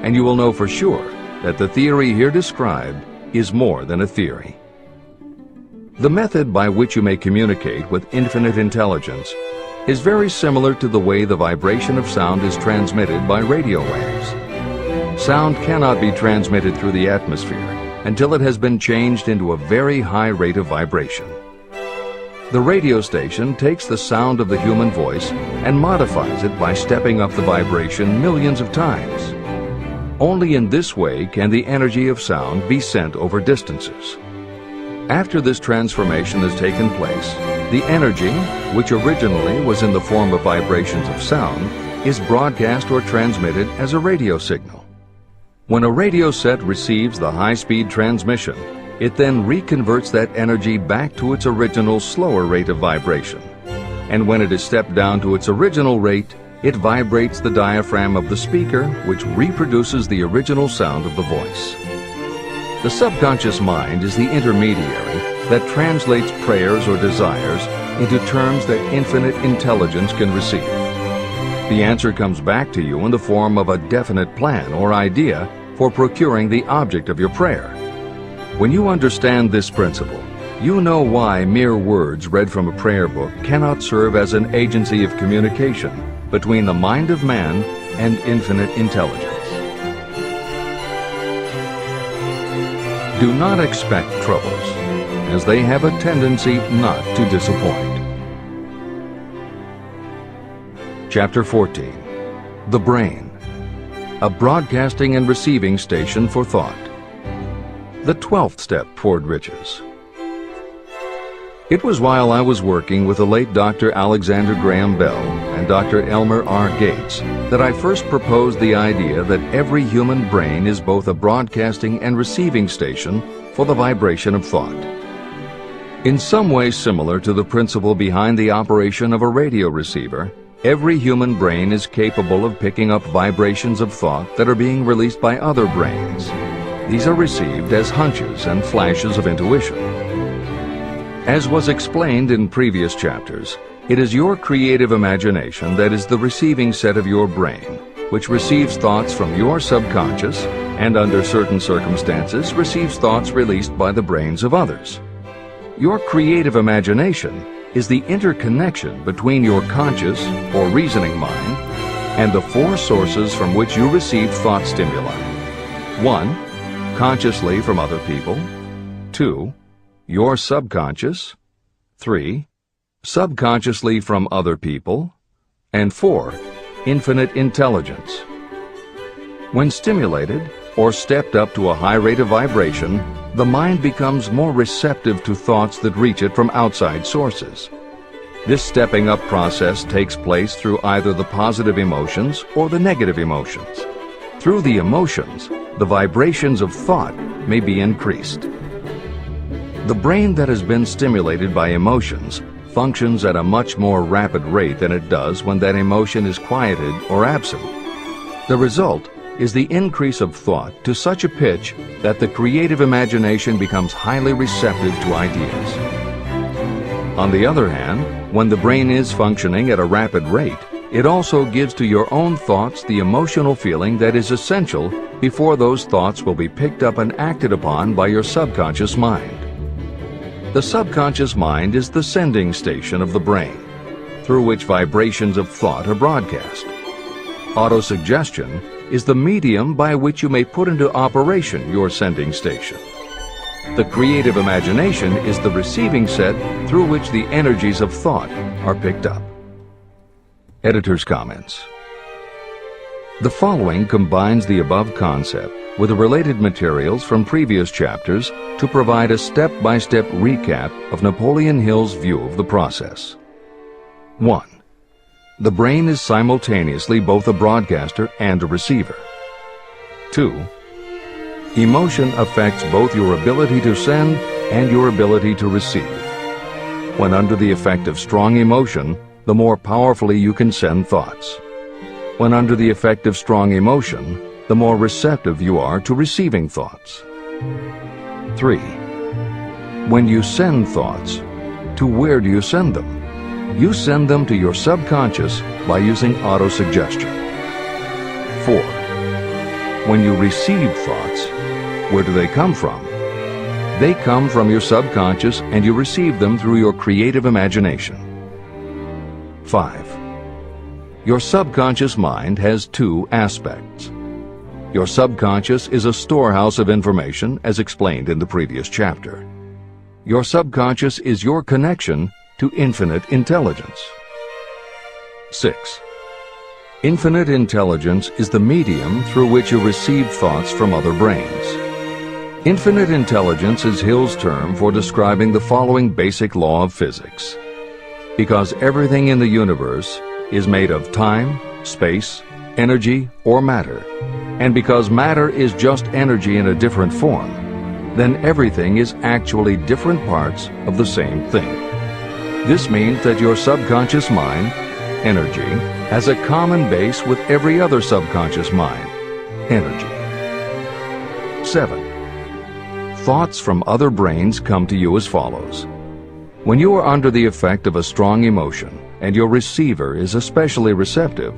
and you will know for sure that the theory here described is more than a theory. The method by which you may communicate with infinite intelligence is very similar to the way the vibration of sound is transmitted by radio waves. Sound cannot be transmitted through the atmosphere until it has been changed into a very high rate of vibration. The radio station takes the sound of the human voice and modifies it by stepping up the vibration millions of times. Only in this way can the energy of sound be sent over distances. After this transformation has taken place, the energy, which originally was in the form of vibrations of sound, is broadcast or transmitted as a radio signal. When a radio set receives the high-speed transmission, it then reconverts that energy back to its original slower rate of vibration. And when it is stepped down to its original rate, it vibrates the diaphragm of the speaker, which reproduces the original sound of the voice. The subconscious mind is the intermediary that translates prayers or desires into terms that infinite intelligence can receive. The answer comes back to you in the form of a definite plan or idea for procuring the object of your prayer. When you understand this principle, you know why mere words read from a prayer book cannot serve as an agency of communication between the mind of man and infinite intelligence. Do not expect troubles, as they have a tendency not to disappoint. Chapter 14. The Brain, a broadcasting and receiving station for thought. The 12th step toward riches. It was while I was working with the late Dr. Alexander Graham Bell and Dr. Elmer R. Gates that I first proposed the idea that every human brain is both a broadcasting and receiving station for the vibration of thought. In some way similar to the principle behind the operation of a radio receiver, every human brain is capable of picking up vibrations of thought that are being released by other brains. These are received as hunches and flashes of intuition. As was explained in previous chapters, it is your creative imagination that is the receiving set of your brain, which receives thoughts from your subconscious and under certain circumstances receives thoughts released by the brains of others. Your creative imagination is the interconnection between your conscious or reasoning mind and the four sources from which you receive thought stimuli. 1. Consciously from other people. 2. Your subconscious. 3. Subconsciously from other people. And 4. Infinite intelligence. When stimulated or stepped up to a high rate of vibration, the mind becomes more receptive to thoughts that reach it from outside sources. This stepping up process takes place through either the positive emotions or the negative emotions. Through the emotions, the vibrations of thought may be increased. The brain that has been stimulated by emotions functions at a much more rapid rate than it does when that emotion is quieted or absent. The result is the increase of thought to such a pitch that the creative imagination becomes highly receptive to ideas. On the other hand, when the brain is functioning at a rapid rate, it also gives to your own thoughts the emotional feeling that is essential before those thoughts will be picked up and acted upon by your subconscious mind. The subconscious mind is the sending station of the brain, through which vibrations of thought are broadcast. Autosuggestion is the medium by which you may put into operation your sending station. The creative imagination is the receiving set through which the energies of thought are picked up. Editor's comments. The following combines the above concept with the related materials from previous chapters to provide a step-by-step recap of Napoleon Hill's view of the process. 1. The brain is simultaneously both a broadcaster and a receiver. 2. Emotion affects both your ability to send and your ability to receive. When under the effect of strong emotion, the more powerfully you can send thoughts. When under the effect of strong emotion, the more receptive you are to receiving thoughts. 3. When you send thoughts, to where do you send them? You send them to your subconscious by using autosuggestion. 4. When you receive thoughts, where do they come from? They come from your subconscious and you receive them through your creative imagination. 5. Your subconscious mind has two aspects. Your subconscious is a storehouse of information, as explained in the previous chapter. Your subconscious is your connection to infinite intelligence. 6. Infinite intelligence is the medium through which you receive thoughts from other brains. Infinite intelligence is Hill's term for describing the following basic law of physics. Because everything in the universe is made of time, space, energy, or matter, and because matter is just energy in a different form, then everything is actually different parts of the same thing. This means that your subconscious mind, energy, has a common base with every other subconscious mind, energy. 7. Thoughts from other brains come to you as follows. When you are under the effect of a strong emotion and your receiver is especially receptive,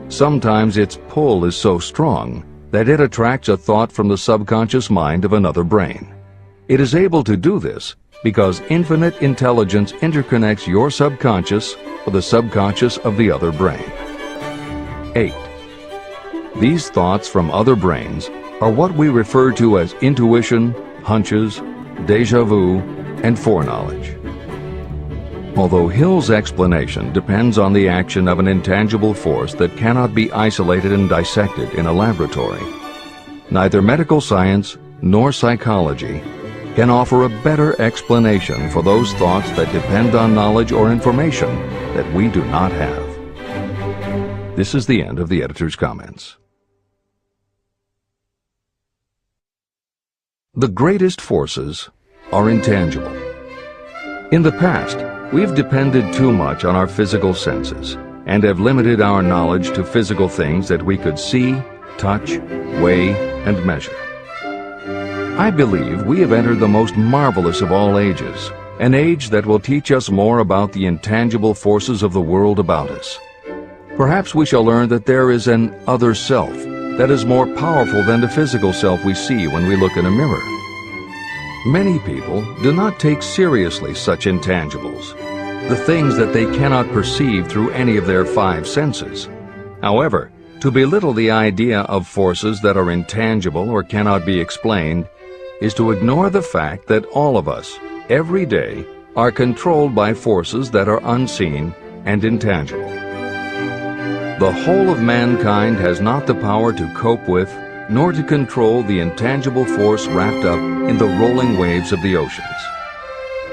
sometimes its pull is so strong that it attracts a thought from the subconscious mind of another brain. It is able to do this because infinite intelligence interconnects your subconscious with the subconscious of the other brain. 8. These thoughts from other brains are what we refer to as intuition, hunches, déjà vu, and foreknowledge. Although Hill's explanation depends on the action of an intangible force that cannot be isolated and dissected in a laboratory, neither medical science nor psychology can offer a better explanation for those thoughts that depend on knowledge or information that we do not have. This is the end of the editor's comments. The greatest forces are intangible. In the past, we've depended too much on our physical senses and have limited our knowledge to physical things that we could see, touch, weigh, and measure. I believe we have entered the most marvelous of all ages, an age that will teach us more about the intangible forces of the world about us. Perhaps we shall learn that there is an other self that is more powerful than the physical self we see when we look in a mirror. Many people do not take seriously such intangibles, the things that they cannot perceive through any of their five senses. However, to belittle the idea of forces that are intangible or cannot be explained is to ignore the fact that all of us, every day, are controlled by forces that are unseen and intangible. The whole of mankind has not the power to cope with, nor to control the intangible force wrapped up in the rolling waves of the oceans.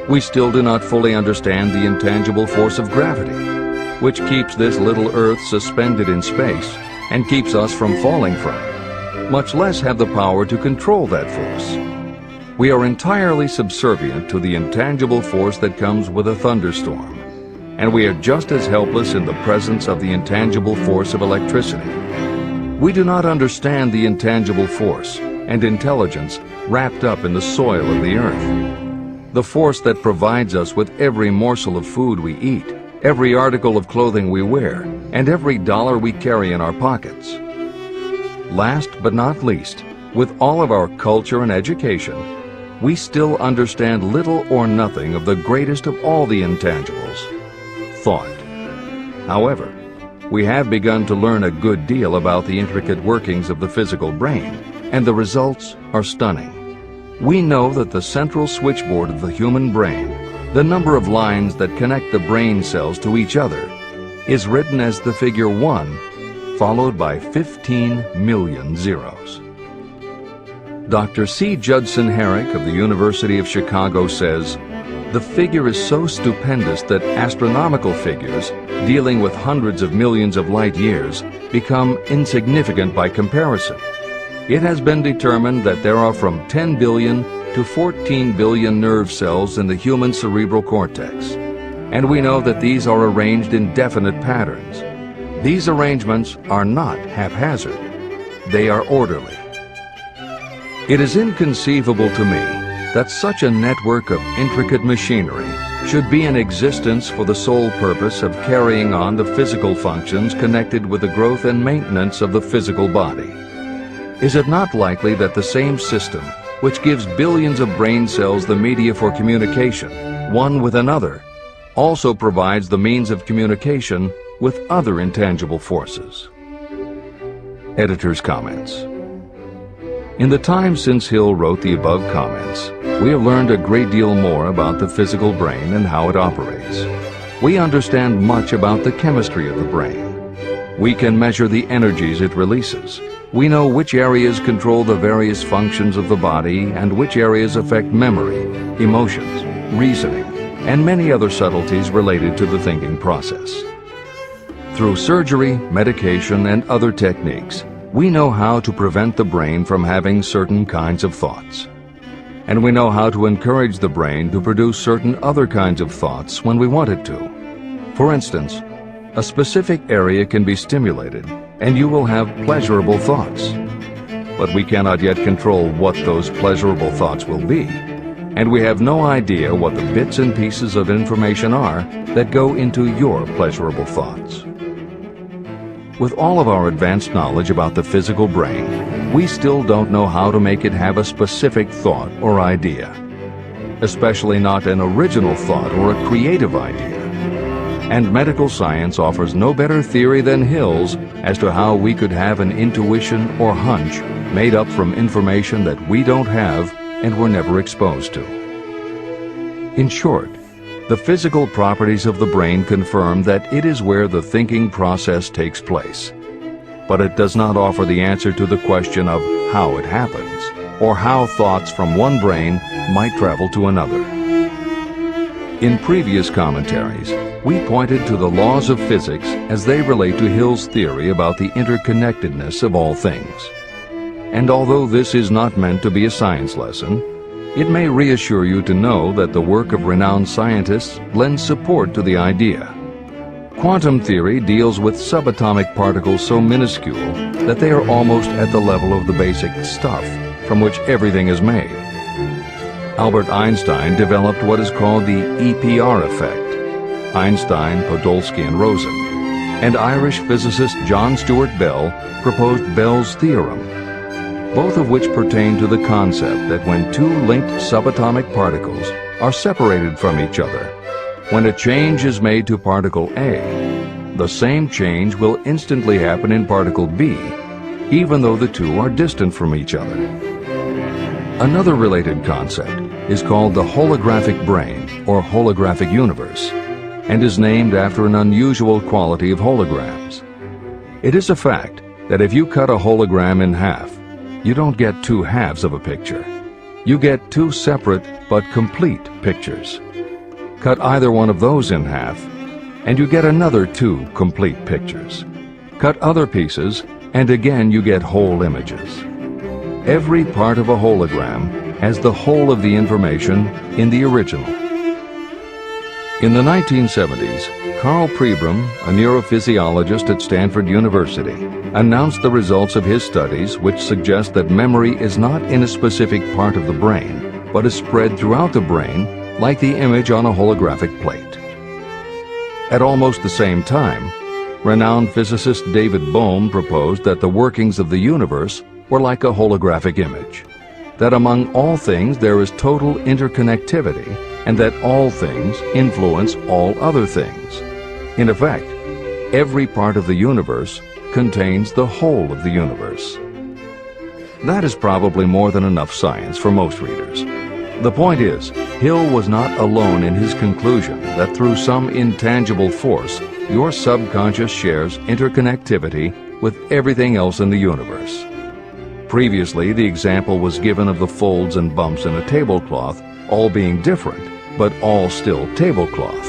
We still do not fully understand the intangible force of gravity, which keeps this little Earth suspended in space and keeps us from falling from it, much less have the power to control that force. We are entirely subservient to the intangible force that comes with a thunderstorm, and we are just as helpless in the presence of the intangible force of electricity. We do not understand the intangible force and intelligence wrapped up in the soil of the earth, the force that provides us with every morsel of food we eat, every article of clothing we wear, and every dollar we carry in our pockets. Last but not least, with all of our culture and education, we still understand little or nothing of the greatest of all the intangibles, thought. However, we have begun to learn a good deal about the intricate workings of the physical brain, and the results are stunning. We know that the central switchboard of the human brain, the number of lines that connect the brain cells to each other, is written as the figure 1, followed by 15 million zeros. Dr. C. Judson Herrick of the University of Chicago says, "The figure is so stupendous that astronomical figures, dealing with hundreds of millions of light years, become insignificant by comparison. It has been determined that there are from 10 billion to 14 billion nerve cells in the human cerebral cortex, and we know that these are arranged in definite patterns. These arrangements are not haphazard. They are orderly. It is inconceivable to me that such a network of intricate machinery should be in existence for the sole purpose of carrying on the physical functions connected with the growth and maintenance of the physical body. Is it not likely that the same system, which gives billions of brain cells the media for communication, one with another, also provides the means of communication with other intangible forces?" Editor's comments. In the time since Hill wrote the above comments, we have learned a great deal more about the physical brain and how it operates. We understand much about the chemistry of the brain. We can measure the energies it releases. We know which areas control the various functions of the body and which areas affect memory, emotions, reasoning, and many other subtleties related to the thinking process. Through surgery, medication, and other techniques, we know how to prevent the brain from having certain kinds of thoughts. And we know how to encourage the brain to produce certain other kinds of thoughts when we want it to. For instance, a specific area can be stimulated and you will have pleasurable thoughts. But we cannot yet control what those pleasurable thoughts will be. And we have no idea what the bits and pieces of information are that go into your pleasurable thoughts. With all of our advanced knowledge about the physical brain, we still don't know how to make it have a specific thought or idea, especially not an original thought or a creative idea. And medical science offers no better theory than Hill's as to how we could have an intuition or hunch made up from information that we don't have and were never exposed to. In short, the physical properties of the brain confirm that it is where the thinking process takes place. But it does not offer the answer to the question of how it happens. or how thoughts from one brain might travel to another. In previous commentaries, we pointed to the laws of physics as they relate to Hill's theory about the interconnectedness of all things. And although this is not meant to be a science lesson, it may reassure you to know that the work of renowned scientists lends support to the idea. Quantum theory deals with subatomic particles so minuscule that they are almost at the level of the basic stuff from which everything is made. Albert Einstein developed what is called the EPR effect. Einstein, Podolsky, and Rosen. And Irish physicist John Stuart Bell proposed Bell's theorem, both of which pertain to the concept that when two linked subatomic particles are separated from each other, when a change is made to particle A, the same change will instantly happen in particle B, even though the two are distant from each other. Another related concept is called the holographic brain or holographic universe, and is named after an unusual quality of holograms. It is a fact that if you cut a hologram in half, you don't get two halves of a picture. You get two separate but complete pictures. Cut either one of those in half, and you get another two complete pictures. Cut other pieces, and again you get whole images. Every part of a hologram has the whole of the information in the original. In the 1970s, Carl Pribram, a neurophysiologist at Stanford University, announced the results of his studies which suggest that memory is not in a specific part of the brain, but is spread throughout the brain like the image on a holographic plate. At almost the same time, renowned physicist David Bohm proposed that the workings of the universe were like a holographic image, that among all things there is total interconnectivity, and that all things influence all other things. In effect, every part of the universe contains the whole of the universe. That is probably more than enough science for most readers. The point is, Hill was not alone in his conclusion that through some intangible force, your subconscious shares interconnectivity with everything else in the universe. Previously, the example was given of the folds and bumps in a tablecloth, all being different, but all still tablecloth.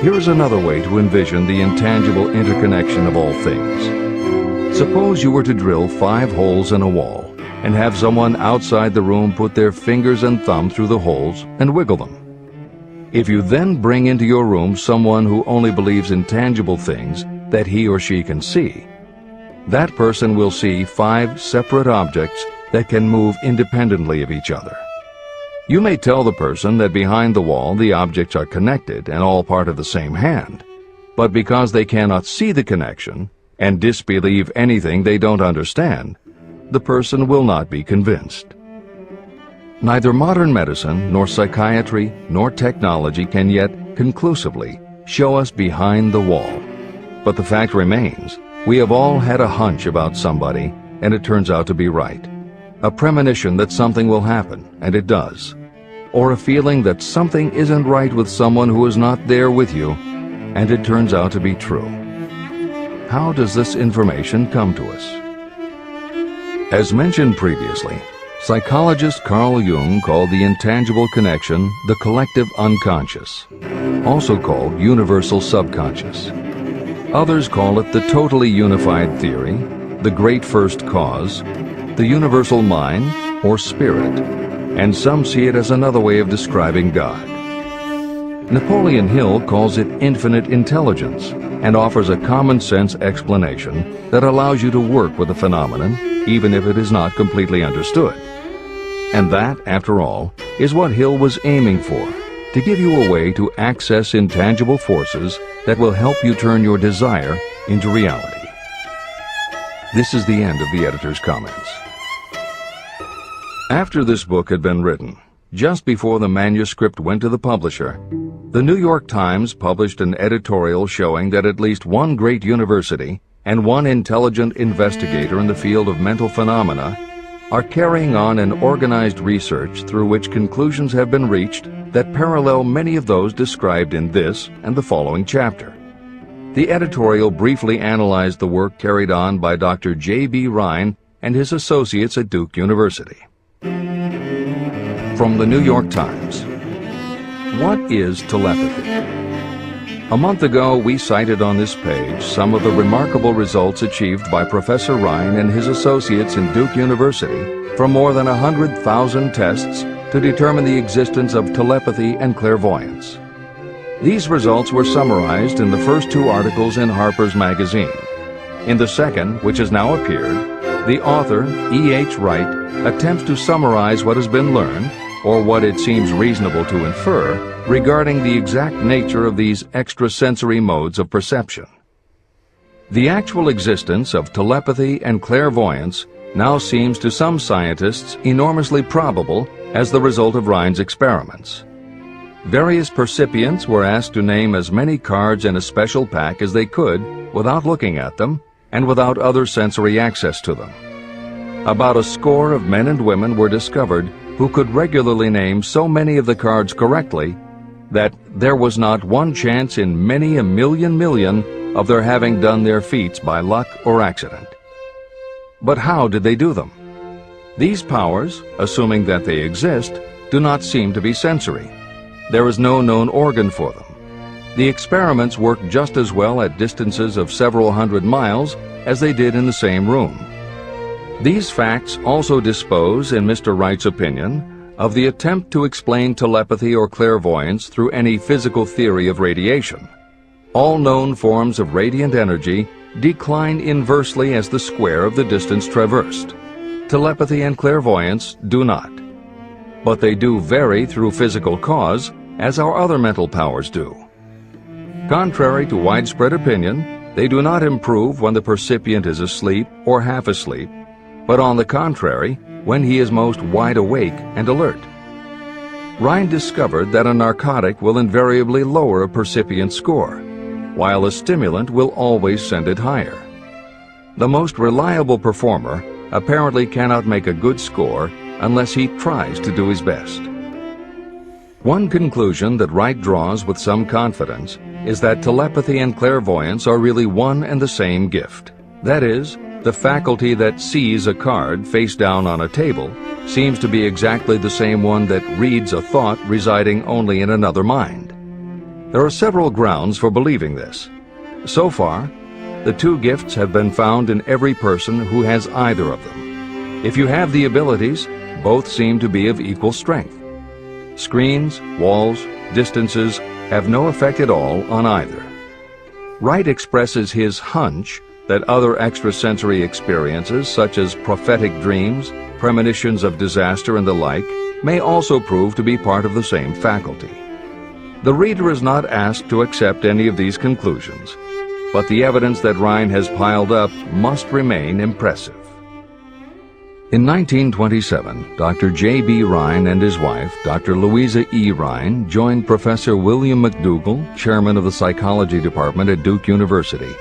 Here is another way to envision the intangible interconnection of all things. Suppose you were to drill 5 holes in a wall, and have someone outside the room put their fingers and thumb through the holes and wiggle them. If you then bring into your room someone who only believes in tangible things that he or she can see, that person will see 5 separate objects that can move independently of each other. You may tell the person that behind the wall the objects are connected and all part of the same hand, but because they cannot see the connection and disbelieve anything they don't understand, the person will not be convinced. Neither modern medicine, nor psychiatry, nor technology can yet conclusively show us behind the wall. But the fact remains, we have all had a hunch about somebody, and it turns out to be right. A premonition that something will happen, and it does. Or a feeling that something isn't right with someone who is not there with you, and it turns out to be true. How does this information come to us? As mentioned previously, psychologist Carl Jung called the intangible connection the collective unconscious, also called universal subconscious. Others call it the totally unified theory, the great first cause, the universal mind, or spirit, and some see it as another way of describing God. Napoleon Hill calls it infinite intelligence and offers a common-sense explanation that allows you to work with a phenomenon even if it is not completely understood. And that, after all, is what Hill was aiming for, to give you a way to access intangible forces that will help you turn your desire into reality. This is the end of the editor's comments. After this book had been written, just before the manuscript went to the publisher, the New York Times published an editorial showing that at least one great university and one intelligent investigator in the field of mental phenomena are carrying on an organized research through which conclusions have been reached that parallel many of those described in this and the following chapter. The editorial briefly analyzed the work carried on by Dr. J.B. Rhine and his associates at Duke University. From the New York Times. What is telepathy? A month ago, we cited on this page some of the remarkable results achieved by Professor Rhine and his associates in Duke University from more than 100,000 tests to determine the existence of telepathy and clairvoyance. These results were summarized in the first two articles in Harper's Magazine. In the second, which has now appeared, the author, E.H. Wright, attempts to summarize what has been learned, or what it seems reasonable to infer, regarding the exact nature of these extrasensory modes of perception. The actual existence of telepathy and clairvoyance now seems to some scientists enormously probable as the result of Rhine's experiments. Various percipients were asked to name as many cards in a special pack as they could without looking at them and without other sensory access to them. About a score of men and women were discovered who could regularly name so many of the cards correctly that there was not one chance in many a million of their having done their feats by luck or accident. But how did they do them? These powers, assuming that they exist, do not seem to be sensory. There is no known organ for them. The experiments work just as well at distances of several hundred miles as they did in the same room. These facts also dispose, in Mr. Wright's opinion, of the attempt to explain telepathy or clairvoyance through any physical theory of radiation. All known forms of radiant energy decline inversely as the square of the distance traversed. Telepathy and clairvoyance do not. But they do vary through physical cause, as our other mental powers do. Contrary to widespread opinion, they do not improve when the percipient is asleep or half asleep, but on the contrary, when he is most wide awake and alert. Rhine discovered that a narcotic will invariably lower a percipient score, while a stimulant will always send it higher. The most reliable performer apparently cannot make a good score unless he tries to do his best. One conclusion that Wright draws with some confidence is that telepathy and clairvoyance are really one and the same gift. That is, the faculty that sees a card face down on a table seems to be exactly the same one that reads a thought residing only in another mind. There are several grounds for believing this. So far, the two gifts have been found in every person who has either of them. If you have the abilities, both seem to be of equal strength. Screens, walls, distances have no effect at all on either. Wright expresses his hunch that other extrasensory experiences, such as prophetic dreams, premonitions of disaster and the like, may also prove to be part of the same faculty. The reader is not asked to accept any of these conclusions, but the evidence that Rhine has piled up must remain impressive. In 1927, Dr. J.B. Rhine and his wife, Dr. Louisa E. Rhine, joined Professor William McDougall, chairman of the psychology department at Duke University,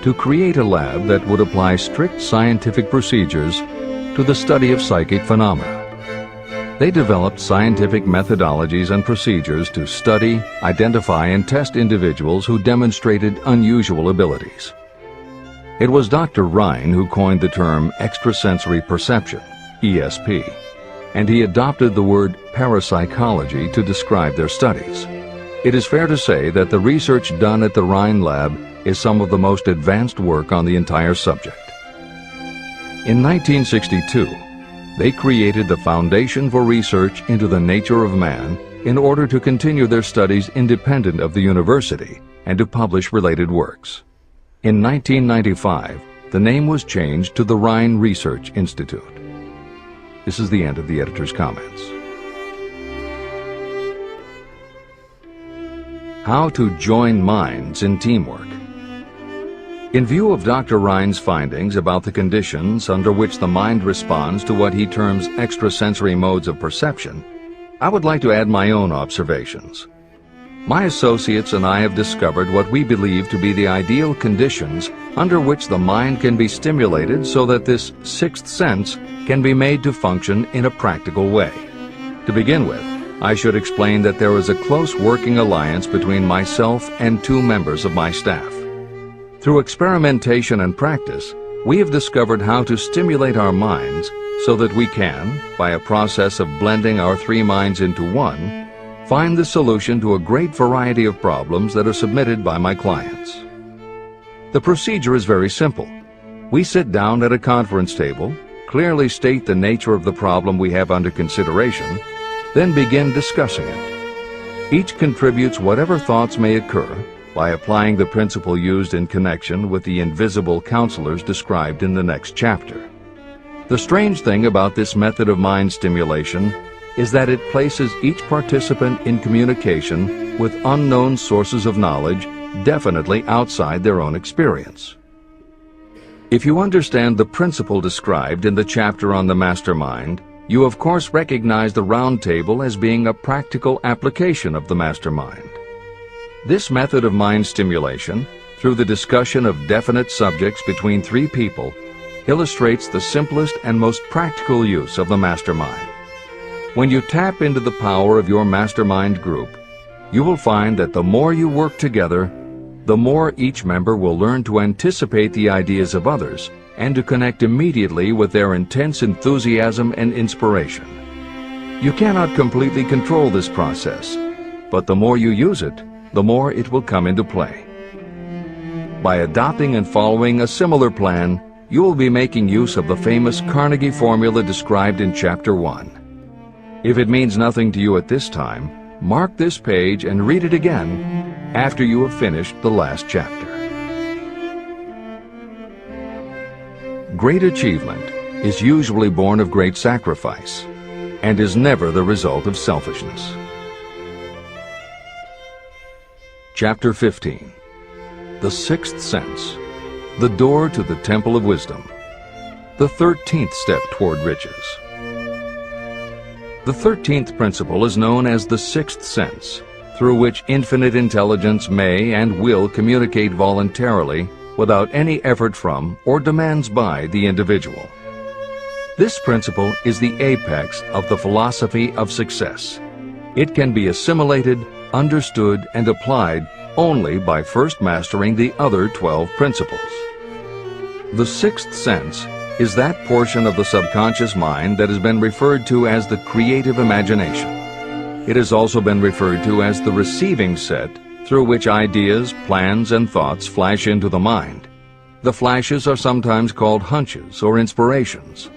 to create a lab that would apply strict scientific procedures to the study of psychic phenomena. They developed scientific methodologies and procedures to study, identify, and test individuals who demonstrated unusual abilities. It was Dr. Rhine who coined the term extrasensory perception, ESP, and he adopted the word parapsychology to describe their studies. It is fair to say that the research done at the Rhine lab is some of the most advanced work on the entire subject. In 1962, they created the Foundation for Research into the Nature of Man in order to continue their studies independent of the university and to publish related works. In 1995, the name was changed to the Rhine Research Institute. This is the end of the editor's comments. How to join minds in teamwork. In view of Dr. Rhine's findings about the conditions under which the mind responds to what he terms extrasensory modes of perception, I would like to add my own observations. My associates and I have discovered what we believe to be the ideal conditions under which the mind can be stimulated so that this sixth sense can be made to function in a practical way. To begin with, I should explain that there is a close working alliance between myself and two members of my staff. Through experimentation and practice, we have discovered how to stimulate our minds so that we can, by a process of blending our three minds into one, find the solution to a great variety of problems that are submitted by my clients. The procedure is very simple. We sit down at a conference table, clearly state the nature of the problem we have under consideration, then begin discussing it. Each contributes whatever thoughts may occur by applying the principle used in connection with the invisible counselors described in the next chapter. The strange thing about this method of mind stimulation is that it places each participant in communication with unknown sources of knowledge definitely outside their own experience. If you understand the principle described in the chapter on the mastermind, you of course recognize the round table as being a practical application of the mastermind. This method of mind stimulation, through the discussion of definite subjects between three people, illustrates the simplest and most practical use of the mastermind. When you tap into the power of your mastermind group, you will find that the more you work together, the more each member will learn to anticipate the ideas of others and to connect immediately with their intense enthusiasm and inspiration. You cannot completely control this process, but the more you use it, the more it will come into play. By adopting and following a similar plan, you will be making use of the famous Carnegie formula described in Chapter 1. If it means nothing to you at this time, mark this page and read it again after you have finished the last chapter. Great achievement is usually born of great sacrifice and is never the result of selfishness. Chapter 15. The Sixth Sense. The Door to the Temple of Wisdom. The 13th Step Toward Riches. The 13th principle is known as the Sixth Sense, through which infinite intelligence may and will communicate voluntarily without any effort from or demands by the individual. This principle is the apex of the philosophy of success. It can be assimilated, understood, and applied only by first mastering the other 12 principles. The sixth sense is that portion of the subconscious mind that has been referred to as the creative imagination. It has also been referred to as the receiving set through which ideas, plans, and thoughts flash into the mind. The flashes are sometimes called hunches or inspirations.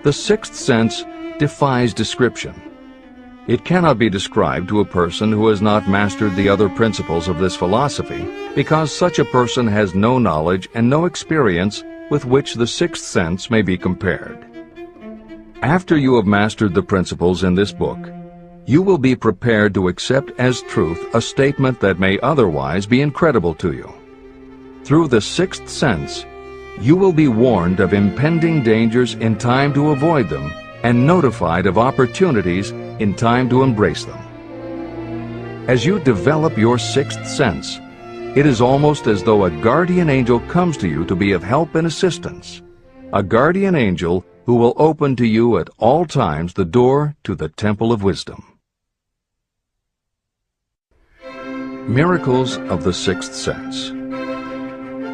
The sixth sense defies description. It cannot be described to a person who has not mastered the other principles of this philosophy, because such a person has no knowledge and no experience with which the sixth sense may be compared. After you have mastered the principles in this book, you will be prepared to accept as truth a statement that may otherwise be incredible to you. Through the sixth sense, you will be warned of impending dangers in time to avoid them and notified of opportunities in time to embrace them. As you develop your sixth sense, it is almost as though a guardian angel comes to you to be of help and assistance. A guardian angel who will open to you at all times the door to the Temple of Wisdom. Miracles of the Sixth Sense.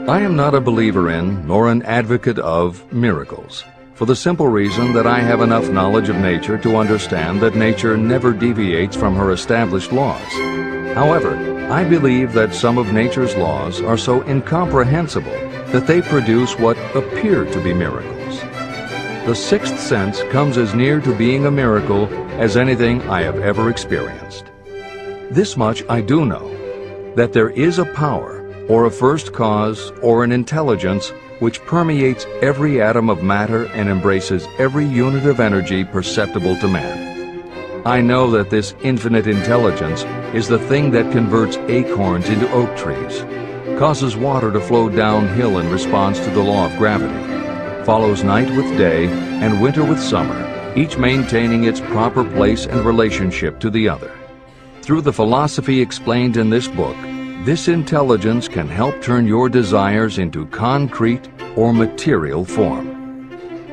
I am not a believer in, nor an advocate of, miracles, for the simple reason that I have enough knowledge of nature to understand that nature never deviates from her established laws. However, I believe that some of nature's laws are so incomprehensible that they produce what appear to be miracles. The sixth sense comes as near to being a miracle as anything I have ever experienced. This much I do know, that there is a power, or a first cause, or an intelligence which permeates every atom of matter and embraces every unit of energy perceptible to man. I know that this infinite intelligence is the thing that converts acorns into oak trees, causes water to flow downhill in response to the law of gravity, follows night with day and winter with summer, each maintaining its proper place and relationship to the other. Through the philosophy explained in this book, this intelligence can help turn your desires into concrete or material form.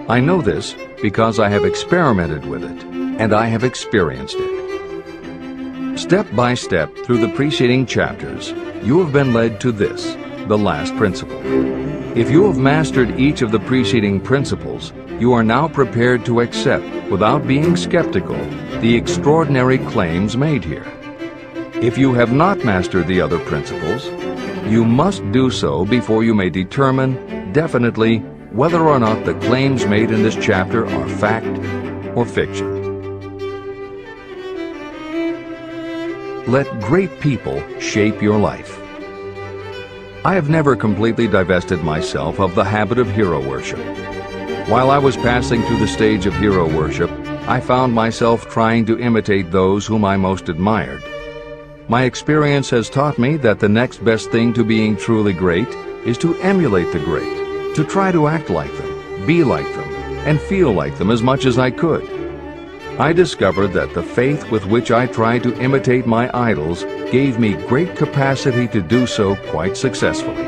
I know this because I have experimented with it, and I have experienced it. Step by step through the preceding chapters, you have been led to this, the last principle. If you have mastered each of the preceding principles, you are now prepared to accept, without being skeptical, the extraordinary claims made here. If you have not mastered the other principles, you must do so before you may determine definitely whether or not the claims made in this chapter are fact or fiction. Let great people shape your life. I have never completely divested myself of the habit of hero worship. While I was passing through the stage of hero worship, I found myself trying to imitate those whom I most admired. My experience has taught me that the next best thing to being truly great is to emulate the great, to try to act like them, be like them, and feel like them as much as I could. I discovered that the faith with which I tried to imitate my idols gave me great capacity to do so quite successfully.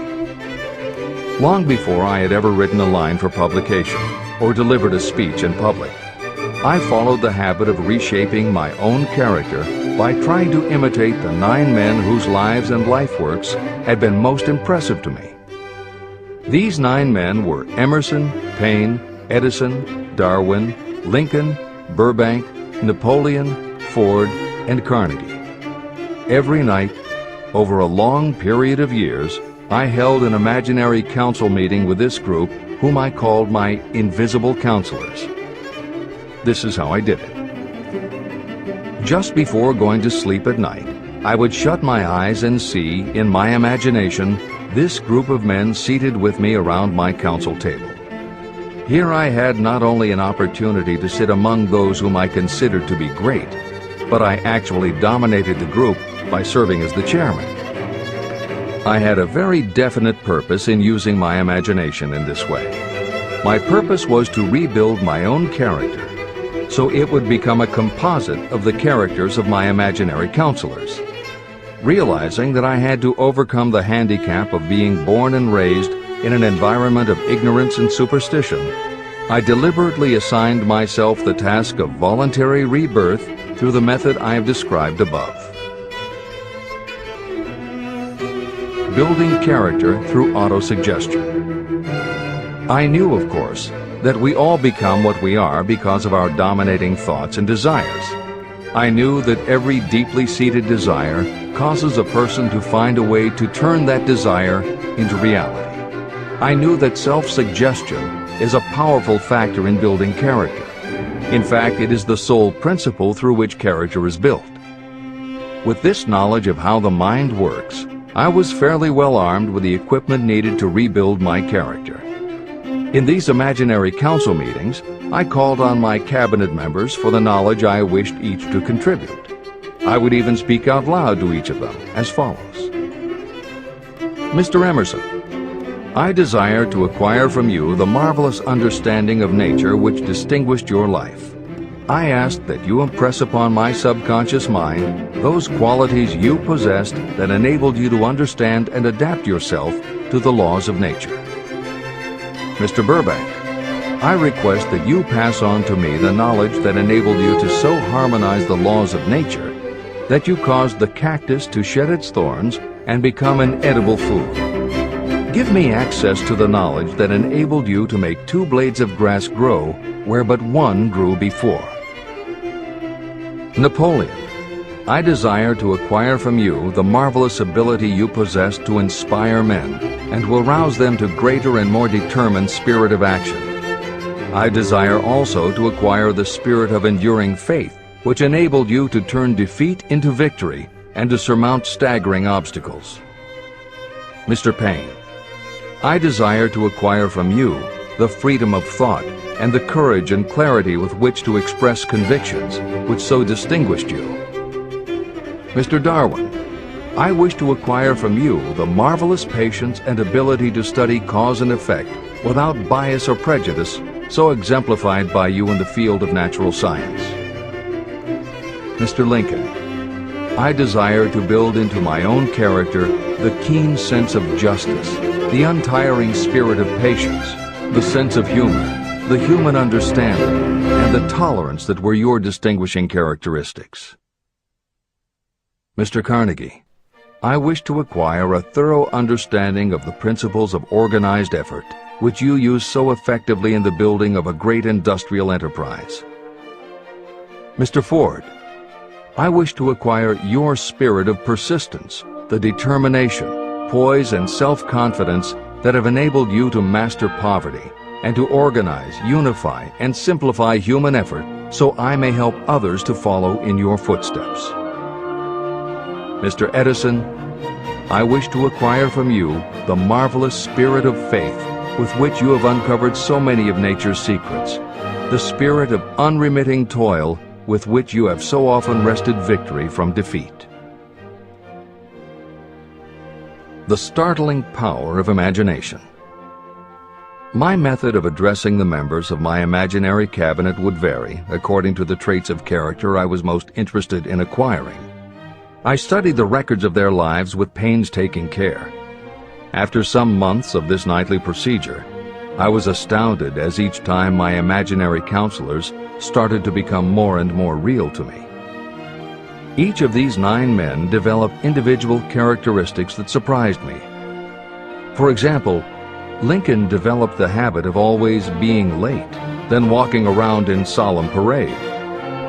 Long before I had ever written a line for publication or delivered a speech in public, I followed the habit of reshaping my own character by trying to imitate the 9 men whose lives and life works had been most impressive to me. These 9 men were Emerson, Paine, Edison, Darwin, Lincoln, Burbank, Napoleon, Ford, and Carnegie. Every night, over a long period of years, I held an imaginary council meeting with this group, whom I called my invisible counselors. This is how I did it. Just before going to sleep at night, I would shut my eyes and see, in my imagination, this group of men seated with me around my council table. Here I had not only an opportunity to sit among those whom I considered to be great, but I actually dominated the group by serving as the chairman. I had a very definite purpose in using my imagination in this way. My purpose was to rebuild my own character, so it would become a composite of the characters of my imaginary counselors. Realizing that I had to overcome the handicap of being born and raised in an environment of ignorance and superstition, I deliberately assigned myself the task of voluntary rebirth through the method I have described above. Building character through autosuggestion. I knew, of course, that we all become what we are because of our dominating thoughts and desires. I knew that every deeply seated desire causes a person to find a way to turn that desire into reality. I knew that self-suggestion is a powerful factor in building character. In fact, it is the sole principle through which character is built. With this knowledge of how the mind works, I was fairly well armed with the equipment needed to rebuild my character. In these imaginary council meetings, I called on my cabinet members for the knowledge I wished each to contribute. I would even speak out loud to each of them as follows. Mr. Emerson, I desire to acquire from you the marvelous understanding of nature which distinguished your life. I ask that you impress upon my subconscious mind those qualities you possessed that enabled you to understand and adapt yourself to the laws of nature. Mr. Burbank, I request that you pass on to me the knowledge that enabled you to so harmonize the laws of nature that you caused the cactus to shed its thorns and become an edible food. Give me access to the knowledge that enabled you to make 2 blades of grass grow where but 1 grew before. Napoleon, I desire to acquire from you the marvelous ability you possess to inspire men and to arouse them to greater and more determined spirit of action. I desire also to acquire the spirit of enduring faith, which enabled you to turn defeat into victory and to surmount staggering obstacles. Mr. Paine, I desire to acquire from you the freedom of thought and the courage and clarity with which to express convictions which so distinguished you. Mr. Darwin, I wish to acquire from you the marvelous patience and ability to study cause and effect without bias or prejudice, so exemplified by you in the field of natural science. Mr. Lincoln, I desire to build into my own character the keen sense of justice, the untiring spirit of patience, the sense of humor, the human understanding, and the tolerance that were your distinguishing characteristics. Mr. Carnegie, I wish to acquire a thorough understanding of the principles of organized effort, which you use so effectively in the building of a great industrial enterprise. Mr. Ford, I wish to acquire your spirit of persistence, the determination, poise, and self-confidence that have enabled you to master poverty and to organize, unify, and simplify human effort so I may help others to follow in your footsteps. Mr. Edison, I wish to acquire from you the marvelous spirit of faith with which you have uncovered so many of nature's secrets, the spirit of unremitting toil with which you have so often wrested victory from defeat. The startling power of imagination. My method of addressing the members of my imaginary cabinet would vary according to the traits of character I was most interested in acquiring. I studied the records of their lives with painstaking care. After some months of this nightly procedure, I was astounded as each time my imaginary counselors started to become more and more real to me. Each of these 9 men developed individual characteristics that surprised me. For example, Lincoln developed the habit of always being late, then walking around in solemn parade.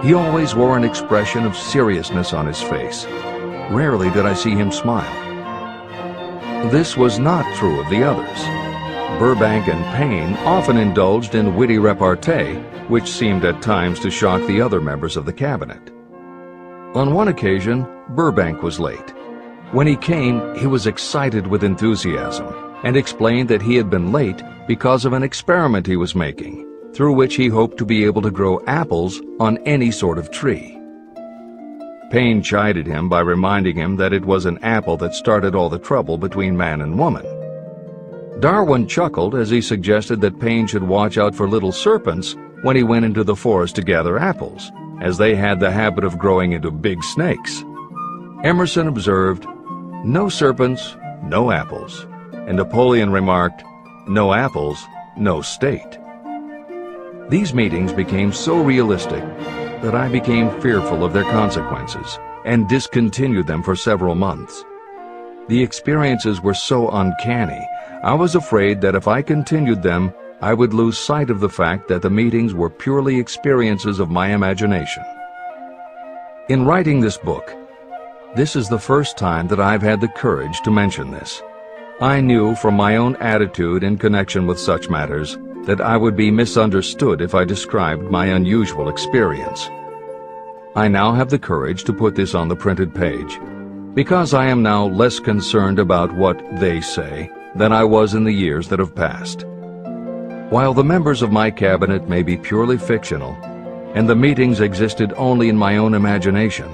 He always wore an expression of seriousness on his face. Rarely did I see him smile. This was not true of the others. Burbank and Payne often indulged in witty repartee, which seemed at times to shock the other members of the cabinet. On one occasion, Burbank was late. When he came, he was excited with enthusiasm and explained that he had been late because of an experiment he was making, through which he hoped to be able to grow apples on any sort of tree. Payne chided him by reminding him that it was an apple that started all the trouble between man and woman. Darwin chuckled as he suggested that Payne should watch out for little serpents when he went into the forest to gather apples, as they had the habit of growing into big snakes. Emerson observed, "No serpents, no apples," and Napoleon remarked, "No apples, no state." These meetings became so realistic that I became fearful of their consequences and discontinued them for several months. The experiences were so uncanny, I was afraid that if I continued them, I would lose sight of the fact that the meetings were purely experiences of my imagination. In writing this book, this is the first time that I've had the courage to mention this. I knew from my own attitude in connection with such matters that I would be misunderstood if I described my unusual experience. I now have the courage to put this on the printed page, because I am now less concerned about what they say than I was in the years that have passed. While the members of my cabinet may be purely fictional, and the meetings existed only in my own imagination,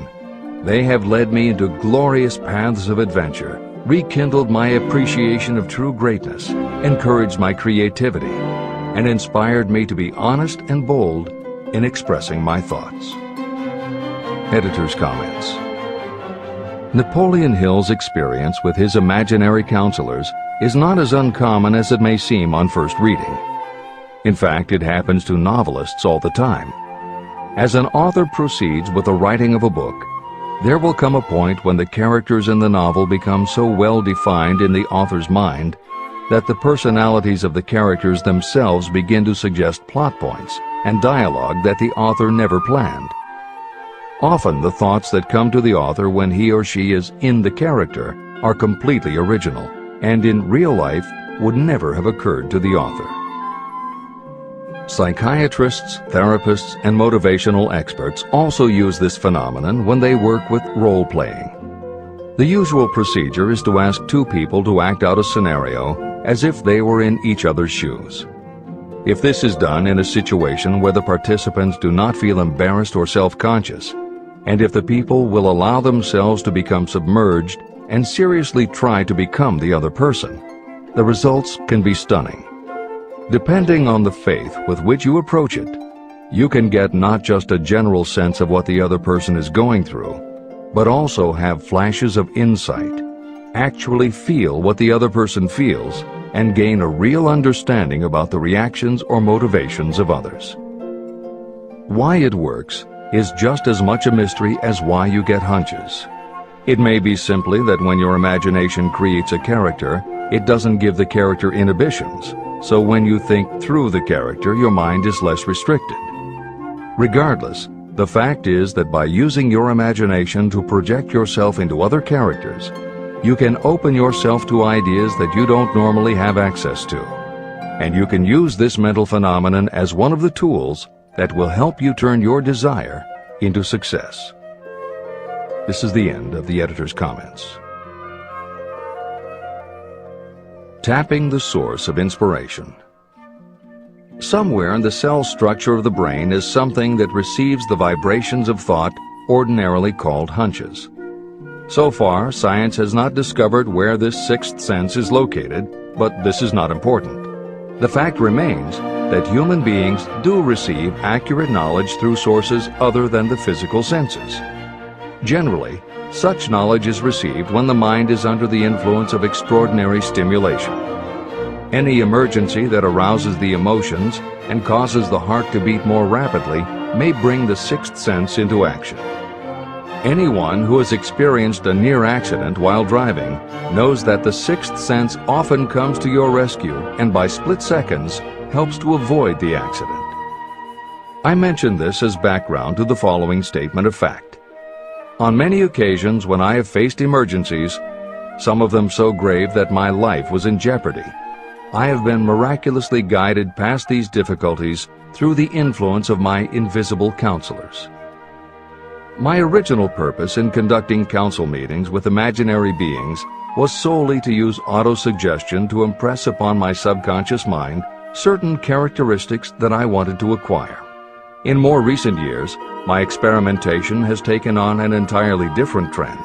they have led me into glorious paths of adventure, rekindled my appreciation of true greatness, encouraged my creativity, and inspired me to be honest and bold in expressing my thoughts. Editor's comments. Napoleon Hill's experience with his imaginary counselors is not as uncommon as it may seem on first reading. In fact, it happens to novelists all the time. As an author proceeds with the writing of a book, there will come a point when the characters in the novel become so well defined in the author's mind that the personalities of the characters themselves begin to suggest plot points and dialogue that the author never planned. Often the thoughts that come to the author when he or she is in the character are completely original, and in real life would never have occurred to the author. Psychiatrists, therapists, and motivational experts also use this phenomenon when they work with role-playing. The usual procedure is to ask 2 people to act out a scenario as if they were in each other's shoes. If this is done in a situation where the participants do not feel embarrassed or self-conscious, and if the people will allow themselves to become submerged and seriously try to become the other person, the results can be stunning. Depending on the faith with which you approach it, you can get not just a general sense of what the other person is going through, but also have flashes of insight, actually feel what the other person feels, and gain a real understanding about the reactions or motivations of others. Why it works is just as much a mystery as why you get hunches. It may be simply that when your imagination creates a character, it doesn't give the character inhibitions, so when you think through the character, your mind is less restricted. Regardless, the fact is that by using your imagination to project yourself into other characters, you can open yourself to ideas that you don't normally have access to. And you can use this mental phenomenon as one of the tools that will help you turn your desire into success. This is the end of the editor's comments. Tapping the source of inspiration. Somewhere in the cell structure of the brain is something that receives the vibrations of thought ordinarily called hunches. So far, science has not discovered where this sixth sense is located, but this is not important. The fact remains that human beings do receive accurate knowledge through sources other than the physical senses. Generally, such knowledge is received when the mind is under the influence of extraordinary stimulation. Any emergency that arouses the emotions and causes the heart to beat more rapidly may bring the sixth sense into action. Anyone who has experienced a near accident while driving knows that the sixth sense often comes to your rescue and by split seconds helps to avoid the accident. I mention this as background to the following statement of fact. On many occasions when I have faced emergencies, some of them so grave that my life was in jeopardy, I have been miraculously guided past these difficulties through the influence of my invisible counselors. My original purpose in conducting council meetings with imaginary beings was solely to use autosuggestion to impress upon my subconscious mind certain characteristics that I wanted to acquire. In more recent years, my experimentation has taken on an entirely different trend.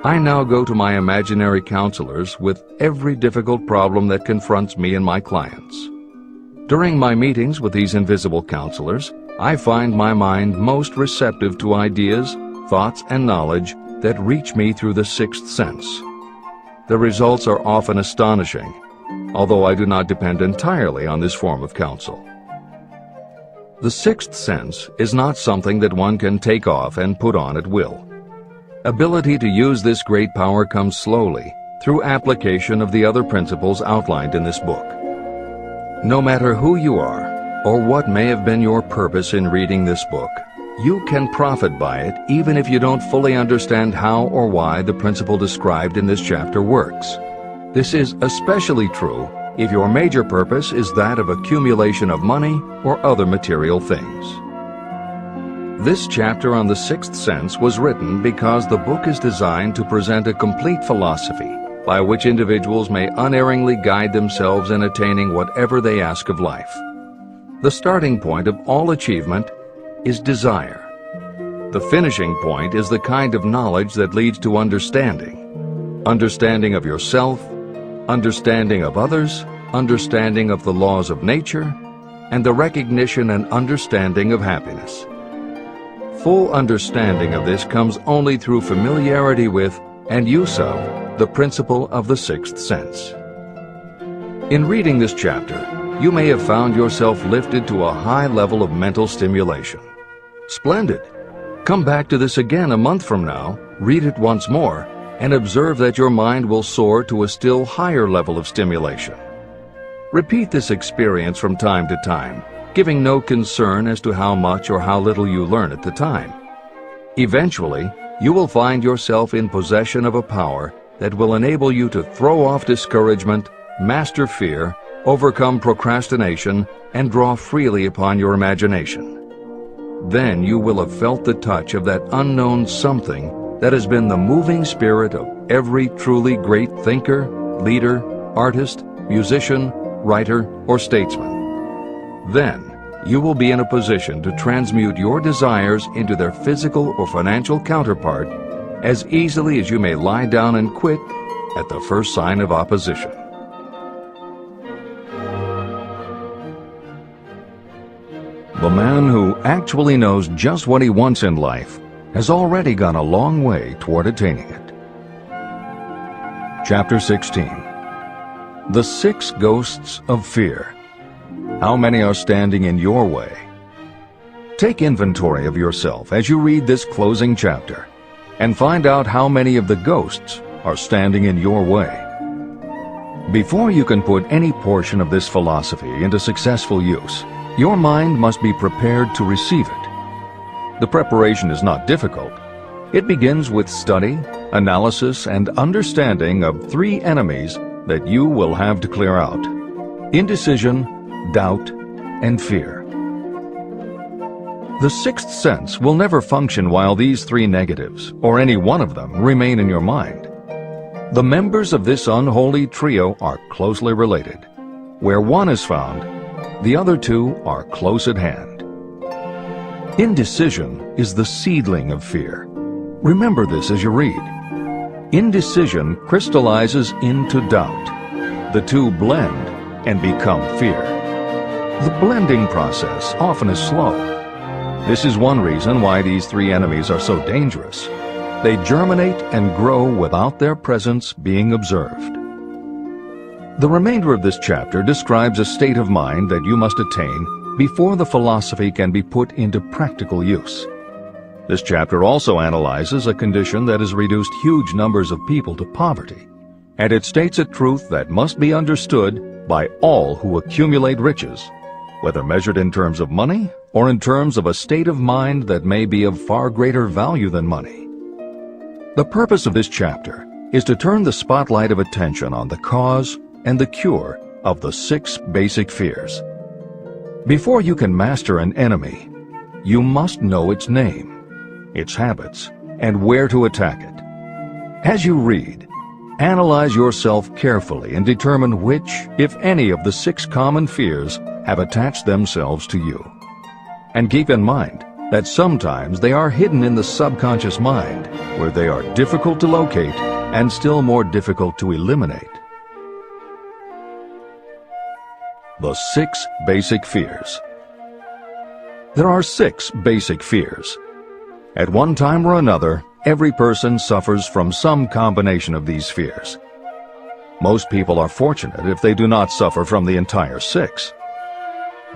I now go to my imaginary counselors with every difficult problem that confronts me and my clients. During my meetings with these invisible counselors, I find my mind most receptive to ideas, thoughts, and knowledge that reach me through the sixth sense. The results are often astonishing, although I do not depend entirely on this form of counsel. The sixth sense is not something that one can take off and put on at will. Ability to use this great power comes slowly through application of the other principles outlined in this book. No matter who you are, or what may have been your purpose in reading this book, you can profit by it even if you don't fully understand how or why the principle described in this chapter works. This is especially true if your major purpose is that of accumulation of money or other material things. This chapter on the sixth sense was written because the book is designed to present a complete philosophy by which individuals may unerringly guide themselves in attaining whatever they ask of life. The starting point of all achievement is desire. The finishing point is the kind of knowledge that leads to understanding. Understanding of yourself, understanding of others, understanding of the laws of nature, and the recognition and understanding of happiness. Full understanding of this comes only through familiarity with and use of the principle of the sixth sense. In reading this chapter, you may have found yourself lifted to a high level of mental stimulation. Splendid! Come back to this again a month from now, read it once more, and observe that your mind will soar to a still higher level of stimulation. Repeat this experience from time to time, giving no concern as to how much or how little you learn at the time. Eventually, you will find yourself in possession of a power that will enable you to throw off discouragement, master fear, overcome procrastination, and draw freely upon your imagination. Then you will have felt the touch of that unknown something that has been the moving spirit of every truly great thinker, leader, artist, musician, writer, or statesman. Then you will be in a position to transmute your desires into their physical or financial counterpart as easily as you may lie down and quit at the first sign of opposition. The man who actually knows just what he wants in life has already gone a long way toward attaining it. Chapter 16. The 6 Ghosts of Fear. How many are standing in your way? Take inventory of yourself as you read this closing chapter. and find out how many of the ghosts are standing in your way. Before you can put any portion of this philosophy into successful use, your mind must be prepared to receive it. The preparation is not difficult. It begins with study, analysis, and understanding of 3 enemies that you will have to clear out: indecision, doubt, and fear. The sixth sense will never function while these 3 negatives, or any one of them, remain in your mind. The members of this unholy trio are closely related. Where one is found, the other 2 are close at hand. Indecision is the seedling of fear. Remember this as you read. Indecision crystallizes into doubt. The 2 blend and become fear. The blending process often is slow. This is one reason why these 3 enemies are so dangerous. They germinate and grow without their presence being observed. The remainder of this chapter describes a state of mind that you must attain before the philosophy can be put into practical use. This chapter also analyzes a condition that has reduced huge numbers of people to poverty, and it states a truth that must be understood by all who accumulate riches, whether measured in terms of money or in terms of a state of mind that may be of far greater value than money. The purpose of this chapter is to turn the spotlight of attention on the cause and the cure of the 6 basic fears. Before you can master an enemy, you must know its name, its habits, and where to attack it. As you read, analyze yourself carefully and determine which, if any, of the 6 common fears have attached themselves to you. And keep in mind that sometimes they are hidden in the subconscious mind, where they are difficult to locate and still more difficult to eliminate. The 6 basic fears. There are 6 basic fears. At one time or another, every person suffers from some combination of these fears. Most people are fortunate if they do not suffer from the entire 6.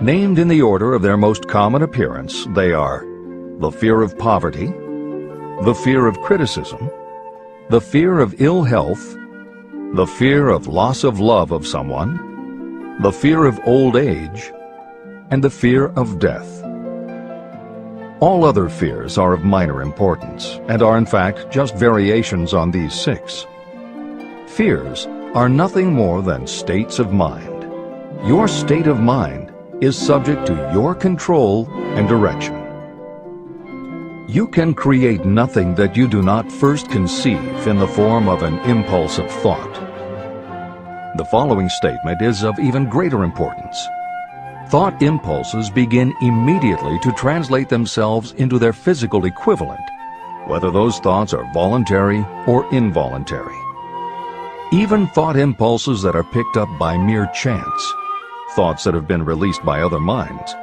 Named in the order of their most common appearance, they are the fear of poverty, the fear of criticism, the fear of ill health, the fear of loss of love of someone, the fear of old age, and the fear of death. All other fears are of minor importance and are in fact just variations on these 6. Fears are nothing more than states of mind. Your state of mind is subject to your control and direction. You can create nothing that you do not first conceive in the form of an impulse of thought. The following statement is of even greater importance. Thought impulses begin immediately to translate themselves into their physical equivalent, whether those thoughts are voluntary or involuntary. Even thought impulses that are picked up by mere chance, thoughts that have been released by other minds,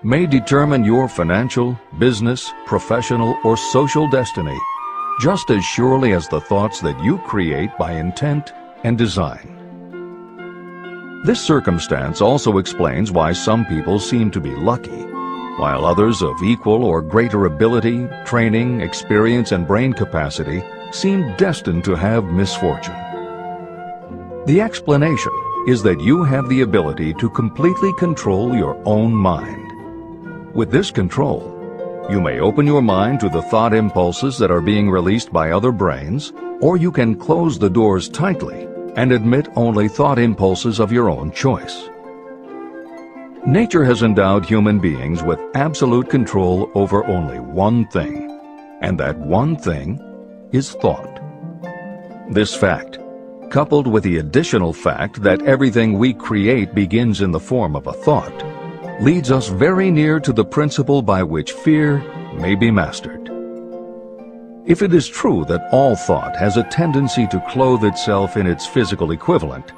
may determine your financial, business, professional, or social destiny just as surely as the thoughts that you create by intent and design. This circumstance also explains why some people seem to be lucky, while others of equal or greater ability, training, experience, and brain capacity seem destined to have misfortune. The explanation is that you have the ability to completely control your own mind. With this control, you may open your mind to the thought impulses that are being released by other brains, or you can close the doors tightly and admit only thought impulses of your own choice. Nature has endowed human beings with absolute control over only one thing, and that one thing is thought. This fact, coupled with the additional fact that everything we create begins in the form of a thought, leads us very near to the principle by which fear may be mastered. If it is true that all thought has a tendency to clothe itself in its physical equivalent,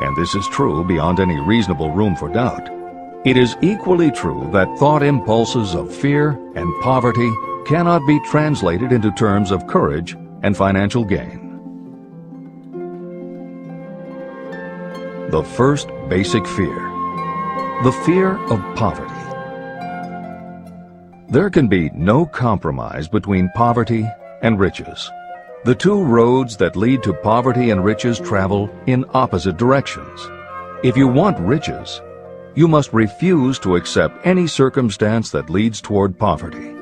and this is true beyond any reasonable room for doubt, it is equally true that thought impulses of fear and poverty cannot be translated into terms of courage and financial gain. The first basic fear, the fear of poverty. There can be no compromise between poverty and riches. The two roads that lead to poverty and riches travel in opposite directions. If you want riches, you must refuse to accept any circumstance that leads toward poverty.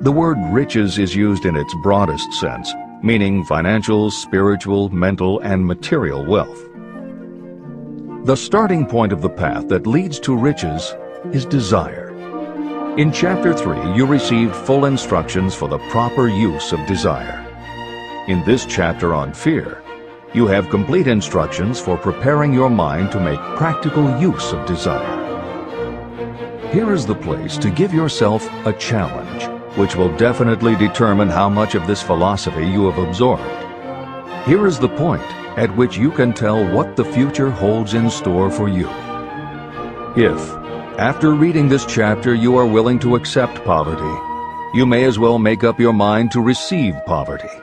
The word riches is used in its broadest sense, meaning financial, spiritual, mental, and material wealth. The starting point of the path that leads to riches is desire. In Chapter 3, you received full instructions for the proper use of desire. In this chapter on fear, you have complete instructions for preparing your mind to make practical use of desire. Here is the place to give yourself a challenge, which will definitely determine how much of this philosophy you have absorbed. Here is the point at which you can tell what the future holds in store for you. If, after reading this chapter, you are willing to accept poverty, you may as well make up your mind to receive poverty.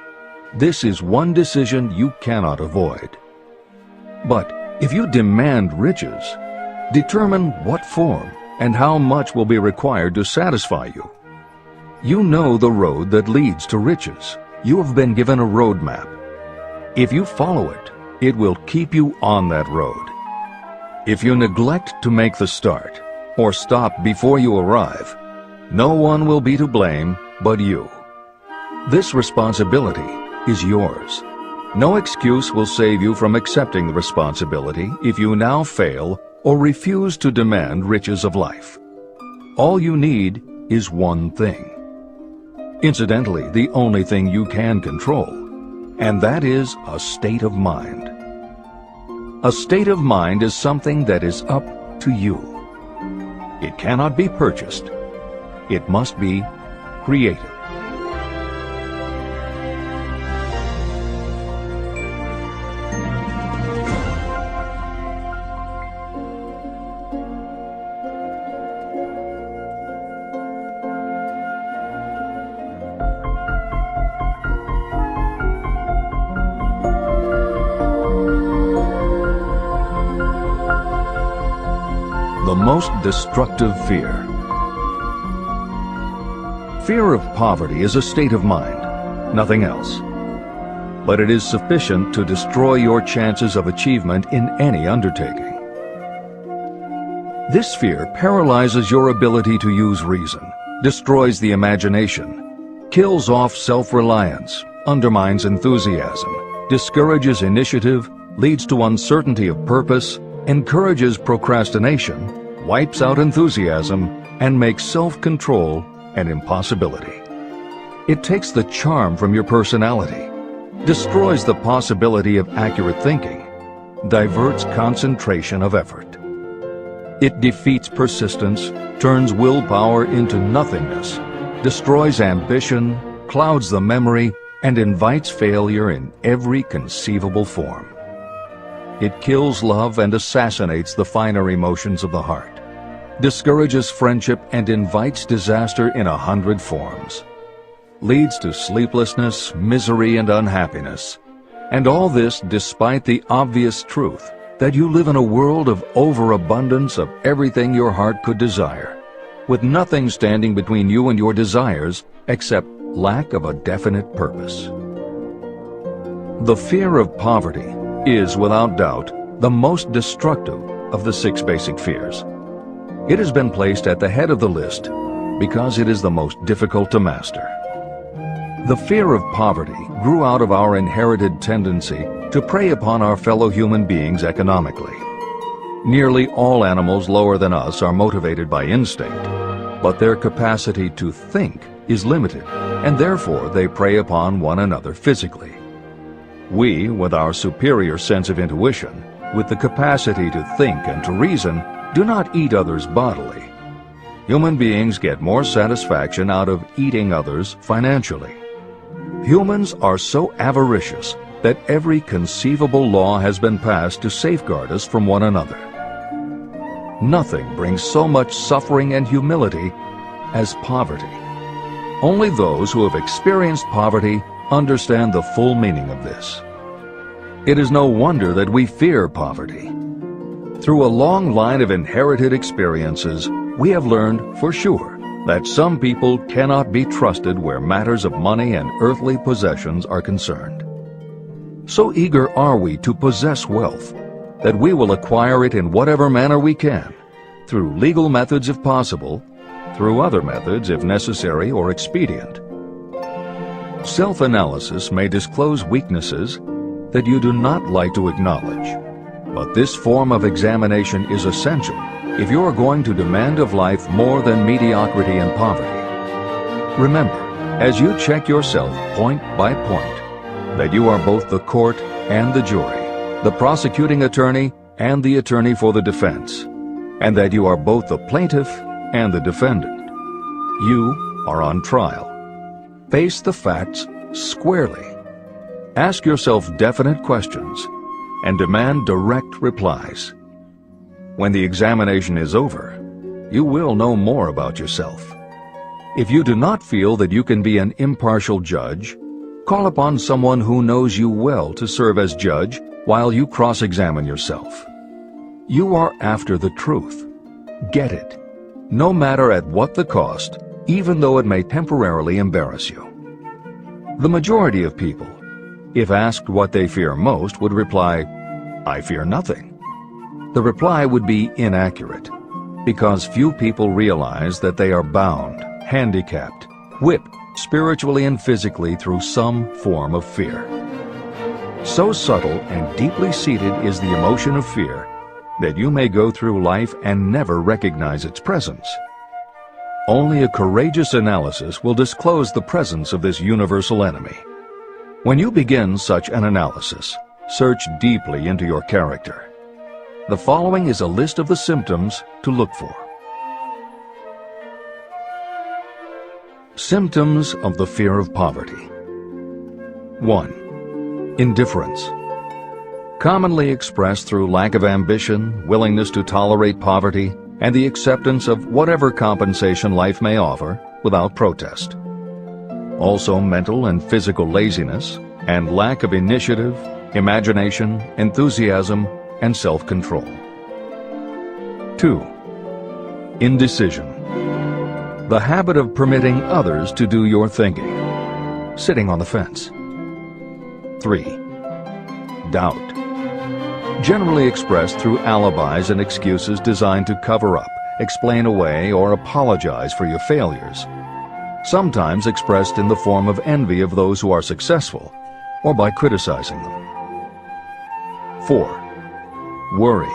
This is one decision you cannot avoid. But if you demand riches, determine what form and how much will be required to satisfy you. You know the road that leads to riches. You have been given a roadmap. If you follow it, it will keep you on that road. If you neglect to make the start, or stop before you arrive, no one will be to blame but you. This responsibility is yours. No excuse will save you from accepting the responsibility if you now fail or refuse to demand riches of life. All you need is one thing. Incidentally, the only thing you can control, and that is a state of mind. A state of mind is something that is up to you. It cannot be purchased. It must be created. The most destructive fear. Fear of poverty is a state of mind, nothing else. But it is sufficient to destroy your chances of achievement in any undertaking. This fear paralyzes your ability to use reason, destroys the imagination, kills off self-reliance, undermines enthusiasm, discourages initiative, leads to uncertainty of purpose, encourages procrastination, wipes out enthusiasm, and makes self-control an impossibility. It takes the charm from your personality, destroys the possibility of accurate thinking, diverts concentration of effort. It defeats persistence, turns willpower into nothingness, destroys ambition, clouds the memory, and invites failure in every conceivable form. It kills love and assassinates the finer emotions of the heart, discourages friendship and invites disaster in 100 forms, leads to sleeplessness, misery, and unhappiness. And all this despite the obvious truth that you live in a world of overabundance of everything your heart could desire, with nothing standing between you and your desires except lack of a definite purpose. The fear of poverty is, without doubt, the most destructive of the 6 basic fears. It has been placed at the head of the list because it is the most difficult to master. The fear of poverty grew out of our inherited tendency to prey upon our fellow human beings economically. Nearly all animals lower than us are motivated by instinct, but their capacity to think is limited, and therefore they prey upon one another physically. We, with our superior sense of intuition, with the capacity to think and to reason, do not eat others bodily. Human beings get more satisfaction out of eating others financially. Humans are so avaricious that every conceivable law has been passed to safeguard us from one another. Nothing brings so much suffering and humility as poverty. Only those who have experienced poverty understand the full meaning of this. It is no wonder that we fear poverty. Through a long line of inherited experiences, we have learned for sure that some people cannot be trusted where matters of money and earthly possessions are concerned. So eager are we to possess wealth that we will acquire it in whatever manner we can, through legal methods if possible, through other methods if necessary or expedient. Self-analysis may disclose weaknesses that you do not like to acknowledge, but this form of examination is essential if you are going to demand of life more than mediocrity and poverty. Remember, as you check yourself point by point, that you are both the court and the jury, the prosecuting attorney and the attorney for the defense, and that you are both the plaintiff and the defendant. You are on trial. Face the facts squarely. Ask yourself definite questions and demand direct replies. When the examination is over, you will know more about yourself. If you do not feel that you can be an impartial judge, call upon someone who knows you well to serve as judge while you cross-examine yourself. You are after the truth. Get it, no matter at what the cost, even though it may temporarily embarrass you. The majority of people, if asked what they fear most, would reply, "I fear nothing." The reply would be inaccurate, because few people realize that they are bound, handicapped, whipped spiritually and physically through some form of fear. So subtle and deeply seated is the emotion of fear that you may go through life and never recognize its presence. Only a courageous analysis will disclose the presence of this universal enemy. When you begin such an analysis, search deeply into your character. The following is a list of the symptoms to look for. Symptoms of the fear of poverty. 1. Indifference. Commonly expressed through lack of ambition, willingness to tolerate poverty, and the acceptance of whatever compensation life may offer without protest. Also mental and physical laziness and lack of initiative, imagination, enthusiasm, and self-control. 2. Indecision. The habit of permitting others to do your thinking, sitting on the fence. 3. Doubt. Generally expressed through alibis and excuses designed to cover up, explain away, or apologize for your failures. Sometimes expressed in the form of envy of those who are successful, or by criticizing them. 4. Worry.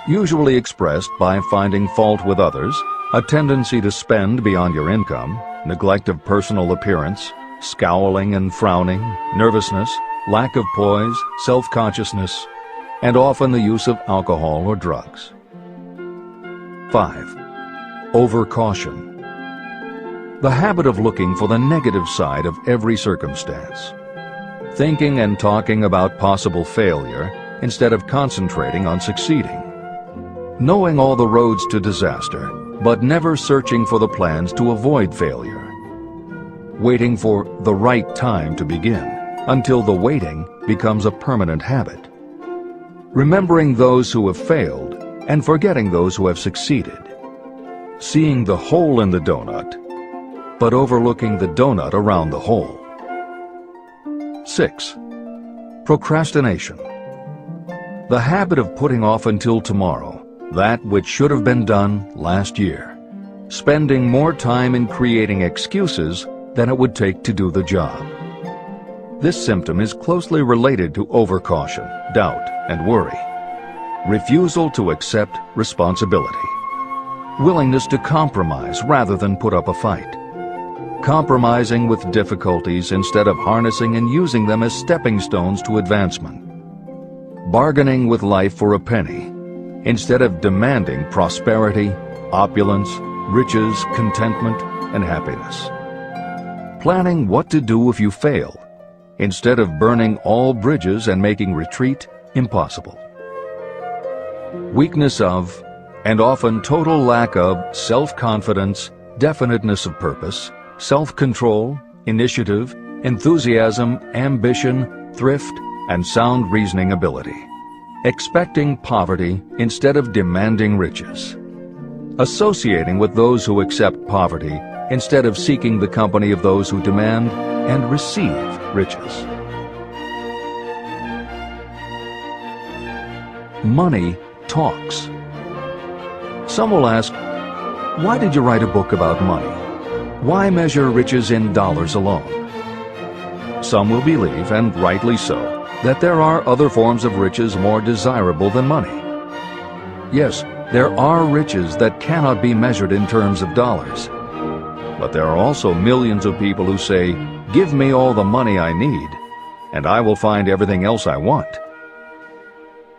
Usually expressed by finding fault with others, a tendency to spend beyond your income, neglect of personal appearance, scowling and frowning, nervousness, lack of poise, self-consciousness, and often the use of alcohol or drugs. 5. Overcaution. The habit of looking for the negative side of every circumstance, thinking and talking about possible failure instead of concentrating on succeeding. Knowing all the roads to disaster, but never searching for the plans to avoid failure. Waiting for the right time to begin, until the waiting becomes a permanent habit. Remembering those who have failed and forgetting those who have succeeded. Seeing the hole in the donut, but overlooking the donut around the hole. 6. Procrastination. The habit of putting off until tomorrow that which should have been done last year, spending more time in creating excuses than it would take to do the job. This symptom is closely related to overcaution, doubt, and worry. Refusal to accept responsibility. Willingness to compromise rather than put up a fight. Compromising with difficulties instead of harnessing and using them as stepping stones to advancement. Bargaining with life for a penny instead of demanding prosperity, opulence, riches, contentment, and happiness. Planning what to do if you fail instead of burning all bridges and making retreat impossible. Weakness of, and often total lack of, self-confidence, definiteness of purpose, self-control, initiative, enthusiasm, ambition, thrift, and sound reasoning ability. Expecting poverty instead of demanding riches. associating with those who accept poverty instead of seeking the company of those who demand and receive riches. Money talks. Some will ask, why did you write a book about money? Why measure riches in dollars alone? Some will believe, and rightly so, that there are other forms of riches more desirable than money. Yes, there are riches that cannot be measured in terms of dollars. But there are also millions of people who say, give me all the money I need, and I will find everything else I want.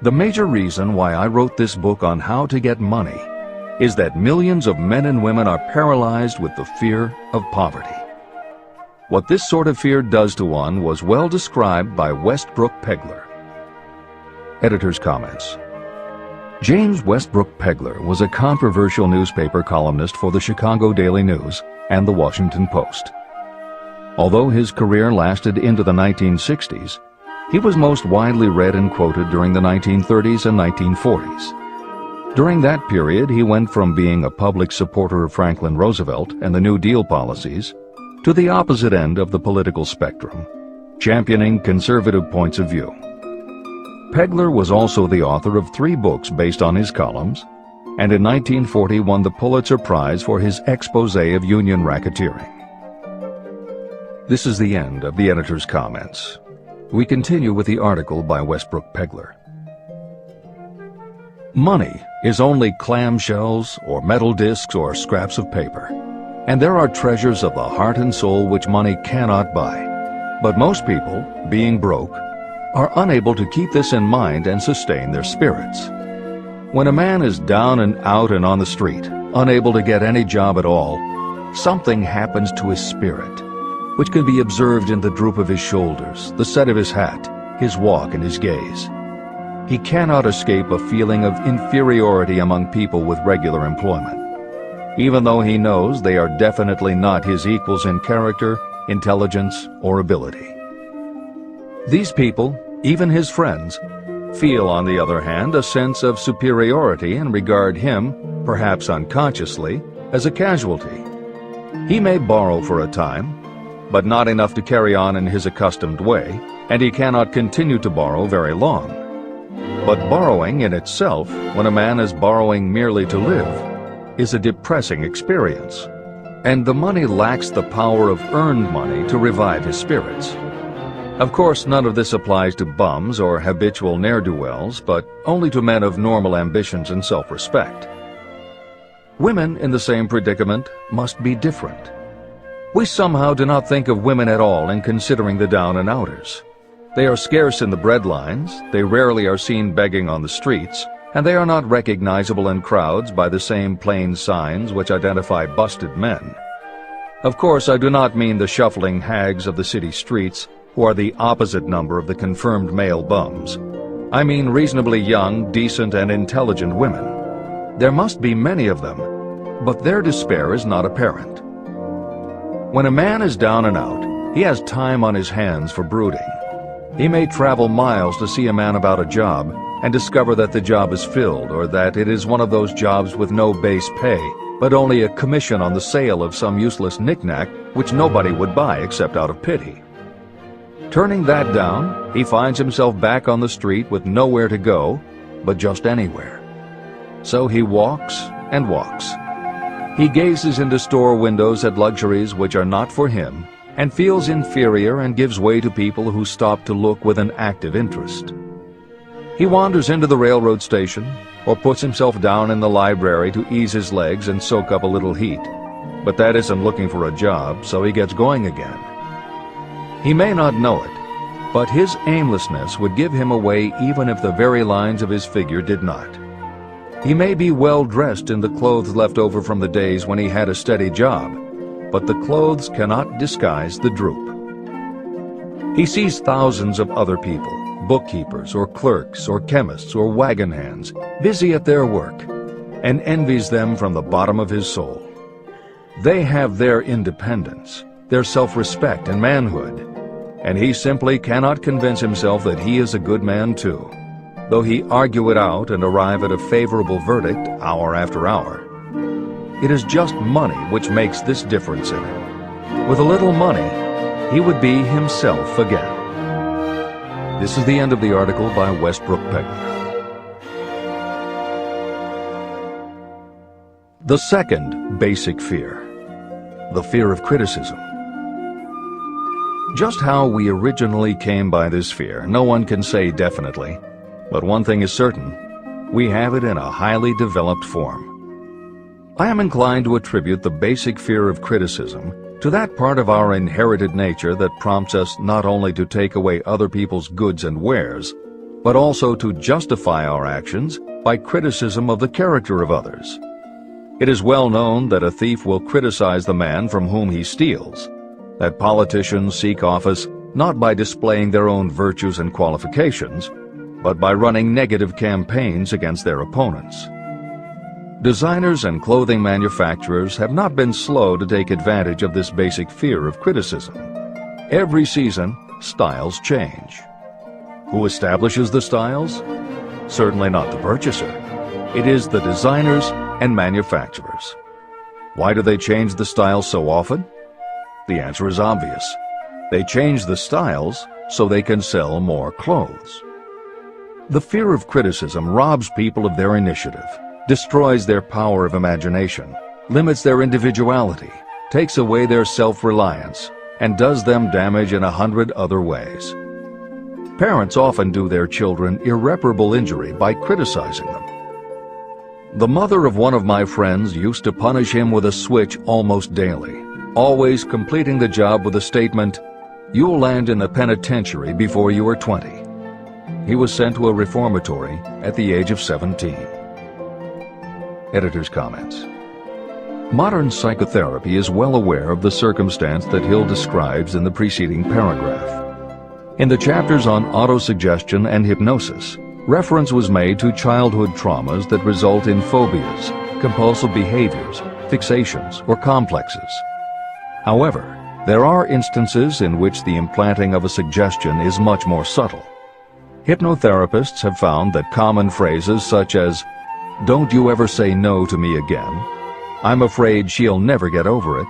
The major reason why I wrote this book on how to get money is that millions of men and women are paralyzed with the fear of poverty. What this sort of fear does to one was well described by Westbrook Pegler. Editor's comments. James Westbrook Pegler was a controversial newspaper columnist for the Chicago Daily News and the Washington Post. Although his career lasted into the 1960s, he was most widely read and quoted during the 1930s and 1940s. During that period, he went from being a public supporter of Franklin Roosevelt and the New Deal policies to the opposite end of the political spectrum, championing conservative points of view. Pegler was also the author of 3 books based on his columns, and in 1940 won the Pulitzer Prize for his expose of union racketeering. This is the end of the editor's comments. We continue with the article by Westbrook Pegler. Money is only clamshells or metal discs or scraps of paper, and there are treasures of the heart and soul which money cannot buy. But most people, being broke, are unable to keep this in mind and sustain their spirits. When a man is down and out and on the street, unable to get any job at all, something happens to his spirit, which can be observed in the droop of his shoulders, the set of his hat, his walk, and his gaze. He cannot escape a feeling of inferiority among people with regular employment, even though he knows they are definitely not his equals in character, intelligence, or ability. These people, even his friends, feel, on the other hand, a sense of superiority and regard him, perhaps unconsciously, as a casualty. He may borrow for a time, but not enough to carry on in his accustomed way, and he cannot continue to borrow very long. But borrowing in itself, when a man is borrowing merely to live, is a depressing experience, and the money lacks the power of earned money to revive his spirits. Of course, none of this applies to bums or habitual ne'er-do-wells, but only to men of normal ambitions and self-respect. Women in the same predicament must be different. We somehow do not think of women at all in considering the down-and-outers. They are scarce in the breadlines, they rarely are seen begging on the streets, and they are not recognizable in crowds by the same plain signs which identify busted men. Of course, I do not mean the shuffling hags of the city streets, who are the opposite number of the confirmed male bums. I mean reasonably young, decent, and intelligent women. There must be many of them, but their despair is not apparent. When a man is down and out, he has time on his hands for brooding. He may travel miles to see a man about a job and discover that the job is filled, or that it is one of those jobs with no base pay, but only a commission on the sale of some useless knick-knack which nobody would buy except out of pity. Turning that down, he finds himself back on the street with nowhere to go, but just anywhere. So he walks and walks. He gazes into store windows at luxuries which are not for him, and feels inferior and gives way to people who stop to look with an active interest. He wanders into the railroad station, or puts himself down in the library to ease his legs and soak up a little heat. But that isn't looking for a job, so he gets going again. He may not know it, but his aimlessness would give him away even if the very lines of his figure did not. He may be well dressed in the clothes left over from the days when he had a steady job, but the clothes cannot disguise the droop. He sees thousands of other people, bookkeepers or clerks or chemists or wagon hands, busy at their work, and envies them from the bottom of his soul. They have their independence, their self-respect and manhood, and he simply cannot convince himself that he is a good man too, though he argue it out and arrive at a favorable verdict hour after hour. It is just money which makes this difference in him. With a little money, he would be himself again. This is the end of the article by Westbrook Pegler. The second basic fear, the fear of criticism. Just how we originally came by this fear, no one can say definitely, but one thing is certain, we have it in a highly developed form. I am inclined to attribute the basic fear of criticism to that part of our inherited nature that prompts us not only to take away other people's goods and wares, but also to justify our actions by criticism of the character of others. It is well known that a thief will criticize the man from whom he steals, that politicians seek office not by displaying their own virtues and qualifications, but by running negative campaigns against their opponents. Designers and clothing manufacturers have not been slow to take advantage of this basic fear of criticism. Every season, styles change. Who establishes the styles? Certainly not the purchaser. It is the designers and manufacturers. Why do they change the styles so often? The answer is obvious. They change the styles so they can sell more clothes. The fear of criticism robs people of their initiative, destroys their power of imagination, limits their individuality, takes away their self-reliance, and does them damage in 100 other ways. Parents often do their children irreparable injury by criticizing them. The mother of one of my friends used to punish him with a switch almost daily, always completing the job with the statement, "You'll land in the penitentiary before you are 20. He was sent to a reformatory at the age of 17. Editor's comments. Modern psychotherapy is well aware of the circumstance that Hill describes in the preceding paragraph. In the chapters on autosuggestion and hypnosis, reference was made to childhood traumas that result in phobias, compulsive behaviors, fixations, or complexes. However, there are instances in which the implanting of a suggestion is much more subtle. Hypnotherapists have found that common phrases such as, "Don't you ever say no to me again," "I'm afraid she'll never get over it,"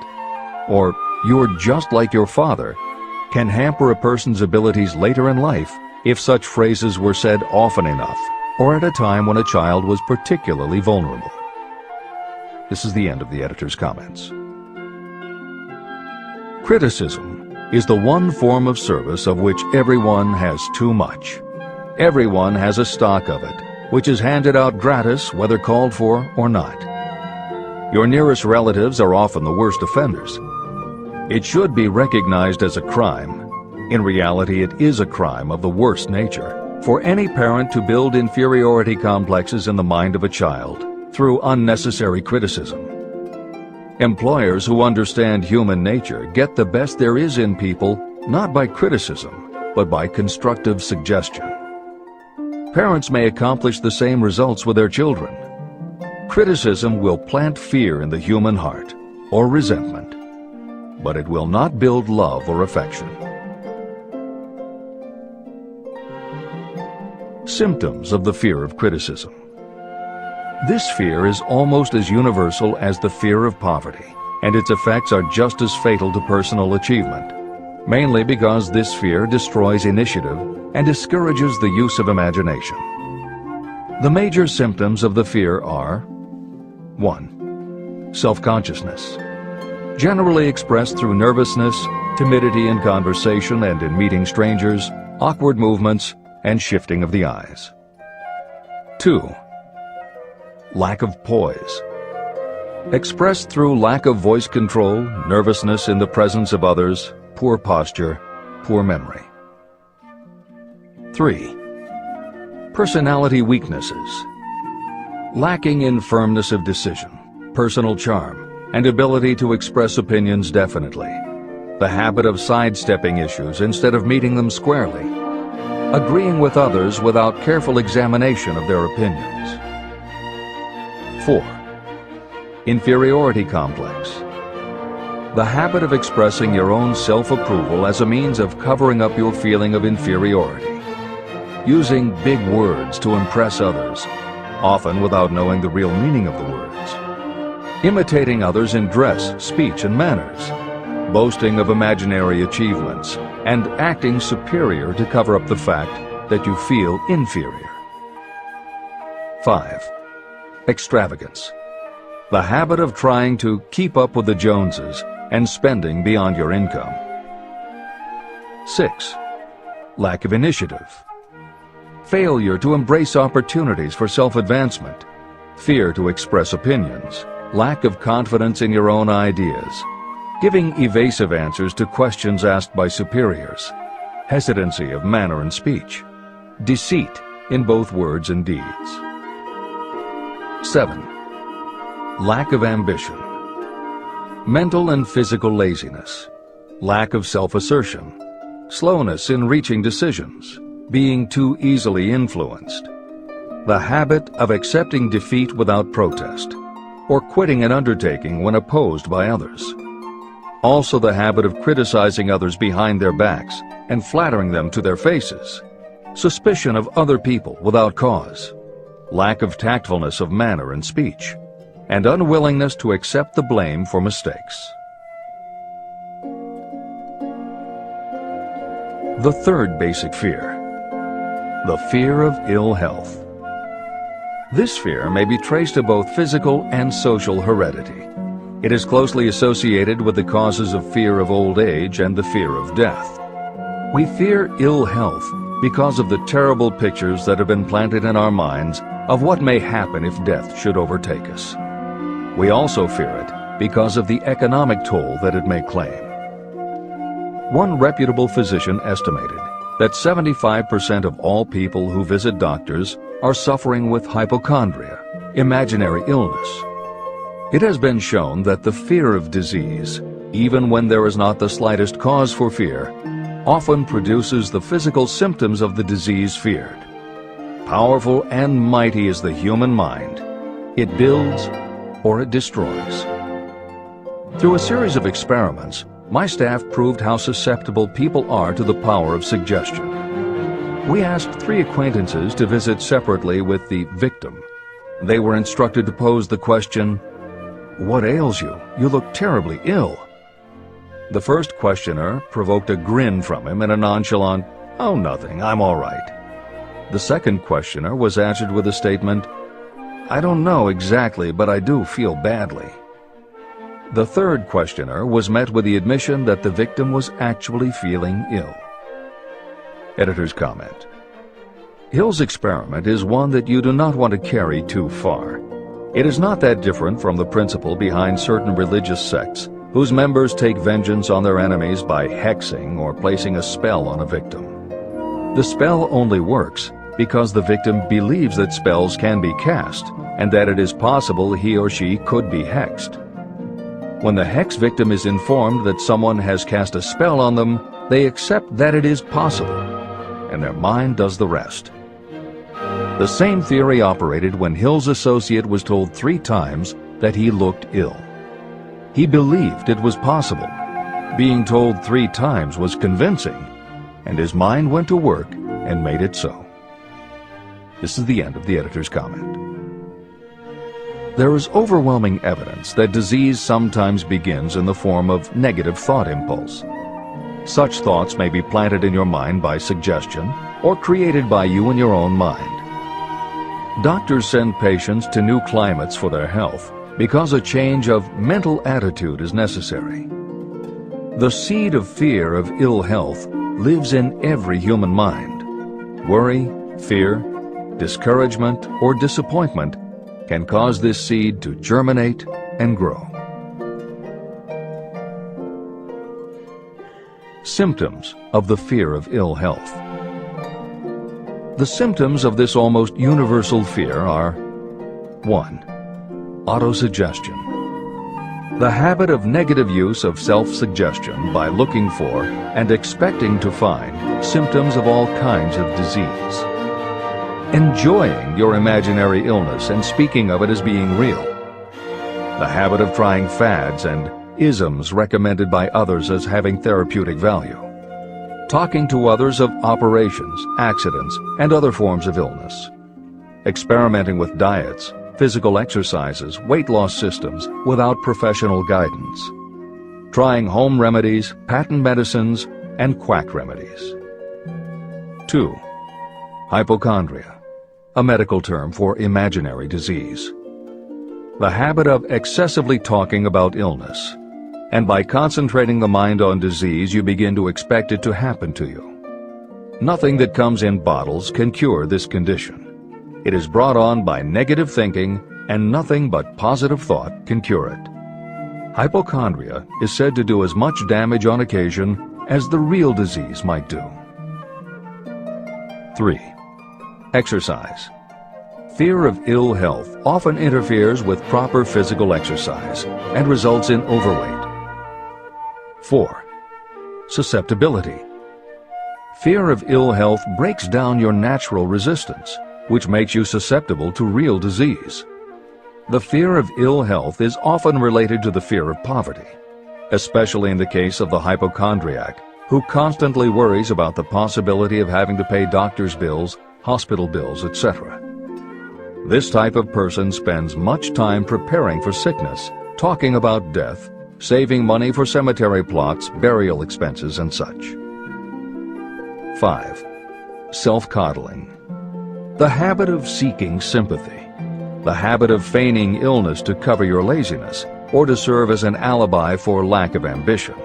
or "You're just like your father," can hamper a person's abilities later in life if such phrases were said often enough, or at a time when a child was particularly vulnerable. This is the end of the editor's comments. Criticism is the one form of service of which everyone has too much. Everyone has a stock of it, which is handed out gratis whether called for or not. Your nearest relatives are often the worst offenders. It should be recognized as a crime. In reality, it is a crime of the worst nature for any parent to build inferiority complexes in the mind of a child through unnecessary criticism. Employers who understand human nature get the best there is in people not by criticism, but by constructive suggestion. Parents may accomplish the same results with their children. Criticism will plant fear in the human heart, or resentment, but it will not build love or affection. Symptoms of the fear of criticism. This fear is almost as universal as the fear of poverty, and its effects are just as fatal to personal achievement, mainly because this fear destroys initiative and discourages the use of imagination. The major symptoms of the fear are: 1. Self-consciousness, generally expressed through nervousness, timidity in conversation and in meeting strangers, awkward movements, and shifting of the eyes. 2. Lack of poise, expressed through lack of voice control, nervousness in the presence of others, poor posture, poor memory. 3. Personality weaknesses, lacking in firmness of decision, personal charm, and ability to express opinions definitely, the habit of sidestepping issues instead of meeting them squarely, agreeing with others without careful examination of their opinions. 4. Inferiority complex, the habit of expressing your own self-approval as a means of covering up your feeling of inferiority, using big words to impress others, often without knowing the real meaning of the words. imitating others in dress, speech, and manners, boasting of imaginary achievements, and acting superior to cover up the fact that you feel inferior. 5. Extravagance. The habit of trying to keep up with the Joneses and spending beyond your income. 6. Lack of initiative. Failure to embrace opportunities for self-advancement, fear to express opinions, lack of confidence in your own ideas, giving evasive answers to questions asked by superiors, hesitancy of manner and speech, deceit in both words and deeds. 7. Lack of ambition. Mental and physical laziness, lack of self-assertion, slowness in reaching decisions, being too easily influenced, the habit of accepting defeat without protest, or quitting an undertaking when opposed by others. Also the habit of criticizing others behind their backs and flattering them to their faces, suspicion of other people without cause, lack of tactfulness of manner and speech, and unwillingness to accept the blame for mistakes. The third basic fear, the fear of ill health. This fear may be traced to both physical and social heredity. It is closely associated with the causes of fear of old age and the fear of death. We fear ill health because of the terrible pictures that have been planted in our minds of what may happen if death should overtake us. We also fear it because of the economic toll that it may claim. One reputable physician estimated that 75% of all people who visit doctors are suffering with hypochondria, imaginary illness. It has been shown that the fear of disease, even when there is not the slightest cause for fear, often produces the physical symptoms of the disease feared. Powerful and mighty is the human mind. It builds or it destroys. Through a series of experiments, my staff proved how susceptible people are to the power of suggestion. We asked 3 acquaintances to visit separately with the victim. They were instructed to pose the question, "What ails you? You look terribly ill." The first questioner provoked a grin from him and a nonchalant, "Oh, nothing, I'm all right." The second questioner was answered with a statement, "I don't know exactly, but I do feel badly." The third questioner was met with the admission that the victim was actually feeling ill. Editor's comment. Hill's experiment is one that you do not want to carry too far. It is not that different from the principle behind certain religious sects whose members take vengeance on their enemies by hexing or placing a spell on a victim. The spell only works because the victim believes that spells can be cast and that it is possible he or she could be hexed. When the hex victim is informed that someone has cast a spell on them, they accept that it is possible, and their mind does the rest. The same theory operated when Hill's associate was told 3 times that he looked ill. He believed it was possible. Being told 3 times was convincing, and his mind went to work and made it so. This is the end of the editor's comment. There is overwhelming evidence that disease sometimes begins in the form of negative thought impulse. Such thoughts may be planted in your mind by suggestion or created by you in your own mind. Doctors send patients to new climates for their health because a change of mental attitude is necessary. The seed of fear of ill health lives in every human mind. Worry, fear, discouragement, or disappointment can cause this seed to germinate and grow. Symptoms of the fear of ill health. The symptoms of this almost universal fear are 1. Autosuggestion. The habit of negative use of self-suggestion by looking for and expecting to find symptoms of all kinds of disease. Enjoying your imaginary illness and speaking of it as being real. The habit of trying fads and isms recommended by others as having therapeutic value. Talking to others of operations, accidents, and other forms of illness. Experimenting with diets, physical exercises, weight loss systems without professional guidance. Trying home remedies, patent medicines, and quack remedies. 2. Hypochondria, a medical term for imaginary disease. The habit of excessively talking about illness, and by concentrating the mind on disease, you begin to expect it to happen to you. Nothing that comes in bottles can cure this condition. It is brought on by negative thinking, and nothing but positive thought can cure it. Hypochondria is said to do as much damage on occasion as the real disease might do. 3. Exercise. Fear of ill health often interferes with proper physical exercise and results in overweight. 4. Susceptibility. Fear of ill health breaks down your natural resistance, which makes you susceptible to real disease. The fear of ill health is often related to the fear of poverty, especially in the case of the hypochondriac, who constantly worries about the possibility of having to pay doctor's bills, hospital bills, etc. This type of person spends much time preparing for sickness, talking about death, saving money for cemetery plots, burial expenses, and such. 5. Self-coddling. The habit of seeking sympathy. The habit of feigning illness to cover your laziness or to serve as an alibi for lack of ambition.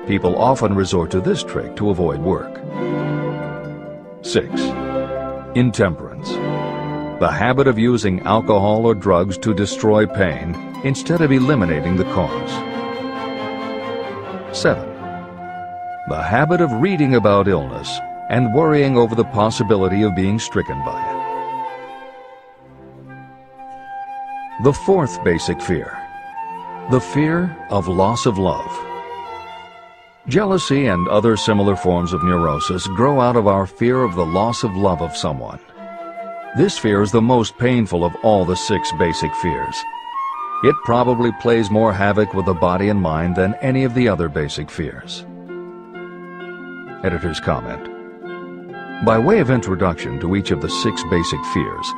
People often resort to this trick to avoid work. 6. Intemperance. The habit of using alcohol or drugs to destroy pain instead of eliminating the cause. 7. The habit of reading about illness and worrying over the possibility of being stricken by it. The fourth basic fear. The fear of loss of love. Jealousy and other similar forms of neurosis grow out of our fear of the loss of love of someone. This fear is the most painful of all the 6 basic fears. It probably plays more havoc with the body and mind than any of the other basic fears. Editor's comment. By way of introduction to each of the 6 basic fears,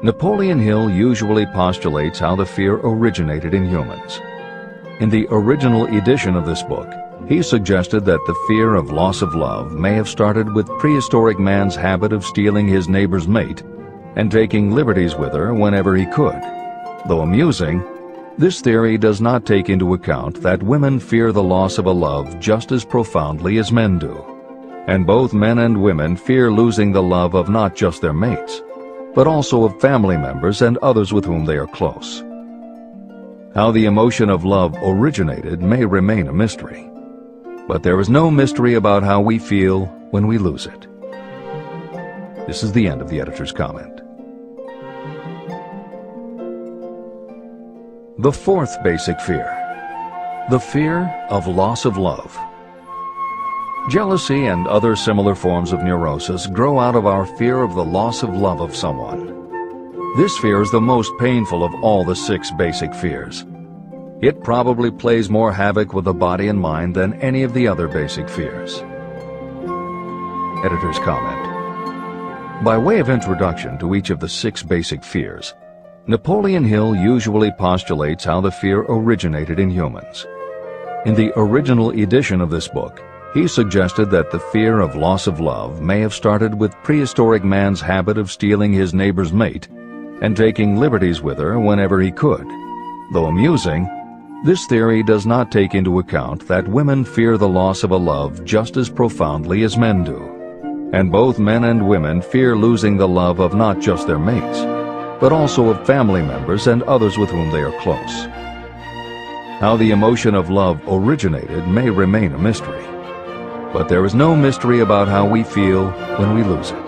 Napoleon Hill usually postulates how the fear originated in humans. In the original edition of this book, he suggested that the fear of loss of love may have started with prehistoric man's habit of stealing his neighbor's mate and taking liberties with her whenever he could. Though amusing, this theory does not take into account that women fear the loss of a love just as profoundly as men do. And both men and women fear losing the love of not just their mates, but also of family members and others with whom they are close. How the emotion of love originated may remain a mystery, but there is no mystery about how we feel when we lose it. This is the end of the editor's comment. The fourth basic fear. The fear of loss of love. Jealousy and other similar forms of neurosis grow out of our fear of the loss of love of someone. This fear is the most painful of all the 6 basic fears. It probably plays more havoc with the body and mind than any of the other basic fears. Editor's comment. By way of introduction to each of the 6 basic fears, Napoleon Hill usually postulates how the fear originated in humans. In the original edition of this book, he suggested that the fear of loss of love may have started with prehistoric man's habit of stealing his neighbor's mate and taking liberties with her whenever he could. Though amusing, this theory does not take into account that women fear the loss of a love just as profoundly as men do. And both men and women fear losing the love of not just their mates, but also of family members and others with whom they are close. How the emotion of love originated may remain a mystery, but there is no mystery about how we feel when we lose it.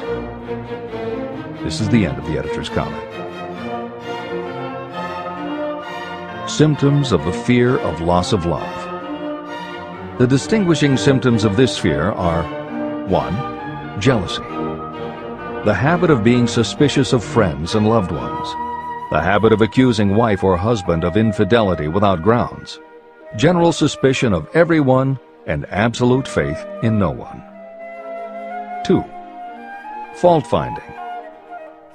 This is the end of the editor's comment. Symptoms of the fear of loss of love. The distinguishing symptoms of this fear are 1. Jealousy. The habit of being suspicious of friends and loved ones. The habit of accusing wife or husband of infidelity without grounds. General suspicion of everyone and absolute faith in no one. 2. Fault finding.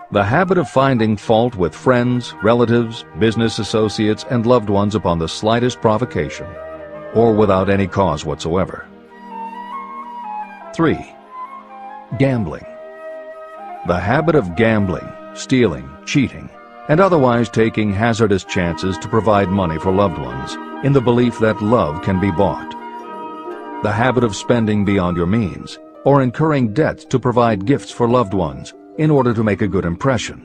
The habit of finding fault with friends, relatives, business associates, and loved ones upon the slightest provocation, or without any cause whatsoever. 3. Gambling. The habit of gambling, stealing, cheating, and otherwise taking hazardous chances to provide money for loved ones in the belief that love can be bought. The habit of spending beyond your means, or incurring debts to provide gifts for loved ones in order to make a good impression.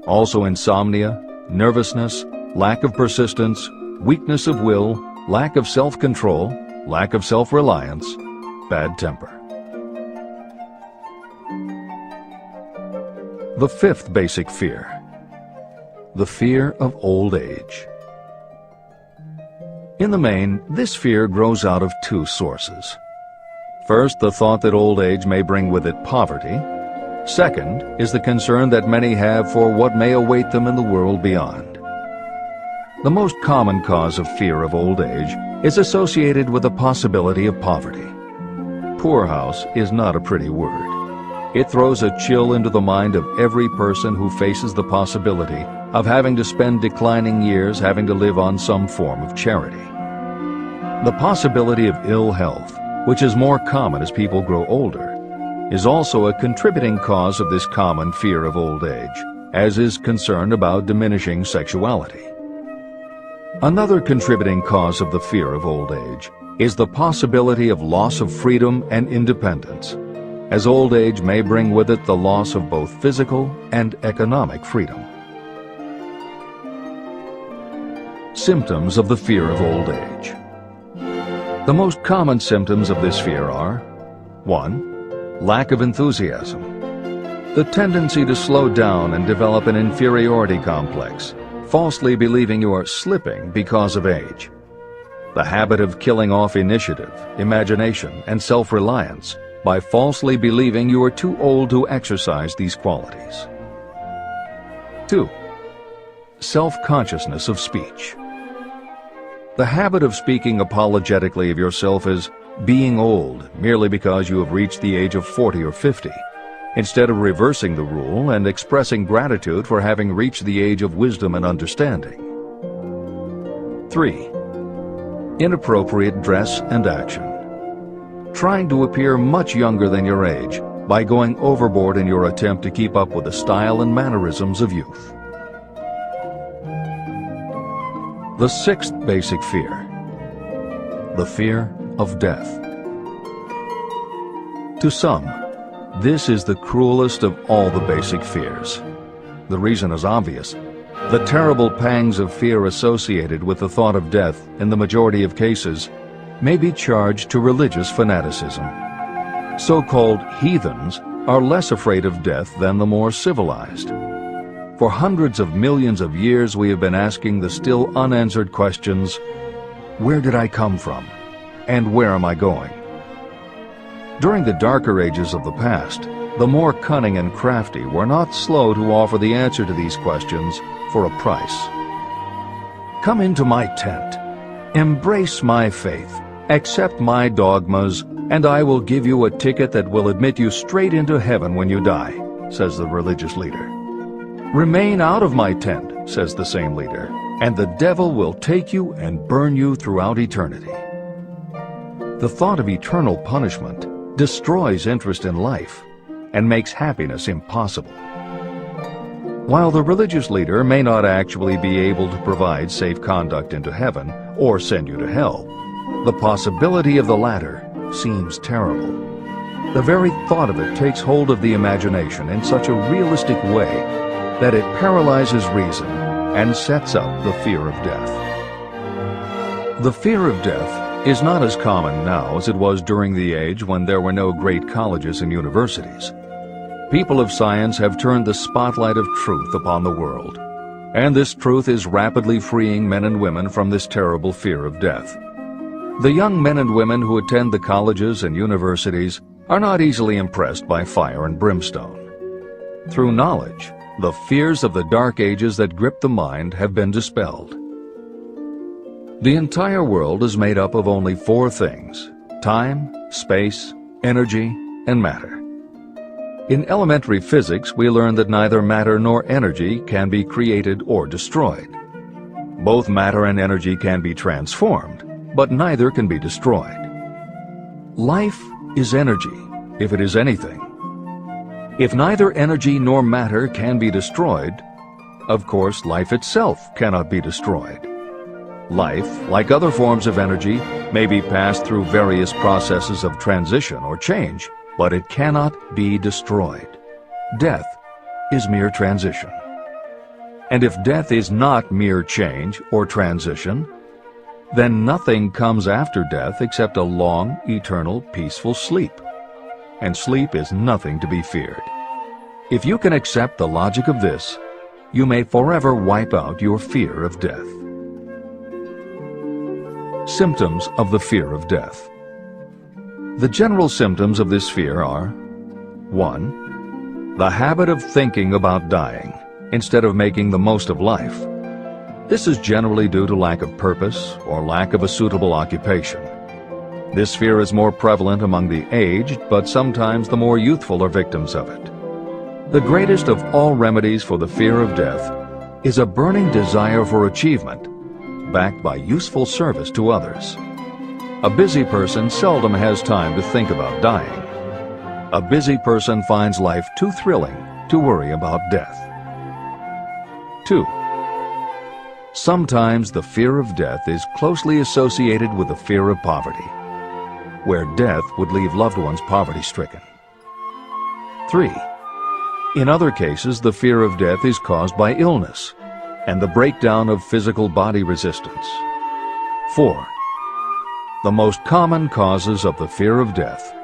Also insomnia, nervousness, lack of persistence, weakness of will, lack of self-control, lack of self-reliance, bad temper. The fifth basic fear. The fear of old age. In the main, this fear grows out of two sources. First, the thought that old age may bring with it poverty. Second is the concern that many have for what may await them in the world beyond. The most common cause of fear of old age is associated with the possibility of poverty. Poorhouse is not a pretty word. It throws a chill into the mind of every person who faces the possibility of having to spend declining years having to live on some form of charity. The possibility of ill health, which is more common as people grow older, is also a contributing cause of this common fear of old age, as is concern about diminishing sexuality. Another contributing cause of the fear of old age is the possibility of loss of freedom and independence, as old age may bring with it the loss of both physical and economic freedom. Symptoms of the fear of old age. The most common symptoms of this fear are: 1. Lack of enthusiasm. The tendency to slow down and develop an inferiority complex, falsely believing you are slipping because of age. The habit of killing off initiative, imagination, and self-reliance by falsely believing you are too old to exercise these qualities. 2. Self-consciousness of speech. The habit of speaking apologetically of yourself as being old merely because you have reached the age of 40 or 50, instead of reversing the rule and expressing gratitude for having reached the age of wisdom and understanding. 3. Inappropriate dress and action. Trying to appear much younger than your age by going overboard in your attempt to keep up with the style and mannerisms of youth. The sixth basic fear. The fear of death. To some, this is the cruelest of all the basic fears. The reason is obvious. The terrible pangs of fear associated with the thought of death, in the majority of cases, may be charged to religious fanaticism. So-called heathens are less afraid of death than the more civilized. For hundreds of millions of years we have been asking the still unanswered questions: where did I come from? And where am I going? During the darker ages of the past, the more cunning and crafty were not slow to offer the answer to these questions for a price. Come into my tent, embrace my faith, accept my dogmas, and I will give you a ticket that will admit you straight into heaven when you die, says the religious leader. Remain out of my tent, says the same leader, and the devil will take you and burn you throughout eternity. The thought of eternal punishment destroys interest in life and makes happiness impossible. While the religious leader may not actually be able to provide safe conduct into heaven or send you to hell, the possibility of the latter seems terrible. The very thought of it takes hold of the imagination in such a realistic way that it paralyzes reason and sets up the fear of death. The fear of death is not as common now as it was during the age when there were no great colleges and universities. People of science have turned the spotlight of truth upon the world, and this truth is rapidly freeing men and women from this terrible fear of death. The young men and women who attend the colleges and universities are not easily impressed by fire and brimstone. Through knowledge, the fears of the dark ages that grip the mind have been dispelled. The entire world is made up of only four things: time, space, energy, and matter. In elementary physics, we learn that neither matter nor energy can be created or destroyed. Both matter and energy can be transformed, but neither can be destroyed. Life is energy, if it is anything. If neither energy nor matter can be destroyed, of course, life itself cannot be destroyed. Life, like other forms of energy, may be passed through various processes of transition or change, but it cannot be destroyed. Death is mere transition. And if death is not mere change or transition, then nothing comes after death except a long, eternal, peaceful sleep. And sleep is nothing to be feared. If you can accept the logic of this, you may forever wipe out your fear of death. Symptoms of the fear of death. The general symptoms of this fear are: 1. The habit of thinking about dying instead of making the most of life. This is generally due to lack of purpose or lack of a suitable occupation. This fear is more prevalent among the aged, but sometimes the more youthful are victims of it. The greatest of all remedies for the fear of death is a burning desire for achievement, backed by useful service to others. A busy person seldom has time to think about dying. A busy person finds life too thrilling to worry about death. 2. Sometimes the fear of death is closely associated with the fear of poverty, where death would leave loved ones poverty-stricken. 3. In other cases, the fear of death is caused by illness and the breakdown of physical body resistance. 4. The most common causes of the fear of death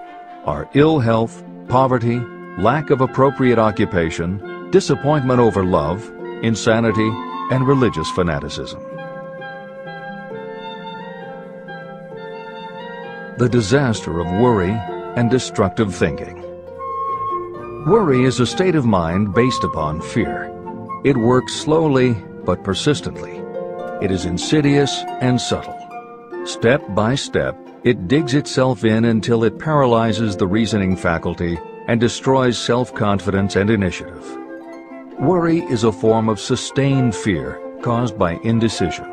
are ill health, poverty, lack of appropriate occupation, disappointment over love, insanity, and religious fanaticism. The disaster of worry and destructive thinking. Worry is a state of mind based upon fear. It works slowly but persistently. It is insidious and subtle. Step by step, it digs itself in until it paralyzes the reasoning faculty and destroys self-confidence and initiative. Worry is a form of sustained fear caused by indecision.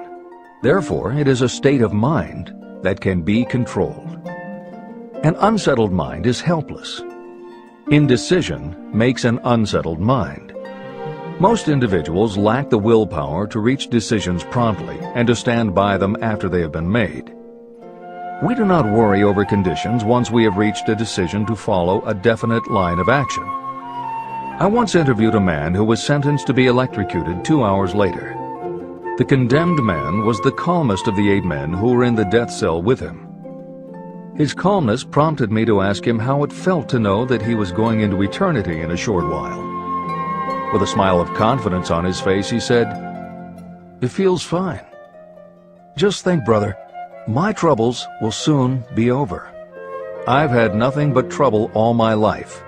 Therefore, it is a state of mind that can be controlled. An unsettled mind is helpless. Indecision makes an unsettled mind. Most individuals lack the willpower to reach decisions promptly and to stand by them after they have been made. We do not worry over conditions once we have reached a decision to follow a definite line of action. I once interviewed a man who was sentenced to be electrocuted 2 hours later. The condemned man was the calmest of the 8 men who were in the death cell with him. His calmness prompted me to ask him how it felt to know that he was going into eternity in a short while. With a smile of confidence on his face, he said, "It feels fine. Just think, brother, my troubles will soon be over. I've had nothing but trouble all my life.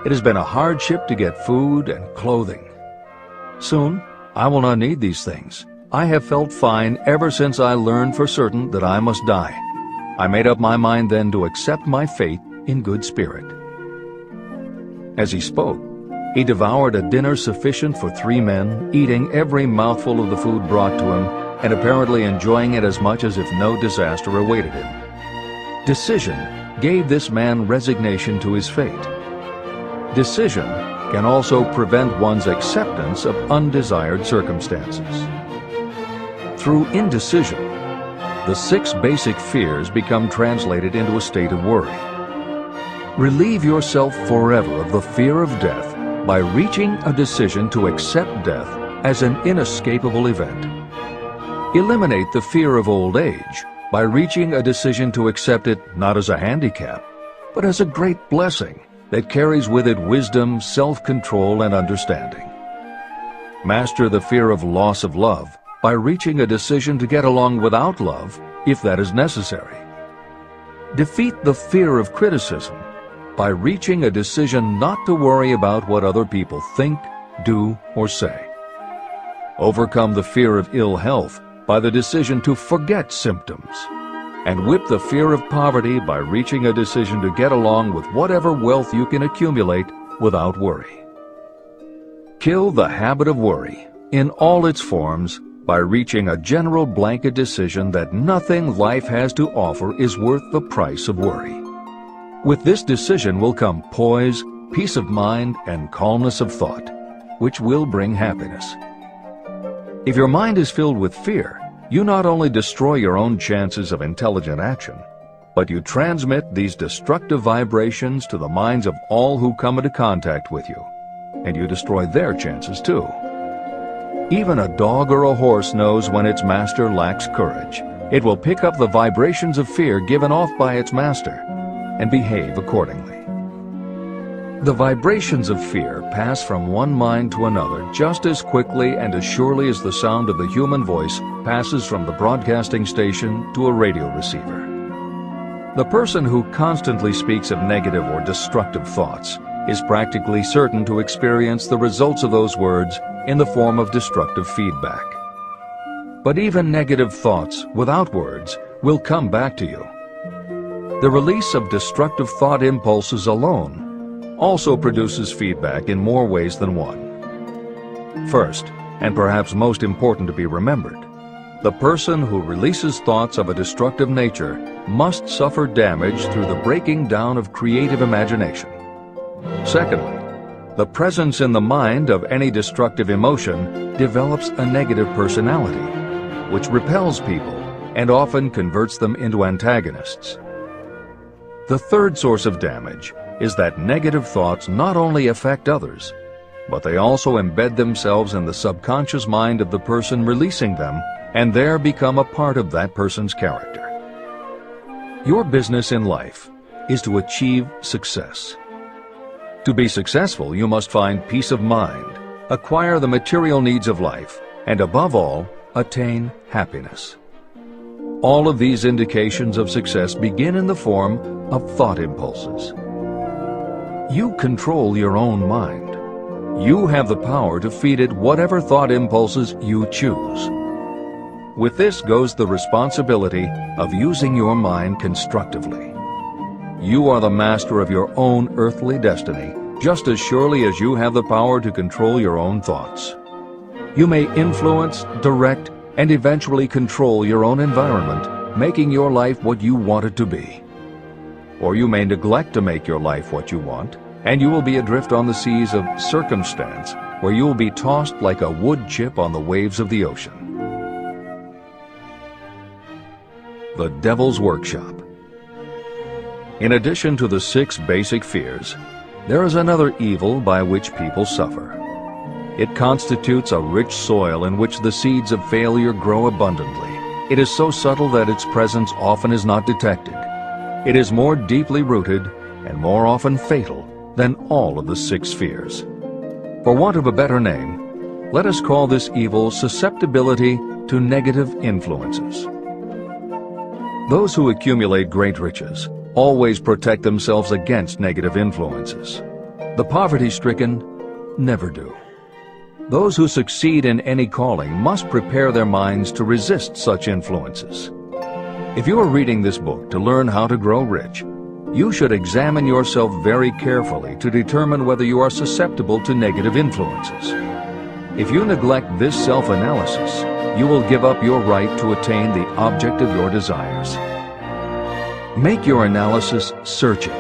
It has been a hardship to get food and clothing. Soon, I will not need these things. I have felt fine ever since I learned for certain that I must die. I made up my mind then to accept my fate in good spirit." As he spoke, he devoured a dinner sufficient for 3 men, eating every mouthful of the food brought to him, and apparently enjoying it as much as if no disaster awaited him. Decision gave this man resignation to his fate. Decision can also prevent one's acceptance of undesired circumstances. Through indecision, the 6 basic fears become translated into a state of worry. Relieve yourself forever of the fear of death by reaching a decision to accept death as an inescapable event. Eliminate the fear of old age by reaching a decision to accept it not as a handicap, but as a great blessing that carries with it wisdom, self-control, and understanding. Master the fear of loss of love by reaching a decision to get along without love, if that is necessary. Defeat the fear of criticism by reaching a decision not to worry about what other people think, do, or say. Overcome the fear of ill health by the decision to forget symptoms. And whip the fear of poverty by reaching a decision to get along with whatever wealth you can accumulate without worry. Kill the habit of worry in all its forms by reaching a general blanket decision that nothing life has to offer is worth the price of worry. With this decision will come poise, peace of mind, and calmness of thought, which will bring happiness. If your mind is filled with fear, you not only destroy your own chances of intelligent action, but you transmit these destructive vibrations to the minds of all who come into contact with you, and you destroy their chances too. Even a dog or a horse knows when its master lacks courage. It will pick up the vibrations of fear given off by its master and behave accordingly. The vibrations of fear pass from one mind to another just as quickly and as surely as the sound of the human voice passes from the broadcasting station to a radio receiver. The person who constantly speaks of negative or destructive thoughts is practically certain to experience the results of those words in the form of destructive feedback. But even negative thoughts without words will come back to you. The release of destructive thought impulses alone also produces feedback in more ways than one. First, and perhaps most important to be remembered, the person who releases thoughts of a destructive nature must suffer damage through the breaking down of creative imagination. Secondly, the presence in the mind of any destructive emotion develops a negative personality, which repels people and often converts them into antagonists. The third source of damage is that negative thoughts not only affect others, but they also embed themselves in the subconscious mind of the person releasing them and there become a part of that person's character. Your business in life is to achieve success. To be successful, you must find peace of mind, acquire the material needs of life, and above all, attain happiness. All of these indications of success begin in the form of thought impulses. You control your own mind. You have the power to feed it whatever thought impulses you choose. With this goes the responsibility of using your mind constructively. You are the master of your own earthly destiny, just as surely as you have the power to control your own thoughts. You may influence, direct, and eventually control your own environment, making your life what you want it to be. Or you may neglect to make your life what you want, and you will be adrift on the seas of circumstance, where you will be tossed like a wood chip on the waves of the ocean. The Devil's Workshop. In addition to the 6 basic fears, there is another evil by which people suffer. It constitutes a rich soil in which the seeds of failure grow abundantly. It is so subtle that its presence often is not detected. It is more deeply rooted and more often fatal than all of the 6 fears. For want of a better name, let us call this evil susceptibility to negative influences. Those who accumulate great riches always protect themselves against negative influences. The poverty-stricken never do. Those who succeed in any calling must prepare their minds to resist such influences. If you are reading this book to learn how to grow rich, you should examine yourself very carefully to determine whether you are susceptible to negative influences. If you neglect this self-analysis, you will give up your right to attain the object of your desires. Make your analysis searching.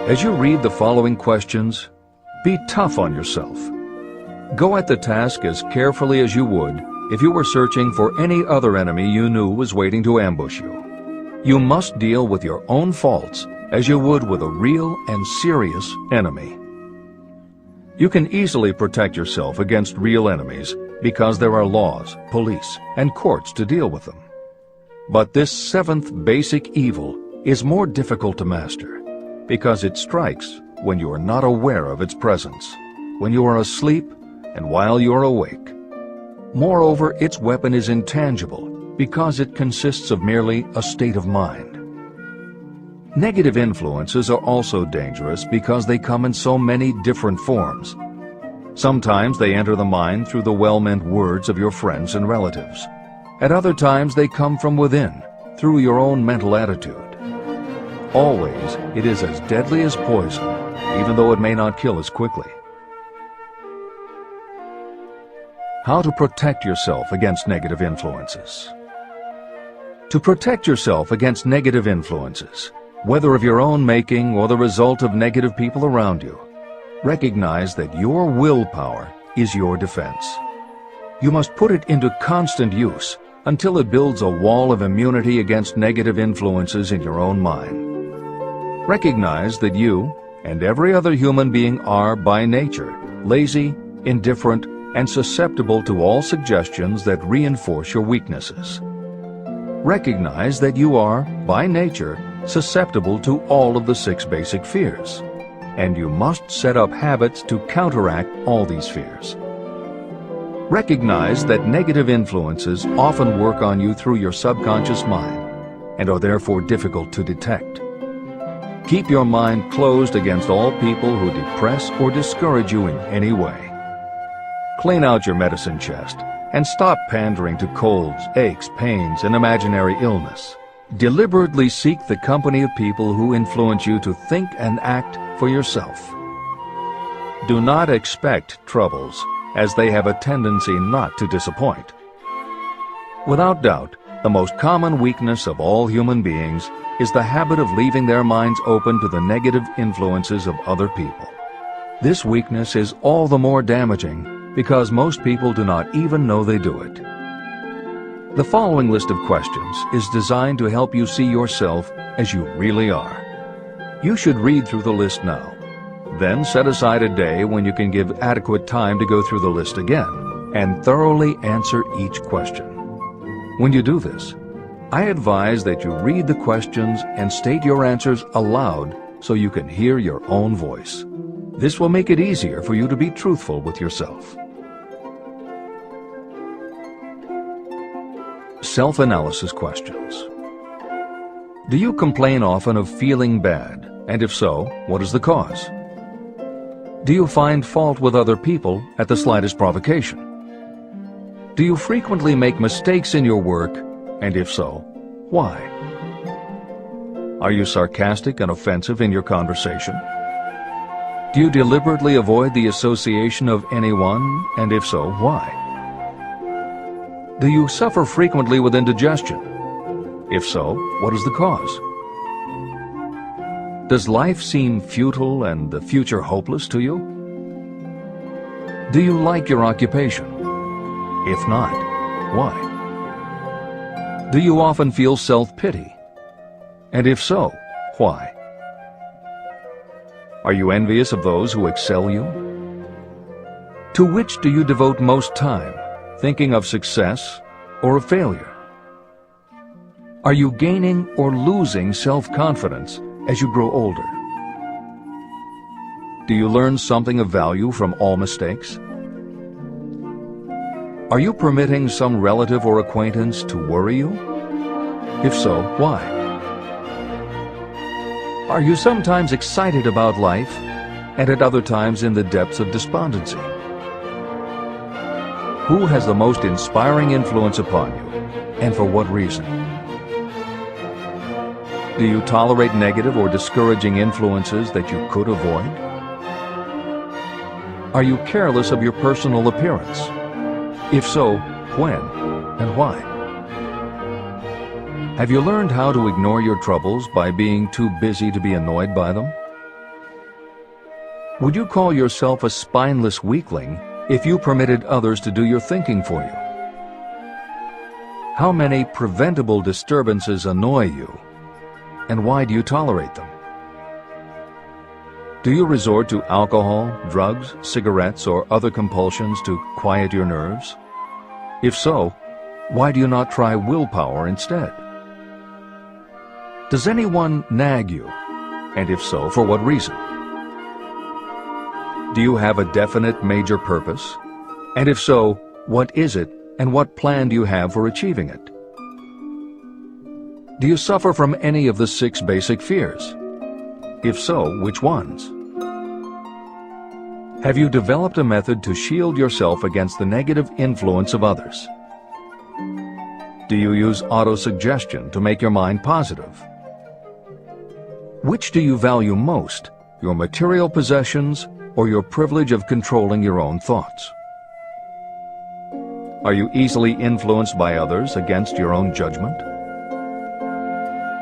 As you read the following questions, be tough on yourself. Go at the task as carefully as you would if you were searching for any other enemy you knew was waiting to ambush you. You must deal with your own faults as you would with a real and serious enemy. You can easily protect yourself against real enemies because there are laws, police, and courts to deal with them. But this 7th basic evil is more difficult to master because it strikes when you are not aware of its presence, when you are asleep and while you are awake. Moreover, its weapon is intangible because it consists of merely a state of mind. Negative influences are also dangerous because they come in so many different forms. Sometimes they enter the mind through the well-meant words of your friends and relatives. At other times they come from within, through your own mental attitude. Always, it is as deadly as poison, even though it may not kill as quickly. How to protect yourself against negative influences. To protect yourself against negative influences, whether of your own making or the result of negative people around you, recognize that your willpower is your defense. You must put it into constant use until it builds a wall of immunity against negative influences in your own mind. Recognize that you and every other human being are, by nature, lazy, indifferent, and susceptible to all suggestions that reinforce your weaknesses. Recognize that you are, by nature, susceptible to all of the 6 basic fears, and you must set up habits to counteract all these fears. Recognize that negative influences often work on you through your subconscious mind and are therefore difficult to detect. Keep your mind closed against all people who depress or discourage you in any way. Clean out your medicine chest and stop pandering to colds, aches, pains, and imaginary illness. Deliberately seek the company of people who influence you to think and act for yourself. Do not expect troubles, as they have a tendency not to disappoint. Without doubt, the most common weakness of all human beings is the habit of leaving their minds open to the negative influences of other people. This weakness is all the more damaging because most people do not even know they do it. The following list of questions is designed to help you see yourself as you really are. You should read through the list now. Then set aside a day when you can give adequate time to go through the list again and thoroughly answer each question. When you do this, I advise that you read the questions and state your answers aloud so you can hear your own voice. This will make it easier for you to be truthful with yourself. Self-analysis questions. Do you complain often of feeling bad? And if so, what is the cause? Do you find fault with other people at the slightest provocation? Do you frequently make mistakes in your work? And if so, why? Are you sarcastic and offensive in your conversation? Do you deliberately avoid the association of anyone? And if so, why? Do you suffer frequently with indigestion? If so, what is the cause? Does life seem futile and the future hopeless to you? Do you like your occupation? If not, why? Do you often feel self-pity? And if so, why? Are you envious of those who excel you? To which do you devote most time, thinking of success or of failure? Are you gaining or losing self-confidence as you grow older? Do you learn something of value from all mistakes? Are you permitting some relative or acquaintance to worry you? If so, why? Are you sometimes excited about life and at other times in the depths of despondency? Who has the most inspiring influence upon you, and for what reason? Do you tolerate negative or discouraging influences that you could avoid? Are you careless of your personal appearance? If so, when and why? Have you learned how to ignore your troubles by being too busy to be annoyed by them? Would you call yourself a spineless weakling if you permitted others to do your thinking for you? How many preventable disturbances annoy you, and why do you tolerate them? Do you resort to alcohol, drugs, cigarettes, or other compulsions to quiet your nerves? If so, why do you not try willpower instead? Does anyone nag you? And if so, for what reason? Do you have a definite major purpose? And if so, what is it, and what plan do you have for achieving it? Do you suffer from any of the 6 basic fears? If so, which ones? Have you developed a method to shield yourself against the negative influence of others? Do you use autosuggestion to make your mind positive? Which do you value most, your material possessions, or your privilege of controlling your own thoughts? Are you easily influenced by others against your own judgment?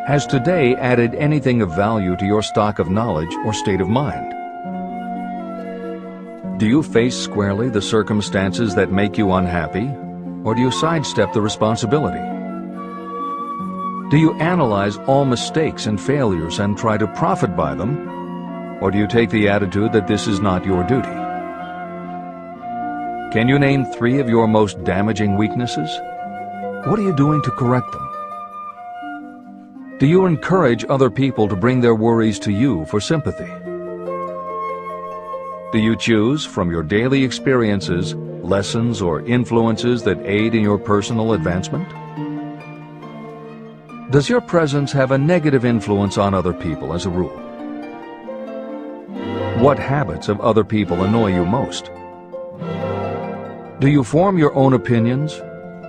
Has today added anything of value to your stock of knowledge or state of mind? Do you face squarely the circumstances that make you unhappy, or do you sidestep the responsibility? Do you analyze all mistakes and failures and try to profit by them, or do you take the attitude that this is not your duty? Can you name 3 of your most damaging weaknesses? What are you doing to correct them? Do you encourage other people to bring their worries to you for sympathy? Do you choose from your daily experiences lessons or influences that aid in your personal advancement? Does your presence have a negative influence on other people as a rule? What habits of other people annoy you most? Do you form your own opinions,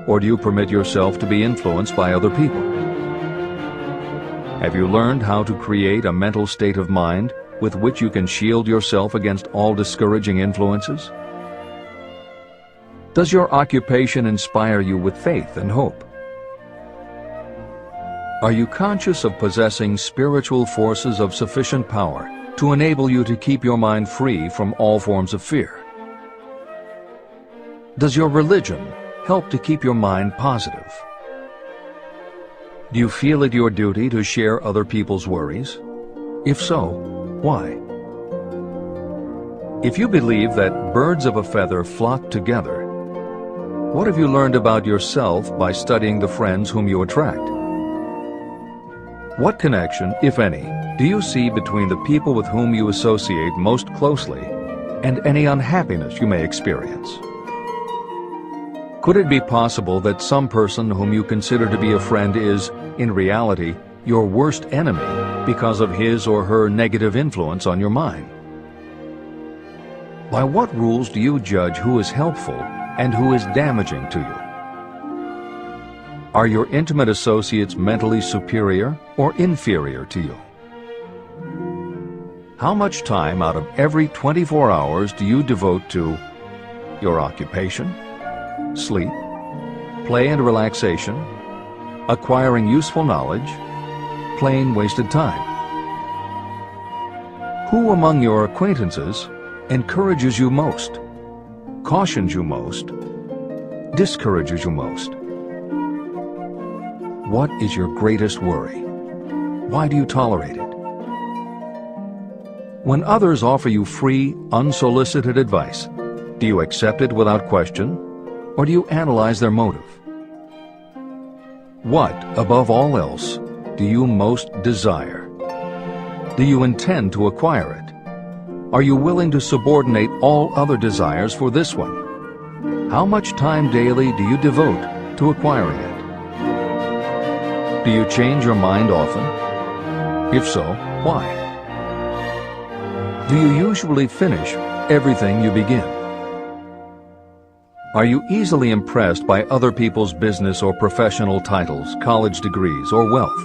or do you permit yourself to be influenced by other people? Have you learned how to create a mental state of mind with which you can shield yourself against all discouraging influences? Does your occupation inspire you with faith and hope? Are you conscious of possessing spiritual forces of sufficient power to enable you to keep your mind free from all forms of fear? Does your religion help to keep your mind positive? Do you feel it your duty to share other people's worries? If so, why? If you believe that birds of a feather flock together, what have you learned about yourself by studying the friends whom you attract? What connection, if any, do you see between the people with whom you associate most closely and any unhappiness you may experience? Could it be possible that some person whom you consider to be a friend is, in reality, your worst enemy because of his or her negative influence on your mind? By what rules do you judge who is helpful and who is damaging to you? Are your intimate associates mentally superior or inferior to you? How much time out of every 24 hours do you devote to your occupation, sleep, play and relaxation, acquiring useful knowledge, plain wasted time? Who among your acquaintances encourages you most, cautions you most, discourages you most? What is your greatest worry? Why do you tolerate it? When others offer you free, unsolicited advice, do you accept it without question, or do you analyze their motive? What, above all else, do you most desire? Do you intend to acquire it? Are you willing to subordinate all other desires for this one? How much time daily do you devote to acquiring it? Do you change your mind often? If so, why? Do you usually finish everything you begin? Are you easily impressed by other people's business or professional titles, college degrees, or wealth?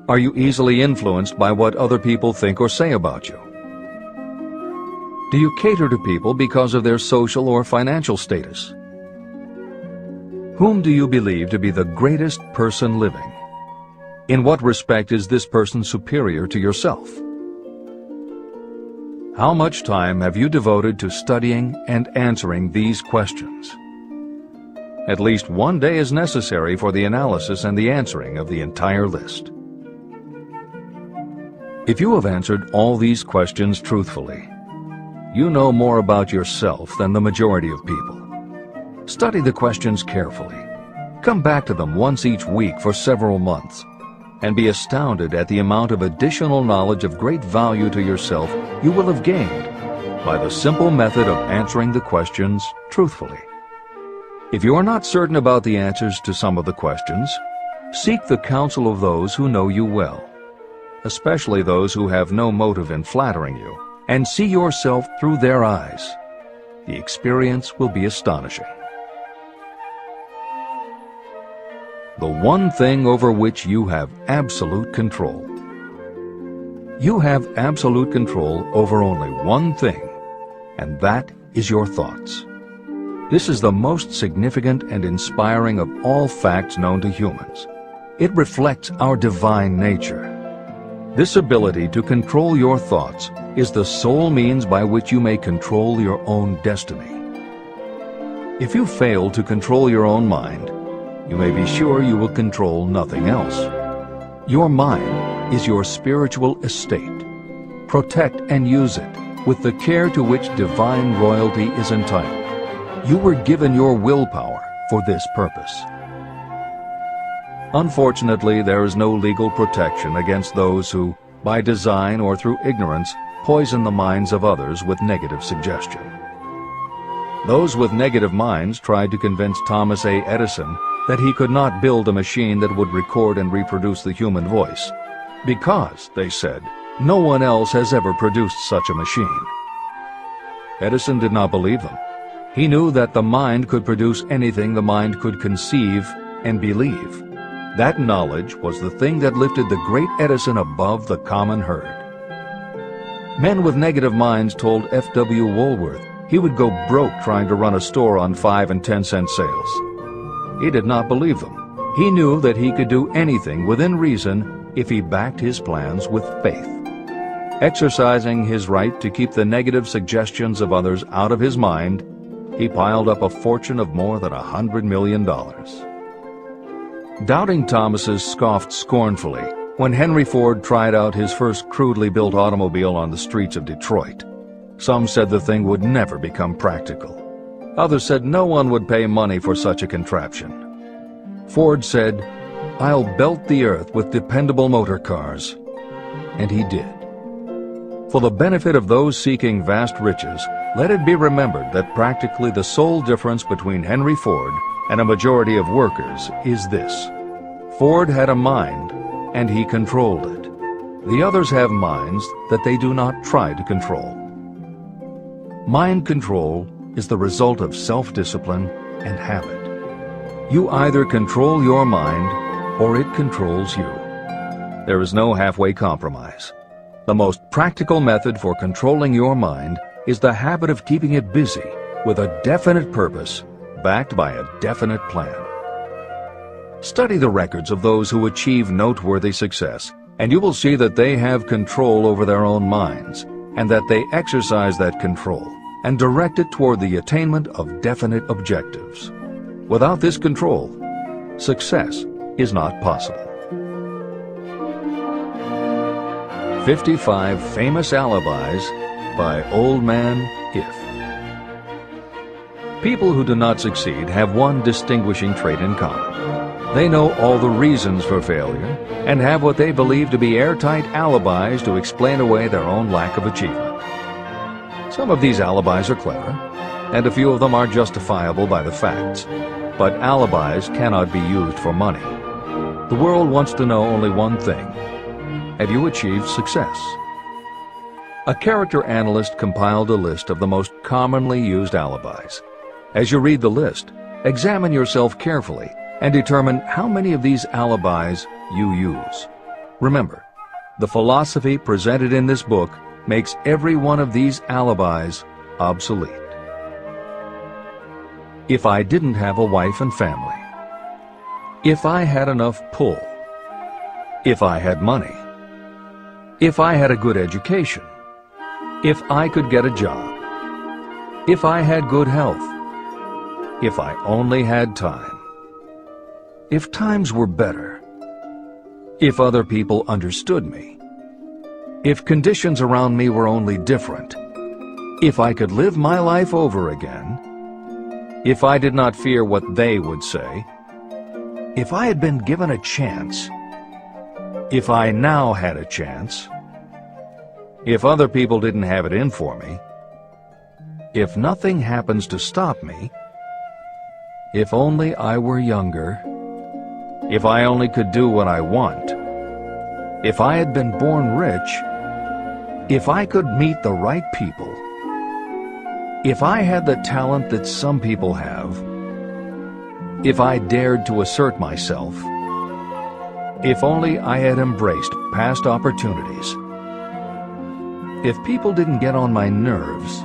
Are you easily influenced by what other people think or say about you? Do you cater to people because of their social or financial status? Whom do you believe to be the greatest person living? In what respect is this person superior to yourself? How much time have you devoted to studying and answering these questions? At least one day is necessary for the analysis and the answering of the entire list. If you have answered all these questions truthfully, you know more about yourself than the majority of people. Study the questions carefully. Come back to them once each week for several months, and be astounded at the amount of additional knowledge of great value to yourself you will have gained by the simple method of answering the questions truthfully. If you are not certain about the answers to some of the questions, seek the counsel of those who know you well, especially those who have no motive in flattering you, and see yourself through their eyes. The experience will be astonishing. The one thing over which you have absolute control. You have absolute control over only one thing, and that is your thoughts. This is the most significant and inspiring of all facts known to humans. It reflects our divine nature. This ability to control your thoughts is the sole means by which you may control your own destiny. If you fail to control your own mind, you may be sure you will control nothing else. Your mind is your spiritual estate. Protect and use it with the care to which divine royalty is entitled. You were given your willpower for this purpose. Unfortunately, there is no legal protection against those who, by design or through ignorance, poison the minds of others with negative suggestion. Those with negative minds tried to convince Thomas A. Edison that he could not build a machine that would record and reproduce the human voice, because, they said, no one else has ever produced such a machine. Edison did not believe them. He knew that the mind could produce anything the mind could conceive and believe. That knowledge was the thing that lifted the great Edison above the common herd. Men with negative minds told F.W. Woolworth he would go broke trying to run a store on 5 and 10 cent sales. He did not believe them. He knew that he could do anything within reason if he backed his plans with faith. Exercising his right to keep the negative suggestions of others out of his mind, he piled up a fortune of more than $100 million. Doubting Thomases scoffed scornfully when Henry Ford tried out his first crudely built automobile on the streets of Detroit. Some said the thing would never become practical. Others said no one would pay money for such a contraption. Ford said, "I'll belt the earth with dependable motor cars." And he did. For the benefit of those seeking vast riches, let it be remembered that practically the sole difference between Henry Ford and a majority of workers is this: Ford had a mind, and he controlled it. The others have minds that they do not try to control. Mind control is the result of self-discipline and habit. You either control your mind, or it controls you. There is no halfway compromise. The most practical method for controlling your mind is the habit of keeping it busy with a definite purpose, backed by a definite plan. Study the records of those who achieve noteworthy success, and you will see that they have control over their own minds, and that they exercise that control and direct it toward the attainment of definite objectives. Without this control, success is not possible. 55 Famous Alibis by Old Man If. People who do not succeed have one distinguishing trait in common. They know all the reasons for failure and have what they believe to be airtight alibis to explain away their own lack of achievement. Some of these alibis are clever, and a few of them are justifiable by the facts. But alibis cannot be used for money. The world wants to know only one thing: have you achieved success? A character analyst compiled a list of the most commonly used alibis. As you read the list, examine yourself carefully and determine how many of these alibis you use. Remember, the philosophy presented in this book makes every one of these alibis obsolete. If I didn't have a wife and family. If I had enough pull. If I had money. If I had a good education. If I could get a job. If I had good health. If I only had time. If times were better. If other people understood me. If conditions around me were only different. If I could live my life over again. If I did not fear what they would say. If I had been given a chance. If I now had a chance. If other people didn't have it in for me. If nothing happens to stop me. If only I were younger. If I only could do what I want. If I had been born rich. If I could meet the right people. If I had the talent that some people have. If I dared to assert myself. If only I had embraced past opportunities. If people didn't get on my nerves,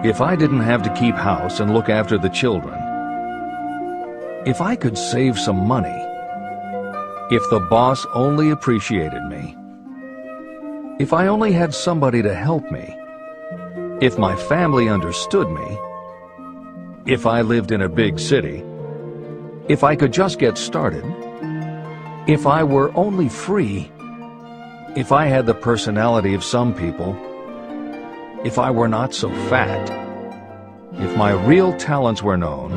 if I didn't have to keep house and look after the children, if I could save some money, if the boss only appreciated me, if I only had somebody to help me, if my family understood me, if I lived in a big city, if I could just get started, if I were only free, if I had the personality of some people, if I were not so fat, if my real talents were known,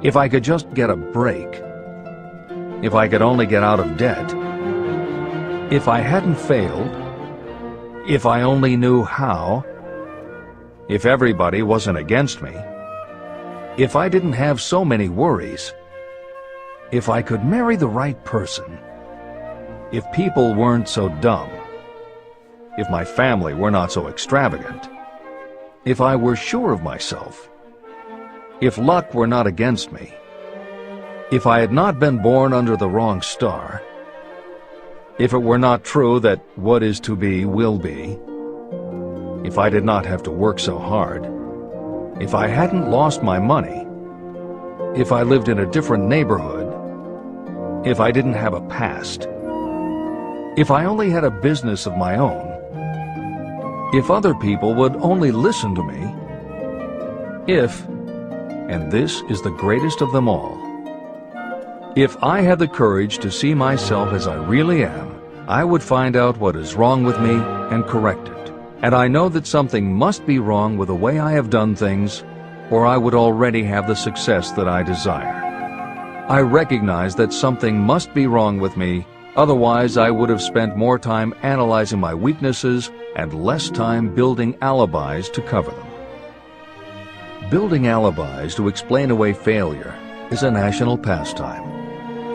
if I could just get a break, if I could only get out of debt, if I hadn't failed, if I only knew how, if everybody wasn't against me, if I didn't have so many worries, if I could marry the right person, if people weren't so dumb, if my family were not so extravagant, if I were sure of myself, if luck were not against me, if I had not been born under the wrong star, if it were not true that what is to be will be, if I did not have to work so hard, if I hadn't lost my money, if I lived in a different neighborhood, if I didn't have a past, if I only had a business of my own, if other people would only listen to me, if, and this is the greatest of them all, if I had the courage to see myself as I really am, I would find out what is wrong with me and correct it. And I know that something must be wrong with the way I have done things, or I would already have the success that I desire. I recognize that something must be wrong with me, otherwise I would have spent more time analyzing my weaknesses and less time building alibis to cover them. Building alibis to explain away failure is a national pastime.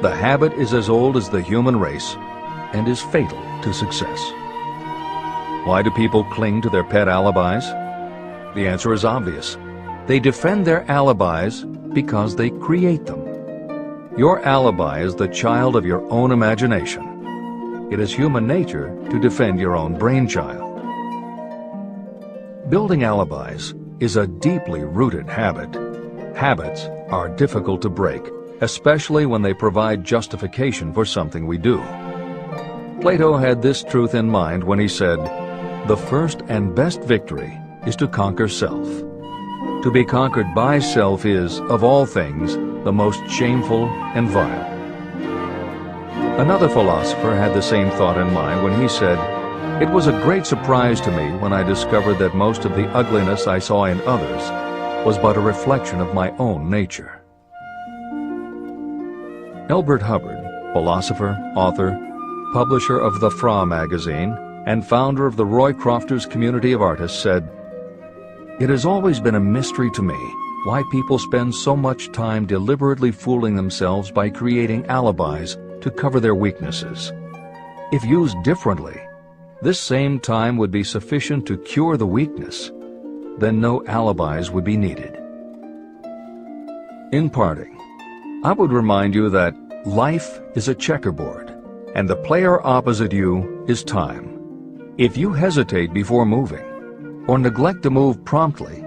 The habit is as old as the human race and is fatal to success. Why do people cling to their pet alibis? The answer is obvious. They defend their alibis because they create them. Your alibi is the child of your own imagination. It is human nature to defend your own brainchild. Building alibis is a deeply rooted habit. Habits are difficult to break, especially when they provide justification for something we do. Plato had this truth in mind when he said, "The first and best victory is to conquer self. To be conquered by self is, of all things, the most shameful and vile." Another philosopher had the same thought in mind when he said, "It was a great surprise to me when I discovered that most of the ugliness I saw in others was but a reflection of my own nature." Elbert Hubbard, philosopher, author, publisher of the Fra magazine, and founder of the Roy Crofters Community of Artists, said, "It has always been a mystery to me why people spend so much time deliberately fooling themselves by creating alibis to cover their weaknesses. If used differently, this same time would be sufficient to cure the weakness. Then no alibis would be needed." In parting, I would remind you that life is a checkerboard, and the player opposite you is time. If you hesitate before moving, or neglect to move promptly,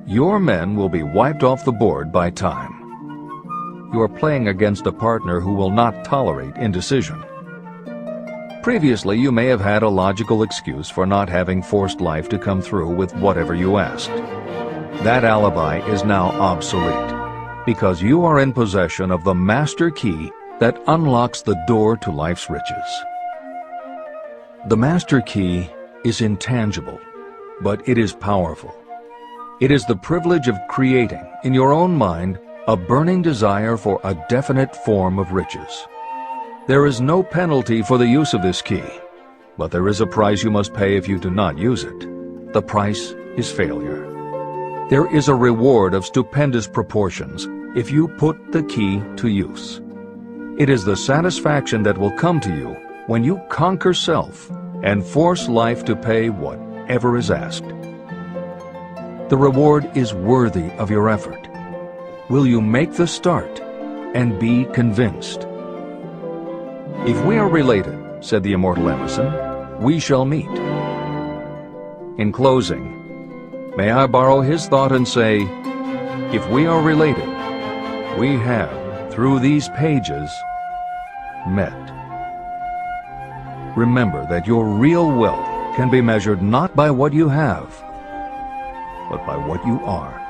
your men will be wiped off the board by time. You are playing against a partner who will not tolerate indecision. Previously, you may have had a logical excuse for not having forced life to come through with whatever you asked. That alibi is now obsolete, because you are in possession of the master key that unlocks the door to life's riches. The master key is intangible, but it is powerful. It is the privilege of creating, in your own mind, a burning desire for a definite form of riches. There is no penalty for the use of this key, but there is a price you must pay if you do not use it. The price is failure. There is a reward of stupendous proportions if you put the key to use. It is the satisfaction that will come to you when you conquer self and force life to pay whatever is asked. The reward is worthy of your effort. Will you make the start and be convinced? "If we are related," said the immortal Emerson, "we shall meet. In closing, may I borrow his thought and say, if we are related, we have, through these pages, met. Remember that your real wealth can be measured not by what you have, but by what you are.